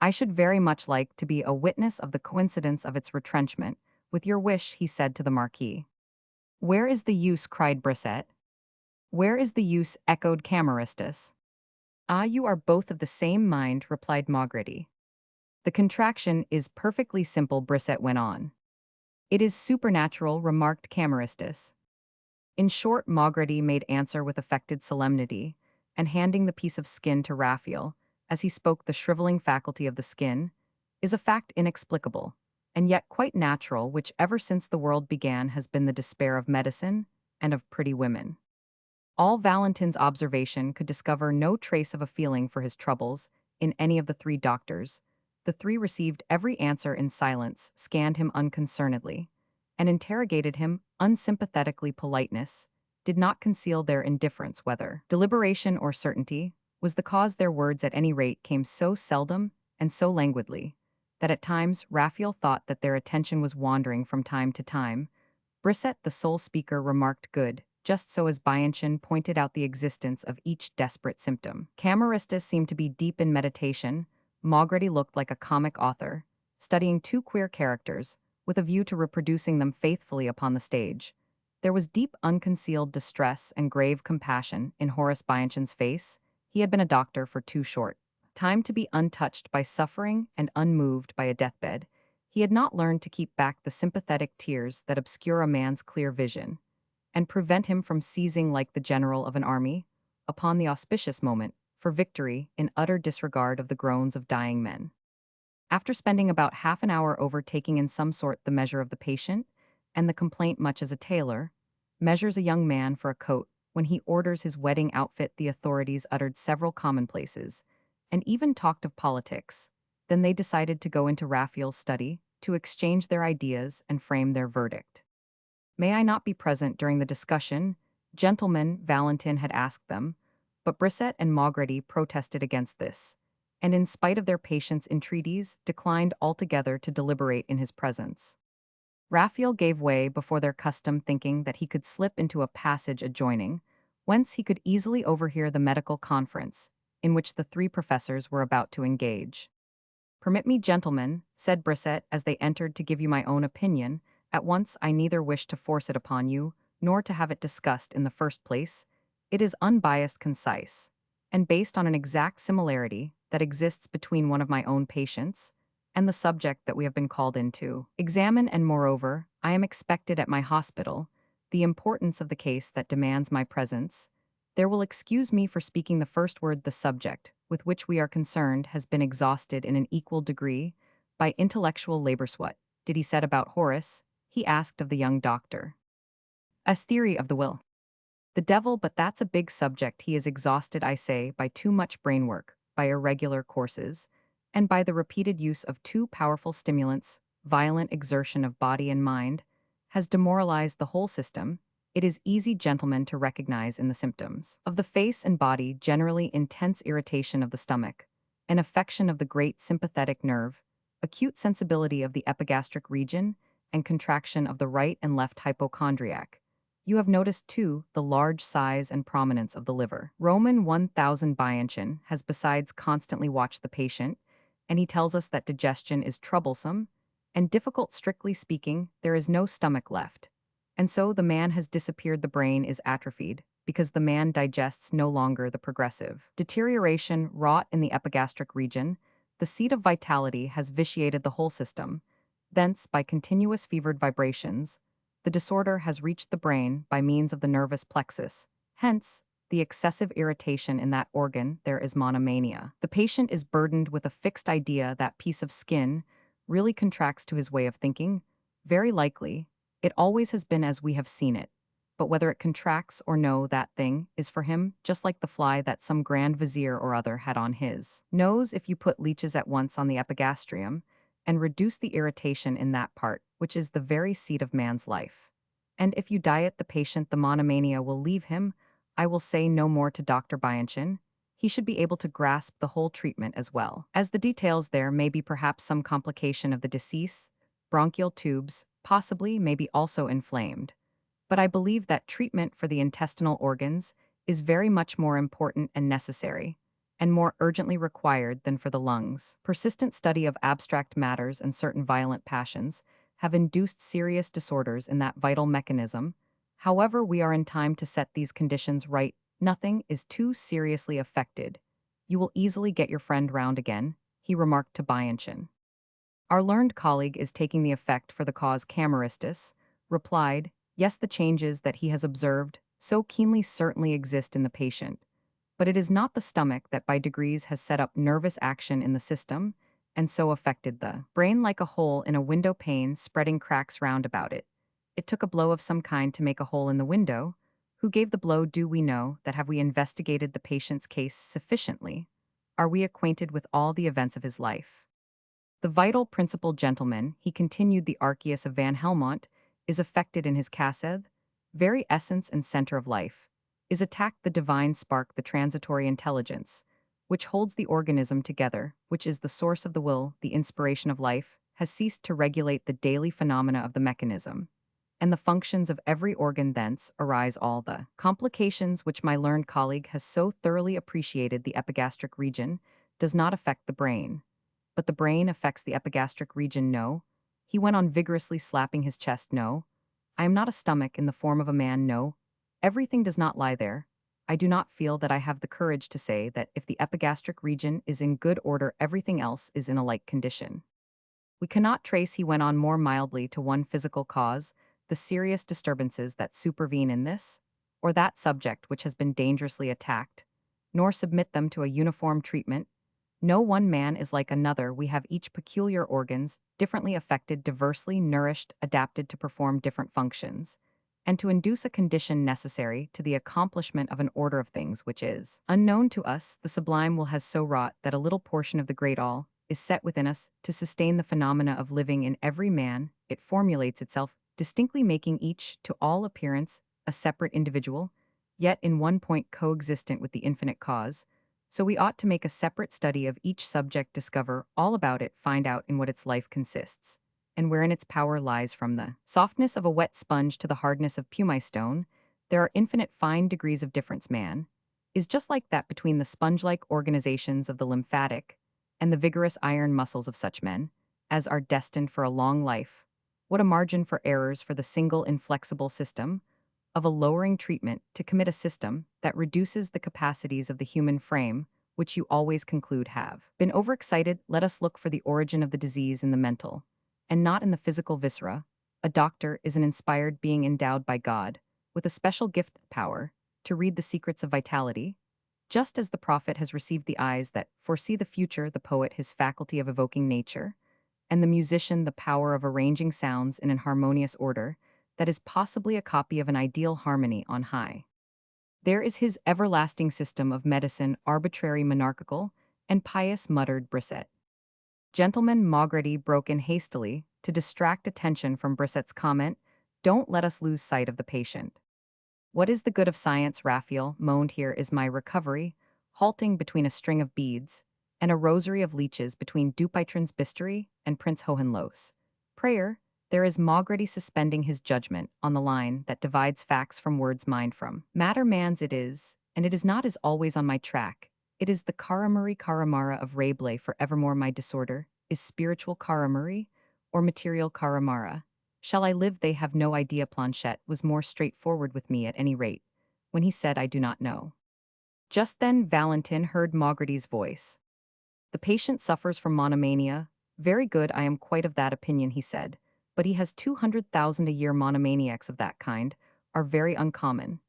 I should very much like to be a witness of the coincidence of its retrenchment. With your wish, he said to the Marquis. Where is the use? Cried Brissette. Where is the use? Echoed Camaristus. Ah, you are both of the same mind, replied Maugredy. The contraction is perfectly simple, Brissette went on. It is supernatural, remarked Camaristus. In short, Maugredy made answer with affected solemnity, and handing the piece of skin to Raphael, as he spoke, the shriveling faculty of the skin is a fact inexplicable, and yet quite natural, which ever since the world began has been the despair of medicine and of pretty women. All Valentin's observation could discover no trace of a feeling for his troubles in any of the three doctors. The three received every answer in silence, scanned him unconcernedly, and interrogated him unsympathetically. Politeness did not conceal their indifference whether deliberation or certainty was the cause. Their words, at any rate, came so seldom and so languidly that at times Raphael thought that their attention was wandering from time to time. Brissette, the sole speaker, remarked good, just so as Bianchon pointed out the existence of each desperate symptom. Camaristus seemed to be deep in meditation. Maugredy looked like a comic author, studying two queer characters, with a view to reproducing them faithfully upon the stage. There was deep, unconcealed distress and grave compassion in Horace Bianchon's face. He had been a doctor for too short time to be untouched by suffering and unmoved by a deathbed. He had not learned to keep back the sympathetic tears that obscure a man's clear vision, and prevent him from seizing, like the general of an army, upon the auspicious moment for victory in utter disregard of the groans of dying men. After spending about half an hour over taking in some sort the measure of the patient, and the complaint, much as a tailor measures a young man for a coat when he orders his wedding outfit, the authorities uttered several commonplaces, and even talked of politics. Then they decided to go into Raphael's study, to exchange their ideas and frame their verdict. May I not be present during the discussion, gentlemen? Valentin had asked them, but Brissette and Maugredy protested against this, and in spite of their patient's entreaties, declined altogether to deliberate in his presence. Raphael gave way before their custom, thinking that he could slip into a passage adjoining, whence he could easily overhear the medical conference, in which the three professors were about to engage. Permit me, gentlemen, said Brissette as they entered, to give you my own opinion. At once, I neither wish to force it upon you, nor to have it discussed in the first place. It is unbiased, concise, and based on an exact similarity that exists between one of my own patients and the subject that we have been called in to examine, and moreover, I am expected at my hospital. The importance of the case that demands my presence, there will excuse me for speaking the first word. The subject with which we are concerned has been exhausted in an equal degree by intellectual labors. What did he set about Horace? He asked of the young doctor. As theory of the will. The devil, but that's a big subject. He is exhausted, I say, by too much brain work, by irregular courses, And by the repeated use of two powerful stimulants, violent exertion of body and mind, has demoralized the whole system. It is easy, gentlemen, to recognize in the symptoms of the face and body generally intense irritation of the stomach, an affection of the great sympathetic nerve, acute sensibility of the epigastric region, and contraction of the right and left hypochondriac. You have noticed, too, the large size and prominence of the liver. Roman 1000 Bianchin has besides constantly watched the patient, and he tells us that digestion is troublesome and difficult. Strictly speaking, there is no stomach left. And so the man has disappeared, the brain is atrophied, because the man digests no longer. The progressive deterioration wrought in the epigastric region, the seat of vitality, has vitiated the whole system. Thence, by continuous fevered vibrations, the disorder has reached the brain by means of the nervous plexus. Hence, the excessive irritation in that organ. There is monomania. The patient is burdened with a fixed idea that piece of skin really contracts to his way of thinking. Very likely, it always has been as we have seen it. But whether it contracts or no, that thing is for him just like the fly that some grand vizier or other had on his nose. If you put leeches at once on the epigastrium and reduce the irritation in that part, which is the very seat of man's life, and if you diet the patient, the monomania will leave him. I will say no more to Dr. Bianchin. He should be able to grasp the whole treatment as well as the details. There may be perhaps some complication of the decease, bronchial tubes, possibly, may be also inflamed. But I believe that treatment for the intestinal organs is very much more important and necessary, and more urgently required than for the lungs. Persistent study of abstract matters and certain violent passions have induced serious disorders in that vital mechanism. However, we are in time to set these conditions right. Nothing is too seriously affected. You will easily get your friend round again, he remarked to Bianchin. Our learned colleague is taking the effect for the cause. Cameristus replied, yes, the changes that he has observed so keenly certainly exist in the patient, but it is not the stomach that by degrees has set up nervous action in the system, and so affected the brain like a hole in a window pane, spreading cracks round about it. It took a blow of some kind to make a hole in the window. Who gave the blow? Do we know that? Have we investigated the patient's case sufficiently? Are we acquainted with all the events of his life? The vital principle, gentlemen, he continued, the Archeus of Van Helmont, is affected in his Casseth, very essence and center of life, is attacked the divine spark, the transitory intelligence, which holds the organism together, which is the source of the will, the inspiration of life, has ceased to regulate the daily phenomena of the mechanism, and the functions of every organ. Thence arise all the complications which my learned colleague has so thoroughly appreciated. The epigastric region does not affect the brain, but the brain affects the epigastric region. No, he went on vigorously slapping his chest. No, I am not a stomach in the form of a man. No, everything does not lie there. I do not feel that I have the courage to say that if the epigastric region is in good order, everything else is in a like condition. We cannot trace, he went on more mildly, to one physical cause the serious disturbances that supervene in this or that subject which has been dangerously attacked, nor submit them to a uniform treatment. No one man is like another. We have each peculiar organs, differently affected, diversely nourished, adapted to perform different functions, and to induce a condition necessary to the accomplishment of an order of things which is unknown to us. The sublime will has so wrought that a little portion of the great all is set within us to sustain the phenomena of living in every man. It formulates itself, distinctly making each, to all appearance, a separate individual, yet in one point coexistent with the infinite cause. So we ought to make a separate study of each subject, discover all about it, find out in what its life consists, and wherein its power lies. From the softness of a wet sponge to the hardness of pumice stone, there are infinite fine degrees of difference. Man is just like that between the sponge-like organizations of the lymphatic and the vigorous iron muscles of such men as are destined for a long life. What a margin for errors for the single inflexible system of a lowering treatment to commit a system that reduces the capacities of the human frame, which you always conclude have been overexcited. Let us look for the origin of the disease in the mental, and not in the physical viscera. A doctor is an inspired being endowed by God with a special gift power to read the secrets of vitality. Just as the prophet has received the eyes that foresee the future, the poet his faculty of evoking nature, and the musician the power of arranging sounds in an harmonious order that is possibly a copy of an ideal harmony on high. There is his everlasting system of medicine, arbitrary, monarchical, and pious, muttered Brisset. Gentleman Maugrety broke in hastily to distract attention from Brisset's comment, "Don't let us lose sight of the patient." "What is the good of science?" Raphael moaned. "Here is my recovery, halting between a string of beads and a rosary of leeches between Dupuytren's bistoury and Prince Hohenlohe's prayer. There is Maugrety suspending his judgment on the line that divides facts from words, mind from matter. Man's it is, and it is not as always on my track. It is the Karamuri Karamara of Rabelais for evermore my disorder, is spiritual Karamuri or material Karamara. Shall I live? They have no idea. Planchet was more straightforward with me at any rate, when he said I do not know." Just then Valentin heard Maugrety's voice. "The patient suffers from monomania. Very good, I am quite of that opinion," he said. "But he has 200,000 a year. Monomaniacs of that kind are very uncommon.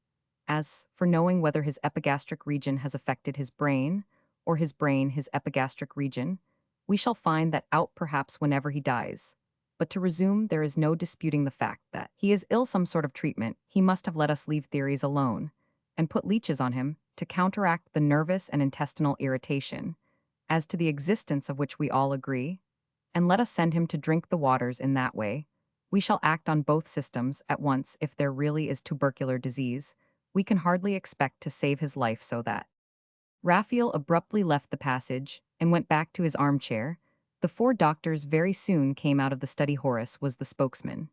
As for knowing whether his epigastric region has affected his brain, or his brain his epigastric region, we shall find that out perhaps whenever he dies. But to resume, there is no disputing the fact that he is ill. Some sort of treatment. He must have let us leave theories alone, and put leeches on him to counteract the nervous and intestinal irritation, as to the existence of which we all agree, and let us send him to drink the waters in that way. We shall act on both systems at once. If there really is tubercular disease, we can hardly expect to save his life, so that—" Raphael abruptly left the passage and went back to his armchair. The four doctors very soon came out of the study. Horace was the spokesman.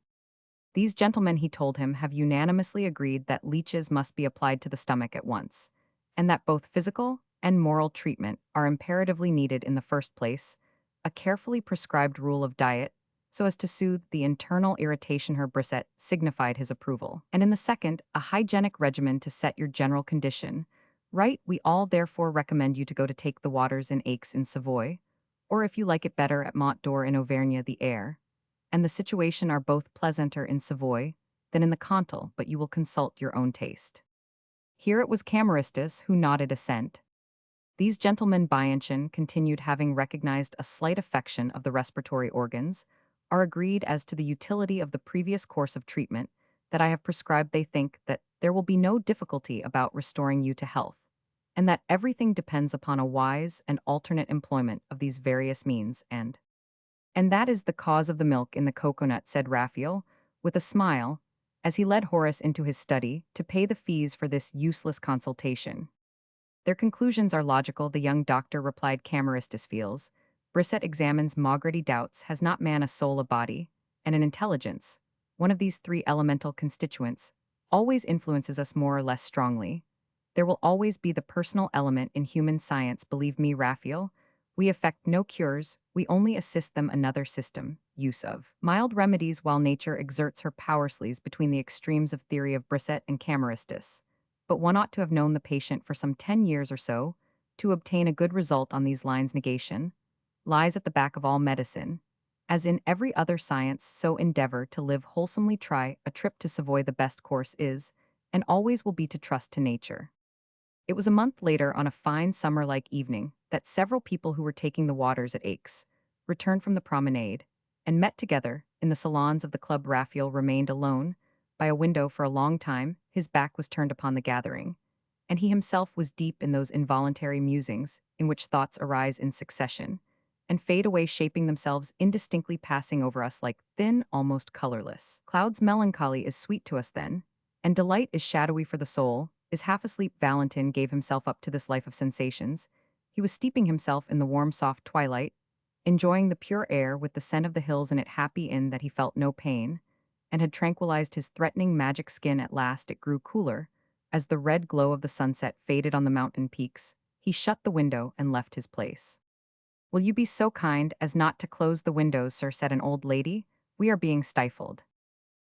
"These gentlemen," he told him, "have unanimously agreed that leeches must be applied to the stomach at once, and that both physical and moral treatment are imperatively needed. In the first place, a carefully prescribed rule of diet, so as to soothe the internal irritation." Her Brisset signified his approval. "And in the second, a hygienic regimen to set your general condition right. We all therefore recommend you to go to take the waters in Aix in Savoy, or if you like it better, at Mont d'Or in Auvergne. The air and the situation are both pleasanter in Savoy than in the Cantal, but you will consult your own taste." Here it was Cameristus who nodded assent. "These gentlemen," Bianchon continued, having recognized a slight affection of the respiratory organs, "are agreed as to the utility of the previous course of treatment that I have prescribed. They think that there will be no difficulty about restoring you to health, and that everything depends upon a wise and alternate employment of these various means, and that is the cause of the milk in the cocoanut," said Raphael, with a smile, as he led Horace into his study to pay the fees for this useless consultation. "Their conclusions are logical," the young doctor replied. "Cameristus feels. Brisset examines. Maugrety doubts. Has not man a soul, a body, and an intelligence? One of these three elemental constituents always influences us more or less strongly. There will always be the personal element in human science. Believe me, Raphael, we effect no cures, we only assist them. Another system, use of mild remedies, while nature exerts her powersleys between the extremes of theory of Brisset and Cameristus. But one ought to have known the patient for some 10 years or so to obtain a good result on these lines. Negation lies at the back of all medicine. As in every other science, so endeavor to live wholesomely. Try a trip to Savoy. The best course is, and always will be, to trust to nature." It was a month later, on a fine summer-like evening, that several people who were taking the waters at Aix returned from the promenade and met together in the salons of the club. Raphael remained alone by a window for a long time. His back was turned upon the gathering, and he himself was deep in those involuntary musings in which thoughts arise in succession and fade away, shaping themselves indistinctly, passing over us like thin, almost colorless clouds. Melancholy is sweet to us then, and delight is shadowy for the soul. Is half asleep. Valentin gave himself up to this life of sensations. He was steeping himself in the warm, soft twilight, enjoying the pure air with the scent of the hills in it, happy in that he felt no pain, and had tranquilized his threatening magic skin. At last it grew cooler, as the red glow of the sunset faded on the mountain peaks. He shut the window and left his place. "Will you be so kind as not to close the windows, sir?" said an old lady. "We are being stifled."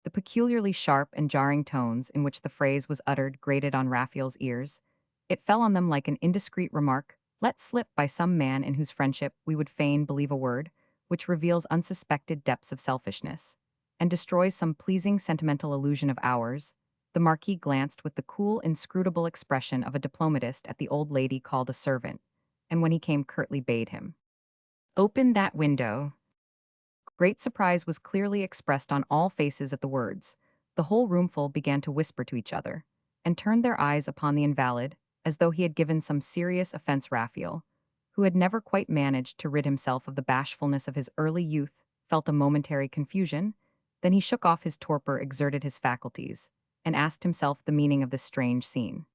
The peculiarly sharp and jarring tones in which the phrase was uttered grated on Raphael's ears. It fell on them like an indiscreet remark, let slip by some man in whose friendship we would fain believe a word, which reveals unsuspected depths of selfishness, and destroys some pleasing sentimental illusion of ours. The Marquis glanced with the cool, inscrutable expression of a diplomatist at the old lady, called a servant, and when he came, curtly bade him open that window. Great surprise was clearly expressed on all faces at the words. The whole roomful began to whisper to each other, and turned their eyes upon the invalid, as though he had given some serious offense. Raphael, who had never quite managed to rid himself of the bashfulness of his early youth, felt a momentary confusion. Then he shook off his torpor, exerted his faculties, and asked himself the meaning of this strange scene.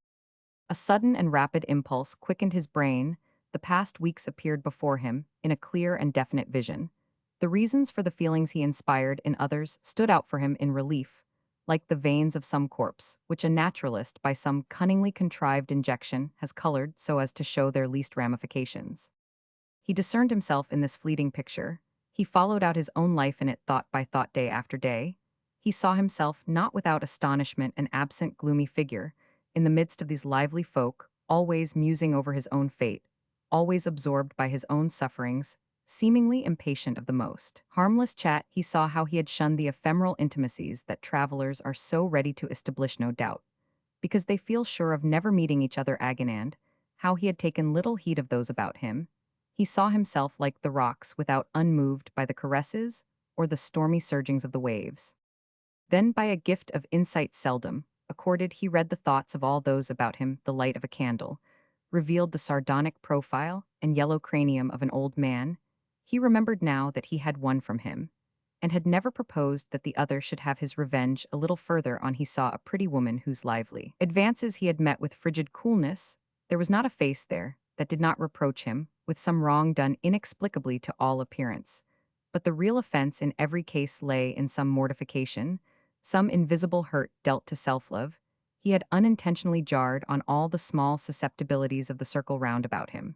A sudden and rapid impulse quickened his brain. The past weeks appeared before him in a clear and definite vision. The reasons for the feelings he inspired in others stood out for him in relief, like the veins of some corpse, which a naturalist, by some cunningly contrived injection, has colored so as to show their least ramifications. He discerned himself in this fleeting picture. He followed out his own life in it thought by thought, day after day. He saw himself, not without astonishment, an absent, gloomy figure, in the midst of these lively folk, always musing over his own fate, always absorbed by his own sufferings, seemingly impatient of the most harmless chat. He saw how he had shunned the ephemeral intimacies that travelers are so ready to establish, no doubt, because they feel sure of never meeting each other again, how he had taken little heed of those about him. He saw himself like the rocks, without unmoved by the caresses or the stormy surgings of the waves. Then, by a gift of insight seldom accorded, he read the thoughts of all those about him. The light of a candle revealed the sardonic profile and yellow cranium of an old man. He remembered now that he had one from him, and had never proposed that the other should have his revenge. A little further on he saw a pretty woman whose lively advances he had met with frigid coolness. There was not a face there that did not reproach him with some wrong done inexplicably to all appearance. But the real offense in every case lay in some mortification, some invisible hurt dealt to self-love. He had unintentionally jarred on all the small susceptibilities of the circle round about him.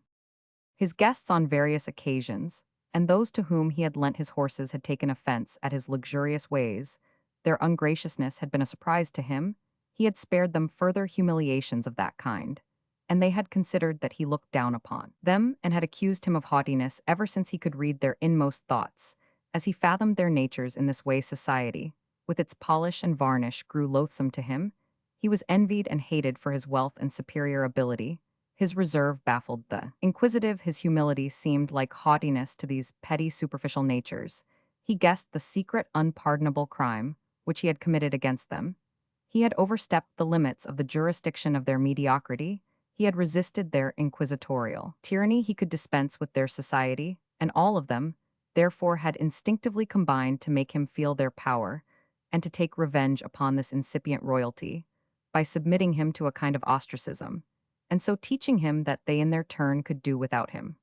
His guests on various occasions, and those to whom he had lent his horses, had taken offense at his luxurious ways. Their ungraciousness had been a surprise to him. He had spared them further humiliations of that kind, and they had considered that he looked down upon them and had accused him of haughtiness ever since he could read their inmost thoughts. As he fathomed their natures in this way, society, with its polish and varnish, grew loathsome to him. He was envied and hated for his wealth and superior ability. His reserve baffled the inquisitive. His humility seemed like haughtiness to these petty, superficial natures. He guessed the secret, unpardonable crime which he had committed against them. He had overstepped the limits of the jurisdiction of their mediocrity. He had resisted their inquisitorial tyranny. He could dispense with their society, and all of them, therefore, had instinctively combined to make him feel their power, and to take revenge upon this incipient royalty, by submitting him to a kind of ostracism, and so teaching him that they in their turn could do without him.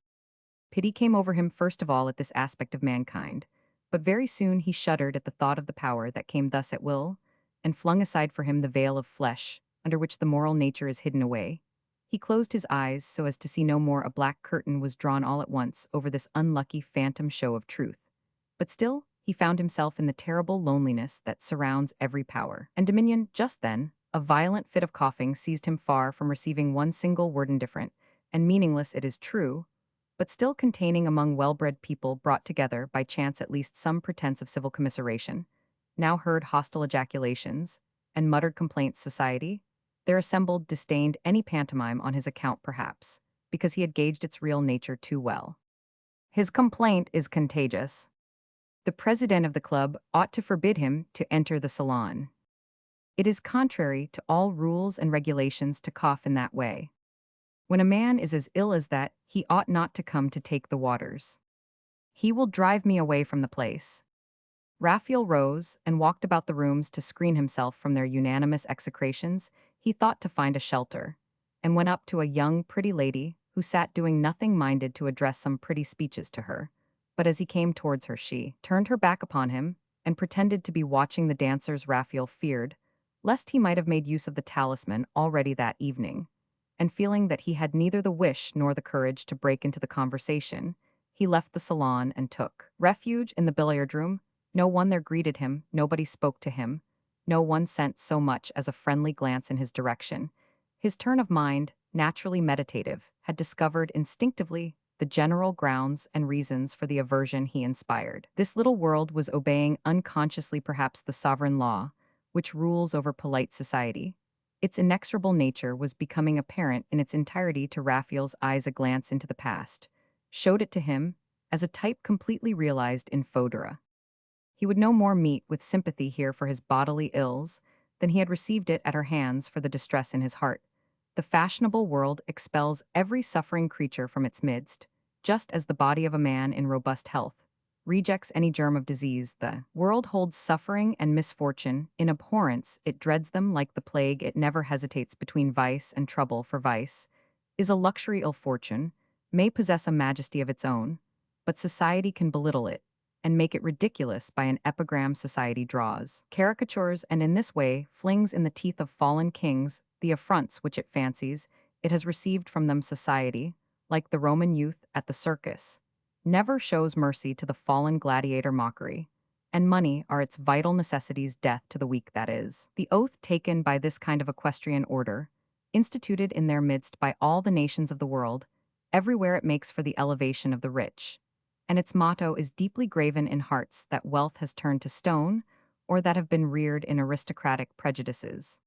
Pity came over him first of all at this aspect of mankind, but very soon he shuddered at the thought of the power that came thus at will, and flung aside for him the veil of flesh, under which the moral nature is hidden away. He closed his eyes so as to see no more. A black curtain was drawn all at once over this unlucky phantom show of truth. But still, he found himself in the terrible loneliness that surrounds every power and dominion. Just then, a violent fit of coughing seized him. Far from receiving one single word, indifferent and meaningless it is true, but still containing among well-bred people brought together by chance at least some pretense of civil commiseration, now heard hostile ejaculations and muttered complaints. Society, there assembled, disdained any pantomime on his account, perhaps, because he had gauged its real nature too well. His complaint is contagious. The president of the club ought to forbid him to enter the salon. It is contrary to all rules and regulations to cough in that way. When a man is as ill as that, he ought not to come to take the waters. He will drive me away from the place. Raphael rose and walked about the rooms to screen himself from their unanimous execrations. He thought to find a shelter, and went up to a young, pretty lady who sat doing nothing, minded to address some pretty speeches to her. But as he came towards her, she turned her back upon him and pretended to be watching the dancers. Raphael feared lest he might have made use of the talisman already that evening, and feeling that he had neither the wish nor the courage to break into the conversation, he left the salon and took refuge in the billiard room. No one there greeted him, nobody spoke to him, no one sent so much as a friendly glance in his direction. His turn of mind, naturally meditative, had discovered instinctively the general grounds and reasons for the aversion he inspired. This little world was obeying unconsciously perhaps the sovereign law, which rules over polite society. Its inexorable nature was becoming apparent in its entirety to Raphael's eyes. A glance into the past showed it to him as a type completely realized in Fodora. He would no more meet with sympathy here for his bodily ills than he had received it at her hands for the distress in his heart. the fashionable world expels every suffering creature from its midst, just as the body of a man in robust health rejects any germ of disease. The world holds suffering and misfortune in abhorrence, it dreads them like the plague, it never hesitates between vice and trouble, for vice is a luxury ill fortune, may possess a majesty of its own, but society can belittle it and make it ridiculous by an epigram society draws, caricatures, and in this way flings in the teeth of fallen kings the affronts which it fancies it has received from them. Society, like the Roman youth at the circus, never shows mercy to the fallen gladiator. Mockery and money are its vital necessities, death to the weak. That is the oath taken by this kind of equestrian order, instituted in their midst by all the nations of the world. Everywhere it makes for the elevation of the rich, and its motto is deeply graven in hearts that wealth has turned to stone or that have been reared in aristocratic prejudices.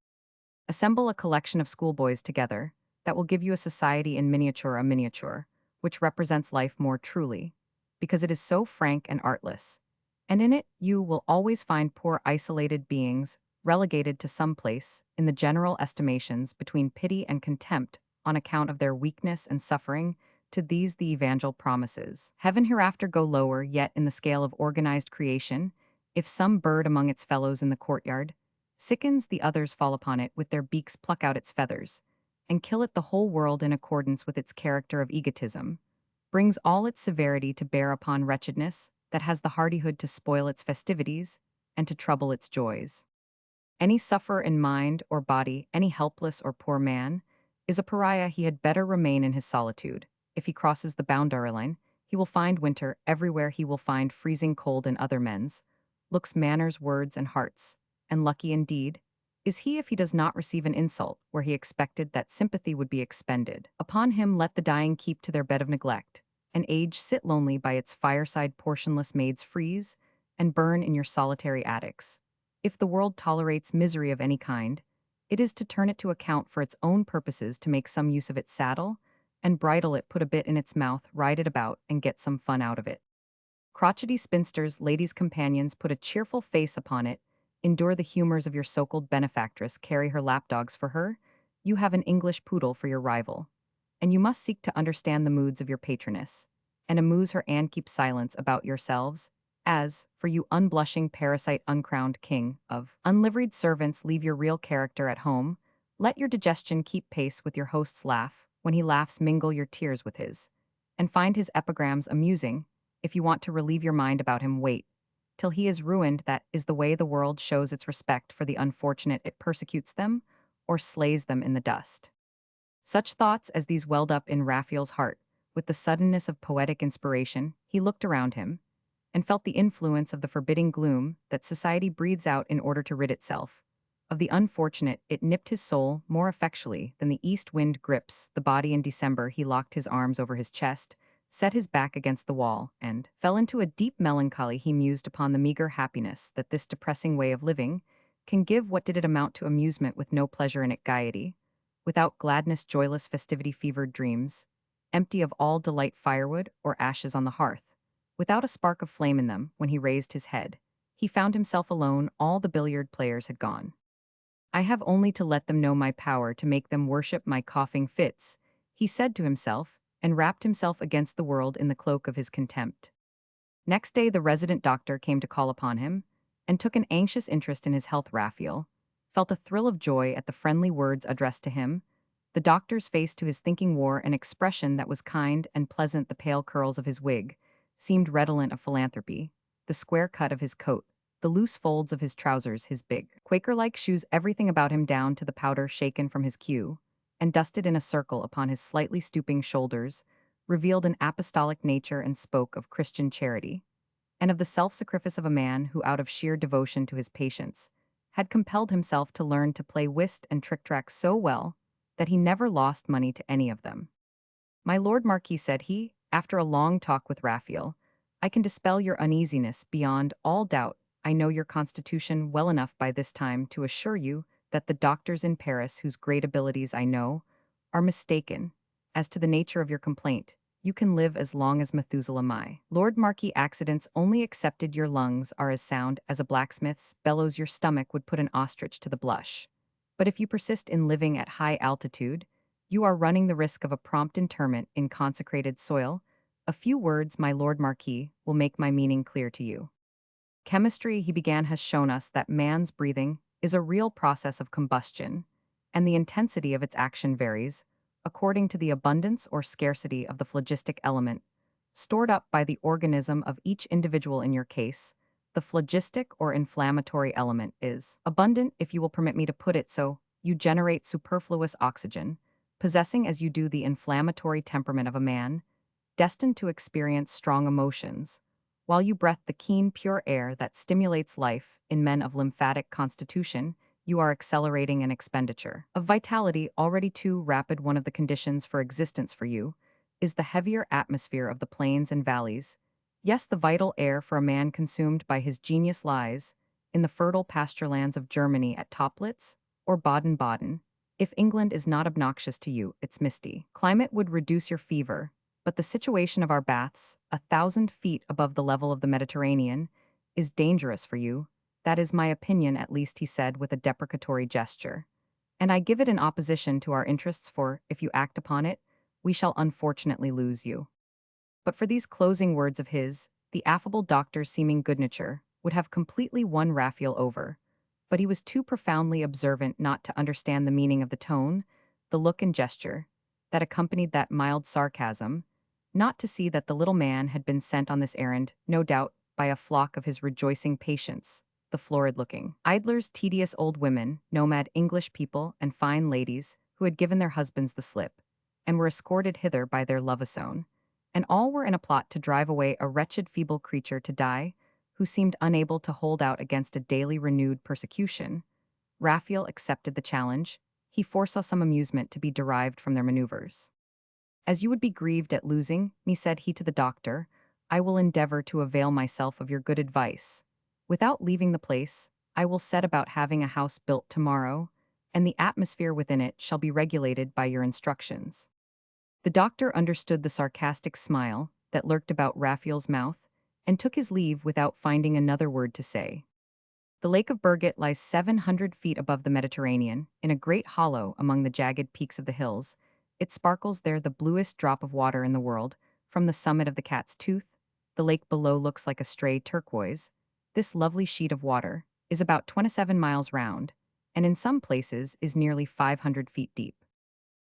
Assemble a collection of schoolboys together that will give you a society in miniature, a miniature, which represents life more truly, because it is so frank and artless. And in it, you will always find poor isolated beings relegated to some place in the general estimations between pity and contempt on account of their weakness and suffering. To these the evangel promises heaven hereafter. Go lower yet in the scale of organized creation. If some bird among its fellows in the courtyard sickens, the others fall upon it with their beaks, pluck out its feathers, and kill it. The whole world, in accordance with its character of egotism, brings all its severity to bear upon wretchedness that has the hardihood to spoil its festivities and to trouble its joys. Any sufferer in mind or body, any helpless or poor man, is a pariah. He had better remain in his solitude. If he crosses the boundary line, he will find winter everywhere. He will find freezing cold in other men's looks, manners, words, and hearts. And lucky indeed is he if he does not receive an insult where he expected that sympathy would be expended. Upon him let the dying keep to their bed of neglect, and age sit lonely by its fireside. Portionless maids freeze and burn in your solitary attics. If the world tolerates misery of any kind, it is to turn it to account for its own purposes, to make some use of it, saddle and bridle it, put a bit in its mouth, ride it about, and get some fun out of it. Crotchety spinsters, ladies' companions, put a cheerful face upon it, endure the humors of your so-called benefactress, carry her lapdogs for her. You have an English poodle for your rival, and you must seek to understand the moods of your patroness, and amuse her, and keep silence about yourselves. As, for you unblushing parasite, uncrowned king of unliveried servants, leave your real character at home. Let your digestion keep pace with your host's laugh. When he laughs, mingle your tears with his, and find his epigrams amusing. If you want to relieve your mind about him, wait till he is ruined. That is the way the world shows its respect for the unfortunate. It persecutes them or slays them in the dust. Such thoughts as these welled up in Raphael's heart. With the suddenness of poetic inspiration, he looked around him and felt the influence of the forbidding gloom that society breathes out in order to rid itself of the unfortunate. It nipped his soul more effectually than the east wind grips the body in December. He locked his arms over his chest, set his back against the wall, and fell into a deep melancholy. He mused upon the meager happiness that this depressing way of living can give. What did it amount to? Amusement with no pleasure in it, gaiety without gladness, joyless festivity, fevered dreams, empty of all delight, firewood or ashes on the hearth, without a spark of flame in them. When he raised his head, he found himself alone. All the billiard players had gone. I have only to let them know my power to make them worship my coughing fits, he said to himself, and wrapped himself against the world in the cloak of his contempt. Next day the resident doctor came to call upon him, and took an anxious interest in his health. Raphael felt a thrill of joy at the friendly words addressed to him. The doctor's face, to his thinking, wore an expression that was kind and pleasant. The pale curls of his wig seemed redolent of philanthropy, the square cut of his coat, the loose folds of his trousers, his big, Quaker-like shoes, everything about him, down to the powder shaken from his queue and dusted in a circle upon his slightly stooping shoulders, revealed an apostolic nature and spoke of Christian charity, and of the self-sacrifice of a man who, out of sheer devotion to his patients, had compelled himself to learn to play whist and trick-track so well that he never lost money to any of them. My Lord Marquis, said he, after a long talk with Raphael, I can dispel your uneasiness beyond all doubt. I know your constitution well enough by this time to assure you that the doctors in Paris, whose great abilities I know, are mistaken as to the nature of your complaint. You can live as long as Methuselah. My Lord Marquis, accidents only excepted, your lungs are as sound as a blacksmith's bellows. Your stomach would put an ostrich to the blush. But if you persist in living at high altitude, You are running the risk of a prompt interment in consecrated soil. A few words, my Lord Marquis, will make my meaning clear to you. Chemistry, he began, has shown us that man's breathing is a real process of combustion, and the intensity of its action varies according to the abundance or scarcity of the phlogistic element stored up by the organism of each individual. In your case, the phlogistic or inflammatory element is abundant, if you will permit me to put it so. You generate superfluous oxygen, possessing as you do the inflammatory temperament of a man, destined to experience strong emotions, while you breath the keen, pure air that stimulates life in men of lymphatic constitution. You are accelerating an expenditure of vitality already too rapid. One of the conditions for existence for you is the heavier atmosphere of the plains and valleys. Yes, the vital air for a man consumed by his genius lies in the fertile pasture lands of Germany at Toplitz or Baden-Baden. If England is not obnoxious to you, its misty climate would reduce your fever, but the situation of our baths, 1,000 feet above the level of the Mediterranean, is dangerous for you. That is my opinion, at least, he said with a deprecatory gesture. And I give it in opposition to our interests, for, if you act upon it, we shall unfortunately lose you. But for these closing words of his, the affable doctor's seeming good nature would have completely won Raphael over. But he was too profoundly observant not to understand the meaning of the tone, the look and gesture that accompanied that mild sarcasm, not to see that the little man had been sent on this errand, no doubt, by a flock of his rejoicing patients, the florid-looking idlers, tedious old women, nomad English people, and fine ladies who had given their husbands the slip, and were escorted hither by their lovason, and all were in a plot to drive away a wretched feeble creature to die, who seemed unable to hold out against a daily renewed persecution. Raphael accepted the challenge. He foresaw some amusement to be derived from their maneuvers. As you would be grieved at losing me, said he to the doctor, I will endeavor to avail myself of your good advice. Without leaving the place, I will set about having a house built tomorrow, and the atmosphere within it shall be regulated by your instructions. The doctor understood the sarcastic smile that lurked about Raphael's mouth, and took his leave without finding another word to say. The Lake of Birgit lies 700 feet above the Mediterranean, in a great hollow among the jagged peaks of the hills. It sparkles there, the bluest drop of water in the world, from the summit of the Cat's Tooth. The lake below looks like a stray turquoise. This lovely sheet of water is about 27 miles round, and in some places is nearly 500 feet deep.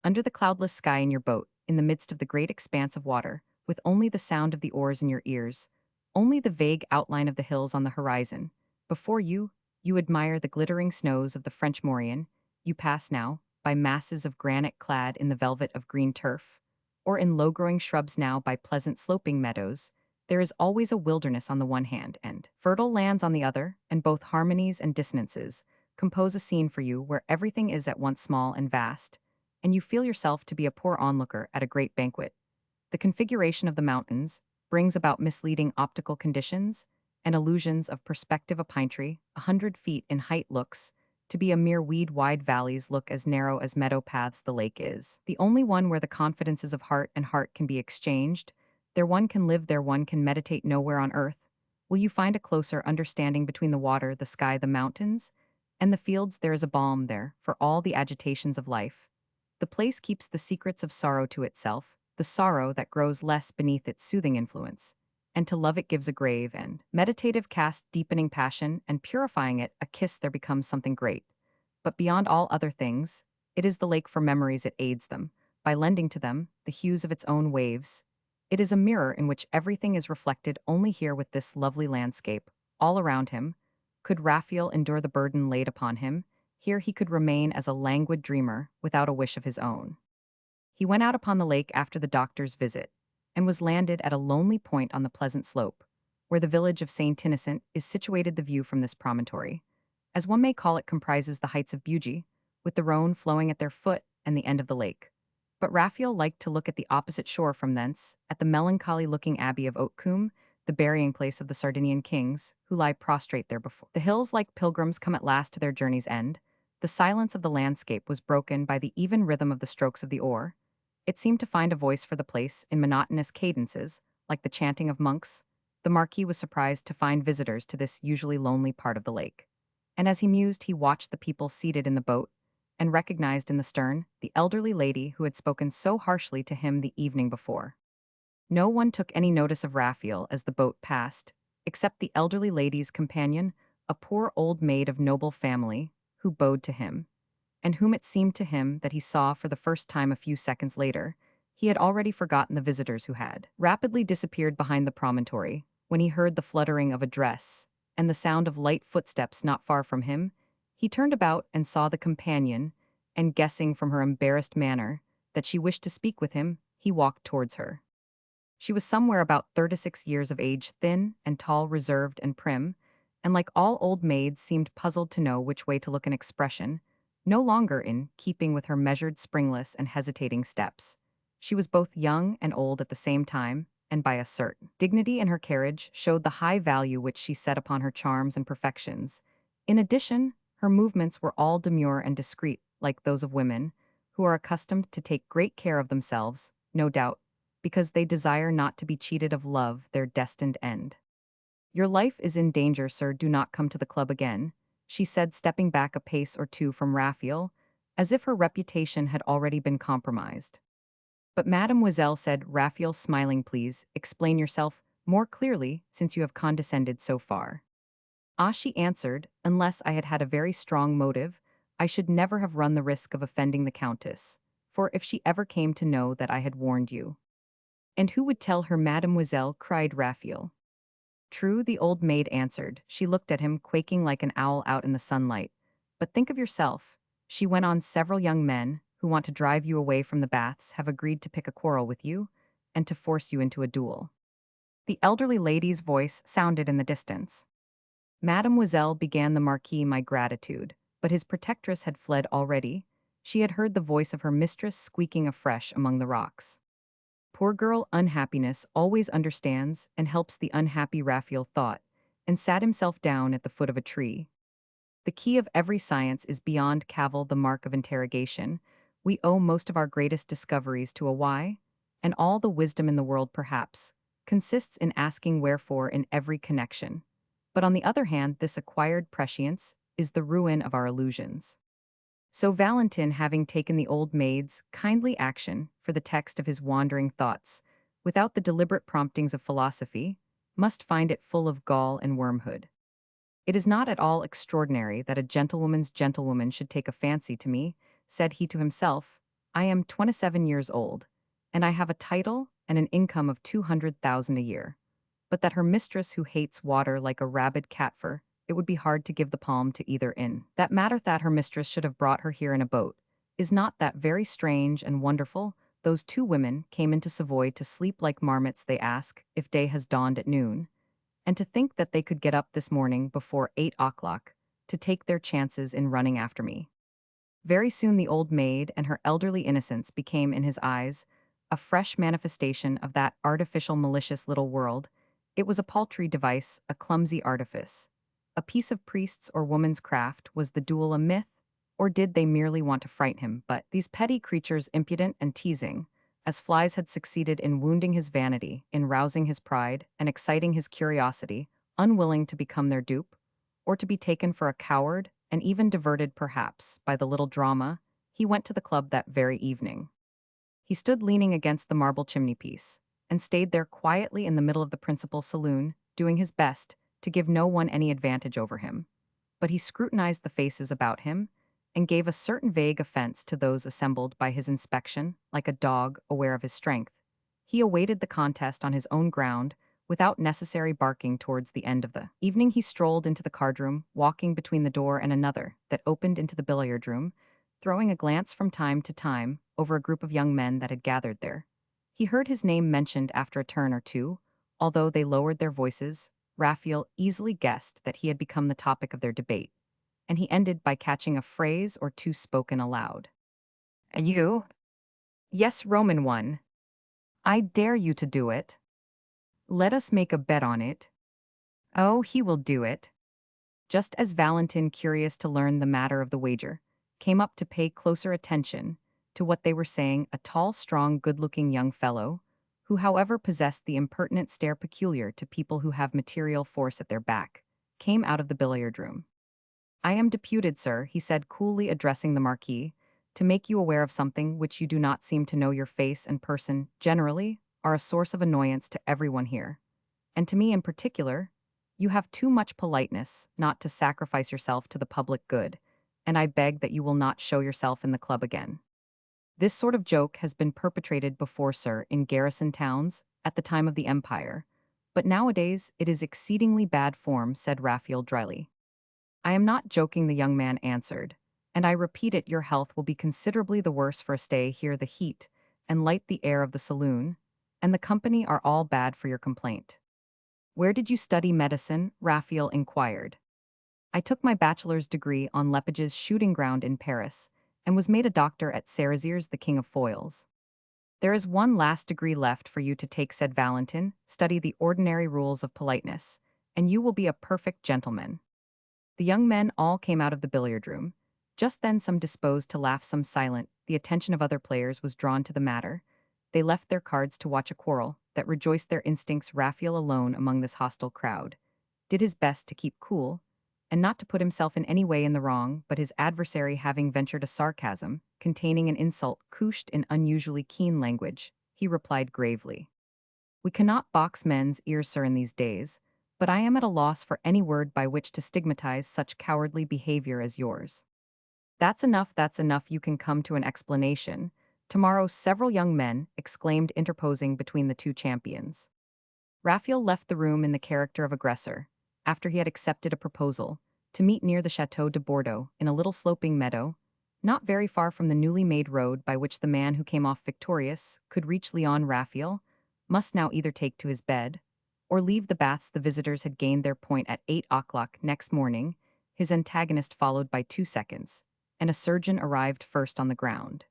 Under the cloudless sky in your boat, in the midst of the great expanse of water, with only the sound of the oars in your ears, only the vague outline of the hills on the horizon, before you, you admire the glittering snows of the French Maurienne. You pass now by masses of granite clad in the velvet of green turf, or in low-growing shrubs, now by pleasant sloping meadows. There is always a wilderness on the one hand and fertile lands on the other, and both harmonies and dissonances compose a scene for you where everything is at once small and vast, and you feel yourself to be a poor onlooker at a great banquet. The configuration of the mountains brings about misleading optical conditions and illusions of perspective. A pine tree, 100 feet in height, looks to be a mere weed. Wide valleys look as narrow as meadow paths. The lake is the only one where the confidences of heart and heart can be exchanged. There one can live, there one can meditate. Nowhere on earth will you find a closer understanding between the water, the sky, the mountains, and the fields. There is a balm there for all the agitations of life. The place keeps the secrets of sorrow to itself, the sorrow that grows less beneath its soothing influence, and to love it gives a grave and meditative cast, deepening passion and purifying it. A kiss there becomes something great. But beyond all other things, it is the lake for memories. It aids them by lending to them the hues of its own waves. It is a mirror in which everything is reflected. Only here, with this lovely landscape all around him, could Raphael endure the burden laid upon him. Here he could remain as a languid dreamer without a wish of his own. He went out upon the lake after the doctor's visit, and was landed at a lonely point on the pleasant slope, where the village of Saint Innocent is situated. The view from this promontory, as one may call it, comprises the heights of Bugey, with the Rhone flowing at their foot and the end of the lake. But Raphael liked to look at the opposite shore from thence, at the melancholy-looking abbey of Hautecombe, the burying place of the Sardinian kings, who lie prostrate there before. The hills, like pilgrims, come at last to their journey's end. The silence of the landscape was broken by the even rhythm of the strokes of the oar. It seemed to find a voice for the place in monotonous cadences, like the chanting of monks. The Marquis was surprised to find visitors to this usually lonely part of the lake. And as he mused, he watched the people seated in the boat, and recognized in the stern the elderly lady who had spoken so harshly to him the evening before. No one took any notice of Raphael as the boat passed, except the elderly lady's companion, a poor old maid of noble family, who bowed to him, and whom it seemed to him that he saw for the first time a few seconds later. He had already forgotten the visitors who had rapidly disappeared behind the promontory, when he heard the fluttering of a dress and the sound of light footsteps not far from him. He turned about and saw the companion, and guessing from her embarrassed manner that she wished to speak with him, he walked towards her. She was somewhere about 36 years of age, thin and tall, reserved and prim, and like all old maids seemed puzzled to know which way to look an expression, no longer in keeping with her measured, springless, and hesitating steps. She was both young and old at the same time, and by a certain dignity in her carriage showed the high value which she set upon her charms and perfections. In addition, her movements were all demure and discreet, like those of women, who are accustomed to take great care of themselves, no doubt, because they desire not to be cheated of love, their destined end. "Your life is in danger, sir, do not come to the club again," she said, stepping back a pace or two from Raphael, as if her reputation had already been compromised. "But mademoiselle," said Raphael, smiling, "please explain yourself more clearly, since you have condescended so far." "Ah," she answered, "unless I had had a very strong motive, I should never have run the risk of offending the Countess, for if she ever came to know that I had warned you—" "And who would tell her, mademoiselle?" cried Raphael. "True," the old maid answered. She looked at him, quaking like an owl out in the sunlight. "But think of yourself," she went on. "Several young men, who want to drive you away from the baths, have agreed to pick a quarrel with you, and to force you into a duel." The elderly lady's voice sounded in the distance. "Mademoiselle," began the Marquis, "my gratitude," but his protectress had fled already. She had heard the voice of her mistress squeaking afresh among the rocks. "Poor girl, unhappiness always understands and helps the unhappy," Raphael thought, and sat himself down at the foot of a tree. "The key of every science is beyond cavil the mark of interrogation. We owe most of our greatest discoveries to a why, and all the wisdom in the world, perhaps, consists in asking wherefore in every connection. But on the other hand, this acquired prescience is the ruin of our illusions." So Valentin, having taken the old maid's kindly action for the text of his wandering thoughts, without the deliberate promptings of philosophy, must find it full of gall and wormhood. "It is not at all extraordinary that a gentlewoman's gentlewoman should take a fancy to me," said he to himself. "I am 27 years old, and I have a title and an income of 200,000 a year. But that her mistress, who hates water like a rabid catfer, it would be hard to give the palm to either in that matter. That her mistress should have brought her here in a boat, is not that very strange and wonderful? Those two women came into Savoy to sleep like marmots. They ask if day has dawned at noon. And to think that they could get up this morning before 8 o'clock to take their chances in running after me." Very soon the old maid and her elderly innocence became in his eyes a fresh manifestation of that artificial, malicious little world. It was a paltry device, a clumsy artifice. A piece of priest's or woman's craft. Was the duel a myth? Or did they merely want to frighten him? But these petty creatures, impudent and teasing, as flies, had succeeded in wounding his vanity, in rousing his pride, and exciting his curiosity, unwilling to become their dupe, or to be taken for a coward, and even diverted, perhaps, by the little drama. He went to the club that very evening. He stood leaning against the marble chimney-piece, and stayed there quietly in the middle of the principal saloon, doing his best to give no one any advantage over him. But he scrutinized the faces about him, and gave a certain vague offense to those assembled by his inspection, like a dog aware of his strength. He awaited the contest on his own ground, without necessary barking. Towards the end of the evening he strolled into the cardroom, walking between the door and another that opened into the billiard room, throwing a glance from time to time over a group of young men that had gathered there. He heard his name mentioned after a turn or two. Although they lowered their voices, Raphael easily guessed that he had become the topic of their debate, and he ended by catching a phrase or two spoken aloud. "You?" "Yes, Roman one." "I dare you to do it." "Let us make a bet on it." "Oh, he will do it." Just as Valentin, curious to learn the matter of the wager, came up to pay closer attention to what they were saying, a tall, strong, good-looking young fellow, who however possessed the impertinent stare peculiar to people who have material force at their back, came out of the billiard room. I am deputed, sir, he said coolly addressing the Marquis, to make you aware of something which you do not seem to know. Your face and person, generally, are a source of annoyance to everyone here. And to me in particular, you have too much politeness not to sacrifice yourself to the public good, and I beg that you will not show yourself in the club again. This sort of joke has been perpetrated before, sir, in garrison towns at the time of the Empire, but nowadays it is exceedingly bad form, said Raphael dryly. I am not joking, the young man answered, and I repeat it, your health will be considerably the worse for a stay here. The heat and light, the air of the saloon, and the company are all bad for your complaint. Where did you study medicine? Raphael inquired. I took my bachelor's degree on Lepage's shooting ground in Paris, and was made a doctor at Cereziers, the king of foils. There is one last degree left for you to take, said Valentin. Study the ordinary rules of politeness, and you will be a perfect gentleman. The young men all came out of the billiard room. Just then, some disposed to laugh, some silent. The attention of other players was drawn to the matter. They left their cards to watch a quarrel that rejoiced their instincts. Raphael, alone among this hostile crowd, did his best to keep cool, and not to put himself in any way in the wrong, but his adversary, having ventured a sarcasm, containing an insult couched in unusually keen language, he replied gravely, "We cannot box men's ears, sir, in these days, but I am at a loss for any word by which to stigmatize such cowardly behavior as yours." That's enough, you can come to an explanation. Tomorrow several young men exclaimed, interposing between the two champions. Raphael left the room in the character of aggressor, after he had accepted a proposal, to meet near the Chateau de Bordeaux, in a little sloping meadow, not very far from the newly made road by which the man who came off victorious could reach Lyon. Raphael must now either take to his bed, or leave the baths. The visitors had gained their point at 8 o'clock next morning, his antagonist followed by 2 seconds, and a surgeon arrived first on the ground.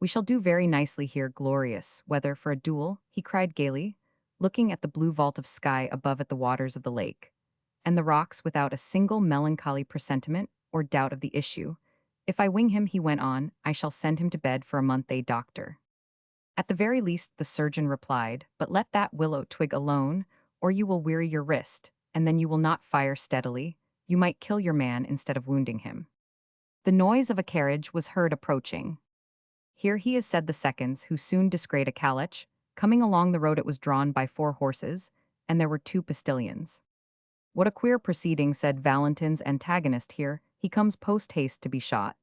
"We shall do very nicely here, glorious weather for a duel," he cried gaily, looking at the blue vault of sky above, at the waters of the lake, and the rocks, without a single melancholy presentiment or doubt of the issue. "If I wing him," he went on, "I shall send him to bed for a month, a doctor." "At the very least," the surgeon replied, "but let that willow twig alone, or you will weary your wrist, and then you will not fire steadily. You might kill your man instead of wounding him." The noise of a carriage was heard approaching. "Here he is," said the seconds, who soon descried a calèche coming along the road. It was drawn by 4 horses, and there were 2 postilions. "What a queer proceeding," said Valentin's antagonist. "Here he comes post haste to be shot."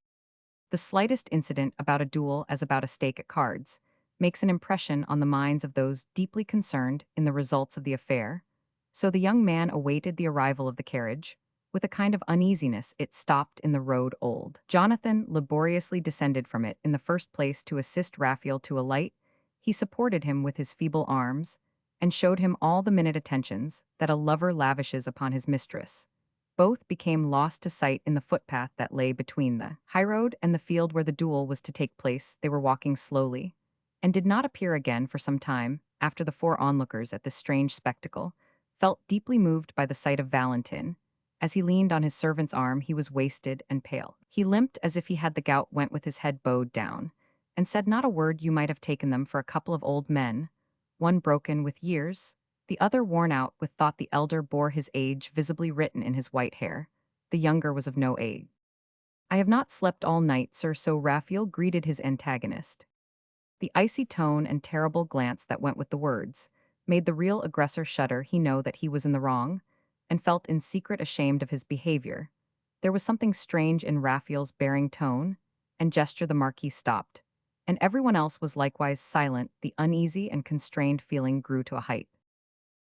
The slightest incident about a duel, as about a stake at cards, makes an impression on the minds of those deeply concerned in the results of the affair. So the young man awaited the arrival of the carriage. With a kind of uneasiness, it stopped in the road. Old Jonathan laboriously descended from it. In the first place, to assist Raphael to alight, he supported him with his feeble arms, and showed him all the minute attentions that a lover lavishes upon his mistress. Both became lost to sight in the footpath that lay between the highroad and the field where the duel was to take place. They were walking slowly, and did not appear again for some time after. The 4 onlookers at this strange spectacle felt deeply moved by the sight of Valentin. As he leaned on his servant's arm, he was wasted and pale. He limped as if he had the gout, went with his head bowed down, and said not a word. You might have taken them for a couple of old men, one broken with years, the other worn out with thought. The elder bore his age visibly written in his white hair. The younger was of no age. "I have not slept all night, sir," so Raphael greeted his antagonist. The icy tone and terrible glance that went with the words made the real aggressor shudder. He knew that he was in the wrong, and felt in secret ashamed of his behavior. There was something strange in Raphael's bearing tone and gesture. The Marquis stopped, and everyone else was likewise silent. The uneasy and constrained feeling grew to a height.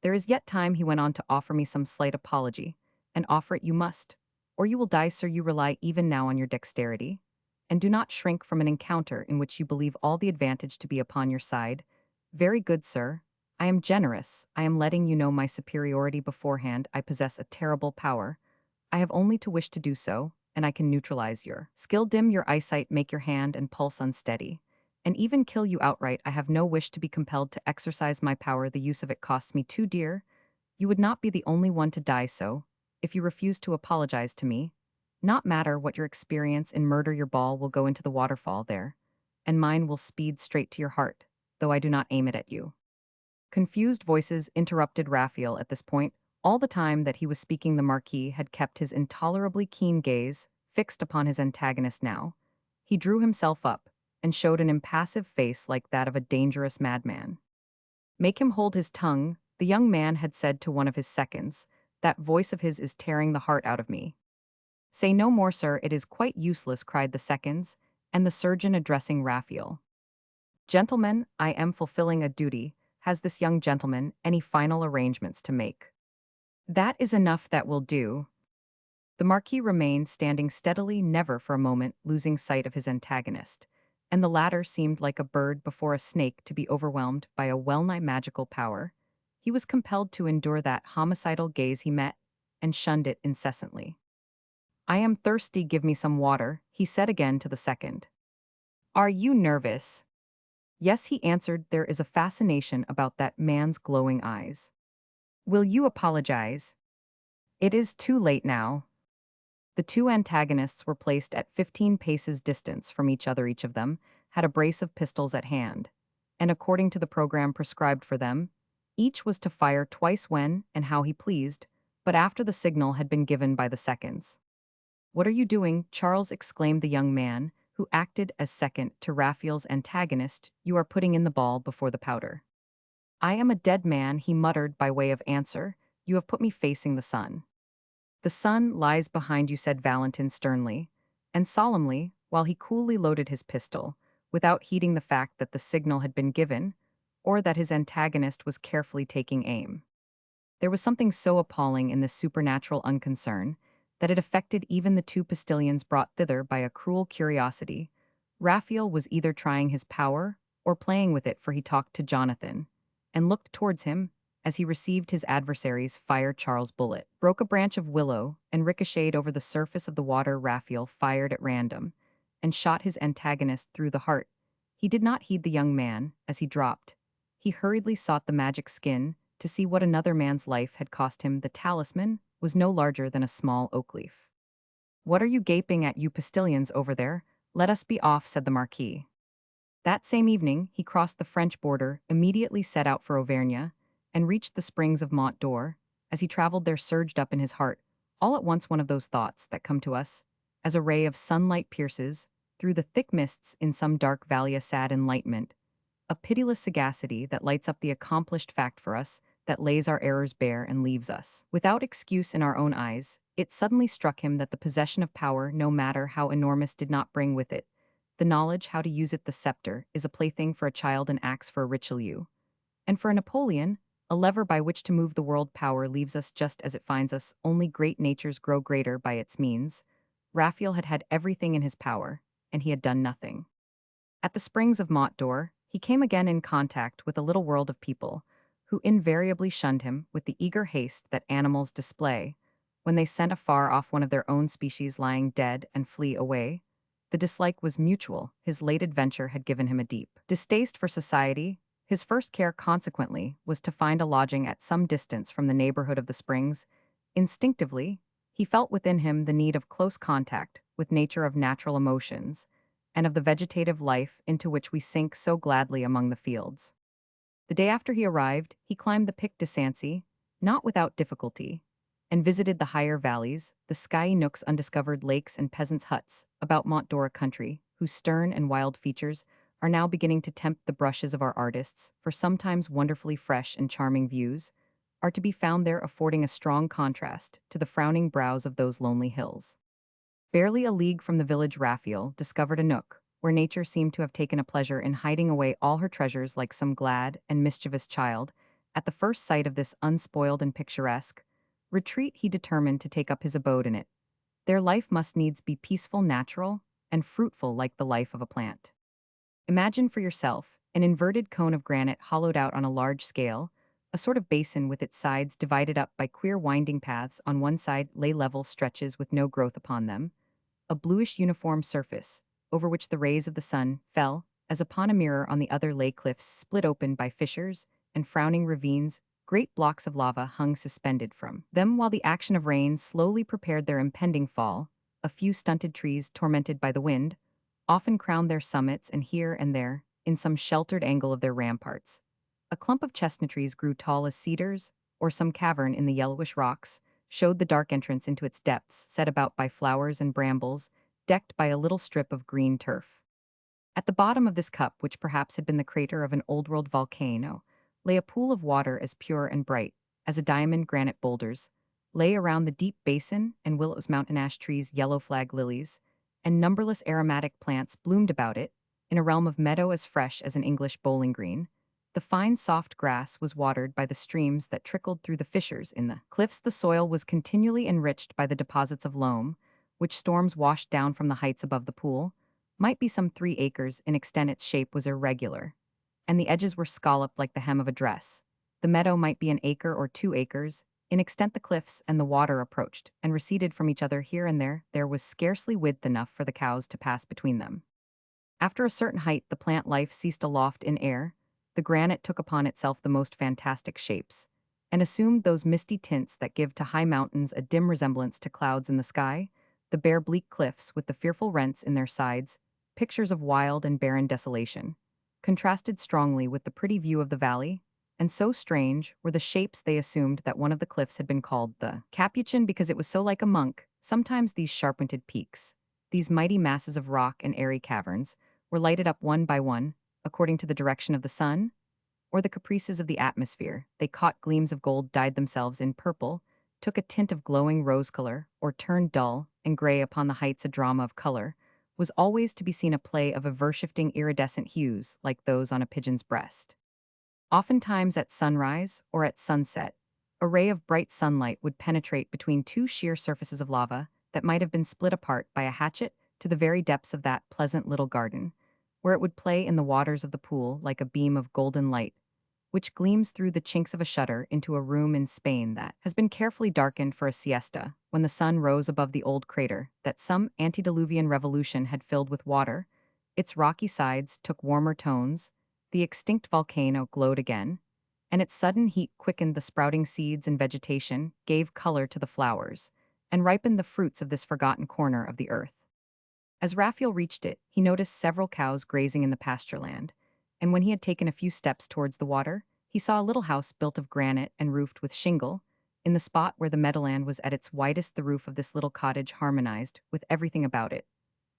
"There is yet time," he went on, "to offer me some slight apology, and offer it you must, or you will die, sir. You rely even now on your dexterity, and do not shrink from an encounter in which you believe all the advantage to be upon your side. Very good, sir. I am generous. I am letting you know my superiority beforehand. I possess a terrible power. I have only to wish to do so, and I can neutralize your skill, dim your eyesight, make your hand and pulse unsteady, and even kill you outright. I have no wish to be compelled to exercise my power. The use of it costs me too dear. You would not be the only one to die so, if you refuse to apologize to me. Not matter what your experience in murder, your ball will go into the waterfall there, and mine will speed straight to your heart, though I do not aim it at you." Confused voices interrupted Raphael at this point. All the time that he was speaking, the Marquis had kept his intolerably keen gaze fixed upon his antagonist now. He drew himself up and showed an impassive face like that of a dangerous madman. "Make him hold his tongue," the young man had said to one of his seconds. "That voice of his is tearing the heart out of me." "Say no more, sir, it is quite useless," cried the seconds, and the surgeon addressing Raphael. "Gentlemen, I am fulfilling a duty. Has this young gentleman any final arrangements to make?" "That is enough, that will do." The Marquis remained standing steadily, never for a moment losing sight of his antagonist, and the latter seemed like a bird before a snake to be overwhelmed by a well-nigh magical power. He was compelled to endure that homicidal gaze he met, and shunned it incessantly. "I am thirsty, give me some water," he said again to the second. "Are you nervous?" "Yes," he answered, "there is a fascination about that man's glowing eyes." "Will you apologize?" "It is too late now." The two antagonists were placed at 15 paces distance from each other. Each of them had a brace of pistols at hand, and according to the program prescribed for them, each was to fire twice when and how he pleased, but after the signal had been given by the seconds. "What are you doing, Charles?" exclaimed the young man, who acted as second to Raphael's antagonist. "You are putting in the ball before the powder." "I am a dead man," he muttered by way of answer. "You have put me facing the sun." "The sun lies behind you," said Valentin sternly and solemnly, while he coolly loaded his pistol, without heeding the fact that the signal had been given, or that his antagonist was carefully taking aim. There was something so appalling in this supernatural unconcern that it affected even the two postilions brought thither by a cruel curiosity. Raphael was either trying his power or playing with it, for he talked to Jonathan, and looked towards him as he received his adversary's fire. Charles' bullet broke a branch of willow and ricocheted over the surface of the water. Raphael fired at random and shot his antagonist through the heart. He did not heed the young man as he dropped. He hurriedly sought the magic skin to see what another man's life had cost him. The talisman was no larger than a small oak leaf. "What are you gaping at, you postilions over there? Let us be off," said the Marquis. That same evening, he crossed the French border, immediately set out for Auvergne, and reached the springs of Mont d'Or. As he traveled there surged up in his heart, all at once, one of those thoughts that come to us, as a ray of sunlight pierces, through the thick mists in some dark valley, a sad enlightenment, a pitiless sagacity that lights up the accomplished fact for us, that lays our errors bare and leaves us without excuse in our own eyes. It suddenly struck him that the possession of power, no matter how enormous, did not bring with it the knowledge how to use it. The scepter is a plaything for a child, an axe for a Richelieu, and for a Napoleon, a lever by which to move the world. Power leaves us just as it finds us. Only great natures grow greater by its means. Raphael had had everything in his power, and he had done nothing. At the springs of Mont d'Or, he came again in contact with a little world of people, who invariably shunned him with the eager haste that animals display when they scent afar off one of their own species lying dead and flee away. The dislike was mutual. His late adventure had given him a deep distaste for society. His first care, consequently, was to find a lodging at some distance from the neighborhood of the springs. Instinctively, he felt within him the need of close contact with nature, of natural emotions, and of the vegetative life into which we sink so gladly among the fields. The day after he arrived, he climbed the Pic de Sancy, not without difficulty, and visited the higher valleys, the skyey nooks, undiscovered lakes, and peasants' huts about Mont d'Or, country, whose stern and wild features are now beginning to tempt the brushes of our artists, for sometimes wonderfully fresh and charming views are to be found there, affording a strong contrast to the frowning brows of those lonely hills. Barely a league from the village, Raphael discovered a nook where nature seemed to have taken a pleasure in hiding away all her treasures like some glad and mischievous child. At the first sight of this unspoiled and picturesque retreat, he determined to take up his abode in it. Their life must needs be peaceful, natural, and fruitful like the life of a plant. Imagine for yourself an inverted cone of granite hollowed out on a large scale, a sort of basin with its sides divided up by queer winding paths. On one side lay level stretches with no growth upon them, a bluish uniform surface, over which the rays of the sun fell, as upon a mirror. On the other lay cliffs split open by fissures and frowning ravines. Great blocks of lava hung suspended from them while the action of rain slowly prepared their impending fall. A few stunted trees, tormented by the wind, often crowned their summits, and here and there, in some sheltered angle of their ramparts, a clump of chestnut trees grew tall as cedars or some cavern in the yellowish rocks, showed the dark entrance into its depths, set about by flowers and brambles, decked by a little strip of green turf. At the bottom of this cup, which perhaps had been the crater of an old-world volcano, lay a pool of water as pure and bright as a diamond granite boulders, lay around the deep basin and willows, mountain ash trees, yellow flag lilies, and numberless aromatic plants bloomed about it, in a realm of meadow as fresh as an English bowling green. The fine soft grass was watered by the streams that trickled through the fissures in the cliffs. The soil was continually enriched by the deposits of loam, which storms washed down from the heights above the pool, might be some 3 acres in extent. Its shape was irregular, and the edges were scalloped like the hem of a dress. The meadow might be an acre or 2 acres. In extent the cliffs and the water approached and receded from each other here and there. There was scarcely width enough for the cows to pass between them. After a certain height, the plant life ceased aloft in air. The granite took upon itself the most fantastic shapes, and assumed those misty tints that give to high mountains a dim resemblance to clouds in the sky. The bare bleak cliffs, with the fearful rents in their sides, pictures of wild and barren desolation, contrasted strongly with the pretty view of the valley, and so strange were the shapes they assumed that one of the cliffs had been called the Capuchin because it was so like a monk. Sometimes these sharp-pointed peaks, these mighty masses of rock and airy caverns, were lighted up one by one, according to the direction of the sun, or the caprices of the atmosphere. They caught gleams of gold, dyed themselves in purple, took a tint of glowing rose color, or turned dull and gray upon the heights. A drama of color was always to be seen, a play of ever-shifting iridescent hues like those on a pigeon's breast. Oftentimes at sunrise or at sunset, a ray of bright sunlight would penetrate between two sheer surfaces of lava that might have been split apart by a hatchet to the very depths of that pleasant little garden, where it would play in the waters of the pool like a beam of golden light, which gleams through the chinks of a shutter into a room in Spain that has been carefully darkened for a siesta, when the sun rose above the old crater that some antediluvian revolution had filled with water. Its rocky sides took warmer tones, the extinct volcano glowed again, and its sudden heat quickened the sprouting seeds and vegetation, gave color to the flowers, and ripened the fruits of this forgotten corner of the earth. As Raphael reached it, he noticed several cows grazing in the pasture land, and when he had taken a few steps towards the water, he saw a little house built of granite and roofed with shingle. In the spot where the meadowland was at its widest, the roof of this little cottage harmonized with everything about it,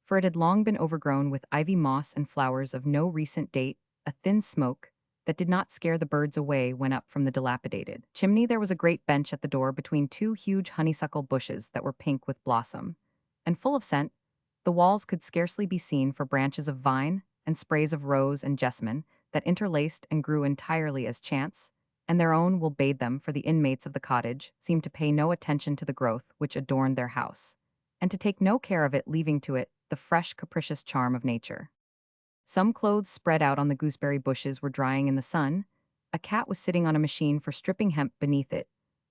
for it had long been overgrown with ivy, moss, and flowers of no recent date. A thin smoke that did not scare the birds away went up from the dilapidated chimney. There was a great bench at the door between two huge honeysuckle bushes that were pink with blossom and full of scent. The walls could scarcely be seen for branches of vine and sprays of rose and jessamine that interlaced and grew entirely as chance, and their own will bade them, for the inmates of the cottage seemed to pay no attention to the growth which adorned their house, and to take no care of it, leaving to it the fresh, capricious charm of nature. Some clothes spread out on the gooseberry bushes were drying in the sun. A cat was sitting on a machine for stripping hemp. Beneath it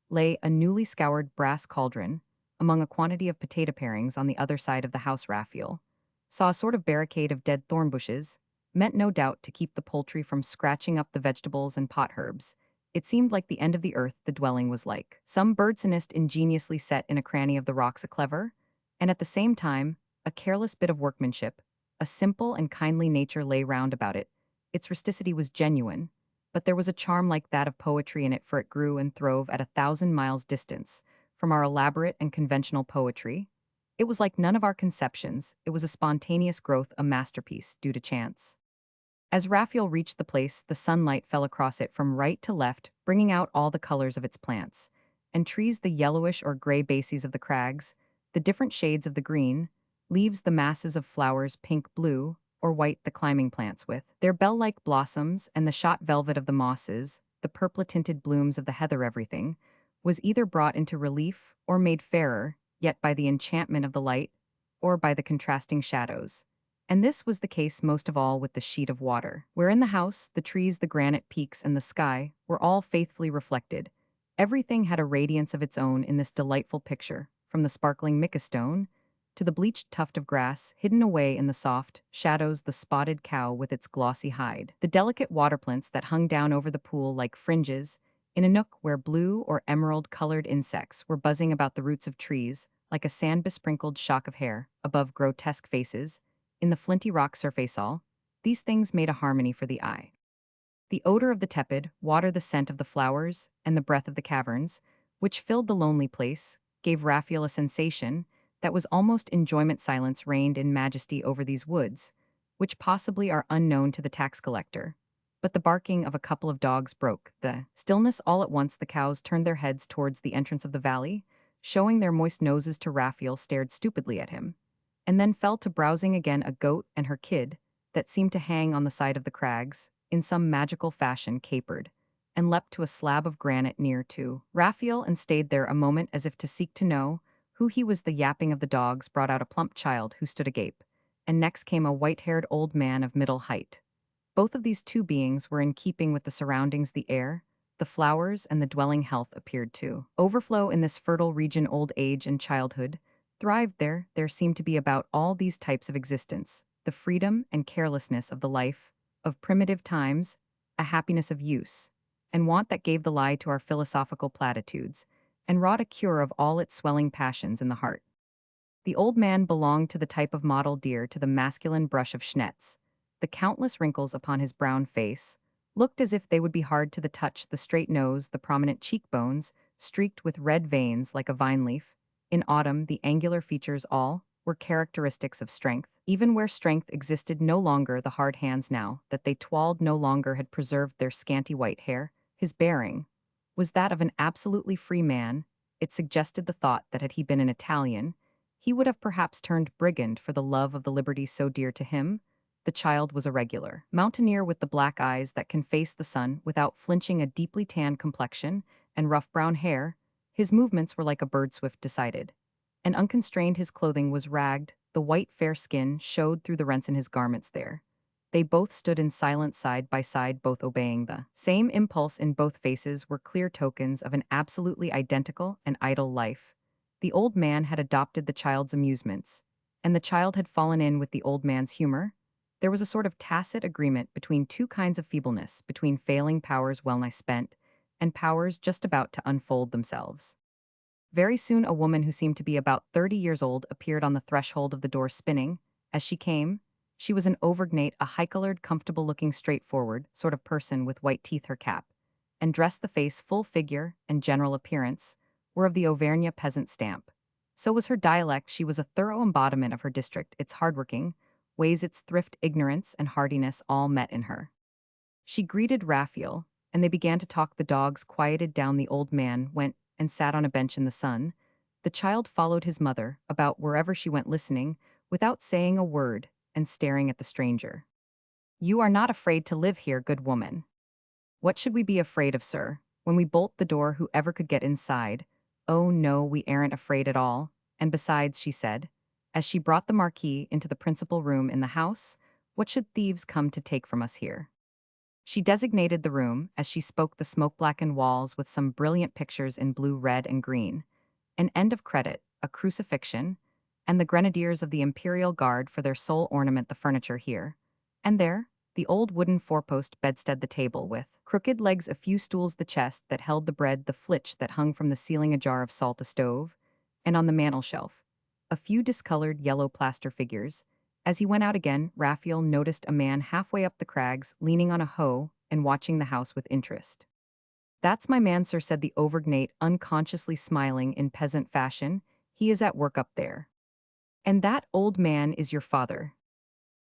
lay a newly scoured brass cauldron, among a quantity of potato parings on the other side of the house. Raphael saw a sort of barricade of dead thorn bushes, meant no doubt to keep the poultry from scratching up the vegetables and pot herbs. It seemed like the end of the earth. The dwelling was like some bird's nest ingeniously set in a cranny of the rocks, a clever, and at the same time, a careless bit of workmanship. A simple and kindly nature lay round about it. Its rusticity was genuine, but there was a charm like that of poetry in it, for it grew and throve at 1,000 miles distance from our elaborate and conventional poetry. It was like none of our conceptions. It was a spontaneous growth, a masterpiece due to chance. As Raphael reached the place, the sunlight fell across it from right to left, bringing out all the colors of its plants and trees, the yellowish or gray bases of the crags, the different shades of the green, leaves, the masses of flowers, pink, blue, or white, the climbing plants with their bell-like blossoms, and the shot velvet of the mosses, the purple-tinted blooms of the heather. Everything was either brought into relief or made fairer, yet by the enchantment of the light, or by the contrasting shadows. And this was the case most of all with the sheet of water, wherein the house, the trees, the granite peaks, and the sky were all faithfully reflected. Everything had a radiance of its own in this delightful picture, from the sparkling mica stone to the bleached tuft of grass hidden away in the soft shadows, the spotted cow with its glossy hide, the delicate water plants that hung down over the pool like fringes, in a nook where blue or emerald-colored insects were buzzing about the roots of trees, like a sand-besprinkled shock of hair, above grotesque faces, in the flinty rock surface. All these things made a harmony for the eye. The odor of the tepid water, the scent of the flowers, and the breath of the caverns, which filled the lonely place, gave Raphael a sensation that was almost enjoyment. Silence reigned in majesty over these woods, which possibly are unknown to the tax collector. But the barking of a couple of dogs broke the stillness. All at once the cows turned their heads towards the entrance of the valley, showing their moist noses to Raphael, stared stupidly at him, and then fell to browsing again. A goat and her kid, that seemed to hang on the side of the crags, in some magical fashion capered, and leapt to a slab of granite near to Raphael and stayed there a moment as if to seek to know who he was. The yapping of the dogs brought out a plump child who stood agape, and next came a white-haired old man of middle height. Both of these two beings were in keeping with the surroundings. The air, the flowers, and the dwelling health appeared to overflow in this fertile region. Old age and childhood thrived there. There seemed to be about all these types of existence the freedom and carelessness of the life of primitive times, a happiness of use and want that gave the lie to our philosophical platitudes, and wrought a cure of all its swelling passions in the heart. The old man belonged to the type of model dear to the masculine brush of Schnetz. The countless wrinkles upon his brown face looked as if they would be hard to the touch. The straight nose, the prominent cheekbones, streaked with red veins like a vine leaf. In autumn, the angular features all were characteristics of strength. Even where strength existed no longer, the hard hands now that they twalled no longer had preserved their scanty white hair. His bearing was that of an absolutely free man. It suggested the thought that had he been an Italian, he would have perhaps turned brigand for the love of the liberty so dear to him. The child was a regular mountaineer with the black eyes that can face the sun without flinching, a deeply tanned complexion, and rough brown hair. His movements were like a bird, swift, decided, and unconstrained. His clothing was ragged, the white fair skin showed through the rents in his garments. There they both stood in silence side by side, both obeying the same impulse. In both faces were clear tokens of an absolutely identical and idle life. The old man had adopted the child's amusements, and the child had fallen in with the old man's humor. There was a sort of tacit agreement between two kinds of feebleness, between failing powers well nigh spent, and powers just about to unfold themselves. Very soon a woman who seemed to be about 30 years old appeared on the threshold of the door, spinning. As she came, she was an Auvergnate, a high-colored, comfortable-looking, straightforward sort of person with white teeth. Her cap and dress, the face, full figure, and general appearance were of the Auvergne peasant stamp. So was her dialect. She was a thorough embodiment of her district, its hardworking ways, its thrift, ignorance, and hardiness all met in her. She greeted Raphael, and they began to talk. The dogs quieted down. The old man went and sat on a bench in the sun. The child followed his mother about wherever she went, listening, without saying a word, and staring at the stranger. "You are not afraid to live here, good woman." "What should we be afraid of, sir? When we bolt the door, whoever could get inside?" "Oh no, we aren't afraid at all. And besides," she said, as she brought the marquis into the principal room in the house, "what should thieves come to take from us here?" She designated the room, as she spoke, the smoke-blackened walls with some brilliant pictures in blue, red, and green, an end of credit, a crucifixion, and the grenadiers of the Imperial Guard for their sole ornament. The furniture here and there, the old wooden four-post bedstead, the table with crooked legs, a few stools, the chest that held the bread, the flitch that hung from the ceiling, a jar of salt, a stove, and on the mantel-shelf a few discolored yellow plaster figures. As he went out again, Raphael noticed a man halfway up the crags, leaning on a hoe and watching the house with interest. "That's my man, sir," said the Auvergnate, unconsciously smiling in peasant fashion. "He is at work up there." "And that old man is your father?"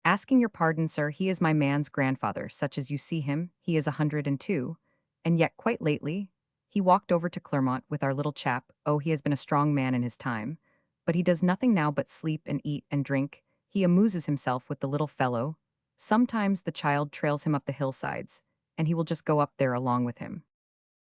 "Asking your pardon, sir, he is my man's grandfather, such as you see him. He is 102, and yet quite lately he walked over to Clermont with our little chap. Oh, he has been a strong man in his time, but he does nothing now but sleep and eat and drink. He amuses himself with the little fellow. Sometimes the child trails him up the hillsides, and he will just go up there along with him."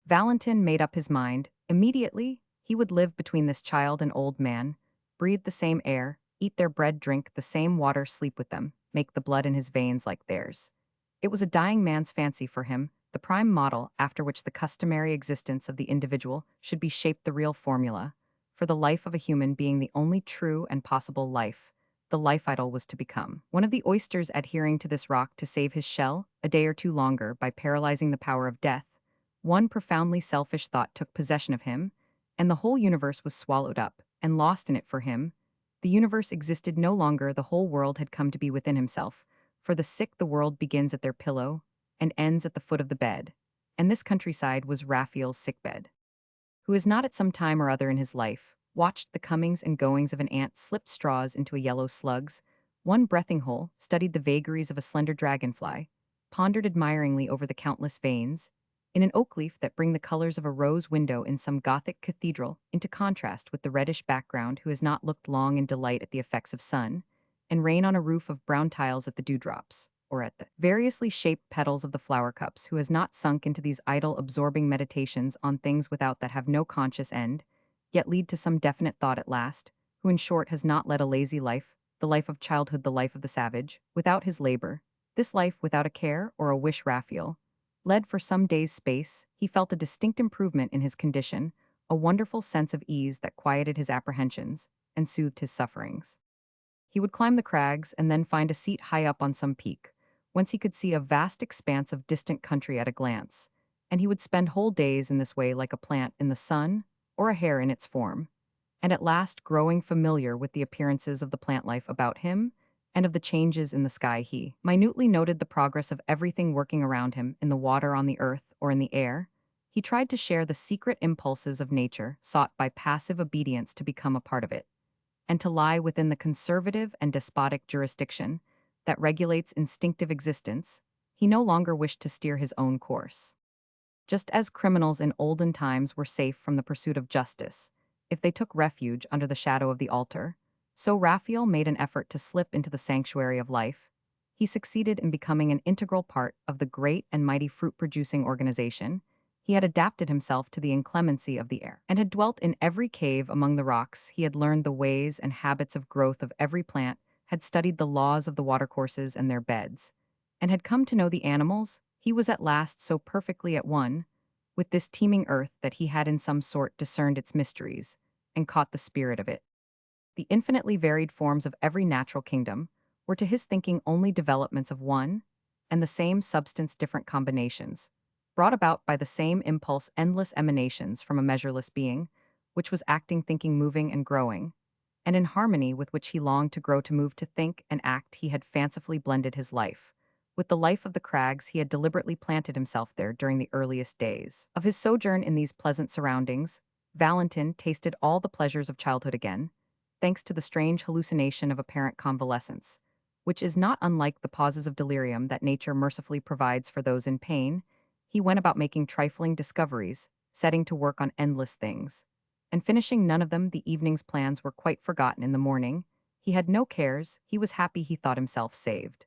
Valentin made up his mind. Immediately, he would live between this child and old man, breathe the same air, eat their bread, drink the same water, sleep with them, make the blood in his veins like theirs. It was a dying man's fancy for him, the prime model after which the customary existence of the individual should be shaped, the real formula for the life of a human being, the only true and possible life. The life idol was to become one of the oysters adhering to this rock to save his shell a day or two longer by paralyzing the power of death. One profoundly selfish thought took possession of him, and the whole universe was swallowed up and lost in it for him. The universe existed no longer, the whole world had come to be within himself. For the sick, the world begins at their pillow. and ends at the foot of the bed. And this countryside was Raphael's sickbed, who has not at some time or other in his life watched the comings and goings of an ant slip straws into a yellow slug's one breathing hole, studied the vagaries of a slender dragonfly, pondered admiringly over the countless veins, in an oak leaf that bring the colors of a rose window in some Gothic cathedral into contrast with the reddish background, who has not looked long in delight at the effects of sun, and rain on a roof of brown tiles at the dewdrops, or at the variously shaped petals of the flower cups, who has not sunk into these idle, absorbing meditations on things without that have no conscious end, yet lead to some definite thought at last, who in short has not led a lazy life, the life of childhood, the life of the savage, without his labor, this life without a care or a wish. Raphael led for some days' space, he felt a distinct improvement in his condition, a wonderful sense of ease that quieted his apprehensions and soothed his sufferings. He would climb the crags and then find a seat high up on some peak, whence he could see a vast expanse of distant country at a glance, and he would spend whole days in this way like a plant in the sun or a hare in its form, and at last, growing familiar with the appearances of the plant life about him and of the changes in the sky, he minutely noted the progress of everything working around him, in the water, on the earth, or in the air. He tried to share the secret impulses of nature, sought by passive obedience to become a part of it, and to lie within the conservative and despotic jurisdiction that regulates instinctive existence. He no longer wished to steer his own course. Just as criminals in olden times were safe from the pursuit of justice if they took refuge under the shadow of the altar, so Raphael made an effort to slip into the sanctuary of life. He succeeded in becoming an integral part of the great and mighty fruit-producing organization. He had adapted himself to the inclemency of the air, and had dwelt in every cave among the rocks. He had learned the ways and habits of growth of every plant, had studied the laws of the watercourses and their beds, and had come to know the animals. He was at last so perfectly at one with this teeming earth that he had in some sort discerned its mysteries, and caught the spirit of it. The infinitely varied forms of every natural kingdom were to his thinking only developments of one and the same substance, different combinations, brought about by the same impulse, endless emanations from a measureless being, which was acting, thinking, moving, and growing, and in harmony with which he longed to grow, to move, to think, and act. He had fancifully blended his life with the life of the crags. He had deliberately planted himself there during the earliest days of his sojourn in these pleasant surroundings. Valentin tasted all the pleasures of childhood again, thanks to the strange hallucination of apparent convalescence, which is not unlike the pauses of delirium that nature mercifully provides for those in pain. He went about making trifling discoveries, setting to work on endless things, and finishing none of them. The evening's plans were quite forgotten in the morning. He had no cares, he was happy, he thought himself saved.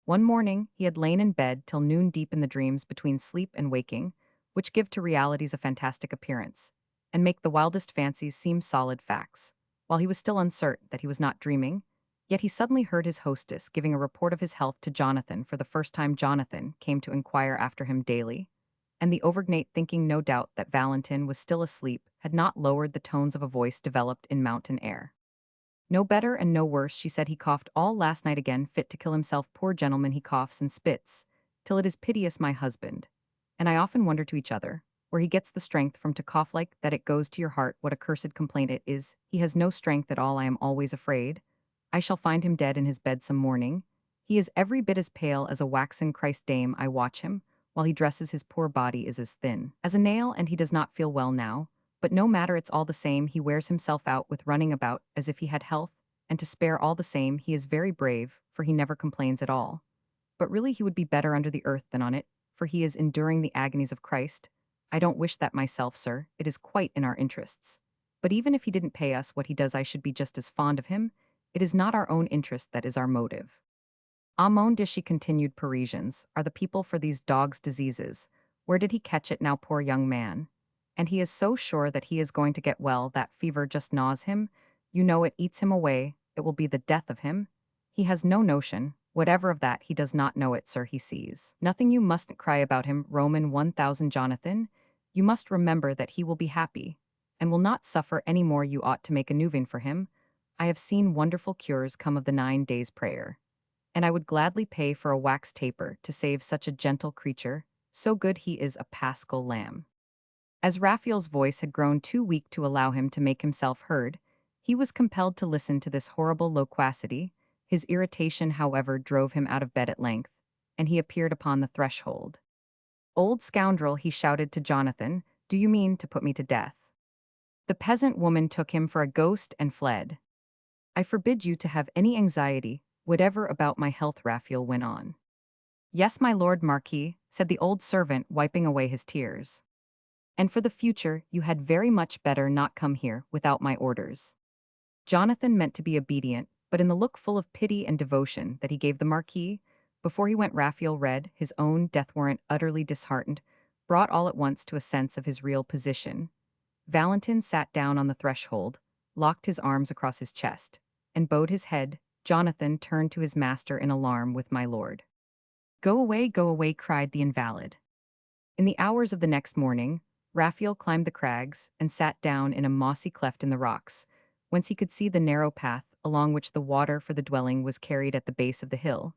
One morning, he had lain in bed till noon, deep in the dreams between sleep and waking, which give to realities a fantastic appearance, and make the wildest fancies seem solid facts. While he was still uncertain that he was not dreaming, yet he suddenly heard his hostess giving a report of his health to Jonathan. For the first time Jonathan came to inquire after him daily, and the overgnate, thinking no doubt that Valentin was still asleep, had not lowered the tones of a voice developed in mountain air. No better and no worse, she said. He coughed all last night again, fit to kill himself. Poor gentleman, he coughs and spits, till it is piteous, my husband. And I often wonder to each other, where he gets the strength from to cough like that. It goes to your heart what a cursed complaint it is. He has no strength at all. I am always afraid I shall find him dead in his bed some morning. He is every bit as pale as a waxen Christ dame. I watch him, while he dresses. His poor body is as thin as a nail, and he does not feel well now. But no matter, it's all the same. He wears himself out with running about as if he had health, and to spare all the same. He is very brave, for he never complains at all. But really he would be better under the earth than on it, for he is enduring the agonies of Christ. I don't wish that myself, sir. It is quite in our interests. But even if he didn't pay us what he does, I should be just as fond of him. It is not our own interest that is our motive. Ah, mon Dieu, she continued, Parisians are the people for these dogs' diseases. Where did he catch it now, poor young man? And he is so sure that he is going to get well, that fever just gnaws him. You know, it eats him away. It will be the death of him. He has no notion, whatever, of that. He does not know it, sir. He sees nothing. You mustn't cry about him. Roman 1000, Jonathan. You must remember that he will be happy, and will not suffer any more. You ought to make a novena for him. I have seen wonderful cures come of the 9 days' prayer, and I would gladly pay for a wax taper to save such a gentle creature. So good he is, a paschal lamb. As Raphael's voice had grown too weak to allow him to make himself heard, he was compelled to listen to this horrible loquacity. His irritation, however, drove him out of bed at length, and he appeared upon the threshold. "Old scoundrel," he shouted to Jonathan, "do you mean to put me to death?" The peasant woman took him for a ghost and fled. "I forbid you to have any anxiety, whatever about my health," Raphael went on. "Yes, my lord Marquis," said the old servant, wiping away his tears. "And for the future, you had very much better not come here without my orders." Jonathan meant to be obedient, but in the look full of pity and devotion that he gave the Marquis, before he went Raphael read, his own death warrant utterly disheartened, brought all at once to a sense of his real position. Valentin sat down on the threshold, locked his arms across his chest, and bowed his head. Jonathan turned to his master in alarm with "My lord." Go away," cried the invalid. In the hours of the next morning, Raphael climbed the crags and sat down in a mossy cleft in the rocks, whence he could see the narrow path along which the water for the dwelling was carried at the base of the hill.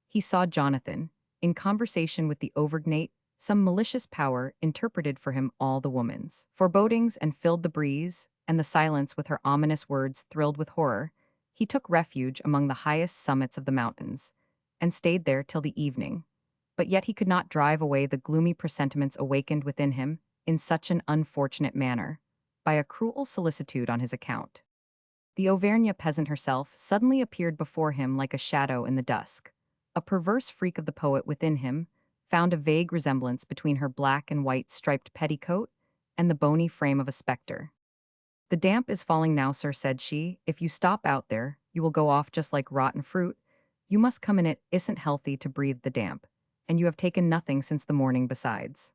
He saw Jonathan, in conversation with the Auvergnate, some malicious power interpreted for him all the woman's forebodings and filled the breeze, and the silence with her ominous words thrilled with horror. He took refuge among the highest summits of the mountains, and stayed there till the evening. But yet he could not drive away the gloomy presentiments awakened within him in such an unfortunate manner, by a cruel solicitude on his account. The Auvergne peasant herself suddenly appeared before him like a shadow in the dusk. A perverse freak of the poet within him found a vague resemblance between her black and white striped petticoat and the bony frame of a spectre. "The damp is falling now, sir," said she. "If you stop out there, you will go off just like rotten fruit. You must come in, it isn't healthy to breathe the damp, and you have taken nothing since the morning besides."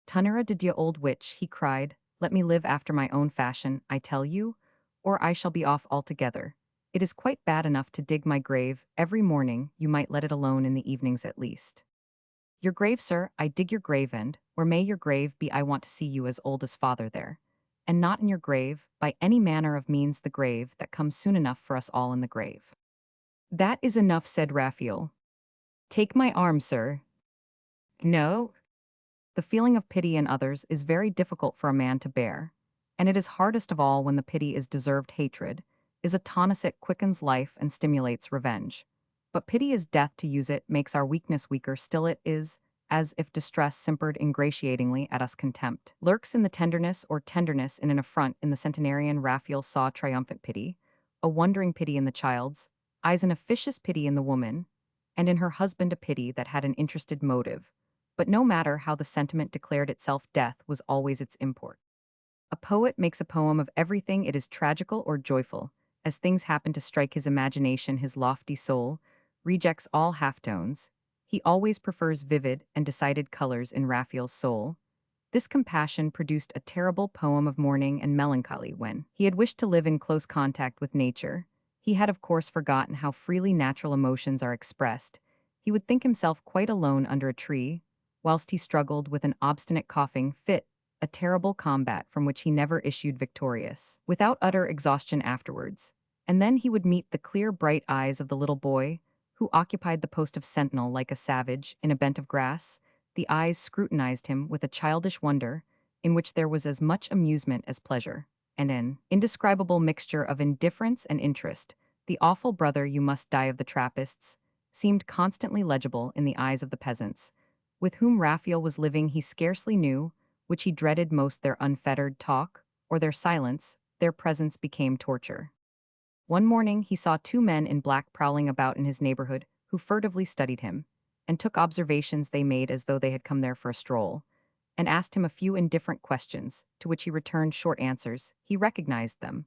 "Tonnerre de Dieu, old witch," he cried, "let me live after my own fashion, I tell you, or I shall be off altogether. It is quite bad enough to dig my grave every morning, you might let it alone in the evenings at least." "Your grave, sir, I dig your grave, and where may your grave be? I want to see you as old as father there. And not in your grave, by any manner of means, the grave that comes soon enough for us all in the grave." "That is enough," said Raphael. "Take my arm, sir." "No." The feeling of pity in others is very difficult for a man to bear, and it is hardest of all when the pity is deserved hatred, is a tonic it quickens life and stimulates revenge. But pity is death. To use it makes our weakness weaker. Still it is as if distress simpered ingratiatingly at us. Contempt lurks in the tenderness, or tenderness in an affront. In the centenarian, Raphael saw triumphant pity, a wondering pity in the child's eyes, an officious pity in the woman, and in her husband a pity that had an interested motive. But no matter how the sentiment declared itself, death was always its import. A poet makes a poem of everything it is tragical or joyful, as things happen to strike his imagination. His lofty soul rejects all halftones. He always prefers vivid and decided colors in Raphael's soul. This compassion produced a terrible poem of mourning and melancholy. When he had wished to live in close contact with nature, he had of course forgotten how freely natural emotions are expressed. He would think himself quite alone under a tree, whilst he struggled with an obstinate coughing fit, a terrible combat from which he never issued victorious, without utter exhaustion afterwards. And then he would meet the clear, bright eyes of the little boy, who occupied the post of sentinel like a savage in a bent of grass. The eyes scrutinized him with a childish wonder, in which there was as much amusement as pleasure, and an indescribable mixture of indifference and interest. The awful "brother, you must die" of the Trappists seemed constantly legible in the eyes of the peasants, with whom Raphael was living. He scarcely knew which he dreaded most, their unfettered talk or their silence. Their presence became torture. One morning he saw two men in black prowling about in his neighborhood, who furtively studied him, and took observations they made as though they had come there for a stroll, and asked him a few indifferent questions, to which he returned short answers. He recognized them.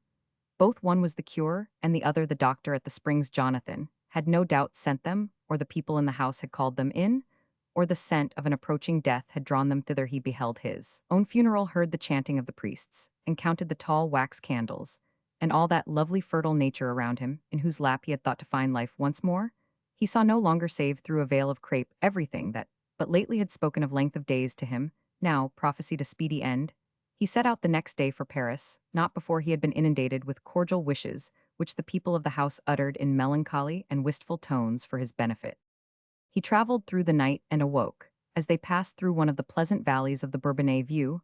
Both, one was the cure, and the other the doctor at the springs. Jonathan had no doubt sent them, or the people in the house had called them in, or the scent of an approaching death had drawn them thither. He beheld his own funeral, heard the chanting of the priests, and counted the tall wax candles, and all that lovely fertile nature around him, in whose lap he had thought to find life once more. He saw no longer, save through a veil of crape, everything that but lately had spoken of length of days to him, now prophesied a speedy end. He set out the next day for Paris, not before he had been inundated with cordial wishes, which the people of the house uttered in melancholy and wistful tones for his benefit. He traveled through the night and awoke, as they passed through one of the pleasant valleys of the Bourbonnais. View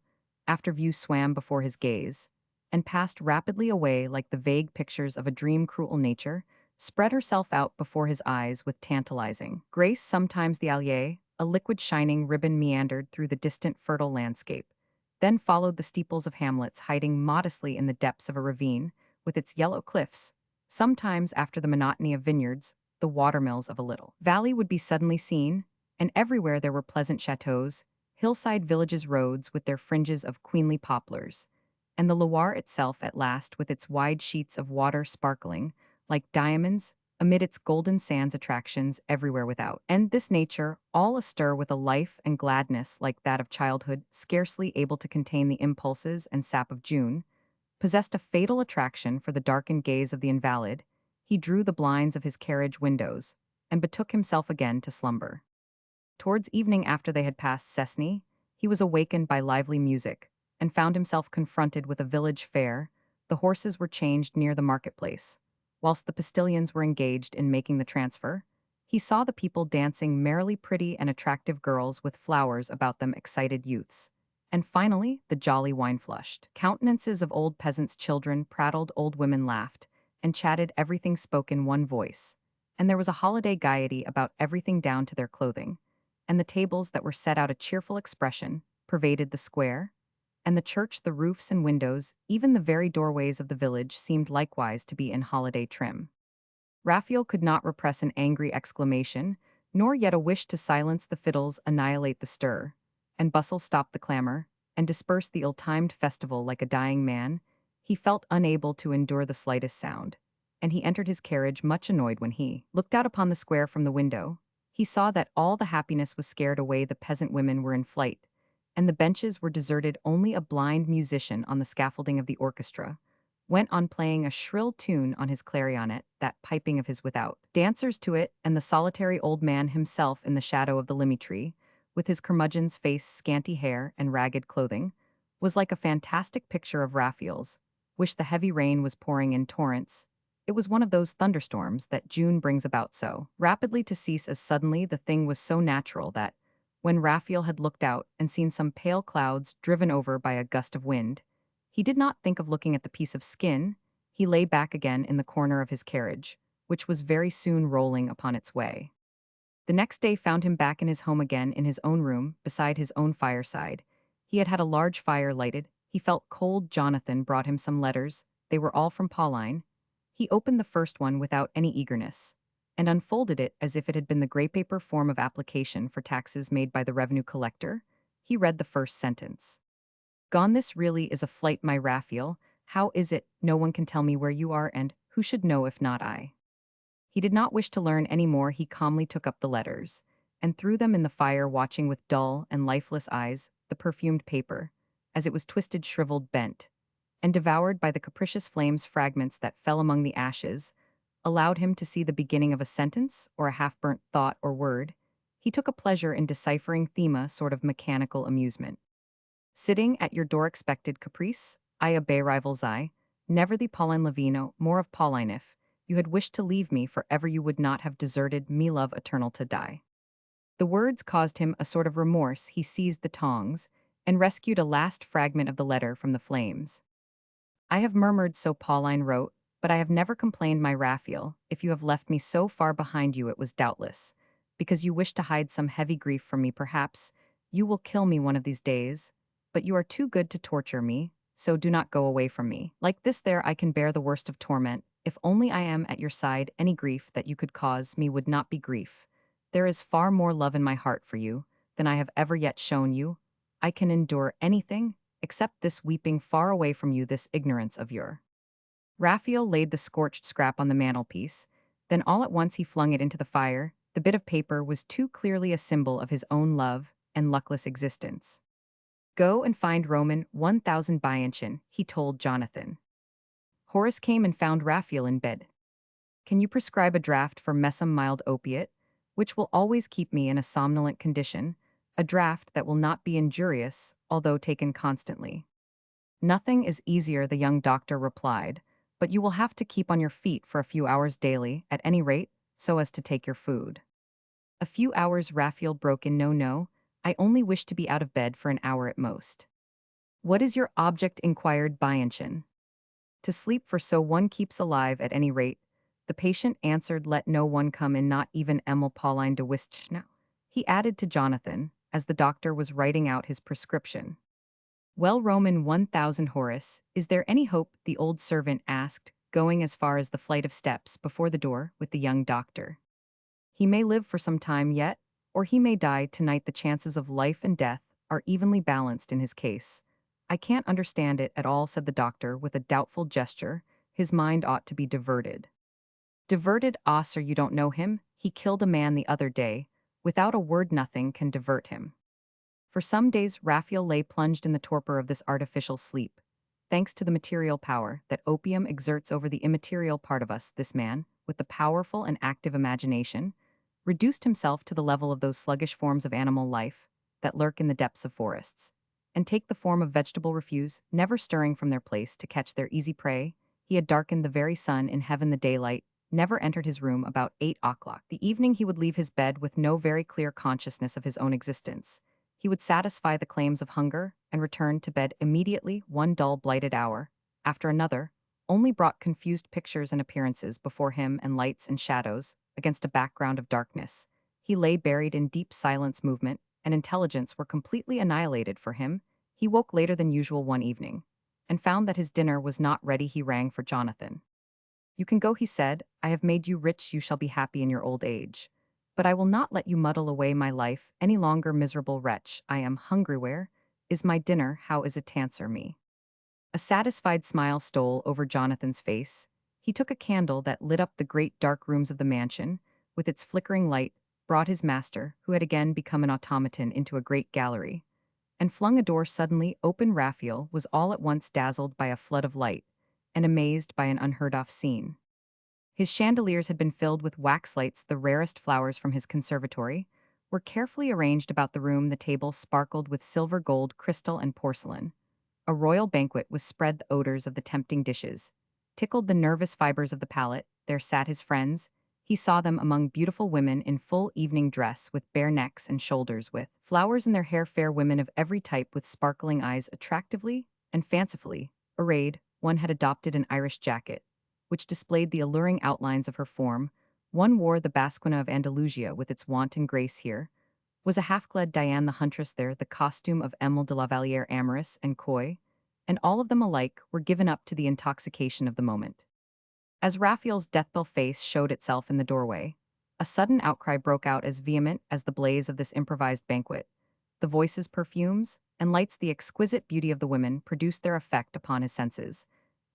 after view swam before his gaze, and passed rapidly away like the vague pictures of a dream. Cruel nature spread herself out before his eyes with tantalizing grace. Sometimes the allier, a liquid shining ribbon, meandered through the distant fertile landscape, then followed the steeples of hamlets hiding modestly in the depths of a ravine, with its yellow cliffs. Sometimes, after the monotony of vineyards, the watermills of a little valley would be suddenly seen, and everywhere there were pleasant chateaux, hillside villages, roads with their fringes of queenly poplars, and the Loire itself at last with its wide sheets of water sparkling, like diamonds, amid its golden sands. Attractions everywhere without. And this nature, all astir with a life and gladness like that of childhood, scarcely able to contain the impulses and sap of June, possessed a fatal attraction for the darkened gaze of the invalid. He drew the blinds of his carriage windows, and betook himself again to slumber. Towards evening, after they had passed Cessny, he was awakened by lively music, and found himself confronted with a village fair. The horses were changed near the marketplace. Whilst the postilions were engaged in making the transfer, he saw the people dancing merrily, pretty and attractive girls with flowers about them, excited youths. And finally, the jolly wine-flushed countenances of old peasants, children prattled, old women laughed, and chatted, everything spoke in one voice. And there was a holiday gaiety about everything down to their clothing, and the tables that were set out a cheerful expression pervaded the square, and the church, the roofs and windows, even the very doorways of the village seemed likewise to be in holiday trim. Raphael could not repress an angry exclamation, nor yet a wish to silence the fiddles, annihilate the stir, and bustle, stop the clamor, and disperse the ill-timed festival like a dying man. He felt unable to endure the slightest sound, and he entered his carriage much annoyed. When he looked out upon the square from the window, he saw that all the happiness was scared away. The peasant women were in flight, and the benches were deserted. Only a blind musician on the scaffolding of the orchestra went on playing a shrill tune on his clarionet, that piping of his without dancers to it, and the solitary old man himself in the shadow of the limy tree, with his curmudgeon's face, scanty hair, and ragged clothing, was like a fantastic picture of Raphael's, which the heavy rain was pouring in torrents. It was one of those thunderstorms that June brings about so rapidly to cease as suddenly. The thing was so natural that, when Raphael had looked out and seen some pale clouds driven over by a gust of wind, he did not think of looking at the piece of skin. He lay back again in the corner of his carriage, which was very soon rolling upon its way. The next day found him back in his home again, in his own room, beside his own fireside. He had had a large fire lighted. He felt cold. Jonathan brought him some letters. They were all from Pauline. He opened the first one without any eagerness, and unfolded it as if it had been the grey-paper form of application for taxes made by the revenue collector. He read the first sentence. Gone, this really is a flight, my Raphael. How is it no one can tell me where you are, and who should know if not I? He did not wish to learn any more. He calmly took up the letters, and threw them in the fire, watching with dull and lifeless eyes the perfumed paper, as it was twisted, shriveled, bent, and devoured by the capricious flames. Fragments that fell among the ashes allowed him to see the beginning of a sentence, or a half-burnt thought or word. He took a pleasure in deciphering them, a sort of mechanical amusement. Sitting at your door, expected caprice, I obey, rivals I, never the Pauline Lavino, more of Pauline, if you had wished to leave me for ever, you would not have deserted me, love eternal to die. The words caused him a sort of remorse. He seized the tongs, and rescued a last fragment of the letter from the flames. I have murmured, so Pauline wrote, but I have never complained, my Raphael. If you have left me so far behind you, it was doubtless because you wished to hide some heavy grief from me. Perhaps you will kill me one of these days, but you are too good to torture me, so do not go away from me. Like this, there I can bear the worst of torment. If only I am at your side, any grief that you could cause me would not be grief. There is far more love in my heart for you than I have ever yet shown you. I can endure anything except this weeping far away from you, this ignorance of your. Raphael laid the scorched scrap on the mantelpiece. Then all at once he flung it into the fire. The bit of paper was too clearly a symbol of his own love and luckless existence. Go and find Roman 1,000 Bianchen, he told Jonathan. Horace came and found Raphael in bed. Can you prescribe a draught for mesum, mild opiate, which will always keep me in a somnolent condition, a draught that will not be injurious, although taken constantly? Nothing is easier, the young doctor replied, but you will have to keep on your feet for a few hours daily, at any rate, so as to take your food. A few hours, Raphael broke in. No, no, I only wish to be out of bed for an hour at most. What is your object? Inquired Bianchen. To sleep, for so one keeps alive at any rate. The patient answered, "Let no one come in, not even Emil Pauline de Wistschnau." He added to Jonathan, as the doctor was writing out his prescription. "Well, Roman 1000 Horace, is there any hope?" the old servant asked, going as far as the flight of steps before the door with the young doctor. "He may live for some time yet, or he may die tonight. The chances of life and death are evenly balanced in his case." "I can't understand it at all," said the doctor with a doubtful gesture. "His mind ought to be diverted." "Diverted? Ah, sir, you don't know him. He killed a man the other day. Without a word, nothing can divert him." For some days Raphael lay plunged in the torpor of this artificial sleep. Thanks to the material power that opium exerts over the immaterial part of us, this man, with the powerful and active imagination, reduced himself to the level of those sluggish forms of animal life that lurk in the depths of forests, and take the form of vegetable refuse, never stirring from their place to catch their easy prey. He had darkened the very sun in heaven. The daylight never entered his room. About 8 o'clock the evening he would leave his bed with no very clear consciousness of his own existence. He would satisfy the claims of hunger and return to bed immediately. One dull, blighted hour after another only brought confused pictures and appearances before him, and lights and shadows against a background of darkness. He lay buried in deep silence. Movement and intelligence were completely annihilated for him. He woke later than usual one evening and found that his dinner was not ready. He rang for Jonathan. "You can go," he said. "I have made you rich. You shall be happy in your old age. But I will not let you muddle away my life any longer. Miserable wretch, I am hungry. Where is my dinner? How is it to answer me?" A satisfied smile stole over Jonathan's face. He took a candle that lit up the great dark rooms of the mansion, with its flickering light, brought his master, who had again become an automaton, into a great gallery, and flung a door suddenly open. Raphael was all at once dazzled by a flood of light, and amazed by an unheard-of scene. His chandeliers had been filled with wax lights. The rarest flowers from his conservatory were carefully arranged about the room. The table sparkled with silver, gold, crystal, and porcelain. A royal banquet was spread. The odors of the tempting dishes tickled the nervous fibers of the palate. There sat his friends. He saw them among beautiful women in full evening dress, with bare necks and shoulders, with flowers in their hair, fair women of every type with sparkling eyes, attractively and fancifully arrayed. One had adopted an Irish jacket, which displayed the alluring outlines of her form. One wore the basquina of Andalusia with its wanton grace. Here was a half-clad Diane the huntress, there the costume of Emile de la Valliere, amorous and coy, and all of them alike were given up to the intoxication of the moment. As Raphael's deathbell face showed itself in the doorway, a sudden outcry broke out as vehement as the blaze of this improvised banquet. The voices, perfumes, and lights, the exquisite beauty of the women produced their effect upon his senses,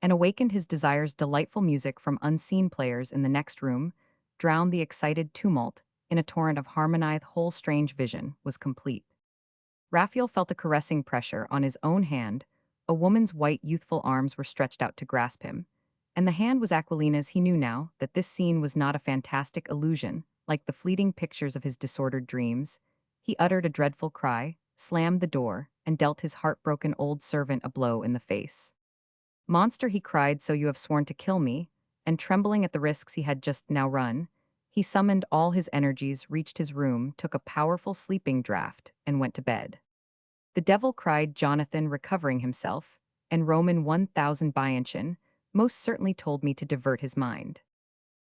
and awakened his desires. Delightful music from unseen players in the next room drowned the excited tumult in a torrent of harmonized. Whole strange vision was complete. Raphael felt a caressing pressure on his own hand. A woman's white, youthful arms were stretched out to grasp him, and the hand was Aquilina's. He knew now that this scene was not a fantastic illusion, like the fleeting pictures of his disordered dreams. He uttered a dreadful cry, slammed the door, and dealt his heartbroken old servant a blow in the face. "Monster," he cried, "so you have sworn to kill me?" And trembling at the risks he had just now run, he summoned all his energies, reached his room, took a powerful sleeping draught, and went to bed. "The devil," cried Jonathan, recovering himself, "and Roman 1000 Bianchian most certainly told me to divert his mind."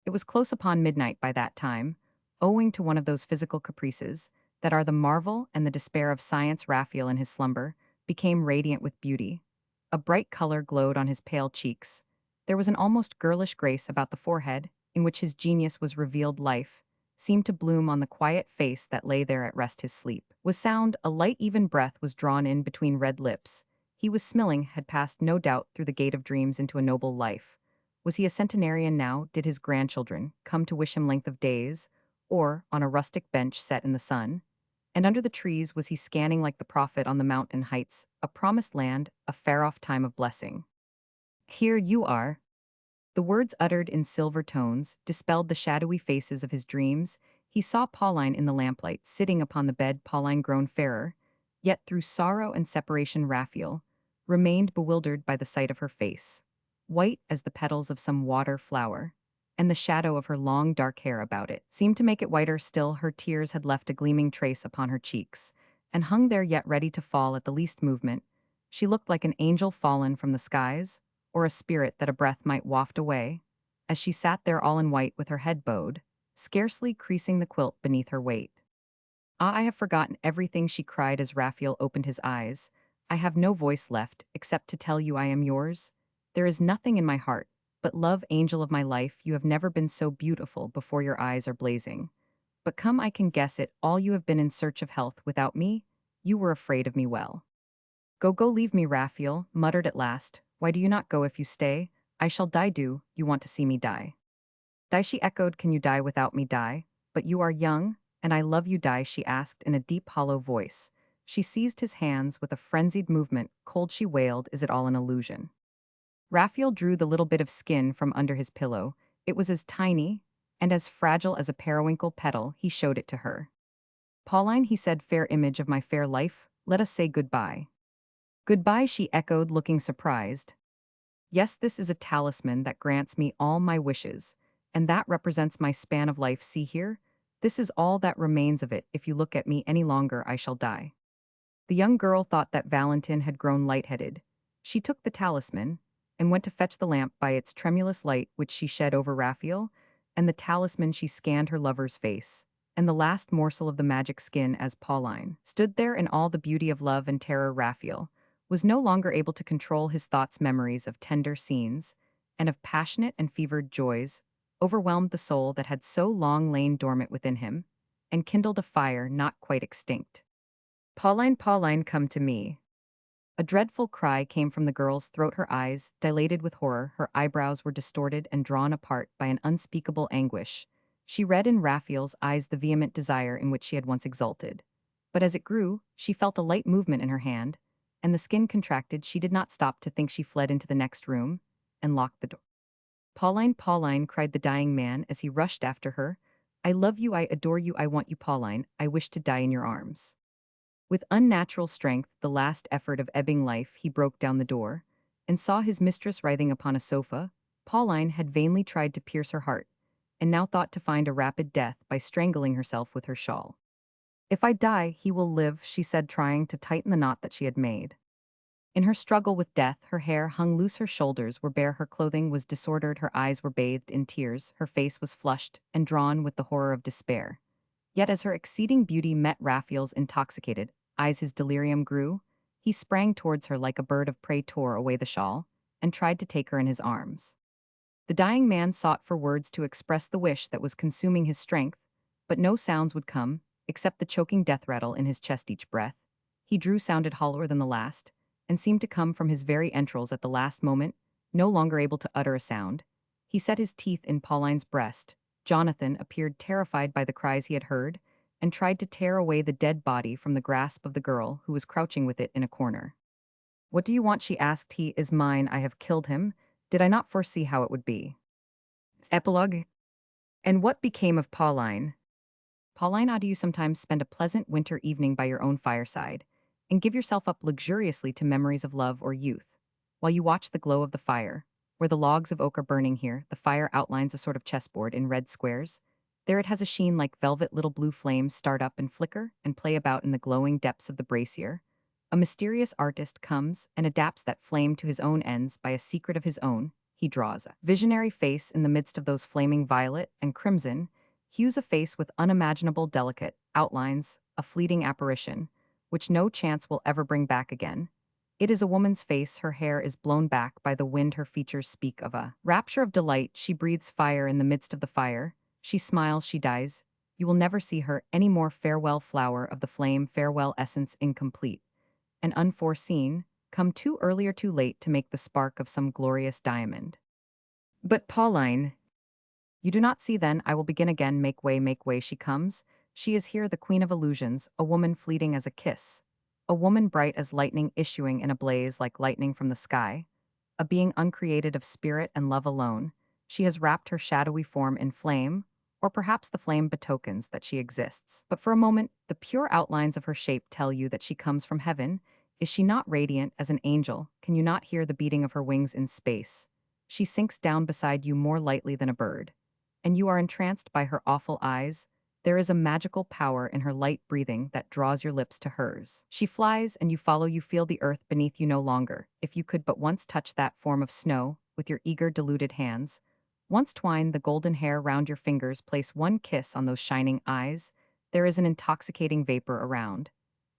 It was close upon midnight by that time, owing to one of those physical caprices that are the marvel and the despair of science. Raphael, in his slumber, became radiant with beauty. A bright color glowed on his pale cheeks. There was an almost girlish grace about the forehead, in which his genius was revealed. Life seemed to bloom on the quiet face that lay there at rest. His sleep was sound. A light, even breath was drawn in between red lips. He was smiling, had passed, no doubt, through the gate of dreams into a noble life. Was he a centenarian now? Did his grandchildren come to wish him length of days? Or, on a rustic bench set in the sun, and under the trees, was he scanning like the prophet on the mountain heights, a promised land, a far-off time of blessing? "Here you are." The words, uttered in silver tones, dispelled the shadowy faces of his dreams. He saw Pauline in the lamplight, sitting upon the bed. Pauline, grown fairer, yet through sorrow and separation. Raphael remained bewildered by the sight of her face, white as the petals of some water flower, and the shadow of her long dark hair about it seemed to make it whiter still. Her tears had left a gleaming trace upon her cheeks, and hung there yet ready to fall at the least movement. She looked like an angel fallen from the skies, or a spirit that a breath might waft away. as she sat there all in white with her head bowed, scarcely creasing the quilt beneath her weight. Ah, I have forgotten everything, she cried as Raphael opened his eyes. I have no voice left, except to tell you I am yours. There is nothing in my heart, but love, angel of my life, you have never been so beautiful before your eyes are blazing. But come, I can guess it, all you have been in search of health without me? You were afraid of me well. Go, go, leave me, Raphael muttered at last. Why do you not go? If you stay, I shall die. Do you want to see me die? Die, she echoed. Can you die without me? Die? But you are young, and I love you. Die, she asked in a deep, hollow voice. She seized his hands with a frenzied movement. Cold, she wailed. Is it all an illusion? Raphael drew the little bit of skin from under his pillow. It was as tiny and as fragile as a periwinkle petal. He showed it to her. Pauline, he said, fair image of my fair life, let us say goodbye. Goodbye, she echoed, looking surprised. Yes, this is a talisman that grants me all my wishes, and that represents my span of life. See here? This is all that remains of it. If you look at me any longer, I shall die. The young girl thought that Valentine had grown lightheaded. She took the talisman and went to fetch the lamp. By its tremulous light, which she shed over Raphael, and the talisman, she scanned her lover's face, and the last morsel of the magic skin as Pauline stood there in all the beauty of love and terror. Raphael was no longer able to control his thoughts. Memories of tender scenes and of passionate and fevered joys overwhelmed the soul that had so long lain dormant within him, and kindled a fire not quite extinct. Pauline, Pauline, come to me. A dreadful cry came from the girl's throat. Her eyes, dilated with horror, her eyebrows were distorted and drawn apart by an unspeakable anguish. She read in Raphael's eyes the vehement desire in which she had once exulted. But as it grew, she felt a light movement in her hand, and the skin contracted. She did not stop to think. She fled into the next room and locked the door. Pauline, Pauline, cried the dying man as he rushed after her. I love you, I adore you, I want you, Pauline, I wish to die in your arms. With unnatural strength, the last effort of ebbing life, he broke down the door and saw his mistress writhing upon a sofa. Pauline had vainly tried to pierce her heart, and now thought to find a rapid death by strangling herself with her shawl. If I die, he will live, she said, trying to tighten the knot that she had made. In her struggle with death, her hair hung loose, her shoulders were bare, her clothing was disordered, her eyes were bathed in tears, her face was flushed and drawn with the horror of despair. Yet as her exceeding beauty met Raphael's intoxicated eyes, his delirium grew. He sprang towards her like a bird of prey, tore away the shawl, and tried to take her in his arms. The dying man sought for words to express the wish that was consuming his strength, but no sounds would come, except the choking death rattle in his chest. Each breath he drew sounded hollower than the last, and seemed to come from his very entrails. At the last moment, no longer able to utter a sound, he set his teeth in Pauline's breast. Jonathan appeared terrified by the cries he had heard, and tried to tear away the dead body from the grasp of the girl who was crouching with it in a corner. What do you want? She asked. He is mine. I have killed him. Did I not foresee how it would be? Epilogue. And what became of Pauline? Pauline, do you sometimes spend a pleasant winter evening by your own fireside, and give yourself up luxuriously to memories of love or youth, while you watch the glow of the fire? Where the logs of oak are burning here, the fire outlines a sort of chessboard in red squares. There it has a sheen like velvet. Little blue flames start up and flicker and play about in the glowing depths of the brazier. A mysterious artist comes and adapts that flame to his own ends by a secret of his own. He draws a visionary face in the midst of those flaming violet and crimson hues, a face with unimaginable delicate outlines, a fleeting apparition, which no chance will ever bring back again. It is a woman's face, her hair is blown back by the wind, her features speak of a rapture of delight. She breathes fire in the midst of the fire, she smiles, she dies. You will never see her any more. Farewell, flower of the flame, farewell, essence incomplete and unforeseen, come too early or too late to make the spark of some glorious diamond. But Pauline, you do not see. Then I will begin again. Make way, she comes. She is here, the queen of illusions, a woman fleeting as a kiss, a woman bright as lightning issuing in a blaze like lightning from the sky, a being uncreated of spirit and love alone. She has wrapped her shadowy form in flame, or perhaps the flame betokens that she exists. But for a moment, the pure outlines of her shape tell you that she comes from heaven. Is she not radiant as an angel? Can you not hear the beating of her wings in space? She sinks down beside you more lightly than a bird, and you are entranced by her awful eyes. There is a magical power in her light breathing that draws your lips to hers. She flies and you follow. You feel the earth beneath you no longer. If you could but once touch that form of snow with your eager, deluded hands, Once twine the golden hair round your fingers, place one kiss on those shining eyes, there is an intoxicating vapor around.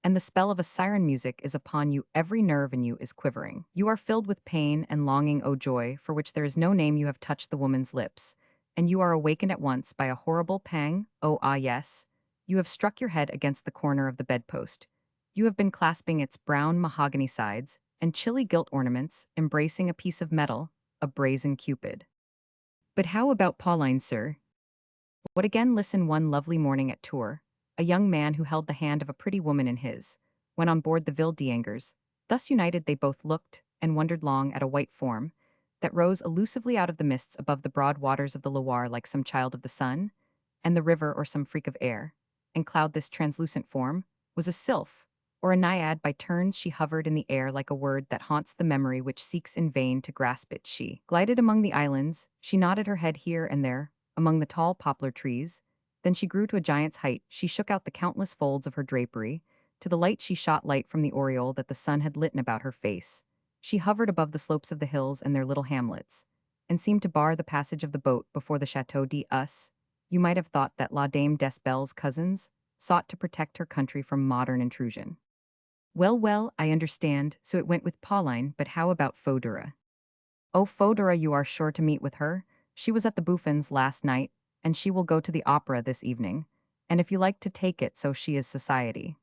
And the spell of a siren music is upon you, every nerve in you is quivering. You are filled with pain and longing, O joy, for which there is no name. You have touched the woman's lips, and you are awakened at once by a horrible pang. Oh, ah, yes. You have struck your head against the corner of the bedpost. You have been clasping its brown mahogany sides and chilly gilt ornaments, embracing a piece of metal, a brazen Cupid. But how about Pauline, sir? What again? Listen, one lovely morning at Tours, a young man who held the hand of a pretty woman in his, went on board the Ville d'Angers. Thus united they both looked and wondered long at a white form that rose elusively out of the mists above the broad waters of the Loire like some child of the sun, and the river or some freak of air. And cloud this translucent form was a sylph, or a naiad. By turns she hovered in the air like a word that haunts the memory which seeks in vain to grasp it. She glided among the islands, she nodded her head here and there, among the tall poplar trees. Then she grew to a giant's height, she shook out the countless folds of her drapery. To the light she shot light from the aureole that the sun had lit about her face. She hovered above the slopes of the hills and their little hamlets, and seemed to bar the passage of the boat before the Chateau d'Us. You might have thought that La Dame des Belles cousins sought to protect her country from modern intrusion. Well, well, I understand, so it went with Pauline, but how about Fodora? Oh, Fodora, you are sure to meet with her. She was at the Bouffons last night, and she will go to the opera this evening. And if you like to take it, so she is society.